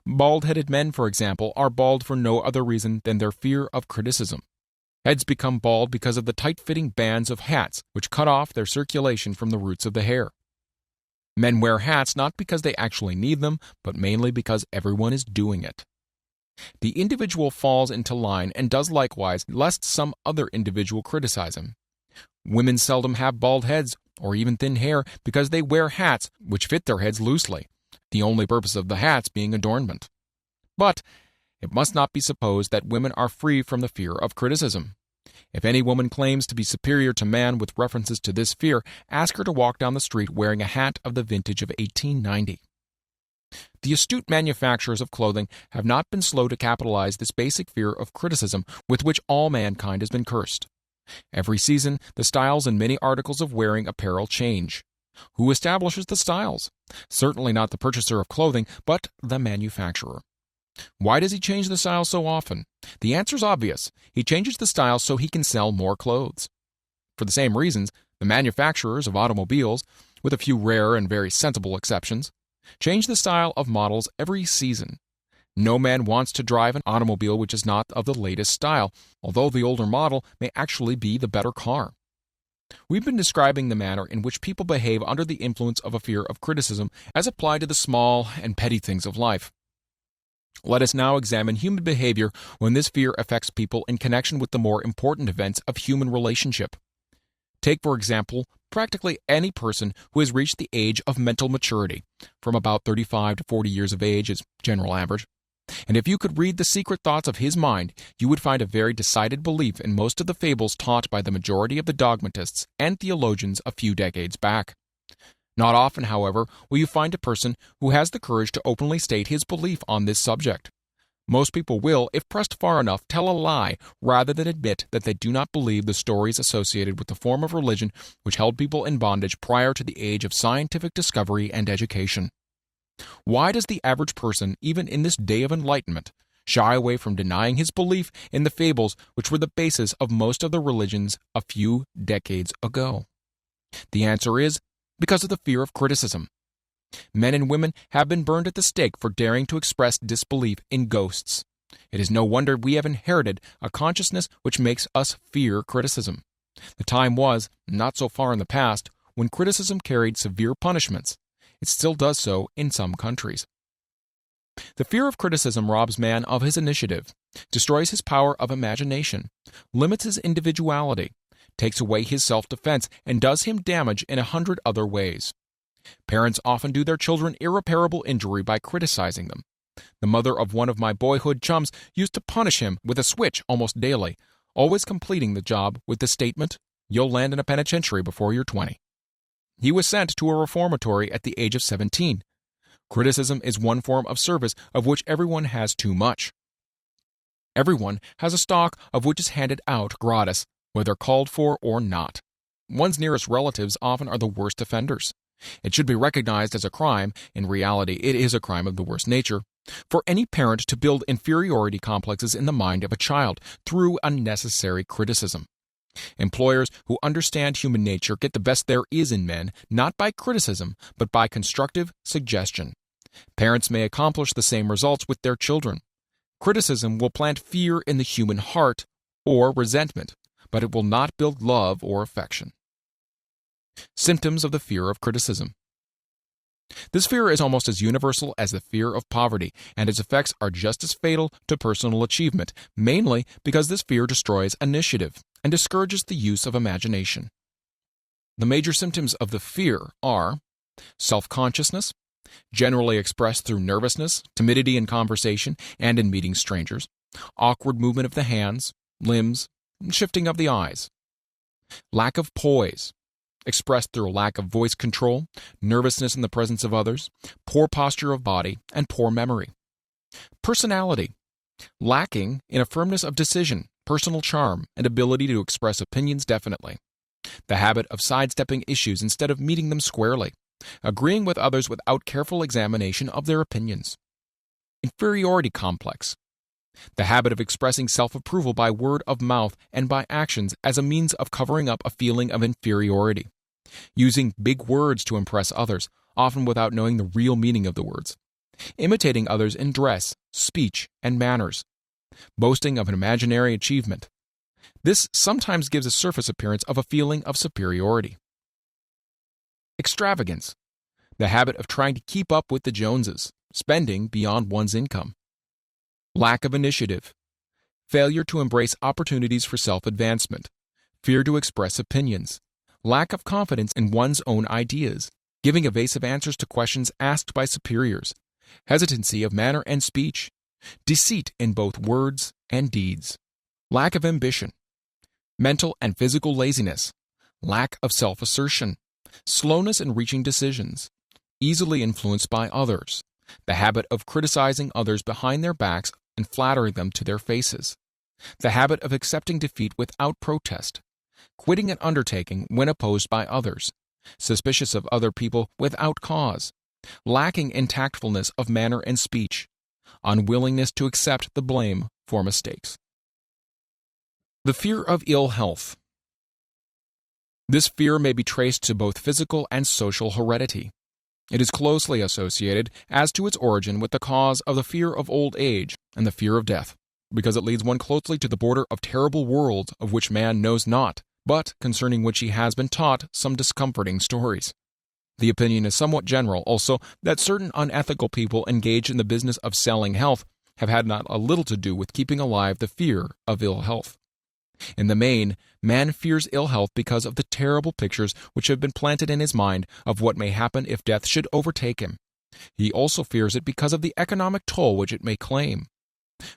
Bald-headed men, for example, are bald for no other reason than their fear of criticism. Heads become bald because of the tight-fitting bands of hats which cut off their circulation from the roots of the hair. Men wear hats not because they actually need them, but mainly because everyone is doing it. The individual falls into line and does likewise lest some other individual criticize him. Women seldom have bald heads or even thin hair because they wear hats which fit their heads loosely, the only purpose of the hats being adornment. But it must not be supposed that women are free from the fear of criticism. If any woman claims to be superior to man with references to this fear, ask her to walk down the street wearing a hat of the vintage of 1890. The astute manufacturers of clothing have not been slow to capitalize this basic fear of criticism with which all mankind has been cursed. Every season, the styles in many articles of wearing apparel change. Who establishes the styles? Certainly not the purchaser of clothing, but the manufacturer. Why does he change the style so often? The answer is obvious. He changes the style so he can sell more clothes. For the same reasons, the manufacturers of automobiles, with a few rare and very sensible exceptions, change the style of models every season. No man wants to drive an automobile which is not of the latest style, although the older model may actually be the better car. We've been describing the manner in which people behave under the influence of a fear of criticism as applied to the small and petty things of life. Let us now examine human behavior when this fear affects people in connection with the more important events of human relationship. Take, for example, practically any person who has reached the age of mental maturity, from about 35 to 40 years of age is general average. And if you could read the secret thoughts of his mind, you would find a very decided belief in most of the fables taught by the majority of the dogmatists and theologians a few decades back. Not often, however, will you find a person who has the courage to openly state his belief on this subject. Most people will, if pressed far enough, tell a lie rather than admit that they do not believe the stories associated with the form of religion which held people in bondage prior to the age of scientific discovery and education. Why does the average person, even in this day of enlightenment, shy away from denying his belief in the fables which were the basis of most of the religions a few decades ago? The answer is because of the fear of criticism. Men and women have been burned at the stake for daring to express disbelief in ghosts. It is no wonder we have inherited a consciousness which makes us fear criticism. The time was, not so far in the past, when criticism carried severe punishments. It still does so in some countries. The fear of criticism robs man of his initiative, destroys his power of imagination, limits his individuality, takes away his self-defense, and does him damage in 100 other ways. Parents often do their children irreparable injury by criticizing them. The mother of one of my boyhood chums used to punish him with a switch almost daily, always completing the job with the statement, "You'll land in a penitentiary before you're 20. He was sent to a reformatory at the age of 17. Criticism is one form of service of which everyone has too much. Everyone has a stock of which is handed out gratis, whether called for or not. One's nearest relatives often are the worst offenders. It should be recognized as a crime, in reality it is a crime of the worst nature, for any parent to build inferiority complexes in the mind of a child through unnecessary criticism. Employers who understand human nature get the best there is in men, not by criticism, but by constructive suggestion. Parents may accomplish the same results with their children. Criticism will plant fear in the human heart or resentment, but it will not build love or affection. Symptoms of the fear of criticism. This fear is almost as universal as the fear of poverty, and its effects are just as fatal to personal achievement, mainly because this fear destroys initiative and discourages the use of imagination. The major symptoms of the fear are self-consciousness, generally expressed through nervousness, timidity in conversation and in meeting strangers, awkward movement of the hands, limbs, and shifting of the eyes, lack of poise, expressed through a lack of voice control, nervousness in the presence of others, poor posture of body, and poor memory. Personality, lacking in a firmness of decision, personal charm, and ability to express opinions definitely. The habit of sidestepping issues instead of meeting them squarely, agreeing with others without careful examination of their opinions. Inferiority complex, The habit of expressing self-approval by word of mouth and by actions as a means of covering up a feeling of inferiority. Using big words to impress others, often without knowing the real meaning of the words. Imitating others in dress, speech, and manners. Boasting of an imaginary achievement. This sometimes gives a surface appearance of a feeling of superiority. Extravagance. The habit of trying to keep up with the Joneses, spending beyond one's income. Lack of initiative. Failure to embrace opportunities for self-advancement. Fear to express opinions. Lack of confidence in one's own ideas. Giving evasive answers to questions asked by superiors. Hesitancy of manner and speech. Deceit in both words and deeds. Lack of ambition. Mental and physical laziness. Lack of self-assertion. Slowness in reaching decisions. Easily influenced by others. The habit of criticizing others behind their backs and flattering them to their faces. The habit of accepting defeat without protest. Quitting an undertaking when opposed by others. Suspicious of other people without cause. Lacking in tactfulness of manner and speech. Unwillingness to accept the blame for mistakes. The fear of ill health. This fear may be traced to both physical and social heredity. It is closely associated as to its origin with the cause of the fear of old age and the fear of death, because it leads one closely to the border of terrible worlds of which man knows not, but concerning which he has been taught some discomforting stories. The opinion is somewhat general, also, that certain unethical people engaged in the business of selling health have had not a little to do with keeping alive the fear of ill health. In the main, man fears ill health because of the terrible pictures which have been planted in his mind of what may happen if death should overtake him. He also fears it because of the economic toll which it may claim.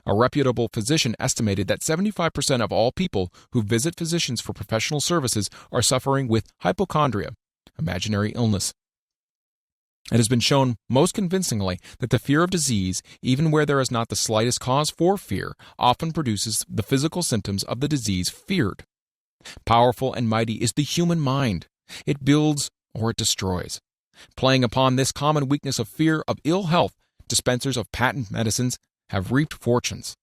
A reputable physician estimated that 75% of all people who visit physicians for professional services are suffering with hypochondria, imaginary illness. It has been shown most convincingly that the fear of disease, even where there is not the slightest cause for fear, often produces the physical symptoms of the disease feared. Powerful and mighty is the human mind. It builds or it destroys. Playing upon this common weakness of fear of ill health, dispensers of patent medicines have reaped fortunes.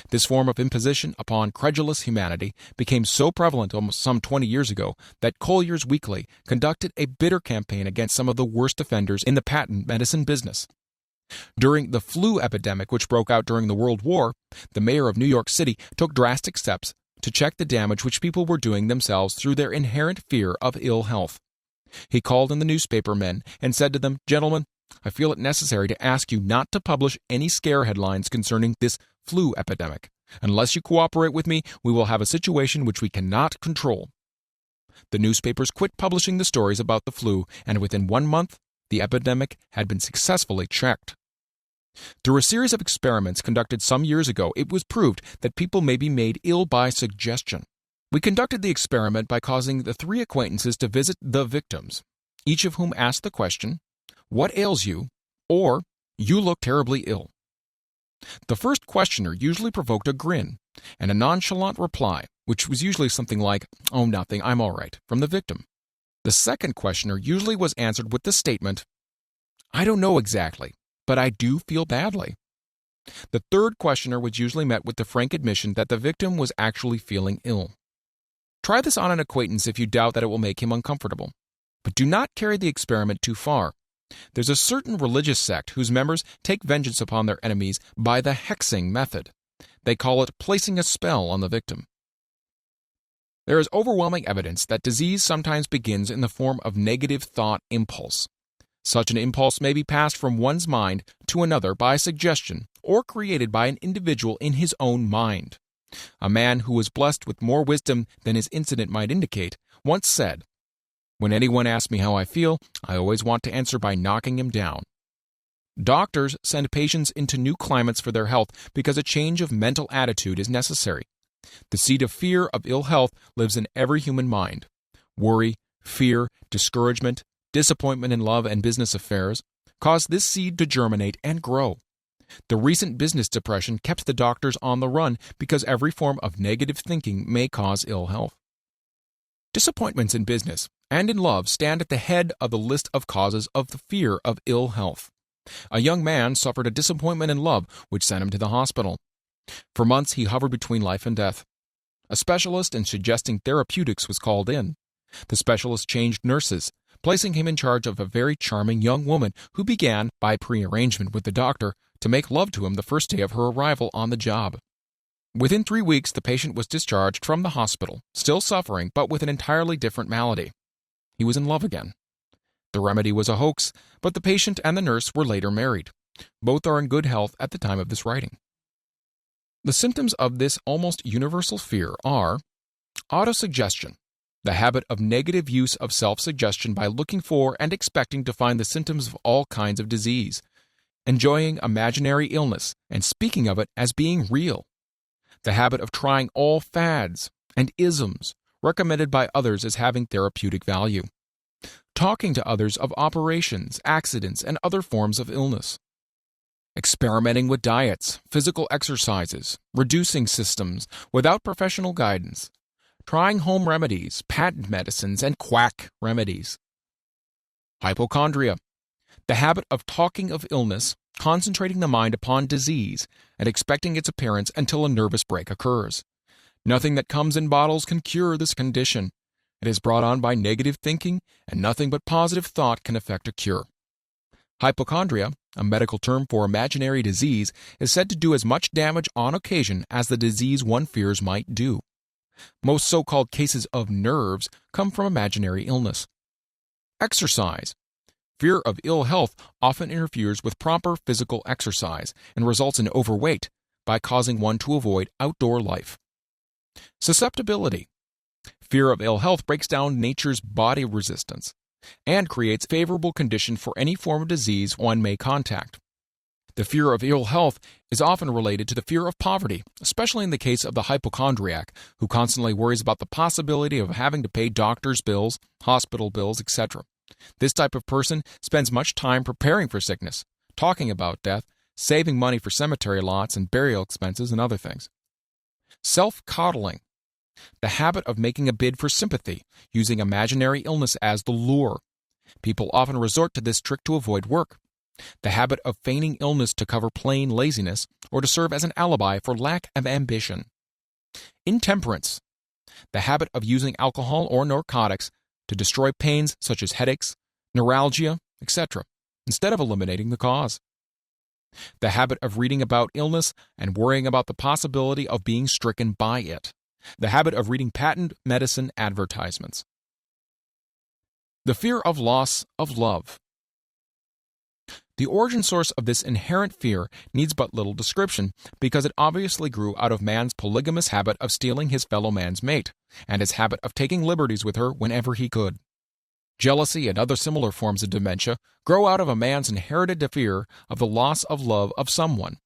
This form of imposition upon credulous humanity became so prevalent almost some 20 years ago that Collier's Weekly conducted a bitter campaign against some of the worst offenders in the patent medicine business. During the flu epidemic which broke out during the World War, the mayor of New York City took drastic steps to check the damage which people were doing themselves through their inherent fear of ill health. He called in the newspaper men and said to them, "Gentlemen, I feel it necessary to ask you not to publish any scare headlines concerning this flu epidemic. Unless you cooperate with me, we will have a situation which we cannot control." The newspapers quit publishing the stories about the flu, and within 1 month, the epidemic had been successfully checked. Through a series of experiments conducted some years ago, it was proved that people may be made ill by suggestion. We conducted the experiment by causing the 3 acquaintances to visit the victims, each of whom asked the question, "What ails you?" or "You look terribly ill." The first questioner usually provoked a grin and a nonchalant reply, which was usually something like, "Oh, nothing, I'm all right," from the victim. The second questioner usually was answered with the statement, "I don't know exactly, but I do feel badly." The third questioner was usually met with the frank admission that the victim was actually feeling ill. Try this on an acquaintance if you doubt that it will make him uncomfortable. But do not carry the experiment too far. There's a certain religious sect whose members take vengeance upon their enemies by the hexing method. They call it placing a spell on the victim. There is overwhelming evidence that disease sometimes begins in the form of negative thought impulse. Such an impulse may be passed from one's mind to another by suggestion or created by an individual in his own mind. A man who was blessed with more wisdom than his incident might indicate once said, "When anyone asks me how I feel, I always want to answer by knocking him down." Doctors send patients into new climates for their health because a change of mental attitude is necessary. The seed of fear of ill health lives in every human mind. Worry, fear, discouragement, disappointment in love and business affairs cause this seed to germinate and grow. The recent business depression kept the doctors on the run because every form of negative thinking may cause ill health. Disappointments in business and in love stand at the head of the list of causes of the fear of ill health. A young man suffered a disappointment in love which sent him to the hospital. For months, he hovered between life and death. A specialist in suggesting therapeutics was called in. The specialist changed nurses, placing him in charge of a very charming young woman who began, by prearrangement with the doctor, to make love to him the first day of her arrival on the job. Within 3 weeks, the patient was discharged from the hospital, still suffering, but with an entirely different malady. He was in love again. The remedy was a hoax, but the patient and the nurse were later married. Both are in good health at the time of this writing. The symptoms of this almost universal fear are autosuggestion, the habit of negative use of self-suggestion by looking for and expecting to find the symptoms of all kinds of disease, enjoying imaginary illness and speaking of it as being real, the habit of trying all fads and isms recommended by others as having therapeutic value, talking to others of operations, accidents, and other forms of illness, experimenting with diets, physical exercises, reducing systems without professional guidance, trying home remedies, patent medicines, and quack remedies. Hypochondria, the habit of talking of illness, concentrating the mind upon disease, and expecting its appearance until a nervous break occurs. Nothing that comes in bottles can cure this condition. It is brought on by negative thinking, and nothing but positive thought can effect a cure. Hypochondria, a medical term for imaginary disease, is said to do as much damage on occasion as the disease one fears might do. Most so-called cases of nerves come from imaginary illness. Exercise. Fear of ill health often interferes with proper physical exercise and results in overweight by causing one to avoid outdoor life. Susceptibility. Fear of ill health breaks down nature's body resistance and creates favorable condition for any form of disease one may contact. The fear of ill health is often related to the fear of poverty, especially in the case of the hypochondriac, who constantly worries about the possibility of having to pay doctor's bills, hospital bills, etc. This type of person spends much time preparing for sickness, talking about death, saving money for cemetery lots and burial expenses and other things. Self-coddling. The habit of making a bid for sympathy, using imaginary illness as the lure. People often resort to this trick to avoid work. The habit of feigning illness to cover plain laziness or to serve as an alibi for lack of ambition. Intemperance. The habit of using alcohol or narcotics to destroy pains such as headaches, neuralgia, etc., instead of eliminating the cause. The habit of reading about illness and worrying about the possibility of being stricken by it. The habit of reading patent medicine advertisements. The fear of loss of love. The origin source of this inherent fear needs but little description because it obviously grew out of man's polygamous habit of stealing his fellow man's mate and his habit of taking liberties with her whenever he could. Jealousy and other similar forms of dementia grow out of a man's inherited fear of the loss of love of someone.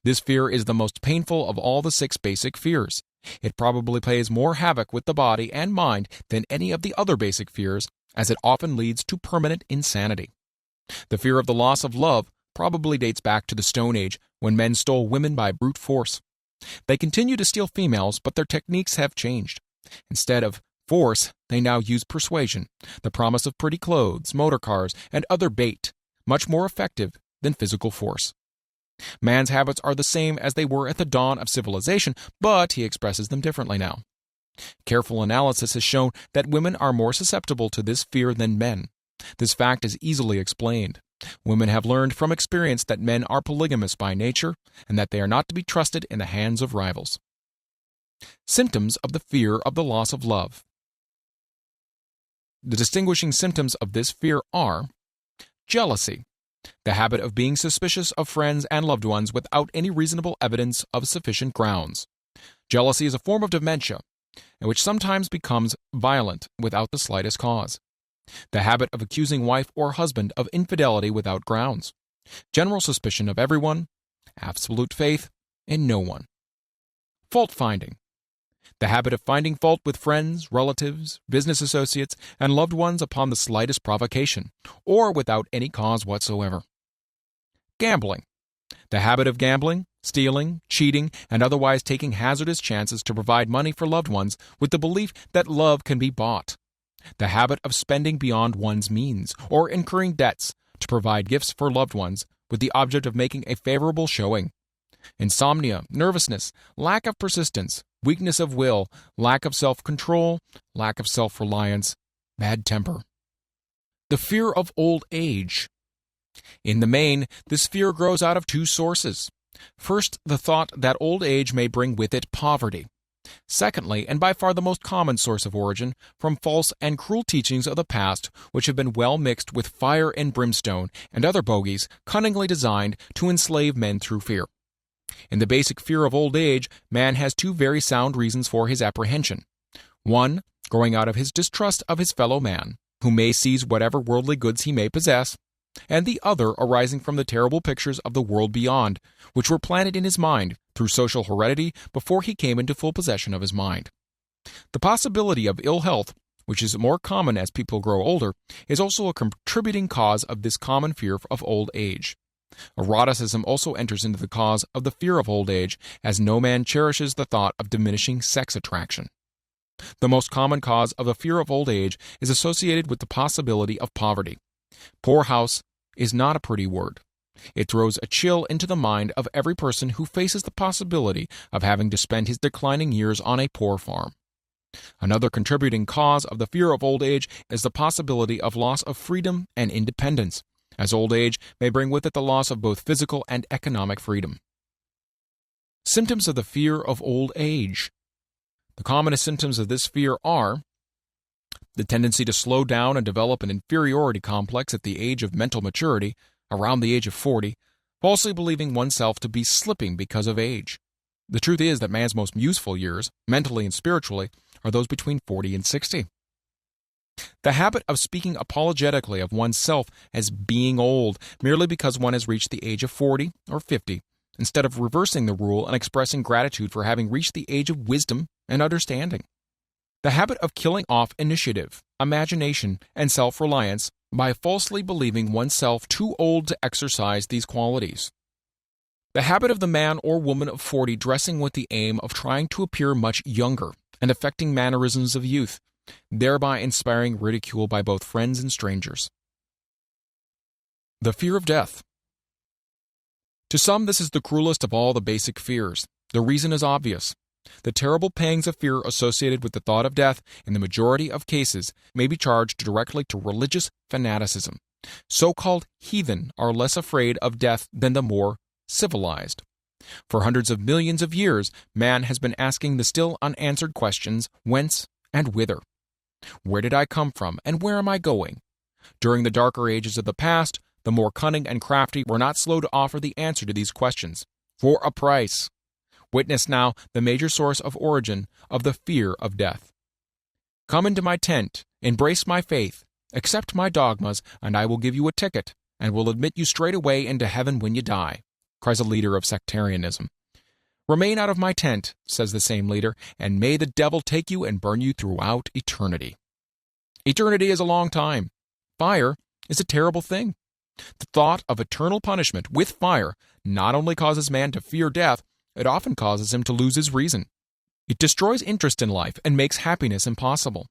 This fear is the most painful of all the 6 basic fears. It probably plays more havoc with the body and mind than any of the other basic fears, as it often leads to permanent insanity. The fear of the loss of love probably dates back to the Stone Age, when men stole women by brute force. They continue to steal females, but their techniques have changed. Instead of force, they now use persuasion, the promise of pretty clothes, motor cars, and other bait, much more effective than physical force. Man's habits are the same as they were at the dawn of civilization, but he expresses them differently now. Careful analysis has shown that women are more susceptible to this fear than men. This fact is easily explained. Women have learned from experience that men are polygamous by nature and that they are not to be trusted in the hands of rivals. Symptoms of the fear of the loss of love. The distinguishing symptoms of this fear are jealousy, the habit of being suspicious of friends and loved ones without any reasonable evidence of sufficient grounds. Jealousy is a form of dementia, which sometimes becomes violent without the slightest cause. The habit of accusing wife or husband of infidelity without grounds. General suspicion of everyone, absolute faith in no one. Fault-finding. The habit of finding fault with friends, relatives, business associates, and loved ones upon the slightest provocation, or without any cause whatsoever. Gambling. The habit of gambling, stealing, cheating, and otherwise taking hazardous chances to provide money for loved ones with the belief that love can be bought. The habit of spending beyond one's means, or incurring debts to provide gifts for loved ones with the object of making a favorable showing. insomnia, nervousness, lack of persistence, weakness of will, lack of self-control, lack of self-reliance, bad temper. The fear of old age. In the main, this fear grows out of two sources. First, the thought that old age may bring with it poverty. Secondly, and by far the most common source of origin, from false and cruel teachings of the past which have been well mixed with fire and brimstone and other bogies cunningly designed to enslave men through fear. In the basic fear of old age, man has two very sound reasons for his apprehension. One, growing out of his distrust of his fellow man, who may seize whatever worldly goods he may possess, and the other arising from the terrible pictures of the world beyond, which were planted in his mind through social heredity before he came into full possession of his mind. The possibility of ill health, which is more common as people grow older, is also a contributing cause of this common fear of old age. Eroticism also enters into the cause of the fear of old age, as no man cherishes the thought of diminishing sex attraction. The most common cause of the fear of old age is associated with the possibility of poverty. Poor house is not a pretty word. It throws a chill into the mind of every person who faces the possibility of having to spend his declining years on a poor farm. Another contributing cause of the fear of old age is the possibility of loss of freedom and independence, as old age may bring with it the loss of both physical and economic freedom. Symptoms of the fear of old age. The commonest symptoms of this fear are the tendency to slow down and develop an inferiority complex at the age of mental maturity, around the age of 40, falsely believing oneself to be slipping because of age. The truth is that man's most useful years, mentally and spiritually, are those between 40 and 60. The habit of speaking apologetically of oneself as being old merely because one has reached the age of 40 or 50, instead of reversing the rule and expressing gratitude for having reached the age of wisdom and understanding. The habit of killing off initiative, imagination, and self-reliance by falsely believing oneself too old to exercise these qualities. The habit of the man or woman of 40 dressing with the aim of trying to appear much younger and affecting mannerisms of youth, thereby inspiring ridicule by both friends and strangers. The fear of death. To some, this is the cruelest of all the basic fears. The reason is obvious. The terrible pangs of fear associated with the thought of death, in the majority of cases, may be charged directly to religious fanaticism. So-called heathen are less afraid of death than the more civilized. For hundreds of millions of years, man has been asking the still unanswered questions, whence and whither? Where did I come from, and where am I going? During the darker ages of the past, the more cunning and crafty were not slow to offer the answer to these questions, for a price. Witness now the major source of origin of the fear of death. Come into my tent, embrace my faith, accept my dogmas, and I will give you a ticket, and will admit you straight away into heaven when you die, cries a leader of sectarianism. Remain out of my tent, says the same leader, and may the devil take you and burn you throughout eternity. Eternity is a long time. Fire is a terrible thing. The thought of eternal punishment with fire not only causes man to fear death, it often causes him to lose his reason. It destroys interest in life and makes happiness impossible.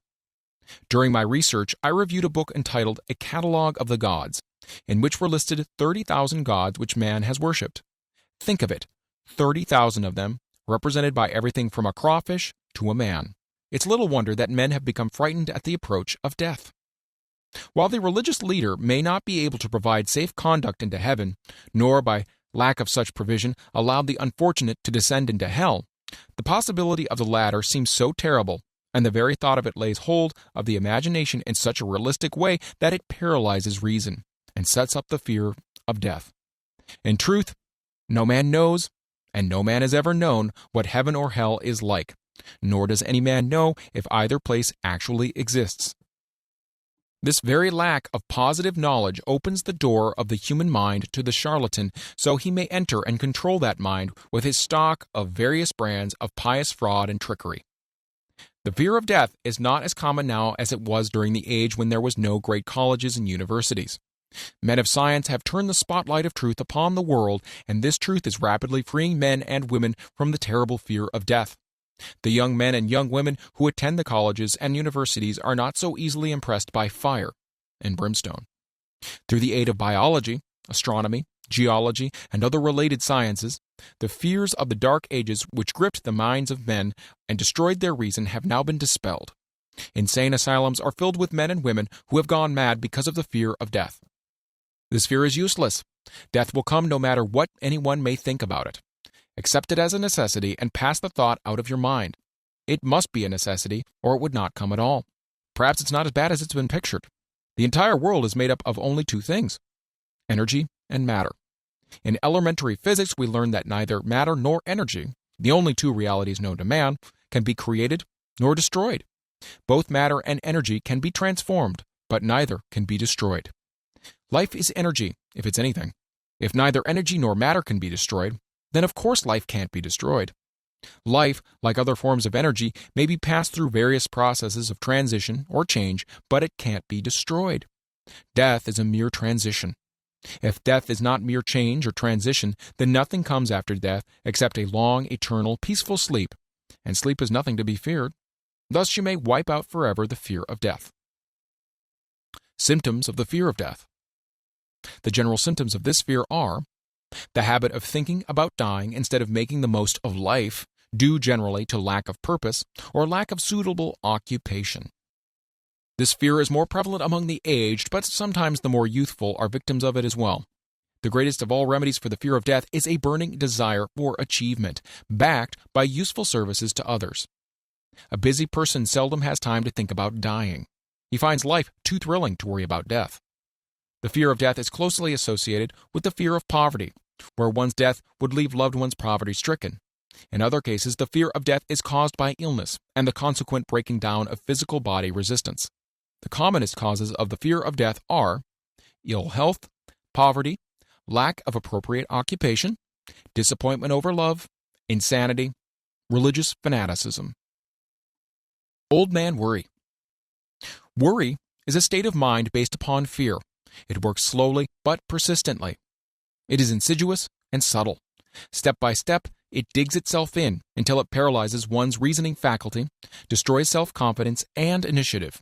During my research, I reviewed a book entitled A Catalogue of the Gods, in which were listed 30,000 gods which man has worshipped. Think of it, 30,000 of them, represented by everything from a crawfish to a man. It's little wonder that men have become frightened at the approach of death. While the religious leader may not be able to provide safe conduct into heaven, nor by lack of such provision allow the unfortunate to descend into hell, the possibility of the latter seems so terrible, and the very thought of it lays hold of the imagination in such a realistic way that it paralyzes reason and sets up the fear of death. In truth, no man knows, and no man has ever known, what heaven or hell is like, nor does any man know if either place actually exists. This very lack of positive knowledge opens the door of the human mind to the charlatan, so he may enter and control that mind with his stock of various brands of pious fraud and trickery. The fear of death is not as common now as it was during the age when there was no great colleges and universities. Men of science have turned the spotlight of truth upon the world, and this truth is rapidly freeing men and women from the terrible fear of death. The young men and young women who attend the colleges and universities are not so easily impressed by fire and brimstone. Through the aid of biology, astronomy, geology, and other related sciences, the fears of the Dark Ages which gripped the minds of men and destroyed their reason have now been dispelled. Insane asylums are filled with men and women who have gone mad because of the fear of death. This fear is useless. Death will come no matter what anyone may think about it. Accept it as a necessity and pass the thought out of your mind. It must be a necessity, or it would not come at all. Perhaps it's not as bad as it's been pictured. The entire world is made up of only two things: energy and matter. In elementary physics, we learn that neither matter nor energy, the only two realities known to man, can be created nor destroyed. Both matter and energy can be transformed, but neither can be destroyed. Life is energy, if it's anything. If neither energy nor matter can be destroyed, then of course life can't be destroyed. Life, like other forms of energy, may be passed through various processes of transition or change, but it can't be destroyed. Death is a mere transition. If death is not mere change or transition, then nothing comes after death except a long, eternal, peaceful sleep, and sleep is nothing to be feared. Thus you may wipe out forever the fear of death. Symptoms of the fear of death. The general symptoms of this fear are the habit of thinking about dying instead of making the most of life, due generally to lack of purpose or lack of suitable occupation. This fear is more prevalent among the aged, but sometimes the more youthful are victims of it as well. The greatest of all remedies for the fear of death is a burning desire for achievement, backed by useful services to others. A busy person seldom has time to think about dying. He finds life too thrilling to worry about death. The fear of death is closely associated with the fear of poverty, where one's death would leave loved ones poverty-stricken. In other cases, the fear of death is caused by illness and the consequent breaking down of physical body resistance. The commonest causes of the fear of death are ill health, poverty, lack of appropriate occupation, disappointment over love, insanity, religious fanaticism. Old man worry. Worry is a state of mind based upon fear. It works slowly but persistently. It is insidious and subtle. Step by step, it digs itself in until it paralyzes one's reasoning faculty, destroys self-confidence and initiative.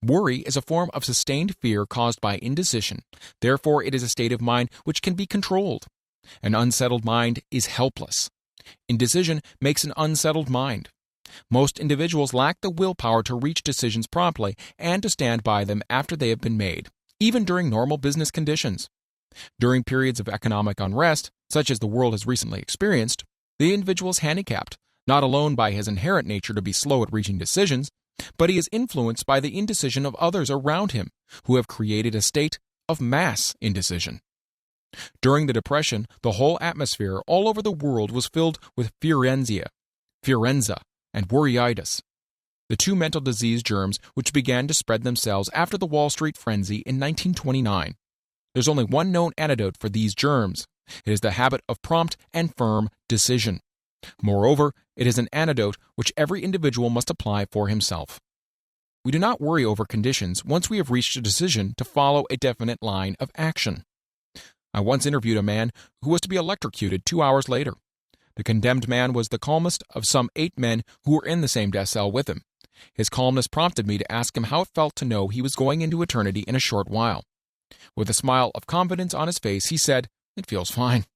Worry is a form of sustained fear caused by indecision. Therefore, it is a state of mind which can be controlled. An unsettled mind is helpless. Indecision makes an unsettled mind. Most individuals lack the willpower to reach decisions promptly and to stand by them after they have been made, even during normal business conditions. During periods of economic unrest, such as the world has recently experienced, the individual is handicapped, not alone by his inherent nature to be slow at reaching decisions, but he is influenced by the indecision of others around him, who have created a state of mass indecision. During the Depression, the whole atmosphere all over the world was filled with fierenza, and worryitis, the two mental disease germs which began to spread themselves after the Wall Street frenzy in 1929. There's only one known antidote for these germs. It is the habit of prompt and firm decision. Moreover, it is an antidote which every individual must apply for himself. We do not worry over conditions once we have reached a decision to follow a definite line of action. I once interviewed a man who was to be electrocuted 2 hours later. The condemned man was the calmest of some 8 men who were in the same death cell with him. His calmness prompted me to ask him how it felt to know he was going into eternity in a short while. With a smile of confidence on his face, he said, "It feels fine.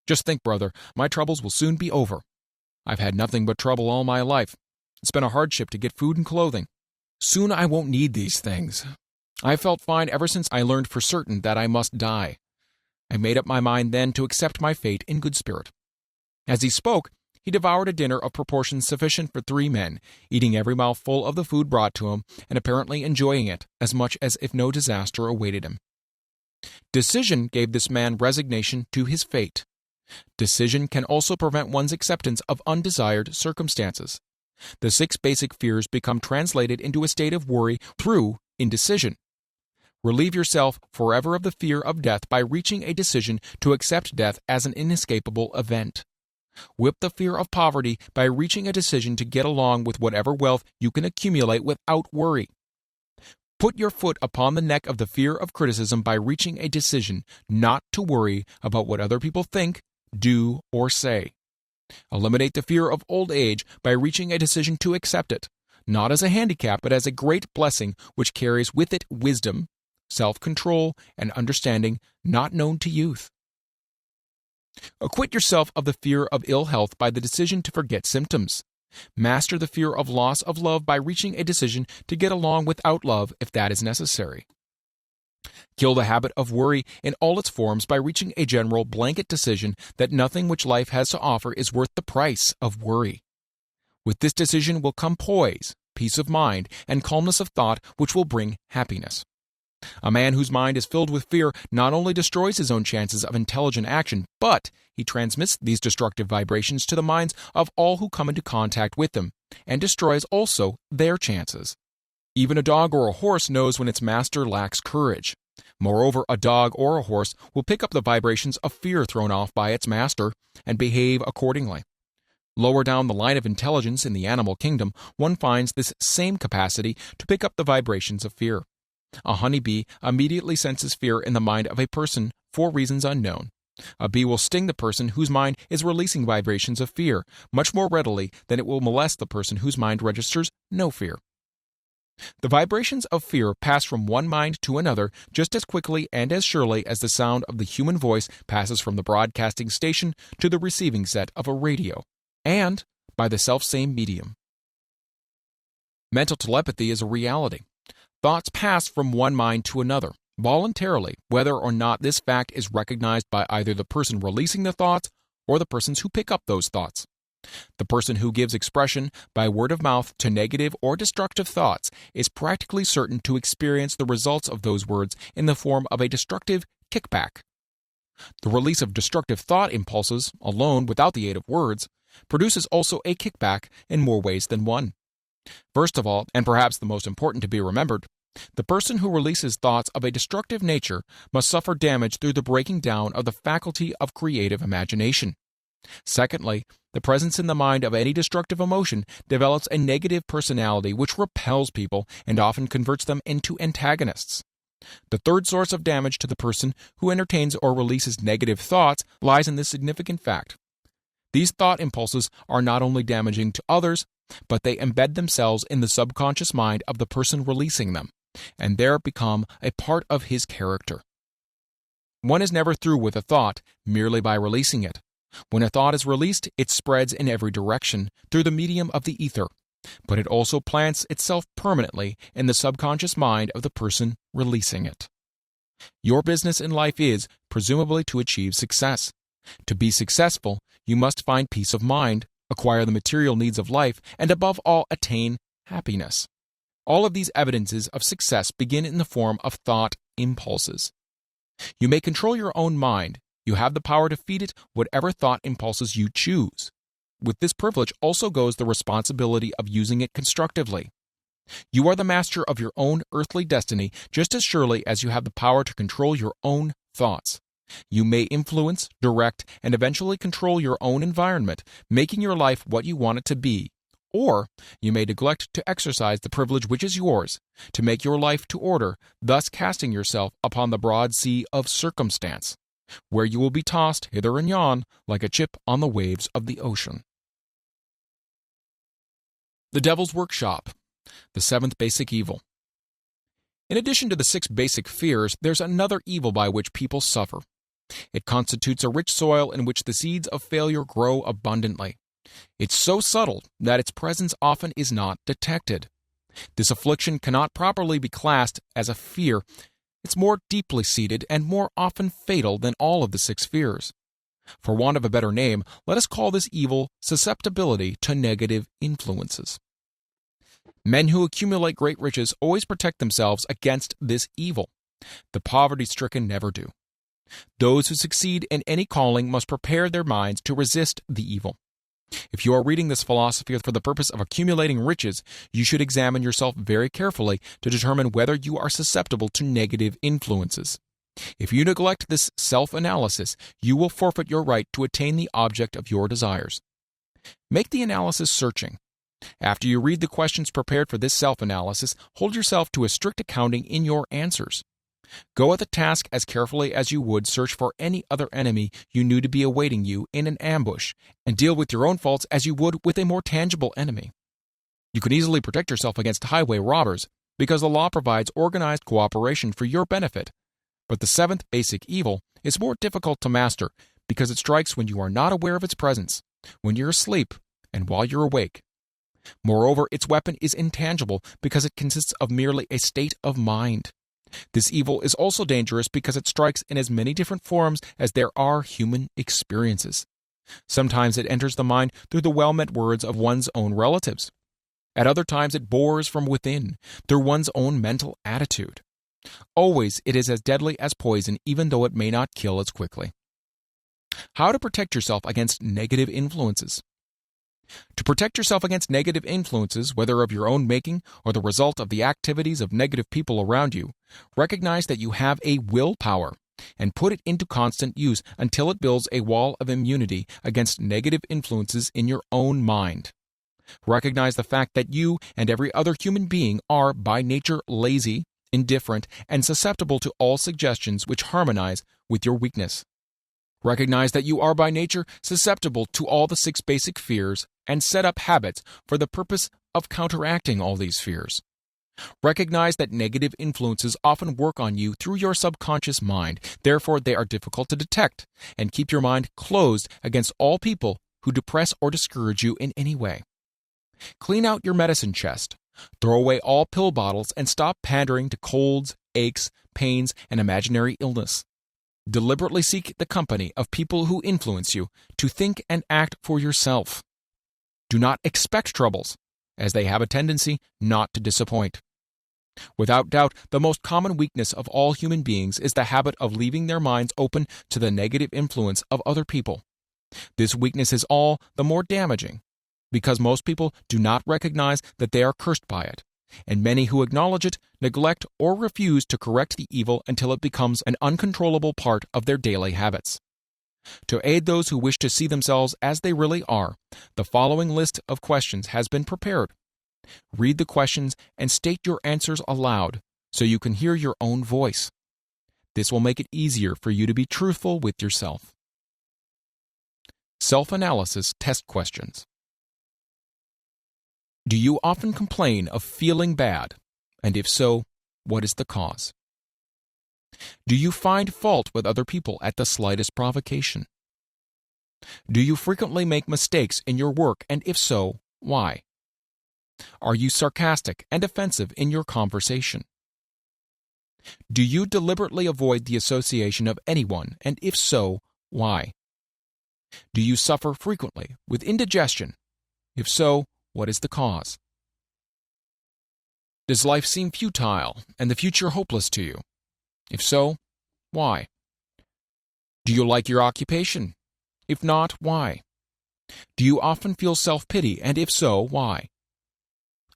Just think, brother, my troubles will soon be over. I've had nothing but trouble all my life. It's been a hardship to get food and clothing. Soon I won't need these things. I felt fine ever since I learned for certain that I must die. I made up my mind then to accept my fate in good spirit." As he spoke, he devoured a dinner of proportions sufficient for 3 men, eating every mouthful of the food brought to him, and apparently enjoying it as much as if no disaster awaited him. Decision gave this man resignation to his fate. Decision can also prevent one's acceptance of undesired circumstances. The 6 basic fears become translated into a state of worry through indecision. Relieve yourself forever of the fear of death by reaching a decision to accept death as an inescapable event. Whip the fear of poverty by reaching a decision to get along with whatever wealth you can accumulate without worry. Put your foot upon the neck of the fear of criticism by reaching a decision not to worry about what other people think, do, or say. Eliminate the fear of old age by reaching a decision to accept it, not as a handicap, but as a great blessing which carries with it wisdom, self-control, and understanding not known to youth. Acquit yourself of the fear of ill health by the decision to forget symptoms. Master the fear of loss of love by reaching a decision to get along without love if that is necessary. Kill the habit of worry in all its forms by reaching a general blanket decision that nothing which life has to offer is worth the price of worry. With this decision will come poise, peace of mind, and calmness of thought which will bring happiness. A man whose mind is filled with fear not only destroys his own chances of intelligent action, but he transmits these destructive vibrations to the minds of all who come into contact with them, and destroys also their chances. Even a dog or a horse knows when its master lacks courage. Moreover, a dog or a horse will pick up the vibrations of fear thrown off by its master and behave accordingly. Lower down the line of intelligence in the animal kingdom, one finds this same capacity to pick up the vibrations of fear. A honeybee immediately senses fear in the mind of a person for reasons unknown. A bee will sting the person whose mind is releasing vibrations of fear much more readily than it will molest the person whose mind registers no fear. The vibrations of fear pass from one mind to another just as quickly and as surely as the sound of the human voice passes from the broadcasting station to the receiving set of a radio, and by the selfsame medium. Mental telepathy is a reality. Thoughts pass from one mind to another, voluntarily, whether or not this fact is recognized by either the person releasing the thoughts or the persons who pick up those thoughts. The person who gives expression by word of mouth to negative or destructive thoughts is practically certain to experience the results of those words in the form of a destructive kickback. The release of destructive thought impulses, alone without the aid of words, produces also a kickback in more ways than one. First of all, and perhaps the most important to be remembered, the person who releases thoughts of a destructive nature must suffer damage through the breaking down of the faculty of creative imagination. Secondly, the presence in the mind of any destructive emotion develops a negative personality which repels people and often converts them into antagonists. The third source of damage to the person who entertains or releases negative thoughts lies in this significant fact. These thought impulses are not only damaging to others, but they embed themselves in the subconscious mind of the person releasing them, and there become a part of his character. One is never through with a thought merely by releasing it. When a thought is released, it spreads in every direction through the medium of the ether, but it also plants itself permanently in the subconscious mind of the person releasing it. Your business in life is, presumably, to achieve success. To be successful, you must find peace of mind, acquire the material needs of life, and above all, attain happiness. All of these evidences of success begin in the form of thought impulses. You may control your own mind. You have the power to feed it whatever thought impulses you choose. With this privilege also goes the responsibility of using it constructively. You are the master of your own earthly destiny just as surely as you have the power to control your own thoughts. You may influence, direct, and eventually control your own environment, making your life what you want it to be. Or you may neglect to exercise the privilege which is yours, to make your life to order, thus casting yourself upon the broad sea of circumstance, where you will be tossed hither and yon like a chip on the waves of the ocean. The Devil's Workshop, the seventh basic evil. In addition to the 6 basic fears, there's another evil by which people suffer. It constitutes a rich soil in which the seeds of failure grow abundantly. It's so subtle that its presence often is not detected. This affliction cannot properly be classed as a fear. It's more deeply seated and more often fatal than all of the 6 fears. For want of a better name, let us call this evil susceptibility to negative influences. Men who accumulate great riches always protect themselves against this evil. The poverty-stricken never do. Those who succeed in any calling must prepare their minds to resist the evil. If you are reading this philosophy for the purpose of accumulating riches, you should examine yourself very carefully to determine whether you are susceptible to negative influences. If you neglect this self-analysis, you will forfeit your right to attain the object of your desires. Make the analysis searching. After you read the questions prepared for this self-analysis, hold yourself to a strict accounting in your answers. Go at the task as carefully as you would search for any other enemy you knew to be awaiting you in an ambush, and deal with your own faults as you would with a more tangible enemy. You can easily protect yourself against highway robbers, because the law provides organized cooperation for your benefit. But the 7th basic evil is more difficult to master, because it strikes when you are not aware of its presence, when you're asleep, and while you're awake. Moreover, its weapon is intangible because it consists of merely a state of mind. This evil is also dangerous because it strikes in as many different forms as there are human experiences. Sometimes it enters the mind through the well-meant words of one's own relatives. At other times it bores from within, through one's own mental attitude. Always it is as deadly as poison, even though it may not kill as quickly. How to protect yourself against negative influences? To protect yourself against negative influences, whether of your own making or the result of the activities of negative people around you, recognize that you have a willpower and put it into constant use until it builds a wall of immunity against negative influences in your own mind. Recognize the fact that you and every other human being are by nature lazy, indifferent, and susceptible to all suggestions which harmonize with your weakness. Recognize that you are by nature susceptible to all the 6 basic fears and set up habits for the purpose of counteracting all these fears. Recognize that negative influences often work on you through your subconscious mind, therefore they are difficult to detect, and keep your mind closed against all people who depress or discourage you in any way. Clean out your medicine chest. Throw away all pill bottles and stop pandering to colds, aches, pains, and imaginary illness. Deliberately seek the company of people who influence you to think and act for yourself. Do not expect troubles, as they have a tendency not to disappoint. Without doubt, the most common weakness of all human beings is the habit of leaving their minds open to the negative influence of other people. This weakness is all the more damaging because most people do not recognize that they are cursed by it, and many who acknowledge it neglect or refuse to correct the evil until it becomes an uncontrollable part of their daily habits. To aid those who wish to see themselves as they really are, the following list of questions has been prepared. Read the questions and state your answers aloud so you can hear your own voice. This will make it easier for you to be truthful with yourself. Self-analysis test questions. Do you often complain of feeling bad? And if so, what is the cause? Do you find fault with other people at the slightest provocation? Do you frequently make mistakes in your work, and if so, why? Are you sarcastic and offensive in your conversation? Do you deliberately avoid the association of anyone, and if so, why? Do you suffer frequently with indigestion? If so, what is the cause? Does life seem futile and the future hopeless to you? If so, why? Do you like your occupation? If not, why? Do you often feel self-pity, and if so, why?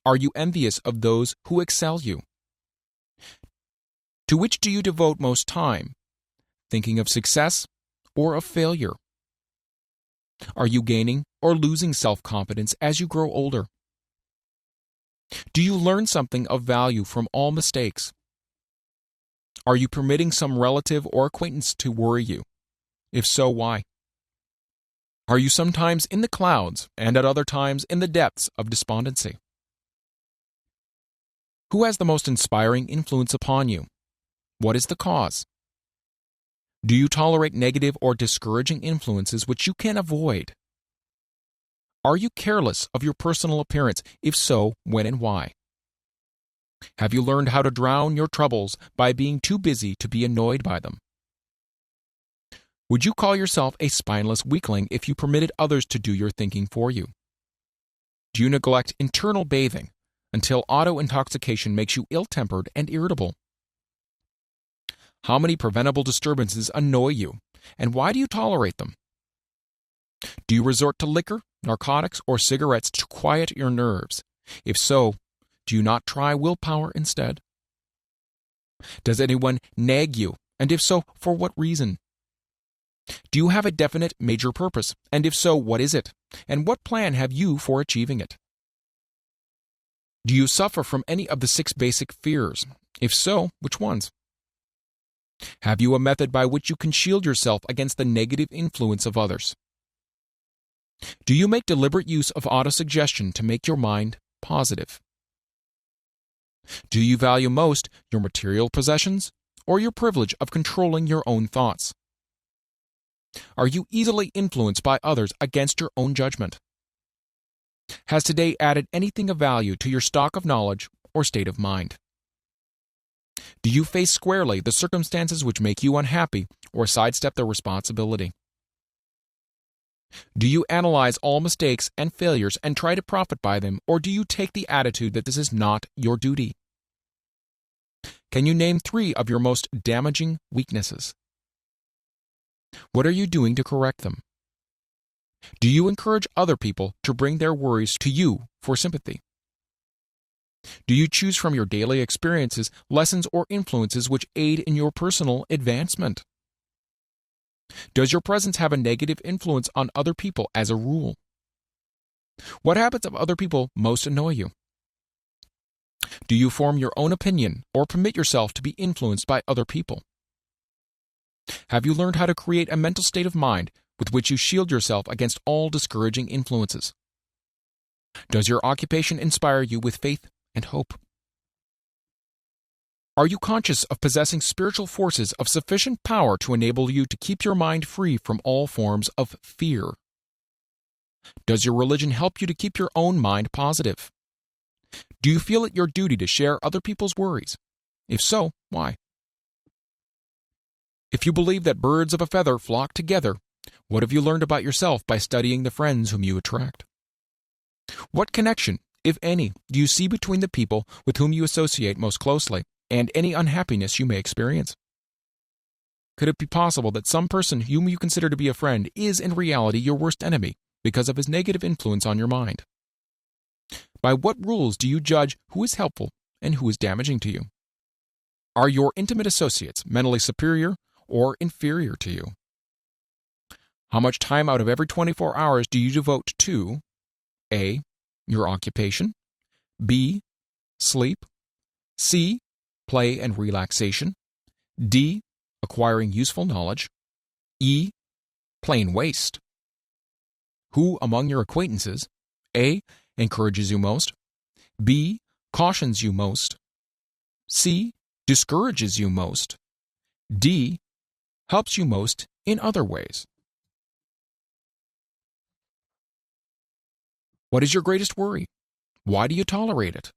Are you envious of those who excel you? To which do you devote most time? Thinking of success or of failure? Are you gaining or losing self-confidence as you grow older? Do you learn something of value from all mistakes? Are you permitting some relative or acquaintance to worry you? If so, why? Are you sometimes in the clouds and at other times in the depths of despondency? Who has the most inspiring influence upon you? What is the cause? Do you tolerate negative or discouraging influences which you can avoid? Are you careless of your personal appearance? If so, when and why? Have you learned how to drown your troubles by being too busy to be annoyed by them? Would you call yourself a spineless weakling if you permitted others to do your thinking for you? Do you neglect internal bathing until auto-intoxication makes you ill-tempered and irritable? How many preventable disturbances annoy you, and why do you tolerate them? Do you resort to liquor, narcotics, or cigarettes to quiet your nerves? If so, do you not try willpower instead? Does anyone nag you, and if so, for what reason? Do you have a definite major purpose, and if so, what is it, and what plan have you for achieving it? Do you suffer from any of the 6 basic fears? If so, which ones? Have you a method by which you can shield yourself against the negative influence of others? Do you make deliberate use of autosuggestion to make your mind positive? Do you value most your material possessions or your privilege of controlling your own thoughts? Are you easily influenced by others against your own judgment? Has today added anything of value to your stock of knowledge or state of mind? Do you face squarely the circumstances which make you unhappy or sidestep their responsibility? Do you analyze all mistakes and failures and try to profit by them, or do you take the attitude that this is not your duty? Can you name 3 of your most damaging weaknesses? What are you doing to correct them? Do you encourage other people to bring their worries to you for sympathy? Do you choose from your daily experiences lessons or influences which aid in your personal advancement? Does your presence have a negative influence on other people as a rule? What habits of other people most annoy you? Do you form your own opinion or permit yourself to be influenced by other people? Have you learned how to create a mental state of mind with which you shield yourself against all discouraging influences? Does your occupation inspire you with faith and hope? Are you conscious of possessing spiritual forces of sufficient power to enable you to keep your mind free from all forms of fear? Does your religion help you to keep your own mind positive? Do you feel it your duty to share other people's worries? If so, why? If you believe that birds of a feather flock together, what have you learned about yourself by studying the friends whom you attract? What connection, if any, do you see between the people with whom you associate most closely and any unhappiness you may experience? Could it be possible that some person whom you consider to be a friend is in reality your worst enemy because of his negative influence on your mind? By what rules do you judge who is helpful and who is damaging to you? Are your intimate associates mentally superior or inferior to you? How much time out of every 24 hours do you devote to A. Your occupation, B. Sleep, C. Play and relaxation, D. Acquiring useful knowledge, E. Plain waste? Who among your acquaintances A. Encourages you most, B. Cautions you most, C. Discourages you most, D. Helps you most in other ways? What is your greatest worry? Why do you tolerate it?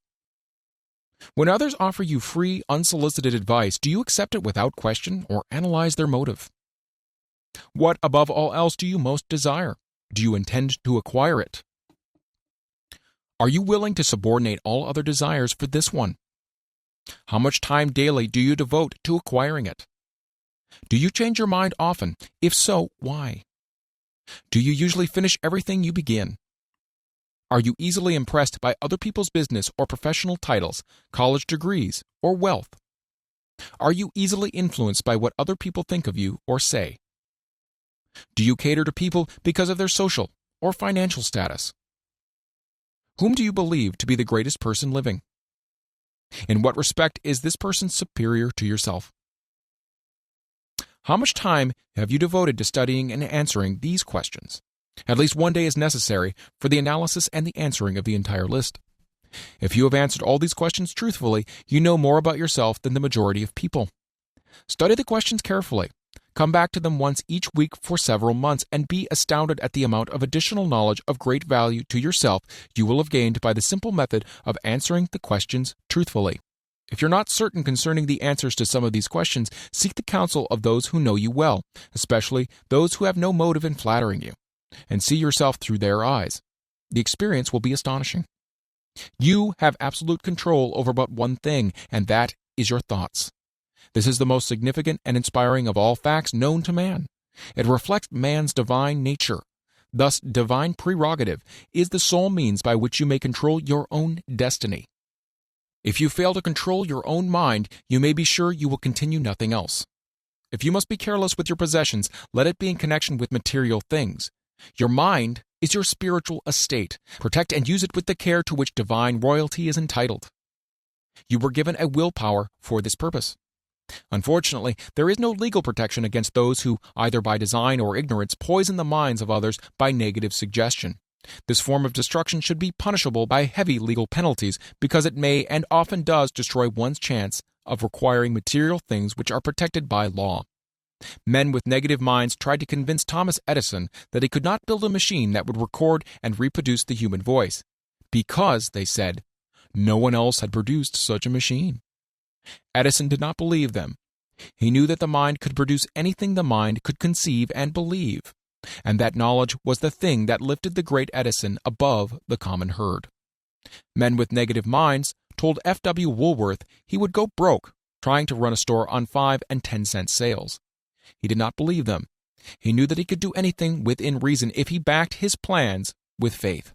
When others offer you free, unsolicited advice, do you accept it without question or analyze their motive? What, above all else, do you most desire? Do you intend to acquire it? Are you willing to subordinate all other desires for this one? How much time daily do you devote to acquiring it? Do you change your mind often? If so, why? Do you usually finish everything you begin? Are you easily impressed by other people's business or professional titles, college degrees, or wealth? Are you easily influenced by what other people think of you or say? Do you cater to people because of their social or financial status? Whom do you believe to be the greatest person living? In what respect is this person superior to yourself? How much time have you devoted to studying and answering these questions? At least one day is necessary for the analysis and the answering of the entire list. If you have answered all these questions truthfully, you know more about yourself than the majority of people. Study the questions carefully. Come back to them once each week for several months and be astounded at the amount of additional knowledge of great value to yourself you will have gained by the simple method of answering the questions truthfully. If you're not certain concerning the answers to some of these questions, seek the counsel of those who know you well, especially those who have no motive in flattering you, and see yourself through their eyes. The experience will be astonishing. You have absolute control over but one thing, and that is your thoughts. This is the most significant and inspiring of all facts known to man. It reflects man's divine nature. Thus, divine prerogative is the sole means by which you may control your own destiny. If you fail to control your own mind, you may be sure you will continue nothing else. If you must be careless with your possessions, let it be in connection with material things. Your mind is your spiritual estate. Protect and use it with the care to which divine royalty is entitled. You were given a willpower for this purpose. Unfortunately, there is no legal protection against those who, either by design or ignorance, poison the minds of others by negative suggestion. This form of destruction should be punishable by heavy legal penalties because it may and often does destroy one's chance of acquiring material things which are protected by law. Men with negative minds tried to convince Thomas Edison that he could not build a machine that would record and reproduce the human voice, because, they said, no one else had produced such a machine. Edison did not believe them. He knew that the mind could produce anything the mind could conceive and believe, and that knowledge was the thing that lifted the great Edison above the common herd. Men with negative minds told F.W. Woolworth he would go broke trying to run a store on 5 and 10-cent sales. He did not believe them. He knew that he could do anything within reason if he backed his plans with faith.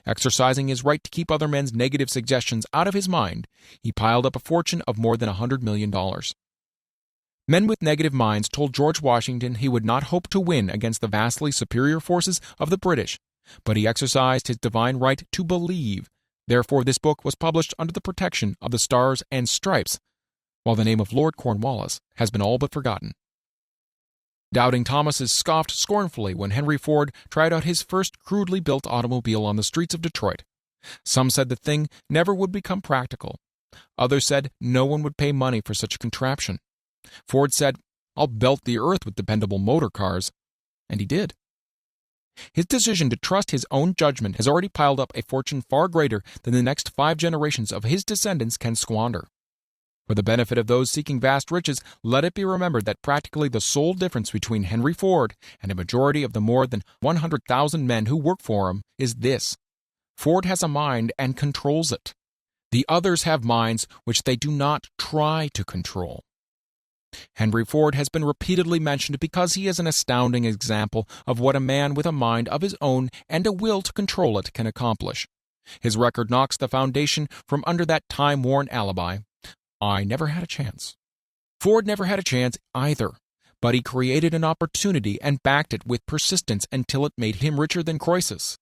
Exercising his right to keep other men's negative suggestions out of his mind, he piled up a fortune of more than $100 million. Men with negative minds told George Washington he would not hope to win against the vastly superior forces of the British, but he exercised his divine right to believe. Therefore, this book was published under the protection of the Stars and Stripes, while the name of Lord Cornwallis has been all but forgotten. Doubting Thomases scoffed scornfully when Henry Ford tried out his first crudely built automobile on the streets of Detroit. Some said the thing never would become practical. Others said no one would pay money for such a contraption. Ford said, "I'll belt the earth with dependable motor cars." And he did. His decision to trust his own judgment has already piled up a fortune far greater than the next 5 generations of his descendants can squander. For the benefit of those seeking vast riches, let it be remembered that practically the sole difference between Henry Ford and a majority of the more than 100,000 men who work for him is this: Ford has a mind and controls it. The others have minds which they do not try to control. Henry Ford has been repeatedly mentioned because he is an astounding example of what a man with a mind of his own and a will to control it can accomplish. His record knocks the foundation from under that time-worn alibi: I never had a chance. Ford never had a chance either, but he created an opportunity and backed it with persistence until it made him richer than Croesus.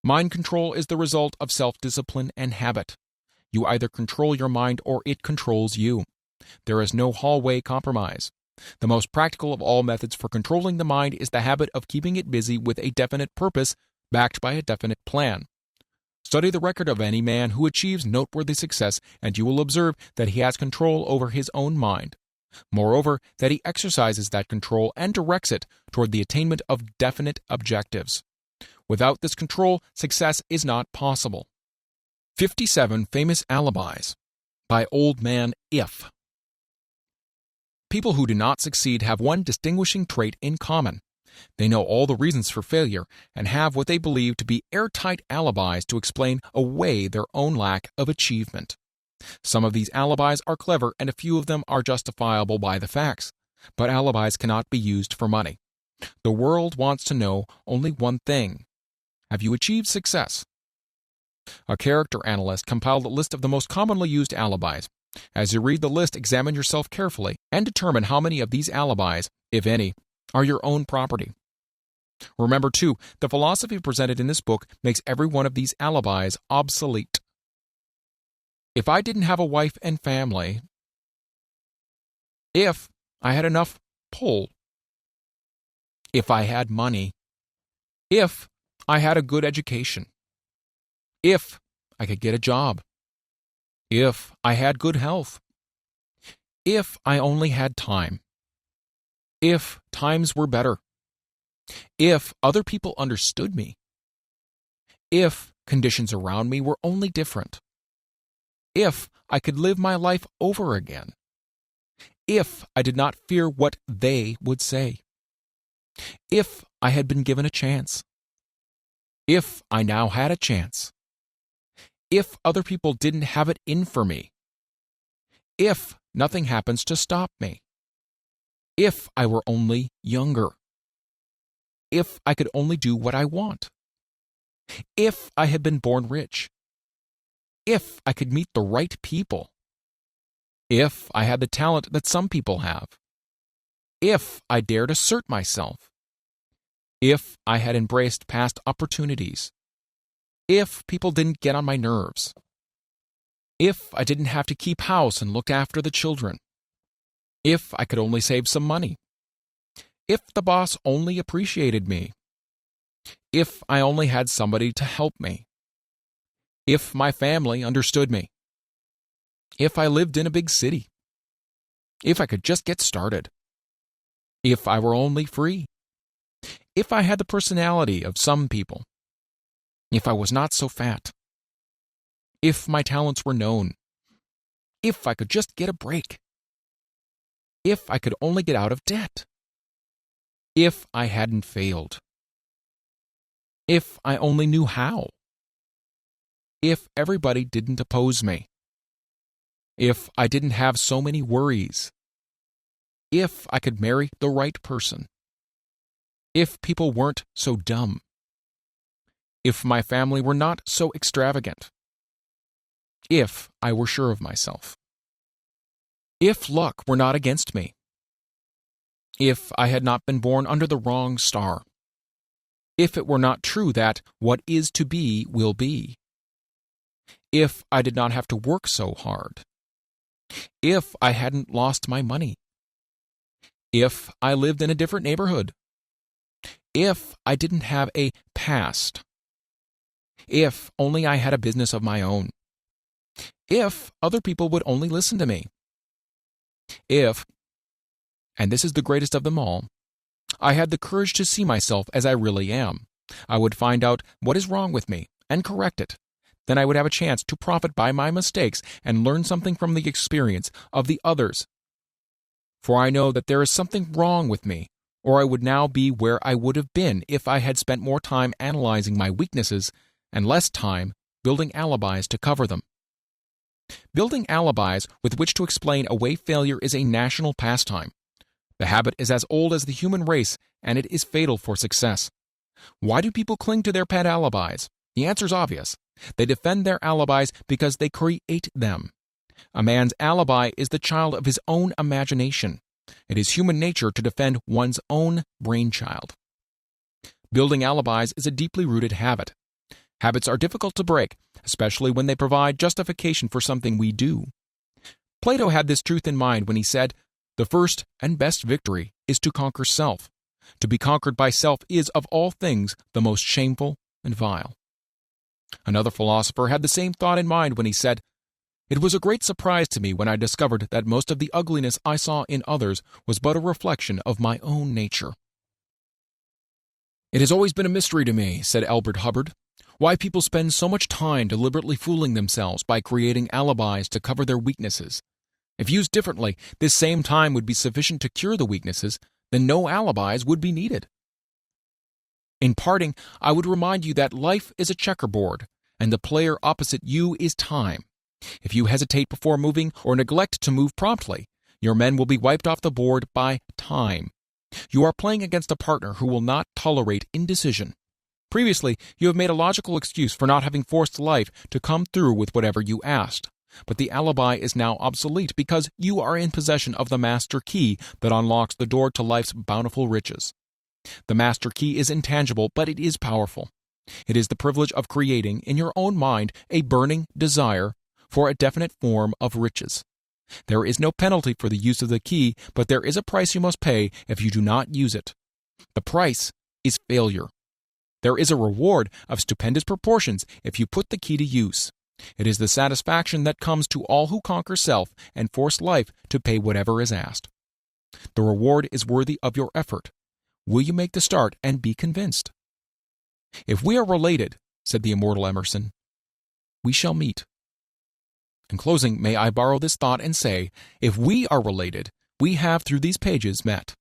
Mind control is the result of self-discipline and habit. You either control your mind or it controls you. There is no hallway compromise. The most practical of all methods for controlling the mind is the habit of keeping it busy with a definite purpose backed by a definite plan. Study the record of any man who achieves noteworthy success, and you will observe that he has control over his own mind. Moreover, that he exercises that control and directs it toward the attainment of definite objectives. Without this control, success is not possible. 57 Famous Alibis by Old Man If. People who do not succeed have one distinguishing trait in common. They know all the reasons for failure and have what they believe to be airtight alibis to explain away their own lack of achievement. Some of these alibis are clever and a few of them are justifiable by the facts, but alibis cannot be used for money. The world wants to know only one thing: have you achieved success? A character analyst compiled a list of the most commonly used alibis. As you read the list, examine yourself carefully and determine how many of these alibis, if any, are your own property. Remember, too, the philosophy presented in this book makes every one of these alibis obsolete. If I didn't have a wife and family, if I had enough pull, if I had money, if I had a good education, if I could get a job, if I had good health, if I only had time, if times were better, if other people understood me, if conditions around me were only different, if I could live my life over again, if I did not fear what they would say, if I had been given a chance, if I now had a chance, if other people didn't have it in for me, if nothing happens to stop me, if I were only younger, if I could only do what I want, if I had been born rich, if I could meet the right people, if I had the talent that some people have, if I dared assert myself, if I had embraced past opportunities, if people didn't get on my nerves, if I didn't have to keep house and look after the children, if I could only save some money, if the boss only appreciated me, if I only had somebody to help me, if my family understood me, if I lived in a big city, if I could just get started, If I were only free. If I had the personality of some people. If I was not so fat. If my talents were known. If I could just get a break. If I could only get out of debt. If I hadn't failed. If I only knew how. If everybody didn't oppose me. If I didn't have so many worries. If I could marry the right person. If people weren't so dumb. If my family were not so extravagant. If I were sure of myself. If luck were not against me. If I had not been born under the wrong star. If it were not true that what is to be will be. If I did not have to work so hard. If I hadn't lost my money. If I lived in a different neighborhood. If I didn't have a past. If only I had a business of my own. If other people would only listen to me. If, and this is the greatest of them all, I had the courage to see myself as I really am, I would find out what is wrong with me and correct it. Then I would have a chance to profit by my mistakes and learn something from the experience of the others. For I know that there is something wrong with me, or I would now be where I would have been if I had spent more time analyzing my weaknesses and less time building alibis to cover them. Building alibis with which to explain away failure is a national pastime. The habit is as old as the human race, and it is fatal for success. Why do people cling to their pet alibis? The answer is obvious. They defend their alibis because they create them. A man's alibi is the child of his own imagination. It is human nature to defend one's own brainchild. Building alibis is a deeply rooted habit. Habits are difficult to break, especially when they provide justification for something we do. Plato had this truth in mind when he said, "The first and best victory is to conquer self. To be conquered by self is, of all things, the most shameful and vile." Another philosopher had the same thought in mind when he said, "It was a great surprise to me when I discovered that most of the ugliness I saw in others was but a reflection of my own nature." "It has always been a mystery to me," said Albert Hubbard, "why people spend so much time deliberately fooling themselves by creating alibis to cover their weaknesses. If used differently, this same time would be sufficient to cure the weaknesses, then no alibis would be needed." In parting, I would remind you that life is a checkerboard, and the player opposite you is time. If you hesitate before moving or neglect to move promptly, your men will be wiped off the board by time. You are playing against a partner who will not tolerate indecision. Previously, you have made a logical excuse for not having forced life to come through with whatever you asked. But the alibi is now obsolete because you are in possession of the master key that unlocks the door to life's bountiful riches. The master key is intangible, but it is powerful. It is the privilege of creating, in your own mind, a burning desire for a definite form of riches. There is no penalty for the use of the key, but there is a price you must pay if you do not use it. The price is failure. There is a reward of stupendous proportions if you put the key to use. It is the satisfaction that comes to all who conquer self and force life to pay whatever is asked. The reward is worthy of your effort. Will you make the start and be convinced? "If we are related," said the immortal Emerson, "we shall meet." In closing, may I borrow this thought and say, if we are related, we have through these pages met.